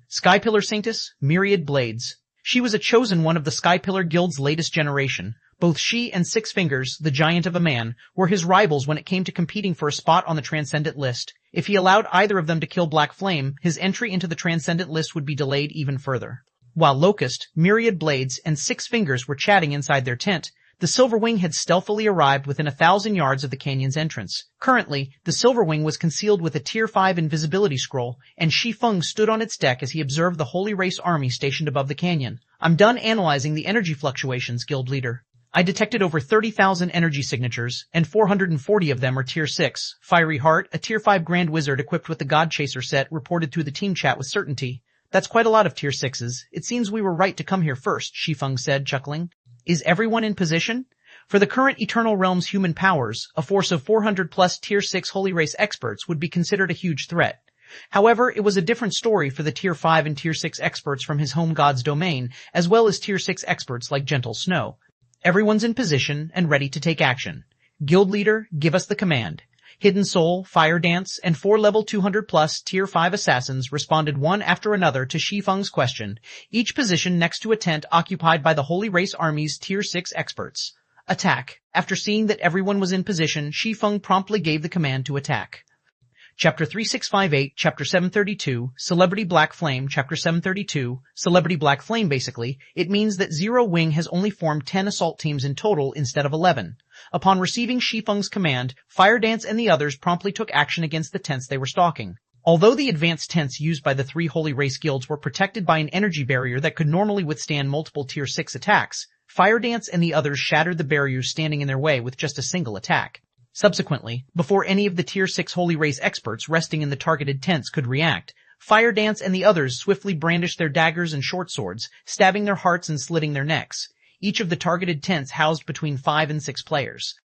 Skypillar Sanctus, Myriad Blades. She was a chosen one of the Skypillar Guild's latest generation. Both she and Six Fingers, the giant of a man, were his rivals when it came to competing for a spot on the Transcendent list. If he allowed either of them to kill Black Flame, his entry into the Transcendent list would be delayed even further. While Locust, Myriad Blades, and Six Fingers were chatting inside their tent, the Silverwing had stealthily arrived within 1,000 yards of the canyon's entrance. Currently, the Silverwing was concealed with a Tier 5 invisibility scroll, and Shi Feng stood on its deck as he observed the Holy Race army stationed above the canyon. I'm done analyzing the energy fluctuations, Guild Leader. I detected over 30,000 energy signatures, and 440 of them are Tier 6. Fiery Heart, a Tier 5 Grand Wizard equipped with the God Chaser set, reported through the team chat with certainty. That's quite a lot of Tier 6s. It seems we were right to come here first, Shi Feng said, chuckling. Is everyone in position? For the current Eternal Realm's human powers, a force of 400 plus Tier 6 Holy Race experts would be considered a huge threat. However, it was a different story for the Tier 5 and Tier 6 experts from his home god's domain, as well as Tier 6 experts like Gentle Snow. Everyone's in position and ready to take action. Guild Leader, give us the command. Hidden Soul, Fire Dance, and 4 level 200 plus Tier 5 assassins responded one after another to Shi Feng's question, each position next to a tent occupied by the Holy Race Army's Tier 6 experts. Attack. After seeing that everyone was in position, Shi Feng promptly gave the command to attack. Chapter 3658, Chapter 732, Celebrity Black Flame, Chapter 732, Celebrity Black Flame basically, it means that Zero Wing has only formed 10 assault teams in total instead of 11. Upon receiving Shi Feng's command, Fire Dance and the others promptly took action against the tents they were stalking. Although the advanced tents used by the 3 Holy Race guilds were protected by an energy barrier that could normally withstand multiple Tier 6 attacks, Fire Dance and the others shattered the barriers standing in their way with just a single attack. Subsequently, before any of the Tier 6 Holy Race experts resting in the targeted tents could react, Fire Dance and the others swiftly brandished their daggers and short swords, stabbing their hearts and slitting their necks. Each of the targeted tents housed between 5 and 6 players.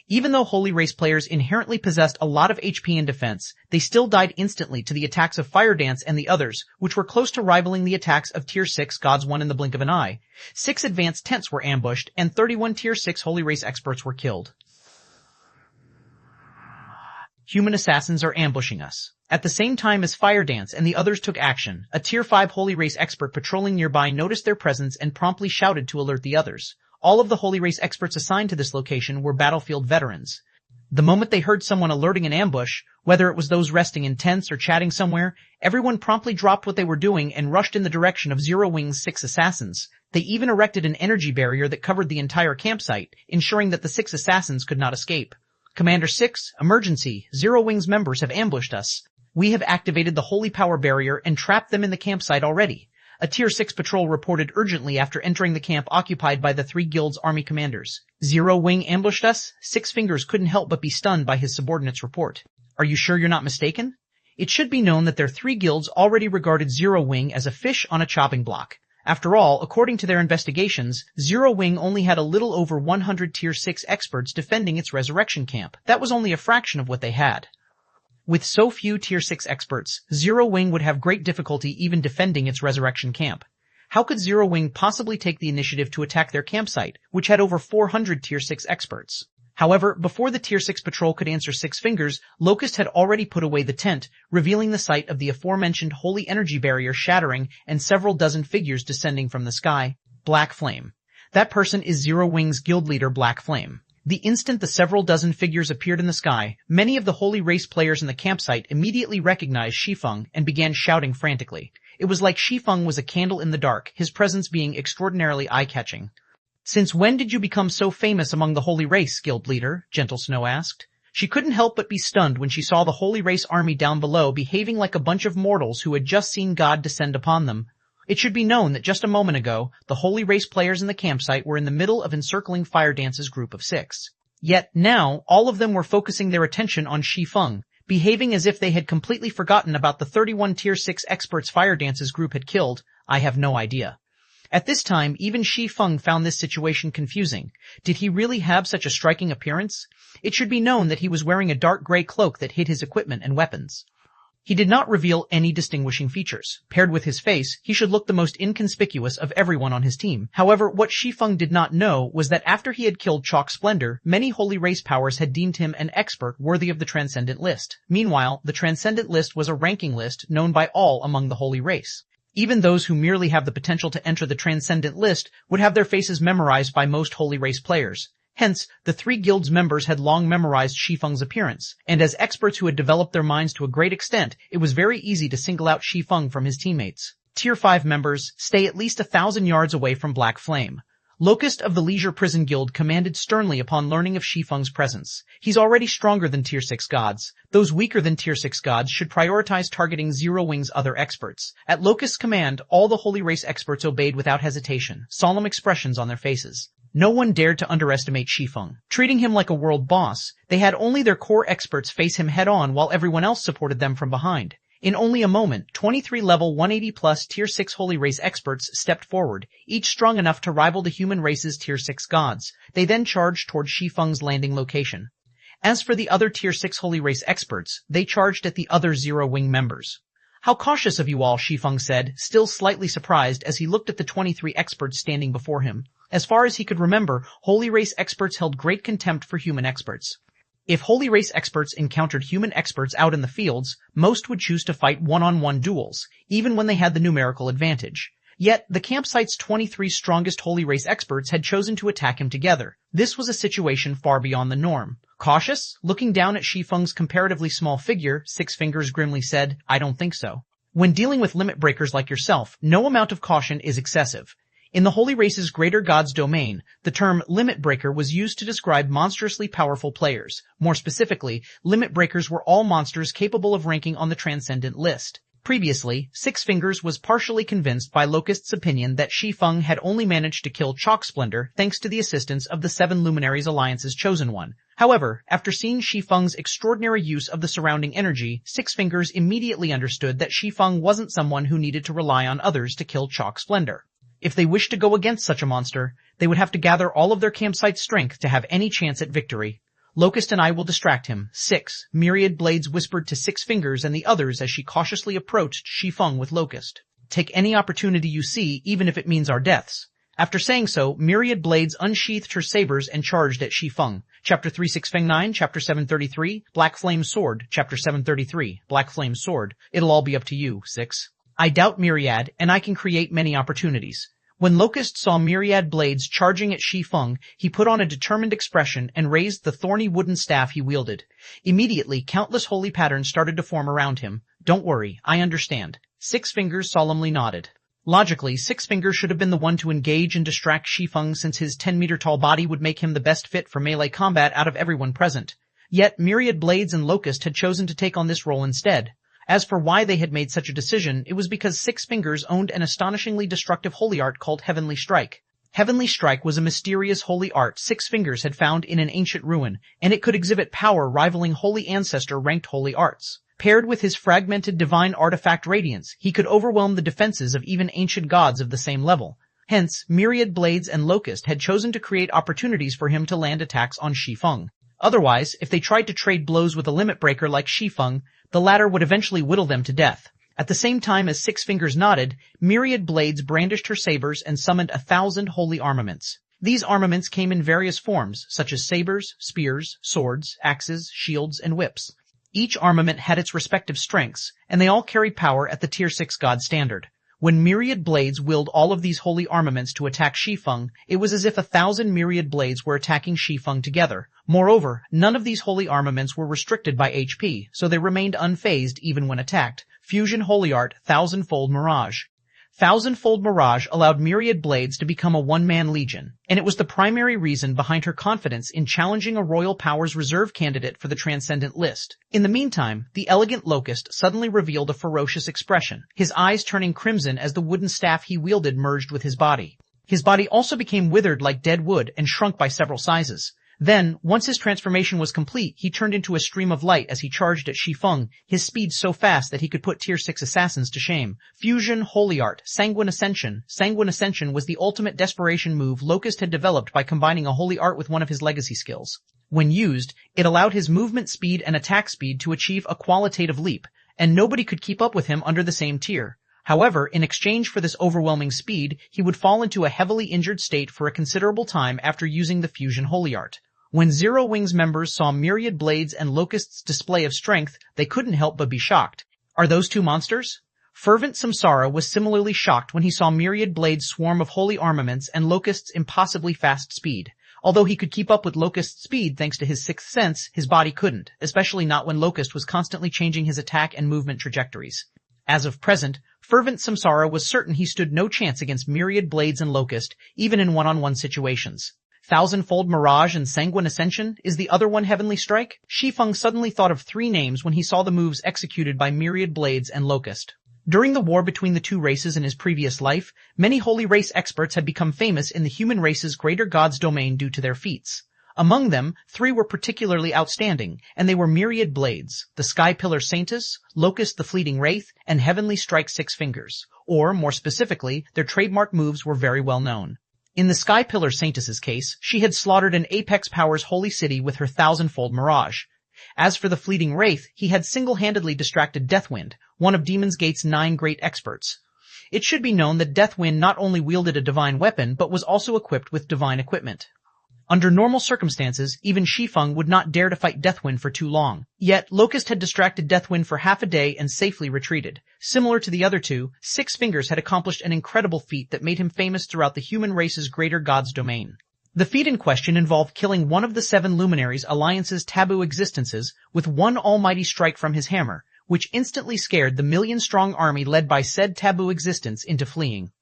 Even though Holy Race players inherently possessed a lot of HP and defense, they still died instantly to the attacks of Fire Dance and the others, which were close to rivaling the attacks of Tier 6 Gods One in the blink of an eye. 6 advanced tents were ambushed, and 31 Tier 6 Holy Race experts were killed. Human assassins are ambushing us. At the same time as Fire Dance and the others took action, a Tier 5 Holy Race expert patrolling nearby noticed their presence and promptly shouted to alert the others. All of the Holy Race experts assigned to this location were battlefield veterans. The moment they heard someone alerting an ambush, whether it was those resting in tents or chatting somewhere, everyone promptly dropped what they were doing and rushed in the direction of Zero Wing's 6 assassins. They even erected an energy barrier that covered the entire campsite, ensuring that the 6 assassins could not escape. Commander 6, emergency, Zero Wing's members have ambushed us. We have activated the Holy Power Barrier and trapped them in the campsite already. A Tier 6 patrol reported urgently after entering the camp occupied by the 3 guilds' army commanders. Zero Wing ambushed us? Six Fingers couldn't help but be stunned by his subordinate's report. Are you sure you're not mistaken? It should be known that their 3 guilds already regarded Zero Wing as a fish on a chopping block. After all, according to their investigations, Zero Wing only had a little over 100 Tier 6 experts defending its resurrection camp. That was only a fraction of what they had. With so few Tier 6 experts, Zero Wing would have great difficulty even defending its resurrection camp. How could Zero Wing possibly take the initiative to attack their campsite, which had over 400 Tier 6 experts? However, before the Tier 6 patrol could answer Six Fingers, Locust had already put away the tent, revealing the site of the aforementioned holy energy barrier shattering and several dozen figures descending from the sky. Black Flame. That person is Zero Wing's guild leader Black Flame. The instant the several dozen figures appeared in the sky, many of the Holy Race players in the campsite immediately recognized Shi Feng and began shouting frantically. It was like Shi Feng was a candle in the dark, his presence being extraordinarily eye-catching. "Since when did you become so famous among the Holy Race, guild leader?" Gentle Snow asked. She couldn't help but be stunned when she saw the Holy Race army down below behaving like a bunch of mortals who had just seen God descend upon them. It should be known that just a moment ago, the Holy Race players in the campsite were in the middle of encircling Fire Dance's group of 6. Yet now, all of them were focusing their attention on Shi Feng, behaving as if they had completely forgotten about the 31 Tier 6 experts Fire Dance's group had killed. I have no idea. At this time, even Shi Feng found this situation confusing. Did he really have such a striking appearance? It should be known that he was wearing a dark gray cloak that hid his equipment and weapons. He did not reveal any distinguishing features. Paired with his face, he should look the most inconspicuous of everyone on his team. However, what Shi Feng did not know was that after he had killed Chalk Splendor, many Holy Race powers had deemed him an expert worthy of the Transcendent List. Meanwhile, the Transcendent List was a ranking list known by all among the Holy Race. Even those who merely have the potential to enter the Transcendent List would have their faces memorized by most Holy Race players. Hence, the 3 guilds members had long memorized Shi Feng's appearance, and as experts who had developed their minds to a great extent, it was very easy to single out Shi Feng from his teammates. Tier 5 members, stay at least 1,000 yards away from Black Flame. Locust of the Leisure Prison Guild commanded sternly upon learning of Shi Feng's presence. He's already stronger than Tier 6 gods. Those weaker than Tier 6 gods should prioritize targeting Zero Wing's other experts. At Locust's command, all the Holy Race experts obeyed without hesitation, solemn expressions on their faces. No one dared to underestimate Shi Feng. Treating him like a world boss, they had only their core experts face him head-on while everyone else supported them from behind. In only a moment, 23 level 180+ Tier 6 Holy Race experts stepped forward, each strong enough to rival the human race's Tier 6 gods. They then charged toward Shi Feng's landing location. As for the other Tier 6 Holy Race experts, they charged at the other Zero Wing members. "How cautious of you all," Shi Feng said, still slightly surprised as he looked at the 23 experts standing before him. As far as he could remember, Holy Race experts held great contempt for human experts. If Holy Race experts encountered human experts out in the fields, most would choose to fight one-on-one duels, even when they had the numerical advantage. Yet, the campsite's 23 strongest Holy Race experts had chosen to attack him together. This was a situation far beyond the norm. Cautious? Looking down at Shi Feng's comparatively small figure, Six Fingers grimly said, "I don't think so. When dealing with limit breakers like yourself, no amount of caution is excessive." In the Holy Race's greater god's domain, the term limit breaker was used to describe monstrously powerful players. More specifically, limit breakers were all monsters capable of ranking on the Transcendent List. Previously, Six Fingers was partially convinced by Locust's opinion that Shi Feng had only managed to kill Chalk Splendor thanks to the assistance of the 7 Luminaries Alliance's Chosen One. However, after seeing Shi Feng's extraordinary use of the surrounding energy, Six Fingers immediately understood that Shi Feng wasn't someone who needed to rely on others to kill Chalk Splendor. If they wished to go against such a monster, they would have to gather all of their campsite strength to have any chance at victory. "Locust and I will distract him." 6. Myriad Blades whispered to Six Fingers and the others as she cautiously approached Shi Feng with Locust. "Take any opportunity you see, even if it means our deaths." After saying so, Myriad Blades unsheathed her sabers and charged at Shi Feng. Chapter 3659, Chapter 733, Black Flame Sword, Chapter 733, Black Flame Sword. It'll all be up to you, 6. I doubt Myriad, and I can create many opportunities. When Locust saw Myriad Blades charging at Shi Feng, he put on a determined expression and raised the thorny wooden staff he wielded. Immediately, countless holy patterns started to form around him. "Don't worry, I understand." Six Fingers solemnly nodded. Logically, Six Fingers should have been the one to engage and distract Shi Feng since his 10-meter-tall body would make him the best fit for melee combat out of everyone present. Yet, Myriad Blades and Locust had chosen to take on this role instead. As for why they had made such a decision, it was because Six Fingers owned an astonishingly destructive holy art called Heavenly Strike. Heavenly Strike was a mysterious holy art Six Fingers had found in an ancient ruin, and it could exhibit power rivaling Holy Ancestor-ranked holy arts. Paired with his fragmented divine artifact radiance, he could overwhelm the defenses of even ancient gods of the same level. Hence, Myriad Blades and Locust had chosen to create opportunities for him to land attacks on Shi Feng. Otherwise, if they tried to trade blows with a limit breaker like Shi Feng, the latter would eventually whittle them to death. At the same time as Six Fingers nodded, Myriad Blades brandished her sabers and summoned 1,000 holy armaments. These armaments came in various forms, such as sabers, spears, swords, axes, shields, and whips. Each armament had its respective strengths, and they all carried power at the Tier 6 god standard. When myriad blades willed all of these holy armaments to attack Shi Feng, it was as if 1,000 myriad blades were attacking Shi Feng together. Moreover, none of these holy armaments were restricted by HP, so they remained unfazed even when attacked. Fusion Holy Art, Thousandfold Mirage. Thousandfold Mirage allowed myriad blades to become a one-man legion, and it was the primary reason behind her confidence in challenging a Royal Powers reserve candidate for the Transcendent list. In the meantime, the elegant Locust suddenly revealed a ferocious expression, his eyes turning crimson as the wooden staff he wielded merged with his body. His body also became withered like dead wood and shrunk by several sizes. Then, once his transformation was complete, he turned into a stream of light as he charged at Shi Feng, his speed so fast that he could put Tier 6 assassins to shame. Fusion Holy Art, Sanguine Ascension. Sanguine Ascension was the ultimate desperation move Locust had developed by combining a holy art with one of his legacy skills. When used, it allowed his movement speed and attack speed to achieve a qualitative leap, and nobody could keep up with him under the same tier. However, in exchange for this overwhelming speed, he would fall into a heavily injured state for a considerable time after using the Fusion Holy Art. When Zero Wings members saw myriad blades and Locust's display of strength, they couldn't help but be shocked. Are those two monsters? Fervent Samsara was similarly shocked when he saw myriad blades swarm of holy armaments and Locust's impossibly fast speed. Although he could keep up with Locust's speed thanks to his sixth sense, his body couldn't, especially not when Locust was constantly changing his attack and movement trajectories. As of present, Fervent Samsara was certain he stood no chance against myriad blades and Locust, even in one-on-one situations. Thousandfold Mirage and Sanguine Ascension? Is the other one Heavenly Strike? Shi Feng suddenly thought of 3 names when he saw the moves executed by myriad blades and Locust. During the war between the two races in his previous life, many holy race experts had become famous in the human race's greater god's domain due to their feats. Among them, 3 were particularly outstanding, and they were myriad blades, the Sky Pillar Saintus, Locust the Fleeting Wraith, and Heavenly Strike Six Fingers. Or, more specifically, their trademark moves were very well known. In the Sky Pillar Saintus's case, she had slaughtered an Apex Powers holy city with her thousandfold mirage. As for the Fleeting Wraith, he had single-handedly distracted Deathwind, one of Demon's Gate's 9 great experts. It should be known that Deathwind not only wielded a divine weapon, but was also equipped with divine equipment. Under normal circumstances, even Shi Feng would not dare to fight Deathwind for too long. Yet, Locust had distracted Deathwind for half a day and safely retreated. Similar to the other two, Six Fingers had accomplished an incredible feat that made him famous throughout the human race's greater god's domain. The feat in question involved killing one of the 7 Luminaries Alliance's taboo existences with one almighty strike from his hammer, which instantly scared the million-strong army led by said taboo existence into fleeing.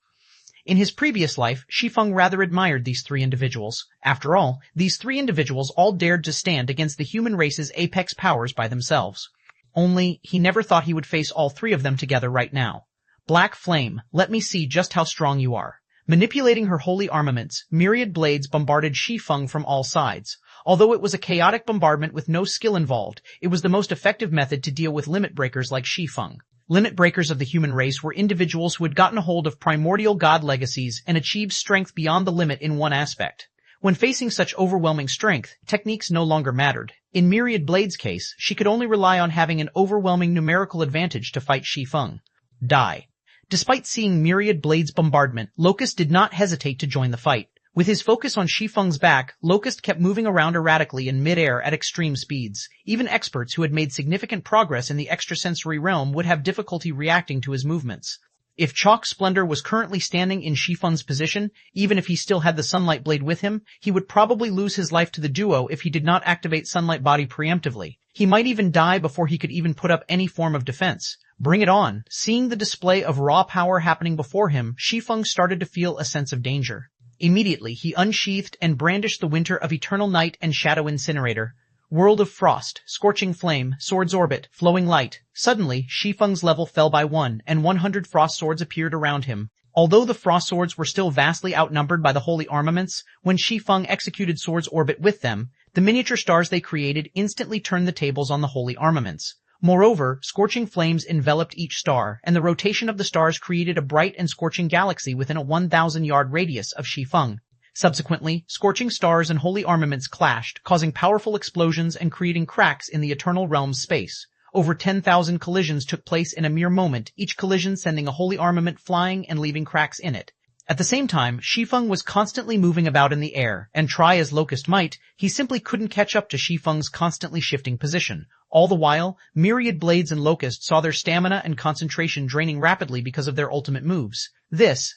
In his previous life, Shi Feng rather admired these 3 individuals. After all, these 3 individuals all dared to stand against the human race's apex powers by themselves. Only, he never thought he would face all 3 of them together right now. Black Flame, let me see just how strong you are. Manipulating her holy armaments, myriad blades bombarded Shi Feng from all sides. Although it was a chaotic bombardment with no skill involved, it was the most effective method to deal with limit breakers like Shi Feng. Limit breakers of the human race were individuals who had gotten a hold of primordial god legacies and achieved strength beyond the limit in one aspect. When facing such overwhelming strength, techniques no longer mattered. In Myriad Blade's case, she could only rely on having an overwhelming numerical advantage to fight Shi Feng. Die. Despite seeing Myriad Blade's bombardment, Locust did not hesitate to join the fight. With his focus on Shi Feng's back, Locust kept moving around erratically in mid-air at extreme speeds. Even experts who had made significant progress in the extrasensory realm would have difficulty reacting to his movements. If Chalk Splendor was currently standing in Shi Feng's position, even if he still had the Sunlight Blade with him, he would probably lose his life to the duo if he did not activate Sunlight Body preemptively. He might even die before he could even put up any form of defense. Bring it on. Seeing the display of raw power happening before him, Shi Feng started to feel a sense of danger. Immediately, he unsheathed and brandished the Winter of Eternal Night and Shadow Incinerator. World of Frost, Scorching Flame, Sword's Orbit, Flowing Light. Suddenly, Shi Feng's level fell by 1, and 100 Frost Swords appeared around him. Although the Frost Swords were still vastly outnumbered by the Holy Armaments, when Shi Feng executed Sword's Orbit with them, the miniature stars they created instantly turned the tables on the Holy Armaments. Moreover, scorching flames enveloped each star, and the rotation of the stars created a bright and scorching galaxy within a 1,000-yard radius of Shi Feng. Subsequently, scorching stars and holy armaments clashed, causing powerful explosions and creating cracks in the Eternal Realm's space. Over 10,000 collisions took place in a mere moment, each collision sending a holy armament flying and leaving cracks in it. At the same time, Shi Feng was constantly moving about in the air, and try as Locust might, he simply couldn't catch up to Shi Feng's constantly shifting position. All the while, myriad blades and Locust saw their stamina and concentration draining rapidly because of their ultimate moves.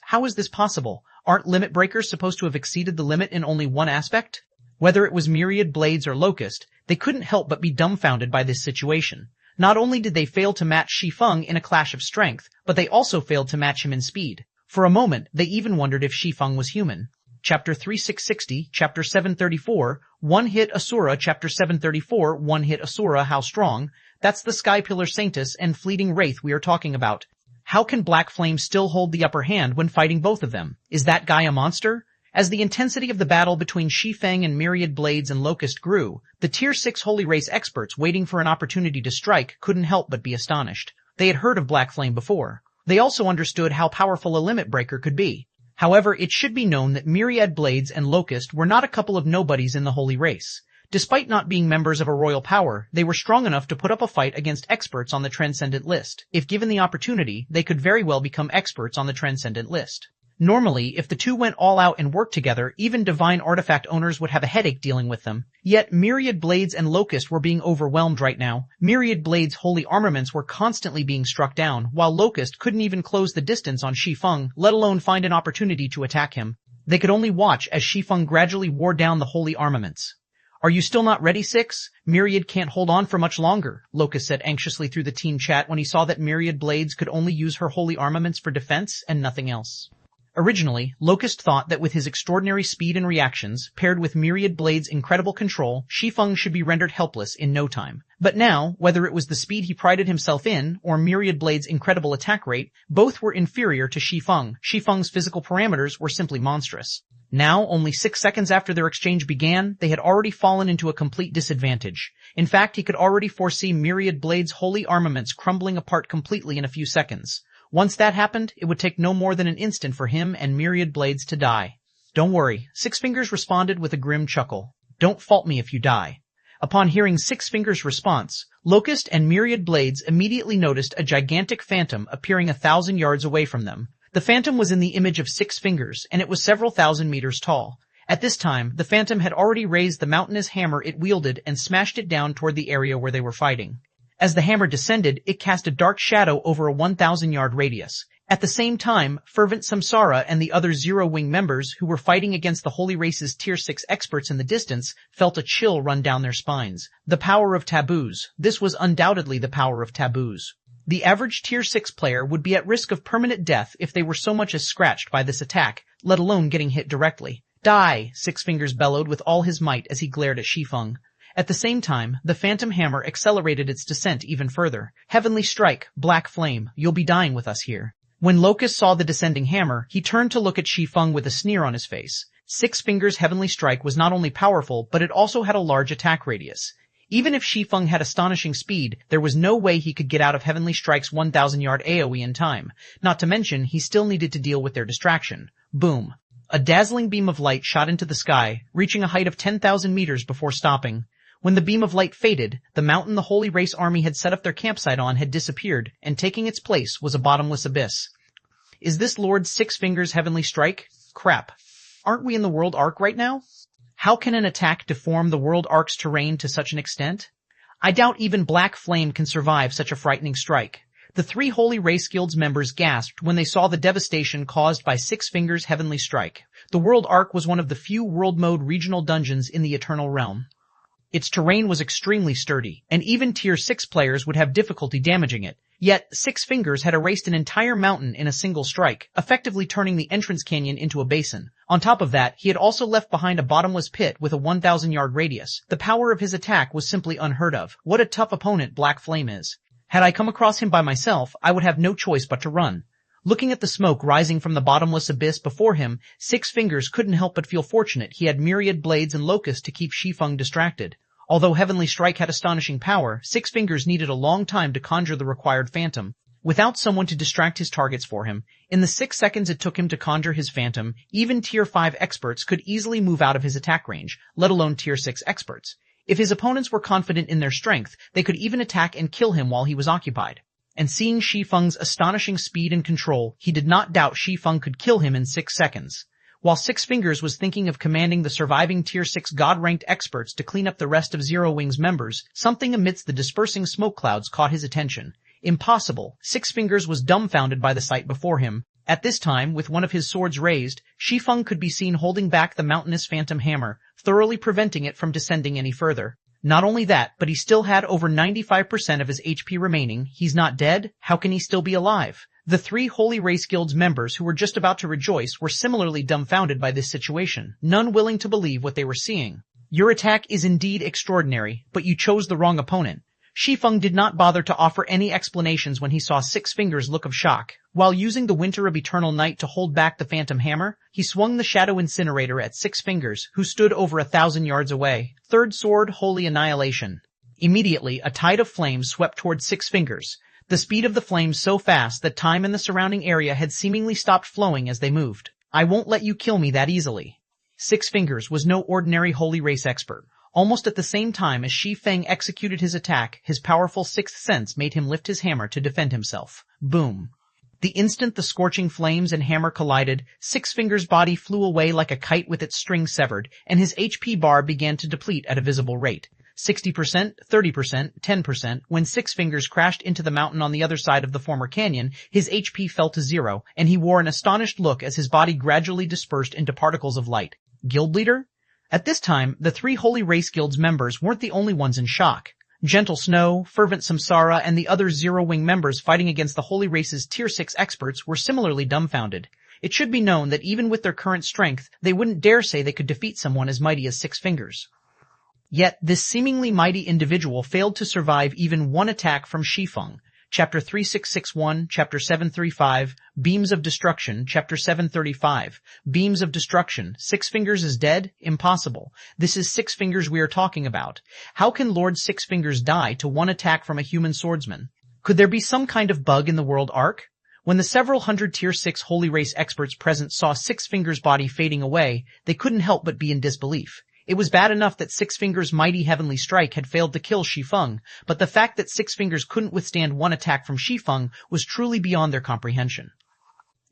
How is this possible? Aren't limit breakers supposed to have exceeded the limit in only one aspect? Whether it was myriad blades or Locust, they couldn't help but be dumbfounded by this situation. Not only did they fail to match Shi Feng in a clash of strength, but they also failed to match him in speed. For a moment, they even wondered if Shi Feng was human. Chapter 3660, Chapter 734, One Hit Asura, Chapter 734, One Hit Asura, How Strong? That's the Sky Pillar Sanctus and Fleeting Wraith we are talking about. How can Black Flame still hold the upper hand when fighting both of them? Is that guy a monster? As the intensity of the battle between Shi Feng and myriad blades and Locust grew, the Tier 6 Holy Race experts waiting for an opportunity to strike couldn't help but be astonished. They had heard of Black Flame before. They also understood how powerful a limit breaker could be. However, it should be known that myriad blades and Locust were not a couple of nobodies in the Holy Race. Despite not being members of a royal power, they were strong enough to put up a fight against experts on the Transcendent list. If given the opportunity, they could very well become experts on the Transcendent list. Normally, if the two went all out and worked together, even divine artifact owners would have a headache dealing with them. Yet, myriad blades and Locust were being overwhelmed right now. Myriad blades' holy armaments were constantly being struck down, while Locust couldn't even close the distance on Shi Feng, let alone find an opportunity to attack him. They could only watch as Shi Feng gradually wore down the holy armaments. "Are you still not ready, Six? Myriad can't hold on for much longer," Locust said anxiously through the team chat when he saw that myriad blades could only use her holy armaments for defense and nothing else. Originally, Locust thought that with his extraordinary speed and reactions, paired with myriad blades' incredible control, Shi Feng should be rendered helpless in no time. But now, whether it was the speed he prided himself in, or myriad blades' incredible attack rate, both were inferior to Shi Feng. Shi Feng's physical parameters were simply monstrous. Now, only 6 seconds after their exchange began, they had already fallen into a complete disadvantage. In fact, he could already foresee myriad blades' holy armaments crumbling apart completely in a few seconds. Once that happened, it would take no more than an instant for him and myriad blades to die. "Don't worry," Six Fingers responded with a grim chuckle. "Don't fault me if you die." Upon hearing Six Fingers' response, Locust and myriad blades immediately noticed a gigantic phantom appearing 1,000 yards away from them. The phantom was in the image of Six Fingers, and it was several thousand meters tall. At this time, the phantom had already raised the mountainous hammer it wielded and smashed it down toward the area where they were fighting. As the hammer descended, it cast a dark shadow over a 1,000-yard radius. At the same time, Fervent Samsara and the other Zero-Wing members who were fighting against the Holy Race's Tier 6 experts in the distance felt a chill run down their spines. The power of taboos. This was undoubtedly the power of taboos. The average Tier 6 player would be at risk of permanent death if they were so much as scratched by this attack, let alone getting hit directly. "Die!" Six Fingers bellowed with all his might as he glared at Shi Feng. At the same time, the phantom hammer accelerated its descent even further. "Heavenly Strike, Black Flame, you'll be dying with us here." When Locust saw the descending hammer, he turned to look at Shi Feng with a sneer on his face. Six Fingers' Heavenly Strike was not only powerful, but it also had a large attack radius. Even if Shi Feng had astonishing speed, there was no way he could get out of Heavenly Strike's 1,000-yard AoE in time. Not to mention, he still needed to deal with their distraction. Boom. A dazzling beam of light shot into the sky, reaching a height of 10,000 meters before stopping. When the beam of light faded, the mountain the Holy Race army had set up their campsite on had disappeared, and taking its place was a bottomless abyss. Is this Lord Six Fingers' Heavenly Strike? Crap. Aren't we in the World Arc right now? How can an attack deform the World Arc's terrain to such an extent? I doubt even Black Flame can survive such a frightening strike. The 3 Holy Race Guild's members gasped when they saw the devastation caused by Six Fingers' Heavenly Strike. The World Arc was one of the few World Mode regional dungeons in the Eternal Realm. Its terrain was extremely sturdy, and even Tier 6 players would have difficulty damaging it. Yet, Six Fingers had erased an entire mountain in a single strike, effectively turning the entrance canyon into a basin. On top of that, he had also left behind a bottomless pit with a 1,000-yard radius. The power of his attack was simply unheard of. What a tough opponent Black Flame is. Had I come across him by myself, I would have no choice but to run. Looking at the smoke rising from the bottomless abyss before him, Six Fingers couldn't help but feel fortunate he had myriad blades and Locust to keep Shi Feng distracted. Although Heavenly Strike had astonishing power, Six Fingers needed a long time to conjure the required phantom. Without someone to distract his targets for him, in the 6 seconds it took him to conjure his phantom, even Tier 5 experts could easily move out of his attack range, let alone Tier 6 experts. If his opponents were confident in their strength, they could even attack and kill him while he was occupied. And seeing Shi Feng's astonishing speed and control, he did not doubt Shi Feng could kill him in 6 seconds. While Six Fingers was thinking of commanding the surviving Tier 6 God-ranked experts to clean up the rest of Zero Wing's members, something amidst the dispersing smoke clouds caught his attention. Impossible. Six Fingers was dumbfounded by the sight before him. At this time, with one of his swords raised, Shi Feng could be seen holding back the mountainous phantom hammer, thoroughly preventing it from descending any further. Not only that, but he still had over 95% of his HP remaining. He's not dead? How can he still be alive? The 3 Holy Race Guild's members who were just about to rejoice were similarly dumbfounded by this situation, none willing to believe what they were seeing. Your attack is indeed extraordinary, but you chose the wrong opponent. Shi Feng did not bother to offer any explanations when he saw Six Fingers' look of shock. While using the Winter of Eternal Night to hold back the phantom hammer, he swung the Shadow Incinerator at Six Fingers, who stood over 1,000 yards away. Third Sword, Holy Annihilation. Immediately, a tide of flames swept towards Six Fingers. The speed of the flames so fast that time in the surrounding area had seemingly stopped flowing as they moved. I won't let you kill me that easily. Six Fingers was no ordinary Holy Race expert. Almost at the same time as Shi Feng executed his attack, his powerful sixth sense made him lift his hammer to defend himself. Boom. The instant the scorching flames and hammer collided, Six Fingers' body flew away like a kite with its string severed, and his HP bar began to deplete at a visible rate. 60%, 30%, 10%. When Six Fingers crashed into the mountain on the other side of the former canyon, his HP fell to 0, and he wore an astonished look as his body gradually dispersed into particles of light. Guild leader? At this time, the 3 Holy Race Guild's members weren't the only ones in shock. Gentle Snow, Fervent Samsara, and the other Zero Wing members fighting against the Holy Race's Tier 6 experts were similarly dumbfounded. It should be known that even with their current strength, they wouldn't dare say they could defeat someone as mighty as Six Fingers. Yet, this seemingly mighty individual failed to survive even one attack from Shi Feng. Chapter 3661, Chapter 735, Beams of Destruction, Chapter 735, Beams of Destruction. Six Fingers is dead? Impossible. This is Six Fingers we are talking about. How can Lord Six Fingers die to one attack from a human swordsman? Could there be some kind of bug in the world arc? When the several hundred Tier 6 Holy Race experts present saw Six Fingers' body fading away, they couldn't help but be in disbelief. It was bad enough that Six Fingers' mighty heavenly strike had failed to kill Shi Feng, but the fact that Six Fingers couldn't withstand one attack from Shi Feng was truly beyond their comprehension.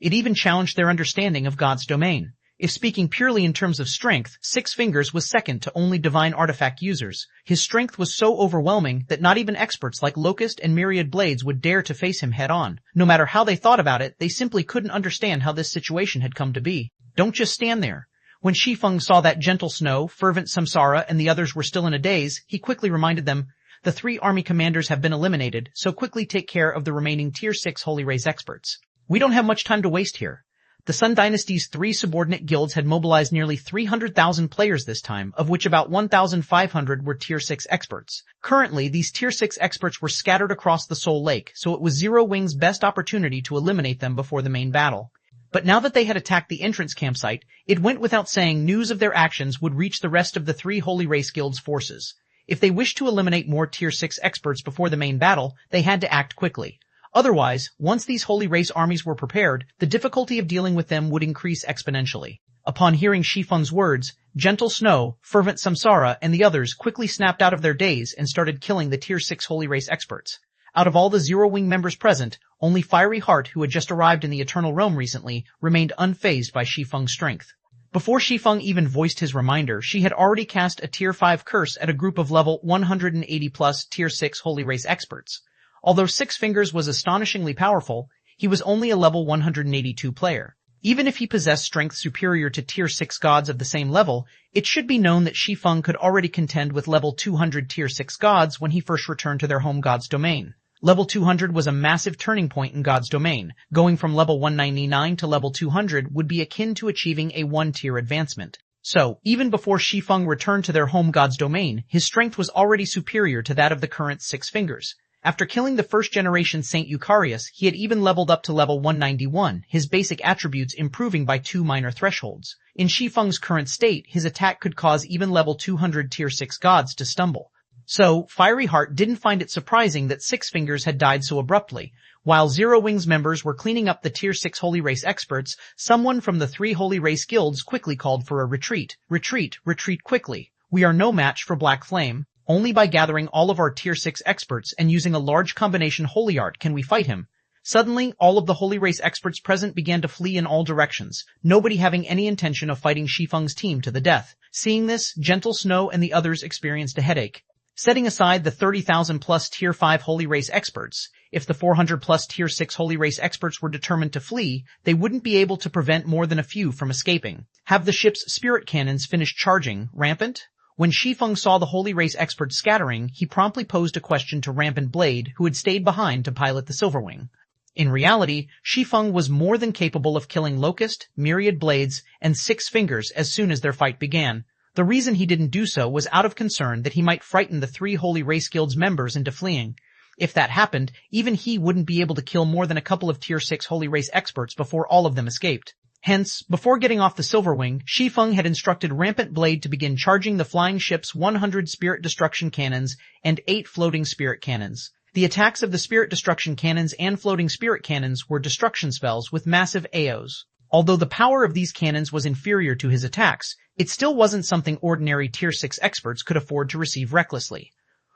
It even challenged their understanding of God's domain. If speaking purely in terms of strength, Six Fingers was second to only divine artifact users. His strength was so overwhelming that not even experts like Locust and Myriad Blades would dare to face him head-on. No matter how they thought about it, they simply couldn't understand how this situation had come to be. Don't just stand there. When Shi Feng saw that Gentle Snow, Fervent Samsara, and the others were still in a daze, he quickly reminded them, the 3 army commanders have been eliminated, so quickly take care of the remaining Tier 6 Holy Race experts. We don't have much time to waste here. The Sun Dynasty's 3 subordinate guilds had mobilized nearly 300,000 players this time, of which about 1,500 were Tier 6 experts. Currently, these Tier 6 experts were scattered across the Soul Lake, so it was Zero Wing's best opportunity to eliminate them before the main battle. But now that they had attacked the entrance campsite, it went without saying news of their actions would reach the rest of the 3 Holy Race Guild's forces. If they wished to eliminate more Tier 6 experts before the main battle, they had to act quickly. Otherwise, once these Holy Race armies were prepared, the difficulty of dealing with them would increase exponentially. Upon hearing Shi Feng's words, Gentle Snow, Fervent Samsara, and the others quickly snapped out of their daze and started killing the Tier 6 Holy Race experts. Out of all the Zero Wing members present, only Fiery Heart, who had just arrived in the Eternal Realm recently, remained unfazed by Shi Feng's strength. Before Shi Feng even voiced his reminder, she had already cast a Tier 5 curse at a group of level 180 plus Tier 6 Holy Race experts. Although Six Fingers was astonishingly powerful, he was only a level 182 player. Even if he possessed strength superior to Tier 6 gods of the same level, it should be known that Shi Feng could already contend with level 200 Tier 6 gods when he first returned to their home god's domain. Level 200 was a massive turning point in God's domain. Going from level 199 to level 200 would be akin to achieving a 1-tier advancement. So, even before Shi Feng returned to their home god's domain, his strength was already superior to that of the current Six Fingers. After killing the first-generation Saint Eucharius, he had even leveled up to level 191, his basic attributes improving by 2 minor thresholds. In Shi Feng's current state, his attack could cause even level 200 Tier 6 gods to stumble. So, Fiery Heart didn't find it surprising that Six Fingers had died so abruptly. While Zero Wing's members were cleaning up the Tier 6 Holy Race experts, someone from the 3 Holy Race guilds quickly called for a retreat. Retreat, retreat quickly. We are no match for Black Flame. Only by gathering all of our Tier 6 experts and using a large combination holy art can we fight him. Suddenly, all of the holy race experts present began to flee in all directions, nobody having any intention of fighting Shi Feng's team to the death. Seeing this, Gentle Snow and the others experienced a headache. Setting aside the 30,000 plus Tier 5 holy race experts, if the 400 plus Tier 6 holy race experts were determined to flee, they wouldn't be able to prevent more than a few from escaping. Have the ship's spirit cannons finished charging, Rampant? When Shi Feng saw the holy race experts scattering, he promptly posed a question to Rampant Blade, who had stayed behind to pilot the Silverwing. In reality, Shi Feng was more than capable of killing Locust, Myriad Blades, and Six Fingers as soon as their fight began. The reason he didn't do so was out of concern that he might frighten the 3 Holy Race Guild's members into fleeing. If that happened, even he wouldn't be able to kill more than a couple of Tier 6 Holy Race experts before all of them escaped. Hence, before getting off the Silverwing, Shi Feng had instructed Rampant Blade to begin charging the flying ship's 100 Spirit Destruction Cannons and 8 Floating Spirit Cannons. The attacks of the Spirit Destruction Cannons and Floating Spirit Cannons were destruction spells with massive AOs. Although the power of these cannons was inferior to his attacks, it still wasn't something ordinary Tier 6 experts could afford to receive recklessly.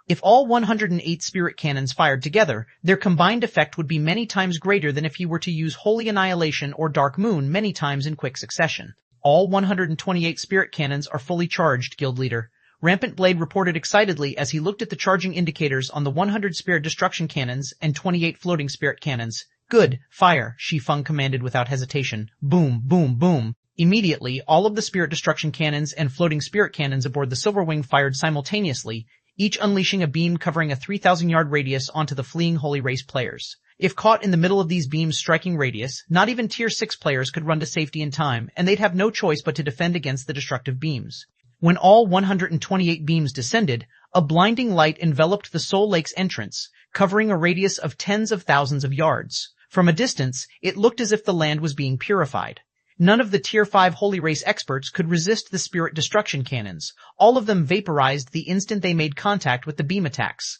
If all 108 Spirit Cannons fired together, their combined effect would be many times greater than if he were to use Holy Annihilation or Dark Moon many times in quick succession. All 128 Spirit Cannons are fully charged, Guild Leader. Rampant Blade reported excitedly as he looked at the charging indicators on the 100 Spirit Destruction Cannons and 28 Floating Spirit Cannons. Good, fire, Shi Feng commanded without hesitation. Boom, boom, boom. Immediately, all of the Spirit Destruction Cannons and Floating Spirit Cannons aboard the Silverwing fired simultaneously, each unleashing a beam covering a 3,000-yard radius onto the fleeing Holy Race players. If caught in the middle of these beams' striking radius, not even Tier 6 players could run to safety in time, and they'd have no choice but to defend against the destructive beams. When all 128 beams descended, a blinding light enveloped the Soul Lake's entrance, covering a radius of tens of thousands of yards. From a distance, it looked as if the land was being purified. None of the Tier 5 Holy Race experts could resist the Spirit Destruction Cannons. All of them vaporized the instant they made contact with the beam attacks.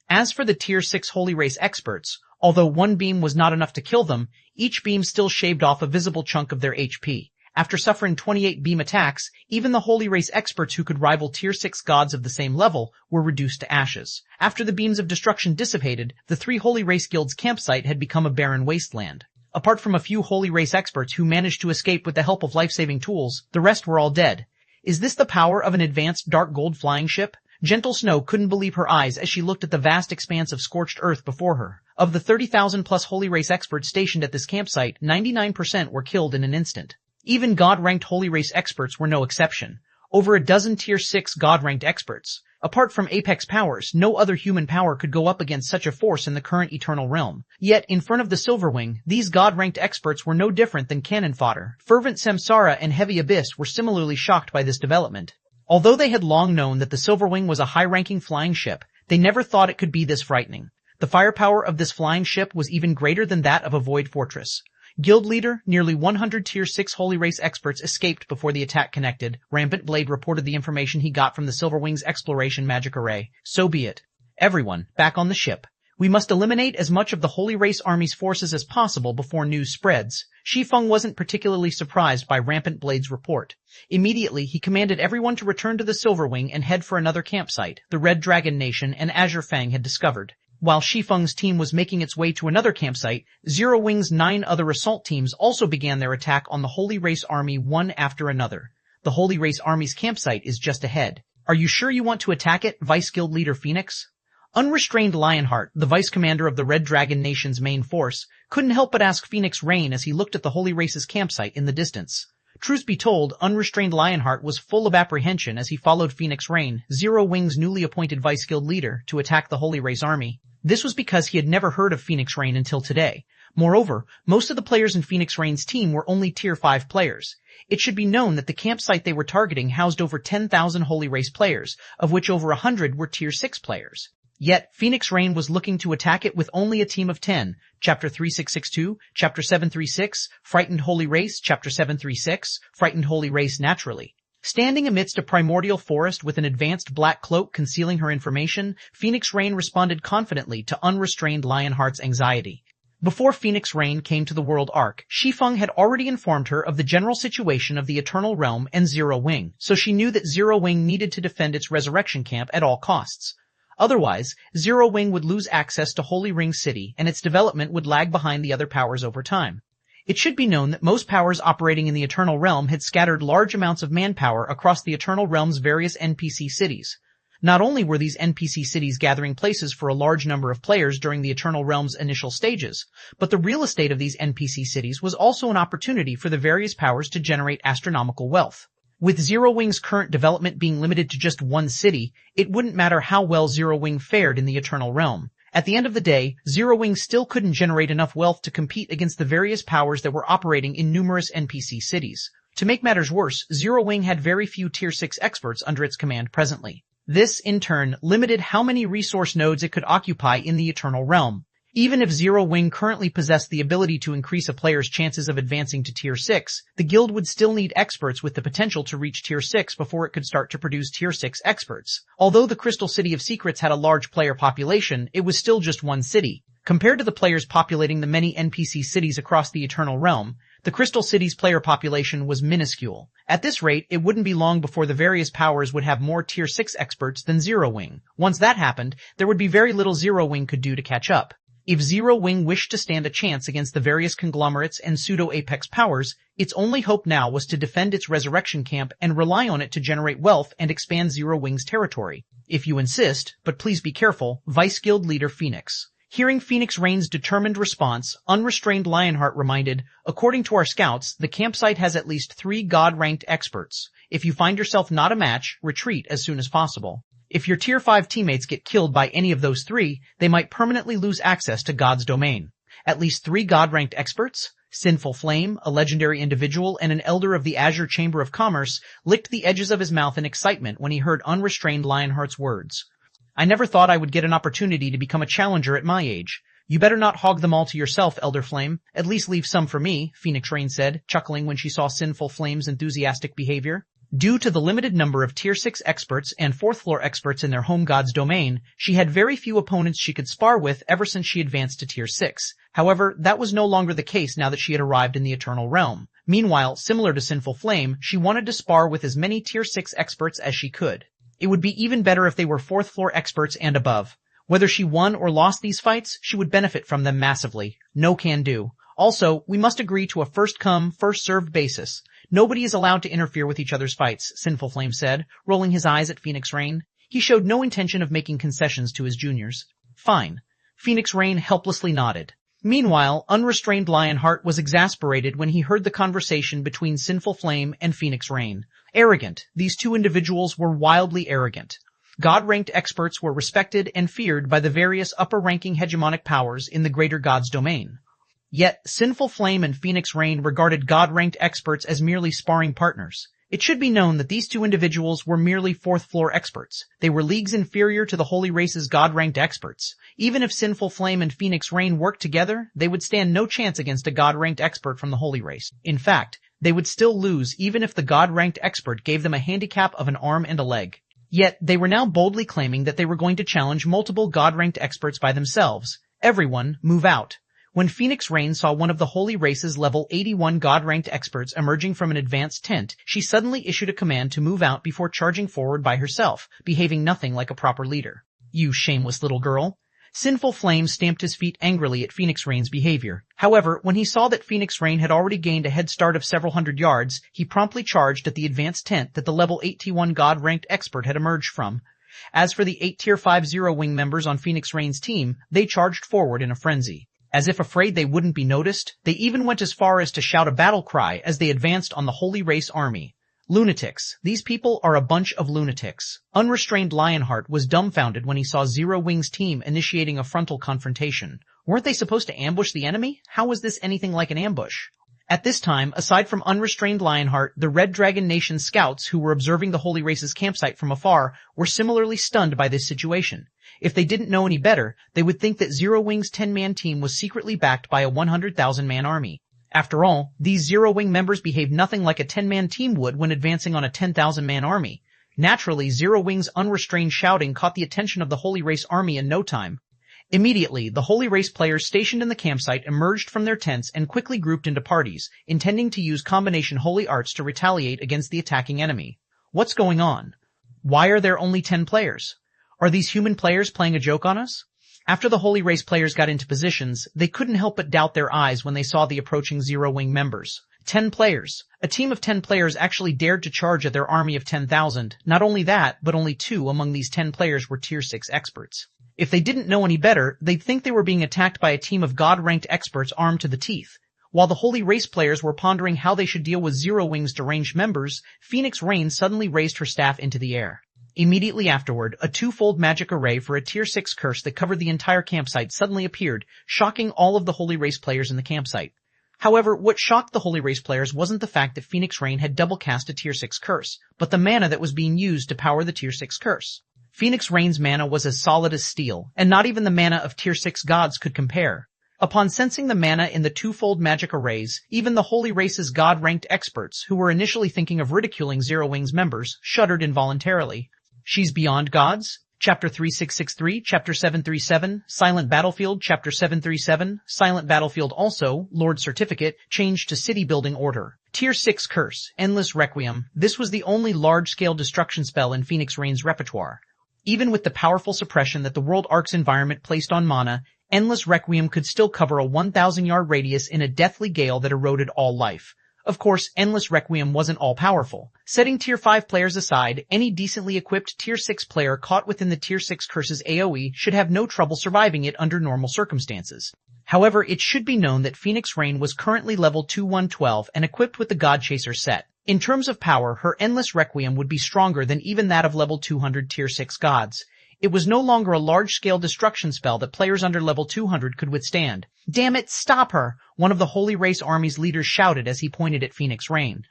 As for the Tier 6 Holy Race experts, although one beam was not enough to kill them, each beam still shaved off a visible chunk of their HP. After suffering 28 beam attacks, even the Holy Race experts who could rival Tier 6 gods of the same level were reduced to ashes. After the beams of destruction dissipated, the 3 Holy Race Guilds' campsite had become a barren wasteland. Apart from a few Holy Race experts who managed to escape with the help of life-saving tools, the rest were all dead. Is this the power of an advanced dark gold flying ship? Gentle Snow couldn't believe her eyes as she looked at the vast expanse of scorched earth before her. Of the 30,000 plus Holy Race experts stationed at this campsite, 99% were killed in an instant. Even God-ranked Holy Race experts were no exception. Over a dozen Tier 6 God-ranked experts. Apart from Apex powers, no other human power could go up against such a force in the current Eternal Realm. Yet, in front of the Silverwing, these God-ranked experts were no different than cannon fodder. Fervent Samsara and Heavy Abyss were similarly shocked by this development. Although they had long known that the Silverwing was a high-ranking flying ship, they never thought it could be this frightening. The firepower of this flying ship was even greater than that of a Void Fortress. Guild Leader, nearly 100 Tier 6 Holy Race experts escaped before the attack connected. Rampant Blade reported the information he got from the Silverwing's exploration magic array. So be it. Everyone, back on the ship. We must eliminate as much of the Holy Race Army's forces as possible before news spreads. Shi Feng wasn't particularly surprised by Rampant Blade's report. Immediately, he commanded everyone to return to the Silverwing and head for another campsite, the Red Dragon Nation and Azure Fang had discovered. While Shi Feng's team was making its way to another campsite, Zero Wing's 9 other assault teams also began their attack on the Holy Race Army one after another. The Holy Race Army's campsite is just ahead. Are you sure you want to attack it, Vice Guild Leader Phoenix? Unrestrained Lionheart, the vice commander of the Red Dragon Nation's main force, couldn't help but ask Phoenix Rain as he looked at the Holy Race's campsite in the distance. Truth be told, Unrestrained Lionheart was full of apprehension as he followed Phoenix Rain, Zero Wing's newly appointed Vice Guild Leader, to attack the Holy Race Army. This was because he had never heard of Phoenix Rain until today. Moreover, most of the players in Phoenix Rain's team were only Tier 5 players. It should be known that the campsite they were targeting housed over 10,000 Holy Race players, of which over 100 were Tier 6 players. Yet, Phoenix Rain was looking to attack it with only a team of 10. Chapter 3662, Chapter 736, Frightened Holy Race, Chapter 736, Frightened Holy Race naturally. Standing amidst a primordial forest with an advanced black cloak concealing her information, Phoenix Rain responded confidently to Unrestrained Lionheart's anxiety. Before Phoenix Rain came to the World Arc, Shi Feng had already informed her of the general situation of the Eternal Realm and Zero Wing, so she knew that Zero Wing needed to defend its resurrection camp at all costs. Otherwise, Zero Wing would lose access to Holy Ring City, and its development would lag behind the other powers over time. It should be known that most powers operating in the Eternal Realm had scattered large amounts of manpower across the Eternal Realm's various NPC cities. Not only were these NPC cities gathering places for a large number of players during the Eternal Realm's initial stages, but the real estate of these NPC cities was also an opportunity for the various powers to generate astronomical wealth. With Zero Wing's current development being limited to just one city, it wouldn't matter how well Zero Wing fared in the Eternal Realm. At the end of the day, Zero Wing still couldn't generate enough wealth to compete against the various powers that were operating in numerous NPC cities. To make matters worse, Zero Wing had very few Tier 6 experts under its command presently. This, in turn, limited how many resource nodes it could occupy in the Eternal Realm. Even if Zero Wing currently possessed the ability to increase a player's chances of advancing to Tier 6, the guild would still need experts with the potential to reach Tier 6 before it could start to produce Tier 6 experts. Although the Crystal City of Secrets had a large player population, it was still just one city. Compared to the players populating the many NPC cities across the Eternal Realm, the Crystal City's player population was minuscule. At this rate, it wouldn't be long before the various powers would have more Tier 6 experts than Zero Wing. Once that happened, there would be very little Zero Wing could do to catch up. If Zero Wing wished to stand a chance against the various conglomerates and pseudo-apex powers, its only hope now was to defend its resurrection camp and rely on it to generate wealth and expand Zero Wing's territory. If you insist, but please be careful, Vice Guild Leader Phoenix. Hearing Phoenix Rain's determined response, Unrestrained Lionheart reminded, according to our scouts, the campsite has at least 3 God-ranked experts. If you find yourself not a match, retreat as soon as possible. If your Tier 5 teammates get killed by any of those 3, they might permanently lose access to God's domain. At least 3 God-ranked experts? Sinful Flame, a legendary individual and an elder of the Azure Chamber of Commerce, licked the edges of his mouth in excitement when he heard Unrestrained Lionheart's words. I never thought I would get an opportunity to become a challenger at my age. You better not hog them all to yourself, Elder Flame. At least leave some for me, Phoenix Rain said, chuckling when she saw Sinful Flame's enthusiastic behavior. Due to the limited number of Tier 6 experts and 4th floor experts in their home god's domain, she had very few opponents she could spar with ever since she advanced to Tier 6. However, that was no longer the case now that she had arrived in the Eternal Realm. Meanwhile, similar to Sinful Flame, she wanted to spar with as many Tier 6 experts as she could. It would be even better if they were 4th floor experts and above. Whether she won or lost these fights, she would benefit from them massively. No can do. Also, we must agree to a first-come, first-served basis. Nobody is allowed to interfere with each other's fights, Sinful Flame said, rolling his eyes at Phoenix Rain. He showed no intention of making concessions to his juniors. Fine. Phoenix Rain helplessly nodded. Meanwhile, Unrestrained Lionheart was exasperated when he heard the conversation between Sinful Flame and Phoenix Rain. Arrogant. These two individuals were wildly arrogant. God-ranked experts were respected and feared by the various upper-ranking hegemonic powers in the greater god's domain. Yet, Sinful Flame and Phoenix Rain regarded God-ranked experts as merely sparring partners. It should be known that these two individuals were merely 4th floor experts. They were leagues inferior to the Holy Race's God-ranked experts. Even if Sinful Flame and Phoenix Rain worked together, they would stand no chance against a God-ranked expert from the Holy Race. In fact, they would still lose even if the God-ranked expert gave them a handicap of an arm and a leg. Yet, they were now boldly claiming that they were going to challenge multiple God-ranked experts by themselves. Everyone, move out. When Phoenix Rain saw one of the Holy Race's level 81 God-ranked experts emerging from an advanced tent, she suddenly issued a command to move out before charging forward by herself, behaving nothing like a proper leader. You shameless little girl. Sinful Flame stamped his feet angrily at Phoenix Rain's behavior. However, when he saw that Phoenix Rain had already gained a head start of several hundred yards, he promptly charged at the advanced tent that the level 81 God-ranked expert had emerged from. As for the 8 Tier 5 Zero Wing members on Phoenix Rain's team, they charged forward in a frenzy. As if afraid they wouldn't be noticed, they even went as far as to shout a battle cry as they advanced on the Holy Race army. Lunatics. These people are a bunch of lunatics. Unrestrained Lionheart was dumbfounded when he saw Zero Wing's team initiating a frontal confrontation. Weren't they supposed to ambush the enemy? How was this anything like an ambush? At this time, aside from Unrestrained Lionheart, the Red Dragon Nation scouts who were observing the Holy Race's campsite from afar were similarly stunned by this situation. If they didn't know any better, they would think that Zero Wing's 10-man team was secretly backed by a 100,000-man army. After all, these Zero Wing members behaved nothing like a 10-man team would when advancing on a 10,000-man army. Naturally, Zero Wing's unrestrained shouting caught the attention of the Holy Race army in no time. Immediately, the Holy Race players stationed in the campsite emerged from their tents and quickly grouped into parties, intending to use combination holy arts to retaliate against the attacking enemy. What's going on? Why are there only 10 players? Are these human players playing a joke on us? After the Holy Race players got into positions, they couldn't help but doubt their eyes when they saw the approaching Zero Wing members. 10 players. A team of 10 players actually dared to charge at their army of 10,000. Not only that, but only 2 among these 10 players were Tier 6 experts. If they didn't know any better, they'd think they were being attacked by a team of God-ranked experts armed to the teeth. While the Holy Race players were pondering how they should deal with Zero Wing's deranged members, Phoenix Rain suddenly raised her staff into the air. Immediately afterward, a twofold magic array for a Tier 6 curse that covered the entire campsite suddenly appeared, shocking all of the Holy Race players in the campsite. However, what shocked the Holy Race players wasn't the fact that Phoenix Rain had double cast a Tier 6 curse, but the mana that was being used to power the Tier 6 curse. Phoenix Rain's mana was as solid as steel, and not even the mana of Tier 6 gods could compare. Upon sensing the mana in the twofold magic arrays, even the Holy Race's god-ranked experts, who were initially thinking of ridiculing Zero Wing's members, shuddered involuntarily. She's beyond gods? Chapter 3663, Chapter 737, Silent Battlefield, Chapter 737, Silent Battlefield also, Lord Certificate, changed to City Building Order. Tier 6 Curse, Endless Requiem. This was the only large-scale destruction spell in Phoenix Rain's repertoire. Even with the powerful suppression that the World Arc's environment placed on mana, Endless Requiem could still cover a 1,000-yard radius in a deathly gale that eroded all life. Of course, Endless Requiem wasn't all-powerful. Setting Tier 5 players aside, any decently equipped Tier 6 player caught within the Tier 6 Curse's AoE should have no trouble surviving it under normal circumstances. However, it should be known that Phoenix Rain was currently level 2112 and equipped with the God Chaser set. In terms of power, her Endless Requiem would be stronger than even that of level 200 Tier 6 gods. It was no longer a large-scale destruction spell that players under level 200 could withstand. "Damn it, stop her!" one of the Holy Race Army's leaders shouted as he pointed at Phoenix Rain.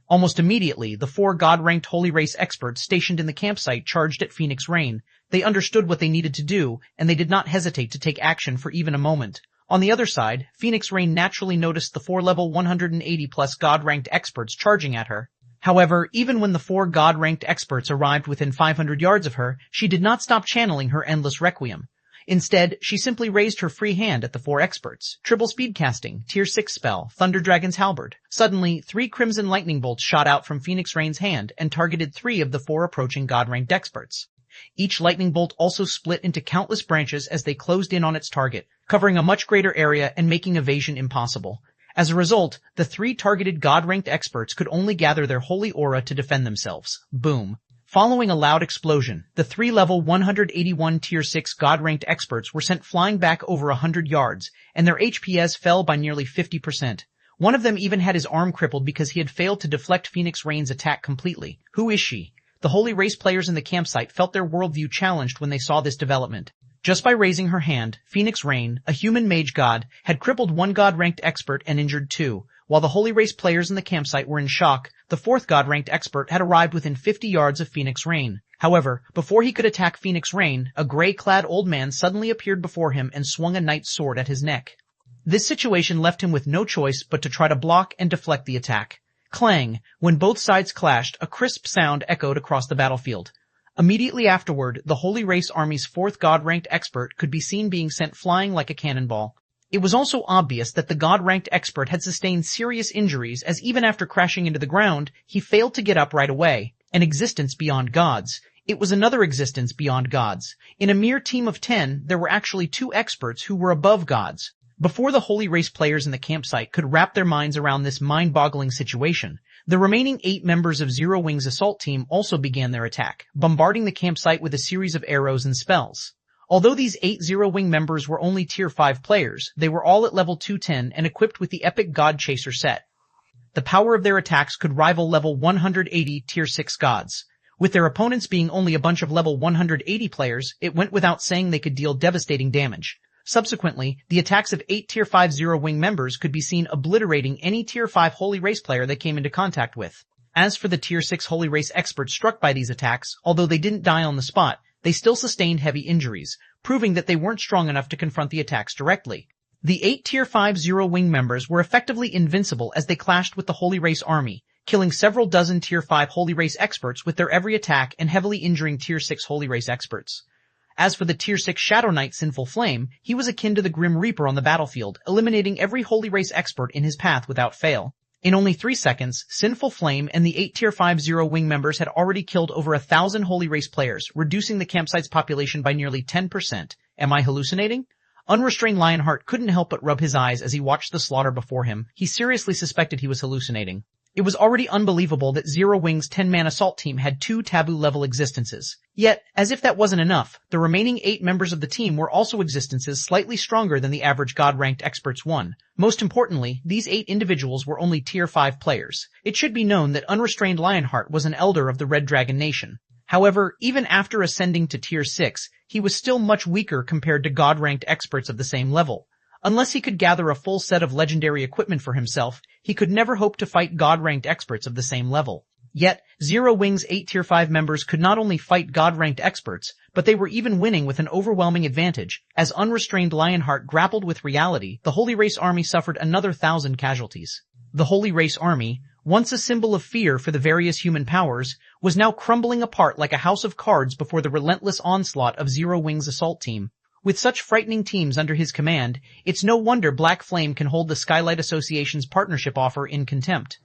Almost immediately, the 4 God-ranked Holy Race experts stationed in the campsite charged at Phoenix Rain. They understood what they needed to do, and they did not hesitate to take action for even a moment. On the other side, Phoenix Rain naturally noticed the 4 level 180-plus God-ranked experts charging at her. However, even when the 4 God-ranked experts arrived within 500 yards of her, she did not stop channeling her Endless Requiem. Instead, she simply raised her free hand at the 4 experts. Triple speed casting, Tier 6 spell, Thunder Dragon's Halberd. Suddenly, 3 crimson lightning bolts shot out from Phoenix Rain's hand and targeted 3 of the 4 approaching God-ranked experts. Each lightning bolt also split into countless branches as they closed in on its target, covering a much greater area and making evasion impossible. As a result, the 3 targeted God-ranked experts could only gather their holy aura to defend themselves. Boom. Following a loud explosion, the 3 level 181 Tier 6 God-ranked experts were sent flying back over 100 yards, and their HPS fell by nearly 50%. One of them even had his arm crippled because he had failed to deflect Phoenix Rain's attack completely. Who is she? The Holy Race players in the campsite felt their worldview challenged when they saw this development. Just by raising her hand, Phoenix Rain, a human mage god, had crippled 1 God-ranked expert and injured 2. While the Holy Race players in the campsite were in shock, the 4th God-ranked expert had arrived within 50 yards of Phoenix Rain. However, before he could attack Phoenix Rain, a gray-clad old man suddenly appeared before him and swung a knight's sword at his neck. This situation left him with no choice but to try to block and deflect the attack. Clang! When both sides clashed, a crisp sound echoed across the battlefield. Immediately afterward, the Holy Race Army's 4th God-ranked expert could be seen being sent flying like a cannonball. It was also obvious that the God-ranked expert had sustained serious injuries as even after crashing into the ground, he failed to get up right away. An existence beyond gods. It was another existence beyond gods. In a mere team of 10, there were actually 2 experts who were above gods. Before the Holy Race players in the campsite could wrap their minds around this mind-boggling situation, the remaining 8 members of Zero Wing's assault team also began their attack, bombarding the campsite with a series of arrows and spells. Although these 8 Zero Wing members were only Tier 5 players, they were all at level 210 and equipped with the epic God Chaser set. The power of their attacks could rival level 180 Tier 6 gods. With their opponents being only a bunch of level 180 players, it went without saying they could deal devastating damage. Subsequently, the attacks of 8 Tier 5 Zero Wing members could be seen obliterating any Tier 5 Holy Race player they came into contact with. As for the Tier 6 Holy Race experts struck by these attacks, although they didn't die on the spot, they still sustained heavy injuries, proving that they weren't strong enough to confront the attacks directly. The 8 Tier 5 Zero Wing members were effectively invincible as they clashed with the Holy Race Army, killing several dozen Tier 5 Holy Race experts with their every attack and heavily injuring Tier 6 Holy Race experts. As for the Tier 6 Shadow Knight Sinful Flame, he was akin to the Grim Reaper on the battlefield, eliminating every Holy Race expert in his path without fail. In only 3 seconds, Sinful Flame and the 8 Tier 5 Zero Wing members had already killed over 1,000 Holy Race players, reducing the campsite's population by nearly 10%. Am I hallucinating? Unrestrained Lionheart couldn't help but rub his eyes as he watched the slaughter before him. He seriously suspected he was hallucinating. It was already unbelievable that Zero Wing's 10-man assault team had 2 taboo-level existences. Yet, as if that wasn't enough, the remaining 8 members of the team were also existences slightly stronger than the average God-ranked expert's one. Most importantly, these 8 individuals were only Tier 5 players. It should be known that Unrestrained Lionheart was an elder of the Red Dragon Nation. However, even after ascending to Tier 6, he was still much weaker compared to God-ranked experts of the same level. Unless he could gather a full set of legendary equipment for himself, he could never hope to fight God-ranked experts of the same level. Yet, Zero Wing's 8 Tier 5 members could not only fight God-ranked experts, but they were even winning with an overwhelming advantage. As Unrestrained Lionheart grappled with reality, the Holy Race army suffered another 1,000 casualties. The Holy Race army, once a symbol of fear for the various human powers, was now crumbling apart like a house of cards before the relentless onslaught of Zero Wing's assault team. With such frightening teams under his command, it's no wonder Black Flame can hold the Skylight Association's partnership offer in contempt.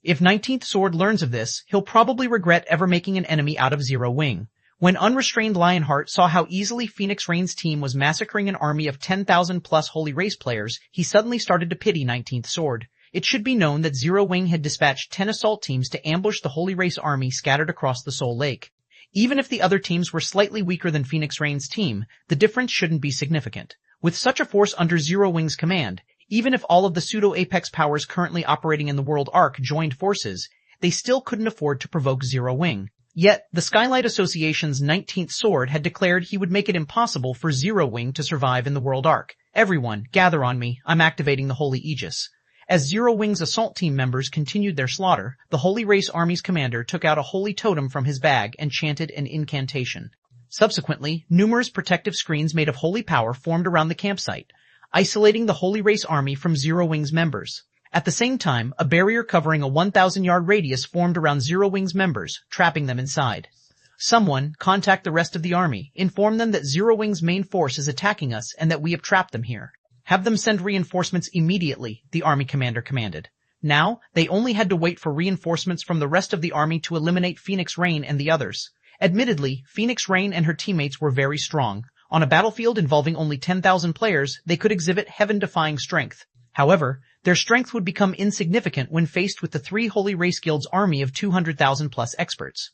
If 19th Sword learns of this, he'll probably regret ever making an enemy out of Zero Wing. When Unrestrained Lionheart saw how easily Phoenix Rain's team was massacring an army of 10,000 plus Holy Race players, he suddenly started to pity 19th Sword. It should be known that Zero Wing had dispatched 10 assault teams to ambush the Holy Race army scattered across the Soul Lake. Even if the other teams were slightly weaker than Phoenix Rain's team, the difference shouldn't be significant. With such a force under Zero Wing's command, even if all of the pseudo-apex powers currently operating in the World Arc joined forces, they still couldn't afford to provoke Zero Wing. Yet, the Skylight Association's 19th Sword had declared he would make it impossible for Zero Wing to survive in the World Arc. Everyone, gather on me, I'm activating the Holy Aegis. As Zero Wing's assault team members continued their slaughter, the Holy Race Army's commander took out a holy totem from his bag and chanted an incantation. Subsequently, numerous protective screens made of holy power formed around the campsite, isolating the Holy Race Army from Zero Wing's members. At the same time, a barrier covering a 1,000-yard radius formed around Zero Wing's members, trapping them inside. Someone, contact the rest of the army, inform them that Zero Wing's main force is attacking us and that we have trapped them here. Have them send reinforcements immediately, the army commander commanded. Now, they only had to wait for reinforcements from the rest of the army to eliminate Phoenix Rain and the others. Admittedly, Phoenix Rain and her teammates were very strong. On a battlefield involving only 10,000 players, they could exhibit heaven-defying strength. However, their strength would become insignificant when faced with the 3 Holy Race Guilds' army of 200,000 plus experts.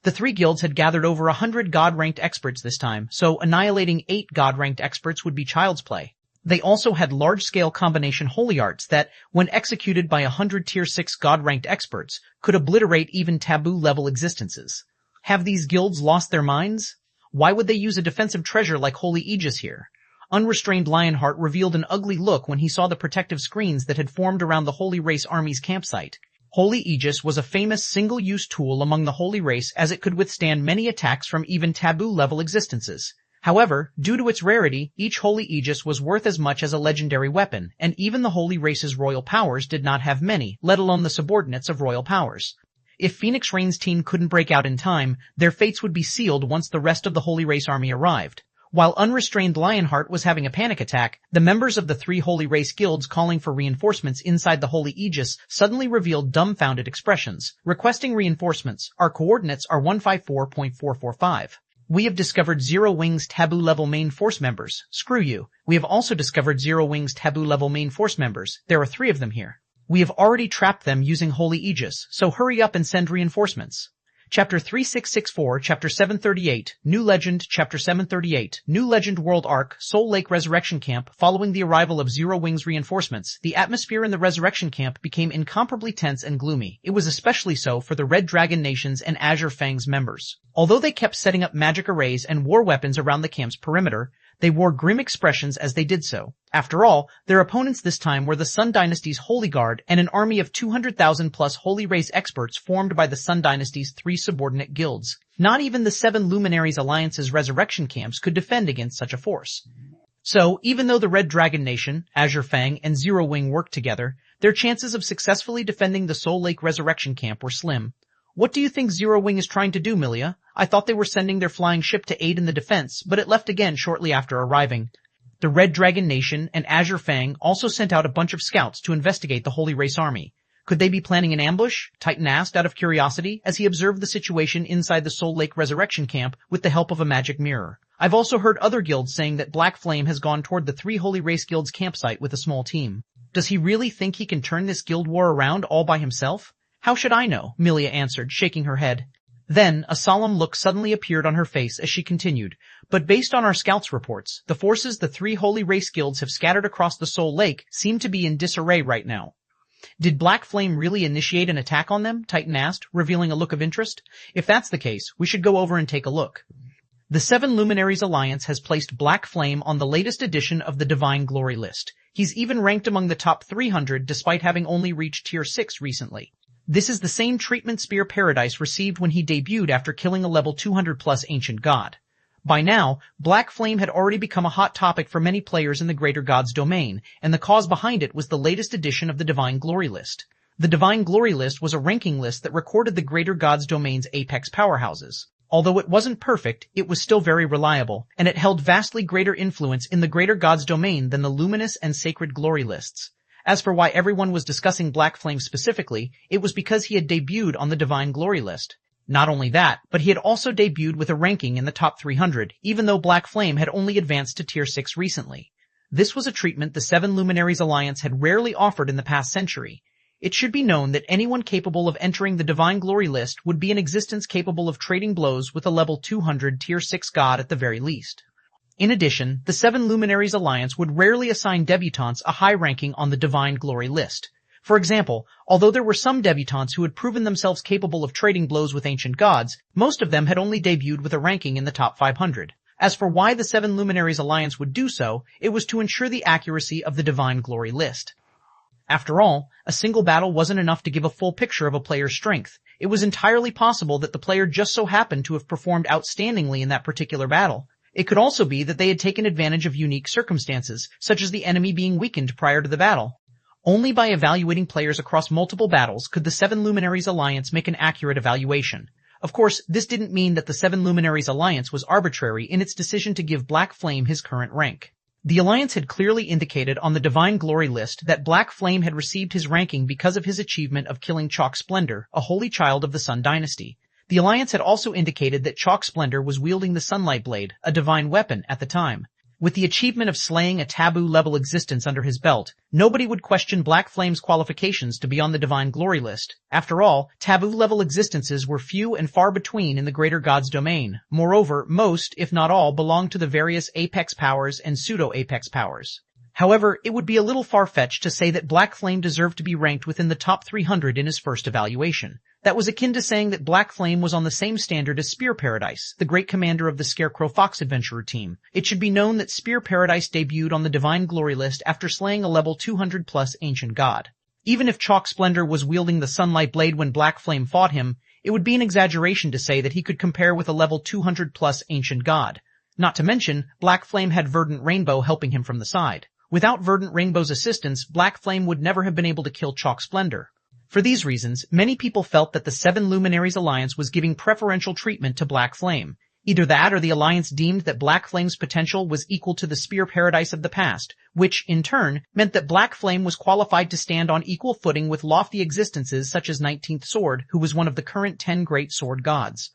The 3 guilds had gathered over 100 God-ranked experts this time, so annihilating 8 God-ranked experts would be child's play. They also had large-scale combination holy arts that, when executed by 100 Tier 6 God-ranked experts, could obliterate even taboo-level existences. Have these guilds lost their minds? Why would they use a defensive treasure like Holy Aegis here? Unrestrained Lionheart revealed an ugly look when he saw the protective screens that had formed around the Holy Race Army's campsite. Holy Aegis was a famous single-use tool among the Holy Race as it could withstand many attacks from even taboo-level existences. However, due to its rarity, each Holy Aegis was worth as much as a legendary weapon, and even the Holy Race's royal powers did not have many, let alone the subordinates of royal powers. If Phoenix Rain's team couldn't break out in time, their fates would be sealed once the rest of the Holy Race army arrived. While Unrestrained Lionheart was having a panic attack, the members of the 3 Holy Race guilds calling for reinforcements inside the Holy Aegis suddenly revealed dumbfounded expressions. Requesting reinforcements. Our coordinates are 154.445. We have discovered Zero Wing's taboo-level main force members. Screw you. We have also discovered Zero Wing's taboo-level main force members. There are 3 of them here. We have already trapped them using Holy Aegis, so hurry up and send reinforcements. Chapter 3664, Chapter 738, New Legend, Chapter 738, New Legend World Arc, Soul Lake Resurrection Camp. Following the arrival of Zero Wing's reinforcements, the atmosphere in the Resurrection Camp became incomparably tense and gloomy. It was especially so for the Red Dragon Nation's and Azure Fang's members. Although they kept setting up magic arrays and war weapons around the camp's perimeter, they wore grim expressions as they did so. After all, their opponents this time were the Sun Dynasty's Holy Guard and an army of 200,000 plus Holy Race experts formed by the Sun Dynasty's 3 subordinate guilds. Not even the 7 Luminaries Alliance's resurrection camps could defend against such a force. So, even though the Red Dragon Nation, Azure Fang, and Zero Wing worked together, their chances of successfully defending the Soul Lake Resurrection Camp were slim. What do you think Zero Wing is trying to do, Milia? I thought they were sending their flying ship to aid in the defense, but it left again shortly after arriving. The Red Dragon Nation and Azure Fang also sent out a bunch of scouts to investigate the Holy Race Army. Could they be planning an ambush? Titan asked out of curiosity as he observed the situation inside the Soul Lake Resurrection Camp with the help of a magic mirror. I've also heard other guilds saying that Black Flame has gone toward the 3 Holy Race Guilds campsite with a small team. Does he really think he can turn this guild war around all by himself? How should I know? Milia answered, shaking her head. Then, a solemn look suddenly appeared on her face as she continued, but based on our scouts' reports, the forces the 3 Holy Race Guilds have scattered across the Soul Lake seem to be in disarray right now. Did Black Flame really initiate an attack on them? Titan asked, revealing a look of interest. If that's the case, we should go over and take a look. The 7 Luminaries Alliance has placed Black Flame on the latest edition of the Divine Glory list. He's even ranked among the top 300 despite having only reached tier 6 recently. This is the same treatment Spear Paradise received when he debuted after killing a level 200 plus ancient god. By now, Black Flame had already become a hot topic for many players in the Greater Gods domain, and the cause behind it was the latest edition of the Divine Glory list. The Divine Glory list was a ranking list that recorded the Greater Gods domain's apex powerhouses. Although it wasn't perfect, it was still very reliable, and it held vastly greater influence in the Greater Gods domain than the Luminous and Sacred Glory lists. As for why everyone was discussing Black Flame specifically, it was because he had debuted on the Divine Glory list. Not only that, but he had also debuted with a ranking in the top 300, even though Black Flame had only advanced to tier 6 recently. This was a treatment the 7 Luminaries Alliance had rarely offered in the past century. It should be known that anyone capable of entering the Divine Glory list would be in existence capable of trading blows with a level 200 tier 6 god at the very least. In addition, the 7 Luminaries Alliance would rarely assign debutantes a high ranking on the Divine Glory list. For example, although there were some debutantes who had proven themselves capable of trading blows with ancient gods, most of them had only debuted with a ranking in the top 500. As for why the 7 Luminaries Alliance would do so, it was to ensure the accuracy of the Divine Glory list. After all, a single battle wasn't enough to give a full picture of a player's strength. It was entirely possible that the player just so happened to have performed outstandingly in that particular battle. It could also be that they had taken advantage of unique circumstances, such as the enemy being weakened prior to the battle. Only by evaluating players across multiple battles could the 7 Luminaries Alliance make an accurate evaluation. Of course, this didn't mean that the 7 Luminaries Alliance was arbitrary in its decision to give Black Flame his current rank. The Alliance had clearly indicated on the Divine Glory list that Black Flame had received his ranking because of his achievement of killing Chalk Splendor, a holy child of the Sun Dynasty. The Alliance had also indicated that Chalk Splendor was wielding the Sunlight Blade, a divine weapon, at the time. With the achievement of slaying a taboo-level existence under his belt, nobody would question Black Flame's qualifications to be on the Divine Glory list. After all, taboo-level existences were few and far between in the Greater Gods domain. Moreover, most, if not all, belonged to the various Apex powers and Pseudo-Apex powers. However, it would be a little far-fetched to say that Black Flame deserved to be ranked within the top 300 in his first evaluation. That was akin to saying that Black Flame was on the same standard as Spear Paradise, the great commander of the Scarecrow Fox Adventurer team. It should be known that Spear Paradise debuted on the Divine Glory list after slaying a level 200 plus ancient god. Even if Chalk Splendor was wielding the Sunlight Blade when Black Flame fought him, it would be an exaggeration to say that he could compare with a level 200 plus ancient god. Not to mention, Black Flame had Verdant Rainbow helping him from the side. Without Verdant Rainbow's assistance, Black Flame would never have been able to kill Chalk Splendor. For these reasons, many people felt that the 7 Luminaries Alliance was giving preferential treatment to Black Flame. Either that or the Alliance deemed that Black Flame's potential was equal to the Spear Paradise of the past, which, in turn, meant that Black Flame was qualified to stand on equal footing with lofty existences such as 19th Sword, who was one of the current 10 great sword gods.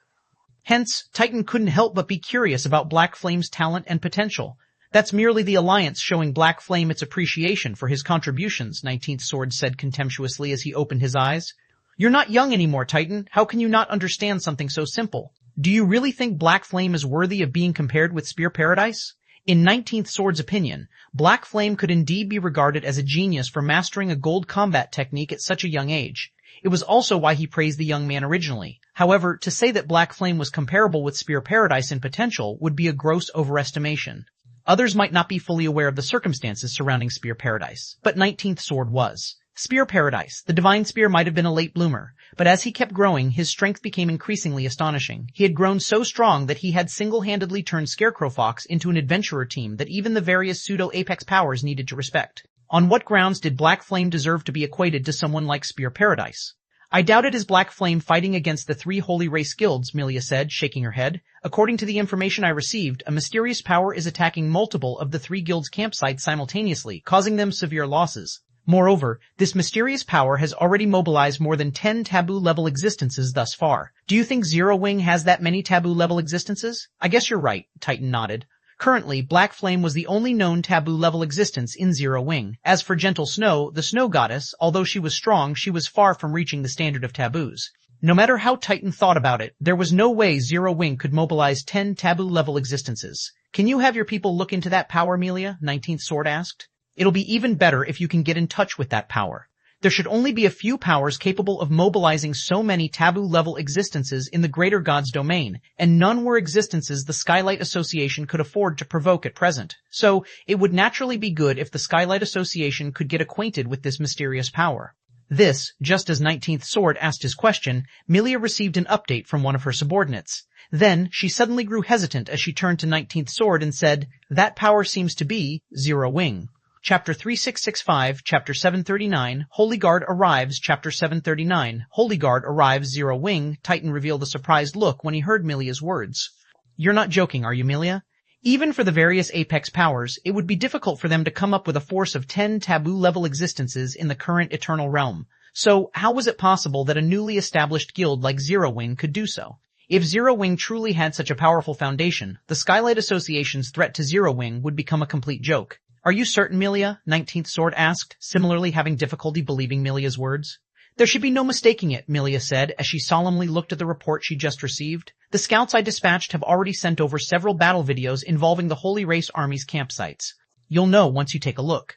Hence, Titan couldn't help but be curious about Black Flame's talent and potential. That's merely the Alliance showing Black Flame its appreciation for his contributions, 19th Sword said contemptuously as he opened his eyes. You're not young anymore, Titan. How can you not understand something so simple? Do you really think Black Flame is worthy of being compared with Spear Paradise? In 19th Sword's opinion, Black Flame could indeed be regarded as a genius for mastering a gold combat technique at such a young age. It was also why he praised the young man originally. However, to say that Black Flame was comparable with Spear Paradise in potential would be a gross overestimation. Others might not be fully aware of the circumstances surrounding Spear Paradise, but 19th Sword was. Spear Paradise, the Divine Spear, might have been a late bloomer, but as he kept growing, his strength became increasingly astonishing. He had grown so strong that he had single-handedly turned Scarecrow Fox into an adventurer team that even the various pseudo-Apex powers needed to respect. On what grounds did Black Flame deserve to be equated to someone like Spear Paradise? I doubt it is Black Flame fighting against the 3 Holy Race guilds, Milia said, shaking her head. According to the information I received, a mysterious power is attacking multiple of the 3 guilds' campsites simultaneously, causing them severe losses. Moreover, this mysterious power has already mobilized more than 10 taboo-level existences thus far. Do you think Zero Wing has that many taboo-level existences? I guess you're right, Titan nodded. Currently, Black Flame was the only known taboo-level existence in Zero Wing. As for Gentle Snow, the snow goddess, although she was strong, she was far from reaching the standard of taboos. No matter how Titan thought about it, there was no way Zero Wing could mobilize 10 taboo-level existences. Can you have your people look into that power, Melia? 19th Sword asked. It'll be even better if you can get in touch with that power. There should only be a few powers capable of mobilizing so many taboo-level existences in the Greater God's domain, and none were existences the Skylight Association could afford to provoke at present. So, it would naturally be good if the Skylight Association could get acquainted with this mysterious power. This, just as 19th Sword asked his question, Milia received an update from one of her subordinates. Then, she suddenly grew hesitant as she turned to 19th Sword and said, "That power seems to be Zero Wing." Chapter 3665, Chapter 739, Holy Guard arrives, Chapter 739, Holy Guard arrives, Zero Wing. Titan revealed a surprised look when he heard Milia's words. You're not joking, are you, Milia? Even for the various Apex powers, it would be difficult for them to come up with a force of 10 taboo-level existences in the current Eternal Realm. So, how was it possible that a newly established guild like Zero Wing could do so? If Zero Wing truly had such a powerful foundation, the Skylight Association's threat to Zero Wing would become a complete joke. Are you certain, Milia? 19th Sword asked, similarly having difficulty believing Milia's words. There should be no mistaking it, Milia said, as she solemnly looked at the report she just received. The scouts I dispatched have already sent over several battle videos involving the Holy Race Army's campsites. You'll know once you take a look.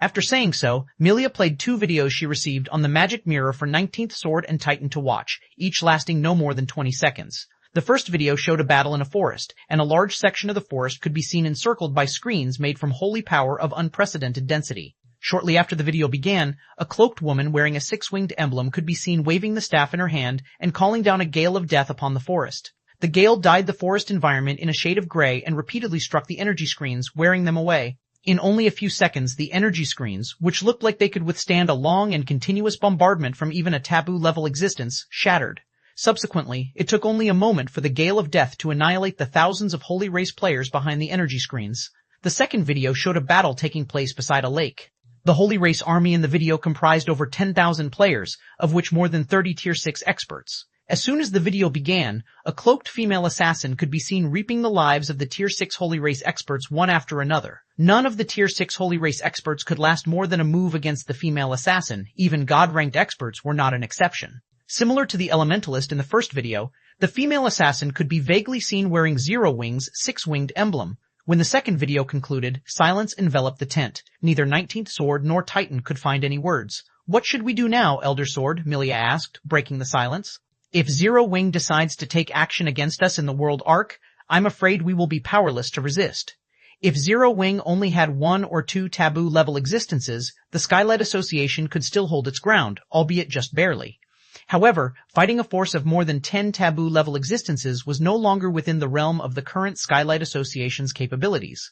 After saying so, Milia played 2 videos she received on the magic mirror for 19th Sword and Titan to watch, each lasting no more than 20 seconds. The first video showed a battle in a forest, and a large section of the forest could be seen encircled by screens made from holy power of unprecedented density. Shortly after the video began, a cloaked woman wearing a 6-winged emblem could be seen waving the staff in her hand and calling down a gale of death upon the forest. The gale dyed the forest environment in a shade of gray and repeatedly struck the energy screens, wearing them away. In only a few seconds, the energy screens, which looked like they could withstand a long and continuous bombardment from even a taboo-level existence, shattered. Subsequently, it took only a moment for the gale of death to annihilate the thousands of Holy Race players behind the energy screens. The second video showed a battle taking place beside a lake. The Holy Race army in the video comprised over 10,000 players, of which more than 30 Tier 6 experts. As soon as the video began, a cloaked female assassin could be seen reaping the lives of the Tier 6 Holy Race experts one after another. None of the Tier 6 Holy Race experts could last more than a move against the female assassin. Even God-ranked experts were not an exception. Similar to the Elementalist in the first video, the female assassin could be vaguely seen wearing Zero Wing's 6-winged emblem. When the second video concluded, silence enveloped the tent. Neither 19th Sword nor Titan could find any words. What should we do now, Elder Sword? Milia asked, breaking the silence. If Zero Wing decides to take action against us in the World Arc, I'm afraid we will be powerless to resist. If Zero Wing only had 1 or 2 taboo-level existences, the Skylight Association could still hold its ground, albeit just barely. However, fighting a force of more than 10 taboo-level existences was no longer within the realm of the current Skylight Association's capabilities.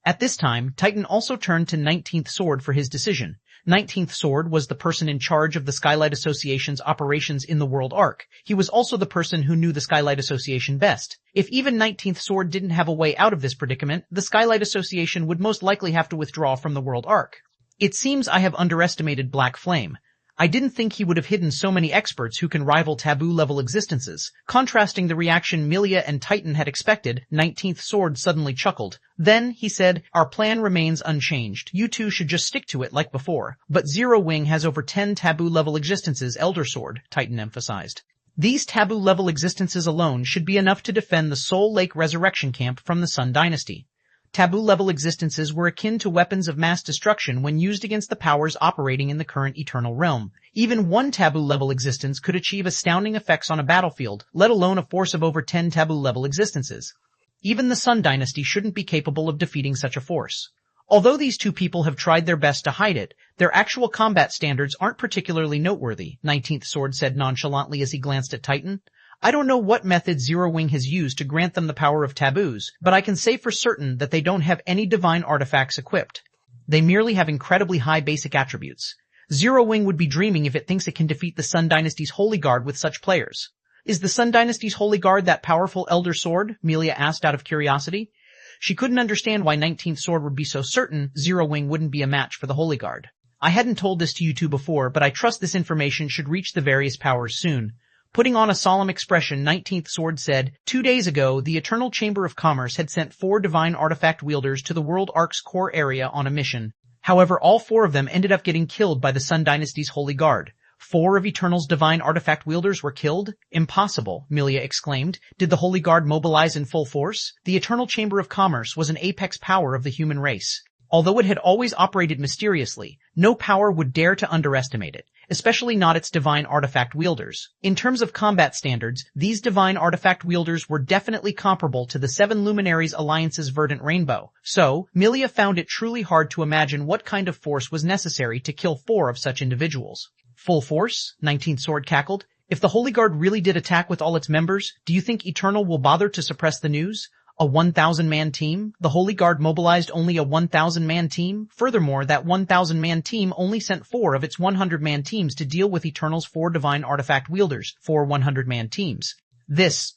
At this time, Titan also turned to 19th Sword for his decision. 19th Sword was the person in charge of the Skylight Association's operations in the World Arc. He was also the person who knew the Skylight Association best. If even 19th Sword didn't have a way out of this predicament, the Skylight Association would most likely have to withdraw from the World Arc. It seems I have underestimated Black Flame. I didn't think he would have hidden so many experts who can rival taboo-level existences. Contrasting the reaction Milia and Titan had expected, 19th Sword suddenly chuckled. Then, he said, our plan remains unchanged. You two should just stick to it like before. But Zero Wing has over 10 taboo-level existences, Elder Sword, Titan emphasized. These taboo-level existences alone should be enough to defend the Soul Lake Resurrection Camp from the Sun Dynasty. Taboo-level existences were akin to weapons of mass destruction when used against the powers operating in the current Eternal Realm. Even 1 taboo-level existence could achieve astounding effects on a battlefield, let alone a force of over 10 taboo-level existences. Even the Sun Dynasty shouldn't be capable of defeating such a force. Although these two people have tried their best to hide it, their actual combat standards aren't particularly noteworthy, 19th Sword said nonchalantly as he glanced at Titan. I don't know what method Zero Wing has used to grant them the power of taboos, but I can say for certain that they don't have any divine artifacts equipped. They merely have incredibly high basic attributes. Zero Wing would be dreaming if it thinks it can defeat the Sun Dynasty's Holy Guard with such players. Is the Sun Dynasty's Holy Guard that powerful Elder Sword? Melia asked out of curiosity. She couldn't understand why 19th Sword would be so certain Zero Wing wouldn't be a match for the Holy Guard. I hadn't told this to you two before, but I trust this information should reach the various powers soon. Putting on a solemn expression, 19th Sword said, 2 days ago, the Eternal Chamber of Commerce had sent 4 divine artifact wielders to the World Ark's core area on a mission. However, all 4 of them ended up getting killed by the Sun Dynasty's Holy Guard. 4 of Eternal's divine artifact wielders were killed? Impossible, Melia exclaimed. Did the Holy Guard mobilize in full force? The Eternal Chamber of Commerce was an apex power of the human race. Although it had always operated mysteriously, no power would dare to underestimate it, especially not its divine artifact wielders. In terms of combat standards, these divine artifact wielders were definitely comparable to the 7 Luminaries Alliance's Verdant Rainbow. So, Melia found it truly hard to imagine what kind of force was necessary to kill 4 of such individuals. Full force? 19th Sword cackled. If the Holy Guard really did attack with all its members, do you think Eternal will bother to suppress the news? A 1,000-man team? The Holy Guard mobilized only a 1,000-man team? Furthermore, that 1,000-man team only sent 4 of its 100-man teams to deal with Eternal's 4 divine artifact wielders, 4 100-man teams.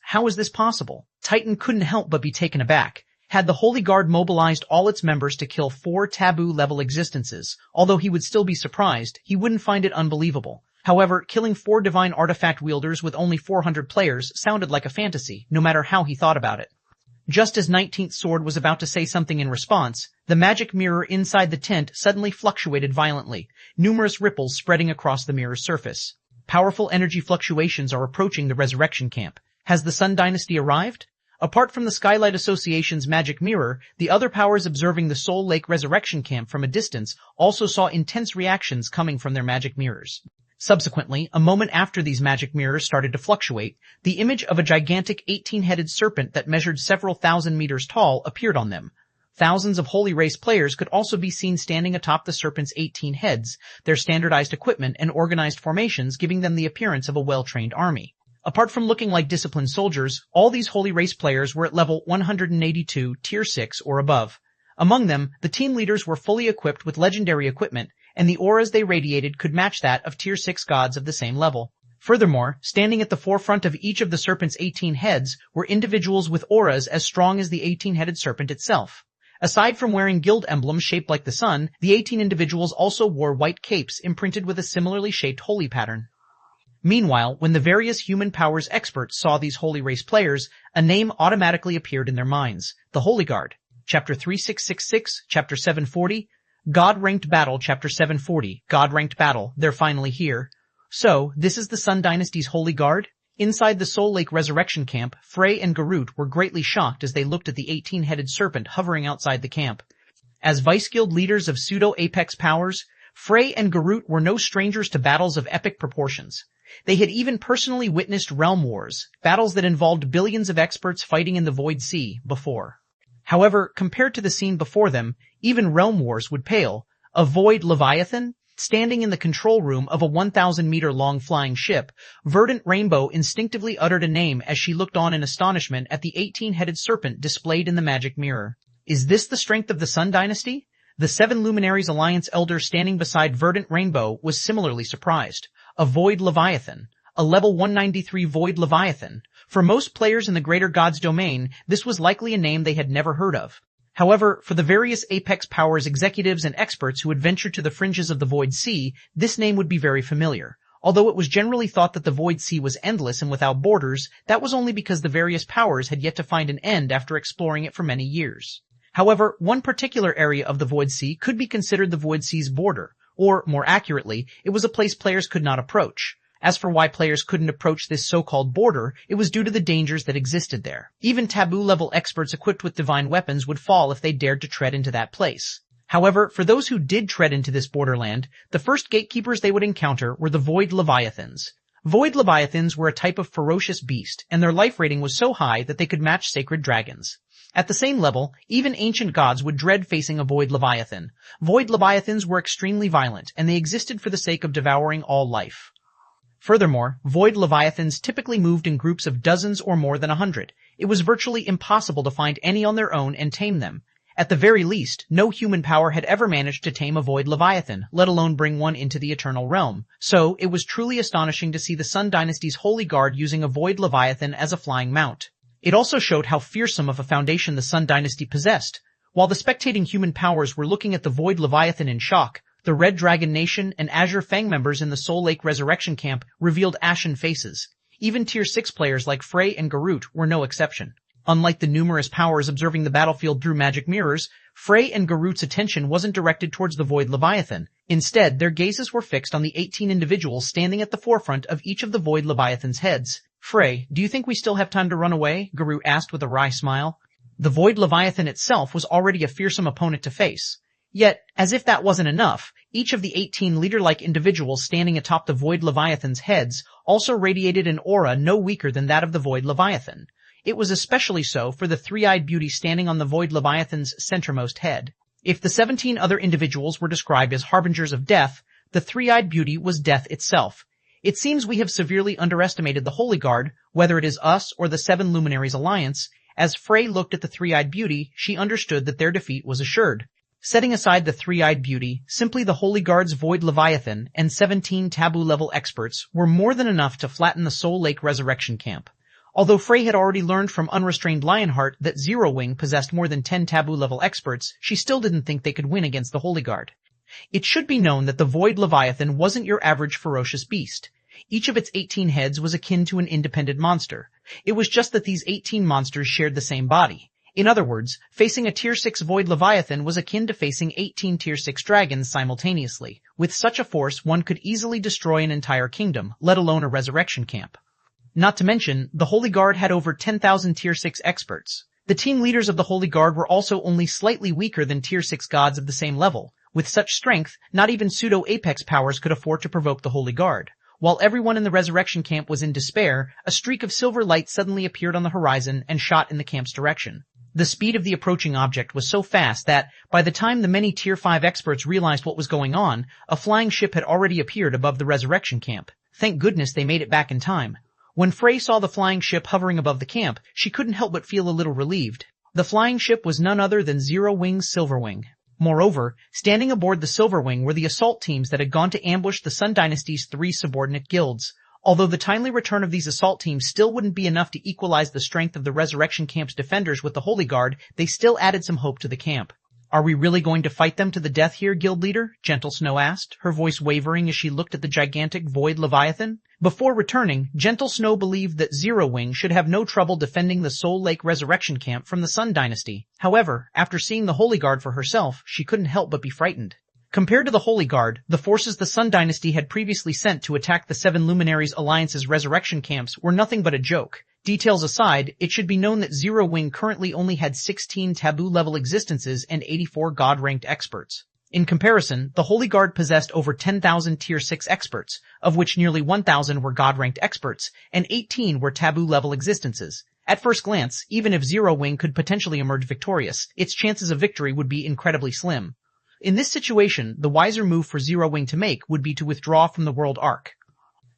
How is this possible? Titan couldn't help but be taken aback. Had the Holy Guard mobilized all its members to kill 4 taboo-level existences, although he would still be surprised, he wouldn't find it unbelievable. However, killing 4 divine artifact wielders with only 400 players sounded like a fantasy, no matter how he thought about it. Just as 19th Sword was about to say something in response, the magic mirror inside the tent suddenly fluctuated violently, numerous ripples spreading across the mirror's surface. Powerful energy fluctuations are approaching the resurrection camp. Has the Sun Dynasty arrived? Apart from the Skylight Association's magic mirror, the other powers observing the Soul Lake resurrection camp from a distance also saw intense reactions coming from their magic mirrors. Subsequently, a moment after these magic mirrors started to fluctuate, the image of a gigantic 18-headed serpent that measured several thousand meters tall appeared on them. Thousands of Holy Race players could also be seen standing atop the serpent's 18 heads, their standardized equipment and organized formations giving them the appearance of a well-trained army. Apart from looking like disciplined soldiers, all these Holy Race players were at level 182, Tier 6 or above. Among them, the team leaders were fully equipped with legendary equipment, and the auras they radiated could match that of Tier 6 gods of the same level. Furthermore, standing at the forefront of each of the serpent's 18 heads were individuals with auras as strong as the 18-headed serpent itself. Aside from wearing guild emblems shaped like the sun, the 18 individuals also wore white capes imprinted with a similarly shaped holy pattern. Meanwhile, when the various human powers experts saw these Holy Race players, a name automatically appeared in their minds: the Holy Guard. Chapter 3666, Chapter 740, God-Ranked Battle, Chapter 740, God-Ranked Battle, they're finally here. So, this is the Sun Dynasty's Holy Guard? Inside the Soul Lake Resurrection Camp, Frey and Garut were greatly shocked as they looked at the 18-headed serpent hovering outside the camp. As Vice-Guild leaders of pseudo-Apex powers, Frey and Garut were no strangers to battles of epic proportions. They had even personally witnessed realm wars, battles that involved billions of experts fighting in the Void Sea, before. However, compared to the scene before them, even realm wars would pale. A Void Leviathan? Standing in the control room of a 1,000-meter-long flying ship, Verdant Rainbow instinctively uttered a name as she looked on in astonishment at the 18-headed serpent displayed in the magic mirror. Is this the strength of the Sun Dynasty? The 7 Luminaries Alliance elder standing beside Verdant Rainbow was similarly surprised. A Void Leviathan. A level 193 Void Leviathan. For most players in the Greater Gods domain, this was likely a name they had never heard of. However, for the various Apex Powers executives and experts who had ventured to the fringes of the Void Sea, this name would be very familiar. Although it was generally thought that the Void Sea was endless and without borders, that was only because the various powers had yet to find an end after exploring it for many years. However, one particular area of the Void Sea could be considered the Void Sea's border, or, more accurately, it was a place players could not approach. As for why players couldn't approach this so-called border, it was due to the dangers that existed there. Even taboo-level experts equipped with divine weapons would fall if they dared to tread into that place. However, for those who did tread into this borderland, the first gatekeepers they would encounter were the Void Leviathans. Void Leviathans were a type of ferocious beast, and their life rating was so high that they could match sacred dragons. At the same level, even ancient gods would dread facing a Void Leviathan. Void Leviathans were extremely violent, and they existed for the sake of devouring all life. Furthermore, Void Leviathans typically moved in groups of dozens or more than 100. It was virtually impossible to find any on their own and tame them. At the very least, no human power had ever managed to tame a void leviathan, let alone bring one into the eternal realm. So, it was truly astonishing to see the Sun Dynasty's holy guard using a void leviathan as a flying mount. It also showed how fearsome of a foundation the Sun Dynasty possessed. While the spectating human powers were looking at the void leviathan in shock, the Red Dragon Nation and Azure Feng members in the Soul Lake Resurrection Camp revealed ashen faces. Even Tier 6 players like Frey and Garut were no exception. Unlike the numerous powers observing the battlefield through magic mirrors, Frey and Garut's attention wasn't directed towards the Void Leviathan. Instead, their gazes were fixed on the 18 individuals standing at the forefront of each of the Void Leviathan's heads. "Frey, do you think we still have time to run away?" Garut asked with a wry smile. The Void Leviathan itself was already a fearsome opponent to face. Yet, as if that wasn't enough, each of the 18 leader-like individuals standing atop the Void Leviathan's heads also radiated an aura no weaker than that of the Void Leviathan. It was especially so for the three-eyed beauty standing on the Void Leviathan's centermost head. If the 17 other individuals were described as harbingers of death, the three-eyed beauty was death itself. It seems we have severely underestimated the Holy Guard, whether it is us or the Seven Luminaries Alliance. As Frey looked at the three-eyed beauty, she understood that their defeat was assured. Setting aside the three-eyed beauty, simply the Holy Guard's Void Leviathan and 17 taboo-level experts were more than enough to flatten the Soul Lake Resurrection Camp. Although Frey had already learned from Unrestrained Lionheart that Zero Wing possessed more than 10 taboo-level experts, she still didn't think they could win against the Holy Guard. It should be known that the Void Leviathan wasn't your average ferocious beast. Each of its 18 heads was akin to an independent monster. It was just that these 18 monsters shared the same body. In other words, facing a Tier 6 Void Leviathan was akin to facing 18 Tier 6 dragons simultaneously. With such a force, one could easily destroy an entire kingdom, let alone a resurrection camp. Not to mention, the Holy Guard had over 10,000 Tier 6 experts. The team leaders of the Holy Guard were also only slightly weaker than Tier 6 gods of the same level. With such strength, not even pseudo-apex powers could afford to provoke the Holy Guard. While everyone in the resurrection camp was in despair, a streak of silver light suddenly appeared on the horizon and shot in the camp's direction. The speed of the approaching object was so fast that, by the time the many Tier 5 experts realized what was going on, a flying ship had already appeared above the resurrection camp. Thank goodness they made it back in time. When Frey saw the flying ship hovering above the camp, she couldn't help but feel a little relieved. The flying ship was none other than Zero Wing's Silverwing. Moreover, standing aboard the Silverwing were the assault teams that had gone to ambush the Sun Dynasty's 3 subordinate guilds. Although the timely return of these assault teams still wouldn't be enough to equalize the strength of the Resurrection Camp's defenders with the Holy Guard, they still added some hope to the camp. "Are we really going to fight them to the death here, Guild Leader?" Gentle Snow asked, her voice wavering as she looked at the gigantic Void Leviathan. Before returning, Gentle Snow believed that Zero Wing should have no trouble defending the Soul Lake Resurrection Camp from the Sun Dynasty. However, after seeing the Holy Guard for herself, she couldn't help but be frightened. Compared to the Holy Guard, the forces the Sun Dynasty had previously sent to attack the Seven Luminaries Alliance's resurrection camps were nothing but a joke. Details aside, it should be known that Zero Wing currently only had 16 taboo-level existences and 84 God-ranked experts. In comparison, the Holy Guard possessed over 10,000 Tier 6 experts, of which nearly 1,000 were God-ranked experts, and 18 were taboo-level existences. At first glance, even if Zero Wing could potentially emerge victorious, its chances of victory would be incredibly slim. In this situation, the wiser move for Zero Wing to make would be to withdraw from the World Arc.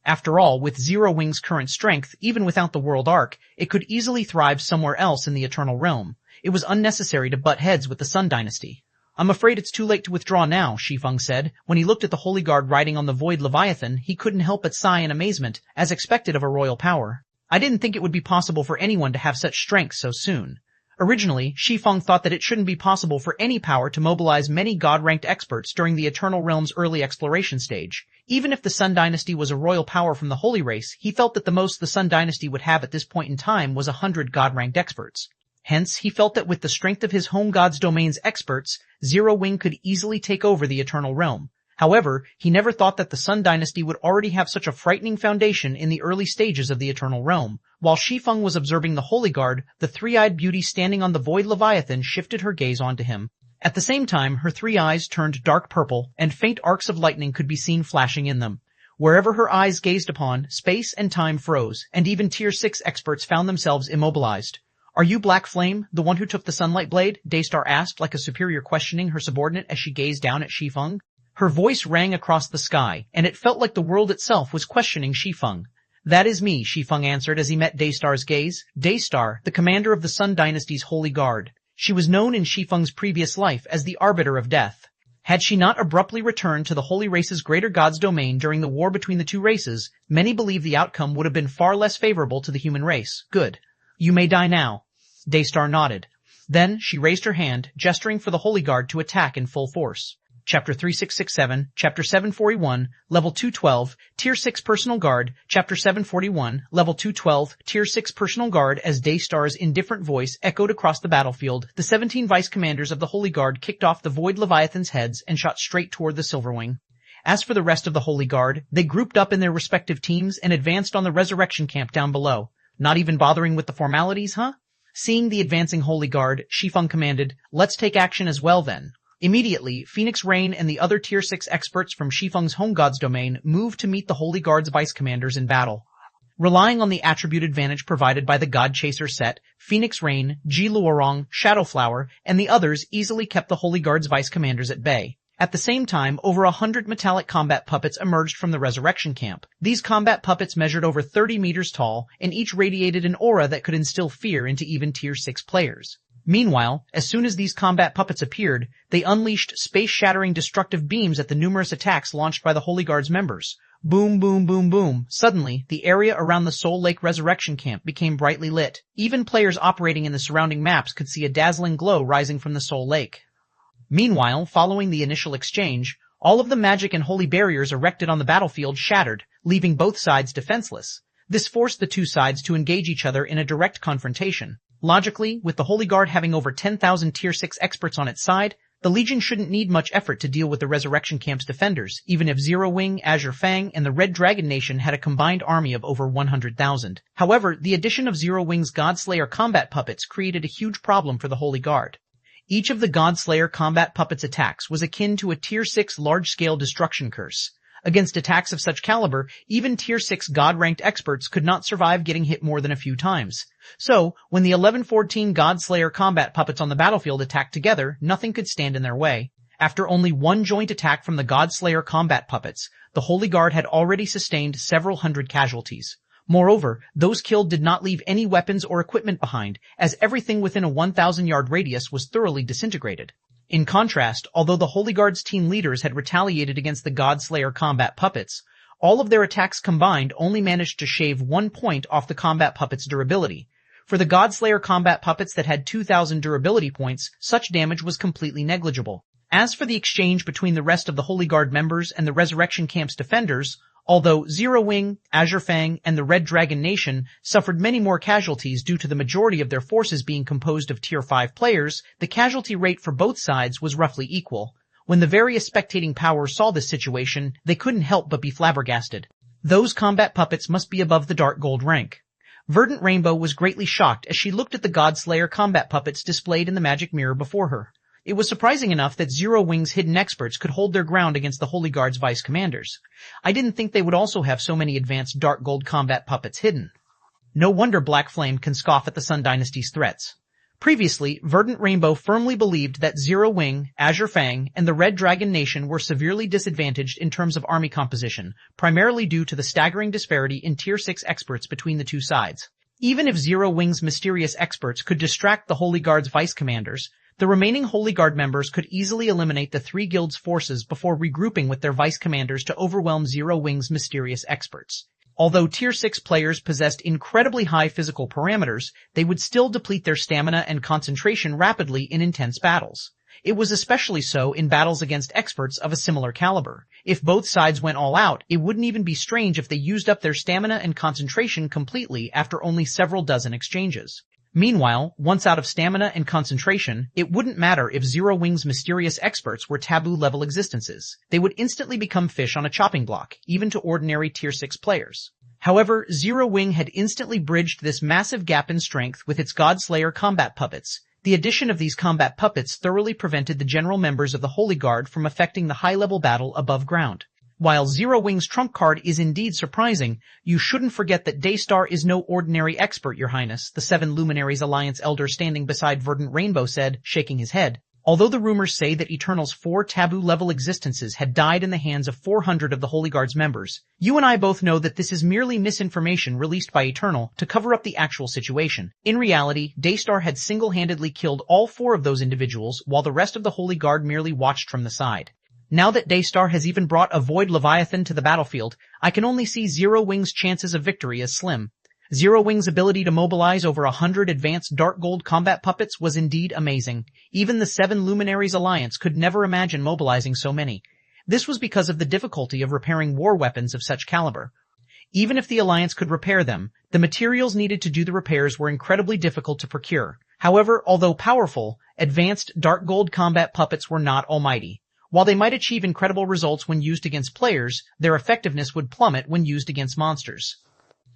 After all, with Zero Wing's current strength, even without the World Arc, it could easily thrive somewhere else in the Eternal Realm. It was unnecessary to butt heads with the Sun Dynasty. "I'm afraid it's too late to withdraw now," Shi Feng said. When he looked at the Holy Guard riding on the Void Leviathan, he couldn't help but sigh in amazement, as expected of a royal power. "I didn't think it would be possible for anyone to have such strength so soon." Originally, Shi Feng thought that it shouldn't be possible for any power to mobilize many God-ranked experts during the Eternal Realm's early exploration stage. Even if the Sun Dynasty was a royal power from the Holy Race, he felt that the most the Sun Dynasty would have at this point in time was 100 God-ranked experts. Hence, he felt that with the strength of his home god's domain's experts, Zero Wing could easily take over the Eternal Realm. However, he never thought that the Sun Dynasty would already have such a frightening foundation in the early stages of the Eternal Realm. While Shi Feng was observing the Holy Guard, the three-eyed beauty standing on the Void Leviathan shifted her gaze onto him. At the same time, her 3 eyes turned dark purple, and faint arcs of lightning could be seen flashing in them. Wherever her eyes gazed upon, space and time froze, and even Tier 6 experts found themselves immobilized. "Are you Black Flame, the one who took the Sunlight Blade?" Daystar asked, like a superior questioning her subordinate as she gazed down at Shi Feng. Her voice rang across the sky, and it felt like the world itself was questioning Shi Feng. "That is me," Shi Feng answered as he met Daystar's gaze. "Daystar, the commander of the Sun Dynasty's Holy Guard." She was known in Shi Feng's previous life as the Arbiter of Death. Had she not abruptly returned to the Holy Race's greater god's domain during the war between the two races, many believe the outcome would have been far less favorable to the human race. Good. You may die now. Daystar nodded. Then she raised her hand, gesturing for the Holy Guard to attack in full force. Chapter 3667, Chapter 741, Level 212, Tier 6 Personal Guard, Chapter 741, Level 212, Tier 6 Personal Guard. As Daystar's indifferent voice echoed across the battlefield, the 17 Vice Commanders of the Holy Guard kicked off the Void Leviathan's heads and shot straight toward the Silverwing. As for the rest of the Holy Guard, they grouped up in their respective teams and advanced on the resurrection camp down below. Not even bothering with the formalities, huh? Seeing the advancing Holy Guard, Shi Feng commanded, "Let's take action as well then." Immediately, Phoenix Rain and the other Tier 6 experts from Shi Feng's home god's domain moved to meet the Holy Guard's vice commanders in battle. Relying on the attribute advantage provided by the God Chaser set, Phoenix Rain, Ji Luorong, Shadowflower, and the others easily kept the Holy Guard's vice commanders at bay. At the same time, over 100 metallic combat puppets emerged from the resurrection camp. These combat puppets measured over 30 meters tall, and each radiated an aura that could instill fear into even Tier 6 players. Meanwhile, as soon as these combat puppets appeared, they unleashed space-shattering destructive beams at the numerous attacks launched by the Holy Guard's members. Boom, boom, boom, boom. Suddenly, the area around the Soul Lake Resurrection Camp became brightly lit. Even players operating in the surrounding maps could see a dazzling glow rising from the Soul Lake. Meanwhile, following the initial exchange, all of the magic and holy barriers erected on the battlefield shattered, leaving both sides defenseless. This forced the two sides to engage each other in a direct confrontation. Logically, with the Holy Guard having over 10,000 Tier 6 experts on its side, the Legion shouldn't need much effort to deal with the Resurrection Camp's defenders, even if Zero Wing, Azure Fang, and the Red Dragon Nation had a combined army of over 100,000. However, the addition of Zero Wing's Godslayer combat puppets created a huge problem for the Holy Guard. Each of the Godslayer combat puppets' attacks was akin to a Tier 6 large-scale destruction curse. Against attacks of such caliber, even Tier 6 God-ranked experts could not survive getting hit more than a few times. So, when the 11-14 Godslayer combat puppets on the battlefield attacked together, nothing could stand in their way. After only one joint attack from the Godslayer combat puppets, the Holy Guard had already sustained several hundred casualties. Moreover, those killed did not leave any weapons or equipment behind, as everything within a 1,000-yard radius was thoroughly disintegrated. In contrast, although the Holy Guard's team leaders had retaliated against the Godslayer combat puppets, all of their attacks combined only managed to shave 1 point off the combat puppets' durability. For the Godslayer combat puppets that had 2,000 durability points, such damage was completely negligible. As for the exchange between the rest of the Holy Guard members and the Resurrection Camp's defenders, although Zero Wing, Azure Fang, and the Red Dragon Nation suffered many more casualties due to the majority of their forces being composed of Tier 5 players, the casualty rate for both sides was roughly equal. When the various spectating powers saw this situation, they couldn't help but be flabbergasted. Those combat puppets must be above the Dark Gold rank. Verdant Rainbow was greatly shocked as she looked at the Godslayer combat puppets displayed in the magic mirror before her. It was surprising enough that Zero Wing's hidden experts could hold their ground against the Holy Guard's vice commanders. I didn't think they would also have so many advanced Dark Gold combat puppets hidden. No wonder Black Flame can scoff at the Sun Dynasty's threats. Previously, Verdant Rainbow firmly believed that Zero Wing, Azure Fang, and the Red Dragon Nation were severely disadvantaged in terms of army composition, primarily due to the staggering disparity in Tier 6 experts between the two sides. Even if Zero Wing's mysterious experts could distract the Holy Guard's vice commanders, the remaining Holy Guard members could easily eliminate the three guilds' forces before regrouping with their vice commanders to overwhelm Zero Wing's mysterious experts. Although Tier 6 players possessed incredibly high physical parameters, they would still deplete their stamina and concentration rapidly in intense battles. It was especially so in battles against experts of a similar caliber. If both sides went all out, it wouldn't even be strange if they used up their stamina and concentration completely after only several dozen exchanges. Meanwhile, once out of stamina and concentration, it wouldn't matter if Zero Wing's mysterious experts were taboo-level existences. They would instantly become fish on a chopping block, even to ordinary Tier 6 players. However, Zero Wing had instantly bridged this massive gap in strength with its Godslayer combat puppets. The addition of these combat puppets thoroughly prevented the general members of the Holy Guard from affecting the high-level battle above ground. While Zero Wing's trump card is indeed surprising, you shouldn't forget that Daystar is no ordinary expert, Your Highness, the Seven Luminaries Alliance elder standing beside Verdant Rainbow said, shaking his head. Although the rumors say that Eternal's 4 taboo-level existences had died in the hands of 400 of the Holy Guard's members, you and I both know that this is merely misinformation released by Eternal to cover up the actual situation. In reality, Daystar had single-handedly killed all 4 of those individuals, while the rest of the Holy Guard merely watched from the side. Now that Daystar has even brought a Void Leviathan to the battlefield, I can only see Zero Wing's chances of victory as slim. Zero Wing's ability to mobilize over 100 advanced Dark Gold combat puppets was indeed amazing. Even the 7 Luminaries Alliance could never imagine mobilizing so many. This was because of the difficulty of repairing war weapons of such caliber. Even if the Alliance could repair them, the materials needed to do the repairs were incredibly difficult to procure. However, although powerful, advanced Dark Gold combat puppets were not almighty. While they might achieve incredible results when used against players, their effectiveness would plummet when used against monsters.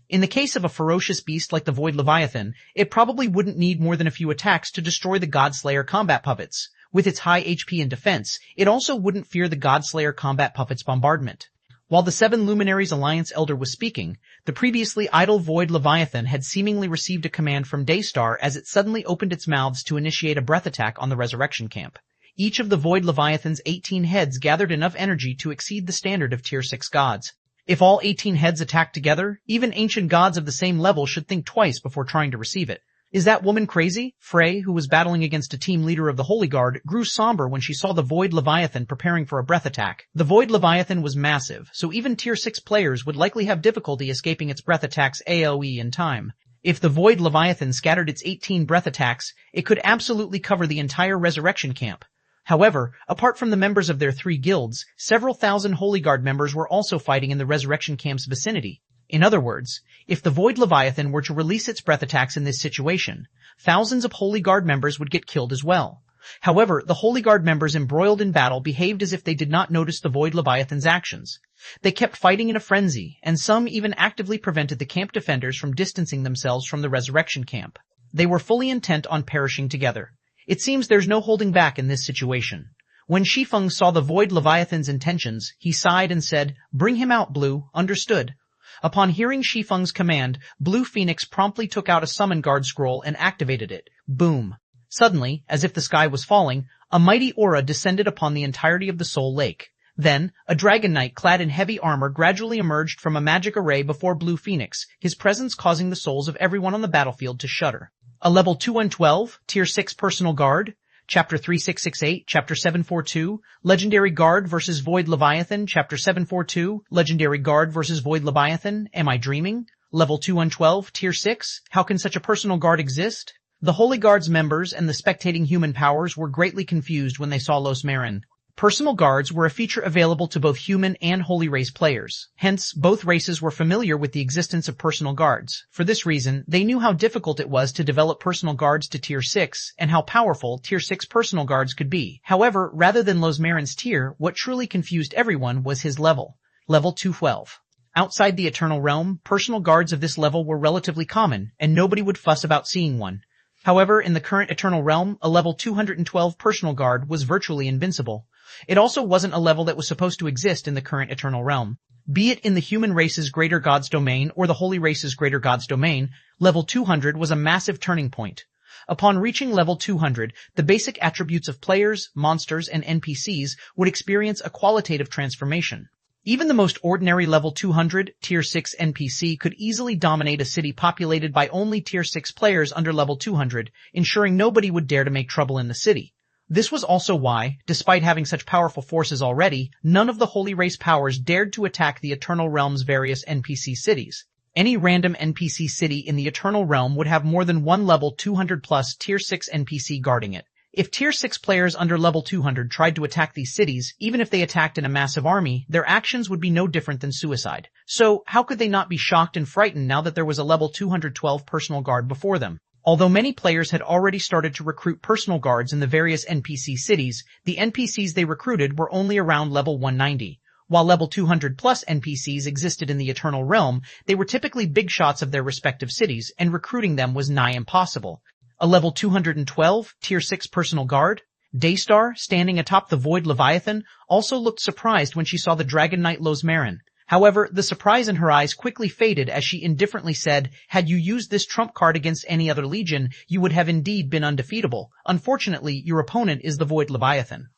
In the case of a ferocious beast like the Void Leviathan, it probably wouldn't need more than a few attacks to destroy the Godslayer combat puppets. With its high HP and defense, it also wouldn't fear the Godslayer combat puppets' bombardment. While the 7 Luminaries Alliance Elder was speaking, the previously idle Void Leviathan had seemingly received a command from Daystar as it suddenly opened its mouths to initiate a breath attack on the Resurrection Camp. Each of the Void Leviathan's 18 heads gathered enough energy to exceed the standard of Tier 6 gods. If all 18 heads attacked together, even ancient gods of the same level should think twice before trying to receive it. Is that woman crazy? Frey, who was battling against a team leader of the Holy Guard, grew somber when she saw the Void Leviathan preparing for a breath attack. The Void Leviathan was massive, so even Tier 6 players would likely have difficulty escaping its breath attacks AoE in time. If the Void Leviathan scattered its 18 breath attacks, it could absolutely cover the entire Resurrection Camp. However, apart from the members of their 3 guilds, several thousand Holy Guard members were also fighting in the Resurrection Camp's vicinity. In other words, if the Void Leviathan were to release its breath attacks in this situation, thousands of Holy Guard members would get killed as well. However, the Holy Guard members embroiled in battle behaved as if they did not notice the Void Leviathan's actions. They kept fighting in a frenzy, and some even actively prevented the camp defenders from distancing themselves from the Resurrection Camp. They were fully intent on perishing together. It seems there's no holding back in this situation. When Shi Feng saw the Void Leviathan's intentions, he sighed and said, "Bring him out, Blue, understood." Upon hearing Shi Feng's command, Blue Phoenix promptly took out a Summon Guard scroll and activated it. Boom. Suddenly, as if the sky was falling, a mighty aura descended upon the entirety of the Soul Lake. Then, a Dragon Knight clad in heavy armor gradually emerged from a magic array before Blue Phoenix, his presence causing the souls of everyone on the battlefield to shudder. A level 2112, Tier 6 Personal Guard, Chapter 3668, Chapter 742, Legendary Guard vs. Void Leviathan, Chapter 742, Legendary Guard vs. Void Leviathan, Am I Dreaming? Level 2112, Tier 6, How can such a personal guard exist? The Holy Guard's members and the spectating human powers were greatly confused when they saw Los Marin. Personal guards were a feature available to both human and Holy Race players. Hence, both races were familiar with the existence of personal guards. For this reason, they knew how difficult it was to develop personal guards to Tier 6, and how powerful Tier 6 personal guards could be. However, rather than Los Marin's tier, what truly confused everyone was his level. Level 212. Outside the Eternal Realm, personal guards of this level were relatively common, and nobody would fuss about seeing one. However, in the current Eternal Realm, a level 212 personal guard was virtually invincible. It also wasn't a level that was supposed to exist in the current Eternal Realm. Be it in the human race's greater god's domain or the holy race's greater god's domain, level 200 was a massive turning point. Upon reaching level 200, the basic attributes of players, monsters, and NPCs would experience a qualitative transformation. Even the most ordinary level 200, Tier 6 NPC could easily dominate a city populated by only Tier 6 players under level 200, ensuring nobody would dare to make trouble in the city. This was also why, despite having such powerful forces already, none of the Holy Race powers dared to attack the Eternal Realm's various NPC cities. Any random NPC city in the Eternal Realm would have more than one level 200 plus Tier 6 NPC guarding it. If Tier 6 players under level 200 tried to attack these cities, even if they attacked in a massive army, their actions would be no different than suicide. So, how could they not be shocked and frightened now that there was a level 212 personal guard before them? Although many players had already started to recruit personal guards in the various NPC cities, the NPCs they recruited were only around level 190. While level 200 plus NPCs existed in the Eternal Realm, they were typically big shots of their respective cities, and recruiting them was nigh impossible. A level 212, Tier 6 personal guard, Daystar, standing atop the Void Leviathan, also looked surprised when she saw the Dragon Knight Los Marin. However, the surprise in her eyes quickly faded as she indifferently said, "Had you used this trump card against any other legion, you would have indeed been undefeatable. Unfortunately, your opponent is the Void Leviathan.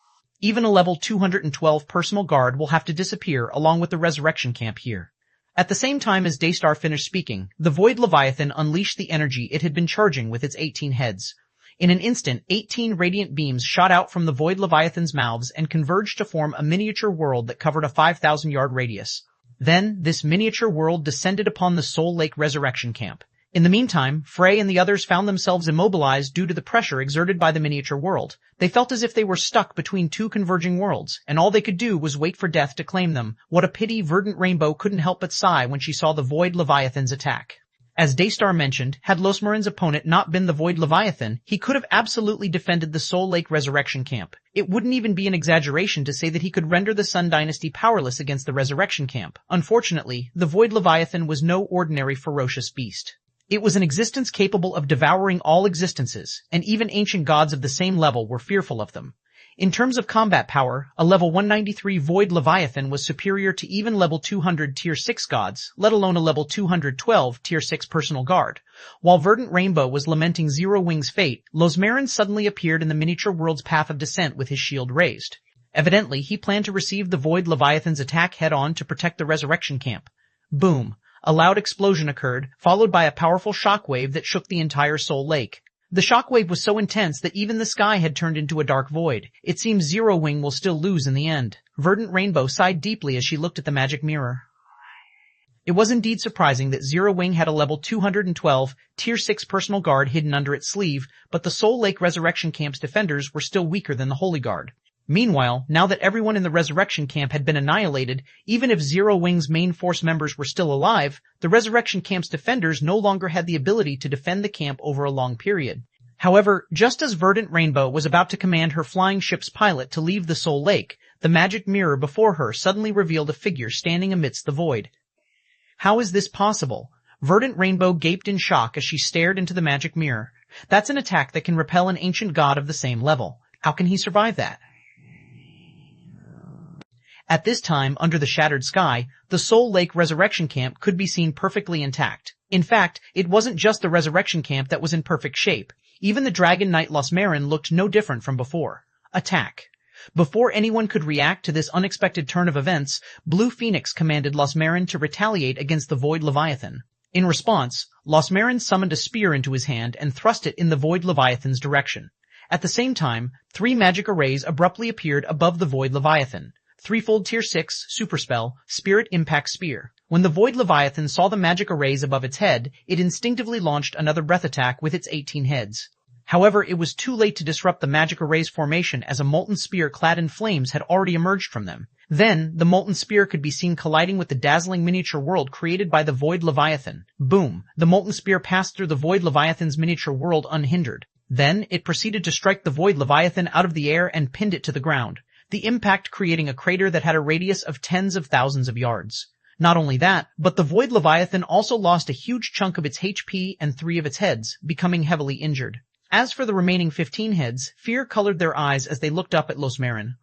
Even a level 212 personal guard will have to disappear along with the resurrection camp here." At the same time as Daystar finished speaking, the Void Leviathan unleashed the energy it had been charging with its 18 heads. In an instant, 18 radiant beams shot out from the Void Leviathan's mouths and converged to form a miniature world that covered a 5,000-yard radius. Then, this miniature world descended upon the Soul Lake Resurrection Camp. In the meantime, Frey and the others found themselves immobilized due to the pressure exerted by the miniature world. They felt as if they were stuck between two converging worlds, and all they could do was wait for death to claim them. What a pity Verdant Rainbow couldn't help but sigh when she saw the Void Leviathan's attack. As Daystar mentioned, had Los Marin's opponent not been the Void Leviathan, he could have absolutely defended the Soul Lake Resurrection Camp. It wouldn't even be an exaggeration to say that he could render the Sun Dynasty powerless against the Resurrection Camp. Unfortunately, the Void Leviathan was no ordinary ferocious beast. It was an existence capable of devouring all existences, and even ancient gods of the same level were fearful of them. In terms of combat power, a level 193 Void Leviathan was superior to even level 200 Tier 6 gods, let alone a level 212 Tier 6 personal guard. While Verdant Rainbow was lamenting Zero Wing's fate, Los Marin suddenly appeared in the miniature world's path of descent with his shield raised. Evidently, he planned to receive the Void Leviathan's attack head-on to protect the Resurrection Camp. Boom! A loud explosion occurred, followed by a powerful shockwave that shook the entire Soul Lake. The shockwave was so intense that even the sky had turned into a dark void. It seems Zero Wing will still lose in the end. Verdant Rainbow sighed deeply as she looked at the magic mirror. It was indeed surprising that Zero Wing had a level 212 Tier 6 personal guard hidden under its sleeve, but the Soul Lake Resurrection Camp's defenders were still weaker than the Holy Guard. Meanwhile, now that everyone in the Resurrection Camp had been annihilated, even if Zero Wing's main force members were still alive, the Resurrection Camp's defenders no longer had the ability to defend the camp over a long period. However, just as Verdant Rainbow was about to command her flying ship's pilot to leave the Soul Lake, the magic mirror before her suddenly revealed a figure standing amidst the void. How is this possible? Verdant Rainbow gaped in shock as she stared into the magic mirror. That's an attack that can repel an ancient god of the same level. How can he survive that? At this time, under the shattered sky, the Soul Lake Resurrection Camp could be seen perfectly intact. In fact, it wasn't just the Resurrection Camp that was in perfect shape. Even the Dragon Knight Los Marin looked no different from before. Attack. Before anyone could react to this unexpected turn of events, Blue Phoenix commanded Los Marin to retaliate against the Void Leviathan. In response, Los Marin summoned a spear into his hand and thrust it in the Void Leviathan's direction. At the same time, 3 magic arrays abruptly appeared above the Void Leviathan. Threefold Tier 6, Super Spell, Spirit Impact Spear. When the Void Leviathan saw the magic arrays above its head, it instinctively launched another breath attack with its 18 heads. However, it was too late to disrupt the magic array's formation as a molten spear clad in flames had already emerged from them. Then, the molten spear could be seen colliding with the dazzling miniature world created by the Void Leviathan. Boom! The molten spear passed through the Void Leviathan's miniature world unhindered. Then, it proceeded to strike the Void Leviathan out of the air and pinned it to the ground. The impact creating a crater that had a radius of tens of thousands of yards. Not only that, but the Void Leviathan also lost a huge chunk of its HP and 3 of its heads, becoming heavily injured. As for the remaining 15 heads, fear colored their eyes as they looked up at Los Marin.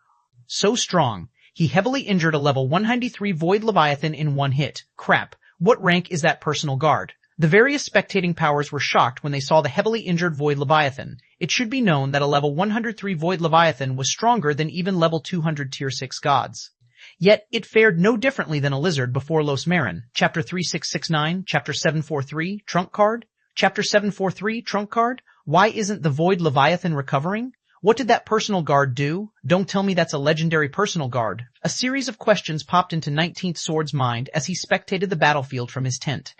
So strong. He heavily injured a level 193 Void Leviathan in one hit. Crap. What rank is that personal guard? The various spectating powers were shocked when they saw the heavily injured Void Leviathan. It should be known that a level 103 Void Leviathan was stronger than even level 200 Tier 6 gods. Yet, it fared no differently than a lizard before Los Marin. Chapter 3669, Chapter 743, Trunk Card? Chapter 743, Trunk Card? Why isn't the Void Leviathan recovering? What did that personal guard do? Don't tell me that's a legendary personal guard. A series of questions popped into 19th Sword's mind as he spectated the battlefield from his tent.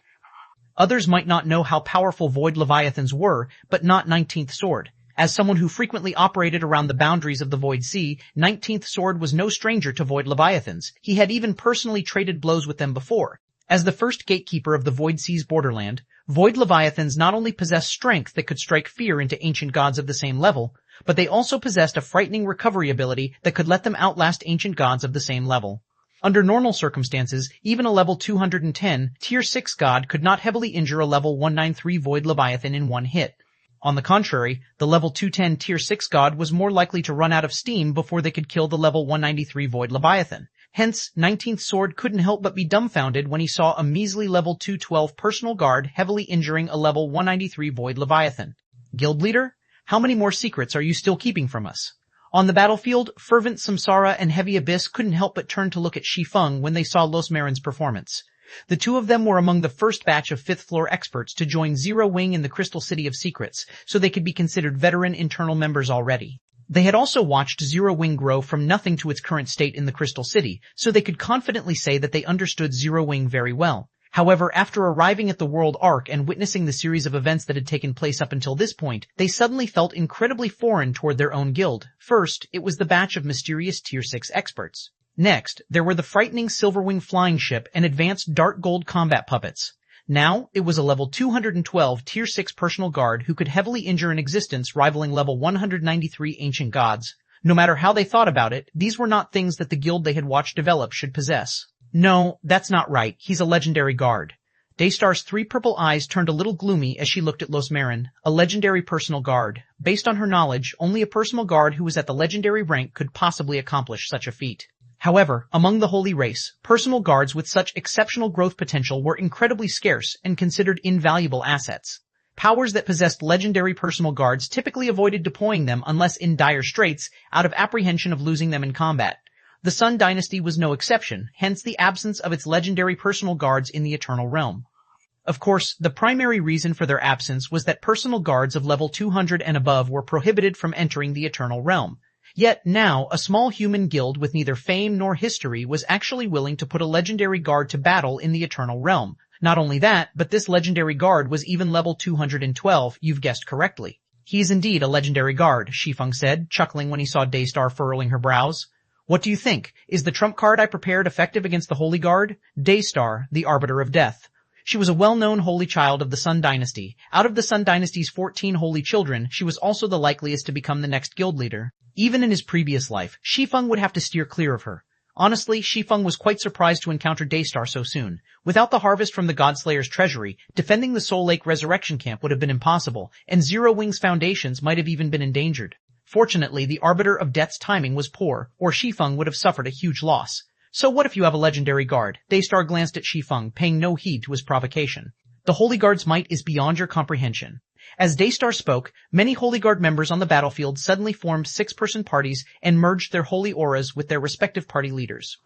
Others might not know how powerful Void Leviathans were, but not 19th Sword. As someone who frequently operated around the boundaries of the Void Sea, 19th Sword was no stranger to Void Leviathans. He had even personally traded blows with them before. As the first gatekeeper of the Void Sea's borderland, Void Leviathans not only possessed strength that could strike fear into ancient gods of the same level, but they also possessed a frightening recovery ability that could let them outlast ancient gods of the same level. Under normal circumstances, even a level 210 Tier 6 god could not heavily injure a level 193 Void Leviathan in one hit. On the contrary, the level 210 Tier 6 god was more likely to run out of steam before they could kill the level 193 Void Leviathan. Hence, 19th Sword couldn't help but be dumbfounded when he saw a measly level 212 personal guard heavily injuring a level 193 Void Leviathan. Guild leader, how many more secrets are you still keeping from us? On the battlefield, Fervent Samsara and Heavy Abyss couldn't help but turn to look at Shi Feng when they saw Los Marin's performance. The two of them were among the first batch of 5th floor experts to join Zero Wing in the Crystal City of Secrets, so they could be considered veteran internal members already. They had also watched Zero Wing grow from nothing to its current state in the Crystal City, so they could confidently say that they understood Zero Wing very well. However, after arriving at the World Arc and witnessing the series of events that had taken place up until this point, they suddenly felt incredibly foreign toward their own guild. First, it was the batch of mysterious Tier 6 experts. Next, there were the frightening Silverwing flying ship and advanced dark gold combat puppets. Now, it was a level 212 Tier 6 personal guard who could heavily injure an existence rivaling level 193 ancient gods. No matter how they thought about it, these were not things that the guild they had watched develop should possess. No, that's not right. He's a legendary guard. Daystar's 3 purple eyes turned a little gloomy as she looked at Los Marin, a legendary personal guard. Based on her knowledge, only a personal guard who was at the legendary rank could possibly accomplish such a feat. However, among the holy race, personal guards with such exceptional growth potential were incredibly scarce and considered invaluable assets. Powers that possessed legendary personal guards typically avoided deploying them unless in dire straits, out of apprehension of losing them in combat. The Sun Dynasty was no exception, hence the absence of its legendary personal guards in the Eternal Realm. Of course, the primary reason for their absence was that personal guards of level 200 and above were prohibited from entering the Eternal Realm. Yet now, a small human guild with neither fame nor history was actually willing to put a legendary guard to battle in the Eternal Realm. Not only that, but this legendary guard was even level 212, you've guessed correctly. He is indeed a legendary guard, Shi Feng said, chuckling when he saw Daystar furrowing her brows. What do you think? Is the trump card I prepared effective against the Holy Guard? Daystar, the Arbiter of Death. She was a well-known holy child of the Sun Dynasty. Out of the Sun Dynasty's 14 holy children, she was also the likeliest to become the next guild leader. Even in his previous life, Shi Feng would have to steer clear of her. Honestly, Shi Feng was quite surprised to encounter Daystar so soon. Without the harvest from the Godslayer's treasury, defending the Soul Lake Resurrection Camp would have been impossible, and Zero Wing's foundations might have even been endangered. Fortunately, the Arbiter of Death's timing was poor, or Shi Feng would have suffered a huge loss. So what if you have a legendary guard? Daystar glanced at Shi Feng, paying no heed to his provocation. The Holy Guard's might is beyond your comprehension. As Daystar spoke, many Holy Guard members on the battlefield suddenly formed 6-person parties and merged their holy auras with their respective party leaders.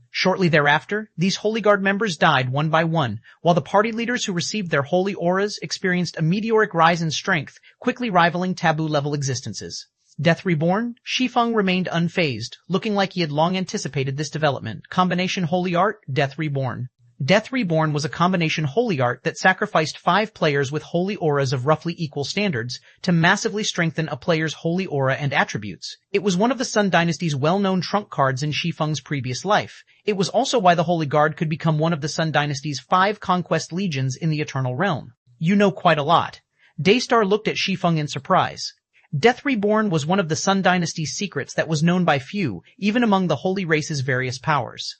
Shortly thereafter, these Holy Guard members died one by one, while the party leaders who received their holy auras experienced a meteoric rise in strength, quickly rivaling taboo-level existences. Death Reborn, Shi Feng remained unfazed, looking like he had long anticipated this development. Combination Holy Art, Death Reborn. Death Reborn was a combination holy art that sacrificed 5 players with holy auras of roughly equal standards to massively strengthen a player's holy aura and attributes. It was one of the Sun Dynasty's well-known trump cards in Shi Feng's previous life. It was also why the Holy Guard could become one of the Sun Dynasty's 5 conquest legions in the Eternal Realm. You know quite a lot. Daystar looked at Shi Feng in surprise. Death Reborn was one of the Sun Dynasty's secrets that was known by few, even among the Holy Race's various powers.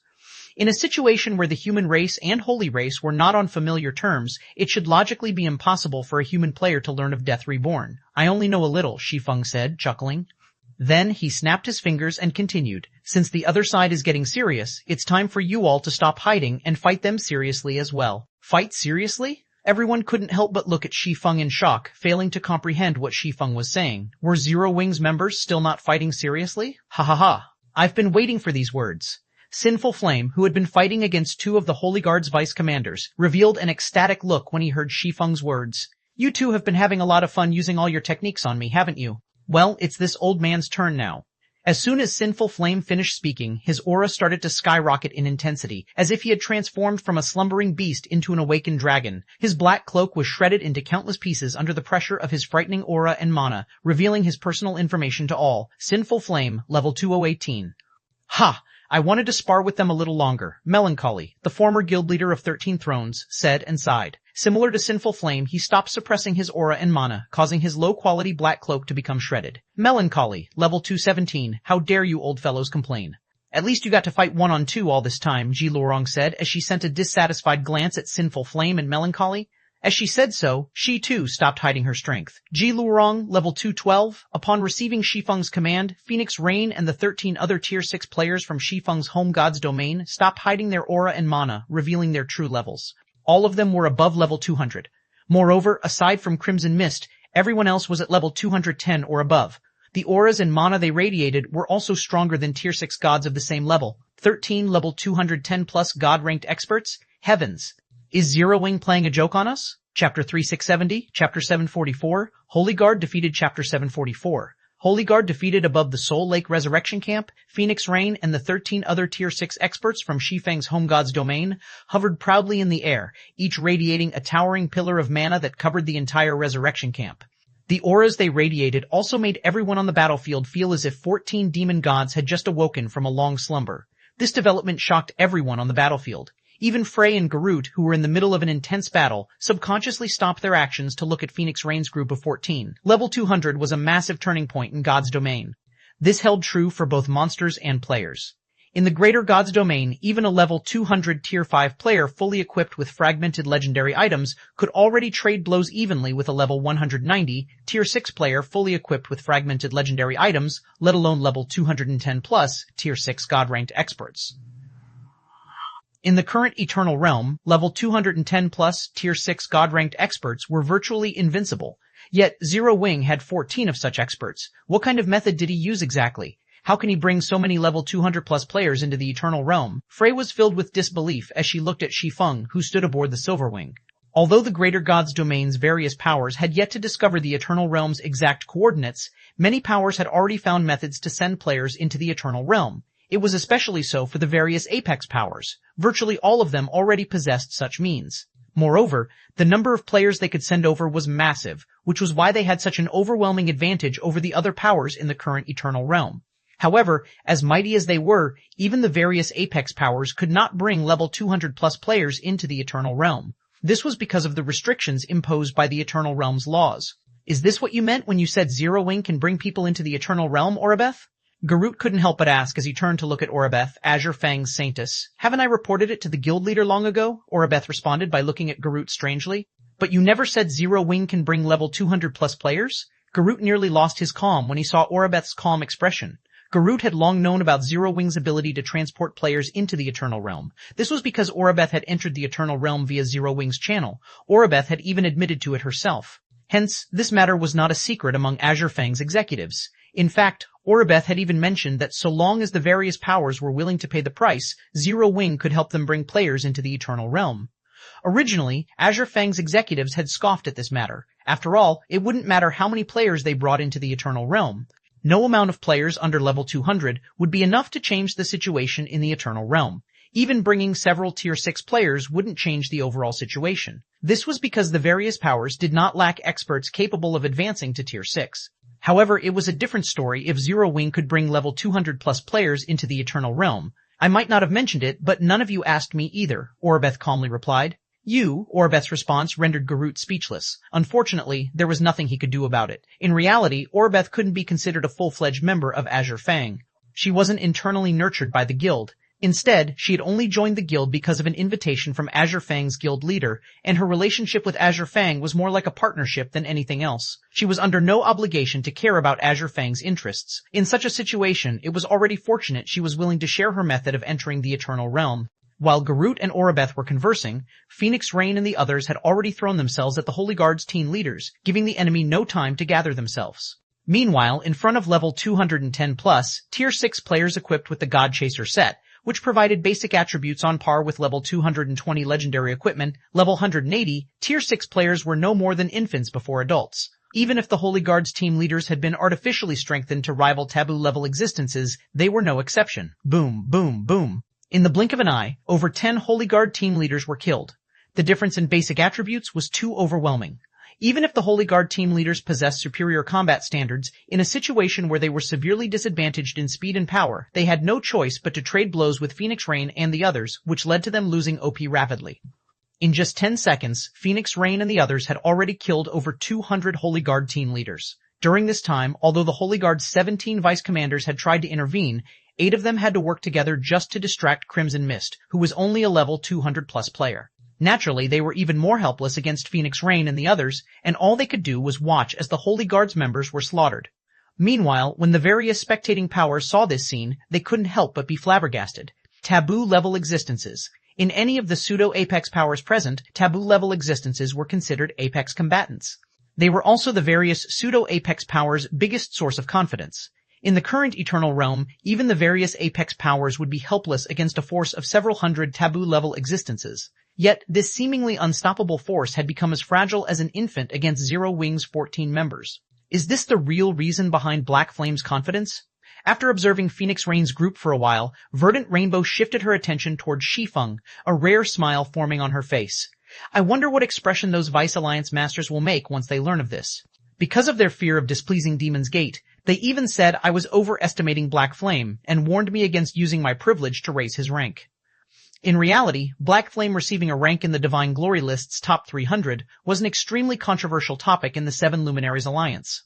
In a situation where the human race and holy race were not on familiar terms, it should logically be impossible for a human player to learn of Death Reborn. I only know a little, Shi Feng said, chuckling. Then he snapped his fingers and continued, since the other side is getting serious, it's time for you all to stop hiding and fight them seriously as well. Fight seriously? Everyone couldn't help but look at Shi Feng in shock, failing to comprehend what Shi Feng was saying. Were Zero Wing's members still not fighting seriously? Ha ha ha. I've been waiting for these words. Sinful Flame, who had been fighting against 2 of the Holy Guard's vice commanders, revealed an ecstatic look when he heard Shi Feng's words. You two have been having a lot of fun using all your techniques on me, haven't you? Well, it's this old man's turn now. As soon as Sinful Flame finished speaking, his aura started to skyrocket in intensity, as if he had transformed from a slumbering beast into an awakened dragon. His black cloak was shredded into countless pieces under the pressure of his frightening aura and mana, revealing his personal information to all. Sinful Flame, level 2018. Ha! I wanted to spar with them a little longer. Melancholy, the former guild leader of 13 Thrones, said and sighed. Similar to Sinful Flame, he stopped suppressing his aura and mana, causing his low-quality black cloak to become shredded. Melancholy, level 217, how dare you old fellows complain. At least you got to fight 1-on-2 all this time, Ji Lorong said as she sent a dissatisfied glance at Sinful Flame and Melancholy. As she said so, she too stopped hiding her strength. Ji Luorong, level 212, upon receiving Shi Feng's command, Phoenix Rain and the 13 other tier 6 players from Shi Feng's home god's domain stopped hiding their aura and mana, revealing their true levels. All of them were above level 200. Moreover, aside from Crimson Mist, everyone else was at level 210 or above. The auras and mana they radiated were also stronger than tier 6 gods of the same level. 13 level 210 plus god-ranked experts? Heavens! Is Zero Wing playing a joke on us? Chapter 3670, Chapter 744, Holy Guard defeated Chapter 744. Holy Guard defeated above the Soul Lake Resurrection Camp, Phoenix Rain and the 13 other tier 6 experts from Shi Feng's home god's domain hovered proudly in the air, each radiating a towering pillar of mana that covered the entire Resurrection Camp. The auras they radiated also made everyone on the battlefield feel as if 14 demon gods had just awoken from a long slumber. This development shocked everyone on the battlefield. Even Frey and Garut, who were in the middle of an intense battle, subconsciously stopped their actions to look at Phoenix Rain's group of 14. Level 200 was a massive turning point in God's domain. This held true for both monsters and players. In the greater God's domain, even a level 200 tier 5 player fully equipped with fragmented legendary items could already trade blows evenly with a level 190 tier 6 player fully equipped with fragmented legendary items, let alone level 210 plus tier 6 god-ranked experts. In the current Eternal Realm, level 210 plus tier 6 god-ranked experts were virtually invincible. Yet Zero Wing had 14 of such experts. What kind of method did he use exactly? How can he bring so many level 200 plus players into the Eternal Realm? Frey was filled with disbelief as she looked at Shi Feng, who stood aboard the Silver Wing. Although the greater god's domain's various powers had yet to discover the Eternal Realm's exact coordinates, many powers had already found methods to send players into the Eternal Realm. It was especially so for the various Apex powers. Virtually all of them already possessed such means. Moreover, the number of players they could send over was massive, which was why they had such an overwhelming advantage over the other powers in the current Eternal Realm. However, as mighty as they were, even the various Apex powers could not bring level 200 plus players into the Eternal Realm. This was because of the restrictions imposed by the Eternal Realm's laws. Is this what you meant when you said Zero Wing can bring people into the Eternal Realm, Orabeth? Garut couldn't help but ask as he turned to look at Orabeth, Azure Fang's Saintess. Haven't I reported it to the guild leader long ago? Orabeth responded by looking at Garut strangely. But you never said Zero Wing can bring level 200 plus players? Garut nearly lost his calm when he saw Orabeth's calm expression. Garut had long known about Zero Wing's ability to transport players into the Eternal Realm. This was because Orabeth had entered the Eternal Realm via Zero Wing's channel. Orabeth had even admitted to it herself. Hence, this matter was not a secret among Azure Fang's executives. In fact, Orabeth had even mentioned that so long as the various powers were willing to pay the price, Zero Wing could help them bring players into the Eternal Realm. Originally, Azure Fang's executives had scoffed at this matter. After all, it wouldn't matter how many players they brought into the Eternal Realm. No amount of players under level 200 would be enough to change the situation in the Eternal Realm. Even bringing several tier 6 players wouldn't change the overall situation. This was because the various powers did not lack experts capable of advancing to tier 6. However, it was a different story if Zero Wing could bring level 200 plus players into the Eternal Realm. I might not have mentioned it, but none of you asked me either, Orabeth calmly replied. Orabeth's response rendered Garut speechless. Unfortunately, there was nothing he could do about it. In reality, Orabeth couldn't be considered a full-fledged member of Azure Fang. She wasn't internally nurtured by the guild. Instead, she had only joined the guild because of an invitation from Azure Fang's guild leader, and her relationship with Azure Fang was more like a partnership than anything else. She was under no obligation to care about Azure Fang's interests. In such a situation, it was already fortunate she was willing to share her method of entering the Eternal Realm. While Garut and Orabeth were conversing, Phoenix Rain and the others had already thrown themselves at the Holy Guard's team leaders, giving the enemy no time to gather themselves. Meanwhile, in front of level 210 plus, tier 6 players equipped with the God Chaser set, which provided basic attributes on par with level 220 legendary equipment, level 180, tier 6 players were no more than infants before adults. Even if the Holy Guard's team leaders had been artificially strengthened to rival taboo-level existences, they were no exception. Boom, boom, boom. In the blink of an eye, over 10 Holy Guard team leaders were killed. The difference in basic attributes was too overwhelming. Even if the Holy Guard team leaders possessed superior combat standards, in a situation where they were severely disadvantaged in speed and power, they had no choice but to trade blows with Phoenix Rain and the others, which led to them losing OP rapidly. In just 10 seconds, Phoenix Rain and the others had already killed over 200 Holy Guard team leaders. During this time, although the Holy Guard's 17 vice commanders had tried to intervene, 8 of them had to work together just to distract Crimson Mist, who was only a level 200 plus player. Naturally, they were even more helpless against Phoenix Rain and the others, and all they could do was watch as the Holy Guard's members were slaughtered. Meanwhile, when the various spectating powers saw this scene, they couldn't help but be flabbergasted. Taboo-level existences. In any of the pseudo-Apex powers present, taboo-level existences were considered Apex combatants. They were also the various pseudo-Apex powers' biggest source of confidence. In the current Eternal Realm, even the various Apex powers would be helpless against a force of several hundred taboo-level existences. Yet, this seemingly unstoppable force had become as fragile as an infant against Zero Wing's 14 members. Is this the real reason behind Black Flame's confidence? After observing Phoenix Rain's group for a while, Verdant Rainbow shifted her attention toward Shi Feng, a rare smile forming on her face. I wonder what expression those Vice Alliance masters will make once they learn of this. Because of their fear of displeasing Demon's Gate, they even said I was overestimating Black Flame and warned me against using my privilege to raise his rank. In reality, Black Flame receiving a rank in the Divine Glory list's top 300 was an extremely controversial topic in the Seven Luminaries Alliance.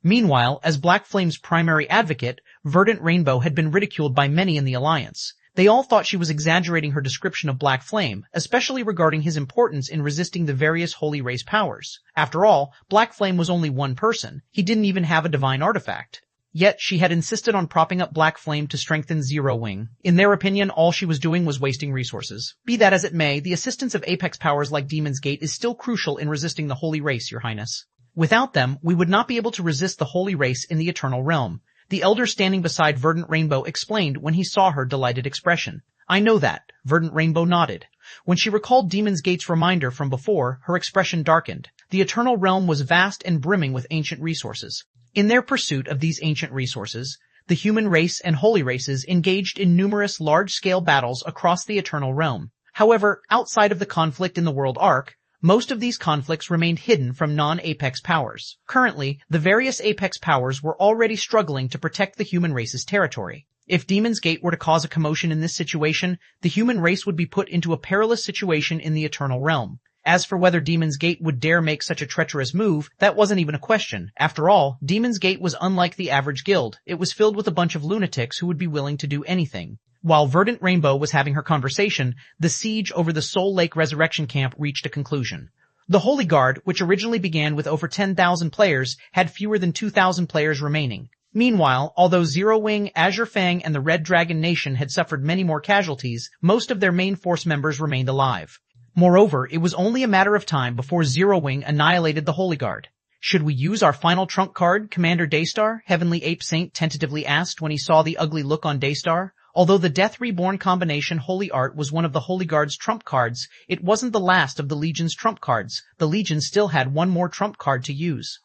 Meanwhile, as Black Flame's primary advocate, Verdant Rainbow had been ridiculed by many in the Alliance. They all thought she was exaggerating her description of Black Flame, especially regarding his importance in resisting the various Holy Race powers. After all, Black Flame was only one person. He didn't even have a divine artifact. Yet, she had insisted on propping up Black Flame to strengthen Zero Wing. In their opinion, all she was doing was wasting resources. Be that as it may, the assistance of Apex powers like Demon's Gate is still crucial in resisting the Holy Race, Your Highness. Without them, we would not be able to resist the Holy Race in the Eternal Realm. The elder standing beside Verdant Rainbow explained when he saw her delighted expression. I know that. Verdant Rainbow nodded. When she recalled Demon's Gate's reminder from before, her expression darkened. The Eternal Realm was vast and brimming with ancient resources. In their pursuit of these ancient resources, the human race and holy races engaged in numerous large-scale battles across the Eternal Realm. However, outside of the conflict in the World Arc, most of these conflicts remained hidden from non-Apex powers. Currently, the various Apex powers were already struggling to protect the human race's territory. If Demon's Gate were to cause a commotion in this situation, the human race would be put into a perilous situation in the Eternal Realm. As for whether Demon's Gate would dare make such a treacherous move, that wasn't even a question. After all, Demon's Gate was unlike the average guild. It was filled with a bunch of lunatics who would be willing to do anything. While Verdant Rainbow was having her conversation, the siege over the Soul Lake Resurrection Camp reached a conclusion. The Holy Guard, which originally began with over 10,000 players, had fewer than 2,000 players remaining. Meanwhile, although Zero Wing, Azure Fang, and the Red Dragon Nation had suffered many more casualties, most of their main force members remained alive. Moreover, it was only a matter of time before Zero Wing annihilated the Holy Guard. Should we use our final trump card, Commander Daystar? Heavenly Ape Saint tentatively asked when he saw the ugly look on Daystar. Although the Death Reborn combination Holy Art was one of the Holy Guard's trump cards, it wasn't the last of the Legion's trump cards. The Legion still had one more trump card to use.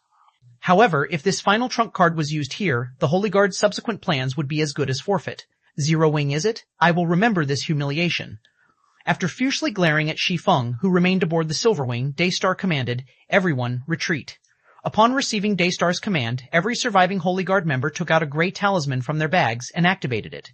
However, if this final trump card was used here, the Holy Guard's subsequent plans would be as good as forfeit. Zero Wing, is it? I will remember this humiliation. After fiercely glaring at Shi Feng, who remained aboard the Silver Wing, Daystar commanded, everyone, retreat. Upon receiving Daystar's command, every surviving Holy Guard member took out a gray talisman from their bags and activated it.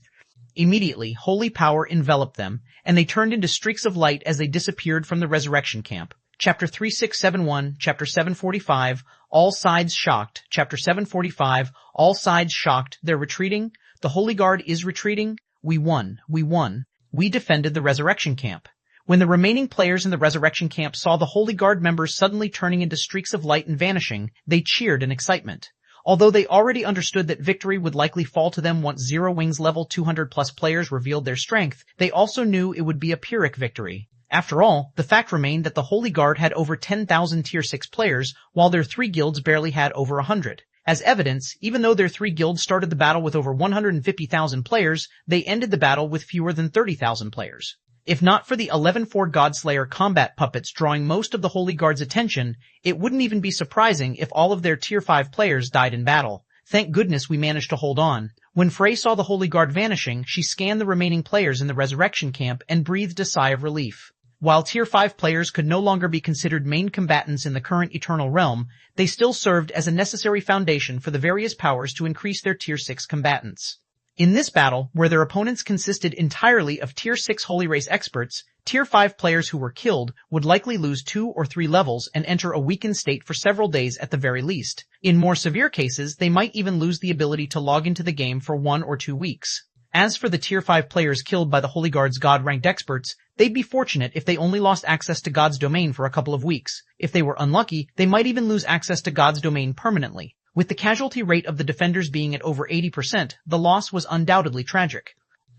Immediately, holy power enveloped them, and they turned into streaks of light as they disappeared from the resurrection camp. Chapter 3671, Chapter 745, All Sides Shocked. Chapter 745, All Sides Shocked. They're retreating. The Holy Guard is retreating. We won. We won. We defended the resurrection camp. When the remaining players in the resurrection camp saw the Holy Guard members suddenly turning into streaks of light and vanishing, they cheered in excitement. Although they already understood that victory would likely fall to them once Zero Wing's level 200 plus players revealed their strength, they also knew it would be a Pyrrhic victory. After all, the fact remained that the Holy Guard had over 10,000 Tier 6 players, while their 3 guilds barely had over 100. As evidence, even though their 3 guilds started the battle with over 150,000 players, they ended the battle with fewer than 30,000 players. If not for the 11-4 Godslayer combat puppets drawing most of the Holy Guard's attention, it wouldn't even be surprising if all of their Tier 5 players died in battle. Thank goodness we managed to hold on. When Frey saw the Holy Guard vanishing, she scanned the remaining players in the resurrection camp and breathed a sigh of relief. While Tier 5 players could no longer be considered main combatants in the current Eternal Realm, they still served as a necessary foundation for the various powers to increase their Tier 6 combatants. In this battle, where their opponents consisted entirely of Tier 6 Holy Race experts, Tier 5 players who were killed would likely lose 2 or 3 levels and enter a weakened state for several days at the very least. In more severe cases, they might even lose the ability to log into the game for 1 or 2 weeks. As for the Tier 5 players killed by the Holy Guard's God-ranked experts, they'd be fortunate if they only lost access to God's domain for a couple of weeks. If they were unlucky, they might even lose access to God's domain permanently. With the casualty rate of the defenders being at over 80%, the loss was undoubtedly tragic.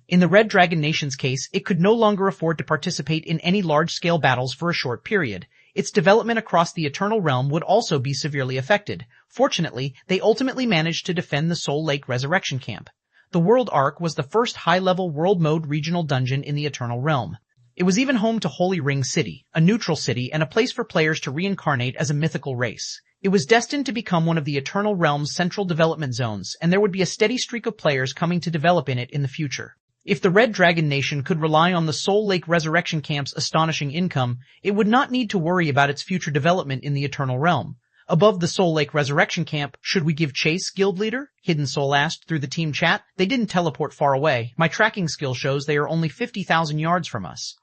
In the Red Dragon Nation's case, it could no longer afford to participate in any large-scale battles for a short period. Its development across the Eternal Realm would also be severely affected. Fortunately, they ultimately managed to defend the Soul Lake Resurrection Camp. The World Ark was the first high-level world mode regional dungeon in the Eternal Realm. It was even home to Holy Ring City, a neutral city and a place for players to reincarnate as a mythical race. It was destined to become one of the Eternal Realm's central development zones, and there would be a steady streak of players coming to develop in it in the future. If the Red Dragon Nation could rely on the Soul Lake Resurrection Camp's astonishing income, it would not need to worry about its future development in the Eternal Realm. Above the Soul Lake Resurrection Camp, should we give chase, guild leader? Hidden Soul asked through the team chat. They didn't teleport far away. My tracking skill shows they are only 50,000 yards from us.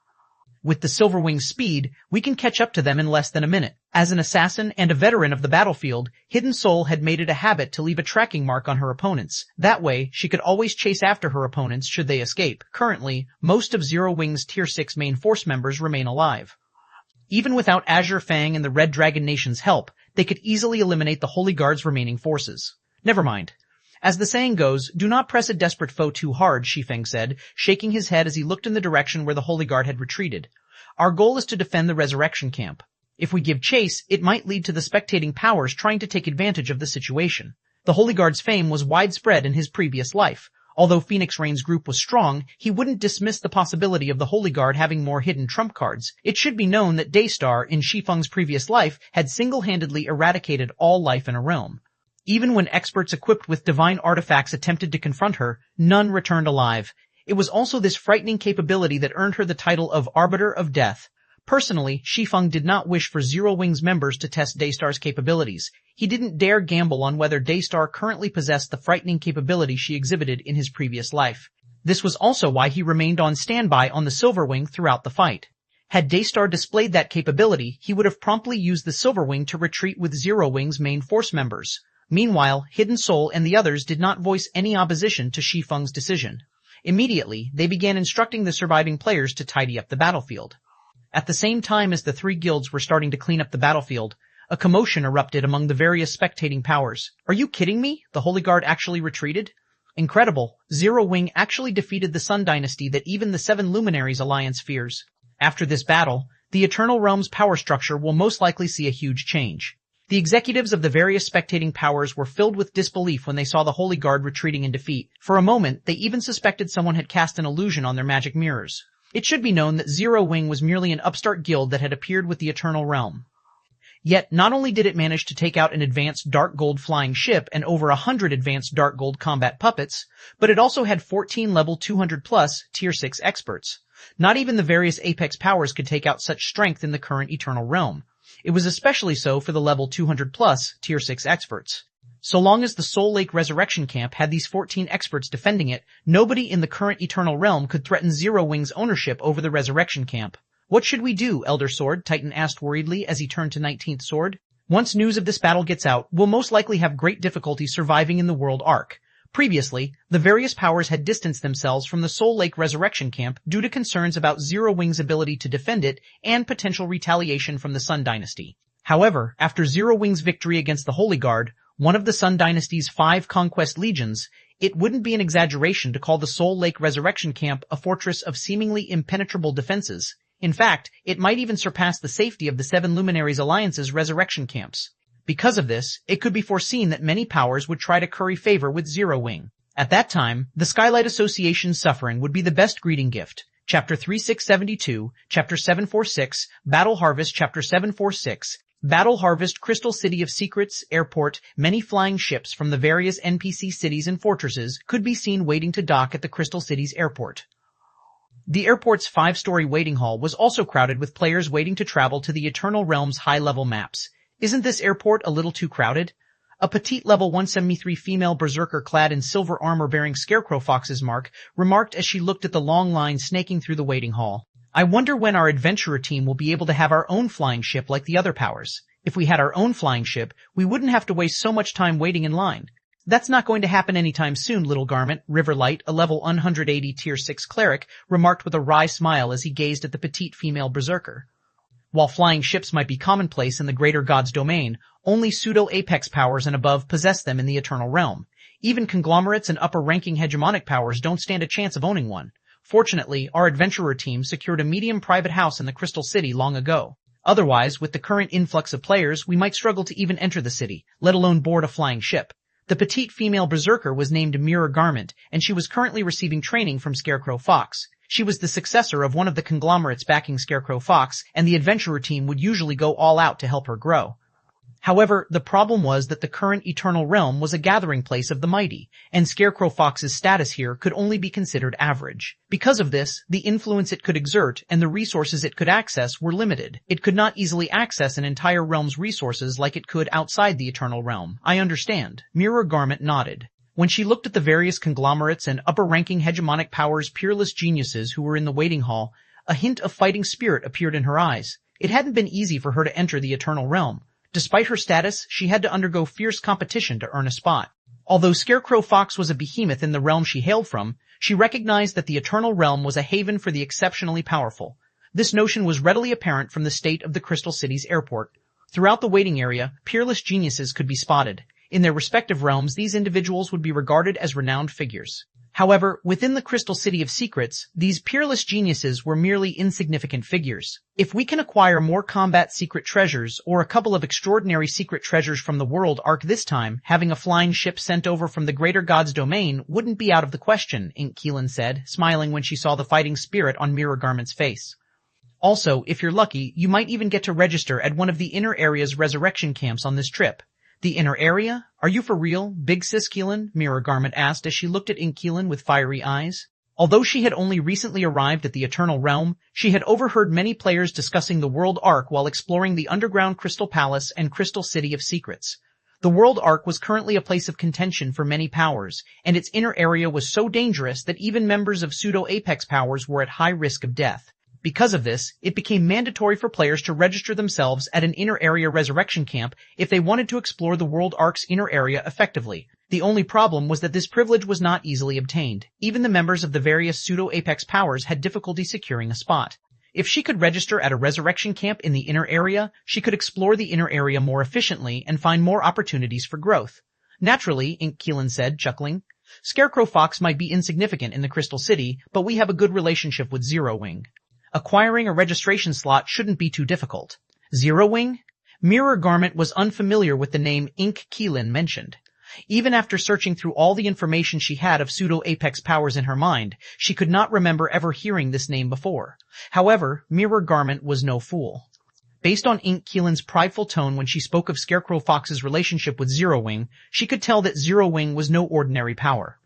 With the Silverwing's speed, we can catch up to them in less than a minute. As an assassin and a veteran of the battlefield, Hidden Soul had made it a habit to leave a tracking mark on her opponents. That way, she could always chase after her opponents should they escape. Currently, most of Zero Wing's Tier 6 main force members remain alive. Even without Azure Fang and the Red Dragon Nation's help, they could easily eliminate the Holy Guard's remaining forces. Never mind. As the saying goes, do not press a desperate foe too hard, Shi Feng said, shaking his head as he looked in the direction where the Holy Guard had retreated. Our goal is to defend the Resurrection Camp. If we give chase, it might lead to the spectating powers trying to take advantage of the situation. The Holy Guard's fame was widespread in his previous life. Although Phoenix Rain's group was strong, he wouldn't dismiss the possibility of the Holy Guard having more hidden trump cards. It should be known that Daystar, in Shi Feng's previous life, had single-handedly eradicated all life in a realm. Even when experts equipped with divine artifacts attempted to confront her, none returned alive. It was also this frightening capability that earned her the title of Arbiter of Death. Personally, Shi Feng did not wish for Zero Wing's members to test Daystar's capabilities. He didn't dare gamble on whether Daystar currently possessed the frightening capability she exhibited in his previous life. This was also why he remained on standby on the Silverwing throughout the fight. Had Daystar displayed that capability, he would have promptly used the Silverwing to retreat with Zero Wing's main force members. Meanwhile, Hidden Soul and the others did not voice any opposition to Shi Feng's decision. Immediately, they began instructing the surviving players to tidy up the battlefield. At the same time as the three guilds were starting to clean up the battlefield, a commotion erupted among the various spectating powers. Are you kidding me? The Holy Guard actually retreated? Incredible. Zero Wing actually defeated the Sun Dynasty that even the Seven Luminaries Alliance fears. After this battle, the Eternal Realm's power structure will most likely see a huge change. The executives of the various spectating powers were filled with disbelief when they saw the Holy Guard retreating in defeat. For a moment, they even suspected someone had cast an illusion on their magic mirrors. It should be known that Zero Wing was merely an upstart guild that had appeared with the Eternal Realm. Yet, not only did it manage to take out an advanced dark gold flying ship and over 100 advanced dark gold combat puppets, but it also had 14 level 200+ Tier 6 experts. Not even the various Apex powers could take out such strength in the current Eternal Realm. It was especially so for the level 200+ Tier 6 experts. So long as the Soul Lake Resurrection Camp had these 14 experts defending it, nobody in the current Eternal Realm could threaten Zero Wing's ownership over the Resurrection Camp. What should we do, Elder Sword? Titan asked worriedly as he turned to 19th Sword. Once news of this battle gets out, we'll most likely have great difficulty surviving in the World Ark. Previously, the various powers had distanced themselves from the Soul Lake Resurrection Camp due to concerns about Zero Wing's ability to defend it and potential retaliation from the Sun Dynasty. However, after Zero Wing's victory against the Holy Guard, one of the Sun Dynasty's 5 conquest legions, it wouldn't be an exaggeration to call the Soul Lake Resurrection Camp a fortress of seemingly impenetrable defenses. In fact, it might even surpass the safety of the Seven Luminaries Alliance's resurrection camps. Because of this, it could be foreseen that many powers would try to curry favor with Zero Wing. At that time, the Skylight Association's suffering would be the best greeting gift. Chapter 3672, Chapter 746, Battle Harvest, Chapter 746, Battle Harvest, Crystal City of Secrets, Airport. Many flying ships from the various NPC cities and fortresses could be seen waiting to dock at the Crystal City's airport. The airport's 5-story waiting hall was also crowded with players waiting to travel to the Eternal Realm's high-level maps. Isn't this airport a little too crowded? A petite level 173 female berserker clad in silver armor bearing Scarecrow Fox's mark remarked as she looked at the long line snaking through the waiting hall. I wonder when our adventurer team will be able to have our own flying ship like the other powers. If we had our own flying ship, we wouldn't have to waste so much time waiting in line. That's not going to happen anytime soon, little garment, Riverlight, a level 180 tier 6 cleric, remarked with a wry smile as he gazed at the petite female berserker. While flying ships might be commonplace in the greater god's domain, only pseudo-apex powers and above possess them in the eternal realm. Even conglomerates and upper-ranking hegemonic powers don't stand a chance of owning one. Fortunately, our adventurer team secured a medium private house in the Crystal City long ago. Otherwise, with the current influx of players, we might struggle to even enter the city, let alone board a flying ship. The petite female berserker was named Mirror Garment, and she was currently receiving training from Scarecrow Fox. She was the successor of one of the conglomerates backing Scarecrow Fox, and the adventurer team would usually go all out to help her grow. However, the problem was that the current Eternal Realm was a gathering place of the mighty, and Scarecrow Fox's status here could only be considered average. Because of this, the influence it could exert and the resources it could access were limited. It could not easily access an entire realm's resources like it could outside the Eternal Realm. I understand. Mirror Garment nodded. When she looked at the various conglomerates and upper-ranking hegemonic powers' peerless geniuses who were in the waiting hall, a hint of fighting spirit appeared in her eyes. It hadn't been easy for her to enter the Eternal Realm. Despite her status, she had to undergo fierce competition to earn a spot. Although Scarecrow Fox was a behemoth in the realm she hailed from, she recognized that the Eternal Realm was a haven for the exceptionally powerful. This notion was readily apparent from the state of the Crystal City's airport. Throughout the waiting area, peerless geniuses could be spotted. In their respective realms, these individuals would be regarded as renowned figures. However, within the Crystal City of Secrets, these peerless geniuses were merely insignificant figures. If we can acquire more combat secret treasures, or a couple of extraordinary secret treasures from the world arc this time, having a flying ship sent over from the greater god's domain wouldn't be out of the question, Keelan said, smiling when she saw the fighting spirit on Mirror Garment's face. Also, if you're lucky, you might even get to register at one of the inner area's resurrection camps on this trip. The inner area? Are you for real, Big Sis Keelan? Mirror Garment asked as she looked at Keelan with fiery eyes. Although she had only recently arrived at the Eternal Realm, she had overheard many players discussing the World Arc while exploring the underground Crystal Palace and Crystal City of Secrets. The World Arc was currently a place of contention for many powers, and its inner area was so dangerous that even members of pseudo-apex powers were at high risk of death. Because of this, it became mandatory for players to register themselves at an inner area resurrection camp if they wanted to explore the World Arc's inner area effectively. The only problem was that this privilege was not easily obtained. Even the members of the various pseudo-apex powers had difficulty securing a spot. If she could register at a resurrection camp in the inner area, she could explore the inner area more efficiently and find more opportunities for growth. Naturally, Keelan said, chuckling. Scarecrow Fox might be insignificant in the Crystal City, but we have a good relationship with Zero Wing. Acquiring a registration slot shouldn't be too difficult. Zero Wing? Mirror Garment was unfamiliar with the name Keelan mentioned. Even after searching through all the information she had of pseudo-apex powers in her mind, she could not remember ever hearing this name before. However, Mirror Garment was no fool. Based on Keelan's prideful tone when she spoke of Scarecrow Fox's relationship with Zero Wing, she could tell that Zero Wing was no ordinary power.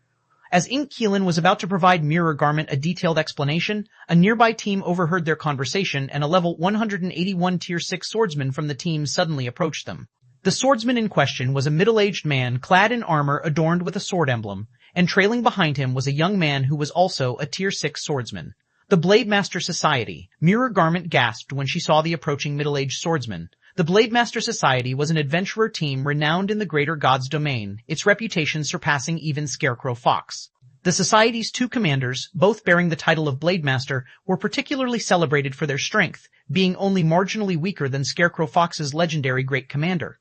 As Keelan was about to provide Mirror Garment a detailed explanation, a nearby team overheard their conversation and a level 181 tier 6 swordsman from the team suddenly approached them. The swordsman in question was a middle-aged man clad in armor adorned with a sword emblem, and trailing behind him was a young man who was also a tier 6 swordsman. The Blade Master Society. Mirror Garment gasped when she saw the approaching middle-aged swordsman. The Blade Master Society was an adventurer team renowned in the greater god's domain, its reputation surpassing even Scarecrow Fox. The Society's two commanders, both bearing the title of Blade Master, were particularly celebrated for their strength, being only marginally weaker than Scarecrow Fox's legendary Great Commander.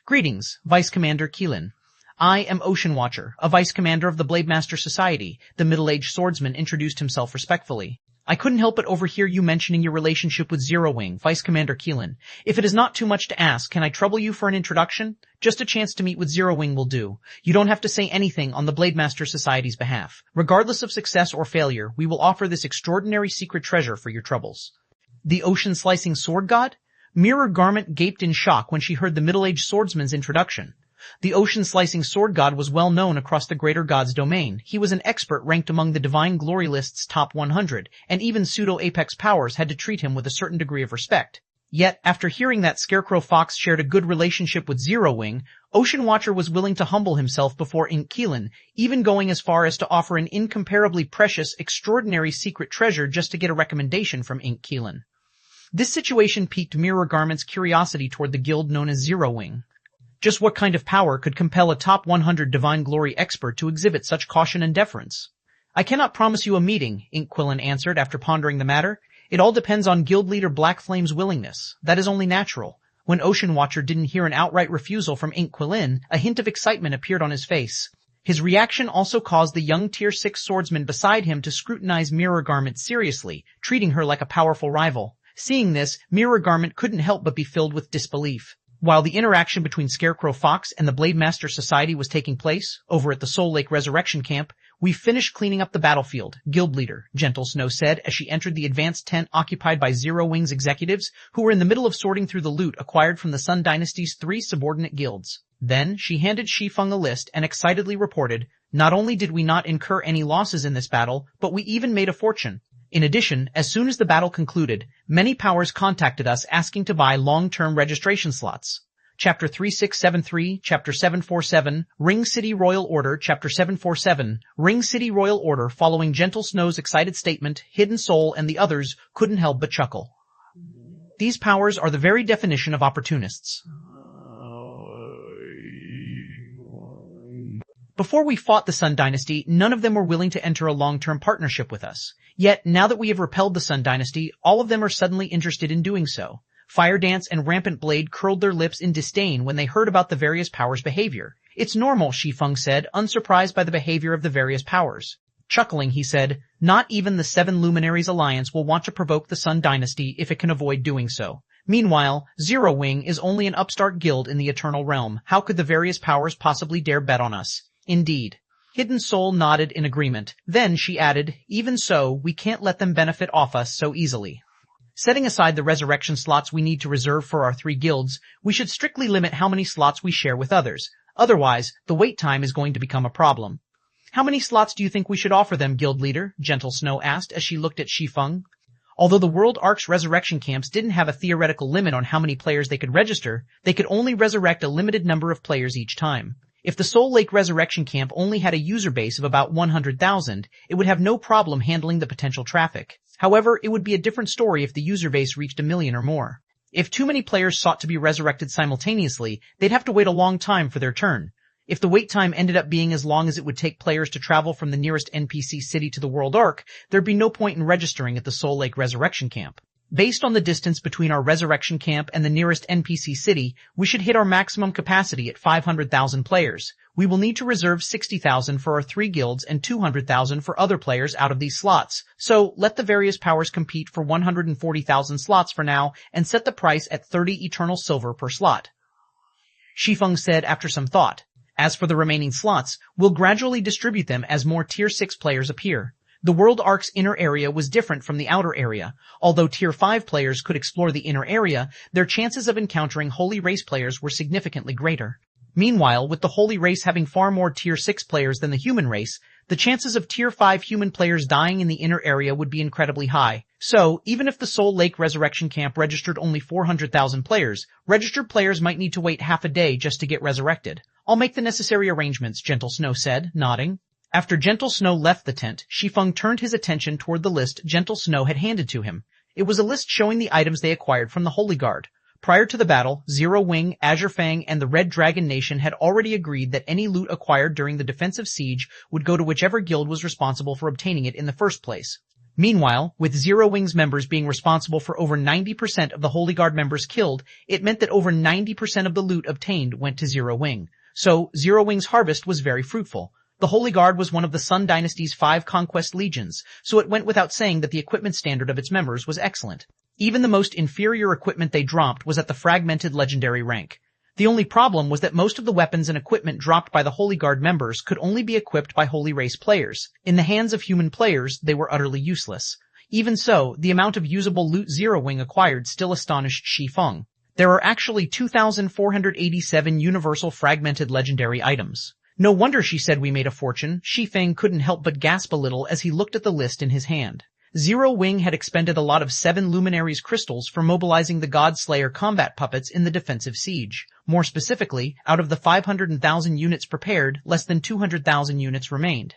Greetings, Vice Commander Keelan. I am Ocean Watcher, a Vice Commander of the Blade Master Society, the middle-aged swordsman introduced himself respectfully. I couldn't help but overhear you mentioning your relationship with Zero Wing, Vice Commander Keelan. If it is not too much to ask, can I trouble you for an introduction? Just a chance to meet with Zero Wing will do. You don't have to say anything on the Blade Master Society's behalf. Regardless of success or failure, we will offer this extraordinary secret treasure for your troubles. The ocean-slicing sword god? Mirror Garment gaped in shock when she heard the middle-aged swordsman's introduction. The ocean-slicing sword god was well known across the greater god's domain. He was an expert ranked among the Divine Glory List's top 100, and even pseudo-apex powers had to treat him with a certain degree of respect. Yet, after hearing that Scarecrow Fox shared a good relationship with Zero Wing, Ocean Watcher was willing to humble himself before Keelan, even going as far as to offer an incomparably precious, extraordinary secret treasure just to get a recommendation from Keelan. This situation piqued Mirror Garment's curiosity toward the guild known as Zero Wing. Just what kind of power could compel a top 100 divine glory expert to exhibit such caution and deference? I cannot promise you a meeting, Inquilin answered after pondering the matter. It all depends on guild leader Black Flame's willingness. That is only natural. When Ocean Watcher didn't hear an outright refusal from Inquilin, a hint of excitement appeared on his face. His reaction also caused the young Tier 6 swordsman beside him to scrutinize Mirror Garment seriously, treating her like a powerful rival. Seeing this, Mirror Garment couldn't help but be filled with disbelief. While the interaction between Scarecrow Fox and the Blade Master Society was taking place, over at the Soul Lake Resurrection Camp, we finished cleaning up the battlefield, Guild Leader, Gentle Snow said as she entered the advanced tent occupied by Zero Wing's executives, who were in the middle of sorting through the loot acquired from the Sun Dynasty's 3 subordinate guilds. Then, she handed Shi Feng a list and excitedly reported, "Not only did we not incur any losses in this battle, but we even made a fortune. In addition, as soon as the battle concluded, many powers contacted us asking to buy long-term registration slots." Chapter 3673, Chapter 747, Ring City Royal Order, Chapter 747, Ring City Royal Order. Following Gentle Snow's excited statement, Hidden Soul and the others couldn't help but chuckle. These powers are the very definition of opportunists. Before we fought the Sun Dynasty, none of them were willing to enter a long-term partnership with us. Yet, now that we have repelled the Sun Dynasty, all of them are suddenly interested in doing so. Fire Dance and Rampant Blade curled their lips in disdain when they heard about the various powers' behavior. "It's normal," Shi Feng said, unsurprised by the behavior of the various powers. Chuckling, he said, "Not even the 7 Luminaries Alliance will want to provoke the Sun Dynasty if it can avoid doing so. Meanwhile, Zero Wing is only an upstart guild in the Eternal Realm. How could the various powers possibly dare bet on us?" Indeed. Hidden Soul nodded in agreement. Then she added, "Even so, we can't let them benefit off us so easily. Setting aside the resurrection slots we need to reserve for our 3 guilds, we should strictly limit how many slots we share with others. Otherwise, the wait time is going to become a problem." "How many slots do you think we should offer them, Guild Leader?" Gentle Snow asked as she looked at Shi Feng. Although the World Ark's resurrection camps didn't have a theoretical limit on how many players they could register, they could only resurrect a limited number of players each time. If the Soul Lake Resurrection Camp only had a user base of about 100,000, it would have no problem handling the potential traffic. However, it would be a different story if the user base reached 1 million or more. If too many players sought to be resurrected simultaneously, they'd have to wait a long time for their turn. If the wait time ended up being as long as it would take players to travel from the nearest NPC city to the World Ark, there'd be no point in registering at the Soul Lake Resurrection Camp. Based on the distance between our resurrection camp and the nearest NPC city, we should hit our maximum capacity at 500,000 players. We will need to reserve 60,000 for our 3 guilds and 200,000 for other players out of these slots. So let the various powers compete for 140,000 slots for now and set the price at 30 eternal silver per slot." Shi Feng said after some thought. "As for the remaining slots, we'll gradually distribute them as more Tier 6 players appear. The World Ark's inner area was different from the outer area. Although Tier 5 players could explore the inner area, their chances of encountering Holy Race players were significantly greater. Meanwhile, with the Holy Race having far more Tier 6 players than the human race, the chances of Tier 5 human players dying in the inner area would be incredibly high. So, even if the Soul Lake Resurrection Camp registered only 400,000 players, registered players might need to wait half a day just to get resurrected. I'll make the necessary arrangements," Gentle Snow said, nodding. After Gentle Snow left the tent, Shi Feng turned his attention toward the list Gentle Snow had handed to him. It was a list showing the items they acquired from the Holy Guard. Prior to the battle, Zero Wing, Azure Fang, and the Red Dragon Nation had already agreed that any loot acquired during the defensive siege would go to whichever guild was responsible for obtaining it in the first place. Meanwhile, with Zero Wing's members being responsible for over 90% of the Holy Guard members killed, it meant that over 90% of the loot obtained went to Zero Wing. So, Zero Wing's harvest was very fruitful. The Holy Guard was one of the Sun Dynasty's 5 conquest legions, so it went without saying that the equipment standard of its members was excellent. Even the most inferior equipment they dropped was at the fragmented legendary rank. The only problem was that most of the weapons and equipment dropped by the Holy Guard members could only be equipped by Holy Race players. In the hands of human players, they were utterly useless. Even so, the amount of usable loot Zero Wing acquired still astonished Shi Feng. There are actually 2,487 universal fragmented legendary items. "No wonder," she said, "we made a fortune." Shi Feng couldn't help but gasp a little as he looked at the list in his hand. Zero Wing had expended a lot of 7 Luminaries crystals for mobilizing the God Slayer combat puppets in the defensive siege. More specifically, out of the 500,000 units prepared, less than 200,000 units remained.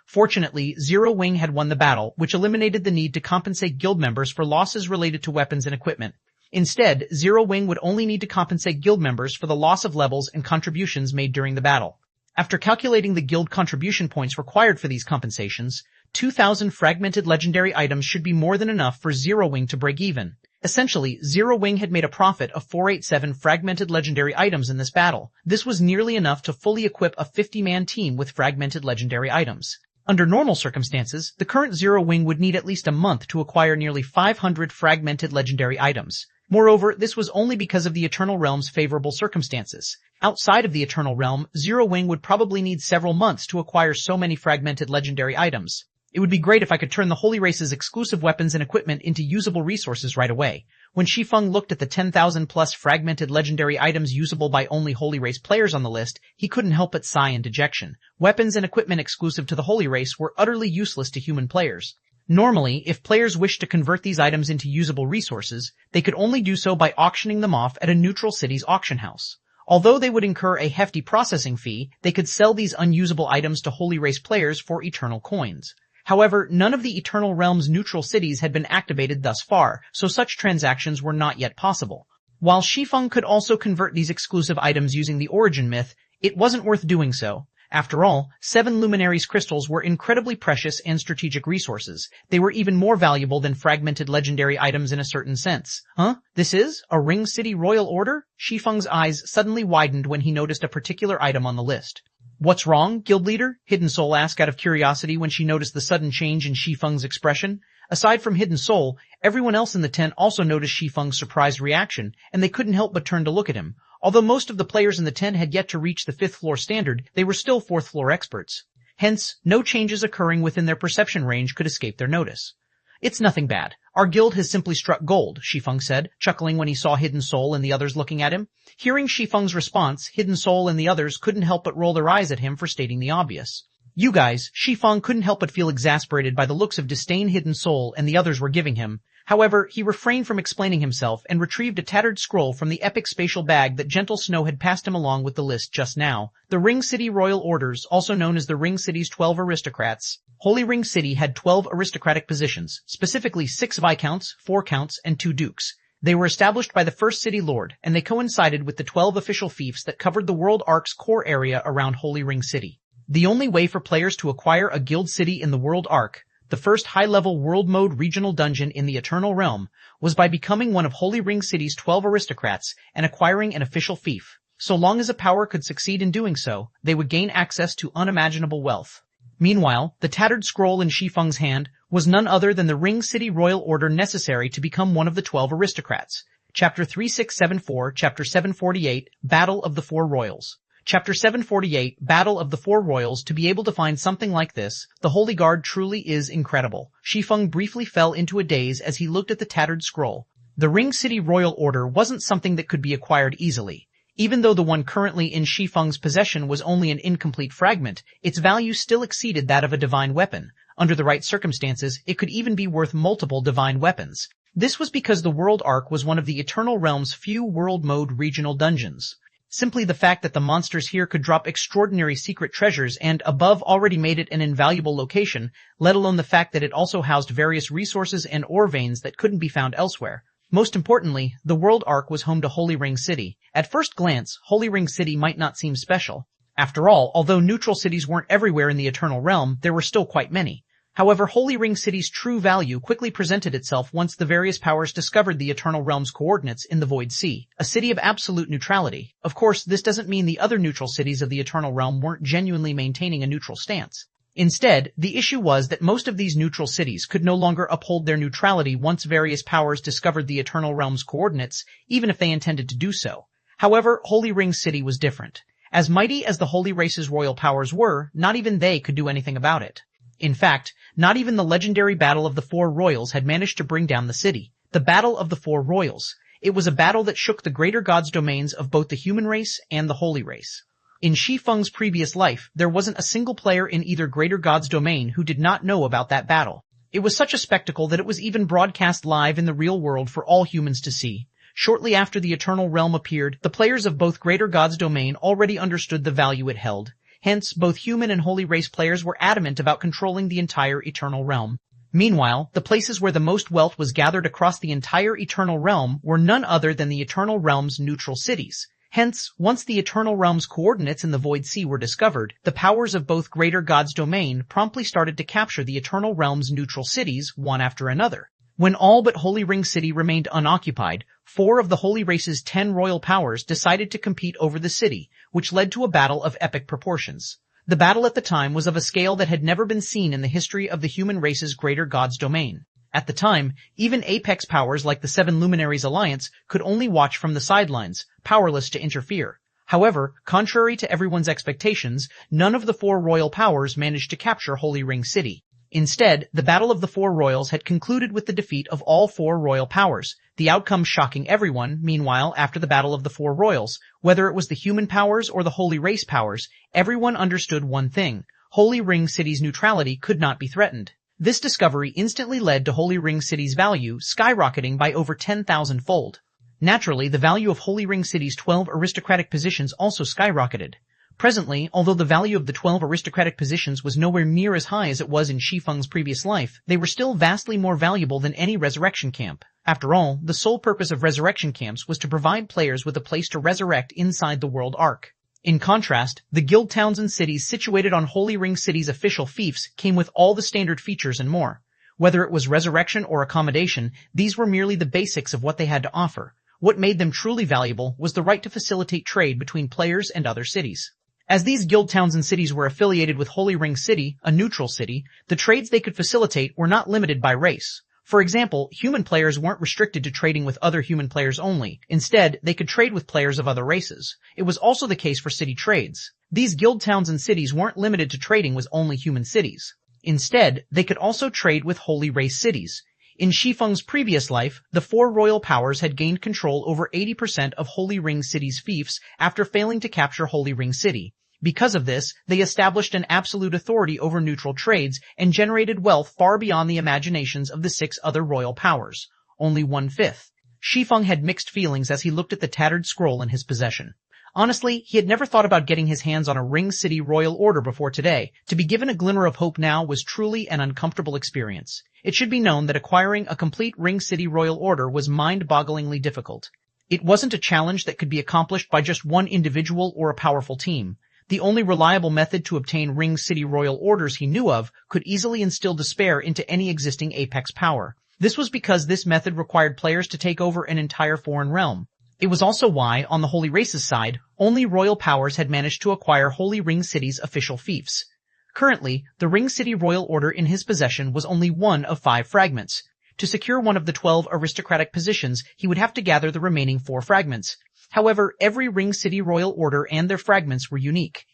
Fortunately, Zero Wing had won the battle, which eliminated the need to compensate guild members for losses related to weapons and equipment. Instead, Zero Wing would only need to compensate guild members for the loss of levels and contributions made during the battle. After calculating the guild contribution points required for these compensations, 2,000 fragmented legendary items should be more than enough for Zero Wing to break even. Essentially, Zero Wing had made a profit of 487 fragmented legendary items in this battle. This was nearly enough to fully equip a 50-man team with fragmented legendary items. Under normal circumstances, the current Zero Wing would need at least a month to acquire nearly 500 fragmented legendary items. Moreover, this was only because of the Eternal Realm's favorable circumstances. Outside of the Eternal Realm, Zero Wing would probably need several months to acquire so many fragmented legendary items. It would be great if I could turn the Holy Race's exclusive weapons and equipment into usable resources right away. When Shi Feng looked at the 10,000 plus fragmented legendary items usable by only Holy Race players on the list, he couldn't help but sigh in dejection. Weapons and equipment exclusive to the Holy Race were utterly useless to human players. Normally, if players wished to convert these items into usable resources, they could only do so by auctioning them off at a neutral city's auction house. Although they would incur a hefty processing fee, they could sell these unusable items to Holy Race players for eternal coins. However, none of the Eternal Realm's neutral cities had been activated thus far, so such transactions were not yet possible. While Shi Feng could also convert these exclusive items using the origin myth, it wasn't worth doing so. After all, 7 Luminaries crystals were incredibly precious and strategic resources. They were even more valuable than fragmented legendary items in a certain sense. Huh? This is a Ring City Royal Order? Shi Feng's eyes suddenly widened when he noticed a particular item on the list. What's wrong, guild leader? Hidden Soul asked out of curiosity when she noticed the sudden change in Shi Feng's expression. Aside from Hidden Soul, everyone else in the tent also noticed Shi Feng's surprised reaction, and they couldn't help but turn to look at him. Although most of the players in the tent had yet to reach the 5th floor standard, they were still 4th floor experts. Hence, no changes occurring within their perception range could escape their notice. It's nothing bad. Our guild has simply struck gold, Shi Feng said, chuckling when he saw Hidden Soul and the others looking at him. Hearing Shi Feng's response, Hidden Soul and the others couldn't help but roll their eyes at him for stating the obvious. You guys, Shi Feng couldn't help but feel exasperated by the looks of disdain Hidden Soul and the others were giving him. However, he refrained from explaining himself and retrieved a tattered scroll from the epic spatial bag that Gentle Snow had passed him along with the list just now. The Ring City Royal Orders, also known as the Ring City's 12 Aristocrats. Holy Ring City had 12 aristocratic positions, specifically 6 Viscounts, 4 Counts, and 2 Dukes. They were established by the first city lord, and they coincided with the 12 official fiefs that covered the World Ark's core area around Holy Ring City. The only way for players to acquire a guild city in the World Ark, the first high-level world mode regional dungeon in the Eternal Realm, was by becoming one of Holy Ring City's 12 aristocrats and acquiring an official fief. So long as a power could succeed in doing so, they would gain access to unimaginable wealth. Meanwhile, the tattered scroll in Shi Feng's hand was none other than the Ring City Royal Order necessary to become one of the 12 aristocrats. Chapter 3674, Chapter 748, Battle of the Four Royals. Chapter 748, Battle of the Four Royals. To be able to find something like this, the Holy Guard truly is incredible. Shi Feng briefly fell into a daze as he looked at the tattered scroll. The Ring City Royal Order wasn't something that could be acquired easily. Even though the one currently in Shi Feng's possession was only an incomplete fragment, its value still exceeded that of a divine weapon. Under the right circumstances, it could even be worth multiple divine weapons. This was because the World Ark was one of the Eternal Realm's few world mode regional dungeons. Simply the fact that the monsters here could drop extraordinary secret treasures and, above, already made it an invaluable location, let alone the fact that it also housed various resources and ore veins that couldn't be found elsewhere. Most importantly, the World Ark was home to Holy Ring City. At first glance, Holy Ring City might not seem special. After all, although neutral cities weren't everywhere in the Eternal Realm, there were still quite many. However, Holy Ring City's true value quickly presented itself once the various powers discovered the Eternal Realm's coordinates in the Void Sea, a city of absolute neutrality. Of course, this doesn't mean the other neutral cities of the Eternal Realm weren't genuinely maintaining a neutral stance. Instead, the issue was that most of these neutral cities could no longer uphold their neutrality once various powers discovered the Eternal Realm's coordinates, even if they intended to do so. However, Holy Ring City was different. As mighty as the Holy Race's royal powers were, not even they could do anything about it. In fact, not even the legendary Battle of the Four Royals had managed to bring down the city. The Battle of the Four Royals. It was a battle that shook the greater gods' domains of both the human race and the Holy Race. In Shi Feng's previous life, there wasn't a single player in either greater gods' domain who did not know about that battle. It was such a spectacle that it was even broadcast live in the real world for all humans to see. Shortly after the Eternal Realm appeared, the players of both greater gods' domain already understood the value it held. Hence, both human and Holy Race players were adamant about controlling the entire Eternal Realm. Meanwhile, the places where the most wealth was gathered across the entire Eternal Realm were none other than the Eternal Realm's neutral cities. Hence, once the Eternal Realm's coordinates in the Void Sea were discovered, the powers of both Greater God's domain promptly started to capture the Eternal Realm's neutral cities one after another. When all but Holy Ring City remained unoccupied, 4 of the Holy Race's 10 royal powers decided to compete over the city, which led to a battle of epic proportions. The battle at the time was of a scale that had never been seen in the history of the human race's Greater God's domain. At the time, even apex powers like the Seven Luminaries Alliance could only watch from the sidelines, powerless to interfere. However, contrary to everyone's expectations, none of the 4 royal powers managed to capture Holy Ring City. Instead, the Battle of the 4 Royals had concluded with the defeat of all 4 royal powers, the outcome shocking everyone. Meanwhile, after the Battle of the 4 Royals, whether it was the human powers or the Holy Race powers, everyone understood one thing: Holy Ring City's neutrality could not be threatened. This discovery instantly led to Holy Ring City's value skyrocketing by over 10,000-fold. Naturally, the value of Holy Ring City's 12 aristocratic positions also skyrocketed. Presently, although the value of the 12 aristocratic positions was nowhere near as high as it was in Shi Feng's previous life, they were still vastly more valuable than any resurrection camp. After all, the sole purpose of resurrection camps was to provide players with a place to resurrect inside the world arc. In contrast, the guild towns and cities situated on Holy Ring City's official fiefs came with all the standard features and more. Whether it was resurrection or accommodation, these were merely the basics of what they had to offer. What made them truly valuable was the right to facilitate trade between players and other cities. As these guild towns and cities were affiliated with Holy Ring City, a neutral city, the trades they could facilitate were not limited by race. For example, human players weren't restricted to trading with other human players only. Instead, they could trade with players of other races. It was also the case for city trades. These guild towns and cities weren't limited to trading with only human cities. Instead, they could also trade with Holy Race cities. In Shi Feng's previous life, the 4 royal powers had gained control over 80% of Holy Ring City's fiefs after failing to capture Holy Ring City. Because of this, they established an absolute authority over neutral trades and generated wealth far beyond the imaginations of the 6 other royal powers. Only 1/5. Shi Feng had mixed feelings as he looked at the tattered scroll in his possession. Honestly, he had never thought about getting his hands on a Ring City royal order before today. To be given a glimmer of hope now was truly an uncomfortable experience. It should be known that acquiring a complete Ring City royal order was mind-bogglingly difficult. It wasn't a challenge that could be accomplished by just one individual or a powerful team. The only reliable method to obtain Ring City royal orders he knew of could easily instill despair into any existing apex power. This was because this method required players to take over an entire foreign realm. It was also why, on the Holy Race's side, only royal powers had managed to acquire Holy Ring City's official fiefs. Currently, the Ring City royal order in his possession was only one of 5 fragments. To secure one of the 12 aristocratic positions, he would have to gather the remaining 4 fragments. However, every Ring City royal order and their fragments were unique.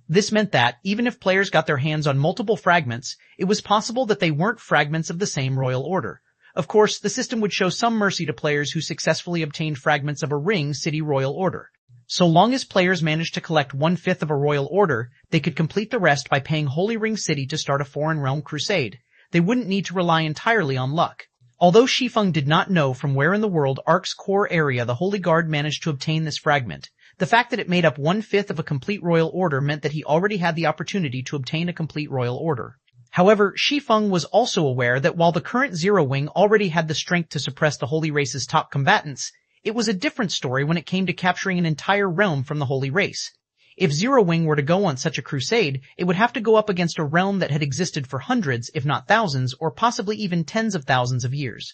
This meant that, even if players got their hands on multiple fragments, it was possible that they weren't fragments of the same royal order. Of course, the system would show some mercy to players who successfully obtained fragments of a Ring City royal order. So long as players managed to collect 1/5 of a royal order, they could complete the rest by paying Holy Ring City to start a foreign realm crusade. They wouldn't need to rely entirely on luck. Although Shi Feng did not know from where in the world Ark's core area the Holy Guard managed to obtain this fragment, the fact that it made up 1/5 of a complete royal order meant that he already had the opportunity to obtain a complete royal order. However, Shi Feng was also aware that while the current Zero Wing already had the strength to suppress the Holy Race's top combatants, it was a different story when it came to capturing an entire realm from the Holy Race. If Zero Wing were to go on such a crusade, it would have to go up against a realm that had existed for hundreds, if not thousands, or possibly even tens of thousands of years.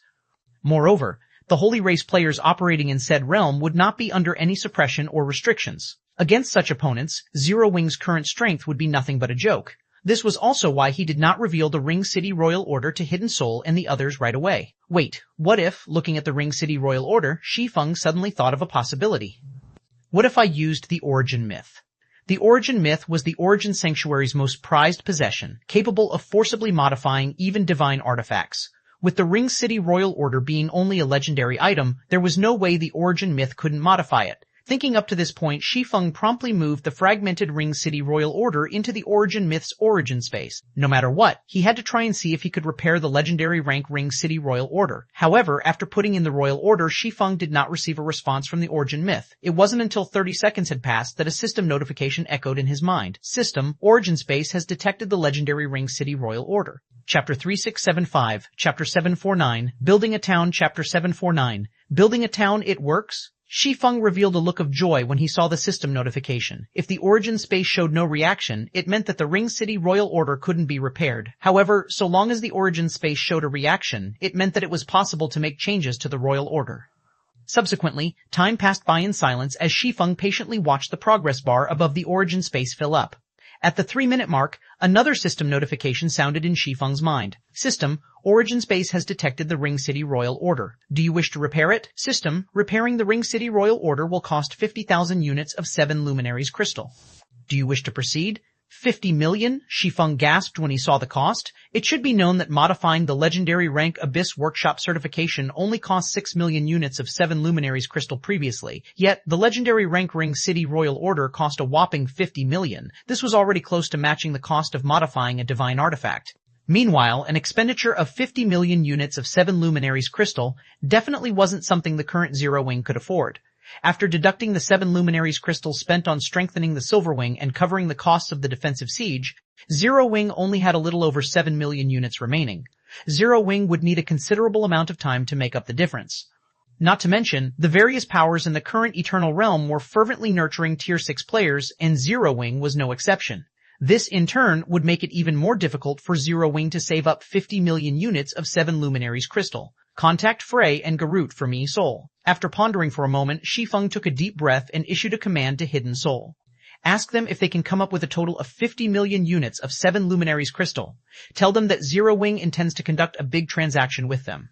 Moreover, the Holy Race players operating in said realm would not be under any suppression or restrictions. Against such opponents, Zero Wing's current strength would be nothing but a joke. This was also why he did not reveal the Ring City Royal Order to Hidden Soul and the others right away. Wait, what if, looking at the Ring City Royal Order, Shi Feng suddenly thought of a possibility? What if I used the Origin Myth? The Origin Myth was the Origin Sanctuary's most prized possession, capable of forcibly modifying even divine artifacts. With the Ring City Royal Order being only a legendary item, there was no way the Origin Myth couldn't modify it. Thinking up to this point, Shi Feng promptly moved the fragmented Ring City Royal Order into the Origin Myth's origin space. No matter what, he had to try and see if he could repair the legendary rank Ring City Royal Order. However, after putting in the Royal Order, Shi Feng did not receive a response from the Origin Myth. It wasn't until 30 seconds had passed that a system notification echoed in his mind. System, Origin Space has detected the legendary Ring City Royal Order. Chapter 3675, Chapter 749, Building a Town, Chapter 749, Building a Town, it works? Shi Feng revealed a look of joy when he saw the system notification. If the Origin Space showed no reaction, it meant that the Ring City Royal Order couldn't be repaired. However, so long as the Origin Space showed a reaction, it meant that it was possible to make changes to the Royal Order. Subsequently, time passed by in silence as Shi Feng patiently watched the progress bar above the Origin Space fill up. At the 3-minute mark, another system notification sounded in Shi Feng's mind. System, Origin Space has detected the Ring City Royal Order. Do you wish to repair it? System, repairing the Ring City Royal Order will cost 50,000 units of 7 Luminaries crystal. Do you wish to proceed? 50 million? Shi Feng gasped when he saw the cost. It should be known that modifying the legendary rank Abyss Workshop certification only cost 6 million units of 7 Luminaries crystal previously, yet the legendary rank Ring City Royal Order cost a whopping 50 million. This was already close to matching the cost of modifying a divine artifact. Meanwhile, an expenditure of 50 million units of 7 Luminaries crystal definitely wasn't something the current Zero Wing could afford. After deducting the 7 Luminaries crystals spent on strengthening the Silver Wing and covering the costs of the defensive siege, Zero Wing only had a little over 7 million units remaining. Zero Wing would need a considerable amount of time to make up the difference. Not to mention, the various powers in the current Eternal Realm were fervently nurturing Tier 6 players, and Zero Wing was no exception. This, in turn, would make it even more difficult for Zero Wing to save up 50 million units of 7 Luminaries crystal. Contact Frey and Garut for me, Soul. After pondering for a moment, Shi Feng took a deep breath and issued a command to Hidden Soul. Ask them if they can come up with a total of 50 million units of 7 Luminaries crystal. Tell them that Zero Wing intends to conduct a big transaction with them.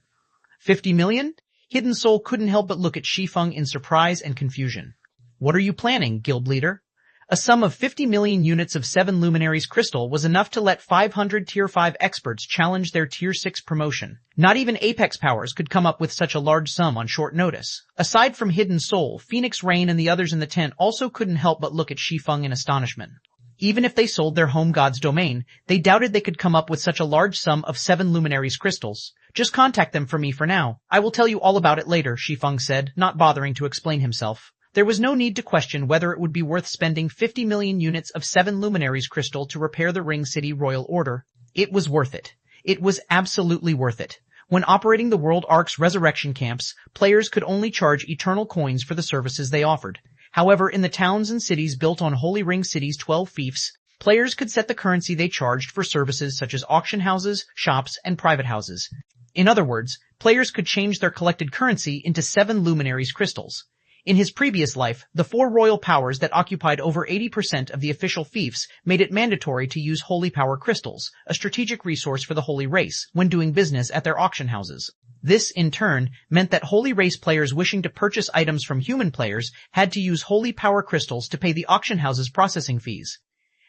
50 million? Hidden Soul couldn't help but look at Shi Feng in surprise and confusion. What are you planning, Guild Leader? A sum of 50 million units of 7 Luminaries crystal was enough to let 500 Tier 5 experts challenge their Tier 6 promotion. Not even Apex powers could come up with such a large sum on short notice. Aside from Hidden Soul, Phoenix Rain and the others in the tent also couldn't help but look at Shi Feng in astonishment. Even if they sold their home god's domain, they doubted they could come up with such a large sum of 7 Luminaries crystals. Just contact them for me for now. I will tell you all about it later, Shi Feng said, not bothering to explain himself. There was no need to question whether it would be worth spending 50 million units of 7 Luminaries crystal to repair the Ring City Royal Order. It was worth it. It was absolutely worth it. When operating the World Ark's resurrection camps, players could only charge eternal coins for the services they offered. However, in the towns and cities built on Holy Ring City's 12 fiefs, players could set the currency they charged for services such as auction houses, shops, and private houses. In other words, players could change their collected currency into 7 Luminaries crystals. In his previous life, the 4 royal powers that occupied over 80% of the official fiefs made it mandatory to use holy power crystals, a strategic resource for the holy race, when doing business at their auction houses. This, in turn, meant that holy race players wishing to purchase items from human players had to use holy power crystals to pay the auction house's processing fees.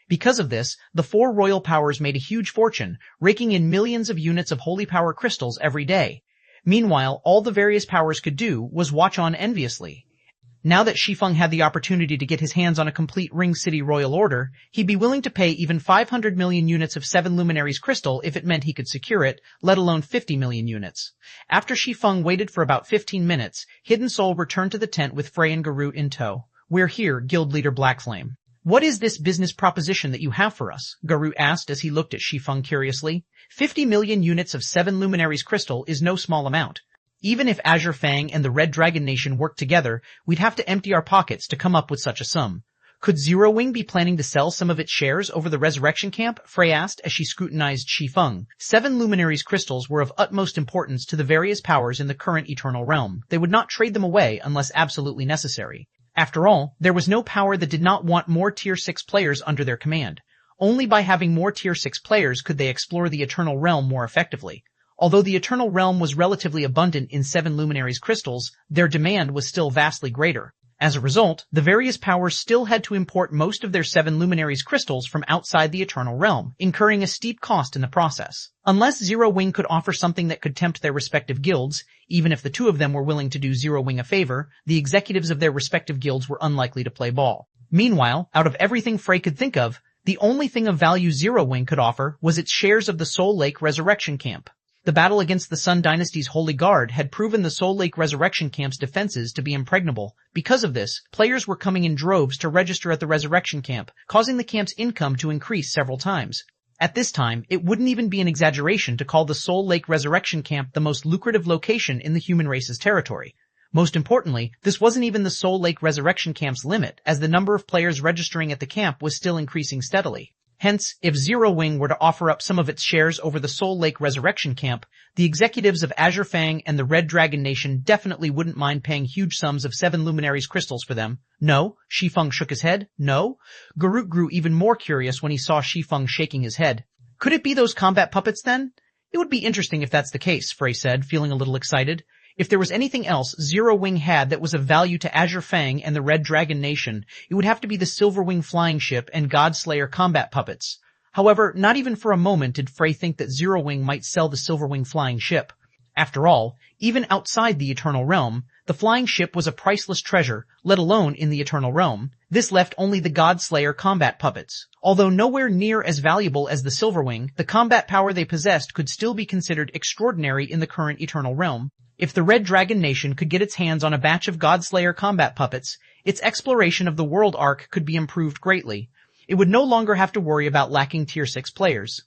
Because of this, the 4 royal powers made a huge fortune, raking in millions of units of holy power crystals every day. Meanwhile, all the various powers could do was watch on enviously. Now that Shi Feng had the opportunity to get his hands on a complete Ring City Royal Order, he'd be willing to pay even 500 million units of 7 Luminaries crystal if it meant he could secure it, let alone 50 million units. After Shi Feng waited for about 15 minutes, Hidden Soul returned to the tent with Frey and Garut in tow. We're here, Guild Leader Blackflame. What is this business proposition that you have for us? Garut asked as he looked at Shi Feng curiously. 50 million units of 7 Luminaries crystal is no small amount. Even if Azure Fang and the Red Dragon Nation worked together, we'd have to empty our pockets to come up with such a sum. Could Zero Wing be planning to sell some of its shares over the Resurrection Camp? Frey asked as she scrutinized Shi Feng. 7 Luminaries crystals were of utmost importance to the various powers in the current Eternal Realm. They would not trade them away unless absolutely necessary. After all, there was no power that did not want more Tier 6 players under their command. Only by having more Tier 6 players could they explore the Eternal Realm more effectively. Although the Eternal Realm was relatively abundant in 7 Luminaries crystals, their demand was still vastly greater. As a result, the various powers still had to import most of their 7 luminaries crystals from outside the Eternal Realm, incurring a steep cost in the process. Unless Zero Wing could offer something that could tempt their respective guilds, even if the two of them were willing to do Zero Wing a favor, the executives of their respective guilds were unlikely to play ball. Meanwhile, out of everything Frey could think of, the only thing of value Zero Wing could offer was its shares of the Soul Lake Resurrection Camp. The battle against the Sun Dynasty's Holy Guard had proven the Soul Lake Resurrection Camp's defenses to be impregnable. Because of this, players were coming in droves to register at the Resurrection Camp, causing the camp's income to increase several times. At this time, it wouldn't even be an exaggeration to call the Soul Lake Resurrection Camp the most lucrative location in the human race's territory. Most importantly, this wasn't even the Soul Lake Resurrection Camp's limit, as the number of players registering at the camp was still increasing steadily. Hence, if Zero Wing were to offer up some of its shares over the Soul Lake Resurrection Camp, the executives of Azure Fang and the Red Dragon Nation definitely wouldn't mind paying huge sums of 7 luminaries crystals for them. No? Shi Feng shook his head. No? Garut grew even more curious when he saw Shi Feng shaking his head. Could it be those combat puppets then? It would be interesting if that's the case, Frey said, feeling a little excited. If there was anything else Zero Wing had that was of value to Azure Fang and the Red Dragon Nation, it would have to be the Silver Wing flying ship and Godslayer combat puppets. However, not even for a moment did Frey think that Zero Wing might sell the Silver Wing flying ship. After all, even outside the Eternal Realm, the flying ship was a priceless treasure, let alone in the Eternal Realm. This left only the Godslayer combat puppets. Although nowhere near as valuable as the Silver Wing, the combat power they possessed could still be considered extraordinary in the current Eternal Realm. If the Red Dragon Nation could get its hands on a batch of Godslayer combat puppets, its exploration of the world arc could be improved greatly. It would no longer have to worry about lacking Tier 6 players.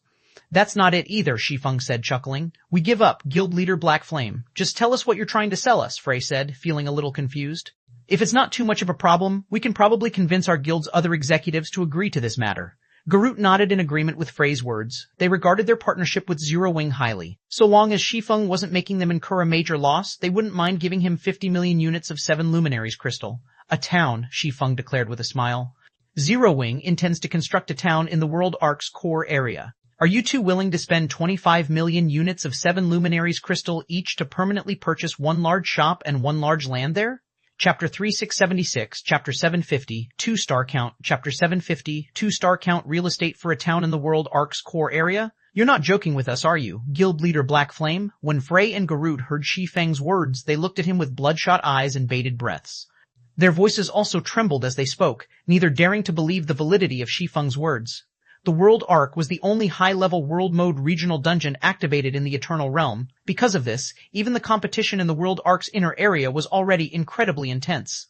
That's not it either, Shi Feng said, chuckling. We give up, Guild Leader Black Flame. Just tell us what you're trying to sell us, Frey said, feeling a little confused. If it's not too much of a problem, we can probably convince our guild's other executives to agree to this matter. Garut nodded in agreement with Frey's words. They regarded their partnership with Zero Wing highly. So long as Shi Feng wasn't making them incur a major loss, they wouldn't mind giving him 50 million units of 7 luminaries crystal. A town, Shi Feng declared with a smile. Zero Wing intends to construct a town in the World Arc's core area. Are you two willing to spend 25 million units of 7 luminaries crystal each to permanently purchase 1 large shop and 1 large land there? Chapter 3676, Chapter 750, 2-star count, Chapter 750, 2-star count real estate for a town in the World Arc's core area? You're not joking with us, are you, Guild Leader Black Flame? When Frey and Garut heard Shi Feng's words, they looked at him with bloodshot eyes and bated breaths. Their voices also trembled as they spoke, neither daring to believe the validity of Shi Feng's words. The World Arc was the only high-level World Mode regional dungeon activated in the Eternal Realm. Because of this, even the competition in the World Arc's inner area was already incredibly intense.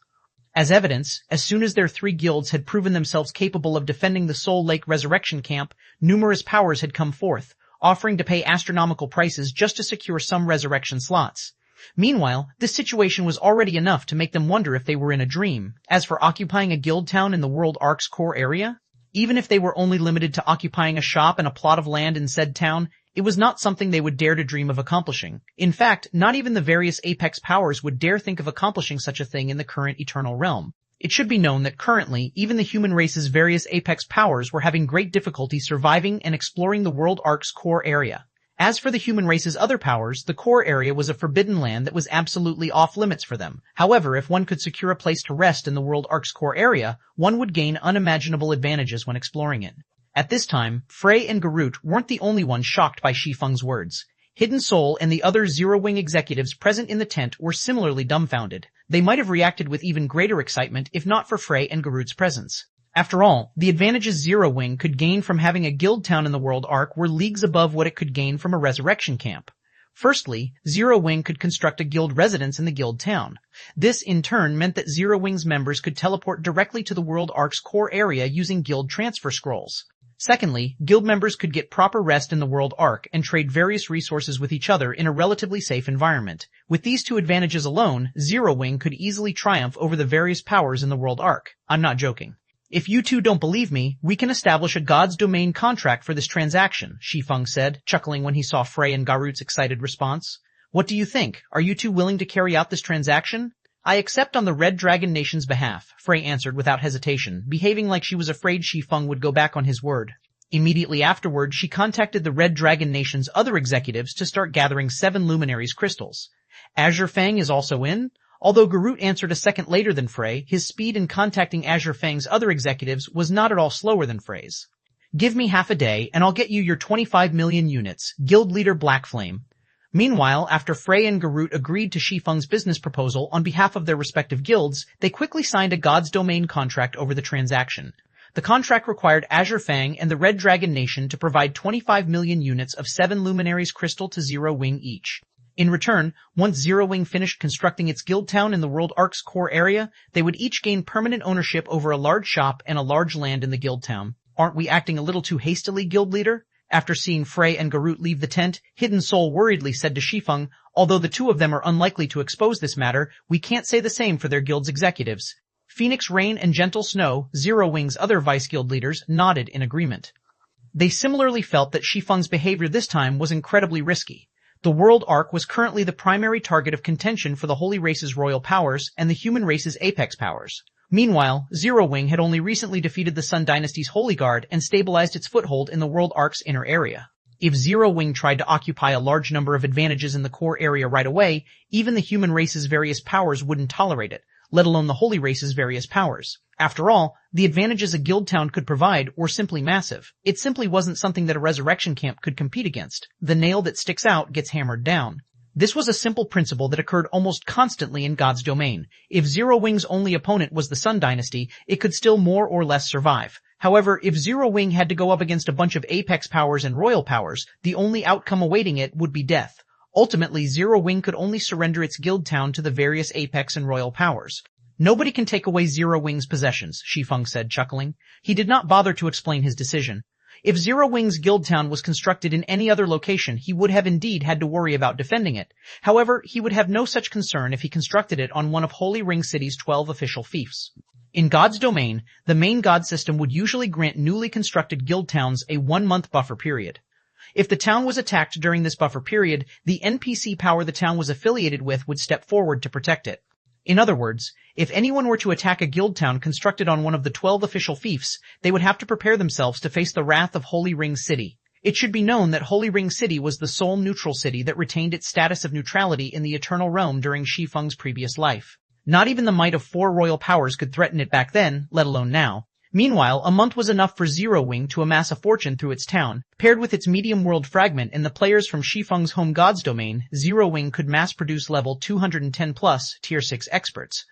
As evidence, as soon as their 3 guilds had proven themselves capable of defending the Soul Lake Resurrection Camp, numerous powers had come forth, offering to pay astronomical prices just to secure some resurrection slots. Meanwhile, this situation was already enough to make them wonder if they were in a dream. As for occupying a guild town in the World Arc's core area, even if they were only limited to occupying a shop and a plot of land in said town, it was not something they would dare to dream of accomplishing. In fact, not even the various apex powers would dare think of accomplishing such a thing in the current Eternal Realm. It should be known that currently, even the human race's various apex powers were having great difficulty surviving and exploring the World Arc's core area. As for the human race's other powers, the core area was a forbidden land that was absolutely off limits for them. However, if one could secure a place to rest in the World Arc's core area, one would gain unimaginable advantages when exploring it. At this time, Frey and Garut weren't the only ones shocked by Shi Feng's words. Hidden Soul and the other Zero Wing executives present in the tent were similarly dumbfounded. They might have reacted with even greater excitement if not for Frey and Garut's presence. After all, the advantages Zero Wing could gain from having a guild town in the World Arc were leagues above what it could gain from a resurrection camp. Firstly, Zero Wing could construct a guild residence in the guild town. This, in turn, meant that Zero Wing's members could teleport directly to the World Arc's core area using guild transfer scrolls. Secondly, guild members could get proper rest in the World Arc and trade various resources with each other in a relatively safe environment. With these 2 advantages alone, Zero Wing could easily triumph over the various powers in the World Arc. I'm not joking. If you two don't believe me, we can establish a God's Domain contract for this transaction, Shi Feng said, chuckling when he saw Frey and Garut's excited response. What do you think? Are you two willing to carry out this transaction? I accept on the Red Dragon Nation's behalf, Frey answered without hesitation, behaving like she was afraid Shi Feng would go back on his word. Immediately afterward, she contacted the Red Dragon Nation's other executives to start gathering 7 luminaries crystals. Azure Fang is also in? Although Garut answered a second later than Frey, his speed in contacting Azure Fang's other executives was not at all slower than Frey's. "Give me half a day, and I'll get you your 25 million units, Guild Leader Blackflame." Meanwhile, after Frey and Garut agreed to Shi Feng's business proposal on behalf of their respective guilds, they quickly signed a God's Domain contract over the transaction. The contract required Azure Fang and the Red Dragon Nation to provide 25 million units of 7 Luminaries Crystal to Zero Wing each. In return, once Zero Wing finished constructing its guild town in the World Ark's core area, they would each gain permanent ownership over a large shop and a large land in the guild town. "Aren't we acting a little too hastily, guild leader?" After seeing Frey and Garut leave the tent, Hidden Soul worriedly said to Shi Feng, "Although the two of them are unlikely to expose this matter, we can't say the same for their guild's executives." Phoenix Rain and Gentle Snow, Zero Wing's other vice guild leaders, nodded in agreement. They similarly felt that Shi Feng's behavior this time was incredibly risky. The World Ark was currently the primary target of contention for the Holy Race's royal powers and the human race's apex powers. Meanwhile, Zero Wing had only recently defeated the Sun Dynasty's Holy Guard and stabilized its foothold in the World Ark's inner area. If Zero Wing tried to occupy a large number of advantages in the core area right away, even the human race's various powers wouldn't tolerate it, let alone the Holy Race's various powers. After all, the advantages a guild town could provide were simply massive. It simply wasn't something that a resurrection camp could compete against. The nail that sticks out gets hammered down. This was a simple principle that occurred almost constantly in God's Domain. If Zero Wing's only opponent was the Sun Dynasty, it could still more or less survive. However, if Zero Wing had to go up against a bunch of apex powers and royal powers, the only outcome awaiting it would be death. Ultimately, Zero Wing could only surrender its guild town to the various apex and royal powers. "Nobody can take away Zero Wing's possessions," Shi Feng said, chuckling. He did not bother to explain his decision. If Zero Wing's guild town was constructed in any other location, he would have indeed had to worry about defending it. However, he would have no such concern if he constructed it on one of Holy Ring City's 12 official fiefs. In God's Domain, the main god system would usually grant newly constructed guild towns a 1-month buffer period. If the town was attacked during this buffer period, the NPC power the town was affiliated with would step forward to protect it. In other words, if anyone were to attack a guild town constructed on one of the 12 official fiefs, they would have to prepare themselves to face the wrath of Holy Ring City. It should be known that Holy Ring City was the sole neutral city that retained its status of neutrality in the Eternal Realm during Shi Feng's previous life. Not even the might of 4 royal powers could threaten it back then, let alone now. Meanwhile, a month was enough for Zero Wing to amass a fortune through its town. Paired with its medium world fragment and the players from Shi Feng's home God's Domain, Zero Wing could mass-produce level 210 plus Tier 6 experts.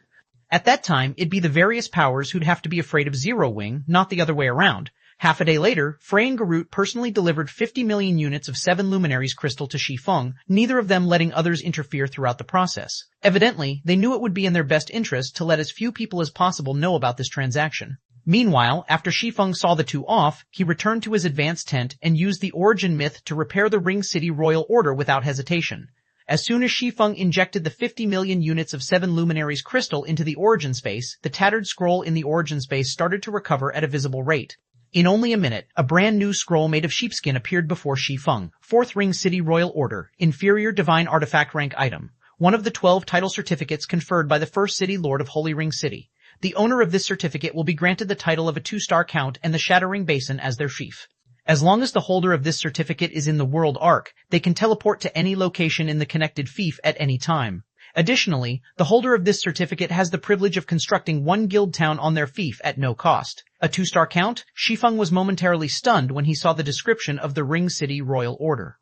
At that time, it'd be the various powers who'd have to be afraid of Zero Wing, not the other way around. Half a day later, Frey and Garut personally delivered 50 million units of 7 Luminaries Crystal to Shi Feng, neither of them letting others interfere throughout the process. Evidently, they knew it would be in their best interest to let as few people as possible know about this transaction. Meanwhile, after Shi Feng saw the two off, he returned to his advanced tent and used the origin myth to repair the Ring City Royal Order without hesitation. As soon as Shi Feng injected the 50 million units of 7 Luminaries Crystal into the origin space, the tattered scroll in the origin space started to recover at a visible rate. In only a minute, a brand new scroll made of sheepskin appeared before Shi Feng. 4th Ring City Royal Order, Inferior Divine Artifact Rank Item. One of the 12 title certificates conferred by the First City Lord of Holy Ring City. The owner of this certificate will be granted the title of a 2-star count and the Shattering Basin as their fief. As long as the holder of this certificate is in the World Ark, they can teleport to any location in the connected fief at any time. Additionally, the holder of this certificate has the privilege of constructing 1 guild town on their fief at no cost. A 2-star count? Shi Feng was momentarily stunned when he saw the description of the Ring City Royal Order.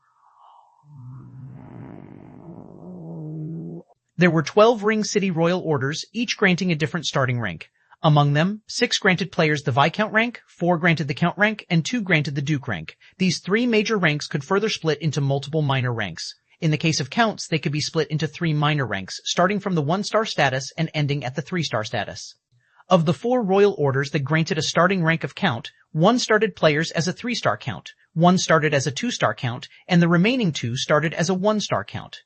There were 12 Ring City Royal Orders, each granting a different starting rank. Among them, 6 granted players the Viscount rank, 4 granted the Count rank, and 2 granted the Duke rank. These 3 major ranks could further split into multiple minor ranks. In the case of Counts, they could be split into 3 minor ranks, starting from the 1-star status and ending at the 3-star status. Of the 4 Royal Orders that granted a starting rank of Count, 1 started players as a 3-star Count, 1 started as a 2-star Count, and the remaining 2 started as a 1-star Count.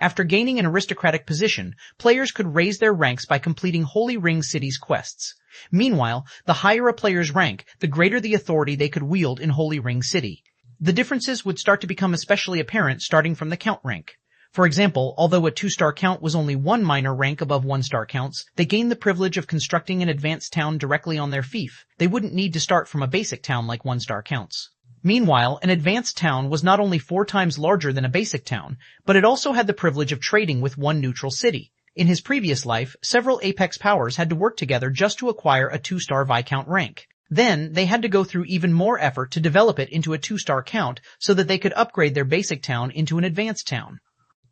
After gaining an aristocratic position, players could raise their ranks by completing Holy Ring City's quests. Meanwhile, the higher a player's rank, the greater the authority they could wield in Holy Ring City. The differences would start to become especially apparent starting from the Count rank. For example, although a 2-star Count was only 1 minor rank above 1-star Counts, they gained the privilege of constructing an advanced town directly on their fief. They wouldn't need to start from a basic town like 1-star Counts. Meanwhile, an advanced town was not only 4 times larger than a basic town, but it also had the privilege of trading with 1 neutral city. In his previous life, several Apex powers had to work together just to acquire a 2-star Viscount rank. Then, they had to go through even more effort to develop it into a 2-star count so that they could upgrade their basic town into an advanced town.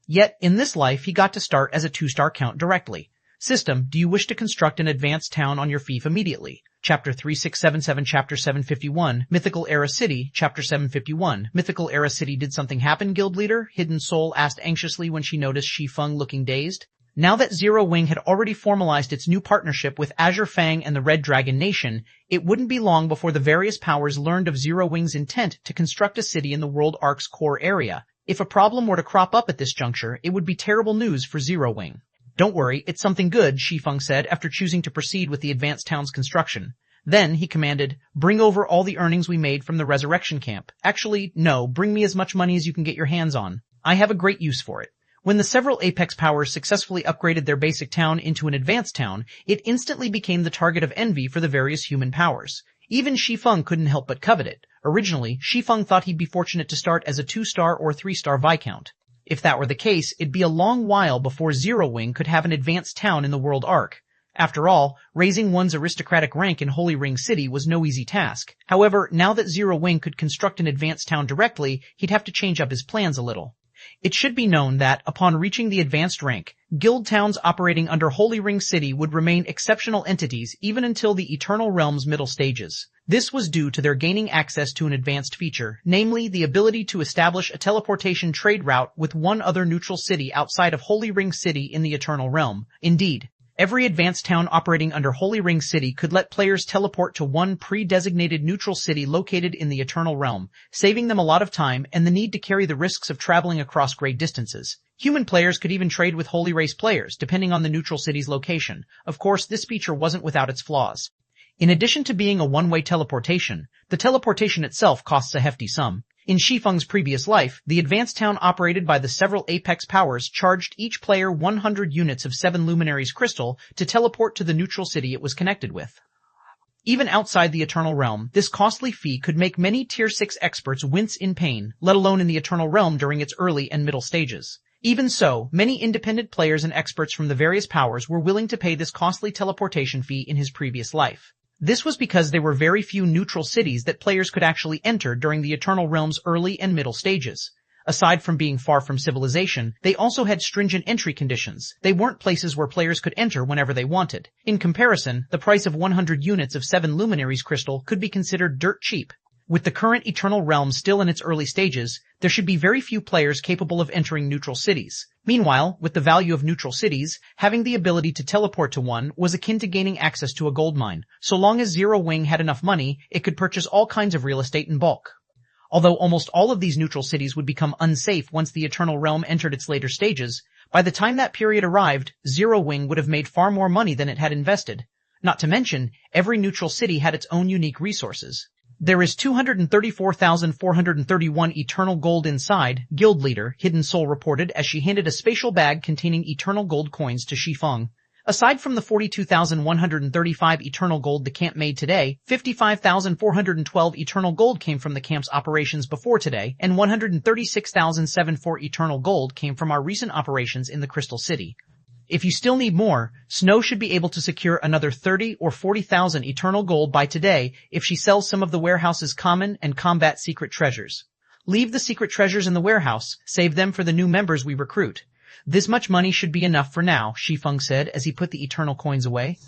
Yet, in this life, he got to start as a 2-star count directly. System, do you wish to construct an advanced town on your fief immediately? Chapter 3677, Chapter 751, Mythical Era City, Chapter 751. Mythical Era City. Did something happen, guild leader? Hidden Soul asked anxiously when she noticed Shi Feng looking dazed. Now that Zero Wing had already formalized its new partnership with Azure Fang and the Red Dragon Nation, it wouldn't be long before the various powers learned of Zero Wing's intent to construct a city in the World Ark's core area. If a problem were to crop up at this juncture, it would be terrible news for Zero Wing. Don't worry, it's something good, Shi Feng said after choosing to proceed with the advanced town's construction. Then, he commanded, bring over all the earnings we made from the resurrection camp. Actually, no, bring me as much money as you can get your hands on. I have a great use for it. When the several Apex powers successfully upgraded their basic town into an advanced town, it instantly became the target of envy for the various human powers. Even Shi Feng couldn't help but covet it. Originally, Shi Feng thought he'd be fortunate to start as a 2-star or 3-star Viscount. If that were the case, it'd be a long while before Zero Wing could have an advanced town in the World Ark. After all, raising one's aristocratic rank in Holy Ring City was no easy task. However, now that Zero Wing could construct an advanced town directly, he'd have to change up his plans a little. It should be known that, upon reaching the advanced rank, guild towns operating under Holy Ring City would remain exceptional entities even until the Eternal Realm's middle stages. This was due to their gaining access to an advanced feature, namely the ability to establish a teleportation trade route with one other neutral city outside of Holy Ring City in the Eternal Realm. Indeed, every advanced town operating under Holy Ring City could let players teleport to one pre-designated neutral city located in the Eternal Realm, saving them a lot of time and the need to carry the risks of traveling across great distances. Human players could even trade with Holy Race players, depending on the neutral city's location. Of course, this feature wasn't without its flaws. In addition to being a one-way teleportation, the teleportation itself costs a hefty sum. In Shi Feng's previous life, the advanced town operated by the several Apex powers charged each player 100 units of 7 Luminaries crystal to teleport to the neutral city it was connected with. Even outside the Eternal Realm, this costly fee could make many Tier 6 experts wince in pain, let alone in the Eternal Realm during its early and middle stages. Even so, many independent players and experts from the various powers were willing to pay this costly teleportation fee in his previous life. This was because there were very few neutral cities that players could actually enter during the Eternal Realm's early and middle stages. Aside from being far from civilization, they also had stringent entry conditions. They weren't places where players could enter whenever they wanted. In comparison, the price of 100 units of 7 Luminaries crystal could be considered dirt cheap. With the current Eternal Realm still in its early stages, there should be very few players capable of entering neutral cities. Meanwhile, with the value of neutral cities, having the ability to teleport to one was akin to gaining access to a gold mine. So long as Zero Wing had enough money, it could purchase all kinds of real estate in bulk. Although almost all of these neutral cities would become unsafe once the Eternal Realm entered its later stages, by the time that period arrived, Zero Wing would have made far more money than it had invested. Not to mention, every neutral city had its own unique resources. There is 234,431 eternal gold inside, guild leader, Hidden Soul reported as she handed a spatial bag containing eternal gold coins to Shi Feng. Aside from the 42,135 eternal gold the camp made today, 55,412 eternal gold came from the camp's operations before today, and 136,074 eternal gold came from our recent operations in the Crystal City. If you still need more, Snow should be able to secure another 30 or 40,000 eternal gold by today if she sells some of the warehouse's common and combat secret treasures. Leave the secret treasures in the warehouse, save them for the new members we recruit. This much money should be enough for now, Shi Feng said as he put the eternal coins away.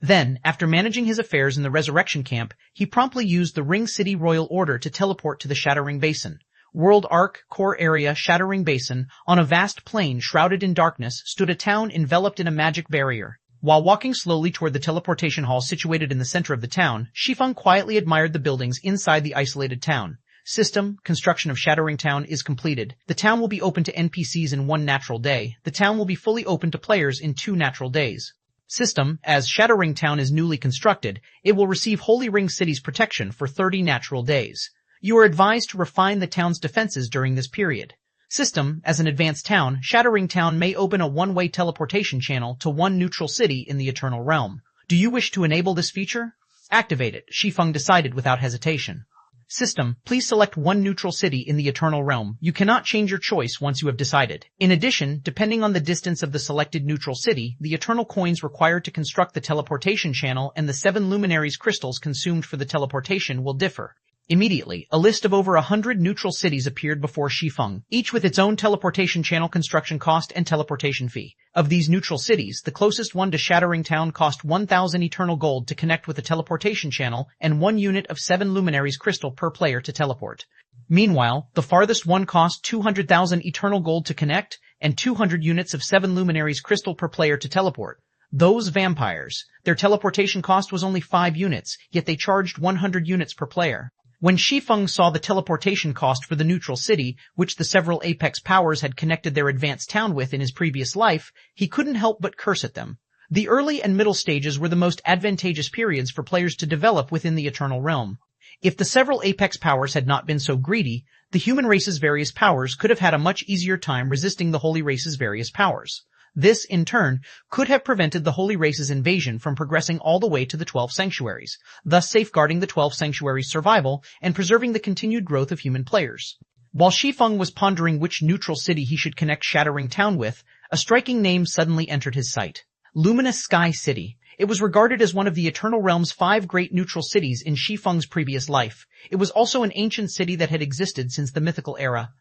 Then, after managing his affairs in the resurrection camp, he promptly used the Ring City Royal Order to teleport to the Shattering Basin. World Ark, core area, Shattering Basin, on a vast plain shrouded in darkness, stood a town enveloped in a magic barrier. While walking slowly toward the teleportation hall situated in the center of the town, Shi Feng quietly admired the buildings inside the isolated town. System, construction of Shattering Town is completed. The town will be open to NPCs in 1 natural day. The town will be fully open to players in 2 natural days. System, as Shattering Town is newly constructed, it will receive Holy Ring City's protection for 30 natural days. You are advised to refine the town's defenses during this period. System, as an advanced town, Shattering Town may open a one-way teleportation channel to 1 neutral city in the Eternal Realm. Do you wish to enable this feature? Activate it, Shi Feng decided without hesitation. System, please select one neutral city in the Eternal Realm. You cannot change your choice once you have decided. In addition, depending on the distance of the selected neutral city, the Eternal Coins required to construct the teleportation channel and the 7 luminaries crystals consumed for the teleportation will differ. Immediately, a list of over 100 neutral cities appeared before Shi Feng, each with its own teleportation channel construction cost and teleportation fee. Of these neutral cities, the closest one to Shattering Town cost 1,000 eternal gold to connect with a teleportation channel and 1 unit of 7 luminaries crystal per player to teleport. Meanwhile, the farthest one cost 200,000 eternal gold to connect and 200 units of 7 luminaries crystal per player to teleport. Those vampires. Their teleportation cost was only 5 units, yet they charged 100 units per player. When Shi Feng saw the teleportation cost for the neutral city, which the several apex powers had connected their advanced town with in his previous life, he couldn't help but curse at them. The early and middle stages were the most advantageous periods for players to develop within the Eternal Realm. If the several apex powers had not been so greedy, the human race's various powers could have had a much easier time resisting the holy race's various powers. This, in turn, could have prevented the Holy Race's invasion from progressing all the way to the 12 sanctuaries, thus safeguarding the 12 sanctuaries' survival and preserving the continued growth of human players. While Shi Feng was pondering which neutral city he should connect Shattering Town with, a striking name suddenly entered his sight. Luminous Sky City. It was regarded as one of the Eternal Realm's 5 great neutral cities in Shi Feng's previous life. It was also an ancient city that had existed since the mythical era.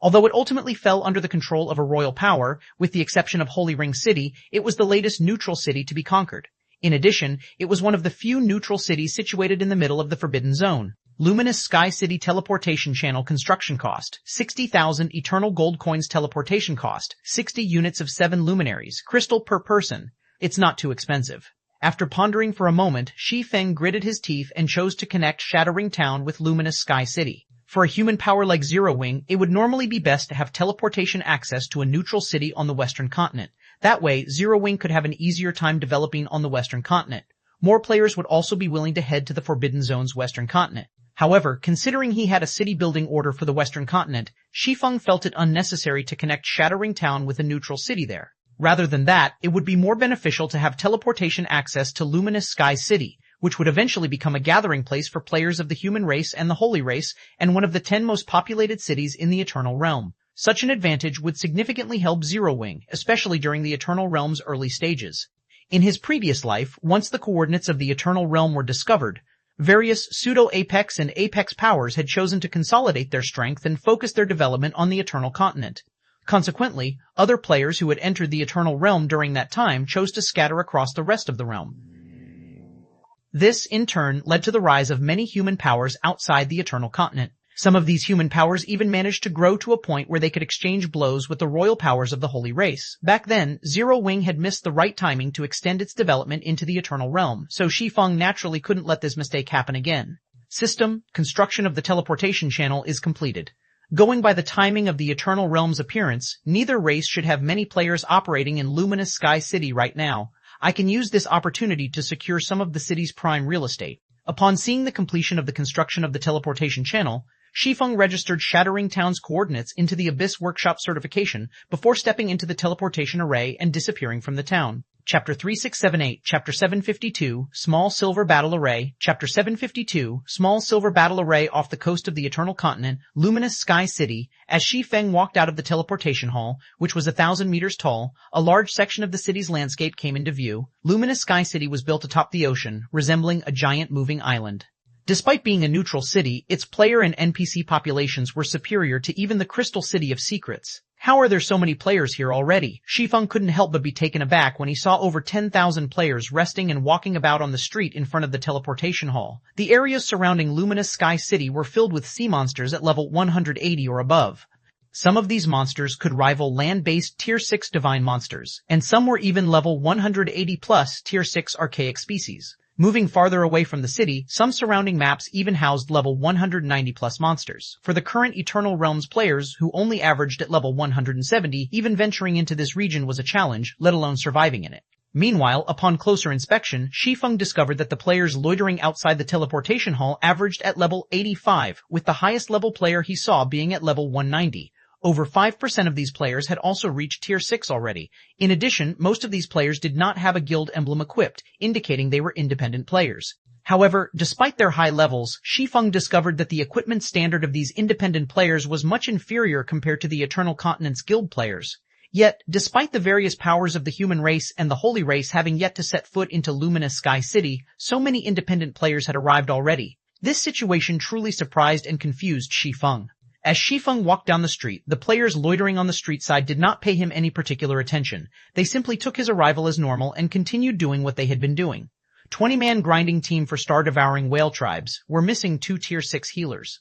Although it ultimately fell under the control of a royal power, with the exception of Holy Ring City, it was the latest neutral city to be conquered. In addition, it was one of the few neutral cities situated in the middle of the Forbidden Zone. Luminous Sky City teleportation channel construction cost, 60,000 eternal gold coins teleportation cost, 60 units of 7 luminaries, crystal per person. It's not too expensive. After pondering for a moment, Shi Feng gritted his teeth and chose to connect Shattering Town with Luminous Sky City. For a human power like Zero Wing, it would normally be best to have teleportation access to a neutral city on the Western continent. That way, Zero Wing could have an easier time developing on the Western continent. More players would also be willing to head to the Forbidden Zone's Western continent. However, considering he had a city-building order for the Western continent, Shi Feng felt it unnecessary to connect Shattering Town with a neutral city there. Rather than that, it would be more beneficial to have teleportation access to Luminous Sky City, which would eventually become a gathering place for players of the human race and the holy race, and one of the 10 most populated cities in the Eternal Realm. Such an advantage would significantly help Zero Wing, especially during the Eternal Realm's early stages. In his previous life, once the coordinates of the Eternal Realm were discovered, various pseudo-apex and apex powers had chosen to consolidate their strength and focus their development on the Eternal Continent. Consequently, other players who had entered the Eternal Realm during that time chose to scatter across the rest of the realm. This, in turn, led to the rise of many human powers outside the Eternal Continent. Some of these human powers even managed to grow to a point where they could exchange blows with the royal powers of the Holy Race. Back then, Zero Wing had missed the right timing to extend its development into the Eternal Realm, so Shi Feng naturally couldn't let this mistake happen again. System, construction of the teleportation channel is completed. Going by the timing of the Eternal Realm's appearance, neither race should have many players operating in Luminous Sky City right now. I can use this opportunity to secure some of the city's prime real estate. Upon seeing the completion of the construction of the teleportation channel, Shi Feng registered Shattering Town's coordinates into the Abyss Workshop certification before stepping into the teleportation array and disappearing from the town. Chapter 3678, Chapter 752, Small Silver Battle Array, Chapter 752, Small Silver Battle Array off the coast of the Eternal Continent, Luminous Sky City. As Shi Feng walked out of the teleportation hall, which was 1,000 meters tall, a large section of the city's landscape came into view. Luminous Sky City was built atop the ocean, resembling a giant moving island. Despite being a neutral city, its player and NPC populations were superior to even the Crystal City of Secrets. How are there so many players here already? Shi Feng couldn't help but be taken aback when he saw over 10,000 players resting and walking about on the street in front of the teleportation hall. The areas surrounding Luminous Sky City were filled with sea monsters at level 180 or above. Some of these monsters could rival land-based Tier 6 divine monsters, and some were even level 180 plus Tier 6 archaic species. Moving farther away from the city, some surrounding maps even housed level 190 plus monsters. For the current Eternal Realms players who only averaged at level 170, even venturing into this region was a challenge, let alone surviving in it. Meanwhile, upon closer inspection, Shi Feng discovered that the players loitering outside the teleportation hall averaged at level 85, with the highest level player he saw being at level 190. Over 5% of these players had also reached Tier 6 already. In addition, most of these players did not have a guild emblem equipped, indicating they were independent players. However, despite their high levels, Shi Feng discovered that the equipment standard of these independent players was much inferior compared to the Eternal Continent's guild players. Yet, despite the various powers of the human race and the holy race having yet to set foot into Luminous Sky City, so many independent players had arrived already. This situation truly surprised and confused Shi Feng. As Shi Feng walked down the street, the players loitering on the street side did not pay him any particular attention. They simply took his arrival as normal and continued doing what they had been doing. 20-man grinding team for star-devouring whale tribes. We're missing 2 tier 6 healers.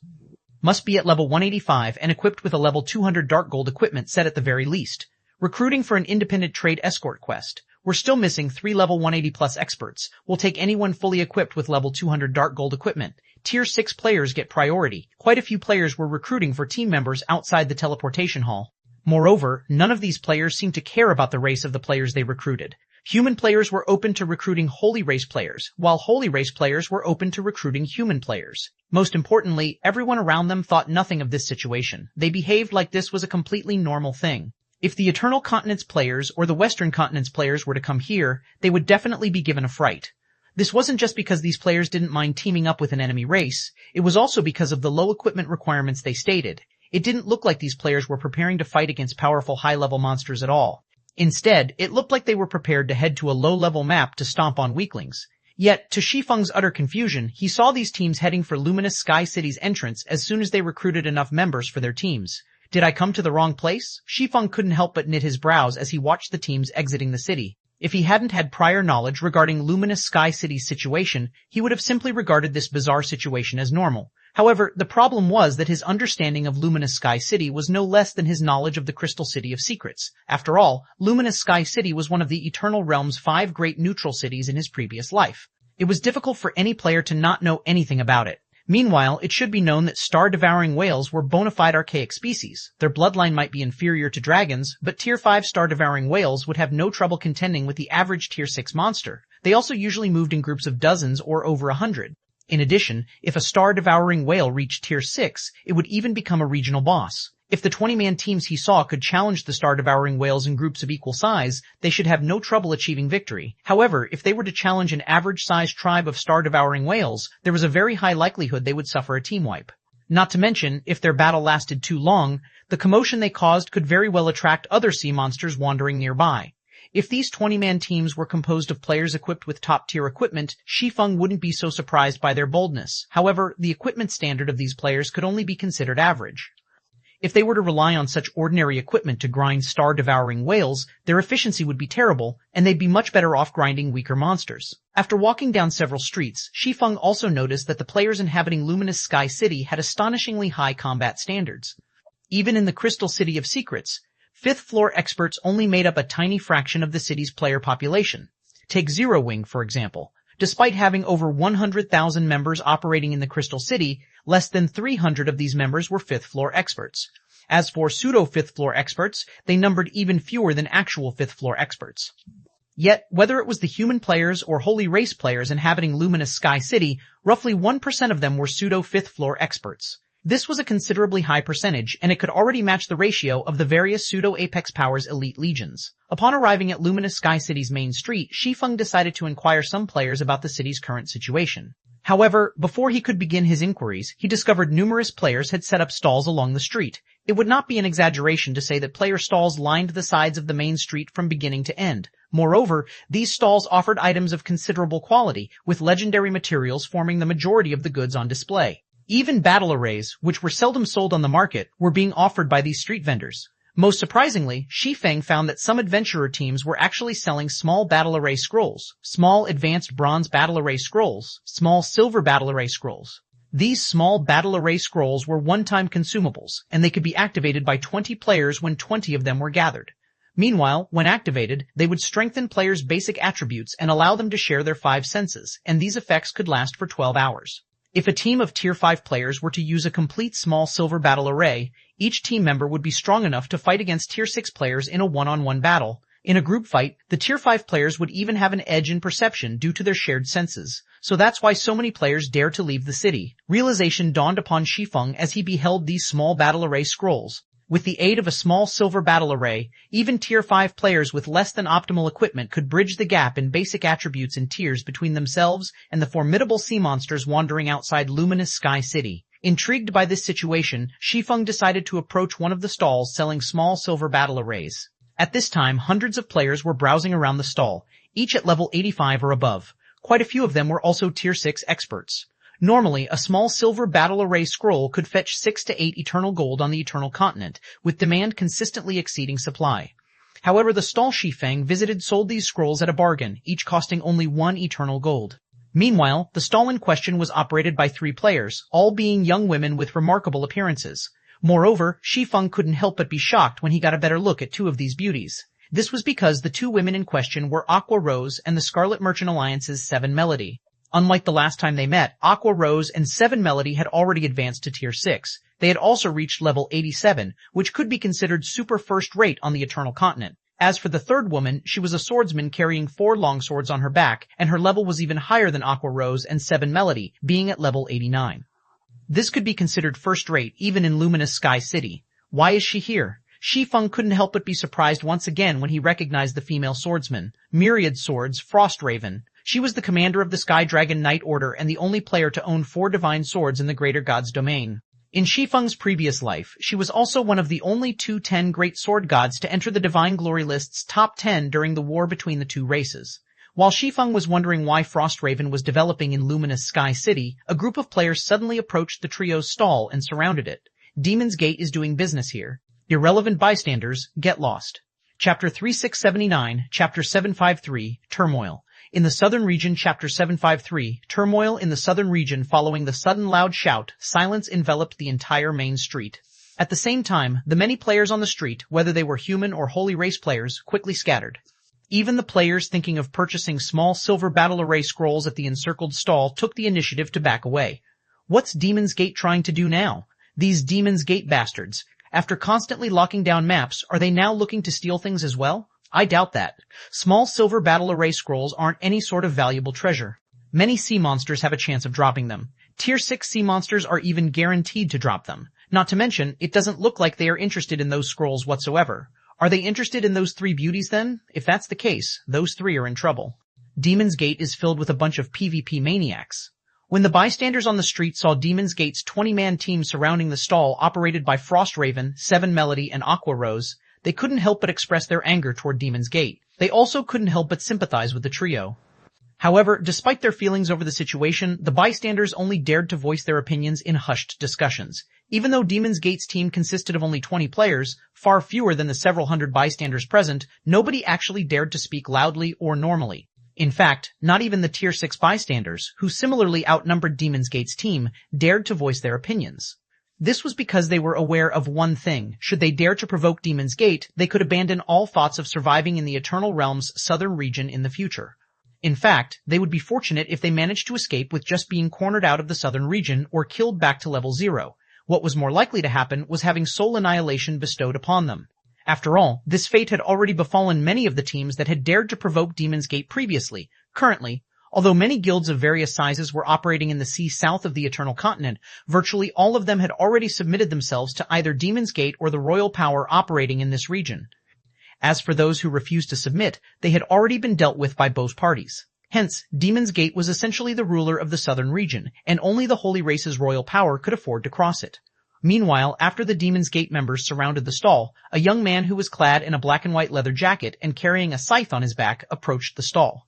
Must be at level 185 and equipped with a level 200 dark gold equipment set at the very least. Recruiting for an independent trade escort quest. We're still missing 3 level 180 plus experts. We'll take anyone fully equipped with level 200 dark gold equipment. Tier 6 players get priority. Quite a few players were recruiting for team members outside the teleportation hall. Moreover, none of these players seemed to care about the race of the players they recruited. Human players were open to recruiting holy race players, while holy race players were open to recruiting human players. Most importantly, everyone around them thought nothing of this situation. They behaved like this was a completely normal thing. If the Eternal Continent's players or the Western Continent's players were to come here, they would definitely be given a fright. This wasn't just because these players didn't mind teaming up with an enemy race, it was also because of the low equipment requirements they stated. It didn't look like these players were preparing to fight against powerful high-level monsters at all. Instead, it looked like they were prepared to head to a low-level map to stomp on weaklings. Yet, to Shi Feng's utter confusion, he saw these teams heading for Luminous Sky City's entrance as soon as they recruited enough members for their teams. Did I come to the wrong place? Shi Feng couldn't help but knit his brows as he watched the teams exiting the city. If he hadn't had prior knowledge regarding Luminous Sky City's situation, he would have simply regarded this bizarre situation as normal. However, the problem was that his understanding of Luminous Sky City was no less than his knowledge of the Crystal City of Secrets. After all, Luminous Sky City was one of the Eternal Realm's 5 great neutral cities in his previous life. It was difficult for any player to not know anything about it. Meanwhile, it should be known that star-devouring whales were bona fide archaic species. Their bloodline might be inferior to dragons, but Tier 5 star-devouring whales would have no trouble contending with the average Tier 6 monster. They also usually moved in groups of dozens or over 100. In addition, if a star-devouring whale reached Tier 6, it would even become a regional boss. If the 20-man teams he saw could challenge the star-devouring whales in groups of equal size, they should have no trouble achieving victory. However, if they were to challenge an average-sized tribe of star-devouring whales, there was a very high likelihood they would suffer a team wipe. Not to mention, if their battle lasted too long, the commotion they caused could very well attract other sea monsters wandering nearby. If these 20-man teams were composed of players equipped with top-tier equipment, Shi Feng wouldn't be so surprised by their boldness. However, the equipment standard of these players could only be considered average. If they were to rely on such ordinary equipment to grind star-devouring whales, their efficiency would be terrible, and they'd be much better off grinding weaker monsters. After walking down several streets, Shi Feng also noticed that the players inhabiting Luminous Sky City had astonishingly high combat standards. Even in the Crystal City of Secrets, 5th floor experts only made up a tiny fraction of the city's player population. Take Zero Wing, for example. Despite having over 100,000 members operating in the Crystal City, less than 300 of these members were 5th floor experts. As for pseudo 5th floor experts, they numbered even fewer than actual 5th floor experts. Yet, whether it was the human players or holy race players inhabiting Luminous Sky City, roughly 1% of them were pseudo 5th floor experts. This was a considerably high percentage, and it could already match the ratio of the various pseudo-Apex Powers elite legions. Upon arriving at Luminous Sky City's main street, Shi Feng decided to inquire some players about the city's current situation. However, before he could begin his inquiries, he discovered numerous players had set up stalls along the street. It would not be an exaggeration to say that player stalls lined the sides of the main street from beginning to end. Moreover, these stalls offered items of considerable quality, with legendary materials forming the majority of the goods on display. Even battle arrays, which were seldom sold on the market, were being offered by these street vendors. Most surprisingly, Shi Feng found that some adventurer teams were actually selling small battle array scrolls, small advanced bronze battle array scrolls, small silver battle array scrolls. These small battle array scrolls were one-time consumables, and they could be activated by 20 players when 20 of them were gathered. Meanwhile, when activated, they would strengthen players' basic attributes and allow them to share their 5 senses, and these effects could last for 12 hours. If a team of Tier 5 players were to use a complete small silver battle array, each team member would be strong enough to fight against Tier 6 players in a one-on-one battle. In a group fight, the Tier 5 players would even have an edge in perception due to their shared senses. So that's why so many players dare to leave the city. Realization dawned upon Shi Feng as he beheld these small battle array scrolls. With the aid of a small silver battle array, even Tier 5 players with less than optimal equipment could bridge the gap in basic attributes and tiers between themselves and the formidable sea monsters wandering outside Luminous Sky City. Intrigued by this situation, Shi Feng decided to approach one of the stalls selling small silver battle arrays. At this time, hundreds of players were browsing around the stall, each at level 85 or above. Quite a few of them were also Tier 6 experts. Normally, a small silver battle array scroll could fetch 6 to 8 eternal gold on the Eternal Continent, with demand consistently exceeding supply. However, the stall Shi Feng visited sold these scrolls at a bargain, each costing only 1 eternal gold. Meanwhile, the stall in question was operated by 3 players, all being young women with remarkable appearances. Moreover, Shi Feng couldn't help but be shocked when he got a better look at 2 of these beauties. This was because the 2 women in question were Aqua Rose and the Scarlet Merchant Alliance's 7 Melody. Unlike the last time they met, Aqua Rose and 7 Melody had already advanced to Tier 6. They had also reached level 87, which could be considered super first-rate on the Eternal Continent. As for the third woman, she was a swordsman carrying 4 longswords on her back, and her level was even higher than Aqua Rose and 7 Melody, being at level 89. This could be considered first-rate even in Luminous Sky City. Why is she here? Shi Feng couldn't help but be surprised once again when he recognized the female swordsman. Myriad Swords, Frost Raven. She was the commander of the Sky Dragon Knight Order and the only player to own 4 divine swords in the Greater God's domain. In Shi Feng's previous life, she was also one of the only 10 great sword gods to enter the Divine Glory list's top 10 during the war between the 2 races. While Shi Feng was wondering why Frost Raven was developing in Luminous Sky City, a group of players suddenly approached the trio's stall and surrounded it. Demon's Gate is doing business here. Irrelevant bystanders, get lost. Chapter 3679, Chapter 753, Turmoil. In the southern region, Chapter 753, Turmoil in the southern region. Following the sudden loud shout, silence enveloped the entire main street. At the same time, the many players on the street, whether they were human or holy race players, quickly scattered. Even the players thinking of purchasing small silver battle array scrolls at the encircled stall took the initiative to back away. What's Demon's Gate trying to do now? These Demon's Gate bastards. After constantly locking down maps, are they now looking to steal things as well? I doubt that. Small silver battle array scrolls aren't any sort of valuable treasure. Many sea monsters have a chance of dropping them. Tier 6 sea monsters are even guaranteed to drop them. Not to mention, it doesn't look like they are interested in those scrolls whatsoever. Are they interested in those 3 beauties then? If that's the case, those 3 are in trouble. Demon's Gate is filled with a bunch of PvP maniacs. When the bystanders on the street saw Demon's Gate's 20-man team surrounding the stall operated by Frost Raven, 7 Melody, and Aqua Rose, they couldn't help but express their anger toward Demon's Gate. They also couldn't help but sympathize with the trio. However, despite their feelings over the situation, the bystanders only dared to voice their opinions in hushed discussions. Even though Demon's Gate's team consisted of only 20 players, far fewer than the several hundred bystanders present, nobody actually dared to speak loudly or normally. In fact, not even the Tier 6 bystanders, who similarly outnumbered Demon's Gate's team, dared to voice their opinions. This was because they were aware of one thing. Should they dare to provoke Demon's Gate, they could abandon all thoughts of surviving in the Eternal Realm's southern region in the future. In fact, they would be fortunate if they managed to escape with just being cornered out of the southern region or killed back to level 0. What was more likely to happen was having soul annihilation bestowed upon them. After all, this fate had already befallen many of the teams that had dared to provoke Demon's Gate previously. Currently, although many guilds of various sizes were operating in the sea south of the Eternal Continent, virtually all of them had already submitted themselves to either Demon's Gate or the royal power operating in this region. As for those who refused to submit, they had already been dealt with by both parties. Hence, Demon's Gate was essentially the ruler of the southern region, and only the Holy Race's royal power could afford to cross it. Meanwhile, after the Demon's Gate members surrounded the stall, a young man who was clad in a black and white leather jacket and carrying a scythe on his back approached the stall.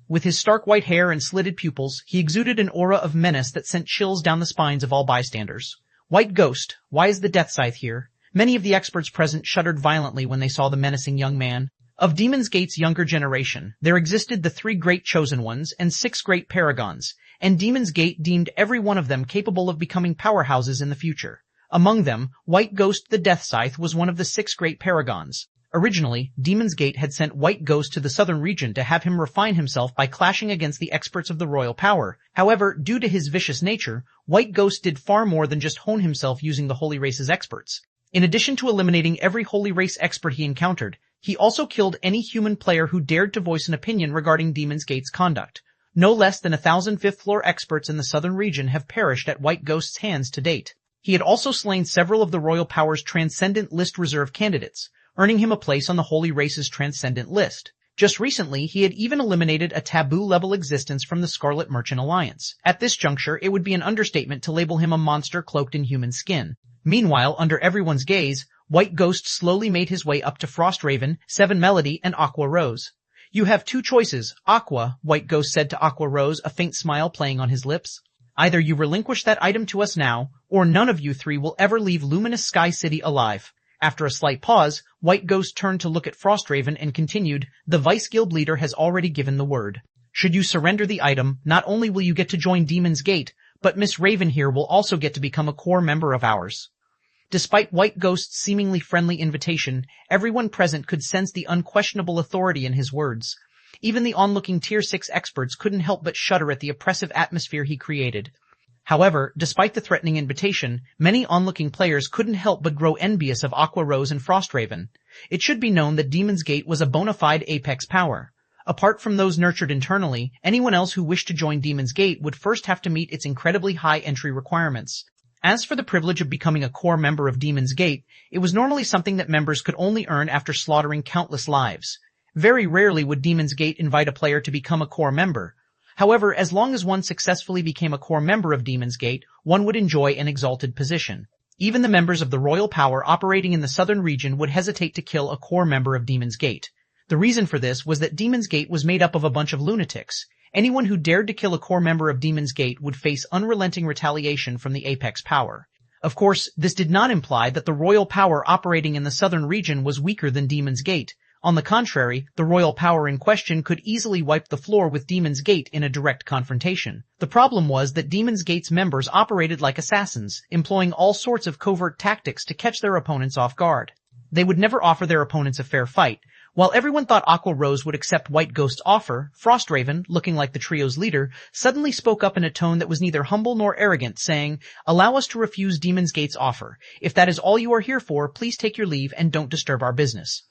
With his stark white hair and slitted pupils, he exuded an aura of menace that sent chills down the spines of all bystanders. White Ghost, why is the death scythe here? Many of the experts present shuddered violently when they saw the menacing young man. Of Demon's Gate's younger generation, there existed the 3 great chosen ones and 6 great paragons, and Demon's Gate deemed every one of them capable of becoming powerhouses in the future. Among them, White Ghost the Death Scythe was one of the 6 great paragons. Originally, Demon's Gate had sent White Ghost to the southern region to have him refine himself by clashing against the experts of the royal power. However, due to his vicious nature, White Ghost did far more than just hone himself using the Holy Race's experts. In addition to eliminating every Holy Race expert he encountered, he also killed any human player who dared to voice an opinion regarding Demon's Gate's conduct. No less than 1,000 fifth-floor experts in the southern region have perished at White Ghost's hands to date. He had also slain several of the royal power's Transcendent List reserve candidates, earning him a place on the Holy Race's Transcendent List. Just recently, he had even eliminated a taboo-level existence from the Scarlet Merchant Alliance. At this juncture, it would be an understatement to label him a monster cloaked in human skin. Meanwhile, under everyone's gaze, White Ghost slowly made his way up to Frostraven, Seven Melody, and Aqua Rose. "You have two choices, Aqua," White Ghost said to Aqua Rose, a faint smile playing on his lips. "Either you relinquish that item to us now, or none of you three will ever leave Luminous Sky City alive." After a slight pause, White Ghost turned to look at Frostraven and continued, "The Vice Guild leader has already given the word. Should you surrender the item, not only will you get to join Demon's Gate, but Miss Raven here will also get to become a core member of ours." Despite White Ghost's seemingly friendly invitation, everyone present could sense the unquestionable authority in his words. Even the onlooking Tier 6 experts couldn't help but shudder at the oppressive atmosphere he created. However, despite the threatening invitation, many onlooking players couldn't help but grow envious of Aqua Rose and Frostraven. It should be known that Demon's Gate was a bona fide apex power. Apart from those nurtured internally, anyone else who wished to join Demon's Gate would first have to meet its incredibly high entry requirements. As for the privilege of becoming a core member of Demon's Gate, it was normally something that members could only earn after slaughtering countless lives. Very rarely would Demon's Gate invite a player to become a core member. However, as long as one successfully became a core member of Demon's Gate, one would enjoy an exalted position. Even the members of the royal power operating in the southern region would hesitate to kill a core member of Demon's Gate. The reason for this was that Demon's Gate was made up of a bunch of lunatics. Anyone who dared to kill a core member of Demon's Gate would face unrelenting retaliation from the apex power. Of course, this did not imply that the royal power operating in the southern region was weaker than Demon's Gate. On the contrary, the royal power in question could easily wipe the floor with Demon's Gate in a direct confrontation. The problem was that Demon's Gate's members operated like assassins, employing all sorts of covert tactics to catch their opponents off guard. They would never offer their opponents a fair fight. While everyone thought Aqua Rose would accept White Ghost's offer, Frostraven, looking like the trio's leader, suddenly spoke up in a tone that was neither humble nor arrogant, saying, "Allow us to refuse Demon's Gate's offer. If that is all you are here for, please take your leave and don't disturb our business."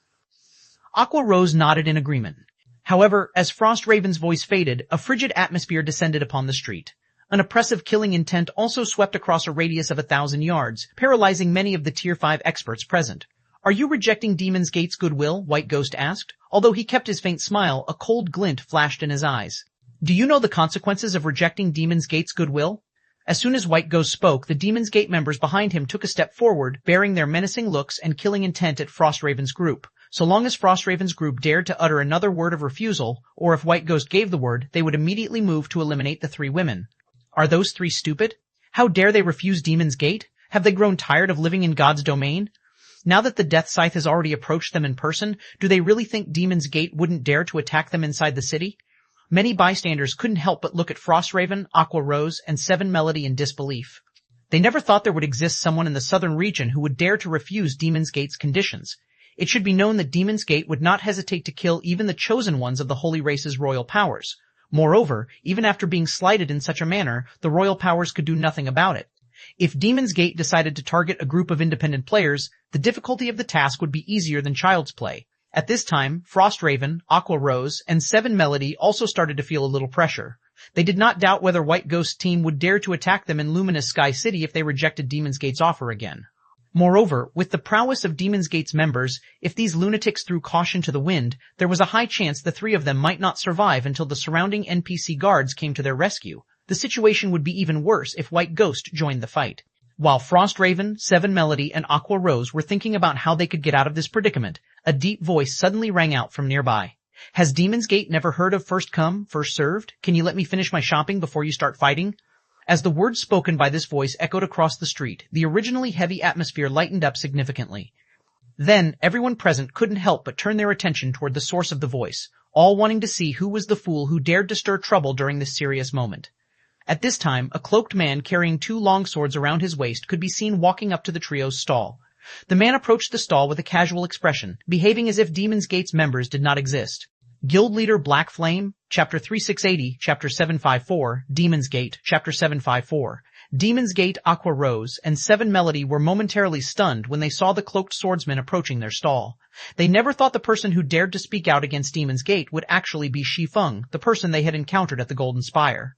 Aqua Rose nodded in agreement. However, as Frostraven's voice faded, a frigid atmosphere descended upon the street. An oppressive killing intent also swept across a radius of 1,000 yards, paralyzing many of the Tier 5 experts present. "Are you rejecting Demon's Gate's goodwill?" White Ghost asked. Although he kept his faint smile, a cold glint flashed in his eyes. "Do you know the consequences of rejecting Demon's Gate's goodwill?" As soon as White Ghost spoke, the Demon's Gate members behind him took a step forward, bearing their menacing looks and killing intent at Frostraven's group. So long as Frostraven's group dared to utter another word of refusal, or if White Ghost gave the word, they would immediately move to eliminate the three women. Are those three stupid? How dare they refuse Demon's Gate? Have they grown tired of living in God's domain? Now that the Death Scythe has already approached them in person, do they really think Demon's Gate wouldn't dare to attack them inside the city? Many bystanders couldn't help but look at Frostraven, Aqua Rose, and Seven Melody in disbelief. They never thought there would exist someone in the southern region who would dare to refuse Demon's Gate's conditions. It should be known that Demon's Gate would not hesitate to kill even the chosen ones of the Holy Race's royal powers. Moreover, even after being slighted in such a manner, the royal powers could do nothing about it. If Demon's Gate decided to target a group of independent players, the difficulty of the task would be easier than child's play. At this time, Frostraven, Aqua Rose, and Seven Melody also started to feel a little pressure. They did not doubt whether White Ghost's team would dare to attack them in Luminous Sky City if they rejected Demon's Gate's offer again. Moreover, with the prowess of Demon's Gate's members, if these lunatics threw caution to the wind, there was a high chance the three of them might not survive until the surrounding NPC guards came to their rescue. The situation would be even worse if White Ghost joined the fight. While Frostraven, Seven Melody, and Aqua Rose were thinking about how they could get out of this predicament, a deep voice suddenly rang out from nearby. "Has Demon's Gate never heard of first come, first served? Can you let me finish my shopping before you start fighting?" As the words spoken by this voice echoed across the street, the originally heavy atmosphere lightened up significantly. Then, everyone present couldn't help but turn their attention toward the source of the voice, all wanting to see who was the fool who dared to stir trouble during this serious moment. At this time, a cloaked man carrying two long swords around his waist could be seen walking up to the trio's stall. The man approached the stall with a casual expression, behaving as if Demon's Gate's members did not exist. Guild Leader Black Flame, Chapter 3680, Chapter 754, Demon's Gate, Chapter 754. Demon's Gate, Aqua Rose, and Seven Melody were momentarily stunned when they saw the cloaked swordsman approaching their stall. They never thought the person who dared to speak out against Demon's Gate would actually be Shi Feng, the person they had encountered at the Golden Spire.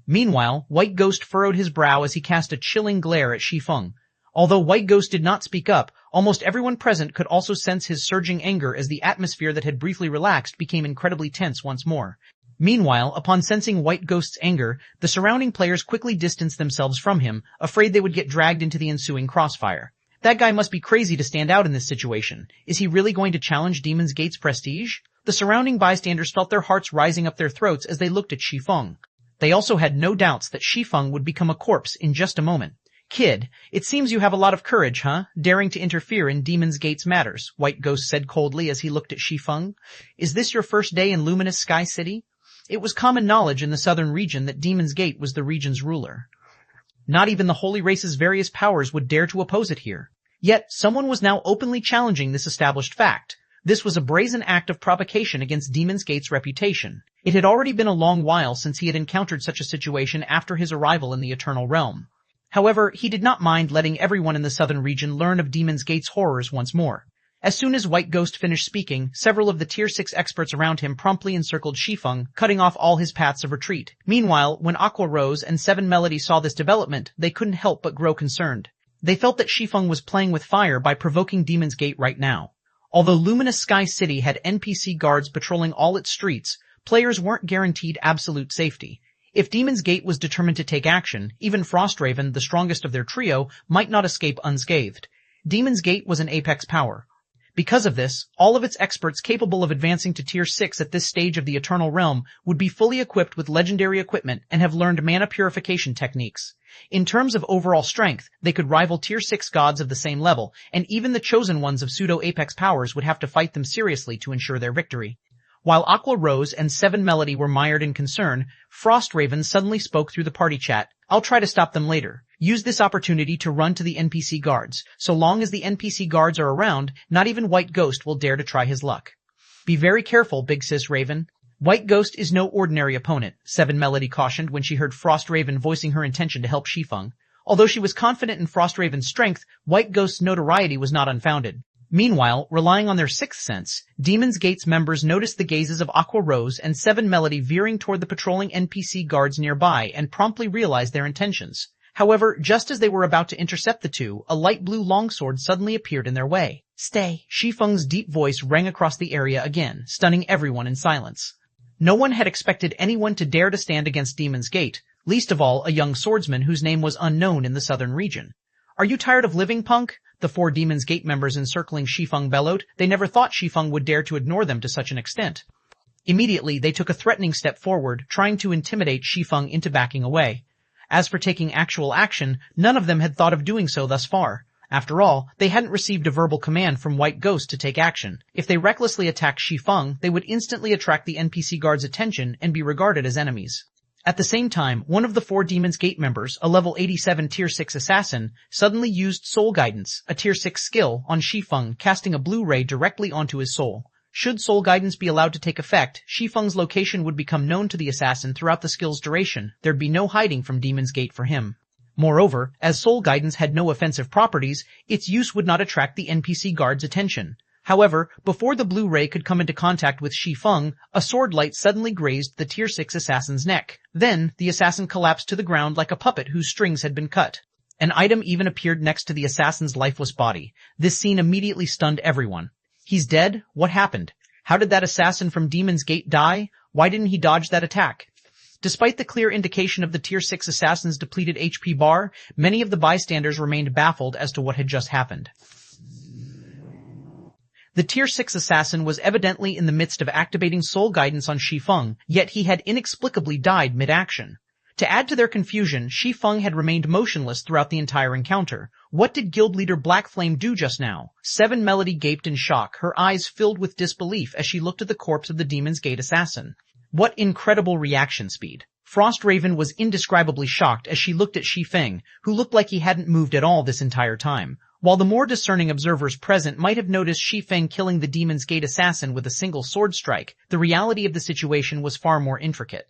Meanwhile, White Ghost furrowed his brow as he cast a chilling glare at Shi Feng. Although White Ghost did not speak up, almost everyone present could also sense his surging anger as the atmosphere that had briefly relaxed became incredibly tense once more. Meanwhile, upon sensing White Ghost's anger, the surrounding players quickly distanced themselves from him, afraid they would get dragged into the ensuing crossfire. That guy must be crazy to stand out in this situation. Is he really going to challenge Demon's Gate's prestige? The surrounding bystanders felt their hearts rising up their throats as they looked at Shi Feng. They also had no doubts that Shi Feng would become a corpse in just a moment. Kid, it seems you have a lot of courage, huh? Daring to interfere in Demon's Gate's matters, White Ghost said coldly as he looked at Shi Feng. Is this your first day in Luminous Sky City? It was common knowledge in the southern region that Demon's Gate was the region's ruler. Not even the Holy Race's various powers would dare to oppose it here. Yet, someone was now openly challenging this established fact. This was a brazen act of provocation against Demon's Gate's reputation. It had already been a long while since he had encountered such a situation after his arrival in the Eternal Realm. However, he did not mind letting everyone in the southern region learn of Demon's Gate's horrors once more. As soon as White Ghost finished speaking, several of the Tier 6 experts around him promptly encircled Shi Feng, cutting off all his paths of retreat. Meanwhile, when Aqua Rose and Seven Melody saw this development, they couldn't help but grow concerned. They felt that Shi Feng was playing with fire by provoking Demon's Gate right now. Although Luminous Sky City had NPC guards patrolling all its streets, players weren't guaranteed absolute safety. If Demon's Gate was determined to take action, even Frostraven, the strongest of their trio, might not escape unscathed. Demon's Gate was an apex power. Because of this, all of its experts capable of advancing to Tier 6 at this stage of the Eternal Realm would be fully equipped with legendary equipment and have learned mana purification techniques. In terms of overall strength, they could rival Tier 6 gods of the same level, and even the chosen ones of pseudo-apex powers would have to fight them seriously to ensure their victory. While Aqua Rose and Seven Melody were mired in concern, Frostraven suddenly spoke through the party chat. I'll try to stop them later. Use this opportunity to run to the NPC guards. So long as the NPC guards are around, not even White Ghost will dare to try his luck. Be very careful, Big Sis Raven. White Ghost is no ordinary opponent, Seven Melody cautioned when she heard Frostraven voicing her intention to help Shi Feng. Although she was confident in Frostraven's strength, White Ghost's notoriety was not unfounded. Meanwhile, relying on their sixth sense, Demon's Gate's members noticed the gazes of Aqua Rose and Seven Melody veering toward the patrolling NPC guards nearby and promptly realized their intentions. However, just as they were about to intercept the two, a light blue longsword suddenly appeared in their way. Stay! Shi Feng's deep voice rang across the area again, stunning everyone in silence. No one had expected anyone to dare to stand against Demon's Gate, least of all a young swordsman whose name was unknown in the southern region. Are you tired of living, punk? The four Demon's Gate members encircling Shi Feng bellowed. They never thought Shi Feng would dare to ignore them to such an extent. Immediately, they took a threatening step forward, trying to intimidate Shi Feng into backing away. As for taking actual action, none of them had thought of doing so thus far. After all, they hadn't received a verbal command from White Ghost to take action. If they recklessly attacked Shi Feng, they would instantly attract the NPC guards' attention and be regarded as enemies. At the same time, one of the four Demon's Gate members, a level 87 Tier 6 assassin, suddenly used Soul Guidance, a Tier 6 skill, on Shi Feng, casting a blue ray directly onto his soul. Should Soul Guidance be allowed to take effect, Shi Feng's location would become known to the assassin throughout the skill's duration. There'd be no hiding from Demon's Gate for him. Moreover, as Soul Guidance had no offensive properties, its use would not attract the NPC guard's attention. However, before the blue ray could come into contact with Shi Feng, a sword light suddenly grazed the Tier 6 assassin's neck. Then, the assassin collapsed to the ground like a puppet whose strings had been cut. An item even appeared next to the assassin's lifeless body. This scene immediately stunned everyone. He's dead? What happened? How did that assassin from Demon's Gate die? Why didn't he dodge that attack? Despite the clear indication of the Tier 6 assassin's depleted HP bar, many of the bystanders remained baffled as to what had just happened. The Tier 6 assassin was evidently in the midst of activating Soul Guidance on Shi Feng, yet he had inexplicably died mid-action. To add to their confusion, Shi Feng had remained motionless throughout the entire encounter. What did Guild Leader Black Flame do just now? Seven Melody gaped in shock, her eyes filled with disbelief as she looked at the corpse of the Demon's Gate assassin. What incredible reaction speed. Frostraven was indescribably shocked as she looked at Shi Feng, who looked like he hadn't moved at all this entire time. While the more discerning observers present might have noticed Shi Feng killing the Demon's Gate assassin with a single sword strike, the reality of the situation was far more intricate.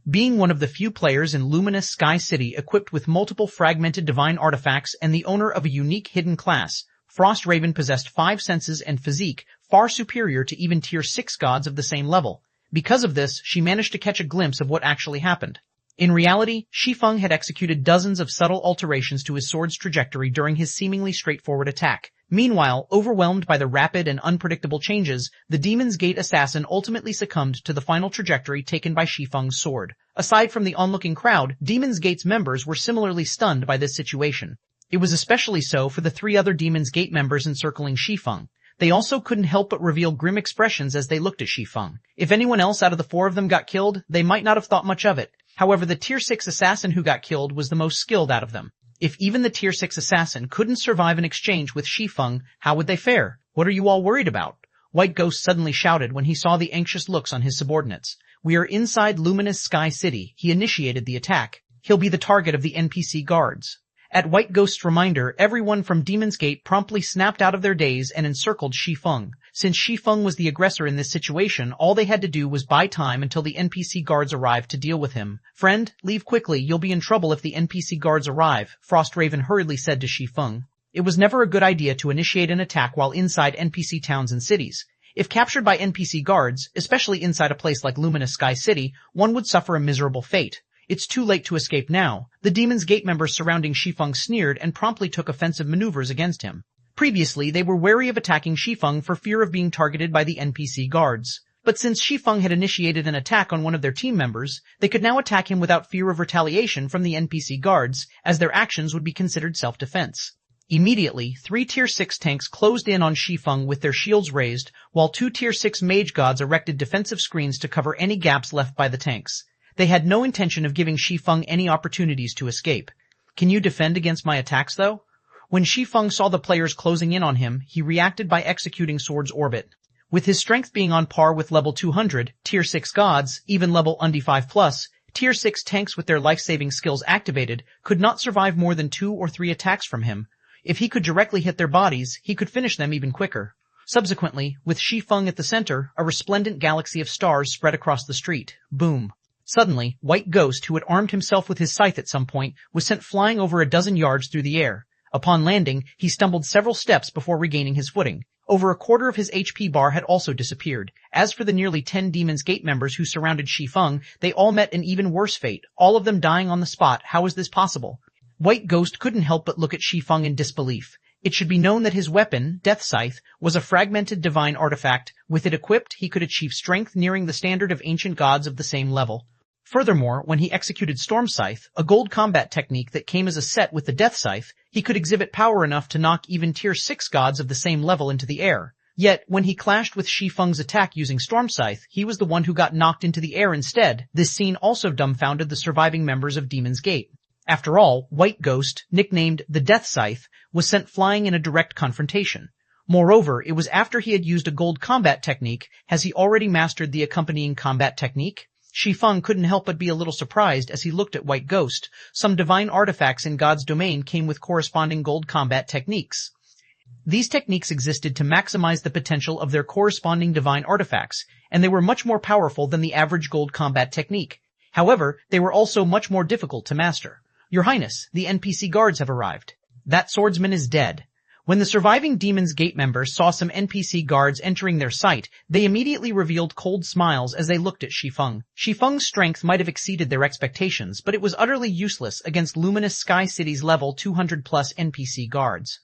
Being one of the few players in Luminous Sky City equipped with multiple fragmented divine artifacts and the owner of a unique hidden class, Frostraven possessed 5 senses and physique far superior to even Tier 6 gods of the same level. Because of this, she managed to catch a glimpse of what actually happened. In reality, Shi Feng had executed dozens of subtle alterations to his sword's trajectory during his seemingly straightforward attack. Meanwhile, overwhelmed by the rapid and unpredictable changes, the Demon's Gate assassin ultimately succumbed to the final trajectory taken by Shi Feng's sword. Aside from the onlooking crowd, Demon's Gate's members were similarly stunned by this situation. It was especially so for the 3 other Demon's Gate members encircling Shi Feng. They also couldn't help but reveal grim expressions as they looked at Shi Feng. If anyone else out of the 4 of them got killed, they might not have thought much of it. However, the Tier 6 assassin who got killed was the most skilled out of them. If even the Tier 6 assassin couldn't survive an exchange with Shi Feng, how would they fare? What are you all worried about? White Ghost suddenly shouted when he saw the anxious looks on his subordinates. We are inside Luminous Sky City. He initiated the attack. He'll be the target of the NPC guards. At White Ghost's reminder, everyone from Demon's Gate promptly snapped out of their daze and encircled Shi Feng. Since Shi Feng was the aggressor in this situation, all they had to do was buy time until the NPC guards arrived to deal with him. Friend, leave quickly. You'll be in trouble if the NPC guards arrive, Frost Raven hurriedly said to Shi Feng. It was never a good idea to initiate an attack while inside NPC towns and cities. If captured by NPC guards, especially inside a place like Luminous Sky City, one would suffer a miserable fate. It's too late to escape now. The Demon's Gate members surrounding Shi Feng sneered and promptly took offensive maneuvers against him. Previously, they were wary of attacking Shi Feng for fear of being targeted by the NPC guards. But since Shi Feng had initiated an attack on one of their team members, they could now attack him without fear of retaliation from the NPC guards, as their actions would be considered self-defense. Immediately, 3 Tier 6 tanks closed in on Shi Feng with their shields raised, while 2 Tier 6 mage gods erected defensive screens to cover any gaps left by the tanks. They had no intention of giving Shi Feng any opportunities to escape. Can you defend against my attacks, though? When Shi Feng saw the players closing in on him, he reacted by executing Sword's Orbit. With his strength being on par with level 200, Tier 6 gods, even level Undi 5+, Tier 6 tanks with their life-saving skills activated could not survive more than 2 or 3 attacks from him. If he could directly hit their bodies, he could finish them even quicker. Subsequently, with Shi Feng at the center, a resplendent galaxy of stars spread across the street. Boom. Suddenly, White Ghost, who had armed himself with his scythe at some point, was sent flying over a dozen yards through the air. Upon landing, he stumbled several steps before regaining his footing. Over a quarter of his HP bar had also disappeared. As for the nearly 10 Demon's Gate members who surrounded Shi Feng, they all met an even worse fate, all of them dying on the spot. How is this possible? White Ghost couldn't help but look at Shi Feng in disbelief. It should be known that his weapon, Death Scythe, was a fragmented divine artifact. With it equipped, he could achieve strength nearing the standard of ancient gods of the same level. Furthermore, when he executed Storm Scythe, a gold combat technique that came as a set with the Death Scythe, he could exhibit power enough to knock even Tier 6 gods of the same level into the air. Yet, when he clashed with Shi Feng's attack using Storm Scythe, he was the one who got knocked into the air instead. This scene also dumbfounded the surviving members of Demon's Gate. After all, White Ghost, nicknamed the Death Scythe, was sent flying in a direct confrontation. Moreover, it was after he had used a gold combat technique. Has he already mastered the accompanying combat technique? Shi Feng couldn't help but be a little surprised as he looked at White Ghost. Some divine artifacts in God's domain came with corresponding gold combat techniques. These techniques existed to maximize the potential of their corresponding divine artifacts, and they were much more powerful than the average gold combat technique. However, they were also much more difficult to master. Your Highness, the NPC guards have arrived. That swordsman is dead. When the surviving Demon's Gate members saw some NPC guards entering their sight, they immediately revealed cold smiles as they looked at Shi Feng. Shi Feng's strength might have exceeded their expectations, but it was utterly useless against Luminous Sky City's level 200+ NPC guards.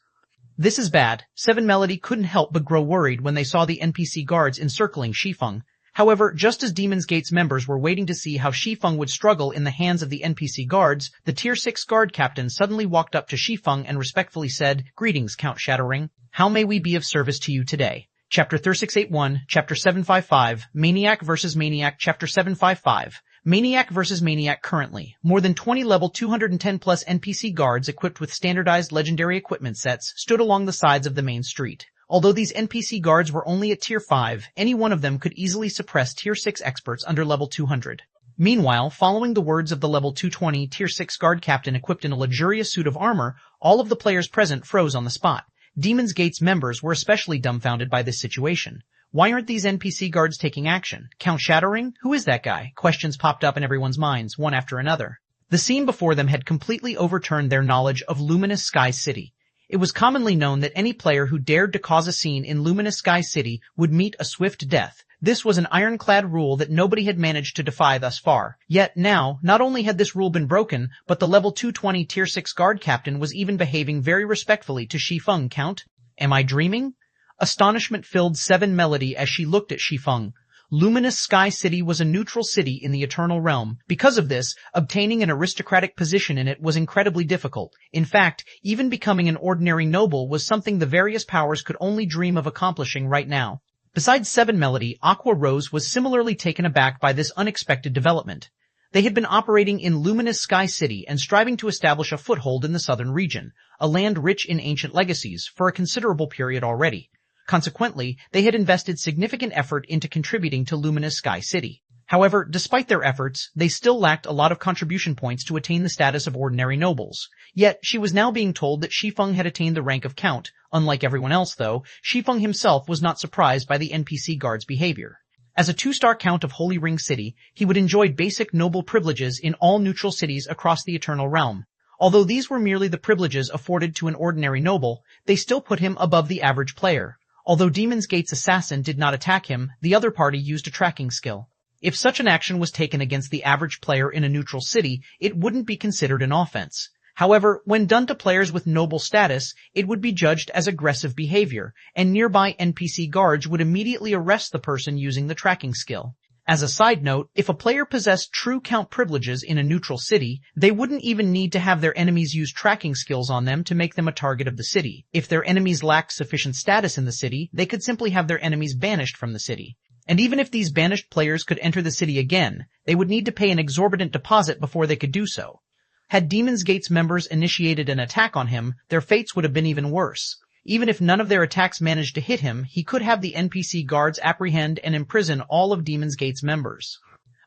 This is bad. Seven Melody couldn't help but grow worried when they saw the NPC guards encircling Shi Feng. However, just as Demon's Gate's members were waiting to see how Shi Feng would struggle in the hands of the NPC guards, the Tier 6 guard captain suddenly walked up to Shi Feng and respectfully said, "Greetings, Count Shadowring. How may we be of service to you today?" Chapter 3681, Chapter 755, Maniac vs. Maniac, Chapter 755. Maniac vs. Maniac. Currently, more than 20 level 210+ NPC guards equipped with standardized legendary equipment sets stood along the sides of the main street. Although these NPC guards were only at Tier 5, any one of them could easily suppress Tier 6 experts under level 200. Meanwhile, following the words of the level 220 Tier 6 guard captain equipped in a luxurious suit of armor, all of the players present froze on the spot. Demon's Gate's members were especially dumbfounded by this situation. Why aren't these NPC guards taking action? Count Shadowring? Who is that guy? Questions popped up in everyone's minds, one after another. The scene before them had completely overturned their knowledge of Luminous Sky City. It was commonly known that any player who dared to cause a scene in Luminous Sky City would meet a swift death. This was an ironclad rule that nobody had managed to defy thus far. Yet now, not only had this rule been broken, but the level 220 tier 6 guard captain was even behaving very respectfully to Shi Feng. Count? Am I dreaming? Astonishment filled Seven Melody as she looked at Shi Feng. Luminous Sky City was a neutral city in the Eternal Realm. Because of this, obtaining an aristocratic position in it was incredibly difficult. In fact, even becoming an ordinary noble was something the various powers could only dream of accomplishing right now. Besides Seven Melody, Aqua Rose was similarly taken aback by this unexpected development. They had been operating in Luminous Sky City and striving to establish a foothold in the southern region, a land rich in ancient legacies, for a considerable period already. Consequently, they had invested significant effort into contributing to Luminous Sky City. However, despite their efforts, they still lacked a lot of contribution points to attain the status of ordinary nobles. Yet, she was now being told that Shi Feng had attained the rank of Count. Unlike everyone else, though, Shi Feng himself was not surprised by the NPC guard's behavior. As a 2-star Count of Holy Ring City, he would enjoy basic noble privileges in all neutral cities across the Eternal Realm. Although these were merely the privileges afforded to an ordinary noble, they still put him above the average player. Although Demon's Gate's assassin did not attack him, the other party used a tracking skill. If such an action was taken against the average player in a neutral city, it wouldn't be considered an offense. However, when done to players with noble status, it would be judged as aggressive behavior, and nearby NPC guards would immediately arrest the person using the tracking skill. As a side note, if a player possessed true Count privileges in a neutral city, they wouldn't even need to have their enemies use tracking skills on them to make them a target of the city. If their enemies lacked sufficient status in the city, they could simply have their enemies banished from the city. And even if these banished players could enter the city again, they would need to pay an exorbitant deposit before they could do so. Had Demon's Gate's members initiated an attack on him, their fates would have been even worse. Even if none of their attacks managed to hit him, he could have the NPC guards apprehend and imprison all of Demon's Gate's members.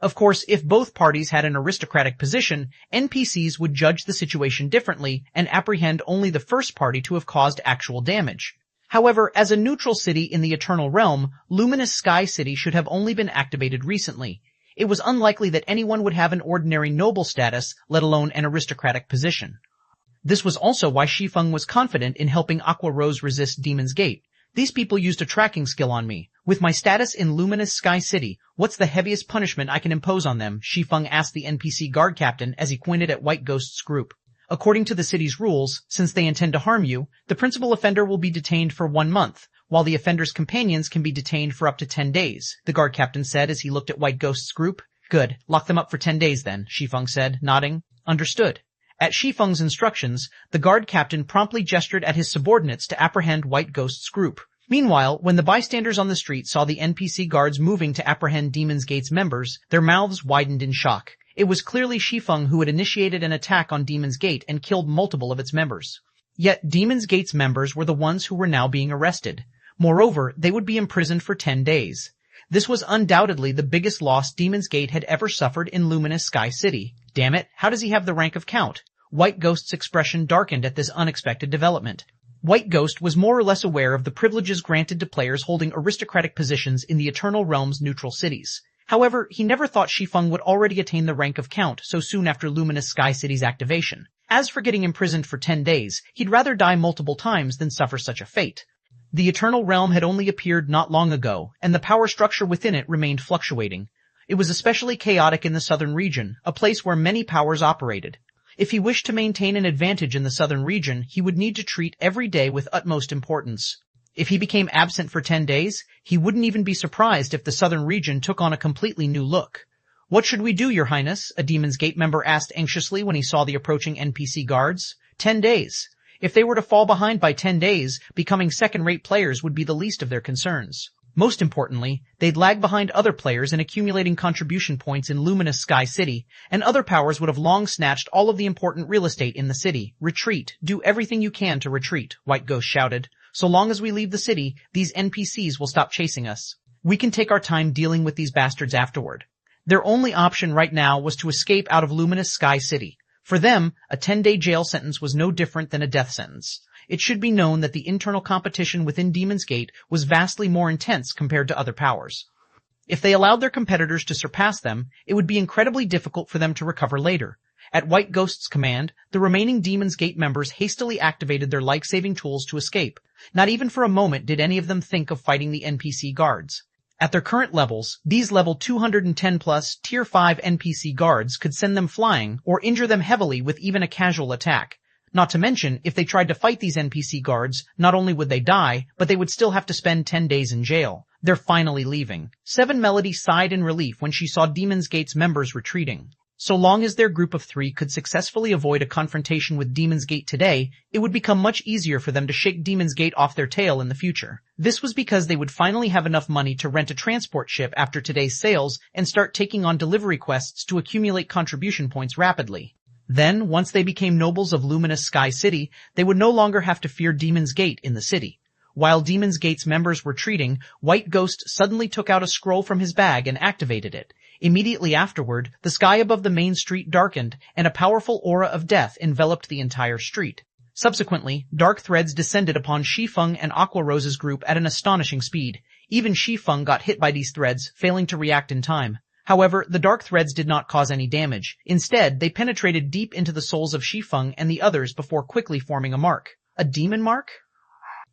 Of course, if both parties had an aristocratic position, NPCs would judge the situation differently and apprehend only the first party to have caused actual damage. However, as a neutral city in the Eternal Realm, Luminous Sky City should have only been activated recently. It was unlikely that anyone would have an ordinary noble status, let alone an aristocratic position. This was also why Shi Feng was confident in helping Aqua Rose resist Demon's Gate. These people used a tracking skill on me. With my status in Luminous Sky City, what's the heaviest punishment I can impose on them? Shi Feng asked the NPC guard captain as he pointed at White Ghost's group. According to the city's rules, since they intend to harm you, the principal offender will be detained for 1 month, while the offender's companions can be detained for up to 10 days, the guard captain said as he looked at White Ghost's group. Good. Lock them up for 10 days then, Shi Feng said, nodding. Understood. At Shi Feng's instructions, the guard captain promptly gestured at his subordinates to apprehend White Ghost's group. Meanwhile, when the bystanders on the street saw the NPC guards moving to apprehend Demon's Gate's members, their mouths widened in shock. It was clearly Shi Feng who had initiated an attack on Demon's Gate and killed multiple of its members. Yet Demon's Gate's members were the ones who were now being arrested. Moreover, they would be imprisoned for 10 days. This was undoubtedly the biggest loss Demon's Gate had ever suffered in Luminous Sky City. Damn it, how does he have the rank of Count? White Ghost's expression darkened at this unexpected development. White Ghost was more or less aware of the privileges granted to players holding aristocratic positions in the Eternal Realm's neutral cities. However, he never thought Shi Feng would already attain the rank of Count so soon after Luminous Sky City's activation. As for getting imprisoned for 10 days, he'd rather die multiple times than suffer such a fate. The Eternal Realm had only appeared not long ago, and the power structure within it remained fluctuating. It was especially chaotic in the southern region, a place where many powers operated. If he wished to maintain an advantage in the southern region, he would need to treat every day with utmost importance. If he became absent for 10 days, he wouldn't even be surprised if the southern region took on a completely new look. What should we do, Your Highness? A Demon's Gate member asked anxiously when he saw the approaching NPC guards. 10 days. If they were to fall behind by 10 days, becoming second-rate players would be the least of their concerns. Most importantly, they'd lag behind other players in accumulating contribution points in Luminous Sky City, and other powers would have long snatched all of the important real estate in the city. Retreat. Do everything you can to retreat, White Ghost shouted. So long as we leave the city, these NPCs will stop chasing us. We can take our time dealing with these bastards afterward. Their only option right now was to escape out of Luminous Sky City. For them, a 10-day jail sentence was no different than a death sentence. It should be known that the internal competition within Demon's Gate was vastly more intense compared to other powers. If they allowed their competitors to surpass them, it would be incredibly difficult for them to recover later. At White Ghost's command, the remaining Demon's Gate members hastily activated their life-saving tools to escape. Not even for a moment did any of them think of fighting the NPC guards. At their current levels, these level 210 plus tier 5 NPC guards could send them flying or injure them heavily with even a casual attack. Not to mention, if they tried to fight these NPC guards, not only would they die, but they would still have to spend 10 days in jail. They're finally leaving. Seven Melody sighed in relief when she saw Demon's Gate's members retreating. So long as their group of 3 could successfully avoid a confrontation with Demon's Gate today, it would become much easier for them to shake Demon's Gate off their tail in the future. This was because they would finally have enough money to rent a transport ship after today's sales and start taking on delivery quests to accumulate contribution points rapidly. Then, once they became nobles of Luminous Sky City, they would no longer have to fear Demon's Gate in the city. While Demon's Gate's members were retreating, White Ghost suddenly took out a scroll from his bag and activated it. Immediately afterward, the sky above the main street darkened, and a powerful aura of death enveloped the entire street. Subsequently, dark threads descended upon Shi Feng and Aqua Rose's group at an astonishing speed. Even Shi Feng got hit by these threads, failing to react in time. However, the dark threads did not cause any damage. Instead, they penetrated deep into the souls of Shi Feng and the others before quickly forming a mark. A demon mark?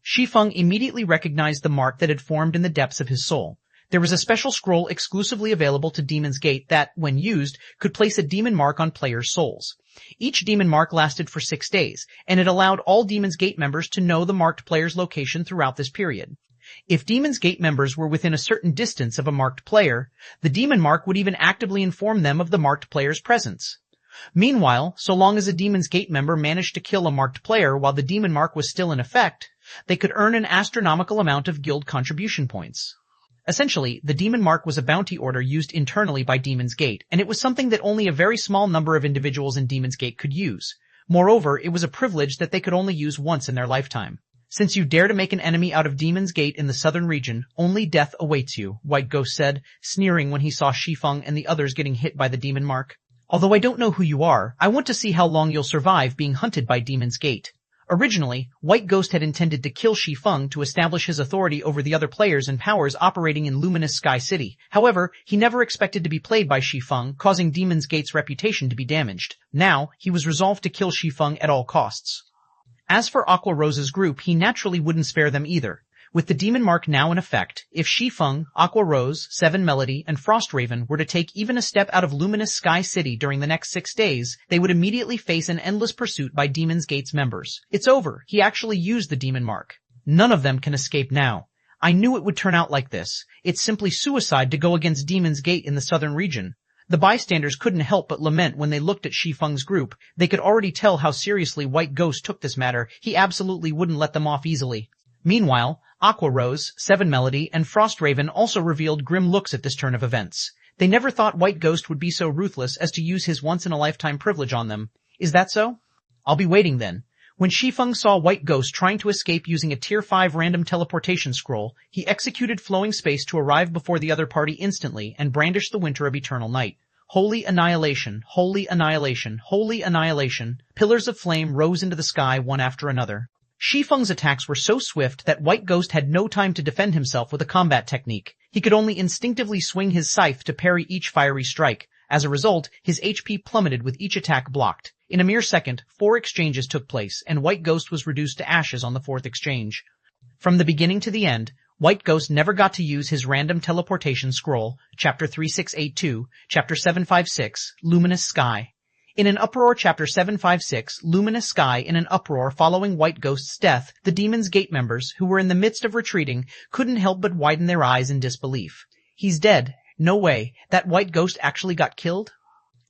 Shi Feng immediately recognized the mark that had formed in the depths of his soul. There was a special scroll exclusively available to Demon's Gate that, when used, could place a demon mark on players' souls. Each demon mark lasted for 6 days, and it allowed all Demon's Gate members to know the marked player's location throughout this period. If Demon's Gate members were within a certain distance of a marked player, the demon mark would even actively inform them of the marked player's presence. Meanwhile, so long as a Demon's Gate member managed to kill a marked player while the demon mark was still in effect, they could earn an astronomical amount of guild contribution points. Essentially, the demon mark was a bounty order used internally by Demon's Gate, and it was something that only a very small number of individuals in Demon's Gate could use. Moreover, it was a privilege that they could only use once in their lifetime. Since you dare to make an enemy out of Demon's Gate in the southern region, only death awaits you, White Ghost said, sneering when he saw Shi Feng and the others getting hit by the demon mark. Although I don't know who you are, I want to see how long you'll survive being hunted by Demon's Gate. Originally, White Ghost had intended to kill Shi Feng to establish his authority over the other players and powers operating in Luminous Sky City. However, he never expected to be played by Shi Feng, causing Demon's Gate's reputation to be damaged. Now, he was resolved to kill Shi Feng at all costs. As for Aqua Rose's group, he naturally wouldn't spare them either. With the demon mark now in effect, if Shi Feng, Aqua Rose, Seven Melody, and Frost Raven were to take even a step out of Luminous Sky City during the next 6 days, they would immediately face an endless pursuit by Demon's Gate's members. It's over. He actually used the demon mark. None of them can escape now. I knew it would turn out like this. It's simply suicide to go against Demon's Gate in the southern region. The bystanders couldn't help but lament when they looked at Shi Feng's group. They could already tell how seriously White Ghost took this matter. He absolutely wouldn't let them off easily. Meanwhile, Aqua Rose, Seven Melody, and Frost Raven also revealed grim looks at this turn of events. They never thought White Ghost would be so ruthless as to use his once-in-a-lifetime privilege on them. Is that so? I'll be waiting then. When Shi Feng saw White Ghost trying to escape using a Tier 5 random teleportation scroll, he executed flowing space to arrive before the other party instantly and brandished the Winter of Eternal Night. Holy annihilation, holy annihilation, holy annihilation. Pillars of flame rose into the sky one after another. Shi Feng's attacks were so swift that White Ghost had no time to defend himself with a combat technique. He could only instinctively swing his scythe to parry each fiery strike. As a result, his HP plummeted with each attack blocked. In a mere second, 4 exchanges took place, and White Ghost was reduced to ashes on the 4th exchange. From the beginning to the end, White Ghost never got to use his random teleportation scroll, Chapter 3682, Chapter 756, Luminous Sky. In an uproar, Chapter 756, Luminous Sky, in an uproar following White Ghost's death, the Demon's Gate members, who were in the midst of retreating, couldn't help but widen their eyes in disbelief. He's dead. No way. That White Ghost actually got killed?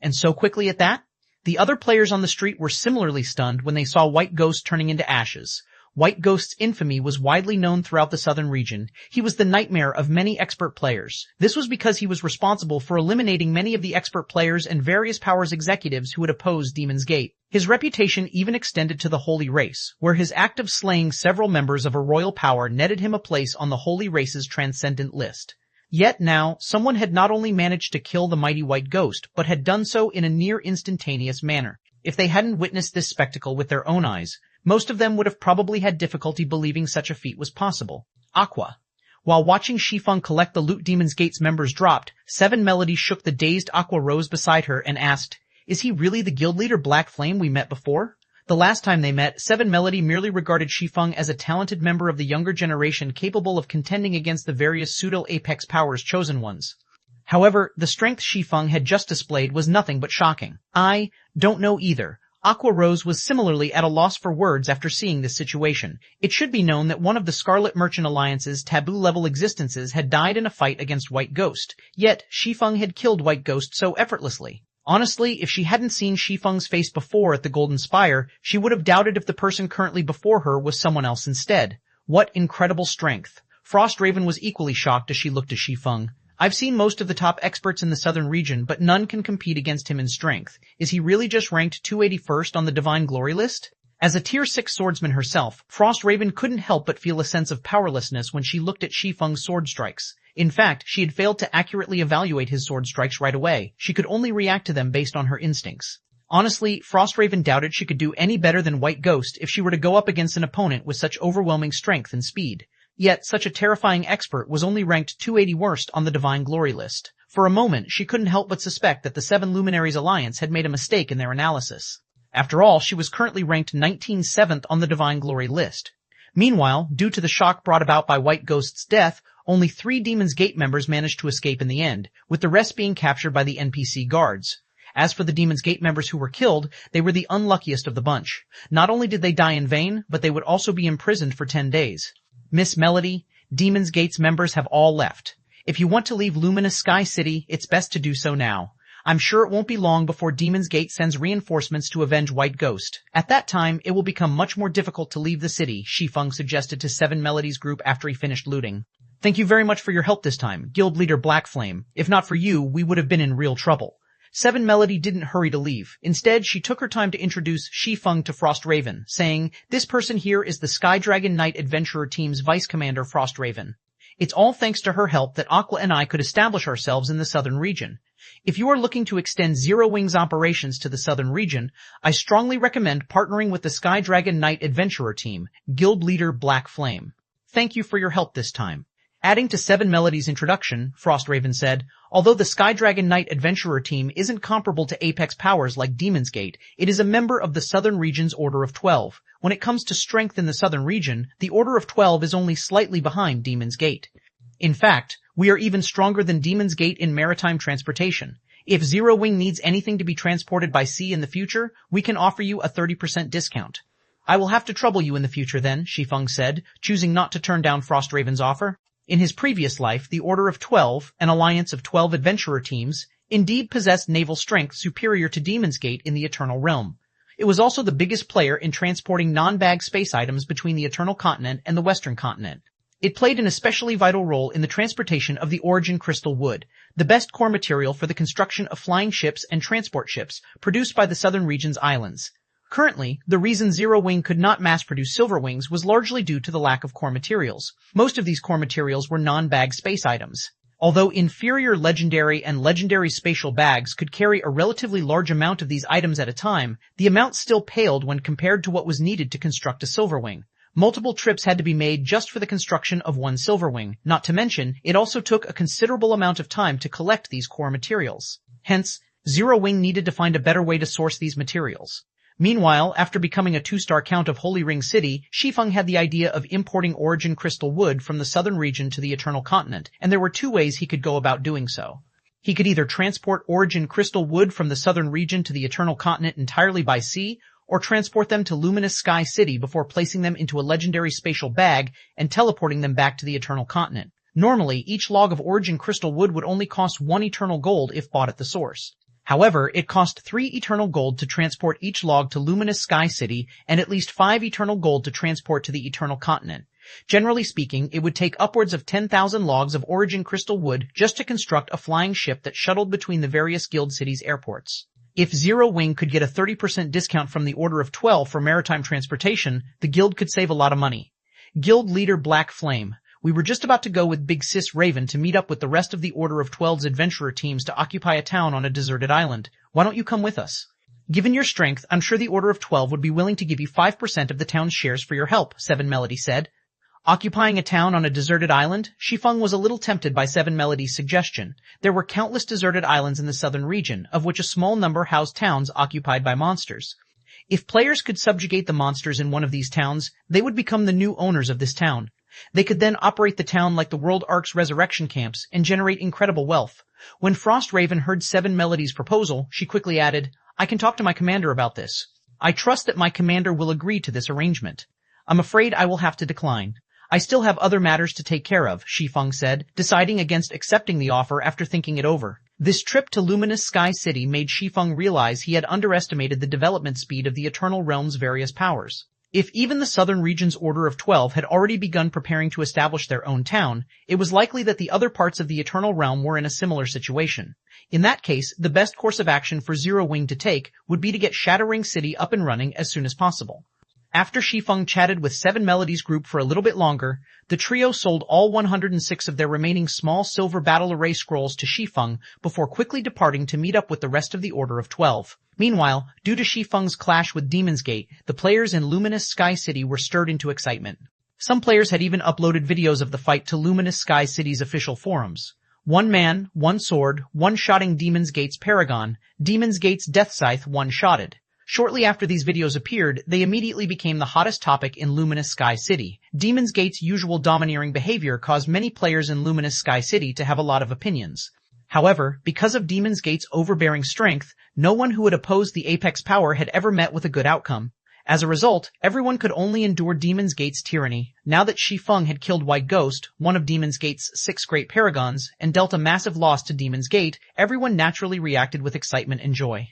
And so quickly at that? The other players on the street were similarly stunned when they saw White Ghost turning into ashes. White Ghost's infamy was widely known throughout the southern region. He was the nightmare of many expert players. This was because he was responsible for eliminating many of the expert players and various powers executives who had opposed Demon's Gate. His reputation even extended to the Holy Race, where his act of slaying several members of a royal power netted him a place on the Holy Race's transcendent list. Yet now, someone had not only managed to kill the mighty White Ghost, but had done so in a near instantaneous manner. If they hadn't witnessed this spectacle with their own eyes, most of them would have probably had difficulty believing such a feat was possible. Aqua. While watching Shi Feng collect the loot Demon's Gate's members dropped, Seven Melody shook the dazed Aqua Rose beside her and asked, "Is he really the guild leader Black Flame we met before?" The last time they met, Seven Melody merely regarded Shi Feng as a talented member of the younger generation capable of contending against the various pseudo-apex powers chosen ones. However, the strength Shi Feng had just displayed was nothing but shocking. I don't know either. Aqua Rose was similarly at a loss for words after seeing this situation. It should be known that one of the Scarlet Merchant Alliance's taboo-level existences had died in a fight against White Ghost, yet Shi Feng had killed White Ghost so effortlessly. Honestly, if she hadn't seen Shi Feng's face before at the Golden Spire, she would have doubted if the person currently before her was someone else instead. What incredible strength! Frost Raven was equally shocked as she looked at Shi Feng. I've seen most of the top experts in the southern region, but none can compete against him in strength. Is he really just ranked 281st on the Divine Glory list? As a Tier 6 swordsman herself, Frost Raven couldn't help but feel a sense of powerlessness when she looked at Shi Feng's sword strikes. In fact, she had failed to accurately evaluate his sword strikes right away. She could only react to them based on her instincts. Honestly, Frost Raven doubted she could do any better than White Ghost if she were to go up against an opponent with such overwhelming strength and speed. Yet, such a terrifying expert was only ranked 281st on the Divine Glory list. For a moment, she couldn't help but suspect that the Seven Luminaries Alliance had made a mistake in their analysis. After all, she was currently ranked 19th on the Divine Glory list. Meanwhile, due to the shock brought about by White Ghost's death, only 3 Demon's Gate members managed to escape in the end, with the rest being captured by the NPC guards. As for the Demon's Gate members who were killed, they were the unluckiest of the bunch. Not only did they die in vain, but they would also be imprisoned for 10 days. Miss Melody, Demon's Gate's members have all left. If you want to leave Luminous Sky City, it's best to do so now. I'm sure it won't be long before Demon's Gate sends reinforcements to avenge White Ghost. At that time, it will become much more difficult to leave the city, Shi Feng suggested to Seven Melody's group after he finished looting. Thank you very much for your help this time, Guild Leader Black Flame. If not for you, we would have been in real trouble. Seven Melody didn't hurry to leave. Instead, she took her time to introduce Shi Feng to Frost Raven, saying, "This person here is the Sky Dragon Knight Adventurer Team's Vice Commander Frost Raven. It's all thanks to her help that Aqua and I could establish ourselves in the southern region. If you are looking to extend Zero Wing's operations to the southern region, I strongly recommend partnering with the Sky Dragon Knight Adventurer Team, Guild Leader Black Flame. Thank you for your help this time." Adding to Seven Melody's introduction, Frost Raven said, "Although the Sky Dragon Knight Adventurer Team isn't comparable to Apex powers like Demon's Gate, it is a member of the Southern Region's Order of 12. When it comes to strength in the Southern Region, the Order of 12 is only slightly behind Demon's Gate. In fact, we are even stronger than Demon's Gate in maritime transportation. If Zero Wing needs anything to be transported by sea in the future, we can offer you a 30% discount." "I will have to trouble you in the future then," Shi Feng said, choosing not to turn down Frost Raven's offer. In his previous life, the Order of 12, an alliance of 12 adventurer teams, indeed possessed naval strength superior to Demon's Gate in the Eternal Realm. It was also the biggest player in transporting non-bag space items between the Eternal Continent and the Western Continent. It played an especially vital role in the transportation of the Origin Crystal Wood, the best core material for the construction of flying ships and transport ships produced by the Southern Region's islands. Currently, the reason Zero Wing could not mass-produce Silver Wings was largely due to the lack of core materials. Most of these core materials were non-bag space items. Although inferior legendary and legendary spatial bags could carry a relatively large amount of these items at a time, the amount still paled when compared to what was needed to construct a Silver Wing. Multiple trips had to be made just for the construction of one Silver Wing, not to mention, it also took a considerable amount of time to collect these core materials. Hence, Zero Wing needed to find a better way to source these materials. Meanwhile, after becoming a 2-star Count of Holy Ring City, Shi Feng had the idea of importing Origin Crystal Wood from the southern region to the Eternal Continent, and there were 2 ways he could go about doing so. He could either transport Origin Crystal Wood from the southern region to the Eternal Continent entirely by sea, or transport them to Luminous Sky City before placing them into a legendary spatial bag and teleporting them back to the Eternal Continent. Normally, each log of Origin Crystal Wood would only cost 1 Eternal Gold if bought at the source. However, it cost 3 Eternal Gold to transport each log to Luminous Sky City and at least 5 Eternal Gold to transport to the Eternal Continent. Generally speaking, it would take upwards of 10,000 logs of Origin Crystal Wood just to construct a flying ship that shuttled between the various guild cities' airports. If Zero Wing could get a 30% discount from the Order of 12 for maritime transportation, the guild could save a lot of money. Guild Leader Black Flame. We were just about to go with Big Sis Raven to meet up with the rest of the Order of 12's adventurer teams to occupy a town on a deserted island. Why don't you come with us? Given your strength, I'm sure the Order of 12 would be willing to give you 5% of the town's shares for your help, Seven Melody said. Occupying a town on a deserted island, Shi Feng was a little tempted by Seven Melody's suggestion. There were countless deserted islands in the southern region, of which a small number housed towns occupied by monsters. If players could subjugate the monsters in one of these towns, they would become the new owners of this town. They could then operate the town like the World Ark's resurrection camps and generate incredible wealth. When Frost Raven heard Seven Melody's proposal, she quickly added, "I can talk to my commander about this. I trust that my commander will agree to this arrangement. I'm afraid I will have to decline. I still have other matters to take care of," Shi Feng said, deciding against accepting the offer after thinking it over. This trip to Luminous Sky City made Shi Feng realize he had underestimated the development speed of the Eternal Realm's various powers. If even the Southern Region's Order of 12 had already begun preparing to establish their own town, it was likely that the other parts of the Eternal Realm were in a similar situation. In that case, the best course of action for Zero Wing to take would be to get Shattering City up and running as soon as possible. After Shi Feng chatted with Seven Melody's group for a little bit longer, the trio sold all 106 of their remaining small silver battle array scrolls to Shi Feng before quickly departing to meet up with the rest of the Order of 12. Meanwhile, due to Shi Feng's clash with Demon's Gate, the players in Luminous Sky City were stirred into excitement. Some players had even uploaded videos of the fight to Luminous Sky City's official forums. One man, one sword, one-shotting Demon's Gate's Paragon, Demon's Gate's Death Scythe one-shotted. Shortly after these videos appeared, they immediately became the hottest topic in Luminous Sky City. Demon's Gate's usual domineering behavior caused many players in Luminous Sky City to have a lot of opinions. However, because of Demon's Gate's overbearing strength, no one who had opposed the Apex power had ever met with a good outcome. As a result, everyone could only endure Demon's Gate's tyranny. Now that Shi Feng had killed White Ghost, one of Demon's Gate's 6 great paragons, and dealt a massive loss to Demon's Gate, everyone naturally reacted with excitement and joy.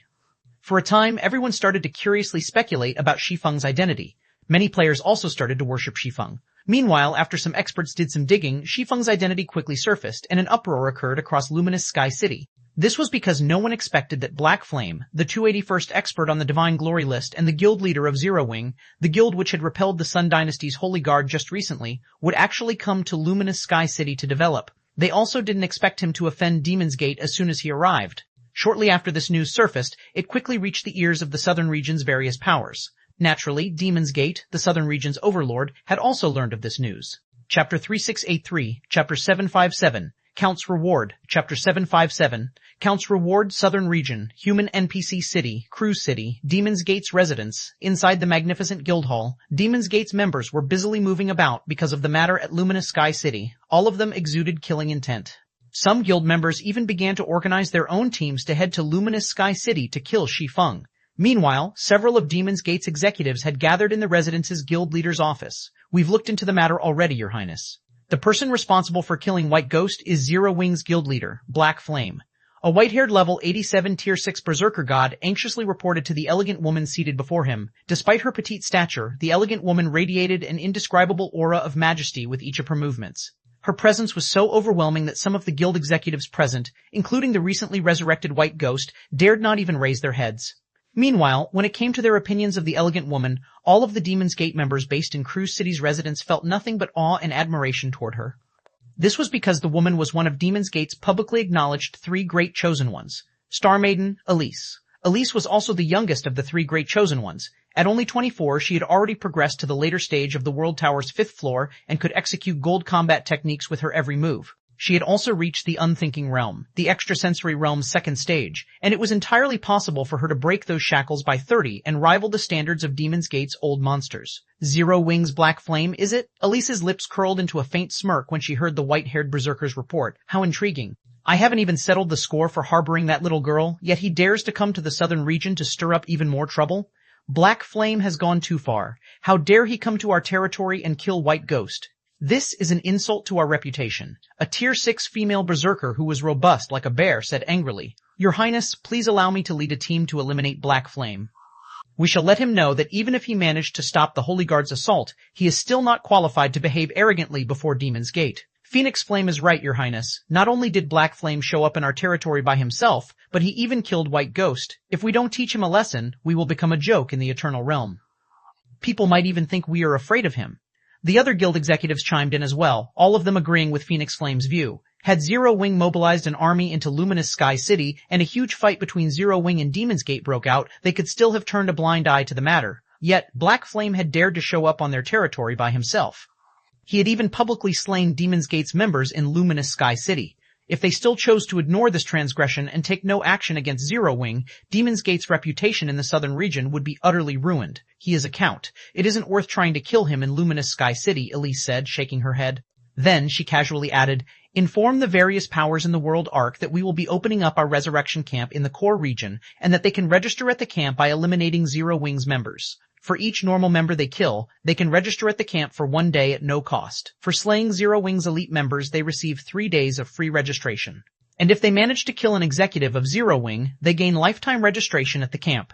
For a time, everyone started to curiously speculate about Shi Feng's identity. Many players also started to worship Shi Feng. Meanwhile, after some experts did some digging, Shi Feng's identity quickly surfaced, and an uproar occurred across Luminous Sky City. This was because no one expected that Black Flame, the 281st expert on the Divine Glory list and the guild leader of Zero Wing, the guild which had repelled the Sun Dynasty's Holy Guard just recently, would actually come to Luminous Sky City to develop. They also didn't expect him to offend Demon's Gate as soon as he arrived. Shortly after this news surfaced, it quickly reached the ears of the Southern Region's various powers. Naturally, Demon's Gate, the Southern Region's overlord, had also learned of this news. Chapter 3683, Chapter 757, Count's Reward, Chapter 757, Count's Reward, Southern Region, Human NPC City, Cruise City, Demon's Gate's residence. Inside the magnificent guild hall, Demon's Gate's members were busily moving about because of the matter at Luminous Sky City. All of them exuded killing intent. Some guild members even began to organize their own teams to head to Luminous Sky City to kill Shi Feng. Meanwhile, several of Demon's Gate's executives had gathered in the residence's guild leader's office. "We've looked into the matter already, Your Highness. The person responsible for killing White Ghost is Zero Wing's guild leader, Black Flame." A white-haired level 87 tier 6 berserker god anxiously reported to the elegant woman seated before him. Despite her petite stature, the elegant woman radiated an indescribable aura of majesty with each of her movements. Her presence was so overwhelming that some of the guild executives present, including the recently resurrected White Ghost, dared not even raise their heads. Meanwhile, when it came to their opinions of the elegant woman, all of the Demon's Gate members based in Cruise City's residence felt nothing but awe and admiration toward her. This was because the woman was one of Demon's Gate's publicly acknowledged 3 great chosen ones. Star Maiden, Elise. Elise was also the youngest of the 3 great chosen ones. At only 24, she had already progressed to the later stage of the World Tower's 5th floor and could execute gold combat techniques with her every move. She had also reached the Unthinking Realm, the extrasensory realm's 2nd stage, and it was entirely possible for her to break those shackles by 30 and rival the standards of Demon's Gate's old monsters. Zero Wing's Black Flame, is it? Elise's lips curled into a faint smirk when she heard the white-haired berserker's report. How intriguing. I haven't even settled the score for harboring that little girl, yet he dares to come to the Southern Region to stir up even more trouble? Black Flame has gone too far. How dare he come to our territory and kill White Ghost? This is an insult to our reputation. A tier 6 female berserker who was robust like a bear said angrily, "Your Highness, please allow me to lead a team to eliminate Black Flame. We shall let him know that even if he managed to stop the Holy Guard's assault, he is still not qualified to behave arrogantly before Demon's Gate." Phoenix Flame is right, Your Highness. Not only did Black Flame show up in our territory by himself, but he even killed White Ghost. If we don't teach him a lesson, we will become a joke in the Eternal Realm. People might even think we are afraid of him. The other guild executives chimed in as well, all of them agreeing with Phoenix Flame's view. Had Zero Wing mobilized an army into Luminous Sky City and a huge fight between Zero Wing and Demon's Gate broke out, they could still have turned a blind eye to the matter. Yet, Black Flame had dared to show up on their territory by himself. He had even publicly slain Demon's Gate's members in Luminous Sky City. If they still chose to ignore this transgression and take no action against Zero Wing, Demon's Gate's reputation in the southern region would be utterly ruined. He is a count. It isn't worth trying to kill him in Luminous Sky City, Elise said, shaking her head. Then, she casually added, inform the various powers in the world arc that we will be opening up our resurrection camp in the core region and that they can register at the camp by eliminating Zero Wing's members. For each normal member they kill, they can register at the camp for 1 day at no cost. For slaying Zero Wing's elite members, they receive 3 days of free registration. And if they manage to kill an executive of Zero Wing, they gain lifetime registration at the camp.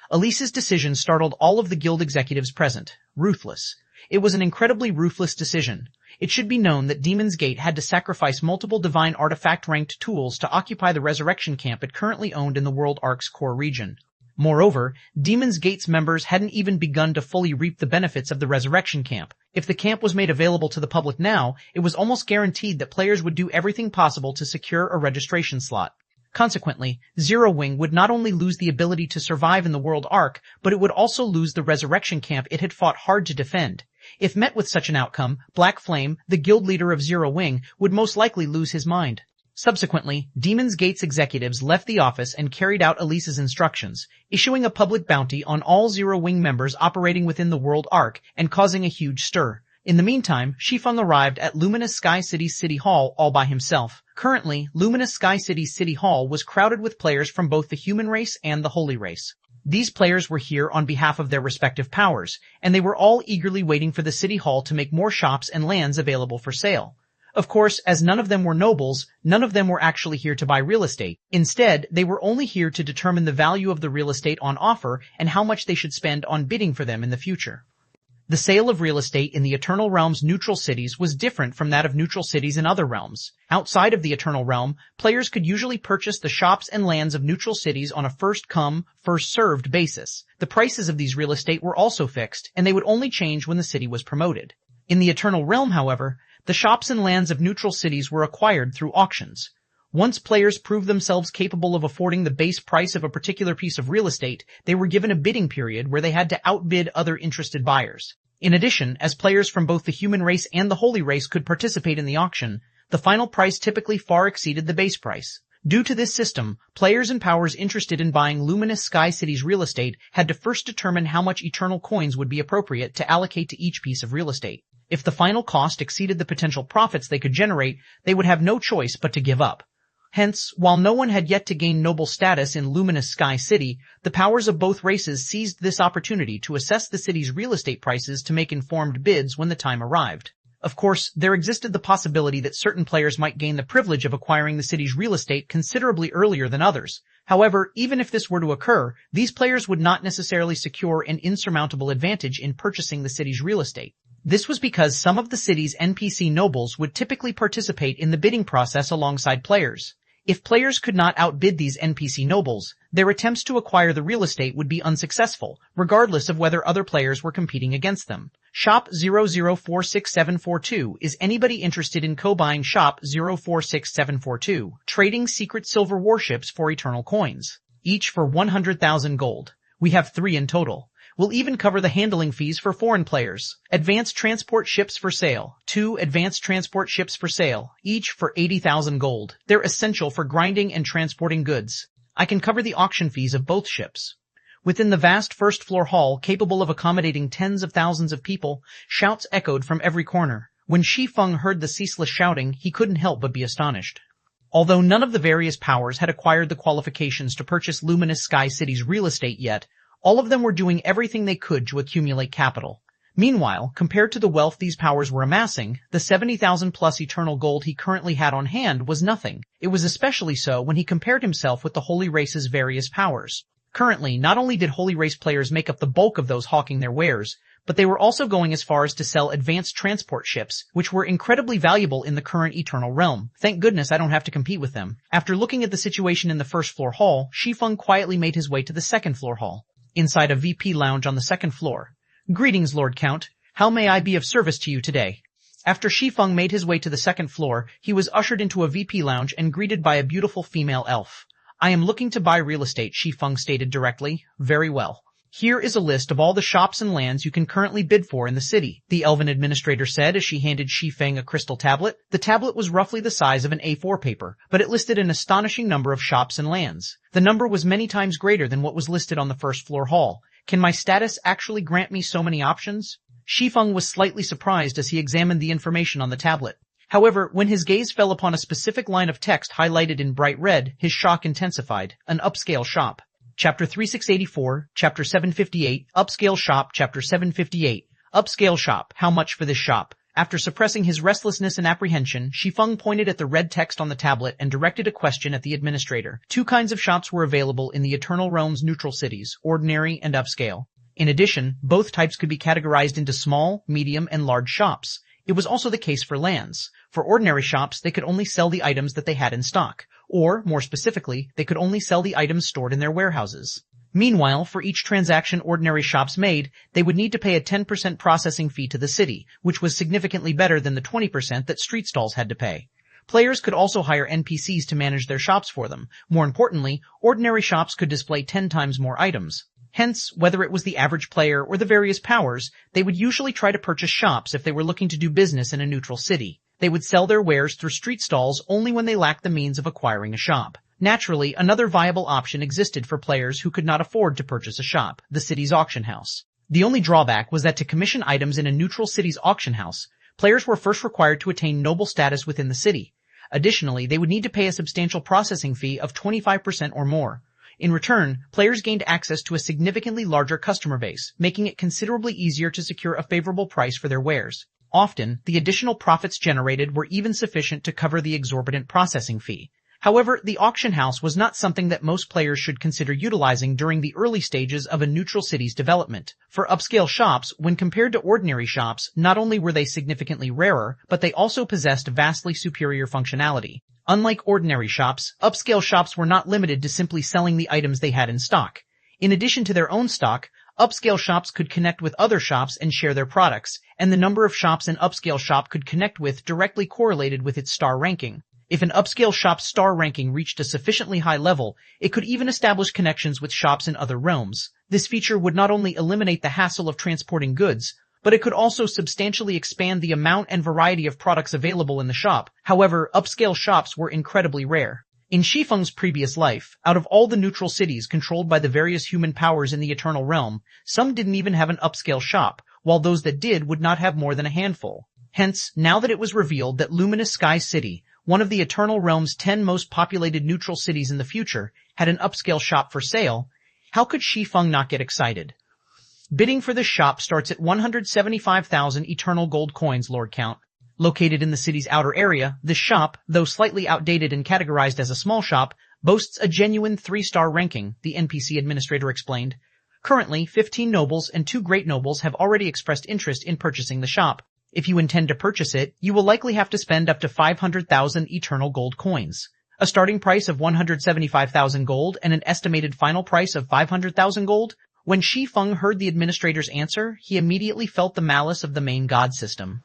Elise's decision startled all of the guild executives present. Ruthless. It was an incredibly ruthless decision. It should be known that Demon's Gate had to sacrifice multiple divine artifact-ranked tools to occupy the resurrection camp it currently owned in the World Arc's core region. Moreover, Demon's Gate's members hadn't even begun to fully reap the benefits of the resurrection camp. If the camp was made available to the public now, it was almost guaranteed that players would do everything possible to secure a registration slot. Consequently, Zero Wing would not only lose the ability to survive in the World Arc, but it would also lose the resurrection camp it had fought hard to defend. If met with such an outcome, Black Flame, the guild leader of Zero Wing, would most likely lose his mind. Subsequently, Demon's Gate's executives left the office and carried out Elise's instructions, issuing a public bounty on all Zero Wing members operating within the World Arc and causing a huge stir. In the meantime, Shi Feng arrived at Luminous Sky City's City Hall all by himself. Currently, Luminous Sky City's City Hall was crowded with players from both the human race and the holy race. These players were here on behalf of their respective powers, and they were all eagerly waiting for the City Hall to make more shops and lands available for sale. Of course, as none of them were nobles, none of them were actually here to buy real estate. Instead, they were only here to determine the value of the real estate on offer and how much they should spend on bidding for them in the future. The sale of real estate in the Eternal Realm's neutral cities was different from that of neutral cities in other realms. Outside of the Eternal Realm, players could usually purchase the shops and lands of neutral cities on a first-come, first-served basis. The prices of these real estate were also fixed, and they would only change when the city was promoted. In the Eternal Realm, however, the shops and lands of neutral cities were acquired through auctions. Once players proved themselves capable of affording the base price of a particular piece of real estate, they were given a bidding period where they had to outbid other interested buyers. In addition, as players from both the human race and the holy race could participate in the auction, the final price typically far exceeded the base price. Due to this system, players and powers interested in buying Luminous Sky City's real estate had to first determine how much eternal coins would be appropriate to allocate to each piece of real estate. If the final cost exceeded the potential profits they could generate, they would have no choice but to give up. Hence, while no one had yet to gain noble status in Luminous Sky City, the powers of both races seized this opportunity to assess the city's real estate prices to make informed bids when the time arrived. Of course, there existed the possibility that certain players might gain the privilege of acquiring the city's real estate considerably earlier than others. However, even if this were to occur, these players would not necessarily secure an insurmountable advantage in purchasing the city's real estate. This was because some of the city's NPC nobles would typically participate in the bidding process alongside players. If players could not outbid these NPC nobles, their attempts to acquire the real estate would be unsuccessful, regardless of whether other players were competing against them. Shop 0046742 is anybody interested in co-buying Shop 046742, trading secret silver warships for eternal coins, each for 100,000 gold. We have 3 in total. We'll even cover the handling fees for foreign players. Advanced transport ships for sale. 2 advanced transport ships for sale, each for 80,000 gold. They're essential for grinding and transporting goods. I can cover the auction fees of both ships. Within the vast first-floor hall, capable of accommodating tens of thousands of people, shouts echoed from every corner. When Shi Feng heard the ceaseless shouting, he couldn't help but be astonished. Although none of the various powers had acquired the qualifications to purchase Luminous Sky City's real estate yet, all of them were doing everything they could to accumulate capital. Meanwhile, compared to the wealth these powers were amassing, the 70,000 plus eternal gold he currently had on hand was nothing. It was especially so when he compared himself with the Holy Race's various powers. Currently, not only did Holy Race players make up the bulk of those hawking their wares, but they were also going as far as to sell advanced transport ships, which were incredibly valuable in the current Eternal Realm. Thank goodness I don't have to compete with them. After looking at the situation in the first-floor hall, Shi Feng quietly made his way to the second-floor hall. Inside a VP lounge on the second floor. Greetings, Lord Count. How may I be of service to you today? After Shi Feng made his way to the second floor, he was ushered into a VP lounge and greeted by a beautiful female elf. I am looking to buy real estate, Shi Feng stated directly. Very well. Here is a list of all the shops and lands you can currently bid for in the city, the elven administrator said as she handed Shi Feng a crystal tablet. The tablet was roughly the size of an A4 paper, but it listed an astonishing number of shops and lands. The number was many times greater than what was listed on the first floor hall. Can my status actually grant me so many options? Shi Feng was slightly surprised as he examined the information on the tablet. However, when his gaze fell upon a specific line of text highlighted in bright red, his shock intensified. An upscale shop. Chapter 3684, Chapter 758, Upscale Shop, Chapter 758, Upscale Shop. How much for this shop? After suppressing his restlessness and apprehension, Shi Feng pointed at the red text on the tablet and directed a question at the administrator. Two kinds of shops were available in the Eternal Realm's neutral cities, ordinary and upscale. In addition, both types could be categorized into small, medium, and large shops. It was also the case for lands. For ordinary shops, they could only sell the items that they had in stock. Or, more specifically, they could only sell the items stored in their warehouses. Meanwhile, for each transaction ordinary shops made, they would need to pay a 10% processing fee to the city, which was significantly better than the 20% that street stalls had to pay. Players could also hire NPCs to manage their shops for them. More importantly, ordinary shops could display 10 times more items. Hence, whether it was the average player or the various powers, they would usually try to purchase shops if they were looking to do business in a neutral city. They would sell their wares through street stalls only when they lacked the means of acquiring a shop. Naturally, another viable option existed for players who could not afford to purchase a shop, the city's auction house. The only drawback was that to commission items in a neutral city's auction house, players were first required to attain noble status within the city. Additionally, they would need to pay a substantial processing fee of 25% or more. In return, players gained access to a significantly larger customer base, making it considerably easier to secure a favorable price for their wares. Often, the additional profits generated were even sufficient to cover the exorbitant processing fee. However, the auction house was not something that most players should consider utilizing during the early stages of a neutral city's development. For upscale shops, when compared to ordinary shops, not only were they significantly rarer, but they also possessed vastly superior functionality. Unlike ordinary shops, upscale shops were not limited to simply selling the items they had in stock. In addition to their own stock, upscale shops could connect with other shops and share their products, and the number of shops an upscale shop could connect with directly correlated with its star ranking. If an upscale shop's star ranking reached a sufficiently high level, it could even establish connections with shops in other realms. This feature would not only eliminate the hassle of transporting goods, but it could also substantially expand the amount and variety of products available in the shop. However, upscale shops were incredibly rare. In Shi Feng's previous life, out of all the neutral cities controlled by the various human powers in the Eternal Realm, some didn't even have an upscale shop, while those that did would not have more than a handful. Hence, now that it was revealed that Luminous Sky City, one of the Eternal Realm's 10 most populated neutral cities in the future, had an upscale shop for sale, how could Shi Feng not get excited? Bidding for this shop starts at 175,000 eternal gold coins, Lord Count. Located in the city's outer area, this shop, though slightly outdated and categorized as a small shop, boasts a genuine 3-star ranking, the NPC administrator explained. Currently, 15 nobles and 2 great nobles have already expressed interest in purchasing the shop. If you intend to purchase it, you will likely have to spend up to 500,000 eternal gold coins. A starting price of 175,000 gold and an estimated final price of 500,000 gold? When Shi Feng heard the administrator's answer, he immediately felt the malice of the main god system.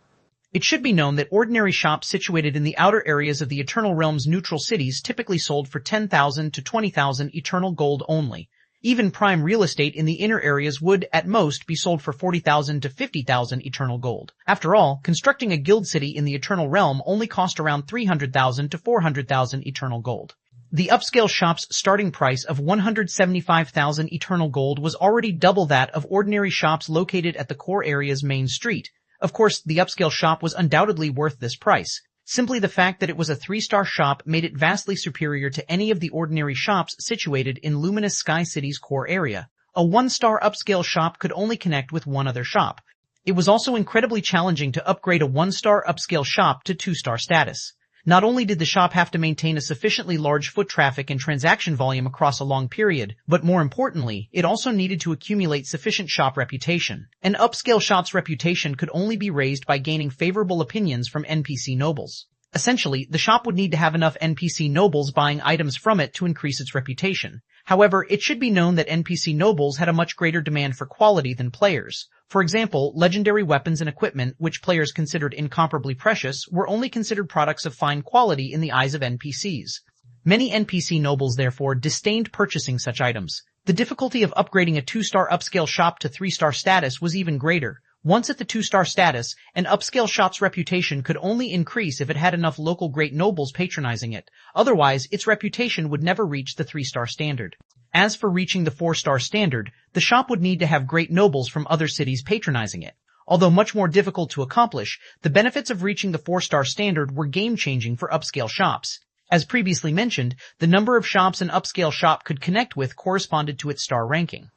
It should be known that ordinary shops situated in the outer areas of the Eternal Realm's neutral cities typically sold for 10,000 to 20,000 eternal gold only. Even prime real estate in the inner areas would, at most, be sold for 40,000 to 50,000 eternal gold. After all, constructing a guild city in the Eternal Realm only cost around 300,000 to 400,000 eternal gold. The upscale shop's starting price of 175,000 eternal gold was already double that of ordinary shops located at the core area's main street. Of course, the upscale shop was undoubtedly worth this price. Simply the fact that it was a 3-star shop made it vastly superior to any of the ordinary shops situated in Luminous Sky City's core area. A 1-star upscale shop could only connect with one other shop. It was also incredibly challenging to upgrade a 1-star upscale shop to 2-star status. Not only did the shop have to maintain a sufficiently large foot traffic and transaction volume across a long period, but more importantly, it also needed to accumulate sufficient shop reputation. An upscale shop's reputation could only be raised by gaining favorable opinions from NPC nobles. Essentially, the shop would need to have enough NPC nobles buying items from it to increase its reputation. However, it should be known that NPC nobles had a much greater demand for quality than players. For example, legendary weapons and equipment, which players considered incomparably precious, were only considered products of fine quality in the eyes of NPCs. Many NPC nobles, therefore, disdained purchasing such items. The difficulty of upgrading a 2-star upscale shop to 3-star status was even greater. Once at the 2-star status, an upscale shop's reputation could only increase if it had enough local great nobles patronizing it. Otherwise, its reputation would never reach the 3-star standard. As for reaching the 4-star standard, the shop would need to have great nobles from other cities patronizing it. Although much more difficult to accomplish, the benefits of reaching the 4-star standard were game-changing for upscale shops. As previously mentioned, the number of shops an upscale shop could connect with corresponded to its star ranking.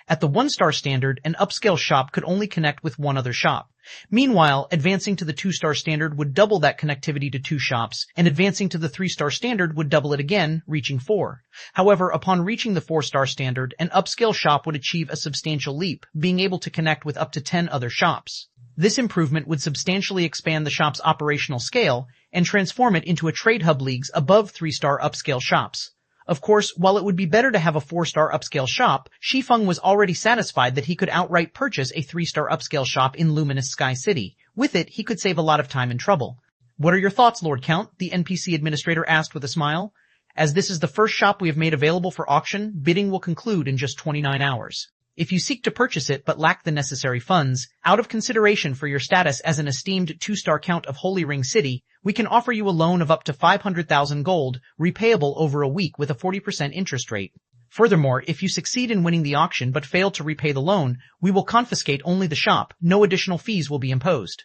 At the 1-star standard, an upscale shop could only connect with one other shop. Meanwhile, advancing to the 2-star standard would double that connectivity to 2 shops, and advancing to the 3-star standard would double it again, reaching 4. However, upon reaching the 4-star standard, an upscale shop would achieve a substantial leap, being able to connect with up to 10 other shops. This improvement would substantially expand the shop's operational scale and transform it into a trade hub leagues above 3-star upscale shops. Of course, while it would be better to have a 4-star upscale shop, Shi Feng was already satisfied that he could outright purchase a 3-star upscale shop in Luminous Sky City. With it, he could save a lot of time and trouble. What are your thoughts, Lord Count? The NPC administrator asked with a smile. As this is the first shop we have made available for auction, bidding will conclude in just 29 hours. If you seek to purchase it but lack the necessary funds, out of consideration for your status as an esteemed 2-star Count of Holy Ring City, we can offer you a loan of up to 500,000 gold, repayable over a week with a 40% interest rate. Furthermore, if you succeed in winning the auction but fail to repay the loan, we will confiscate only the shop. No additional fees will be imposed.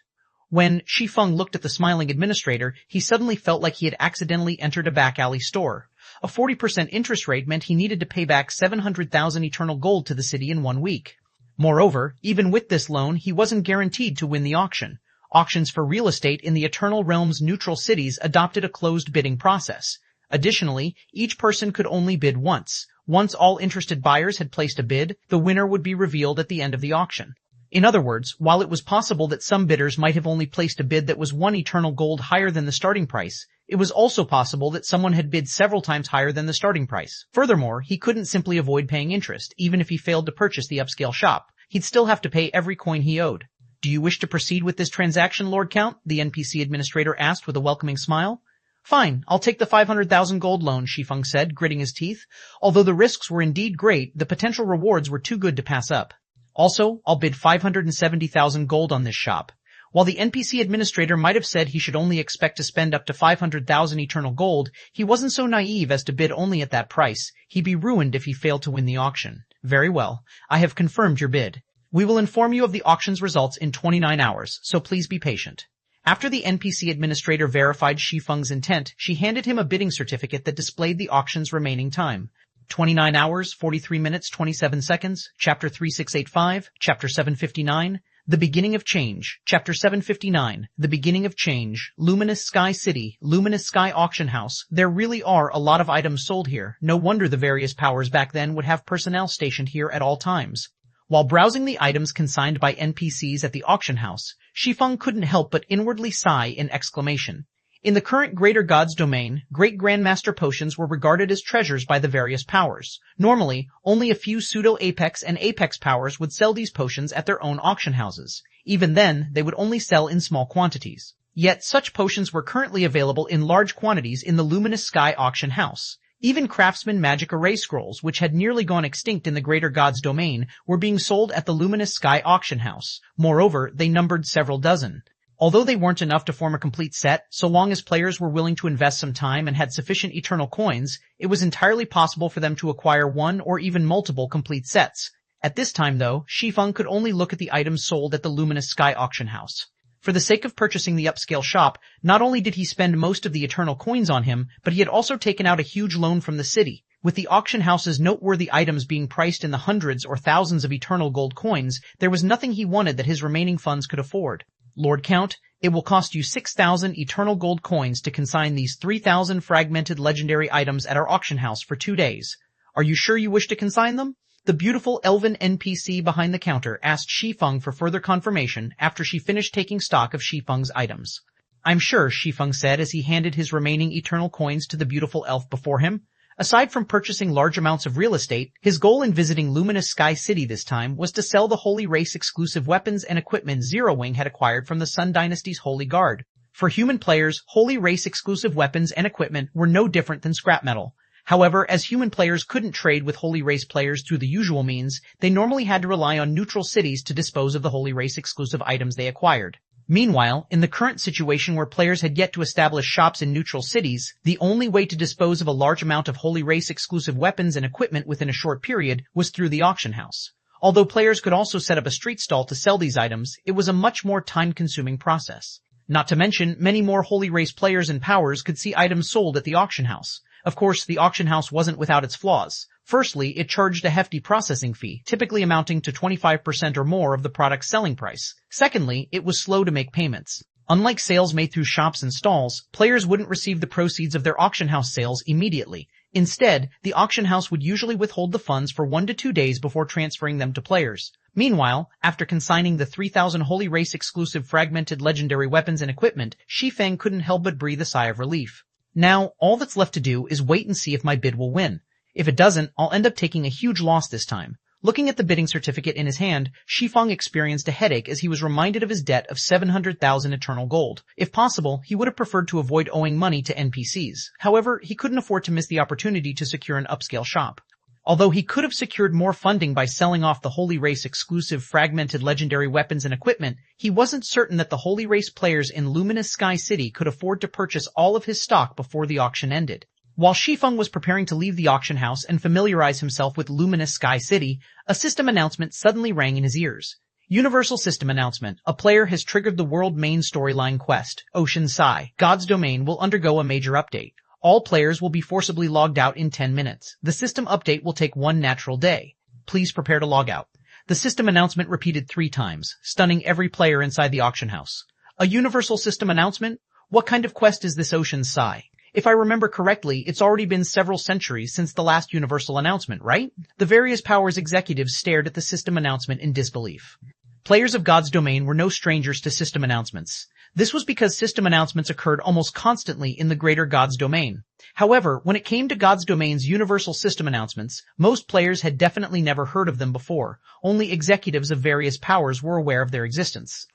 When Shi Feng looked at the smiling administrator, he suddenly felt like he had accidentally entered a back alley store. A 40% interest rate meant he needed to pay back 700,000 eternal gold to the city in 1 week. Moreover, even with this loan, he wasn't guaranteed to win the auction. Auctions for real estate in the Eternal Realm's neutral cities adopted a closed bidding process. Additionally, each person could only bid once. Once all interested buyers had placed a bid, the winner would be revealed at the end of the auction. In other words, while it was possible that some bidders might have only placed a bid that was 1 eternal gold higher than the starting price, it was also possible that someone had bid several times higher than the starting price. Furthermore, he couldn't simply avoid paying interest, even if he failed to purchase the upscale shop. He'd still have to pay every coin he owed. Do you wish to proceed with this transaction, Lord Count? The NPC administrator asked with a welcoming smile. Fine, I'll take the 500,000 gold loan, Shi Feng said, gritting his teeth. Although the risks were indeed great, the potential rewards were too good to pass up. Also, I'll bid 570,000 gold on this shop. While the NPC administrator might have said he should only expect to spend up to 500,000 eternal gold, he wasn't so naive as to bid only at that price. He'd be ruined if he failed to win the auction. Very well. I have confirmed your bid. We will inform you of the auction's results in 29 hours, so please be patient. After the NPC administrator verified Shi Feng's intent, she handed him a bidding certificate that displayed the auction's remaining time. 29 hours, 43 minutes, 27 seconds, Chapter 3685, Chapter 759, The Beginning of Change, Chapter 759, The Beginning of Change, Luminous Sky City, Luminous Sky Auction House. There really are a lot of items sold here. No wonder the various powers back then would have personnel stationed here at all times. While browsing the items consigned by NPCs at the auction house, Shi Feng couldn't help but inwardly sigh in exclamation. In the current Greater God's domain, Great Grandmaster potions were regarded as treasures by the various powers. Normally, only a few pseudo-Apex and Apex powers would sell these potions at their own auction houses. Even then, they would only sell in small quantities. Yet such potions were currently available in large quantities in the Luminous Sky auction house. Even craftsman magic array scrolls, which had nearly gone extinct in the Greater God's domain, were being sold at the Luminous Sky auction house. Moreover, they numbered several dozen. Although they weren't enough to form a complete set, so long as players were willing to invest some time and had sufficient eternal coins, it was entirely possible for them to acquire one or even multiple complete sets. At this time, though, Shi Feng could only look at the items sold at the Luminous Sky auction house. For the sake of purchasing the upscale shop, not only did he spend most of the eternal coins on him, but he had also taken out a huge loan from the city. With the auction house's noteworthy items being priced in the hundreds or thousands of eternal gold coins, there was nothing he wanted that his remaining funds could afford. Lord Count, it will cost you 6,000 eternal gold coins to consign these 3,000 fragmented legendary items at our auction house for 2 days. Are you sure you wish to consign them? The beautiful elven NPC behind the counter asked Shi Feng for further confirmation after she finished taking stock of Shi Feng's items. I'm sure, Shi Feng said as he handed his remaining eternal coins to the beautiful elf before him. Aside from purchasing large amounts of real estate, his goal in visiting Luminous Sky City this time was to sell the Holy Race exclusive weapons and equipment Zero Wing had acquired from the Sun Dynasty's Holy Guard. For human players, Holy Race exclusive weapons and equipment were no different than scrap metal. However, as human players couldn't trade with Holy Race players through the usual means, they normally had to rely on neutral cities to dispose of the Holy Race exclusive items they acquired. Meanwhile, in the current situation where players had yet to establish shops in neutral cities, the only way to dispose of a large amount of Holy Race exclusive weapons and equipment within a short period was through the auction house. Although players could also set up a street stall to sell these items, it was a much more time-consuming process. Not to mention, many more Holy Race players and powers could see items sold at the auction house. Of course, the auction house wasn't without its flaws. Firstly, it charged a hefty processing fee, typically amounting to 25% or more of the product's selling price. Secondly, it was slow to make payments. Unlike sales made through shops and stalls, players wouldn't receive the proceeds of their auction house sales immediately. Instead, the auction house would usually withhold the funds for 1 to 2 days before transferring them to players. Meanwhile, after consigning the 3,000 Holy Race exclusive fragmented legendary weapons and equipment, Shi Feng couldn't help but breathe a sigh of relief. Now, all that's left to do is wait and see if my bid will win. If it doesn't, I'll end up taking a huge loss this time. Looking at the bidding certificate in his hand, Shi Feng experienced a headache as he was reminded of his debt of 700,000 eternal gold. If possible, he would have preferred to avoid owing money to NPCs. However, he couldn't afford to miss the opportunity to secure an upscale shop. Although he could have secured more funding by selling off the Holy Race exclusive fragmented legendary weapons and equipment, he wasn't certain that the Holy Race players in Luminous Sky City could afford to purchase all of his stock before the auction ended. While Shi Feng was preparing to leave the auction house and familiarize himself with Luminous Sky City, a system announcement suddenly rang in his ears. Universal System Announcement. A player has triggered the world main storyline quest, Ocean Sai. God's Domain will undergo a major update. All players will be forcibly logged out in 10 minutes. The system update will take 1 natural day. Please prepare to log out. The system announcement repeated 3 times, stunning every player inside the auction house. A universal system announcement? What kind of quest is this Ocean Sai? If I remember correctly, it's already been several centuries since the last universal announcement, right? The various powers executives stared at the system announcement in disbelief. Players of God's Domain were no strangers to system announcements. This was because system announcements occurred almost constantly in the greater God's Domain. However, when it came to God's Domain's universal system announcements, most players had definitely never heard of them before. Only executives of various powers were aware of their existence.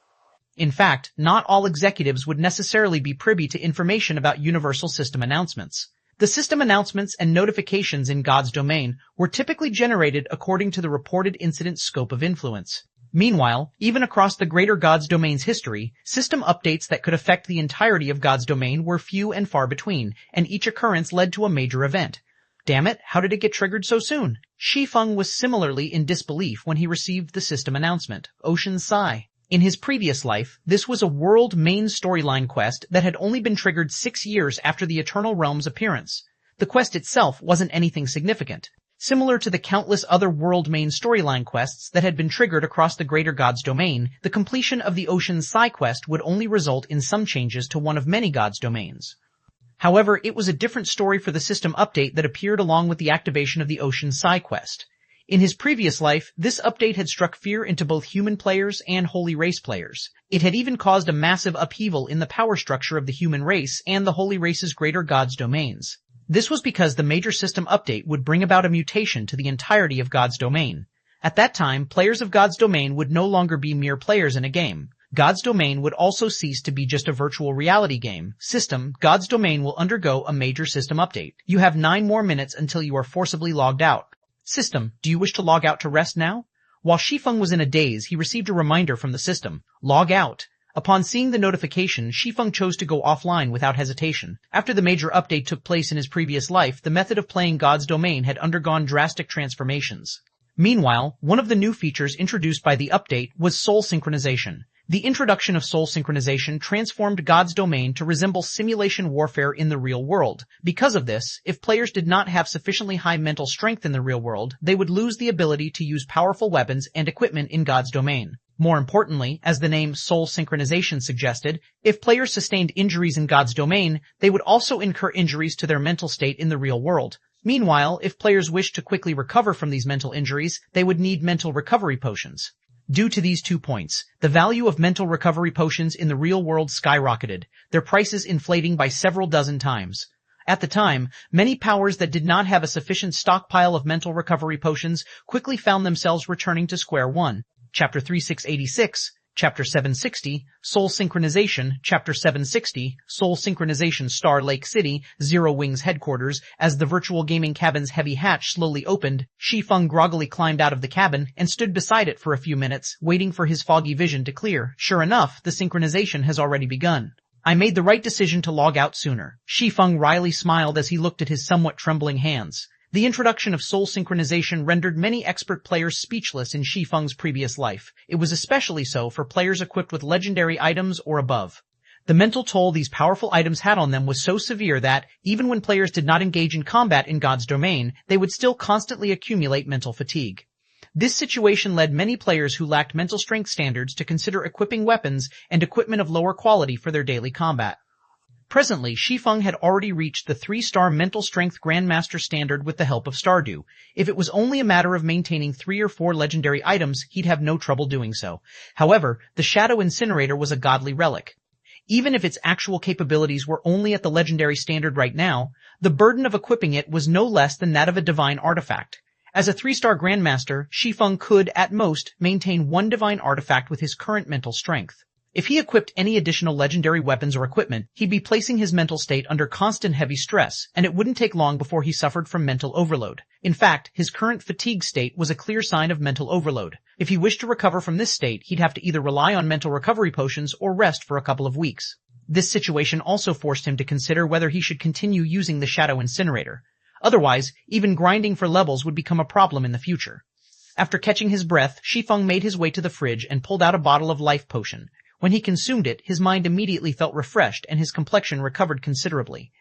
In fact, not all executives would necessarily be privy to information about universal system announcements. The system announcements and notifications in God's Domain were typically generated according to the reported incident's scope of influence. Meanwhile, even across the greater God's Domain's history, system updates that could affect the entirety of God's Domain were few and far between, and each occurrence led to a major event. Damn it, how did it get triggered so soon? Shi Feng was similarly in disbelief when he received the system announcement, Ocean Sai. In his previous life, this was a world main storyline quest that had only been triggered 6 years after the Eternal Realm's appearance. The quest itself wasn't anything significant. Similar to the countless other world main storyline quests that had been triggered across the greater God's Domain, the completion of the Ocean Sai quest would only result in some changes to one of many God's Domains. However, it was a different story for the system update that appeared along with the activation of the Ocean Sai quest. In his previous life, this update had struck fear into both human players and Holy Race players. It had even caused a massive upheaval in the power structure of the human race and the Holy Race's greater God's Domains. This was because the major system update would bring about a mutation to the entirety of God's Domain. At that time, players of God's Domain would no longer be mere players in a game. God's Domain would also cease to be just a virtual reality game. System, God's Domain will undergo a major system update. You have 9 more minutes until you are forcibly logged out. System, do you wish to log out to rest now? While Shi Feng was in a daze, he received a reminder from the system. Log out. Upon seeing the notification, Shi Feng chose to go offline without hesitation. After the major update took place in his previous life, the method of playing God's Domain had undergone drastic transformations. Meanwhile, one of the new features introduced by the update was soul synchronization. The introduction of soul synchronization transformed God's Domain to resemble simulation warfare in the real world. Because of this, if players did not have sufficiently high mental strength in the real world, they would lose the ability to use powerful weapons and equipment in God's Domain. More importantly, as the name soul synchronization suggested, if players sustained injuries in God's Domain, they would also incur injuries to their mental state in the real world. Meanwhile, if players wished to quickly recover from these mental injuries, they would need mental recovery potions. Due to these 2 points, the value of mental recovery potions in the real world skyrocketed, their prices inflating by several dozen times. At the time, many powers that did not have a sufficient stockpile of mental recovery potions quickly found themselves returning to square one. Chapter 3686, Chapter 760, Soul Synchronization, Chapter 760, Soul Synchronization, Star Lake City, Zero Wing's headquarters. As the virtual gaming cabin's heavy hatch slowly opened, Shi Feng groggily climbed out of the cabin and stood beside it for a few minutes, waiting for his foggy vision to clear. Sure enough, the synchronization has already begun. I made the right decision to log out sooner. Shi Feng wryly smiled as he looked at his somewhat trembling hands. The introduction of soul synchronization rendered many expert players speechless in Shi Feng's previous life. It was especially so for players equipped with legendary items or above. The mental toll these powerful items had on them was so severe that, even when players did not engage in combat in God's domain, they would still constantly accumulate mental fatigue. This situation led many players who lacked mental strength standards to consider equipping weapons and equipment of lower quality for their daily combat. Presently, Shi Feng had already reached the 3-star mental strength Grandmaster standard with the help of Stardew. If it was only a matter of maintaining 3 or 4 legendary items, he'd have no trouble doing so. However, the Shadow Incinerator was a godly relic. Even if its actual capabilities were only at the legendary standard right now, the burden of equipping it was no less than that of a divine artifact. As a 3-star Grandmaster, Shi Feng could, at most, maintain 1 divine artifact with his current mental strength. If he equipped any additional legendary weapons or equipment, he'd be placing his mental state under constant heavy stress, and it wouldn't take long before he suffered from mental overload. In fact, his current fatigue state was a clear sign of mental overload. If he wished to recover from this state, he'd have to either rely on mental recovery potions or rest for a couple of weeks. This situation also forced him to consider whether he should continue using the Shadow Incinerator. Otherwise, even grinding for levels would become a problem in the future. After catching his breath, Shi Feng made his way to the fridge and pulled out a bottle of life potion. When he consumed it, his mind immediately felt refreshed and his complexion recovered considerably.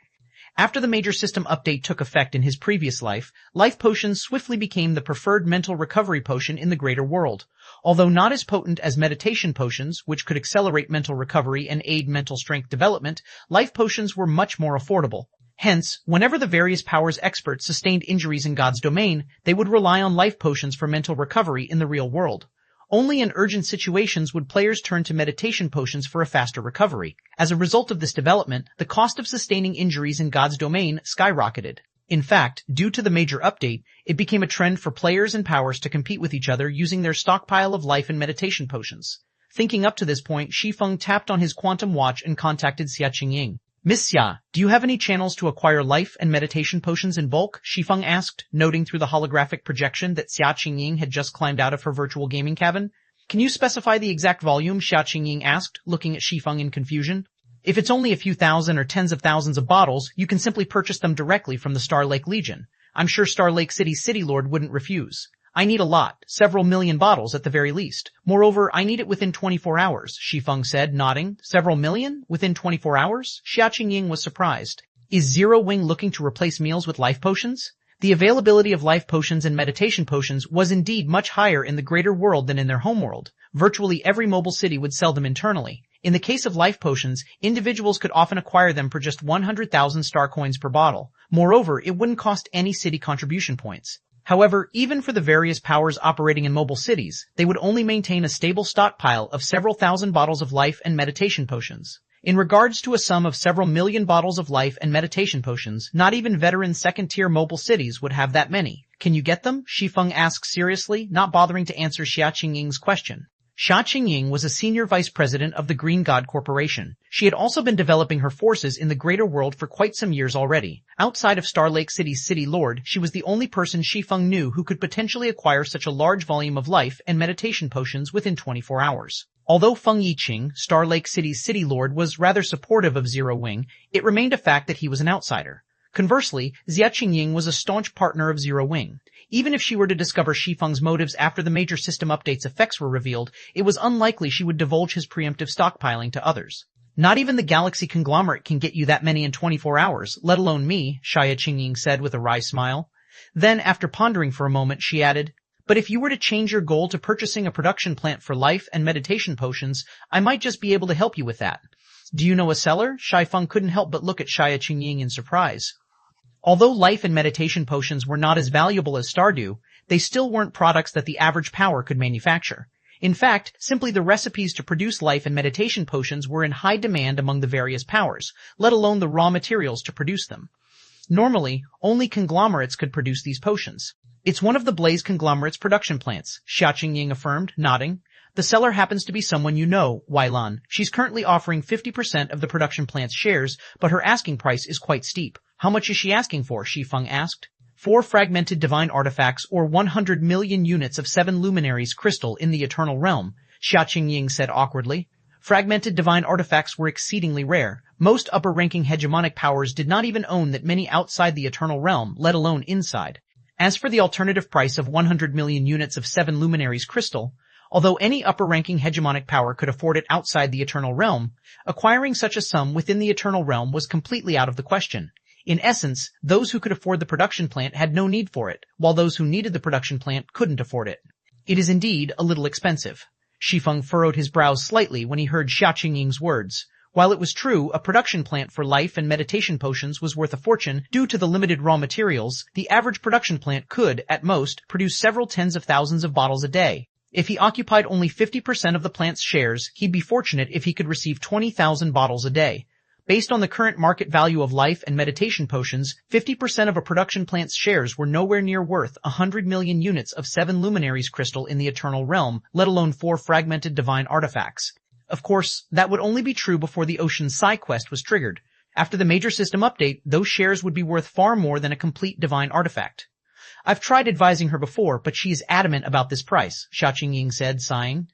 After the major system update took effect in his previous life potions swiftly became the preferred mental recovery potion in the greater world. Although not as potent as meditation potions, which could accelerate mental recovery and aid mental strength development, life potions were much more affordable. Hence, whenever the various powers experts sustained injuries in God's domain, they would rely on life potions for mental recovery in the real world. Only in urgent situations would players turn to meditation potions for a faster recovery. As a result of this development, the cost of sustaining injuries in God's domain skyrocketed. In fact, due to the major update, it became a trend for players and powers to compete with each other using their stockpile of life and meditation potions. Thinking up to this point, Shi Feng tapped on his quantum watch and contacted Xia Qingying. Miss Xia, do you have any channels to acquire life and meditation potions in bulk? Shi Feng asked, noting through the holographic projection that Xia Qingying had just climbed out of her virtual gaming cabin. Can you specify the exact volume? Xia Qingying asked, looking at Shi Feng in confusion. If it's only a few thousand or tens of thousands of bottles, you can simply purchase them directly from the Star Lake Legion. I'm sure Star Lake City's City Lord wouldn't refuse. I need a lot, several million bottles at the very least. Moreover, I need it within 24 hours, Shi Feng said, nodding. Several million? Within 24 hours? Xia Qingying was surprised. Is Zero Wing looking to replace meals with life potions? The availability of life potions and meditation potions was indeed much higher in the greater world than in their homeworld. Virtually every mobile city would sell them internally. In the case of life potions, individuals could often acquire them for just 100,000 star coins per bottle. Moreover, it wouldn't cost any city contribution points. However, even for the various powers operating in mobile cities, they would only maintain a stable stockpile of several thousand bottles of life and meditation potions. In regards to a sum of several million bottles of life and meditation potions, not even veteran second-tier mobile cities would have that many. Can you get them? Shi Feng asked seriously, not bothering to answer Xia Qingying's question. Xia Qingying was a senior vice president of the Green God Corporation. She had also been developing her forces in the greater world for quite some years already. Outside of Star Lake City's City Lord, she was the only person Shi Feng knew who could potentially acquire such a large volume of life and meditation potions within 24 hours. Although Feng Yiqing, Star Lake City's City Lord, was rather supportive of Zero Wing, it remained a fact that he was an outsider. Conversely, Xia Qingying was a staunch partner of Zero Wing. Even if she were to discover Shi Feng's motives after the major system update's effects were revealed, it was unlikely she would divulge his preemptive stockpiling to others. Not even the Galaxy conglomerate can get you that many in 24 hours, let alone me, Xia Qingying said with a wry smile. Then, after pondering for a moment, she added, but if you were to change your goal to purchasing a production plant for life and meditation potions, I might just be able to help you with that. Do you know a seller? Shi Feng couldn't help but look at Xia Qingying in surprise. Although life and meditation potions were not as valuable as Stardew, they still weren't products that the average power could manufacture. In fact, simply the recipes to produce life and meditation potions were in high demand among the various powers, let alone the raw materials to produce them. Normally, only conglomerates could produce these potions. It's one of the Blaze conglomerate's production plants, Xia Qingying affirmed, nodding. The seller happens to be someone you know, Weilan. She's currently offering 50% of the production plant's shares, but her asking price is quite steep. How much is she asking for? Shi Feng asked. 4 fragmented divine artifacts or 100 million units of 7 luminaries crystal in the Eternal Realm, Xia Qingying said awkwardly. Fragmented divine artifacts were exceedingly rare. Most upper-ranking hegemonic powers did not even own that many outside the Eternal Realm, let alone inside. As for the alternative price of 100 million units of 7 luminaries crystal, although any upper-ranking hegemonic power could afford it outside the Eternal Realm, acquiring such a sum within the Eternal Realm was completely out of the question. In essence, those who could afford the production plant had no need for it, while those who needed the production plant couldn't afford it. It is indeed a little expensive. Shi Feng furrowed his brows slightly when he heard Xia Qingying's words. While it was true a production plant for life and meditation potions was worth a fortune due to the limited raw materials, the average production plant could, at most, produce several tens of thousands of bottles a day. If he occupied only 50% of the plant's shares, he'd be fortunate if he could receive 20,000 bottles a day. Based on the current market value of life and meditation potions, 50% of a production plant's shares were nowhere near worth 100 million units of 7 luminaries crystal in the Eternal Realm, let alone 4 fragmented divine artifacts. Of course, that would only be true before the Ocean Psi quest was triggered. After the major system update, those shares would be worth far more than a complete divine artifact. I've tried advising her before, but she's adamant about this price, Xia Qingying said, sighing.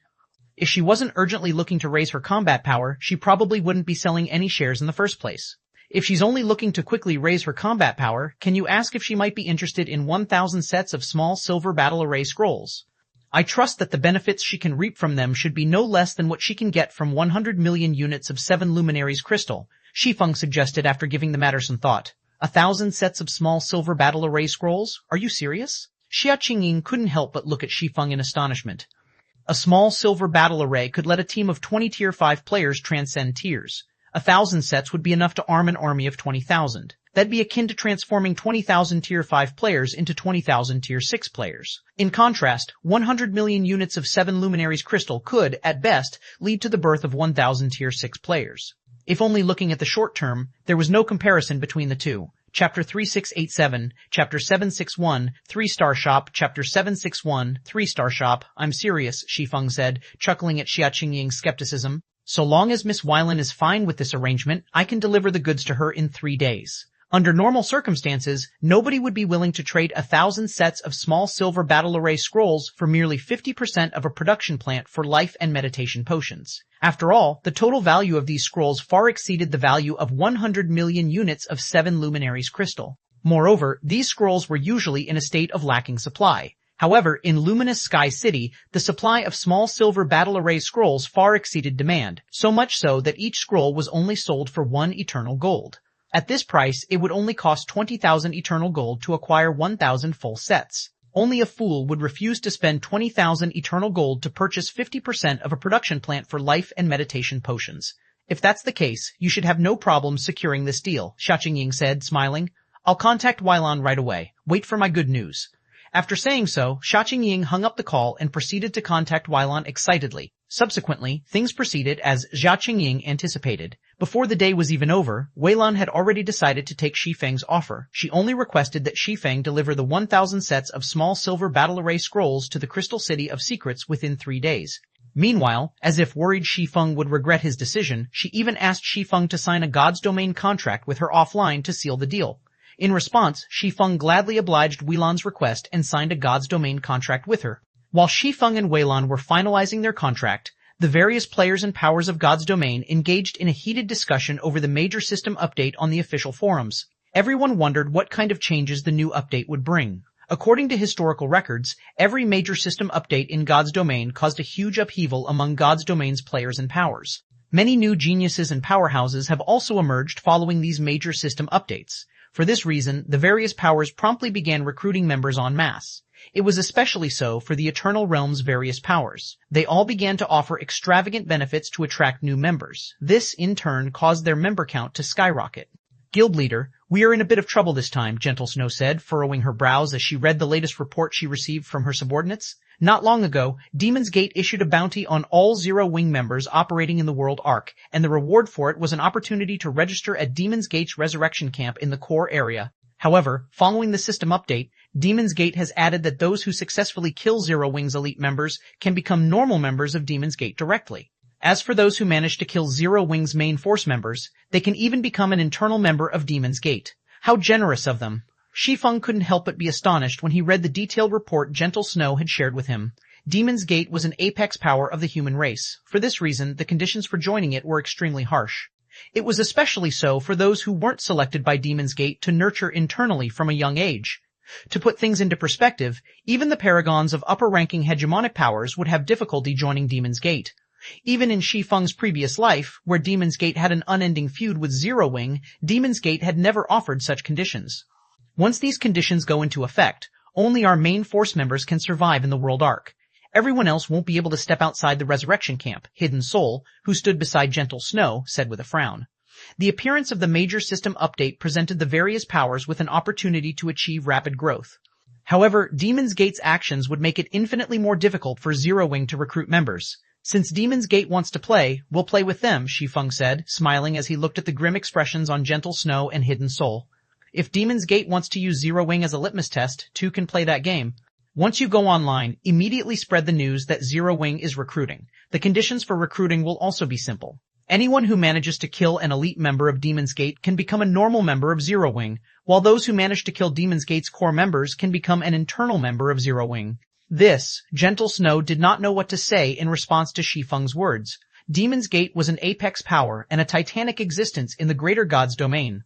If she wasn't urgently looking to raise her combat power, she probably wouldn't be selling any shares in the first place. If she's only looking to quickly raise her combat power, can you ask if she might be interested in 1,000 sets of small silver battle array scrolls? I trust that the benefits she can reap from them should be no less than what she can get from 100 million units of 7 luminaries crystal, Shi Feng suggested after giving the matter some thought. 1,000 sets of small silver battle array scrolls? Are you serious? Xia Qingying couldn't help but look at Shi Feng in astonishment. A small silver battle array could let a team of 20 Tier 5 players transcend tiers. 1,000 sets would be enough to arm an army of 20,000. That'd be akin to transforming 20,000 Tier 5 players into 20,000 Tier 6 players. In contrast, 100 million units of 7 luminaries crystal could, at best, lead to the birth of 1,000 Tier 6 players. If only looking at the short term, there was no comparison between the two. Chapter 3687, Chapter 761, 3-star shop, Chapter 761, 3-star shop. I'm serious, Shi Feng said, chuckling at Xia Qingying's skepticism. So long as Miss Weilan is fine with this arrangement, I can deliver the goods to her in 3 days. Under normal circumstances, nobody would be willing to trade 1,000 sets of small silver battle array scrolls for merely 50% of a production plant for life and meditation potions. After all, the total value of these scrolls far exceeded the value of 100 million units of 7 luminaries crystal. Moreover, these scrolls were usually in a state of lacking supply. However, in Luminous Sky City, the supply of small silver battle array scrolls far exceeded demand, so much so that each scroll was only sold for 1 eternal gold. At this price, it would only cost 20,000 eternal gold to acquire 1,000 full sets. Only a fool would refuse to spend 20,000 eternal gold to purchase 50% of a production plant for life and meditation potions. If that's the case, you should have no problem securing this deal, Xia Qingying said, smiling. I'll contact Weilan right away. Wait for my good news. After saying so, Xia Qingying hung up the call and proceeded to contact Weilan excitedly. Subsequently, things proceeded as Xia Qingying anticipated. Before the day was even over, Weilan had already decided to take Shi Feng's offer. She only requested that Shi Feng deliver the 1,000 sets of small silver battle array scrolls to the Crystal City of Secrets within 3 days. Meanwhile, as if worried Shi Feng would regret his decision, she even asked Shi Feng to sign a God's Domain contract with her offline to seal the deal. In response, Shi Feng gladly obliged Weilan's request and signed a God's Domain contract with her. While Shi Feng and Weilan were finalizing their contract, the various players and powers of God's Domain engaged in a heated discussion over the major system update on the official forums. Everyone wondered what kind of changes the new update would bring. According to historical records, every major system update in God's Domain caused a huge upheaval among God's Domain's players and powers. Many new geniuses and powerhouses have also emerged following these major system updates. For this reason, the various powers promptly began recruiting members en masse. It was especially so for the Eternal Realm's various powers. They all began to offer extravagant benefits to attract new members. This, in turn, caused their member count to skyrocket. Guild leader, we are in a bit of trouble this time, Gentle Snow said, furrowing her brows as she read the latest report she received from her subordinates. Not long ago, Demon's Gate issued a bounty on all Zero Wing members operating in the World Arc, and the reward for it was an opportunity to register at Demon's Gate's resurrection camp in the core area. However, following the system update, Demon's Gate has added that those who successfully kill Zero Wing's elite members can become normal members of Demon's Gate directly. As for those who manage to kill Zero Wing's main force members, they can even become an internal member of Demon's Gate. How generous of them. Shi Feng couldn't help but be astonished when he read the detailed report Gentle Snow had shared with him. Demon's Gate was an apex power of the human race. For this reason, the conditions for joining it were extremely harsh. It was especially so for those who weren't selected by Demon's Gate to nurture internally from a young age. To put things into perspective, even the paragons of upper-ranking hegemonic powers would have difficulty joining Demon's Gate. Even in Shi Feng's previous life, where Demon's Gate had an unending feud with Zero Wing, Demon's Gate had never offered such conditions. Once these conditions go into effect, only our main force members can survive in the world arc. Everyone else won't be able to step outside the resurrection camp, Hidden Soul, who stood beside Gentle Snow, said with a frown. The appearance of the major system update presented the various powers with an opportunity to achieve rapid growth. However, Demon's Gate's actions would make it infinitely more difficult for Zero Wing to recruit members. Since Demon's Gate wants to play, we'll play with them, Shi Feng said, smiling as he looked at the grim expressions on Gentle Snow and Hidden Soul. If Demon's Gate wants to use Zero Wing as a litmus test, two can play that game. Once you go online, immediately spread the news that Zero Wing is recruiting. The conditions for recruiting will also be simple. Anyone who manages to kill an elite member of Demon's Gate can become a normal member of Zero Wing, while those who manage to kill Demon's Gate's core members can become an internal member of Zero Wing. This, Gentle Snow did not know what to say in response to Shi Feng's words. Demon's Gate was an apex power and a titanic existence in the greater god's domain.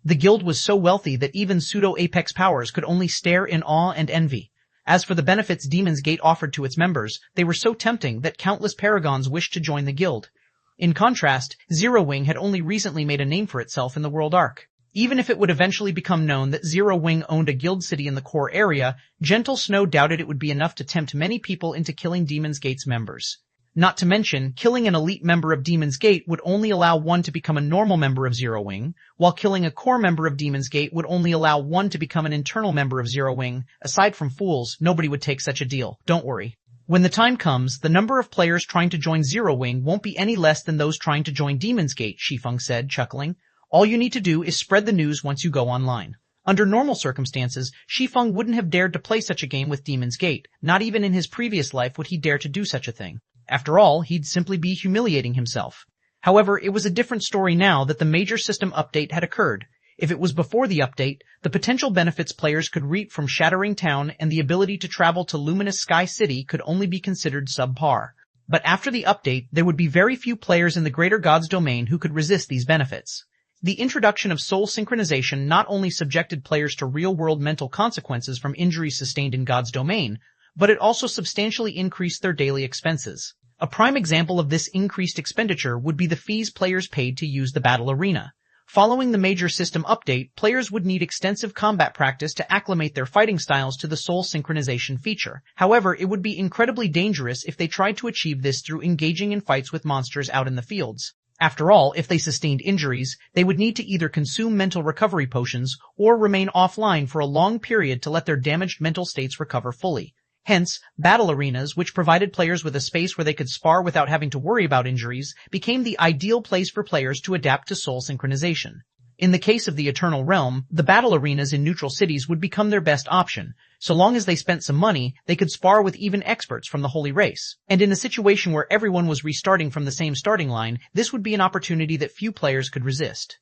The guild was so wealthy that even pseudo-apex powers could only stare in awe and envy. As for the benefits Demon's Gate offered to its members, they were so tempting that countless paragons wished to join the guild. In contrast, Zero Wing had only recently made a name for itself in the world arc. Even if it would eventually become known that Zero Wing owned a guild city in the core area, Gentle Snow doubted it would be enough to tempt many people into killing Demon's Gate's members. Not to mention, killing an elite member of Demon's Gate would only allow one to become a normal member of Zero Wing, while killing a core member of Demon's Gate would only allow one to become an internal member of Zero Wing. Aside from fools, nobody would take such a deal. Don't worry. When the time comes, the number of players trying to join Zero Wing won't be any less than those trying to join Demon's Gate, Shi Feng said, chuckling. All you need to do is spread the news once you go online. Under normal circumstances, Shi Feng wouldn't have dared to play such a game with Demon's Gate. Not even in his previous life would he dare to do such a thing. After all, he'd simply be humiliating himself. However, it was a different story now that the major system update had occurred. If it was before the update, the potential benefits players could reap from Shattering Town and the ability to travel to Luminous Sky City could only be considered subpar. But after the update, there would be very few players in the Greater God's domain who could resist these benefits. The introduction of soul synchronization not only subjected players to real-world mental consequences from injuries sustained in God's domain, but it also substantially increased their daily expenses. A prime example of this increased expenditure would be the fees players paid to use the battle arena. Following the major system update, players would need extensive combat practice to acclimate their fighting styles to the soul synchronization feature. However, it would be incredibly dangerous if they tried to achieve this through engaging in fights with monsters out in the fields. After all, if they sustained injuries, they would need to either consume mental recovery potions or remain offline for a long period to let their damaged mental states recover fully. Hence, battle arenas, which provided players with a space where they could spar without having to worry about injuries, became the ideal place for players to adapt to soul synchronization. In the case of the Eternal Realm, the battle arenas in neutral cities would become their best option. So long as they spent some money, they could spar with even experts from the Holy Race. And in a situation where everyone was restarting from the same starting line, this would be an opportunity that few players could resist.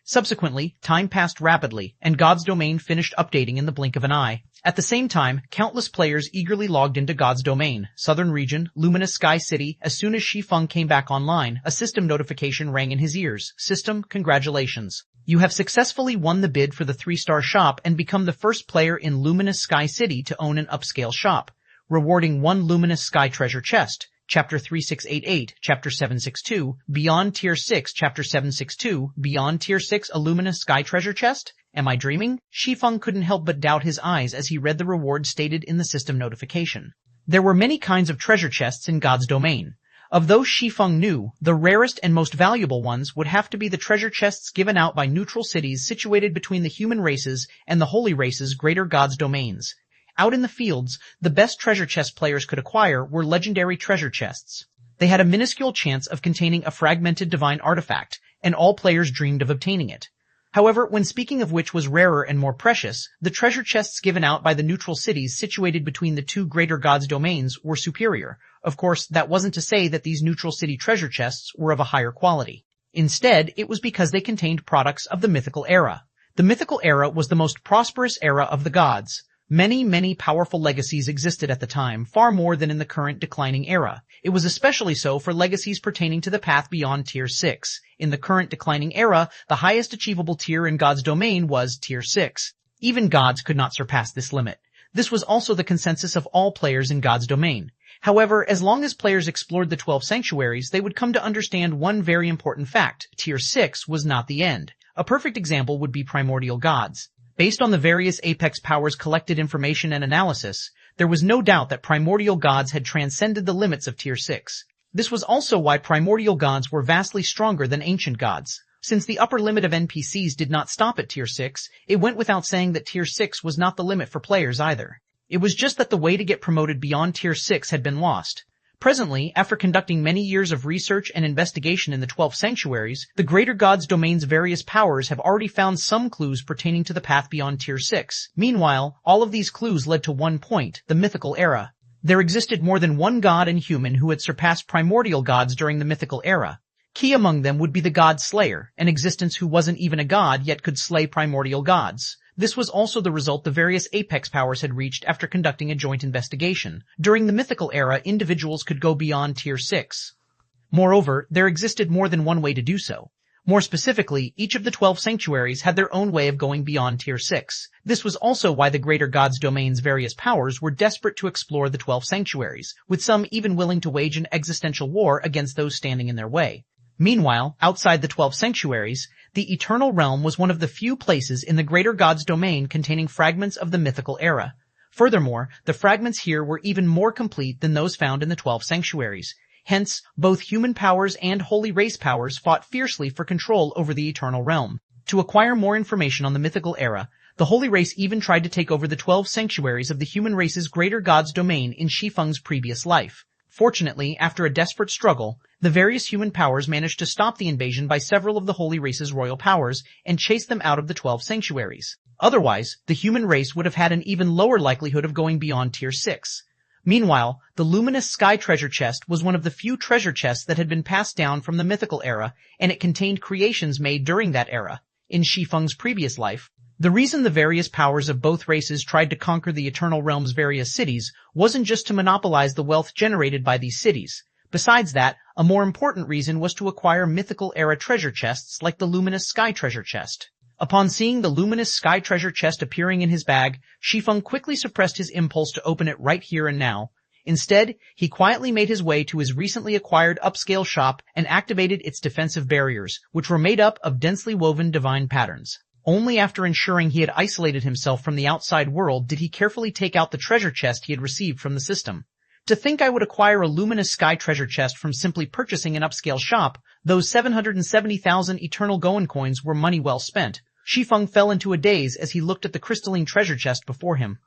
Subsequently, time passed rapidly, and God's domain finished updating in the blink of an eye. At the same time, countless players eagerly logged into God's domain, Southern Region, Luminous Sky City. As soon as Shi Feng came back online, a system notification rang in his ears. System, congratulations. You have successfully won the bid for the 3-star shop and become the first player in Luminous Sky City to own an upscale shop, rewarding 1 Luminous Sky treasure chest. Chapter 3688, Chapter 762, Beyond Tier 6, Chapter 762, Beyond Tier 6, a Luminous Sky treasure chest? Am I dreaming? Shi Feng couldn't help but doubt his eyes as he read the reward stated in the system notification. There were many kinds of treasure chests in God's domain. Of those Shi Feng knew, the rarest and most valuable ones would have to be the treasure chests given out by neutral cities situated between the human races and the holy races' greater God's domains. Out in the fields, the best treasure chest players could acquire were legendary treasure chests. They had a minuscule chance of containing a fragmented divine artifact, and all players dreamed of obtaining it. However, when speaking of which was rarer and more precious, the treasure chests given out by the neutral cities situated between the two greater gods' domains were superior. Of course, that wasn't to say that these neutral city treasure chests were of a higher quality. Instead, it was because they contained products of the mythical era. The mythical era was the most prosperous era of the gods. Many powerful legacies existed at the time, far more than in the current declining era. It was especially so for legacies pertaining to the path beyond Tier 6. In the current declining era, the highest achievable tier in God's domain was Tier 6. Even gods could not surpass this limit. This was also the consensus of all players in God's domain. However, as long as players explored the 12 sanctuaries, they would come to understand one very important fact. Tier 6 was not the end. A perfect example would be primordial gods. Based on the various apex powers' collected information and analysis, there was no doubt that primordial gods had transcended the limits of Tier 6. This was also why primordial gods were vastly stronger than ancient gods. Since the upper limit of NPCs did not stop at Tier 6, it went without saying that Tier 6 was not the limit for players either. It was just that the way to get promoted beyond Tier 6 had been lost. Presently, after conducting many years of research and investigation in the 12 sanctuaries, the greater gods' domain's various powers have already found some clues pertaining to the path beyond Tier 6. Meanwhile, all of these clues led to one point, the mythical era. There existed more than one god and human who had surpassed primordial gods during the mythical era. Key among them would be the god Slayer, an existence who wasn't even a god yet could slay primordial gods. This was also the result the various apex powers had reached after conducting a joint investigation. During the mythical era, individuals could go beyond Tier 6. Moreover, there existed more than one way to do so. More specifically, each of the 12 sanctuaries had their own way of going beyond Tier 6. This was also why the greater gods' domain's various powers were desperate to explore the 12 sanctuaries, with some even willing to wage an existential war against those standing in their way. Meanwhile, outside the 12 sanctuaries, the Eternal Realm was one of the few places in the greater gods' domain containing fragments of the mythical era. Furthermore, the fragments here were even more complete than those found in the 12 sanctuaries. Hence, both human powers and holy race powers fought fiercely for control over the Eternal Realm. To acquire more information on the mythical era, the holy race even tried to take over the 12 sanctuaries of the human race's greater gods' domain in Shi Feng's previous life. Fortunately, after a desperate struggle, the various human powers managed to stop the invasion by several of the holy race's royal powers and chase them out of the 12 sanctuaries. Otherwise, the human race would have had an even lower likelihood of going beyond Tier 6. Meanwhile, the luminous sky treasure chest was one of the few treasure chests that had been passed down from the mythical era, and it contained creations made during that era. In Shi Feng's previous life, the reason the various powers of both races tried to conquer the Eternal Realm's various cities wasn't just to monopolize the wealth generated by these cities. Besides that, a more important reason was to acquire mythical-era treasure chests like the Luminous Sky Treasure Chest. Upon seeing the Luminous Sky Treasure Chest appearing in his bag, Shi Feng quickly suppressed his impulse to open it right here and now. Instead, he quietly made his way to his recently acquired upscale shop and activated its defensive barriers, which were made up of densely woven divine patterns. Only after ensuring he had isolated himself from the outside world did he carefully take out the treasure chest he had received from the system. To think I would acquire a luminous sky treasure chest from simply purchasing an upscale shop, those 770,000 eternal Goen coins were money well spent. Shi Feng fell into a daze as he looked at the crystalline treasure chest before him.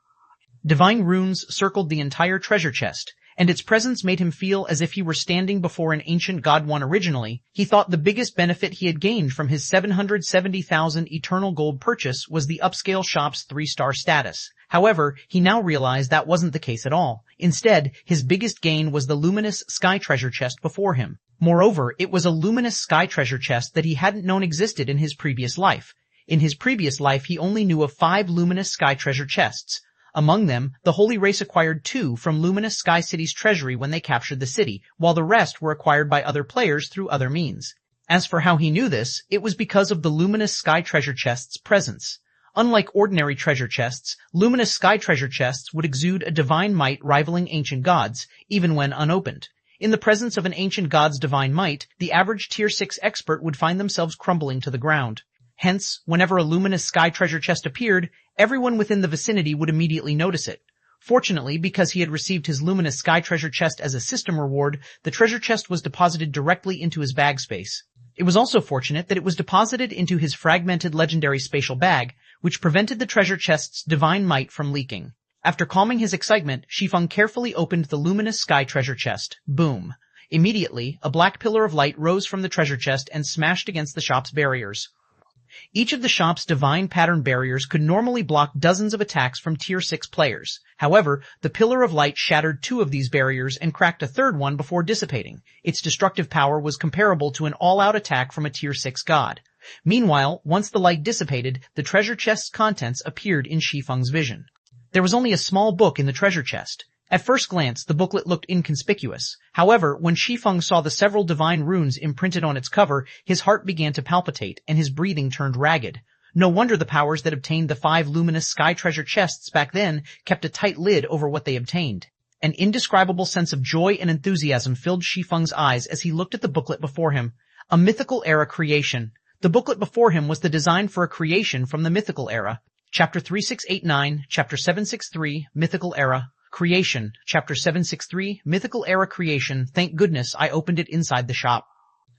Divine runes circled the entire treasure chest, and its presence made him feel as if he were standing before an ancient god. Originally, he thought the biggest benefit he had gained from his 770,000 eternal gold purchase was the upscale shop's 3-star status. However, he now realized that wasn't the case at all. Instead, his biggest gain was the luminous sky treasure chest before him. Moreover, it was a luminous sky treasure chest that he hadn't known existed in his previous life. In his previous life, he only knew of 5 luminous sky treasure chests. Among them, the Holy Race acquired 2 from Luminous Sky City's treasury when they captured the city, while the rest were acquired by other players through other means. As for how he knew this, it was because of the Luminous Sky treasure chest's presence. Unlike ordinary treasure chests, Luminous Sky treasure chests would exude a divine might rivaling ancient gods, even when unopened. In the presence of an ancient god's divine might, the average Tier 6 expert would find themselves crumbling to the ground. Hence, whenever a luminous sky treasure chest appeared, everyone within the vicinity would immediately notice it. Fortunately, because he had received his luminous sky treasure chest as a system reward, the treasure chest was deposited directly into his bag space. It was also fortunate that it was deposited into his fragmented legendary spatial bag, which prevented the treasure chest's divine might from leaking. After calming his excitement, Shi Feng carefully opened the luminous sky treasure chest. Boom. Immediately, a black pillar of light rose from the treasure chest and smashed against the shop's barriers. Each of the shop's divine pattern barriers could normally block dozens of attacks from Tier 6 players. However, the Pillar of Light shattered 2 of these barriers and cracked a third one before dissipating. Its destructive power was comparable to an all-out attack from a Tier 6 god. Meanwhile, once the light dissipated, the treasure chest's contents appeared in Shi Feng's vision. There was only a small book in the treasure chest. At first glance, the booklet looked inconspicuous. However, when Shi Feng saw the several divine runes imprinted on its cover, his heart began to palpitate, and his breathing turned ragged. No wonder the powers that obtained the 5 luminous sky treasure chests back then kept a tight lid over what they obtained. An indescribable sense of joy and enthusiasm filled Shi Feng's eyes as he looked at the booklet before him. A mythical era creation. The booklet before him was the design for a creation from the mythical era. Chapter 3689, Chapter 763, Mythical Era. Creation, Chapter 763, Mythical Era Creation. Thank goodness I opened it inside the shop.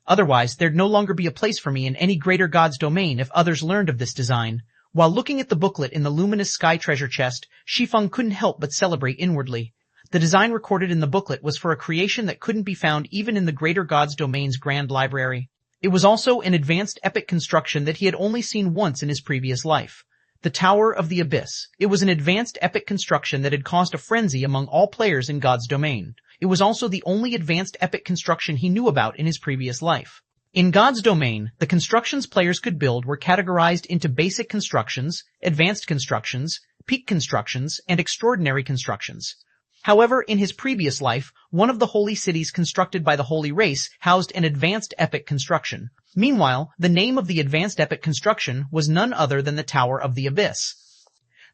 Otherwise, there'd no longer be a place for me in any greater god's domain if others learned of this design. While looking at the booklet in the luminous sky treasure chest, Shi Feng couldn't help but celebrate inwardly. The design recorded in the booklet was for a creation that couldn't be found even in the greater god's domain's grand library. It was also an advanced epic construction that he had only seen once in his previous life. The Tower of the Abyss. It was an advanced epic construction that had caused a frenzy among all players in God's domain. It was also the only advanced epic construction he knew about in his previous life. In God's domain, the constructions players could build were categorized into basic constructions, advanced constructions, peak constructions, and extraordinary constructions. However, in his previous life, one of the holy cities constructed by the holy race housed an advanced epic construction. Meanwhile, the name of the advanced epic construction was none other than the Tower of the Abyss.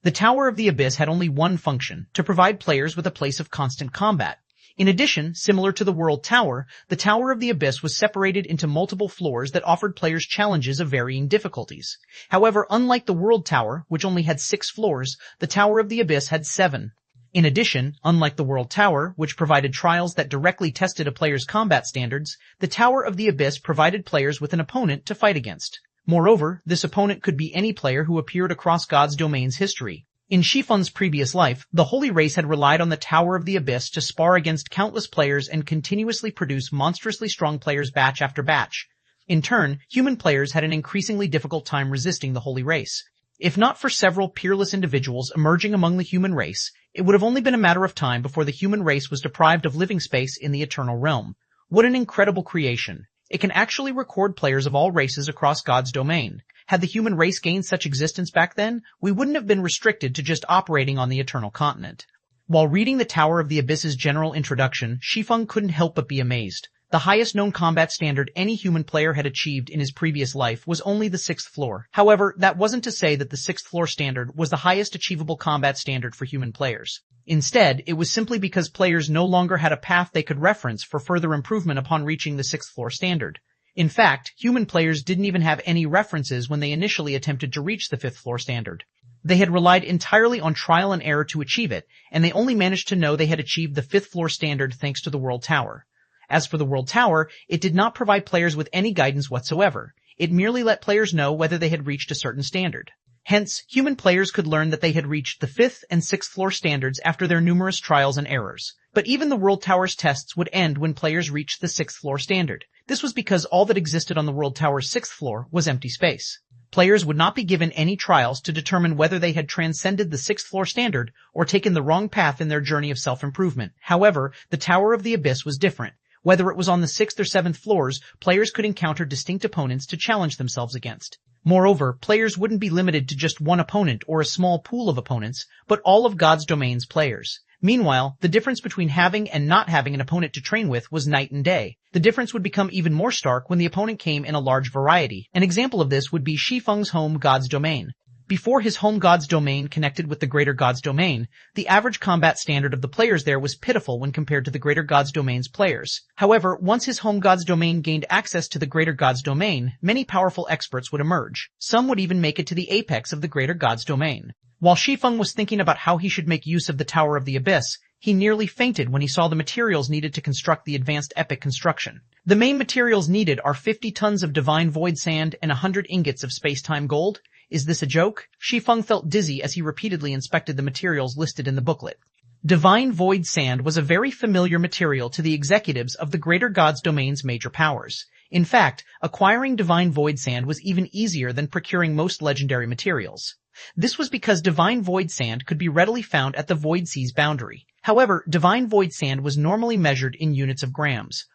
The Tower of the Abyss had only one function, to provide players with a place of constant combat. In addition, similar to the World Tower, the Tower of the Abyss was separated into multiple floors that offered players challenges of varying difficulties. However, unlike the World Tower, which only had 6 floors, the Tower of the Abyss had 7. In addition, unlike the World Tower, which provided trials that directly tested a player's combat standards, the Tower of the Abyss provided players with an opponent to fight against. Moreover, this opponent could be any player who appeared across God's domain's history. In Shi Feng's previous life, the Holy Race had relied on the Tower of the Abyss to spar against countless players and continuously produce monstrously strong players batch after batch. In turn, human players had an increasingly difficult time resisting the Holy Race. If not for several peerless individuals emerging among the human race, it would have only been a matter of time before the human race was deprived of living space in the eternal realm. What an incredible creation. It can actually record players of all races across God's domain. Had the human race gained such existence back then, we wouldn't have been restricted to just operating on the eternal continent. While reading the Tower of the Abyss's general introduction, Shi Feng couldn't help but be amazed. The highest known combat standard any human player had achieved in his previous life was only the 6th floor. However, that wasn't to say that the 6th floor standard was the highest achievable combat standard for human players. Instead, it was simply because players no longer had a path they could reference for further improvement upon reaching the 6th floor standard. In fact, human players didn't even have any references when they initially attempted to reach the 5th floor standard. They had relied entirely on trial and error to achieve it, and they only managed to know they had achieved the 5th floor standard thanks to the World Tower. As for the World Tower, it did not provide players with any guidance whatsoever. It merely let players know whether they had reached a certain standard. Hence, human players could learn that they had reached the 5th and 6th floor standards after their numerous trials and errors. But even the World Tower's tests would end when players reached the 6th floor standard. This was because all that existed on the World Tower's 6th floor was empty space. Players would not be given any trials to determine whether they had transcended the 6th floor standard or taken the wrong path in their journey of self-improvement. However, the Tower of the Abyss was different. Whether it was on the 6th or 7th floors, players could encounter distinct opponents to challenge themselves against. Moreover, players wouldn't be limited to just one opponent or a small pool of opponents, but all of God's domain's players. Meanwhile, the difference between having and not having an opponent to train with was night and day. The difference would become even more stark when the opponent came in a large variety. An example of this would be Shi Feng's home God's domain. Before his home God's domain connected with the greater God's domain, the average combat standard of the players there was pitiful when compared to the greater God's domain's players. However, once his home God's domain gained access to the greater God's domain, many powerful experts would emerge. Some would even make it to the apex of the greater God's domain. While Shi Feng was thinking about how he should make use of the Tower of the Abyss, he nearly fainted when he saw the materials needed to construct the advanced epic construction. The main materials needed are 50 tons of divine void sand and 100 ingots of space-time gold. Is this a joke? Shi Feng felt dizzy as he repeatedly inspected the materials listed in the booklet. Divine void sand was a very familiar material to the executives of the greater God's domain's major powers. In fact, acquiring divine void sand was even easier than procuring most legendary materials. This was because divine void sand could be readily found at the void sea's boundary. However, divine void sand was normally measured in units of grams.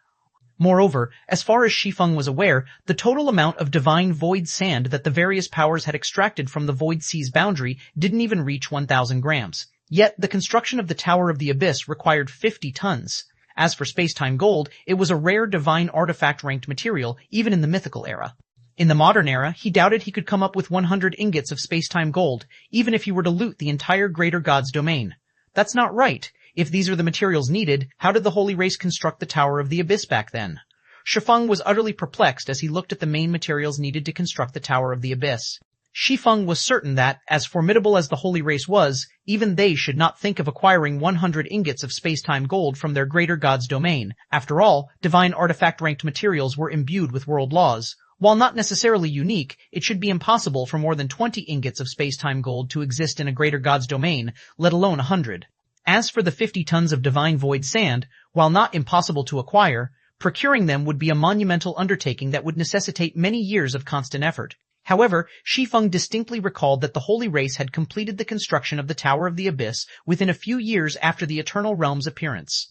Moreover, as far as Shi Feng was aware, the total amount of divine void sand that the various powers had extracted from the void sea's boundary didn't even reach 1,000 grams. Yet, the construction of the Tower of the Abyss required 50 tons. As for space-time gold, it was a rare divine artifact-ranked material, even in the mythical era. In the modern era, he doubted he could come up with 100 ingots of space-time gold, even if he were to loot the entire Greater God's domain. That's not right. If these are the materials needed, how did the Holy Race construct the Tower of the Abyss back then? Shi Feng was utterly perplexed as he looked at the main materials needed to construct the Tower of the Abyss. Shi Feng was certain that, as formidable as the Holy Race was, even they should not think of acquiring 100 ingots of space-time gold from their Greater God's domain. After all, divine artifact-ranked materials were imbued with world laws. While not necessarily unique, it should be impossible for more than 20 ingots of space-time gold to exist in a Greater God's domain, let alone 100. As for the 50 tons of divine void sand, while not impossible to acquire, procuring them would be a monumental undertaking that would necessitate many years of constant effort. However, Shi Feng distinctly recalled that the Holy Race had completed the construction of the Tower of the Abyss within a few years after the Eternal Realm's appearance.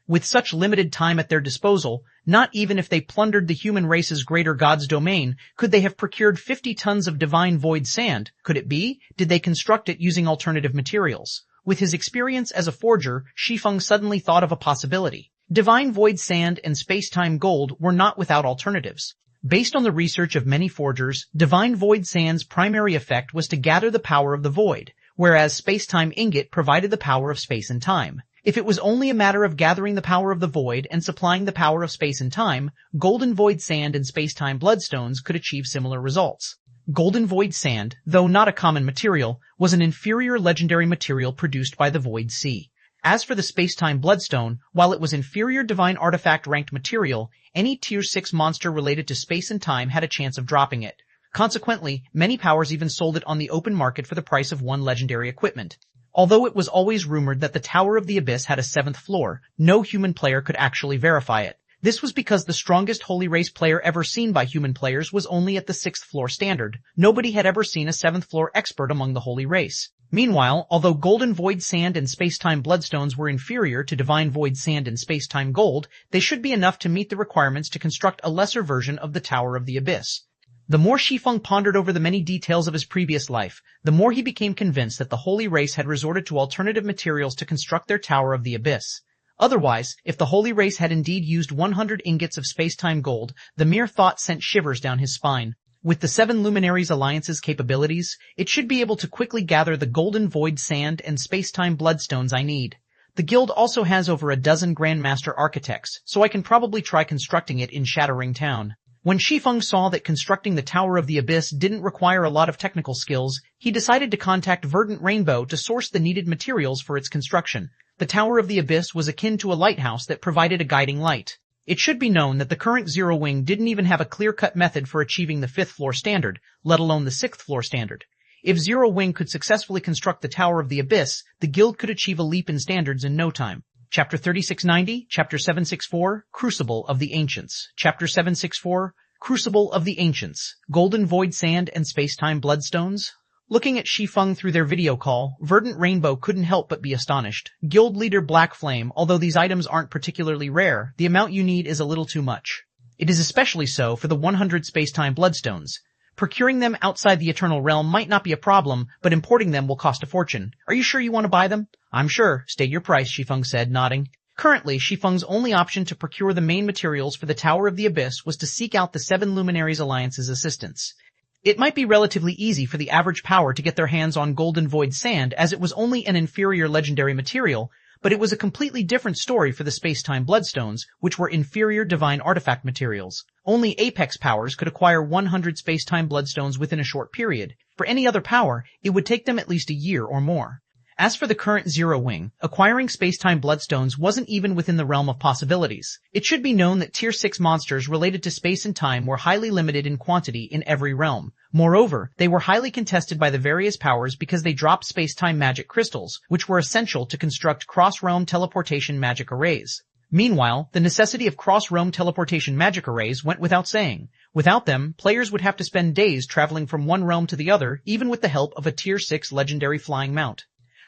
With such limited time at their disposal, not even if they plundered the human race's Greater God's domain could they have procured 50 tons of divine void sand. Could it be? Did they construct it using alternative materials? With his experience as a forger, Shi Feng suddenly thought of a possibility. Divine void sand and space-time gold were not without alternatives. Based on the research of many forgers, divine void sand's primary effect was to gather the power of the void, whereas space-time ingot provided the power of space and time. If it was only a matter of gathering the power of the void and supplying the power of space and time, golden void sand and space-time bloodstones could achieve similar results. Golden void sand, though not a common material, was an inferior legendary material produced by the Void Sea. As for the space-time bloodstone, while it was inferior divine artifact-ranked material, any tier 6 monster related to space and time had a chance of dropping it. Consequently, many powers even sold it on the open market for the price of one legendary equipment. Although it was always rumored that the Tower of the Abyss had a 7th floor, no human player could actually verify it. This was because the strongest Holy Race player ever seen by human players was only at the 6th floor standard. Nobody had ever seen a 7th floor expert among the Holy Race. Meanwhile, although golden void sand and space-time bloodstones were inferior to divine void sand and space-time gold, they should be enough to meet the requirements to construct a lesser version of the Tower of the Abyss. The more Shi Feng pondered over the many details of his previous life, the more he became convinced that the Holy Race had resorted to alternative materials to construct their Tower of the Abyss. Otherwise, if the Holy Race had indeed used 100 ingots of space-time gold, the mere thought sent shivers down his spine. With the 7 Luminaries Alliance's capabilities, it should be able to quickly gather the golden void sand and space-time bloodstones I need. The guild also has over a dozen Grandmaster Architects, so I can probably try constructing it in Shattering Town. When Shi Feng saw that constructing the Tower of the Abyss didn't require a lot of technical skills, he decided to contact Verdant Rainbow to source the needed materials for its construction. The Tower of the Abyss was akin to a lighthouse that provided a guiding light. It should be known that the current Zero Wing didn't even have a clear-cut method for achieving the 5th floor standard, let alone the 6th floor standard. If Zero Wing could successfully construct the Tower of the Abyss, the guild could achieve a leap in standards in no time. Chapter 3690, Chapter 764, Crucible of the Ancients. Chapter 764, Crucible of the Ancients. Golden Void Sand and Space-Time Bloodstones. Looking at Shi Feng through their video call, Verdant Rainbow couldn't help but be astonished. Guild leader Black Flame, although these items aren't particularly rare, the amount you need is a little too much. It is especially so for the 100 space-time bloodstones. Procuring them outside the Eternal Realm might not be a problem, but importing them will cost a fortune. Are you sure you want to buy them? I'm sure. State your price, Shi Feng said, nodding. Currently, Shi Feng's only option to procure the main materials for the Tower of the Abyss was to seek out the 7 Luminaries Alliance's assistance. It might be relatively easy for the average power to get their hands on golden void sand as it was only an inferior legendary material, but it was a completely different story for the space-time bloodstones, which were inferior divine artifact materials. Only apex powers could acquire 100 space-time bloodstones within a short period. For any other power, it would take them at least a year or more. As for the current Zero Wing, acquiring space-time bloodstones wasn't even within the realm of possibilities. It should be known that Tier 6 monsters related to space and time were highly limited in quantity in every realm. Moreover, they were highly contested by the various powers because they dropped space-time magic crystals, which were essential to construct cross-realm teleportation magic arrays. Meanwhile, the necessity of cross-realm teleportation magic arrays went without saying. Without them, players would have to spend days traveling from one realm to the other, even with the help of a Tier 6 legendary flying mount.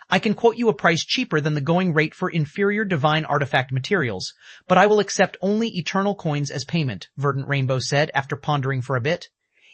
I can quote you a price cheaper than the going rate for inferior divine artifact materials, but I will accept only eternal coins as payment, Verdant Rainbow said after pondering for a bit.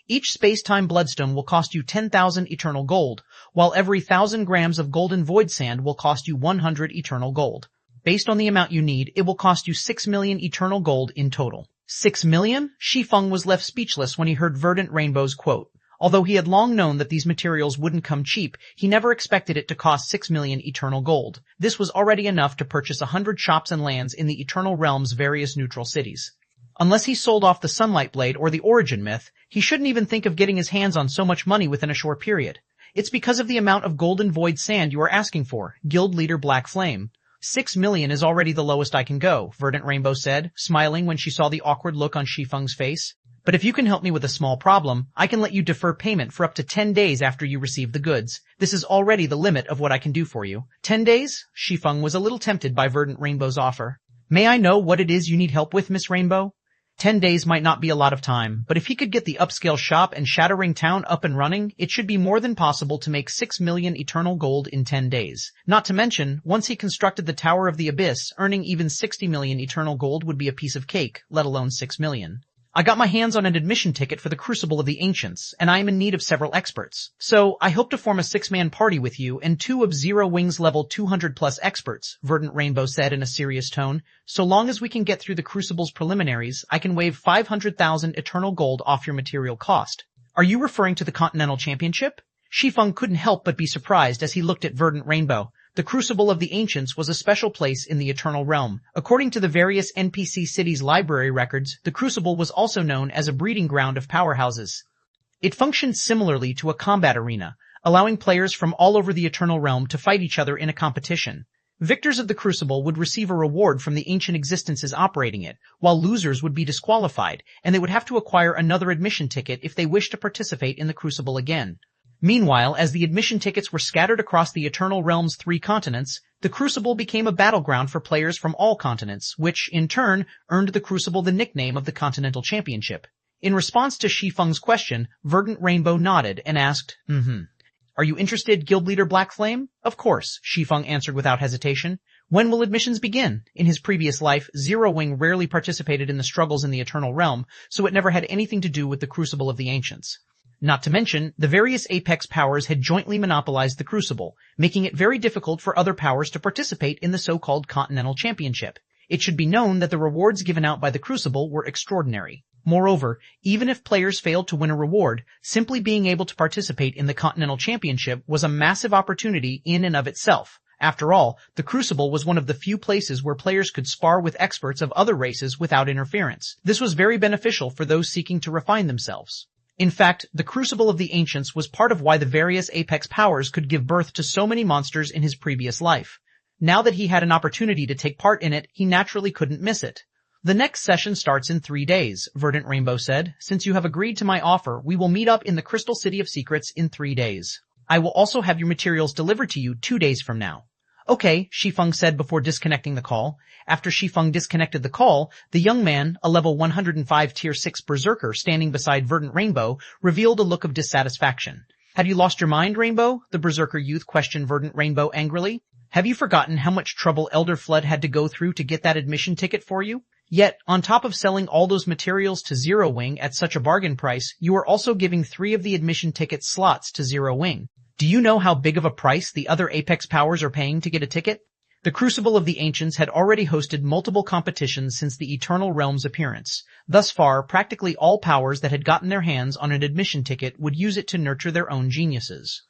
Each space-time bloodstone will cost you 10,000 eternal gold, while every 1,000 grams of golden void sand will cost you 100 eternal gold. Based on the amount you need, it will cost you 6 million eternal gold in total. 6 million? Shi Feng was left speechless when he heard Verdant Rainbow's quote. Although he had long known that these materials wouldn't come cheap, he never expected it to cost 6 million eternal gold. This was already enough to purchase 100 shops and lands in the Eternal Realm's various neutral cities. Unless he sold off the Sunlight Blade or the Origin Myth, he shouldn't even think of getting his hands on so much money within a short period. It's because of the amount of golden void sand you are asking for, Guild Leader Black Flame. 6 million is already the lowest I can go, Verdant Rainbow said, smiling when she saw the awkward look on Shi Feng's face. But if you can help me with a small problem, I can let you defer payment for up to 10 days after you receive the goods. This is already the limit of what I can do for you. 10 days? Shi Feng was a little tempted by Verdant Rainbow's offer. May I know what it is you need help with, Miss Rainbow? 10 days might not be a lot of time, but if he could get the upscale shop and Shattering Town up and running, it should be more than possible to make 6 million eternal gold in 10 days. Not to mention, once he constructed the Tower of the Abyss, earning even 60 million eternal gold would be a piece of cake, let alone 6 million. I got my hands on an admission ticket for the Crucible of the Ancients, and I am in need of several experts. So, I hope to form a 6-man party with you and 2 of Zero Wings level 200+ experts, Verdant Rainbow said in a serious tone. So long as we can get through the Crucible's preliminaries, I can waive 500,000 eternal gold off your material cost. Are you referring to the Continental Championship? Shi Feng couldn't help but be surprised as he looked at Verdant Rainbow. The Crucible of the Ancients was a special place in the Eternal Realm. According to the various NPC cities' library records, the Crucible was also known as a breeding ground of powerhouses. It functioned similarly to a combat arena, allowing players from all over the Eternal Realm to fight each other in a competition. Victors of the Crucible would receive a reward from the ancient existences operating it, while losers would be disqualified, and they would have to acquire another admission ticket if they wished to participate in the Crucible again. Meanwhile, as the admission tickets were scattered across the Eternal Realm's 3 continents, the Crucible became a battleground for players from all continents, which, in turn, earned the Crucible the nickname of the Continental Championship. In response to Shi Feng's question, Verdant Rainbow nodded and asked, Are you interested, Guild Leader Black Flame? Of course, Shi Feng answered without hesitation. When will admissions begin? In his previous life, Zero Wing rarely participated in the struggles in the Eternal Realm, so it never had anything to do with the Crucible of the Ancients. Not to mention, the various Apex powers had jointly monopolized the Crucible, making it very difficult for other powers to participate in the so-called Continental Championship. It should be known that the rewards given out by the Crucible were extraordinary. Moreover, even if players failed to win a reward, simply being able to participate in the Continental Championship was a massive opportunity in and of itself. After all, the Crucible was one of the few places where players could spar with experts of other races without interference. This was very beneficial for those seeking to refine themselves. In fact, the Crucible of the Ancients was part of why the various Apex powers could give birth to so many monsters in his previous life. Now that he had an opportunity to take part in it, he naturally couldn't miss it. The next session starts in 3 days, Verdant Rainbow said. Since you have agreed to my offer, we will meet up in the Crystal City of Secrets in 3 days. I will also have your materials delivered to you 2 days from now. Okay, Shi Feng said before disconnecting the call. After Shi Feng disconnected the call, the young man, a level 105 tier 6 berserker standing beside Verdant Rainbow, revealed a look of dissatisfaction. Have you lost your mind, Rainbow? The berserker youth questioned Verdant Rainbow angrily. Have you forgotten how much trouble Elder Flood had to go through to get that admission ticket for you? Yet, on top of selling all those materials to Zero Wing at such a bargain price, you are also giving 3 of the admission ticket slots to Zero Wing. Do you know how big of a price the other Apex powers are paying to get a ticket? The Crucible of the Ancients had already hosted multiple competitions since the Eternal Realm's appearance. Thus far, practically all powers that had gotten their hands on an admission ticket would use it to nurture their own geniuses.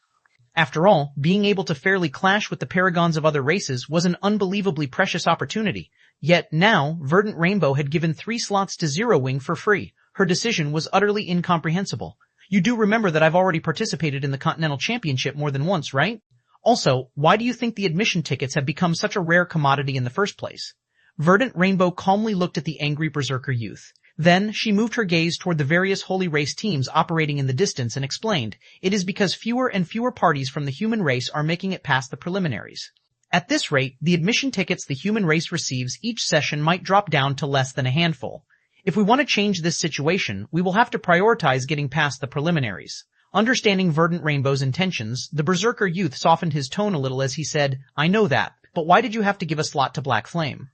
After all, being able to fairly clash with the paragons of other races was an unbelievably precious opportunity. Yet now, Verdant Rainbow had given 3 slots to Zero Wing for free. Her decision was utterly incomprehensible. You do remember that I've already participated in the Continental Championship more than once, right? Also, why do you think the admission tickets have become such a rare commodity in the first place? Verdant Rainbow calmly looked at the angry berserker youth. Then, she moved her gaze toward the various holy race teams operating in the distance and explained, it is because fewer and fewer parties from the human race are making it past the preliminaries. At this rate, the admission tickets the human race receives each session might drop down to less than a handful. If we want to change this situation, we will have to prioritize getting past the preliminaries. Understanding Verdant Rainbow's intentions, the Berserker youth softened his tone a little as he said, "I know that, but why did you have to give a slot to Black Flame?"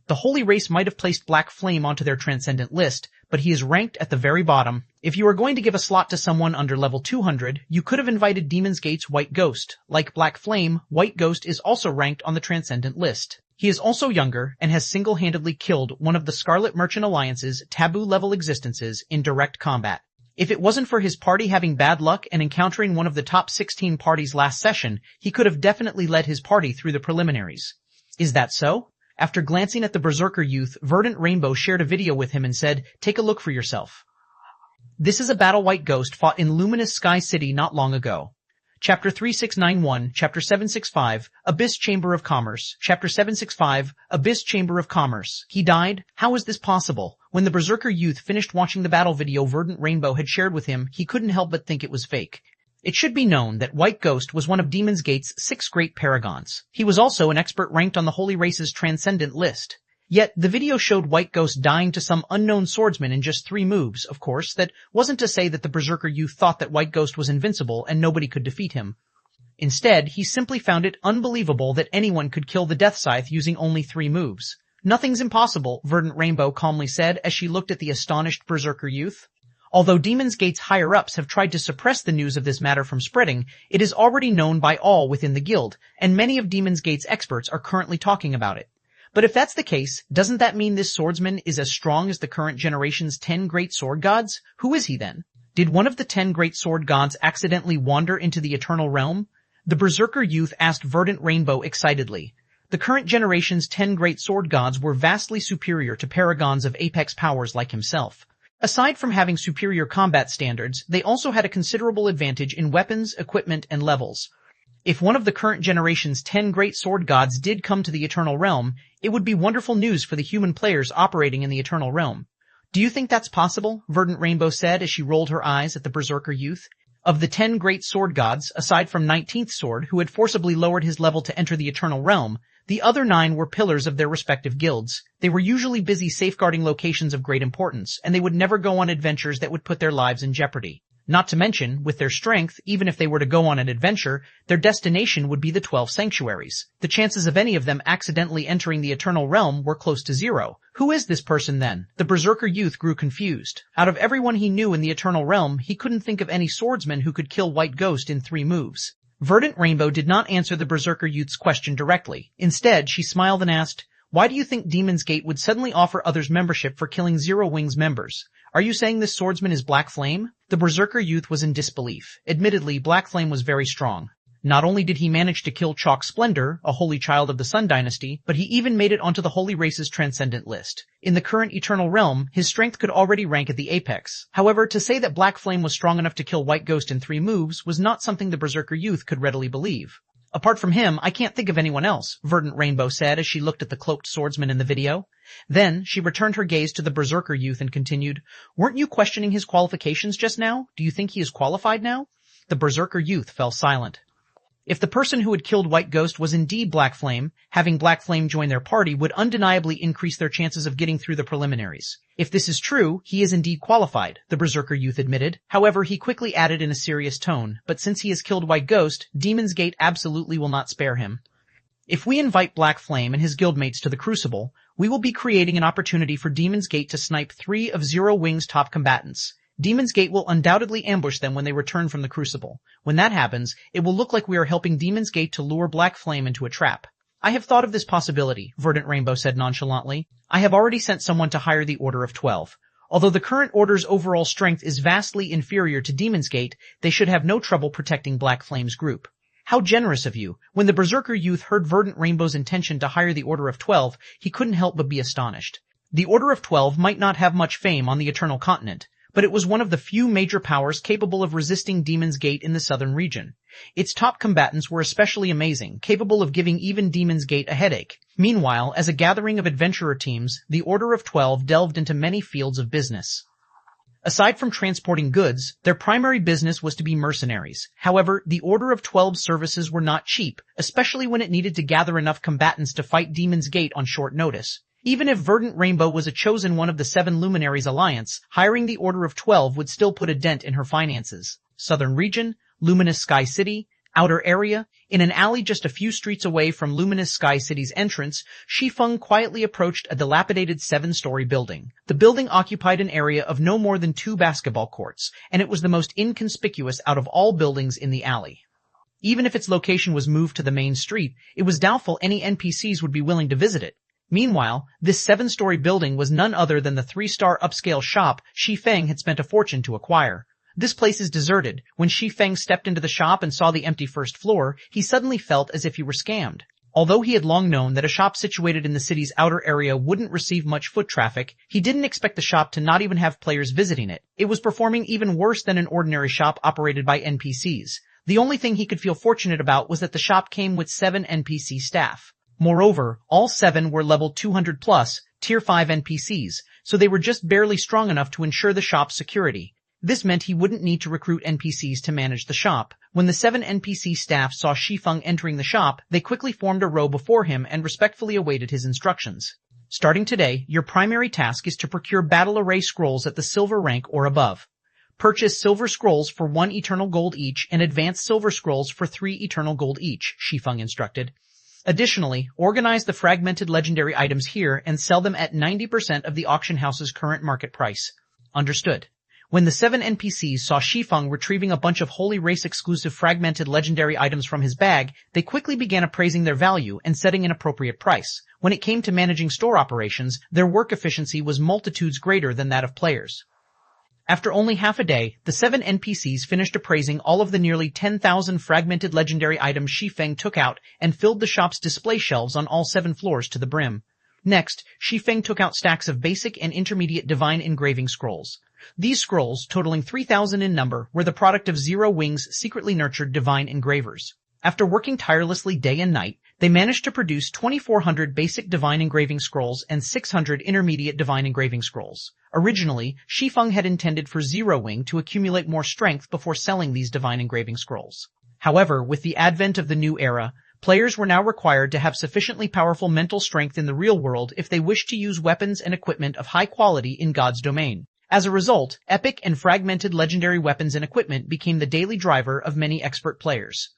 The Holy Race might have placed Black Flame onto their Transcendent list, but he is ranked at the very bottom. If you are going to give a slot to someone under level 200, you could have invited Demon's Gate's White Ghost. Like Black Flame, White Ghost is also ranked on the Transcendent list. He is also younger and has single-handedly killed one of the Scarlet Merchant Alliance's taboo-level existences in direct combat. If it wasn't for his party having bad luck and encountering one of the top 16 parties last session, he could have definitely led his party through the preliminaries. Is that so? After glancing at the Berserker youth, Verdant Rainbow shared a video with him and said, "Take a look for yourself. This is a battle White Ghost fought in Luminous Sky City not long ago. Chapter 3691, Chapter 765, Abyss Chamber of Commerce, Chapter 765, Abyss Chamber of Commerce. He died? How is this possible?" When the Berserker youth finished watching the battle video Verdant Rainbow had shared with him, he couldn't help but think it was fake. It should be known that White Ghost was one of Demon's Gate's 6 great paragons. He was also an expert ranked on the Holy Race's Transcendent list. Yet, the video showed White Ghost dying to some unknown swordsman in just 3 moves. Of course, that wasn't to say that the Berserker youth thought that White Ghost was invincible and nobody could defeat him. Instead, he simply found it unbelievable that anyone could kill the Death Scythe using only 3 moves. "Nothing's impossible," Verdant Rainbow calmly said as she looked at the astonished Berserker youth. Although Demon's Gate's higher-ups have tried to suppress the news of this matter from spreading, it is already known by all within the guild, and many of Demon's Gate's experts are currently talking about it. But if that's the case, doesn't that mean this swordsman is as strong as the current generation's 10 great sword gods? Who is he then? Did one of the 10 great sword gods accidentally wander into the Eternal Realm? The Berserker youth asked Verdant Rainbow excitedly. The current generation's 10 great sword gods were vastly superior to paragons of apex powers like himself. Aside from having superior combat standards, they also had a considerable advantage in weapons, equipment, and levels. If one of the current generation's 10 great sword gods did come to the Eternal Realm, it would be wonderful news for the human players operating in the Eternal Realm. "Do you think that's possible?" Verdant Rainbow said as she rolled her eyes at the Berserker youth. Of the 10 great sword gods, aside from 19th Sword, who had forcibly lowered his level to enter the Eternal Realm, the other 9 were pillars of their respective guilds. They were usually busy safeguarding locations of great importance, and they would never go on adventures that would put their lives in jeopardy. Not to mention, with their strength, even if they were to go on an adventure, their destination would be the 12 sanctuaries. The chances of any of them accidentally entering the Eternal Realm were close to 0. Who is this person then? The Berserker youth grew confused. Out of everyone he knew in the Eternal Realm, he couldn't think of any swordsman who could kill White Ghost in 3 moves. Verdant Rainbow did not answer the Berserker youth's question directly. Instead, she smiled and asked, "Why do you think Demon's Gate would suddenly offer others membership for killing Zero Wings members? Are you saying this swordsman is Black Flame?" The Berserker youth was in disbelief. Admittedly, Black Flame was very strong. Not only did he manage to kill Chalk Splendor, a holy child of the Sun Dynasty, but he even made it onto the Holy Race's Transcendent list. In the current Eternal Realm, his strength could already rank at the apex. However, to say that Black Flame was strong enough to kill White Ghost in 3 moves was not something the Berserker youth could readily believe. "Apart from him, I can't think of anyone else," Verdant Rainbow said as she looked at the cloaked swordsman in the video. Then, she returned her gaze to the Berserker youth and continued, "Weren't you questioning his qualifications just now? Do you think he is qualified now?" The Berserker youth fell silent. If the person who had killed White Ghost was indeed Black Flame, having Black Flame join their party would undeniably increase their chances of getting through the preliminaries. If this is true, he is indeed qualified, the Berserker youth admitted. However, he quickly added in a serious tone, "But since he has killed White Ghost, Demon's Gate absolutely will not spare him. If we invite Black Flame and his guildmates to the Crucible, we will be creating an opportunity for Demon's Gate to snipe 3 of Zero Wing's top combatants. Demon's Gate will undoubtedly ambush them when they return from the Crucible. When that happens, it will look like we are helping Demon's Gate to lure Black Flame into a trap." "I have thought of this possibility," Verdant Rainbow said nonchalantly. "I have already sent someone to hire the Order of 12. Although the current Order's overall strength is vastly inferior to Demon's Gate, they should have no trouble protecting Black Flame's group." "How generous of you." When the Berserker youth heard Verdant Rainbow's intention to hire the Order of 12, he couldn't help but be astonished. The Order of 12 might not have much fame on the Eternal Continent, but it was one of the few major powers capable of resisting Demon's Gate in the southern region. Its top combatants were especially amazing, capable of giving even Demon's Gate a headache. Meanwhile, as a gathering of adventurer teams, the Order of 12 delved into many fields of business. Aside from transporting goods, their primary business was to be mercenaries. However, the Order of 12's services were not cheap, especially when it needed to gather enough combatants to fight Demon's Gate on short notice. Even if Verdant Rainbow was a chosen one of the 7 Luminaries Alliance, hiring the Order of 12 would still put a dent in her finances. Southern Region, Luminous Sky City, Outer Area. In an alley just a few streets away from Luminous Sky City's entrance, Shi Feng quietly approached a dilapidated 7-story building. The building occupied an area of no more than 2 basketball courts, and it was the most inconspicuous out of all buildings in the alley. Even if its location was moved to the main street, it was doubtful any NPCs would be willing to visit it. Meanwhile, this 7-story building was none other than the 3-star upscale shop Shi Feng had spent a fortune to acquire. This place is deserted. When Shi Feng stepped into the shop and saw the empty first floor, he suddenly felt as if he were scammed. Although he had long known that a shop situated in the city's outer area wouldn't receive much foot traffic, he didn't expect the shop to not even have players visiting it. It was performing even worse than an ordinary shop operated by NPCs. The only thing he could feel fortunate about was that the shop came with 7 NPC staff. Moreover, all 7 were level 200 plus, tier 5 NPCs, so they were just barely strong enough to ensure the shop's security. This meant he wouldn't need to recruit NPCs to manage the shop. When the 7 NPC staff saw Shi Feng entering the shop, they quickly formed a row before him and respectfully awaited his instructions. Starting today, your primary task is to procure battle array scrolls at the silver rank or above. Purchase silver scrolls for 1 eternal gold each and advanced silver scrolls for 3 eternal gold each, Shi Feng instructed. Additionally, organize the fragmented legendary items here and sell them at 90% of the auction house's current market price. Understood. When the 7 NPCs saw Shi Feng retrieving a bunch of Holy Race exclusive fragmented legendary items from his bag, they quickly began appraising their value and setting an appropriate price. When it came to managing store operations, their work efficiency was multitudes greater than that of players. After only half a day, the 7 NPCs finished appraising all of the nearly 10,000 fragmented legendary items Shi Feng took out and filled the shop's display shelves on all 7 floors to the brim. Next, Shi Feng took out stacks of basic and intermediate divine engraving scrolls. These scrolls, totaling 3,000 in number, were the product of Zero Wing's secretly nurtured divine engravers. After working tirelessly day and night, they managed to produce 2,400 basic divine engraving scrolls and 600 intermediate divine engraving scrolls. Originally, Shi Feng had intended for Zero Wing to accumulate more strength before selling these divine engraving scrolls. However, with the advent of the new era, players were now required to have sufficiently powerful mental strength in the real world if they wished to use weapons and equipment of high quality in God's domain. As a result, epic and fragmented legendary weapons and equipment became the daily driver of many expert players.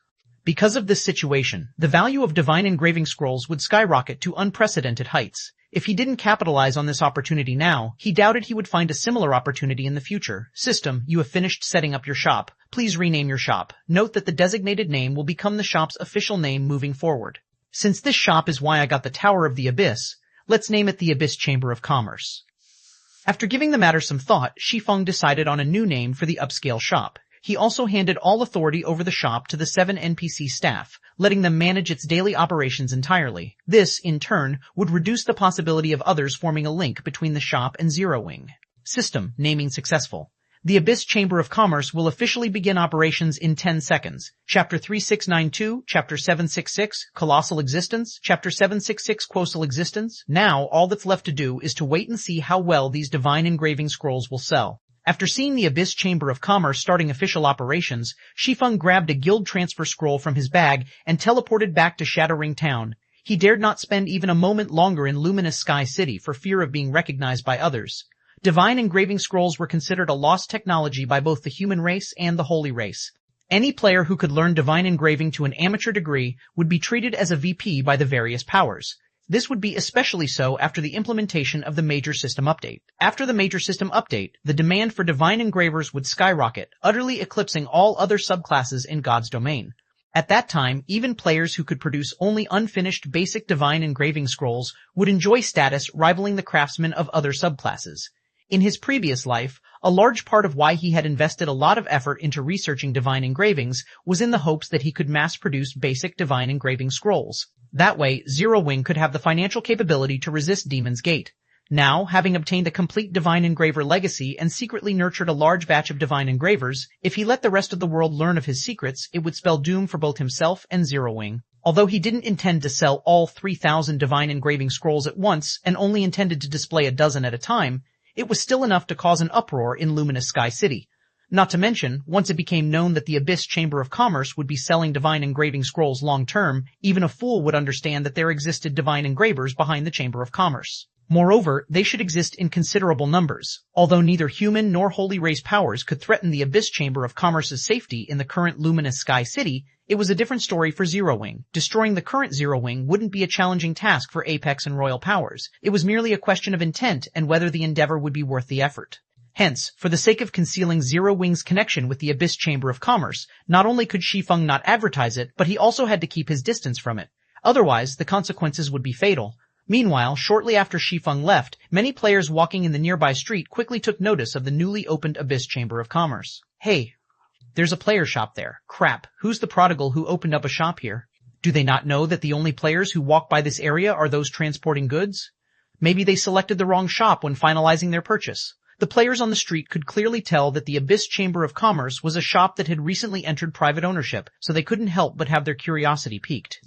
Because of this situation, the value of divine engraving scrolls would skyrocket to unprecedented heights. If he didn't capitalize on this opportunity now, he doubted he would find a similar opportunity in the future. System, you have finished setting up your shop. Please rename your shop. Note that the designated name will become the shop's official name moving forward. Since this shop is why I got the Tower of the Abyss, let's name it the Abyss Chamber of Commerce. After giving the matter some thought, Shi Feng decided on a new name for the upscale shop. He also handed all authority over the shop to the 7 NPC staff, letting them manage its daily operations entirely. This, in turn, would reduce the possibility of others forming a link between the shop and Zero Wing. System, naming successful. The Abyss Chamber of Commerce will officially begin operations in 10 seconds. Chapter 3692, Chapter 766, Colossal Existence, Chapter 766, Quosal Existence. Now, all that's left to do is to wait and see how well these divine engraving scrolls will sell. After seeing the Abyss Chamber of Commerce starting official operations, Shi Feng grabbed a guild transfer scroll from his bag and teleported back to Shadowring Town. He dared not spend even a moment longer in Luminous Sky City for fear of being recognized by others. Divine engraving scrolls were considered a lost technology by both the human race and the holy race. Any player who could learn divine engraving to an amateur degree would be treated as a VP by the various powers. This would be especially so after the implementation of the Major System Update. After the Major System Update, the demand for divine engravers would skyrocket, utterly eclipsing all other subclasses in God's domain. At that time, even players who could produce only unfinished basic divine engraving scrolls would enjoy status rivaling the craftsmen of other subclasses. In his previous life, a large part of why he had invested a lot of effort into researching divine engravings was in the hopes that he could mass-produce basic divine engraving scrolls. That way, Zero Wing could have the financial capability to resist Demon's Gate. Now, having obtained a complete divine engraver legacy and secretly nurtured a large batch of divine engravers, if he let the rest of the world learn of his secrets, it would spell doom for both himself and Zero Wing. Although he didn't intend to sell all 3,000 divine engraving scrolls at once and only intended to display a dozen at a time, it was still enough to cause an uproar in Luminous Sky City. Not to mention, once it became known that the Abyss Chamber of Commerce would be selling divine engraving scrolls long-term, even a fool would understand that there existed divine engravers behind the Chamber of Commerce. Moreover, they should exist in considerable numbers. Although neither human nor holy race powers could threaten the Abyss Chamber of Commerce's safety in the current Luminous Sky City, it was a different story for Zero Wing. Destroying the current Zero Wing wouldn't be a challenging task for Apex and Royal Powers. It was merely a question of intent and whether the endeavor would be worth the effort. Hence, for the sake of concealing Zero Wing's connection with the Abyss Chamber of Commerce, not only could Shi Feng not advertise it, but he also had to keep his distance from it. Otherwise, the consequences would be fatal. Meanwhile, shortly after Shi Feng left, many players walking in the nearby street quickly took notice of the newly opened Abyss Chamber of Commerce. Hey, there's a player shop there. Crap, who's the prodigal who opened up a shop here? Do they not know that the only players who walk by this area are those transporting goods? Maybe they selected the wrong shop when finalizing their purchase. The players on the street could clearly tell that the Abyss Chamber of Commerce was a shop that had recently entered private ownership, so they couldn't help but have their curiosity piqued.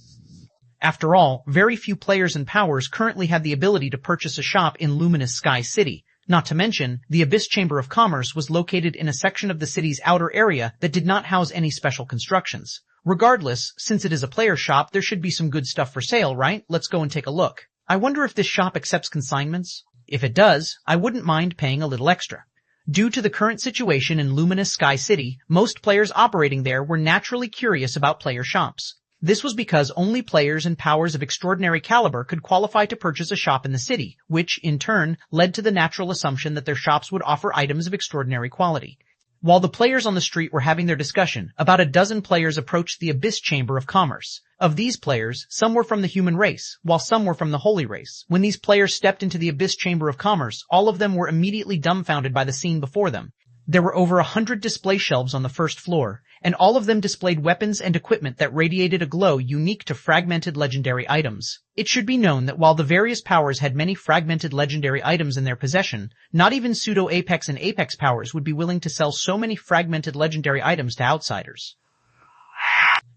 After all, very few players and powers currently had the ability to purchase a shop in Luminous Sky City. Not to mention, the Abyss Chamber of Commerce was located in a section of the city's outer area that did not house any special constructions. Regardless, since it is a player shop, there should be some good stuff for sale, right? Let's go and take a look. I wonder if this shop accepts consignments? If it does, I wouldn't mind paying a little extra. Due to the current situation in Luminous Sky City, most players operating there were naturally curious about player shops. This was because only players and powers of extraordinary caliber could qualify to purchase a shop in the city, which, in turn, led to the natural assumption that their shops would offer items of extraordinary quality. While the players on the street were having their discussion, about a dozen players approached the Abyss Chamber of Commerce. Of these players, some were from the human race, while some were from the holy race. When these players stepped into the Abyss Chamber of Commerce, all of them were immediately dumbfounded by the scene before them. There were over 100 display shelves on the first floor, and all of them displayed weapons and equipment that radiated a glow unique to fragmented legendary items. It should be known that while the various powers had many fragmented legendary items in their possession, not even pseudo-Apex and Apex powers would be willing to sell so many fragmented legendary items to outsiders.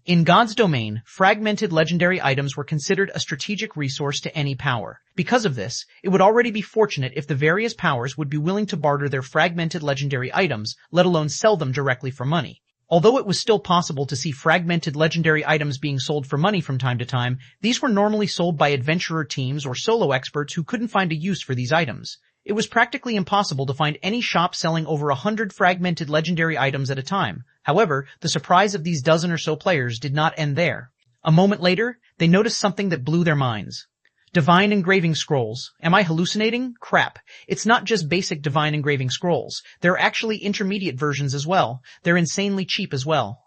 In God's domain, fragmented legendary items were considered a strategic resource to any power. Because of this, it would already be fortunate if the various powers would be willing to barter their fragmented legendary items, let alone sell them directly for money. Although it was still possible to see fragmented legendary items being sold for money from time to time, these were normally sold by adventurer teams or solo experts who couldn't find a use for these items. It was practically impossible to find any shop selling over 100 fragmented legendary items at a time. However, the surprise of these dozen or so players did not end there. A moment later, they noticed something that blew their minds. Divine engraving scrolls. Am I hallucinating? Crap. It's not just basic divine engraving scrolls. There are actually intermediate versions as well. They're insanely cheap as well.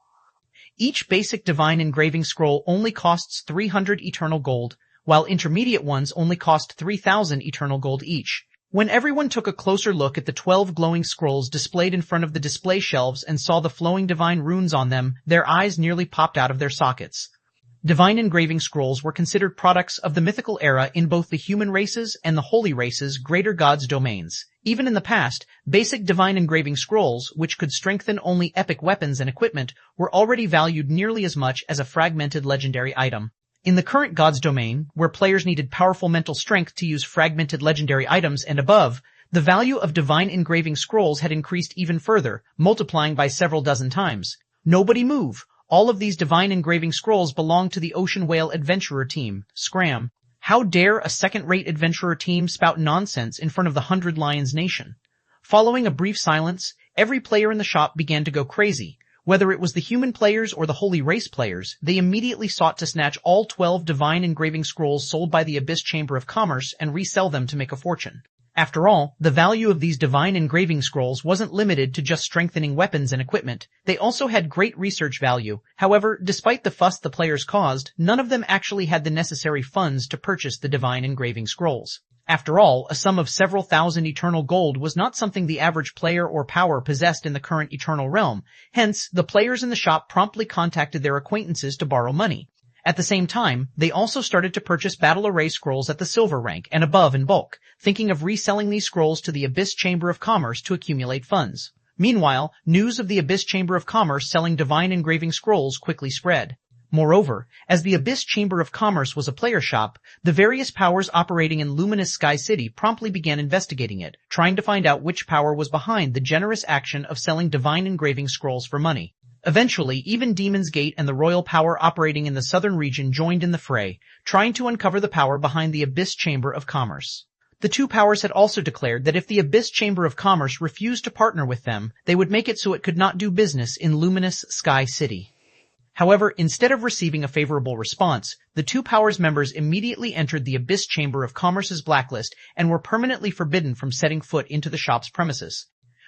Each basic divine engraving scroll only costs 300 eternal gold, while intermediate ones only cost 3,000 eternal gold each. When everyone took a closer look at the 12 glowing scrolls displayed in front of the display shelves and saw the flowing divine runes on them, their eyes nearly popped out of their sockets. Divine engraving scrolls were considered products of the mythical era in both the human races and the holy races' greater gods' domains. Even in the past, basic divine engraving scrolls, which could strengthen only epic weapons and equipment, were already valued nearly as much as a fragmented legendary item. In the current God's domain, where players needed powerful mental strength to use fragmented legendary items and above, the value of divine engraving scrolls had increased even further, multiplying by several dozen times. Nobody move! All of these divine engraving scrolls belong to the Ocean Whale Adventurer Team, Scram. How dare a second-rate adventurer team spout nonsense in front of the 100 Lions Nation? Following a brief silence, every player in the shop began to go crazy. Whether it was the human players or the holy race players, they immediately sought to snatch all 12 divine engraving scrolls sold by the Abyss Chamber of Commerce and resell them to make a fortune. After all, the value of these divine engraving scrolls wasn't limited to just strengthening weapons and equipment. They also had great research value. However, despite the fuss the players caused, none of them actually had the necessary funds to purchase the divine engraving scrolls. After all, a sum of several thousand eternal gold was not something the average player or power possessed in the current eternal realm. Hence, the players in the shop promptly contacted their acquaintances to borrow money. At the same time, they also started to purchase battle array scrolls at the silver rank and above in bulk, thinking of reselling these scrolls to the Abyss Chamber of Commerce to accumulate funds. Meanwhile, news of the Abyss Chamber of Commerce selling divine engraving scrolls quickly spread. Moreover, as the Abyss Chamber of Commerce was a player shop, the various powers operating in Luminous Sky City promptly began investigating it, trying to find out which power was behind the generous action of selling divine engraving scrolls for money. Eventually, even Demon's Gate and the royal power operating in the southern region joined in the fray, trying to uncover the power behind the Abyss Chamber of Commerce. The two powers had also declared that if the Abyss Chamber of Commerce refused to partner with them, they would make it so it could not do business in Luminous Sky City. However, instead of receiving a favorable response, the two powers members immediately entered the Abyss Chamber of Commerce's blacklist and were permanently forbidden from setting foot into the shop's premises.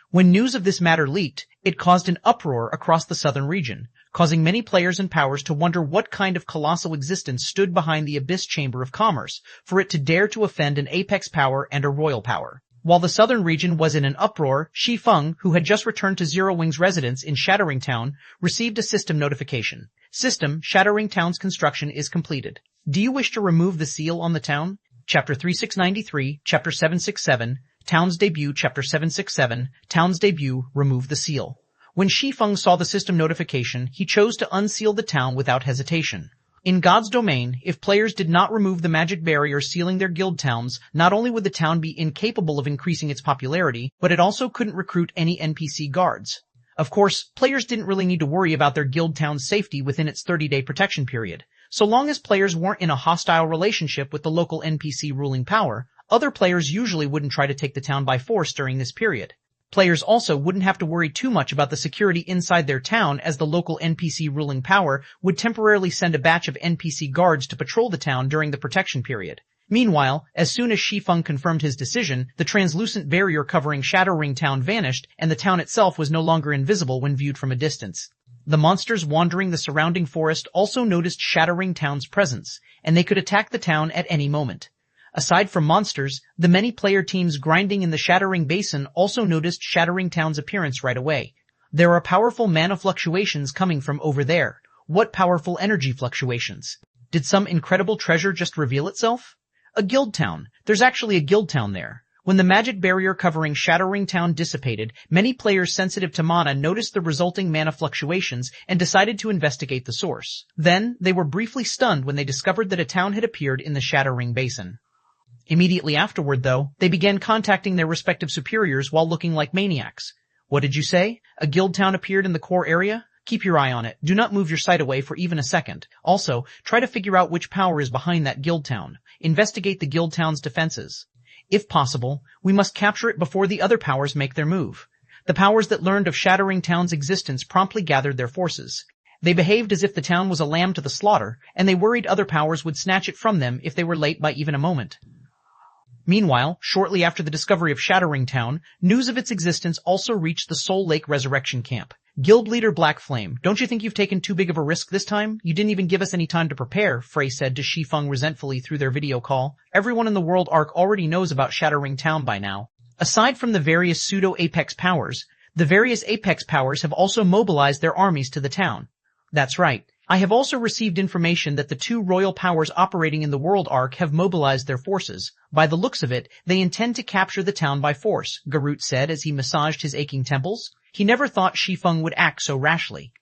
When news of this matter leaked, it caused an uproar across the southern region, causing many players and powers to wonder what kind of colossal existence stood behind the Abyss Chamber of Commerce for it to dare to offend an apex power and a royal power. While the southern region was in an uproar, Shi Feng, who had just returned to Zero Wing's residence in Shattering Town, received a system notification. System, Shattering Town's construction is completed. Do you wish to remove the seal on the town? Chapter 3693, Chapter 767, Town's Debut, Chapter 767, Town's Debut, Remove the Seal. When Shi Feng saw the system notification, he chose to unseal the town without hesitation. In God's domain, if players did not remove the magic barrier sealing their guild towns, not only would the town be incapable of increasing its popularity, but it also couldn't recruit any NPC guards. Of course, players didn't really need to worry about their guild town's safety within its 30-day protection period. So long as players weren't in a hostile relationship with the local NPC ruling power, other players usually wouldn't try to take the town by force during this period. Players also wouldn't have to worry too much about the security inside their town, as the local NPC ruling power would temporarily send a batch of NPC guards to patrol the town during the protection period. Meanwhile, as soon as Shi Feng confirmed his decision, the translucent barrier covering Shattering Town vanished, and the town itself was no longer invisible when viewed from a distance. The monsters wandering the surrounding forest also noticed Shattering Town's presence, and they could attack the town at any moment. Aside from monsters, the many player teams grinding in the Shattering Basin also noticed Shattering Town's appearance right away. There are powerful mana fluctuations coming from over there. What powerful energy fluctuations? Did some incredible treasure just reveal itself? A guild town. There's actually a guild town there. When the magic barrier covering Shattering Town dissipated, many players sensitive to mana noticed the resulting mana fluctuations and decided to investigate the source. Then, they were briefly stunned when they discovered that a town had appeared in the Shattering Basin. Immediately afterward, though, they began contacting their respective superiors while looking like maniacs. What did you say? A guild town appeared in the core area? Keep your eye on it. Do not move your sight away for even a second. Also, try to figure out which power is behind that guild town. Investigate the guild town's defenses. If possible, we must capture it before the other powers make their move. The powers that learned of Shattering Town's existence promptly gathered their forces. They behaved as if the town was a lamb to the slaughter, and they worried other powers would snatch it from them if they were late by even a moment. Meanwhile, shortly after the discovery of Shattering Town, news of its existence also reached the Soul Lake Resurrection Camp. Guild leader Black Flame, don't you think you've taken too big of a risk this time? You didn't even give us any time to prepare, Frey said to Shi Feng resentfully through their video call. Everyone in the World Arc already knows about Shattering Town by now. Aside from the various pseudo-Apex powers, the various Apex powers have also mobilized their armies to the town. That's right. I have also received information that the two royal powers operating in the World Arc have mobilized their forces. By the looks of it, they intend to capture the town by force, Garut said as he massaged his aching temples. He never thought Shi Feng would act so rashly.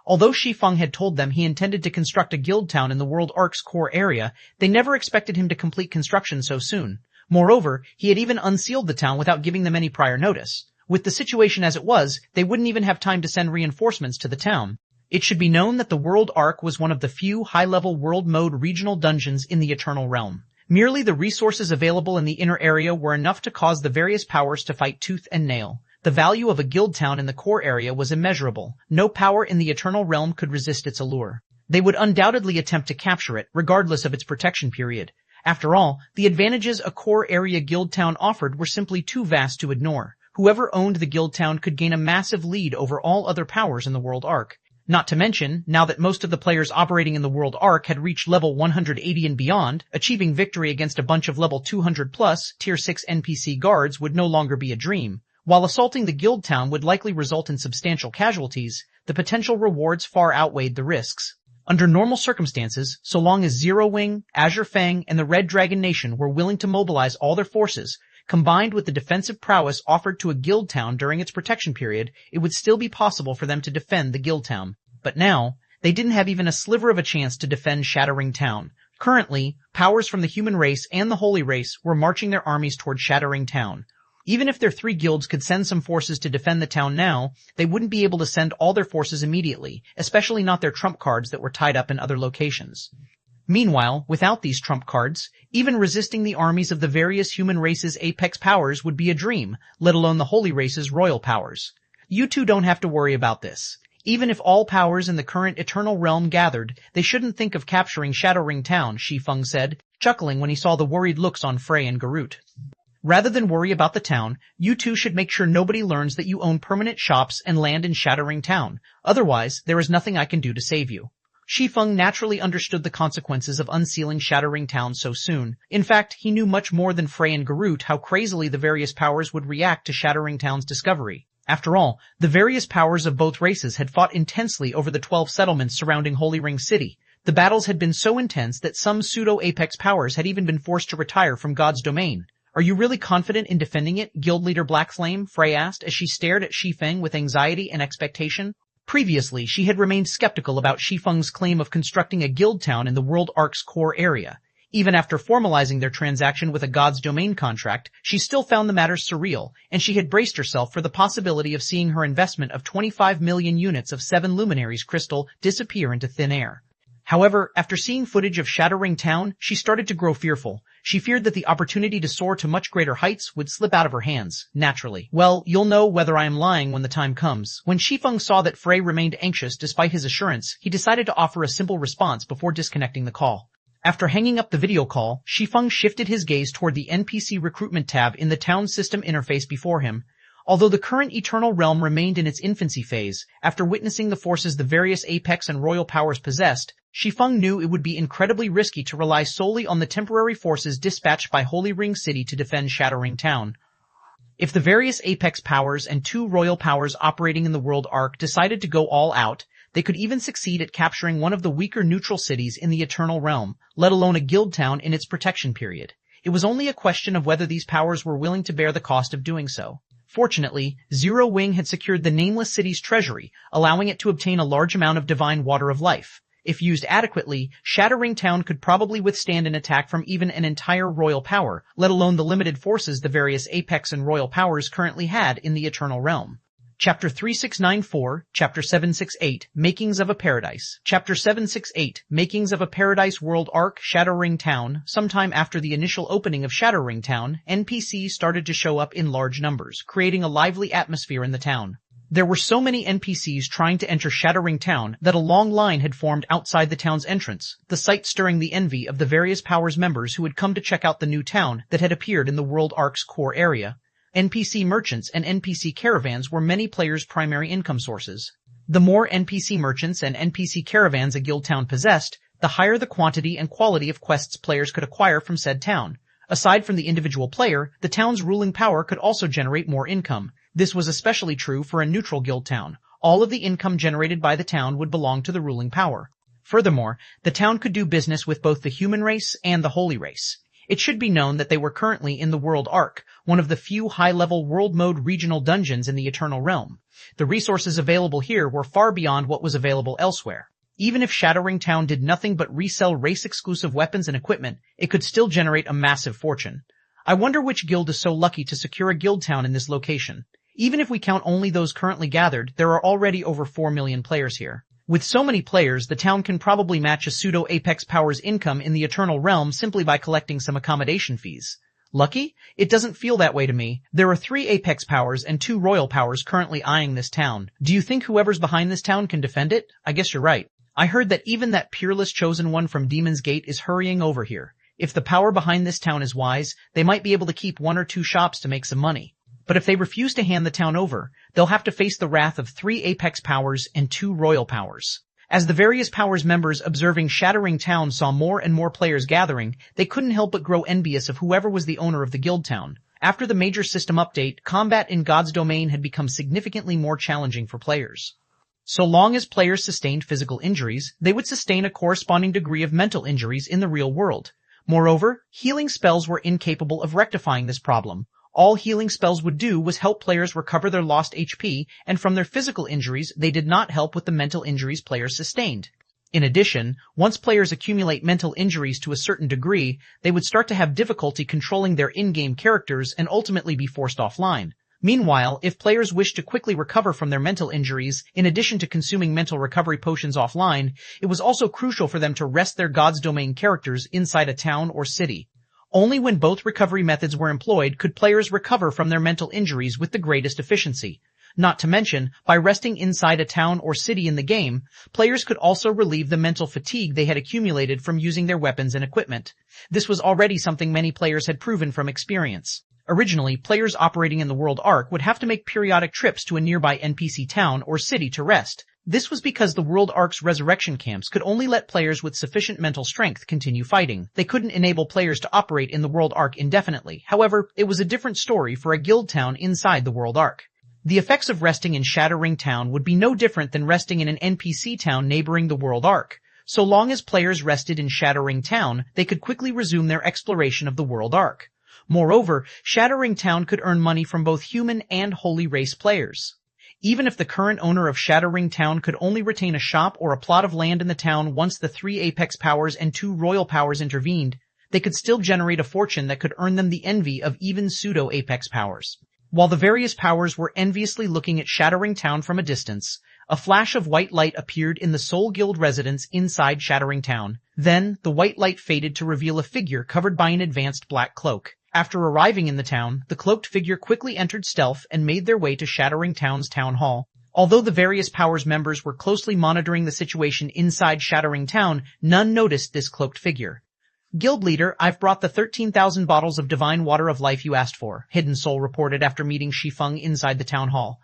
Although Shi Feng had told them he intended to construct a guild town in the World Arc's core area, they never expected him to complete construction so soon. Moreover, he had even unsealed the town without giving them any prior notice. With the situation as it was, they wouldn't even have time to send reinforcements to the town. It should be known that the World Arc was one of the few high-level world mode regional dungeons in the Eternal Realm. Merely the resources available in the inner area were enough to cause the various powers to fight tooth and nail. The value of a guild town in the core area was immeasurable. No power in the Eternal Realm could resist its allure. They would undoubtedly attempt to capture it, regardless of its protection period. After all, the advantages a core area guild town offered were simply too vast to ignore. Whoever owned the guild town could gain a massive lead over all other powers in the World Arc. Not to mention, now that most of the players operating in the World Arc had reached level 180 and beyond, achieving victory against a bunch of level 200 plus Tier 6 NPC guards would no longer be a dream. While assaulting the guild town would likely result in substantial casualties, the potential rewards far outweighed the risks. Under normal circumstances, so long as Zero Wing, Azure Fang, and the Red Dragon Nation were willing to mobilize all their forces, combined with the defensive prowess offered to a guild town during its protection period, it would still be possible for them to defend the guild town. But now, They didn't have even a sliver of a chance to defend Shattering Town. Currently, powers from the human race and the holy race were marching their armies toward Shattering Town. Even if their 3 guilds could send some forces to defend the town now, they wouldn't be able to send all their forces immediately, especially not their trump cards that were tied up in other locations. Meanwhile, without these trump cards, even resisting the armies of the various human races' apex powers would be a dream, let alone the holy race's royal powers. You two don't have to worry about this. Even if all powers in the current Eternal Realm gathered, they shouldn't think of capturing Shattering Town, Shi Feng said, chuckling when he saw the worried looks on Frey and Garut. Rather than worry about the town, you two should make sure nobody learns that you own permanent shops and land in Shattering Town. Otherwise, there is nothing I can do to save you. Shi Feng naturally understood the consequences of unsealing Shattering Town so soon. In fact, he knew much more than Frey and Garut how crazily the various powers would react to Shattering Town's discovery. After all, the various powers of both races had fought intensely over the 12 settlements surrounding Holy Ring City. The battles had been so intense that some pseudo-apex powers had even been forced to retire from God's domain. Are you really confident in defending it, Guild Leader Blackflame? Frey asked as she stared at Shi Feng with anxiety and expectation. Previously, she had remained skeptical about Shi Feng's claim of constructing a guild town in the World Ark's core area. Even after formalizing their transaction with a God's Domain contract, she still found the matter surreal, and she had braced herself for the possibility of seeing her investment of 25 million units of 7 Luminaries crystal disappear into thin air. However, after seeing footage of Shattering Town, she started to grow fearful. She feared that the opportunity to soar to much greater heights would slip out of her hands, naturally. Well, you'll know whether I am lying when the time comes. When Shi Feng saw that Frey remained anxious despite his assurance, he decided to offer a simple response before disconnecting the call. After hanging up the video call, Shi Feng shifted his gaze toward the NPC recruitment tab in the town system interface before him. Although the current Eternal Realm remained in its infancy phase, after witnessing the forces the various apex and royal powers possessed, Shi Feng knew it would be incredibly risky to rely solely on the temporary forces dispatched by Holy Ring City to defend Shattering Town. If the various apex powers and 2 royal powers operating in the World Ark decided to go all out, they could even succeed at capturing one of the weaker neutral cities in the Eternal Realm, let alone a guild town in its protection period. It was only a question of whether these powers were willing to bear the cost of doing so. Fortunately, Zero Wing had secured the Nameless City's treasury, allowing it to obtain a large amount of divine water of life. If used adequately, Shattering Town could probably withstand an attack from even an entire royal power, let alone the limited forces the various apex and royal powers currently had in the Eternal Realm. Chapter 3694, Chapter 768, Makings of a Paradise. Chapter 768, Makings of a Paradise World Ark Shattering Town. Sometime after the initial opening of Shattering Town, NPCs started to show up in large numbers, creating a lively atmosphere in the town. There were so many NPCs trying to enter Shattering Town that a long line had formed outside the town's entrance, the sight stirring the envy of the various powers members who had come to check out the new town that had appeared in the World Ark's core area. NPC merchants and NPC caravans were many players' primary income sources. The more NPC merchants and NPC caravans a guild town possessed, the higher the quantity and quality of quests players could acquire from said town. Aside from the individual player, the town's ruling power could also generate more income. This was especially true for a neutral guild town. All of the income generated by the town would belong to the ruling power. Furthermore, the town could do business with both the human race and the holy race. It should be known that they were currently in the World Ark, one of the few high-level world mode regional dungeons in the Eternal Realm. The resources available here were far beyond what was available elsewhere. Even if Shattering Town did nothing but resell race-exclusive weapons and equipment, it could still generate a massive fortune. I wonder which guild is so lucky to secure a guild town in this location. Even if we count only those currently gathered, there are already over 4 million players here. With so many players, the town can probably match a pseudo-apex power's income in the Eternal Realm simply by collecting some accommodation fees. Lucky? It doesn't feel that way to me. There are 3 apex powers and 2 royal powers currently eyeing this town. Do you think whoever's behind this town can defend it? I guess you're right. I heard that even that peerless chosen one from Demon's Gate is hurrying over here. If the power behind this town is wise, they might be able to keep 1 or 2 shops to make some money. But if they refuse to hand the town over, they'll have to face the wrath of 3 apex powers and 2 royal powers. As the various powers members observing Shattering Town saw more and more players gathering, they couldn't help but grow envious of whoever was the owner of the guild town. After the major system update, combat in God's domain had become significantly more challenging for players. So long as players sustained physical injuries, they would sustain a corresponding degree of mental injuries in the real world. Moreover, healing spells were incapable of rectifying this problem. All healing spells would do was help players recover their lost HP, and from their physical injuries, they did not help with the mental injuries players sustained. In addition, once players accumulate mental injuries to a certain degree, they would start to have difficulty controlling their in-game characters and ultimately be forced offline. Meanwhile, if players wish to quickly recover from their mental injuries, in addition to consuming mental recovery potions offline, it was also crucial for them to rest their God's Domain characters inside a town or city. Only when both recovery methods were employed could players recover from their mental injuries with the greatest efficiency. Not to mention, by resting inside a town or city in the game, players could also relieve the mental fatigue they had accumulated from using their weapons and equipment. This was already something many players had proven from experience. Originally, players operating in the World Arc would have to make periodic trips to a nearby NPC town or city to rest. This was because the World Arc's resurrection camps could only let players with sufficient mental strength continue fighting. They couldn't enable players to operate in the World Arc indefinitely. However, it was a different story for a guild town inside the World Arc. The effects of resting in Shattering Town would be no different than resting in an NPC town neighboring the World Arc. So long as players rested in Shattering Town, they could quickly resume their exploration of the World Arc. Moreover, Shattering Town could earn money from both human and holy race players. Even if the current owner of Shattering Town could only retain a shop or a plot of land in the town once the 3 Apex powers and 2 Royal powers intervened, they could still generate a fortune that could earn them the envy of even pseudo-Apex powers. While the various powers were enviously looking at Shattering Town from a distance, a flash of white light appeared in the Soul Guild residence inside Shattering Town. Then, the white light faded to reveal a figure covered by an advanced black cloak. After arriving in the town, the cloaked figure quickly entered stealth and made their way to Shattering Town's town hall. Although the various powers members were closely monitoring the situation inside Shattering Town, none noticed this cloaked figure. Guild leader, I've brought the 13,000 bottles of divine water of life you asked for, Hidden Soul reported after meeting Shi Feng inside the town hall.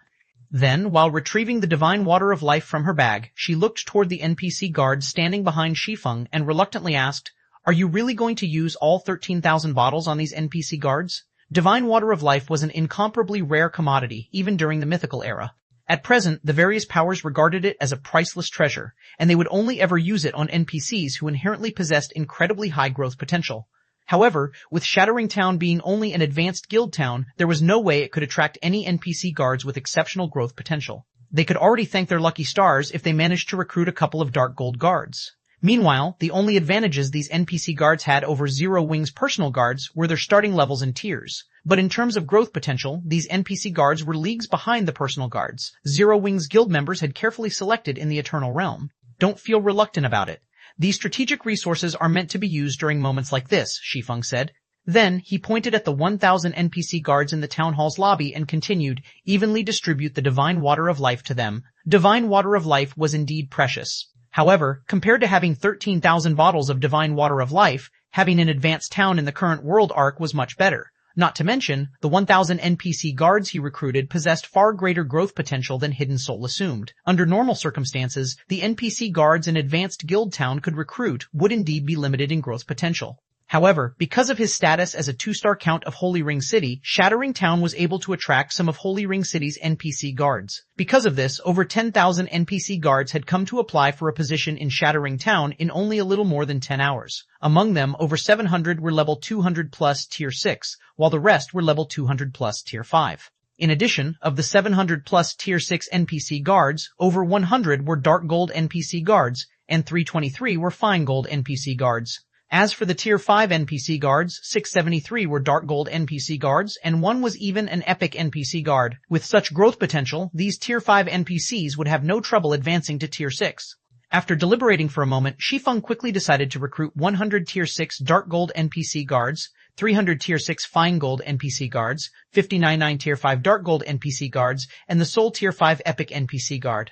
Then, while retrieving the divine water of life from her bag, she looked toward the NPC guard standing behind Shi Feng and reluctantly asked, "Are you really going to use all 13,000 bottles on these NPC guards?" Divine water of life was an incomparably rare commodity, even during the mythical era. At present, the various powers regarded it as a priceless treasure, and they would only ever use it on NPCs who inherently possessed incredibly high growth potential. However, with Shattering Town being only an advanced guild town, there was no way it could attract any NPC guards with exceptional growth potential. They could already thank their lucky stars if they managed to recruit a couple of Dark Gold guards. Meanwhile, the only advantages these NPC guards had over Zero Wing's personal guards were their starting levels and tiers. But in terms of growth potential, these NPC guards were leagues behind the personal guards Zero Wing's guild members had carefully selected in the Eternal Realm. Don't feel reluctant about it. These strategic resources are meant to be used during moments like this, Shi Feng said. Then, he pointed at the 1,000 NPC guards in the town hall's lobby and continued, evenly distribute the divine water of life to them. Divine water of life was indeed precious. However, compared to having 13,000 bottles of divine water of life, having an advanced town in the current world arc was much better. Not to mention, the 1,000 NPC guards he recruited possessed far greater growth potential than Hidden Soul assumed. Under normal circumstances, the NPC guards an advanced guild town could recruit would indeed be limited in growth potential. However, because of his status as a 2-star count of Holy Ring City, Shattering Town was able to attract some of Holy Ring City's NPC guards. Because of this, over 10,000 NPC guards had come to apply for a position in Shattering Town in only a little more than 10 hours. Among them, over 700 were level 200 plus tier 6, while the rest were level 200 plus tier 5. In addition, of the 700 plus tier 6 NPC guards, over 100 were Dark Gold NPC guards, and 323 were Fine Gold NPC guards. As for the Tier 5 NPC guards, 673 were Dark Gold NPC guards, and 1 was even an Epic NPC guard. With such growth potential, these Tier 5 NPCs would have no trouble advancing to Tier 6. After deliberating for a moment, Shi Feng quickly decided to recruit 100 Tier 6 Dark Gold NPC guards, 300 Tier 6 Fine Gold NPC guards, 59 Tier 5 Dark Gold NPC guards, and the sole Tier 5 Epic NPC guard.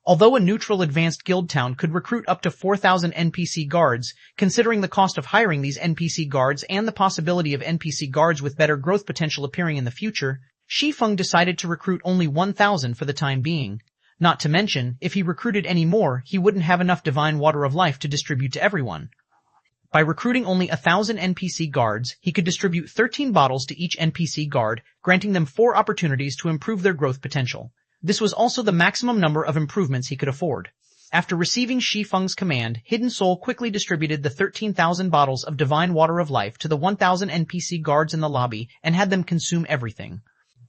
Although a neutral advanced guild town could recruit up to 4,000 NPC guards, considering the cost of hiring these NPC guards and the possibility of NPC guards with better growth potential appearing in the future, Shi Feng decided to recruit only 1,000 for the time being. Not to mention, if he recruited any more, he wouldn't have enough divine water of life to distribute to everyone. By recruiting only 1,000 NPC guards, he could distribute 13 bottles to each NPC guard, granting them 4 opportunities to improve their growth potential. This was also the maximum number of improvements he could afford. After receiving Shi Feng's command, Hidden Soul quickly distributed the 13,000 bottles of divine water of life to the 1,000 NPC guards in the lobby and had them consume everything.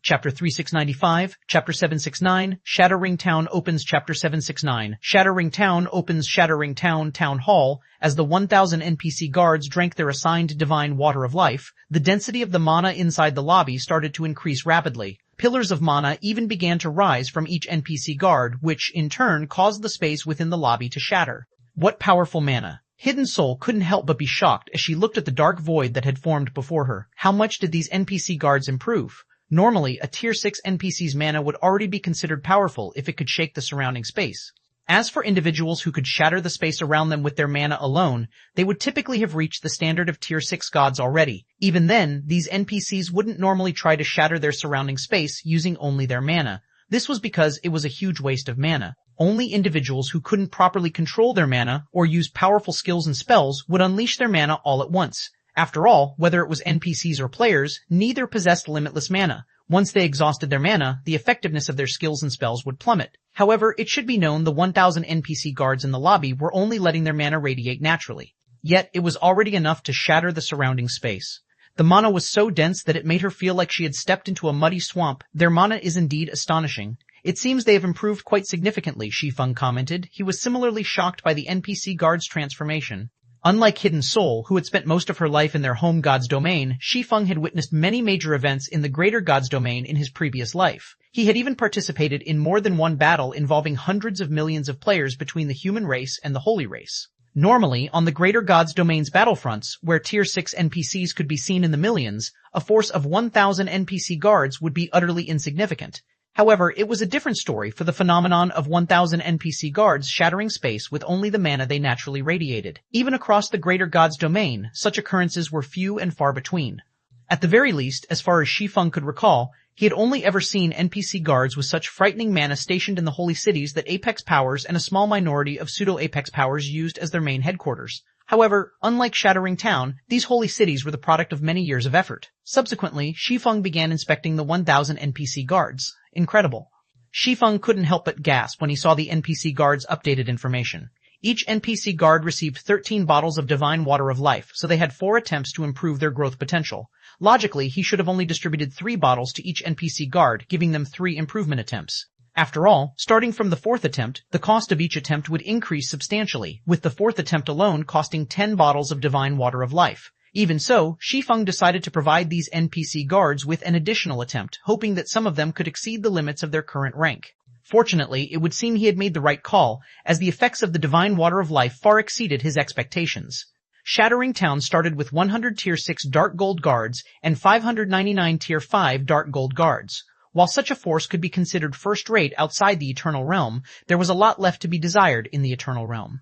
Chapter 3695, Chapter 769, Shattering Town opens Chapter 769. Shattering Town opens Shattering Town Town Hall. As the 1,000 NPC guards drank their assigned divine water of life, the density of the mana inside the lobby started to increase rapidly. Pillars of mana even began to rise from each NPC guard, which, in turn, caused the space within the lobby to shatter. What powerful mana! Hidden Soul couldn't help but be shocked as she looked at the dark void that had formed before her. How much did these NPC guards improve? Normally, a Tier 6 NPC's mana would already be considered powerful if it could shake the surrounding space. As for individuals who could shatter the space around them with their mana alone, they would typically have reached the standard of Tier 6 gods already. Even then, these NPCs wouldn't normally try to shatter their surrounding space using only their mana. This was because it was a huge waste of mana. Only individuals who couldn't properly control their mana or use powerful skills and spells would unleash their mana all at once. After all, whether it was NPCs or players, neither possessed limitless mana. Once they exhausted their mana, the effectiveness of their skills and spells would plummet. However, it should be known the 1,000 NPC guards in the lobby were only letting their mana radiate naturally. Yet, it was already enough to shatter the surrounding space. The mana was so dense that it made her feel like she had stepped into a muddy swamp. Their mana is indeed astonishing. It seems they have improved quite significantly, Shi Feng commented. He was similarly shocked by the NPC guard's transformation. Unlike Hidden Soul, who had spent most of her life in their home god's domain, Shi Feng had witnessed many major events in the greater god's domain in his previous life. He had even participated in more than one battle involving hundreds of millions of players between the human race and the holy race. Normally, on the greater god's domain's battlefronts, where Tier 6 NPCs could be seen in the millions, a force of 1,000 NPC guards would be utterly insignificant. However, it was a different story for the phenomenon of 1,000 NPC guards shattering space with only the mana they naturally radiated. Even across the greater god's domain, such occurrences were few and far between. At the very least, as far as Shi Feng could recall, he had only ever seen NPC guards with such frightening mana stationed in the holy cities that Apex powers and a small minority of pseudo-Apex powers used as their main headquarters. However, unlike Shattering Town, these holy cities were the product of many years of effort. Subsequently, Shi Feng began inspecting the 1,000 NPC guards. Incredible. Shi Feng couldn't help but gasp when he saw the NPC guards' updated information. Each NPC guard received 13 bottles of divine water of life, so they had 4 attempts to improve their growth potential. Logically, he should have only distributed 3 bottles to each NPC guard, giving them 3 improvement attempts. After all, starting from the 4th attempt, the cost of each attempt would increase substantially, with the 4th attempt alone costing 10 bottles of divine water of life. Even so, Shi Feng decided to provide these NPC guards with an additional attempt, hoping that some of them could exceed the limits of their current rank. Fortunately, it would seem he had made the right call, as the effects of the divine water of life far exceeded his expectations. Shattering Town started with 100 Tier 6 Dark Gold guards and 599 Tier 5 Dark Gold guards. While such a force could be considered first-rate outside the Eternal Realm, there was a lot left to be desired in the Eternal Realm.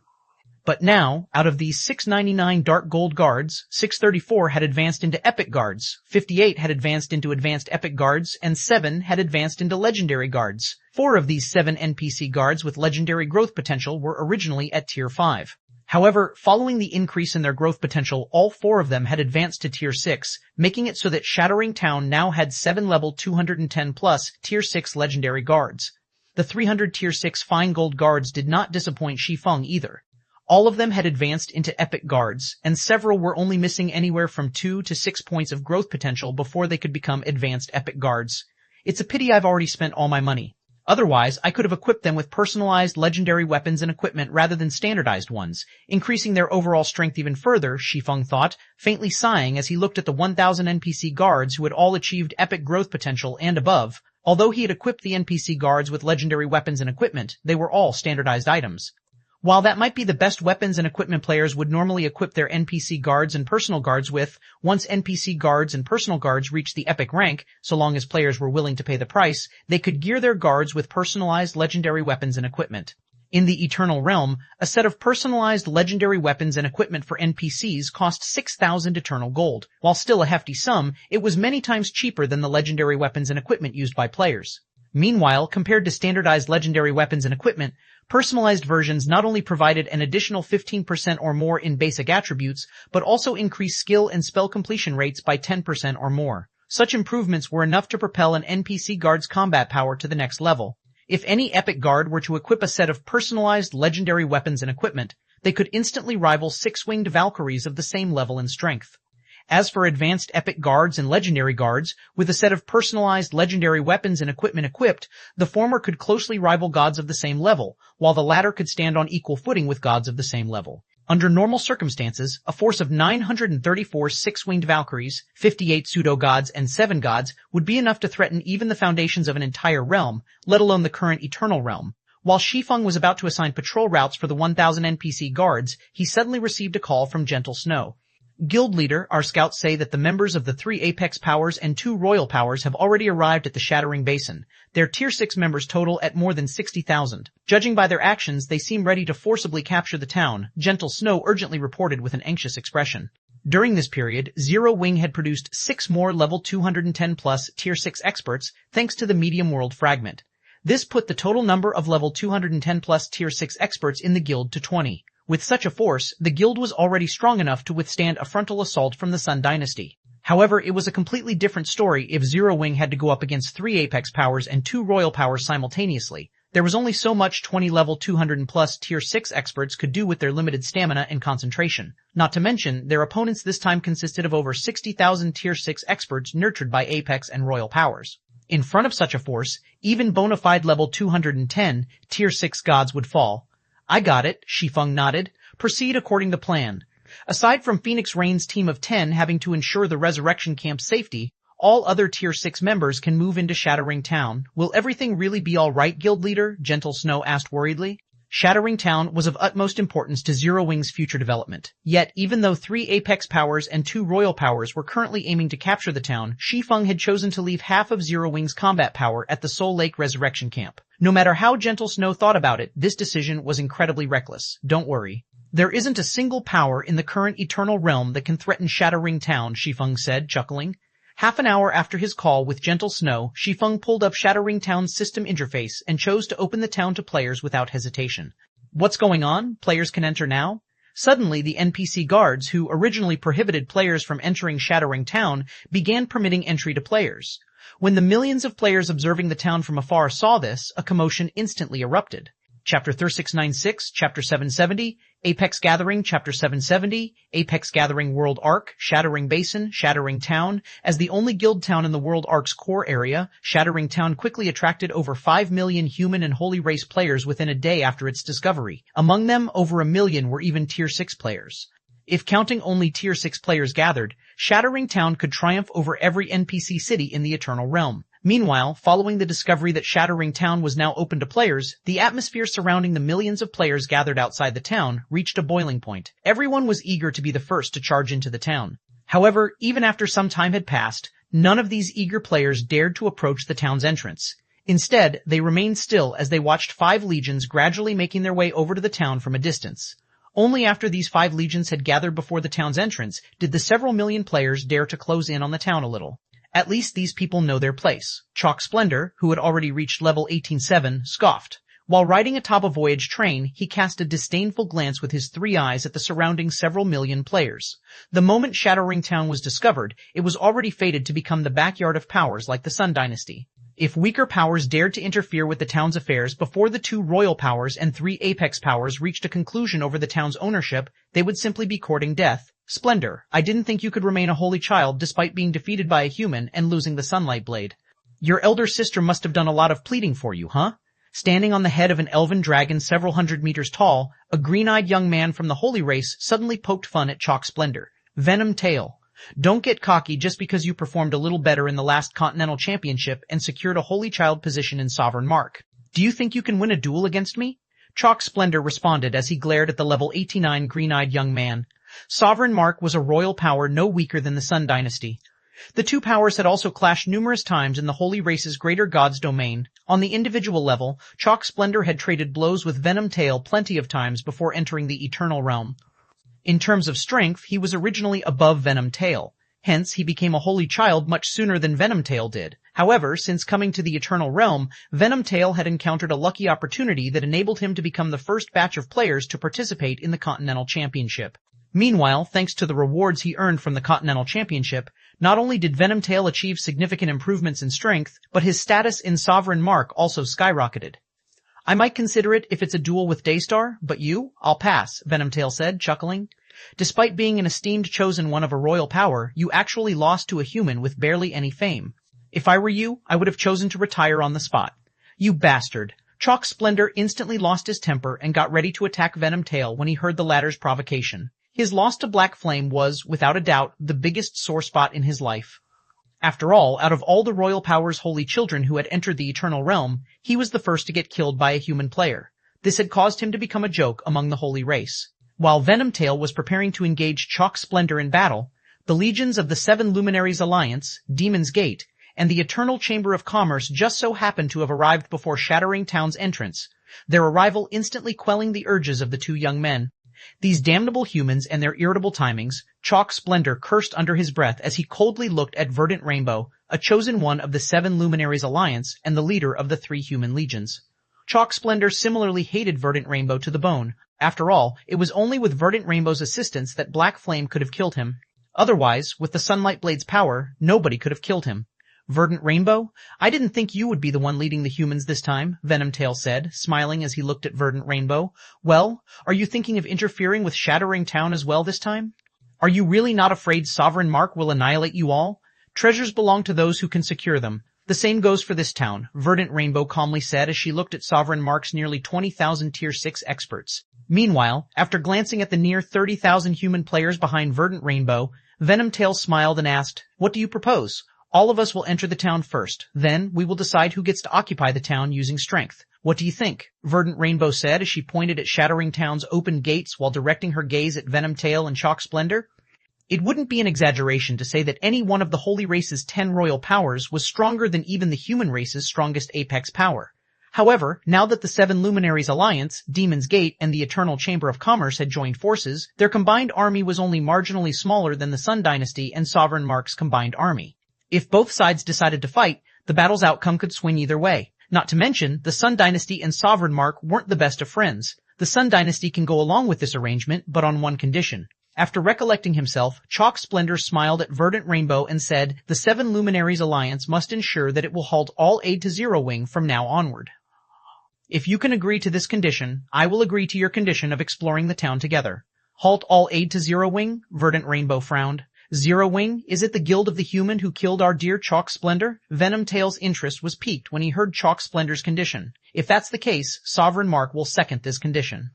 But now, out of these 699 Dark Gold guards, 634 had advanced into Epic guards, 58 had advanced into Advanced Epic guards, and 7 had advanced into Legendary guards. 4 of these 7 NPC guards with legendary growth potential were originally at Tier 5. However, following the increase in their growth potential, all 4 of them had advanced to Tier 6, making it so that Shattering Town now had 7 level 210 plus Tier 6 legendary guards. The 300 Tier 6 Fine Gold guards did not disappoint Shi Feng either. All of them had advanced into Epic guards, and several were only missing anywhere from 2 to 6 points of growth potential before they could become Advanced Epic guards. It's a pity I've already spent all my money. Otherwise, I could have equipped them with personalized legendary weapons and equipment rather than standardized ones, increasing their overall strength even further, Shi Feng thought, faintly sighing as he looked at the 1,000 NPC guards who had all achieved epic growth potential and above. Although he had equipped the NPC guards with legendary weapons and equipment, they were all standardized items. While that might be the best weapons and equipment players would normally equip their NPC guards and personal guards with, once NPC guards and personal guards reached the epic rank, so long as players were willing to pay the price, they could gear their guards with personalized legendary weapons and equipment. In the Eternal Realm, a set of personalized legendary weapons and equipment for NPCs cost 6,000 eternal gold. While still a hefty sum, it was many times cheaper than the legendary weapons and equipment used by players. Meanwhile, compared to standardized legendary weapons and equipment, personalized versions not only provided an additional 15% or more in basic attributes, but also increased skill and spell completion rates by 10% or more. Such improvements were enough to propel an NPC guard's combat power to the next level. If any epic guard were to equip a set of personalized legendary weapons and equipment, they could instantly rival six-winged Valkyries of the same level and strength. As for advanced epic guards and legendary guards, with a set of personalized legendary weapons and equipment equipped, the former could closely rival gods of the same level, while the latter could stand on equal footing with gods of the same level. Under normal circumstances, a force of 934 six-winged Valkyries, 58 pseudo-gods, and 7 gods would be enough to threaten even the foundations of an entire realm, let alone the current Eternal Realm. While Shi Feng was about to assign patrol routes for the 1,000 NPC guards, he suddenly received a call from Gentle Snow. Guild leader, our scouts say that the members of the 3 Apex Powers and 2 Royal Powers have already arrived at the Shattering Basin. Their Tier 6 members total at more than 60,000. Judging by their actions, they seem ready to forcibly capture the town, Gentle Snow urgently reported with an anxious expression. During this period, Zero Wing had produced 6 more level 210 plus Tier 6 experts thanks to the Medium World Fragment. This put the total number of level 210 plus Tier 6 experts in the guild to 20. With such a force, the guild was already strong enough to withstand a frontal assault from the Sun Dynasty. However, it was a completely different story if Zero Wing had to go up against 3 Apex Powers and 2 Royal Powers simultaneously. There was only so much 20 level 200 plus Tier 6 experts could do with their limited stamina and concentration. Not to mention, their opponents this time consisted of over 60,000 Tier 6 experts nurtured by Apex and Royal Powers. In front of such a force, even bona fide level 210 Tier 6 gods would fall. I got it, Shi Feng nodded. Proceed according to plan. Aside from Phoenix Rain's team of 10 having to ensure the Resurrection Camp's safety, all other Tier 6 members can move into Shattering Town. Will everything really be alright, Guild Leader? Gentle Snow asked worriedly. Shattering Town was of utmost importance to Zero Wing's future development. Yet, even though 3 Apex Powers and 2 Royal Powers were currently aiming to capture the town, Shi Feng had chosen to leave half of Zero Wing's combat power at the Soul Lake Resurrection Camp. No matter how Gentle Snow thought about it, this decision was incredibly reckless. Don't worry. There isn't a single power in the current Eternal Realm that can threaten Shattering Town, Shi Feng said, chuckling. Half an hour after his call with Gentle Snow, Shi Feng pulled up Shattering Town's system interface and chose to open the town to players without hesitation. What's going on? Players can enter now? Suddenly, the NPC guards, who originally prohibited players from entering Shattering Town, began permitting entry to players. When the millions of players observing the town from afar saw this, a commotion instantly erupted. Chapter 3696, Chapter 770, Apex Gathering, Chapter 770, Apex Gathering World Arc, Shattering Basin, Shattering Town. As the only guild town in the World Arc's core area, Shattering Town quickly attracted over 5 million human and holy race players within a day after its discovery. Among them, over 1 million were even Tier 6 players. If counting only Tier 6 players gathered, Shattering Town could triumph over every NPC city in the Eternal Realm. Meanwhile, following the discovery that Shattering Town was now open to players, the atmosphere surrounding the millions of players gathered outside the town reached a boiling point. Everyone was eager to be the first to charge into the town. However, even after some time had passed, none of these eager players dared to approach the town's entrance. Instead, they remained still as they watched 5 legions gradually making their way over to the town from a distance. Only after these 5 legions had gathered before the town's entrance did the several million players dare to close in on the town a little. At least these people know their place. Chalk Splendor, who had already reached level 18-7, scoffed. While riding atop a voyage train, he cast a disdainful glance with his 3 eyes at the surrounding several million players. The moment Shattering Town was discovered, it was already fated to become the backyard of powers like the Sun Dynasty. If weaker powers dared to interfere with the town's affairs before the 2 Royal Powers and 3 Apex Powers reached a conclusion over the town's ownership, they would simply be courting death. Splendor, I didn't think you could remain a holy child despite being defeated by a human and losing the Sunlight Blade. Your elder sister must have done a lot of pleading for you, huh? Standing on the head of an elven dragon several hundred meters tall, a green-eyed young man from the holy race suddenly poked fun at Chalk Splendor. Venom Tail. Don't get cocky just because you performed a little better in the last Continental Championship and secured a holy child position in Sovereign Mark. Do you think you can win a duel against me? Chalk Splendor responded as he glared at the level 89 green-eyed young man. Sovereign Mark was a royal power no weaker than the Sun Dynasty. The 2 powers had also clashed numerous times in the Holy Race's Greater God's domain. On the individual level, Chalk Splendor had traded blows with Venom Tail plenty of times before entering the Eternal Realm. In terms of strength, he was originally above Venom Tail. Hence, he became a holy child much sooner than Venom Tail did. However, since coming to the Eternal Realm, Venom Tail had encountered a lucky opportunity that enabled him to become the first batch of players to participate in the Continental Championship. Meanwhile, thanks to the rewards he earned from the Continental Championship, Not only did Venomtail achieve significant improvements in strength, but his status in Sovereign Mark also skyrocketed. I might consider it if it's a duel with Daystar, but you? I'll pass, Venomtail said, chuckling. Despite being an esteemed chosen one of a royal power, you actually lost to a human with barely any fame. If I were you, I would have chosen to retire on the spot. You bastard. Chalk Splendor instantly lost his temper and got ready to attack Venomtail when he heard the latter's provocation. His loss to Black Flame was, without a doubt, the biggest sore spot in his life. After all, out of all the royal power's holy children who had entered the Eternal Realm, he was the first to get killed by a human player. This had caused him to become a joke among the holy race. While Venomtail was preparing to engage Chalk Splendor in battle, the legions of the Seven Luminaries Alliance, Demon's Gate, and the Eternal Chamber of Commerce just so happened to have arrived before Shattering Town's entrance, their arrival instantly quelling the urges of the two young men. These damnable humans and their irritable timings, Chalk Splendor cursed under his breath as he coldly looked at Verdant Rainbow, a chosen one of the Seven Luminaries Alliance and the leader of the three human legions. Chalk Splendor similarly hated Verdant Rainbow to the bone. After all, it was only with Verdant Rainbow's assistance that Black Flame could have killed him. Otherwise, with the Sunlight Blade's power, nobody could have killed him. Verdant Rainbow? I didn't think you would be the one leading the humans this time, Venomtail said, smiling as he looked at Verdant Rainbow. Well, are you thinking of interfering with Shattering Town as well this time? Are you really not afraid Sovereign Mark will annihilate you all? Treasures belong to those who can secure them. The same goes for this town, Verdant Rainbow calmly said as she looked at Sovereign Mark's nearly 20,000 Tier 6 experts. Meanwhile, after glancing at the near 30,000 human players behind Verdant Rainbow, Venomtail smiled and asked, "What do you propose? All of us will enter the town first. Then, we will decide who gets to occupy the town using strength. What do you think?" Verdant Rainbow said as she pointed at Shattering Town's open gates while directing her gaze at Venomtail and Chalk Splendor. It wouldn't be an exaggeration to say that any one of the Holy Race's 10 royal powers was stronger than even the human race's strongest apex power. However, now that the Seven Luminaries Alliance, Demon's Gate, and the Eternal Chamber of Commerce had joined forces, their combined army was only marginally smaller than the Sun Dynasty and Sovereign Mark's combined army. If both sides decided to fight, the battle's outcome could swing either way. Not to mention, the Sun Dynasty and Sovereign Mark weren't the best of friends. The Sun Dynasty can go along with this arrangement, but on one condition. After recollecting himself, Chalk Splendor smiled at Verdant Rainbow and said, "The Seven Luminaries Alliance must ensure that it will halt all aid to Zero Wing from now onward. If you can agree to this condition, I will agree to your condition of exploring the town together." "Halt all aid to Zero Wing?" Verdant Rainbow frowned. "Zero Wing? Is it the guild of the human who killed our dear Chalk Splendor?" Venomtail's interest was piqued when he heard Chalk Splendor's condition. If that's the case, Sovereign Mark will second this condition.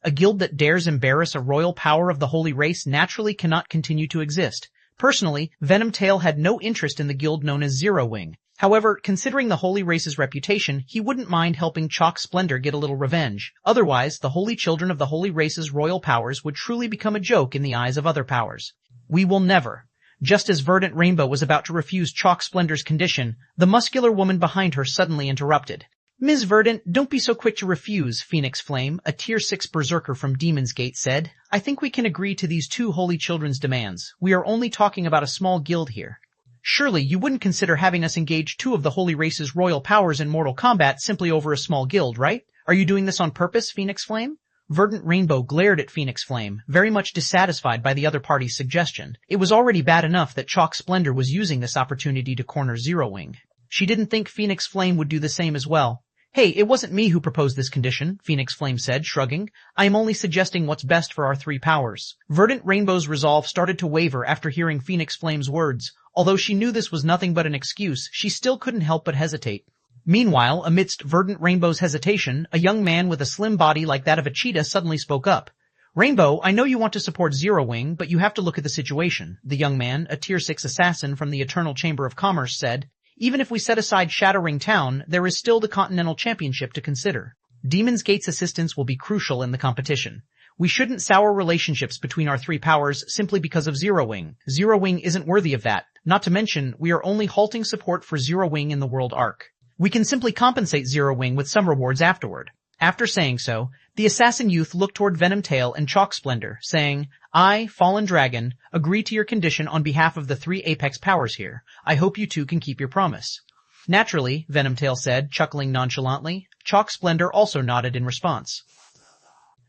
A guild that dares embarrass a royal power of the holy race naturally cannot continue to exist. Personally, Venomtail had no interest in the guild known as Zero Wing. However, considering the holy race's reputation, he wouldn't mind helping Chalk Splendor get a little revenge. Otherwise, the holy children of the holy race's royal powers would truly become a joke in the eyes of other powers. "We will never." Just as Verdant Rainbow was about to refuse Chalk Splendor's condition, the muscular woman behind her suddenly interrupted. "Ms. Verdant, don't be so quick to refuse," Phoenix Flame, a Tier 6 berserker from Demon's Gate, said. "I think we can agree to these two holy children's demands. We are only talking about a small guild here. Surely you wouldn't consider having us engage two of the holy race's royal powers in mortal combat simply over a small guild, right? Are you doing this on purpose, Phoenix Flame?" Verdant Rainbow glared at Phoenix Flame, very much dissatisfied by the other party's suggestion. It was already bad enough that Chalk Splendor was using this opportunity to corner Zero Wing. She didn't think Phoenix Flame would do the same as well. "Hey, it wasn't me who proposed this condition," Phoenix Flame said, shrugging. "I am only suggesting what's best for our three powers." Verdant Rainbow's resolve started to waver after hearing Phoenix Flame's words. Although she knew this was nothing but an excuse, she still couldn't help but hesitate. Meanwhile, amidst Verdant Rainbow's hesitation, a young man with a slim body like that of a cheetah suddenly spoke up. "Rainbow, I know you want to support Zero Wing, but you have to look at the situation," the young man, a Tier 6 assassin from the Eternal Chamber of Commerce, said. "Even if we set aside Shattering Town, there is still the Continental Championship to consider. Demon's Gate's assistance will be crucial in the competition. We shouldn't sour relationships between our three powers simply because of Zero Wing. Zero Wing isn't worthy of that. Not to mention, we are only halting support for Zero Wing in the world arc. We can simply compensate Zero Wing with some rewards afterward." After saying so, the assassin youth looked toward Venomtail and Chalk Splendor, saying, "I, Fallen Dragon, agree to your condition on behalf of the three apex powers here. I hope you two can keep your promise." "Naturally," Venomtail said, chuckling nonchalantly. Chalk Splendor also nodded in response.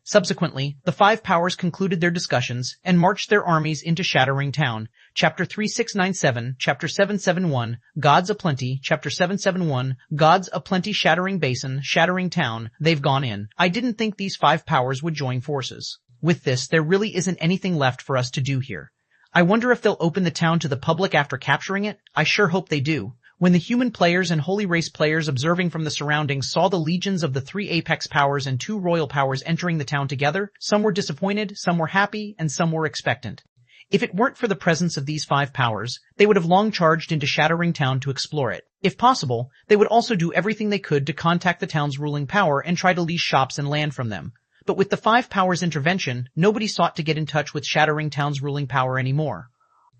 Subsequently, the five powers concluded their discussions and marched their armies into Shattering Town. Chapter 3697, Chapter 771, Gods Aplenty, Chapter 771, Gods Aplenty Shattering Basin, Shattering Town. They've gone in. I didn't think these five powers would join forces. With this, there really isn't anything left for us to do here. I wonder if they'll open the town to the public after capturing it. I sure hope they do. When the human players and holy race players observing from the surroundings saw the legions of the three apex powers and two royal powers entering the town together, some were disappointed, some were happy, and some were expectant. If it weren't for the presence of these five powers, they would have long charged into Shattering Town to explore it. If possible, they would also do everything they could to contact the town's ruling power and try to lease shops and land from them. But with the five powers' intervention, nobody sought to get in touch with Shattering Town's ruling power anymore.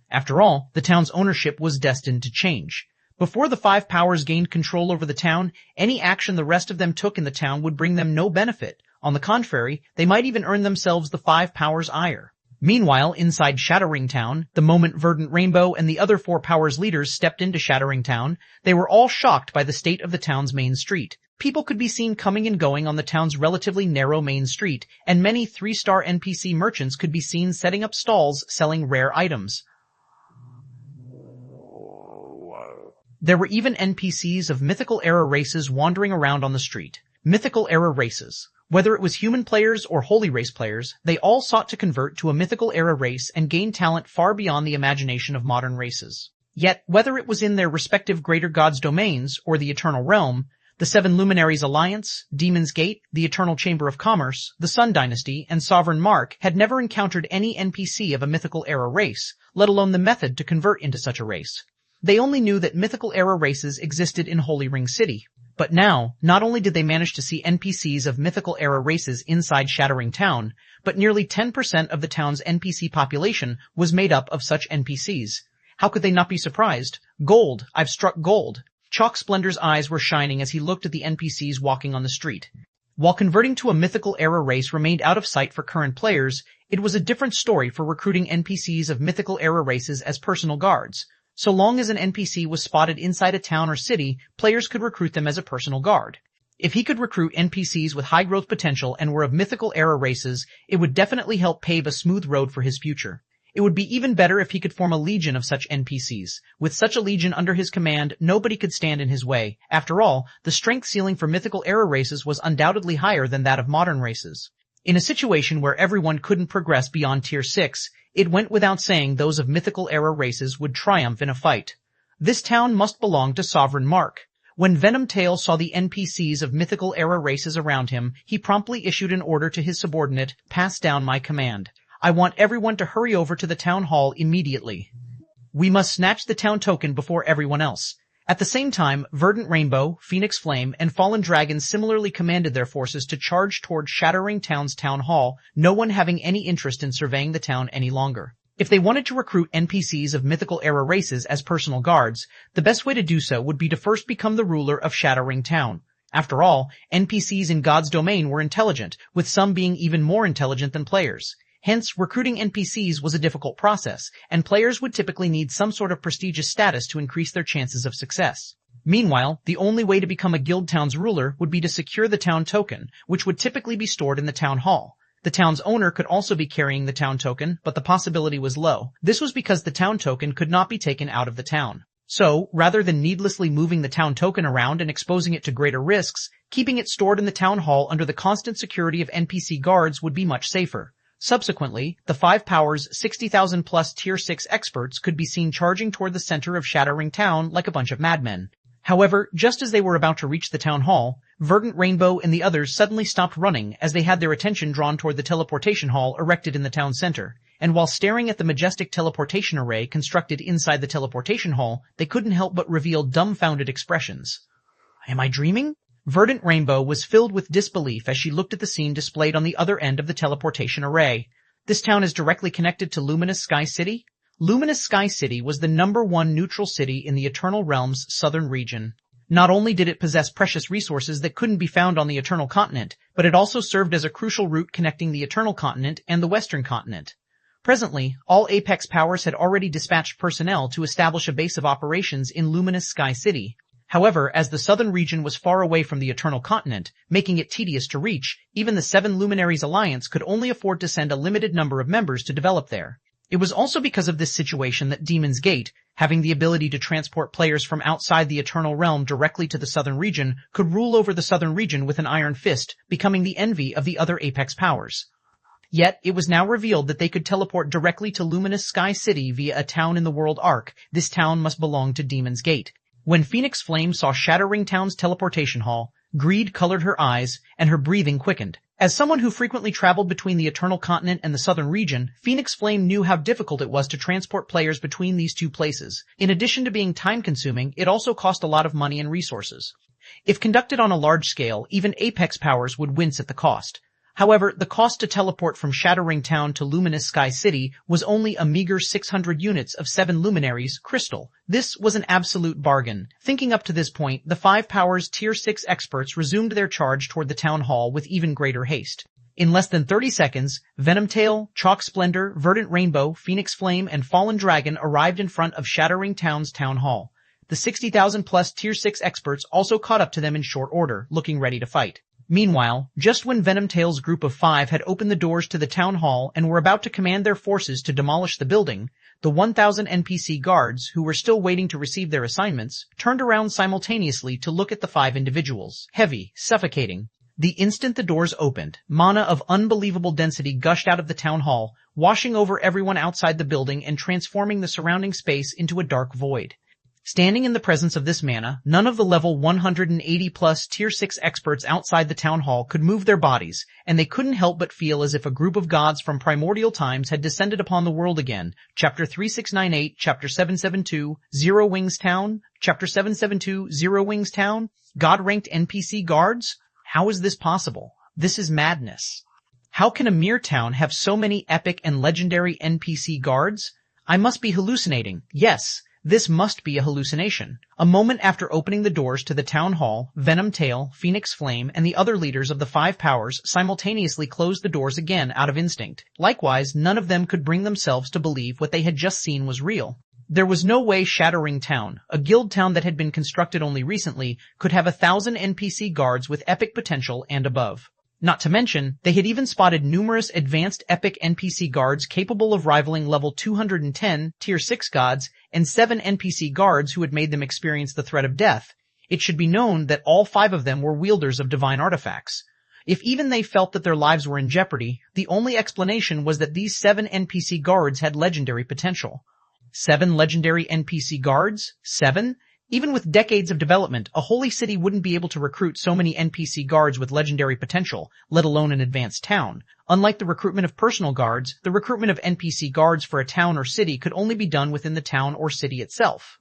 After all, the town's ownership was destined to change. Before the five powers gained control over the town, any action the rest of them took in the town would bring them no benefit. On the contrary, they might even earn themselves the five powers' ire. Meanwhile, inside Shattering Town, the moment Verdant Rainbow and the other four powers leaders stepped into Shattering Town, they were all shocked by the state of the town's main street. People could be seen coming and going on the town's relatively narrow main street, and many three-star NPC merchants could be seen setting up stalls selling rare items. There were even NPCs of mythical-era races wandering around on the street. Mythical-era races. Whether it was human players or holy race players, they all sought to convert to a mythical-era race and gain talent far beyond the imagination of modern races. Yet, whether it was in their respective greater gods' domains or the Eternal Realm, the Seven Luminaries Alliance, Demon's Gate, the Eternal Chamber of Commerce, the Sun Dynasty, and Sovereign Mark had never encountered any NPC of a mythical-era race, let alone the method to convert into such a race. They only knew that mythical-era races existed in Holy Ring City. But now, not only did they manage to see NPCs of mythical-era races inside Shattering Town, but nearly 10% of the town's NPC population was made up of such NPCs. How could they not be surprised? Gold! I've struck gold! Chalk Splendor's eyes were shining as he looked at the NPCs walking on the street. While converting to a mythical-era race remained out of sight for current players, it was a different story for recruiting NPCs of mythical-era races as personal guards. So long as an NPC was spotted inside a town or city, players could recruit them as a personal guard. If he could recruit NPCs with high growth potential and were of mythical-era races, it would definitely help pave a smooth road for his future. It would be even better if he could form a legion of such NPCs. With such a legion under his command, nobody could stand in his way. After all, the strength ceiling for mythical-era races was undoubtedly higher than that of modern races. In a situation where everyone couldn't progress beyond Tier 6, it went without saying those of mythical-era races would triumph in a fight. This town must belong to Sovereign Mark. When Venom Tail saw the NPCs of mythical-era races around him, he promptly issued an order to his subordinate, "Pass down my command. I want everyone to hurry over to the town hall immediately. We must snatch the town token before everyone else." At the same time, Verdant Rainbow, Phoenix Flame, and Fallen Dragon similarly commanded their forces to charge toward Shattering Town's town hall, no one having any interest in surveying the town any longer. If they wanted to recruit NPCs of mythical-era races as personal guards, the best way to do so would be to first become the ruler of Shattering Town. After all, NPCs in God's domain were intelligent, with some being even more intelligent than players. Hence, recruiting NPCs was a difficult process, and players would typically need some sort of prestigious status to increase their chances of success. Meanwhile, the only way to become a guild town's ruler would be to secure the town token, which would typically be stored in the town hall. The town's owner could also be carrying the town token, but the possibility was low. This was because the town token could not be taken out of the town. So, rather than needlessly moving the town token around and exposing it to greater risks, keeping it stored in the town hall under the constant security of NPC guards would be much safer. Subsequently, the five powers 60,000 plus Tier 6 experts could be seen charging toward the center of Shattering Town like a bunch of madmen. However, just as they were about to reach the town hall, Verdant Rainbow and the others suddenly stopped running as they had their attention drawn toward the teleportation hall erected in the town center. And while staring at the majestic teleportation array constructed inside the teleportation hall, they couldn't help but reveal dumbfounded expressions. Am I dreaming? Verdant Rainbow was filled with disbelief as she looked at the scene displayed on the other end of the teleportation array. This town is directly connected to Luminous Sky City? Luminous Sky City was the #1 neutral city in the Eternal Realm's southern region. Not only did it possess precious resources that couldn't be found on the Eternal Continent, but it also served as a crucial route connecting the Eternal Continent and the Western Continent. Presently, all Apex powers had already dispatched personnel to establish a base of operations in Luminous Sky City. However, as the southern region was far away from the Eternal Continent, making it tedious to reach, even the Seven Luminaries Alliance could only afford to send a limited number of members to develop there. It was also because of this situation that Demon's Gate, having the ability to transport players from outside the Eternal Realm directly to the southern region, could rule over the southern region with an iron fist, becoming the envy of the other Apex powers. Yet, it was now revealed that they could teleport directly to Luminous Sky City via a town in the World Arc. This town must belong to Demon's Gate. When Phoenix Flame saw Shattering Town's teleportation hall, greed colored her eyes, and her breathing quickened. As someone who frequently traveled between the Eternal Continent and the southern region, Phoenix Flame knew how difficult it was to transport players between these two places. In addition to being time-consuming, it also cost a lot of money and resources. If conducted on a large scale, even Apex powers would wince at the cost. However, the cost to teleport from Shattering Town to Luminous Sky City was only a meager 600 units of 7 luminaries crystal. This was an absolute bargain. Thinking up to this point, the 5 powers Tier 6 experts resumed their charge toward the town hall with even greater haste. In less than 30 seconds, Venomtail, Chalk Splendor, Verdant Rainbow, Phoenix Flame, and Fallen Dragon arrived in front of Shattering Town's town hall. The 60,000 plus Tier 6 experts also caught up to them in short order, looking ready to fight. Meanwhile, just when Venomtail's group of 5 had opened the doors to the town hall and were about to command their forces to demolish the building, the 1,000 NPC guards, who were still waiting to receive their assignments, turned around simultaneously to look at the 5 individuals. Heavy, suffocating. The instant the doors opened, mana of unbelievable density gushed out of the town hall, washing over everyone outside the building and transforming the surrounding space into a dark void. Standing in the presence of this mana, none of the level 180 plus Tier 6 experts outside the town hall could move their bodies, and they couldn't help but feel as if a group of gods from primordial times had descended upon the world again. Chapter 3698, Chapter 772, Zero Wings Town, Chapter 772, Zero Wings Town, God-ranked NPC guards? How is this possible? This is madness. How can a mere town have so many epic and legendary NPC guards? I must be hallucinating. Yes. This must be a hallucination. A moment after opening the doors to the town hall, Venomtail, Phoenix Flame, and the other leaders of the 5 powers simultaneously closed the doors again out of instinct. Likewise, none of them could bring themselves to believe what they had just seen was real. There was no way Shattering Town, a guild town that had been constructed only recently, could have 1,000 NPC guards with epic potential and above. Not to mention, they had even spotted numerous advanced epic NPC guards capable of rivaling level 210 Tier 6 gods and 7 NPC guards who had made them experience the threat of death. It should be known that all 5 of them were wielders of divine artifacts. If even they felt that their lives were in jeopardy, the only explanation was that these 7 NPC guards had legendary potential. 7 legendary NPC guards? 7? Even with decades of development, a holy city wouldn't be able to recruit so many NPC guards with legendary potential, let alone an advanced town. Unlike the recruitment of personal guards, the recruitment of NPC guards for a town or city could only be done within the town or city itself.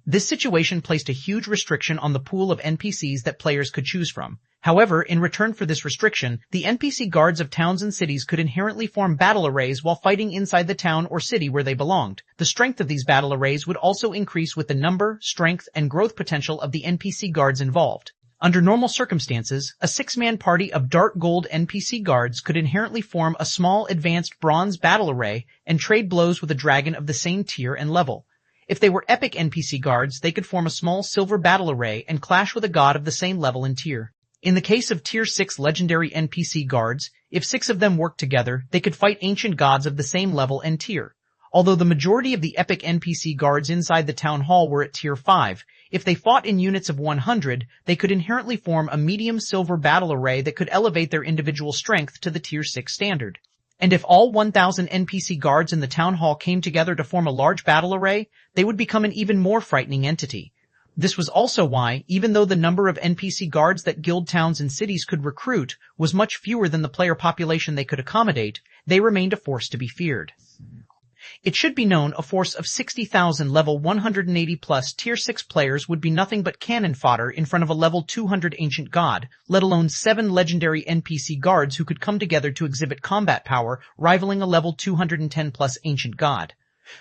This situation placed a huge restriction on the pool of NPCs that players could choose from. However, in return for this restriction, the NPC guards of towns and cities could inherently form battle arrays while fighting inside the town or city where they belonged. The strength of these battle arrays would also increase with the number, strength, and growth potential of the NPC guards involved. Under normal circumstances, a 6-man party of dark gold NPC guards could inherently form a small advanced bronze battle array and trade blows with a dragon of the same tier and level. If they were epic NPC guards, they could form a small silver battle array and clash with a god of the same level and tier. In the case of Tier 6 legendary NPC guards, if 6 of them worked together, they could fight ancient gods of the same level and tier. Although the majority of the epic NPC guards inside the town hall were at Tier 5, if they fought in units of 100, they could inherently form a medium silver battle array that could elevate their individual strength to the Tier 6 standard. And if all 1,000 NPC guards in the town hall came together to form a large battle array, they would become an even more frightening entity. This was also why, even though the number of NPC guards that guild towns and cities could recruit was much fewer than the player population they could accommodate, they remained a force to be feared. It should be known a force of 60,000 level 180 plus Tier 6 players would be nothing but cannon fodder in front of a level 200 ancient god, let alone 7 legendary NPC guards who could come together to exhibit combat power rivaling a level 210 plus ancient god.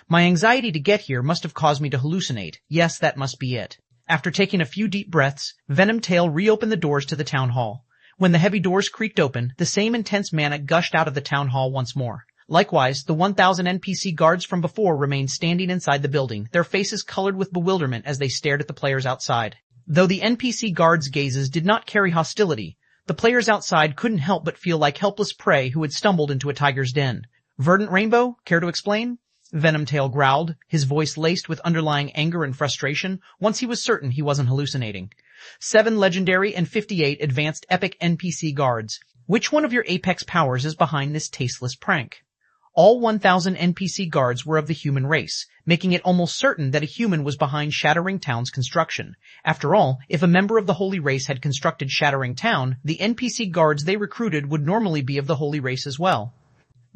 My anxiety to get here must have caused me to hallucinate. Yes, that must be it. After taking a few deep breaths, Venomtail reopened the doors to the town hall. When the heavy doors creaked open, the same intense mana gushed out of the town hall once more. Likewise, the 1,000 NPC guards from before remained standing inside the building, their faces colored with bewilderment as they stared at the players outside. Though the NPC guards' gazes did not carry hostility, the players outside couldn't help but feel like helpless prey who had stumbled into a tiger's den. Verdant Rainbow, care to explain? Venomtail growled, his voice laced with underlying anger and frustration once he was certain he wasn't hallucinating. 7 legendary and 58 advanced epic NPC guards. Which one of your apex powers is behind this tasteless prank? All 1,000 NPC guards were of the human race, making it almost certain that a human was behind Shattering Town's construction. After all, if a member of the Holy Race had constructed Shattering Town, the NPC guards they recruited would normally be of the Holy Race as well.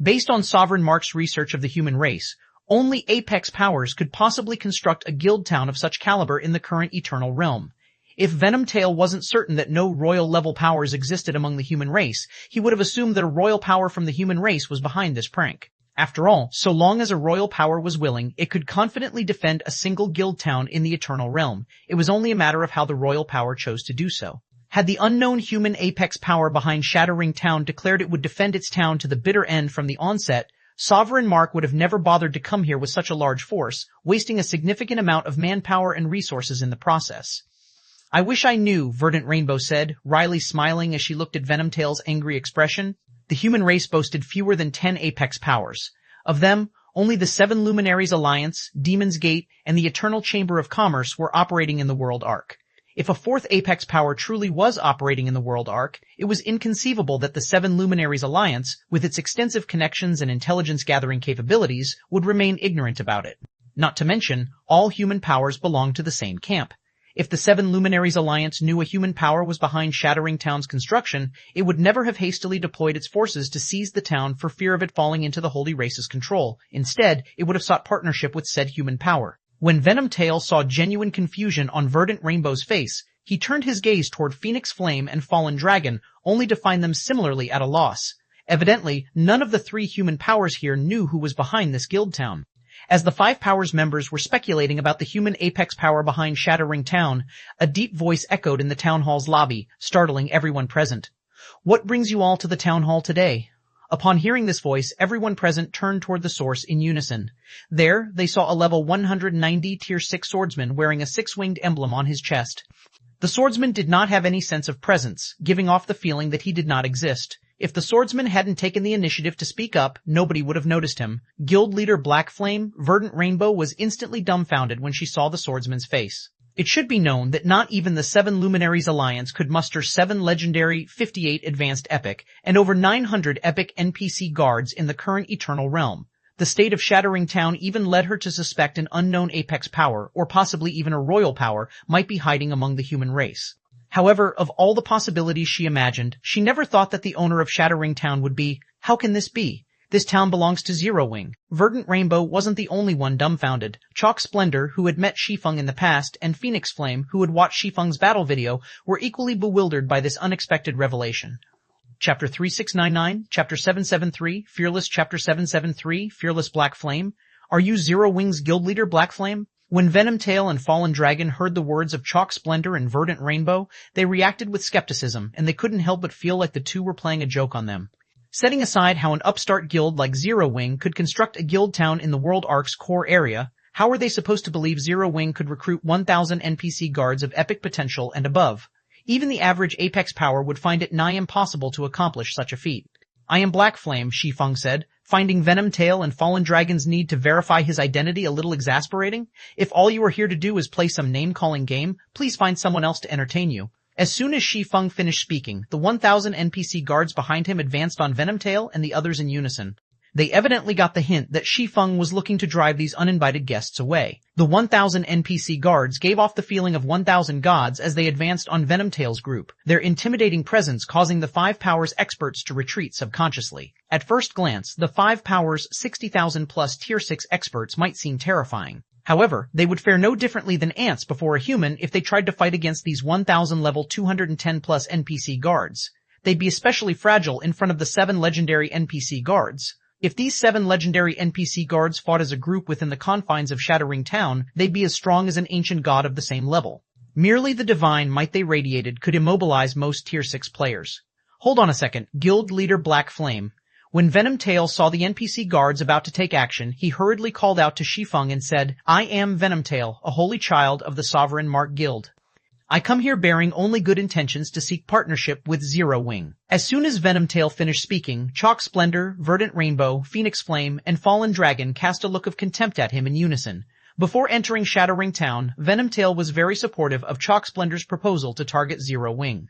Based on Sovereign Mark's research of the human race, only apex powers could possibly construct a guild town of such caliber in the current Eternal Realm. If Venomtail wasn't certain that no royal-level powers existed among the human race, he would have assumed that a royal power from the human race was behind this prank. After all, so long as a royal power was willing, it could confidently defend a single guild town in the Eternal Realm. It was only a matter of how the royal power chose to do so. Had the unknown human apex power behind Shattering Town declared it would defend its town to the bitter end from the onset, Sovereign Mark would have never bothered to come here with such a large force, wasting a significant amount of manpower and resources in the process. I wish I knew, Verdant Rainbow said, wryly smiling as she looked at Venomtail's angry expression. The human race boasted fewer than 10 apex powers. Of them, only the 7 Luminaries Alliance, Demon's Gate, and the Eternal Chamber of Commerce were operating in the World Arc. If a 4th apex power truly was operating in the World Arc, it was inconceivable that the 7 Luminaries Alliance, with its extensive connections and intelligence-gathering capabilities, would remain ignorant about it. Not to mention, all human powers belonged to the same camp. If the 7 Luminaries Alliance knew a human power was behind Shattering Town's construction, it would never have hastily deployed its forces to seize the town for fear of it falling into the Holy Race's control. Instead, it would have sought partnership with said human power. When Venomtail saw genuine confusion on Verdant Rainbow's face, he turned his gaze toward Phoenix Flame and Fallen Dragon, only to find them similarly at a loss. Evidently, none of the 3 human powers here knew who was behind this guild town. As the 5 Powers members were speculating about the human apex power behind Shattering Town, a deep voice echoed in the town hall's lobby, startling everyone present. What brings you all to the town hall today? Upon hearing this voice, everyone present turned toward the source in unison. There, they saw a level 190 Tier 6 swordsman wearing a 6-winged emblem on his chest. The swordsman did not have any sense of presence, giving off the feeling that he did not exist. If the swordsman hadn't taken the initiative to speak up, nobody would have noticed him. Guild leader Black Flame, Verdant Rainbow, was instantly dumbfounded when she saw the swordsman's face. It should be known that not even the 7 Luminaries Alliance could muster 7 legendary, 58 advanced epic, and over 900 epic NPC guards in the current Eternal Realm. The state of Shattering Town even led her to suspect an unknown apex power, or possibly even a royal power, might be hiding among the human race. However, of all the possibilities she imagined, she never thought that the owner of Shattering Town would be, how can this be? This town belongs to Zero Wing. Verdant Rainbow wasn't the only one dumbfounded. Chalk Splendor, who had met Shi Feng in the past, and Phoenix Flame, who had watched Shi Feng's battle video, were equally bewildered by this unexpected revelation. Chapter 3699, Chapter 773, Fearless Chapter 773, Fearless Black Flame. Are you Zero Wing's guild leader, Black Flame? When Venomtail and Fallen Dragon heard the words of Chalk Splendor and Verdant Rainbow, they reacted with skepticism, and they couldn't help but feel like the two were playing a joke on them. Setting aside how an upstart guild like Zero Wing could construct a guild town in the World Arc's core area, how were they supposed to believe Zero Wing could recruit 1,000 NPC guards of epic potential and above? Even the average Apex power would find it nigh impossible to accomplish such a feat. I am Black Flame, Shi Feng said, finding Venomtail and Fallen Dragon's need to verify his identity a little exasperating. If all you are here to do is play some name-calling game, please find someone else to entertain you. As soon as Shi Feng finished speaking, the 1,000 NPC guards behind him advanced on Venomtail and the others in unison. They evidently got the hint that Shi Feng was looking to drive these uninvited guests away. The 1,000 NPC guards gave off the feeling of 1,000 gods as they advanced on Venomtail's group, their intimidating presence causing the 5 Powers experts to retreat subconsciously. At first glance, the 5 Powers 60,000 plus Tier 6 experts might seem terrifying. However, they would fare no differently than ants before a human if they tried to fight against these 1,000 level 210 plus NPC guards. They'd be especially fragile in front of the 7 legendary NPC guards. If these 7 legendary NPC guards fought as a group within the confines of Shattering Town, they'd be as strong as an ancient god of the same level. Merely the divine might they radiated could immobilize most Tier 6 players. Hold on a second, Guild Leader Black Flame. When Venomtail saw the NPC guards about to take action, he hurriedly called out to Shi Feng and said, I am Venomtail, a holy child of the Sovereign Mark Guild. I come here bearing only good intentions to seek partnership with Zero Wing. As soon as Venomtail finished speaking, Chalk Splendor, Verdant Rainbow, Phoenix Flame, and Fallen Dragon cast a look of contempt at him in unison. Before entering Shattering Town, Venomtail was very supportive of Chalk Splendor's proposal to target Zero Wing.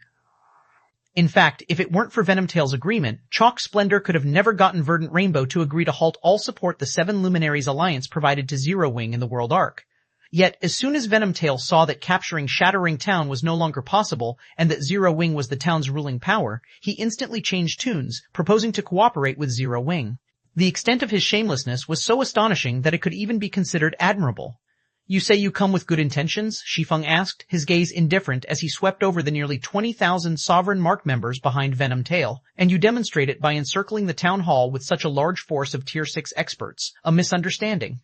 In fact, if it weren't for Venomtail's agreement, Chalk Splendor could have never gotten Verdant Rainbow to agree to halt all support the Seven Luminaries alliance provided to Zero Wing in the World Arc. Yet, as soon as Venomtail saw that capturing Shattering Town was no longer possible and that Zero Wing was the town's ruling power, he instantly changed tunes, proposing to cooperate with Zero Wing. The extent of his shamelessness was so astonishing that it could even be considered admirable. You say you come with good intentions? Shi Feng asked, his gaze indifferent as he swept over the nearly 20,000 Sovereign Mark members behind Venomtail, and you demonstrate it by encircling the town hall with such a large force of Tier 6 experts. A misunderstanding.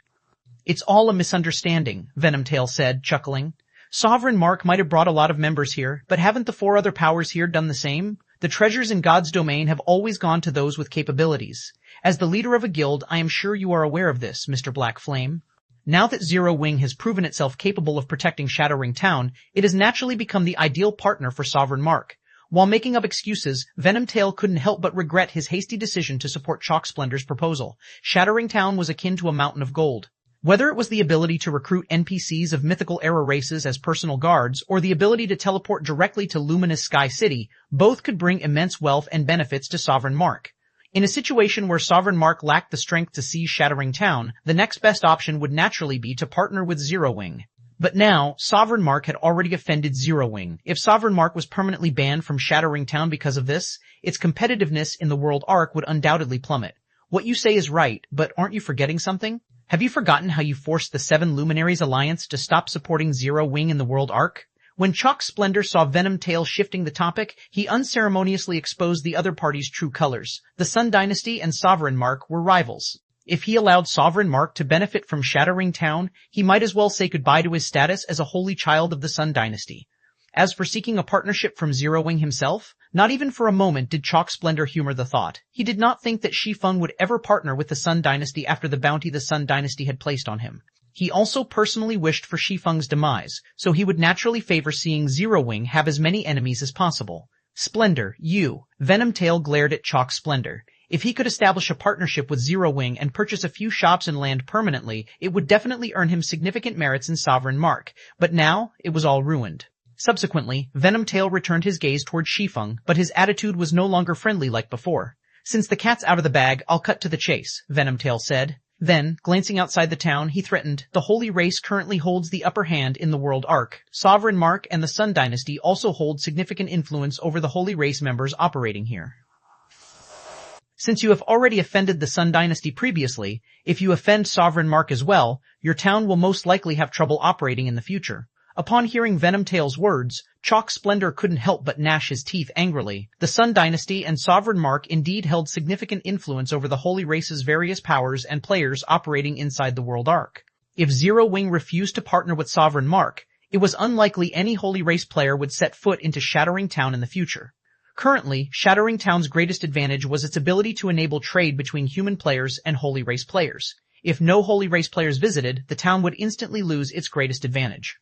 It's all a misunderstanding, Venomtail said, chuckling. Sovereign Mark might have brought a lot of members here, but haven't the 4 other powers here done the same? The treasures in God's domain have always gone to those with capabilities. As the leader of a guild, I am sure you are aware of this, Mr. Black Flame. Now that Zero Wing has proven itself capable of protecting Shattering Town, it has naturally become the ideal partner for Sovereign Mark. While making up excuses, Venomtail couldn't help but regret his hasty decision to support Chalk Splendor's proposal. Shattering Town was akin to a mountain of gold. Whether it was the ability to recruit NPCs of mythical era races as personal guards, or the ability to teleport directly to Luminous Sky City, both could bring immense wealth and benefits to Sovereign Mark. In a situation where Sovereign Mark lacked the strength to seize Shattering Town, the next best option would naturally be to partner with Zero Wing. But now, Sovereign Mark had already offended Zero Wing. If Sovereign Mark was permanently banned from Shattering Town because of this, its competitiveness in the World Arc would undoubtedly plummet. What you say is right, but aren't you forgetting something? Have you forgotten how you forced the Seven Luminaries Alliance to stop supporting Zero Wing in the World Arc? When Chalk Splendor saw Venomtail shifting the topic, he unceremoniously exposed the other party's true colors. The Sun Dynasty and Sovereign Mark were rivals. If he allowed Sovereign Mark to benefit from Shattering Town, he might as well say goodbye to his status as a holy child of the Sun Dynasty. As for seeking a partnership from Zero Wing himself, not even for a moment did Chalk Splendor humor the thought. He did not think that Shi Feng would ever partner with the Sun Dynasty after the bounty the Sun Dynasty had placed on him. He also personally wished for Shi Feng's demise, so he would naturally favor seeing Zero Wing have as many enemies as possible. Splendor, you. Venomtail glared at Chalk Splendor. If he could establish a partnership with Zero Wing and purchase a few shops and land permanently, it would definitely earn him significant merits in Sovereign Mark. But now, it was all ruined. Subsequently, Venomtail returned his gaze toward Shi Feng, but his attitude was no longer friendly like before. Since the cat's out of the bag, I'll cut to the chase, Venomtail said. Then, glancing outside the town, he threatened, the Holy Race currently holds the upper hand in the World Arc. Sovereign Mark and the Sun Dynasty also hold significant influence over the Holy Race members operating here. Since you have already offended the Sun Dynasty previously, if you offend Sovereign Mark as well, your town will most likely have trouble operating in the future. Upon hearing Venomtail's words, Chalk Splendor couldn't help but gnash his teeth angrily. The Sun Dynasty and Sovereign Mark indeed held significant influence over the Holy Race's various powers and players operating inside the World Arc. If Zero Wing refused to partner with Sovereign Mark, it was unlikely any Holy Race player would set foot into Shattering Town in the future. Currently, Shattering Town's greatest advantage was its ability to enable trade between human players and Holy Race players. If no Holy Race players visited, the town would instantly lose its greatest advantage.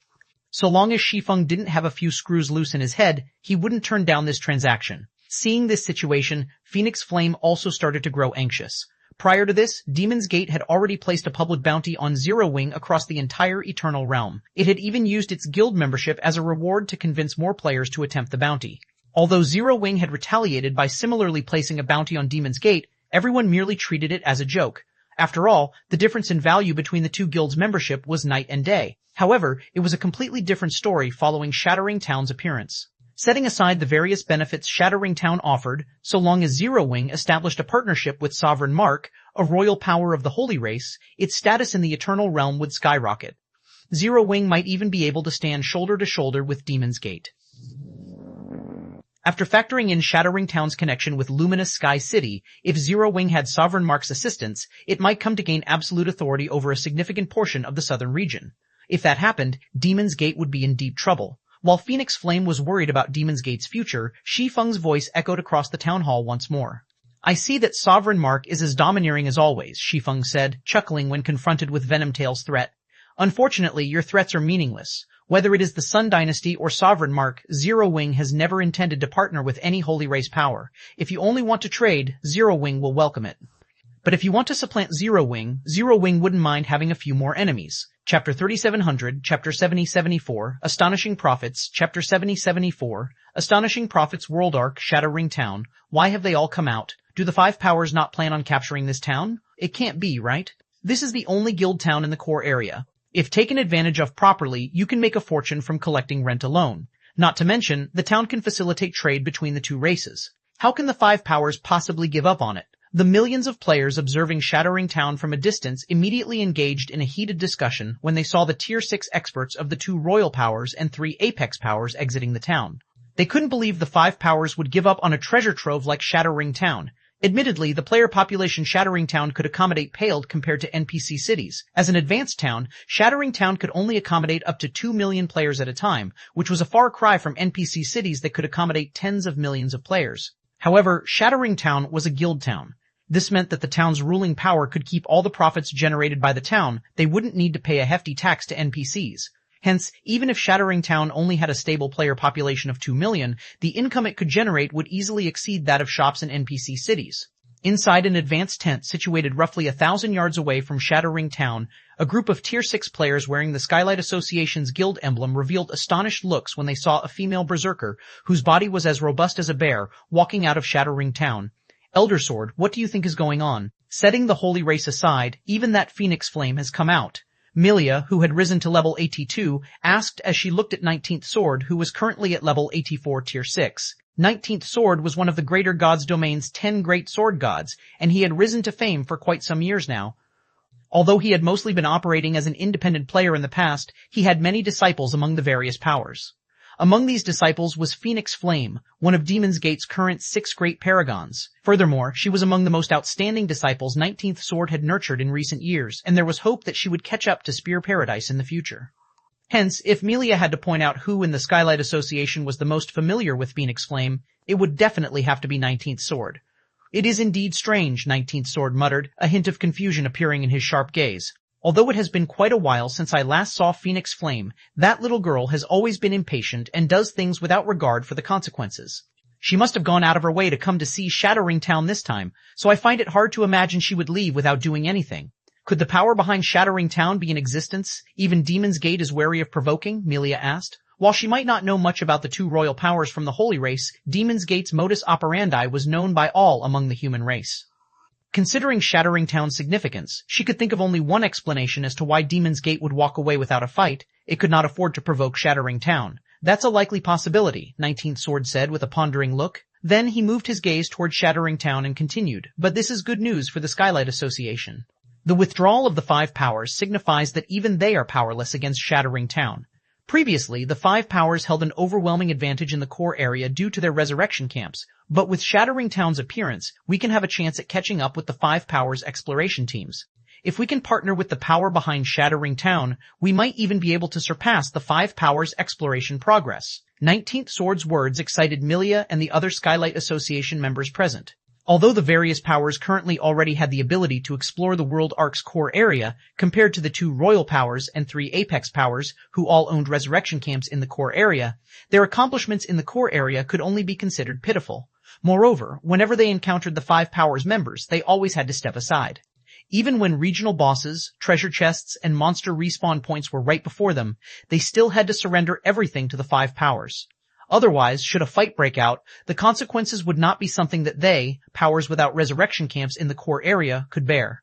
So long as Shi Feng didn't have a few screws loose in his head, he wouldn't turn down this transaction. Seeing this situation, Phoenix Flame also started to grow anxious. Prior to this, Demon's Gate had already placed a public bounty on Zero Wing across the entire Eternal Realm. It had even used its guild membership as a reward to convince more players to attempt the bounty. Although Zero Wing had retaliated by similarly placing a bounty on Demon's Gate, everyone merely treated it as a joke. After all, the difference in value between the two guilds' membership was night and day. However, it was a completely different story following Shattering Town's appearance. Setting aside the various benefits Shattering Town offered, so long as Zero Wing established a partnership with Sovereign Mark, a royal power of the Holy Race, its status in the Eternal Realm would skyrocket. Zero Wing might even be able to stand shoulder to shoulder with Demon's Gate. After factoring in Shattering Town's connection with Luminous Sky City, if Zero Wing had Sovereign Mark's assistance, it might come to gain absolute authority over a significant portion of the southern region. If that happened, Demon's Gate would be in deep trouble. While Phoenix Flame was worried about Demon's Gate's future, Shi Feng's voice echoed across the town hall once more. I see that Sovereign Mark is as domineering as always, Shi Feng said, chuckling when confronted with Venomtail's threat. Unfortunately, your threats are meaningless. Whether it is the Sun Dynasty or Sovereign Mark, Zero Wing has never intended to partner with any Holy Race power. If you only want to trade, Zero Wing will welcome it. But if you want to supplant Zero Wing wouldn't mind having a few more enemies. Chapter 3700, Chapter 7074, Astonishing Prophets, Chapter 7074, Astonishing Prophets World Arc, Shadow Ring Town. Why have they all come out? Do the five powers not plan on capturing this town? It can't be, right? This is the only guild town in the core area. If taken advantage of properly, you can make a fortune from collecting rent alone. Not to mention, the town can facilitate trade between the two races. How can the five powers possibly give up on it? The millions of players observing Shattering Town from a distance immediately engaged in a heated discussion when they saw the Tier 6 experts of the two Royal Powers and 3 Apex Powers exiting the town. They couldn't believe the five powers would give up on a treasure trove like Shattering Town. Admittedly, the player population Shattering Town could accommodate paled compared to NPC cities. As an advanced town, Shattering Town could only accommodate up to 2 million players at a time, which was a far cry from NPC cities that could accommodate tens of millions of players. However, Shattering Town was a guild town. This meant that the town's ruling power could keep all the profits generated by the town. They wouldn't need to pay a hefty tax to NPCs. Hence, even if Shattering Town only had a stable player population of 2 million, the income it could generate would easily exceed that of shops in NPC cities. Inside an advanced tent situated roughly 1,000 yards away from Shattering Town, a group of Tier 6 players wearing the Skylight Association's guild emblem revealed astonished looks when they saw a female berserker, whose body was as robust as a bear, walking out of Shattering Town. Elder Sword, what do you think is going on? Setting the holy race aside, even that phoenix flame has come out. Milia, who had risen to level 82, asked as she looked at 19th Sword, who was currently at level 84 Tier 6. 19th Sword was one of the Greater Gods domain's 10 great sword gods, and he had risen to fame for quite some years now. Although he had mostly been operating as an independent player in the past, he had many disciples among the various powers. Among these disciples was Phoenix Flame, one of Demon's Gate's current 6 great paragons. Furthermore, she was among the most outstanding disciples 19th Sword had nurtured in recent years, and there was hope that she would catch up to Spear Paradise in the future. Hence, if Melia had to point out who in the Skylight Association was the most familiar with Phoenix Flame, it would definitely have to be 19th Sword. It is indeed strange, 19th Sword muttered, a hint of confusion appearing in his sharp gaze. Although it has been quite a while since I last saw Phoenix Flame, that little girl has always been impatient and does things without regard for the consequences. She must have gone out of her way to come to see Shattering Town this time, so I find it hard to imagine she would leave without doing anything. Could the power behind Shattering Town be in existence? Even Demon's Gate is wary of provoking, Melia asked. While she might not know much about the two royal powers from the Holy Race, Demon's Gate's modus operandi was known by all among the human race. Considering Shattering Town's significance, she could think of only one explanation as to why Demon's Gate would walk away without a fight. It could not afford to provoke Shattering Town. That's a likely possibility, 19th Sword said with a pondering look. Then he moved his gaze toward Shattering Town and continued, but this is good news for the Skylight Association. The withdrawal of the five powers signifies that even they are powerless against Shattering Town. Previously, the five powers held an overwhelming advantage in the core area due to their resurrection camps, but with Shattering Town's appearance, we can have a chance at catching up with the five powers exploration teams. If we can partner with the power behind Shattering Town, we might even be able to surpass the five powers exploration progress. 19th Sword's words excited Milia and the other Skylight Association members present. Although the various powers currently already had the ability to explore the World Arc's core area, compared to the two Royal Powers and 3 Apex Powers, who all owned resurrection camps in the core area, their accomplishments in the core area could only be considered pitiful. Moreover, whenever they encountered the five powers members, they always had to step aside. Even when regional bosses, treasure chests, and monster respawn points were right before them, they still had to surrender everything to the five powers. Otherwise, should a fight break out, the consequences would not be something that they, powers without resurrection camps in the core area, could bear.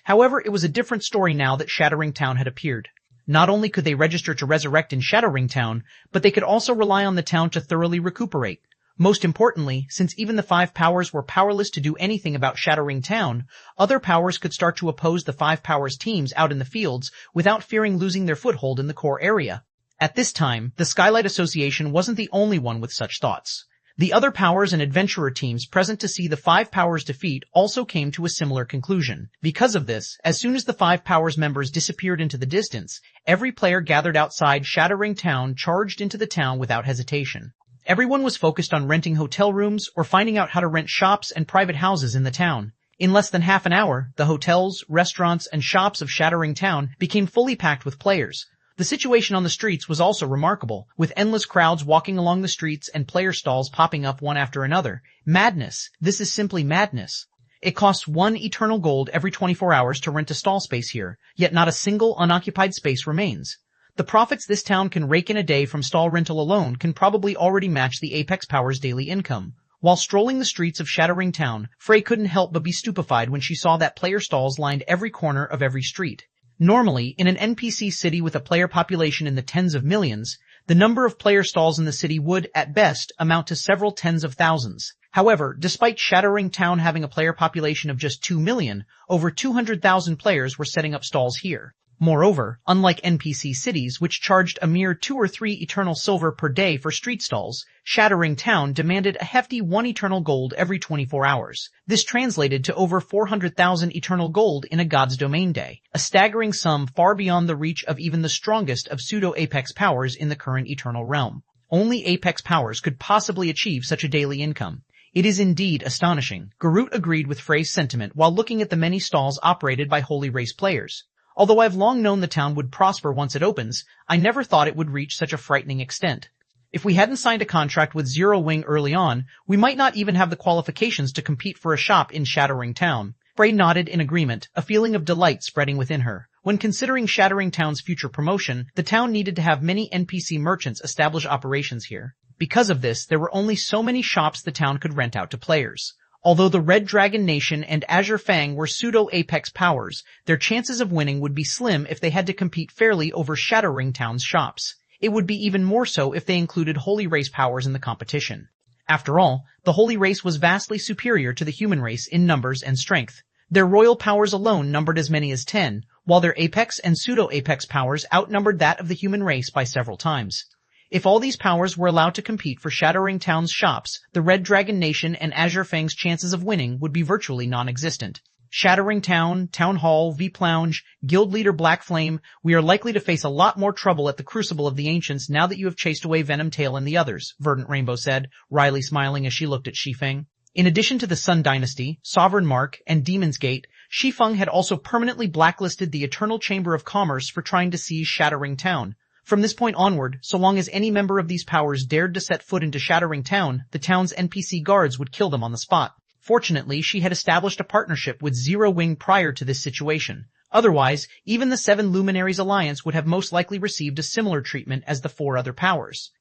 However, it was a different story now that Shattering Town had appeared. Not only could they register to resurrect in Shattering Town, but they could also rely on the town to thoroughly recuperate. Most importantly, since even the five powers were powerless to do anything about Shattering Town, other powers could start to oppose the five powers teams out in the fields without fearing losing their foothold in the core area. At this time, the Skylight Association wasn't the only one with such thoughts. The other powers and adventurer teams present to see the five powers defeat also came to a similar conclusion. Because of this, as soon as the five powers members disappeared into the distance, every player gathered outside Shattering Town charged into the town without hesitation. Everyone was focused on renting hotel rooms or finding out how to rent shops and private houses in the town. In less than half an hour, the hotels, restaurants, and shops of Shattering Town became fully packed with players. The situation on the streets was also remarkable, with endless crowds walking along the streets and player stalls popping up one after another. Madness. This is simply madness. It costs 1 eternal gold every 24 hours to rent a stall space here, yet not a single unoccupied space remains. The profits this town can rake in a day from stall rental alone can probably already match the Apex Power's daily income. While strolling the streets of Shattering Town, Frey couldn't help but be stupefied when she saw that player stalls lined every corner of every street. Normally, in an NPC city with a player population in the tens of millions, the number of player stalls in the city would, at best, amount to several tens of thousands. However, despite Shattering Town having a player population of just 2 million, over 200,000 players were setting up stalls here. Moreover, unlike NPC cities which charged a mere 2 or 3 eternal silver per day for street stalls, Shattering Town demanded a hefty 1 eternal gold every 24 hours. This translated to over 400,000 eternal gold in a God's Domain day, a staggering sum far beyond the reach of even the strongest of pseudo-Apex powers in the current Eternal Realm. Only Apex powers could possibly achieve such a daily income. It is indeed astonishing. Garut agreed with Frey's sentiment while looking at the many stalls operated by Holy Race players. Although I've long known the town would prosper once it opens, I never thought it would reach such a frightening extent. If we hadn't signed a contract with Zero Wing early on, we might not even have the qualifications to compete for a shop in Shattering Town. Frey nodded in agreement, a feeling of delight spreading within her. When considering Shattering Town's future promotion, the town needed to have many NPC merchants establish operations here. Because of this, there were only so many shops the town could rent out to players. Although the Red Dragon Nation and Azure Fang were pseudo-Apex powers, their chances of winning would be slim if they had to compete fairly over Shattering Town's shops. It would be even more so if they included Holy Race powers in the competition. After all, the Holy Race was vastly superior to the human race in numbers and strength. Their royal powers alone numbered as many as 10, while their Apex and pseudo-Apex powers outnumbered that of the human race by several times. If all these powers were allowed to compete for Shattering Town's shops, the Red Dragon Nation and Azure Fang's chances of winning would be virtually non-existent. Shattering Town, Town Hall, V-Plounge, Guild Leader Black Flame, we are likely to face a lot more trouble at the Crucible of the Ancients now that you have chased away Venom Tail and the others, Verdant Rainbow said, wryly smiling as she looked at Shi Feng. In addition to the Sun Dynasty, Sovereign Mark, and Demon's Gate, Shi Feng had also permanently blacklisted the Eternal Chamber of Commerce for trying to seize Shattering Town. From this point onward, so long as any member of these powers dared to set foot into Shattering Town, the town's NPC guards would kill them on the spot. Fortunately, she had established a partnership with Zero Wing prior to this situation. Otherwise, even the Seven Luminaries Alliance would have most likely received a similar treatment as the 4 other powers.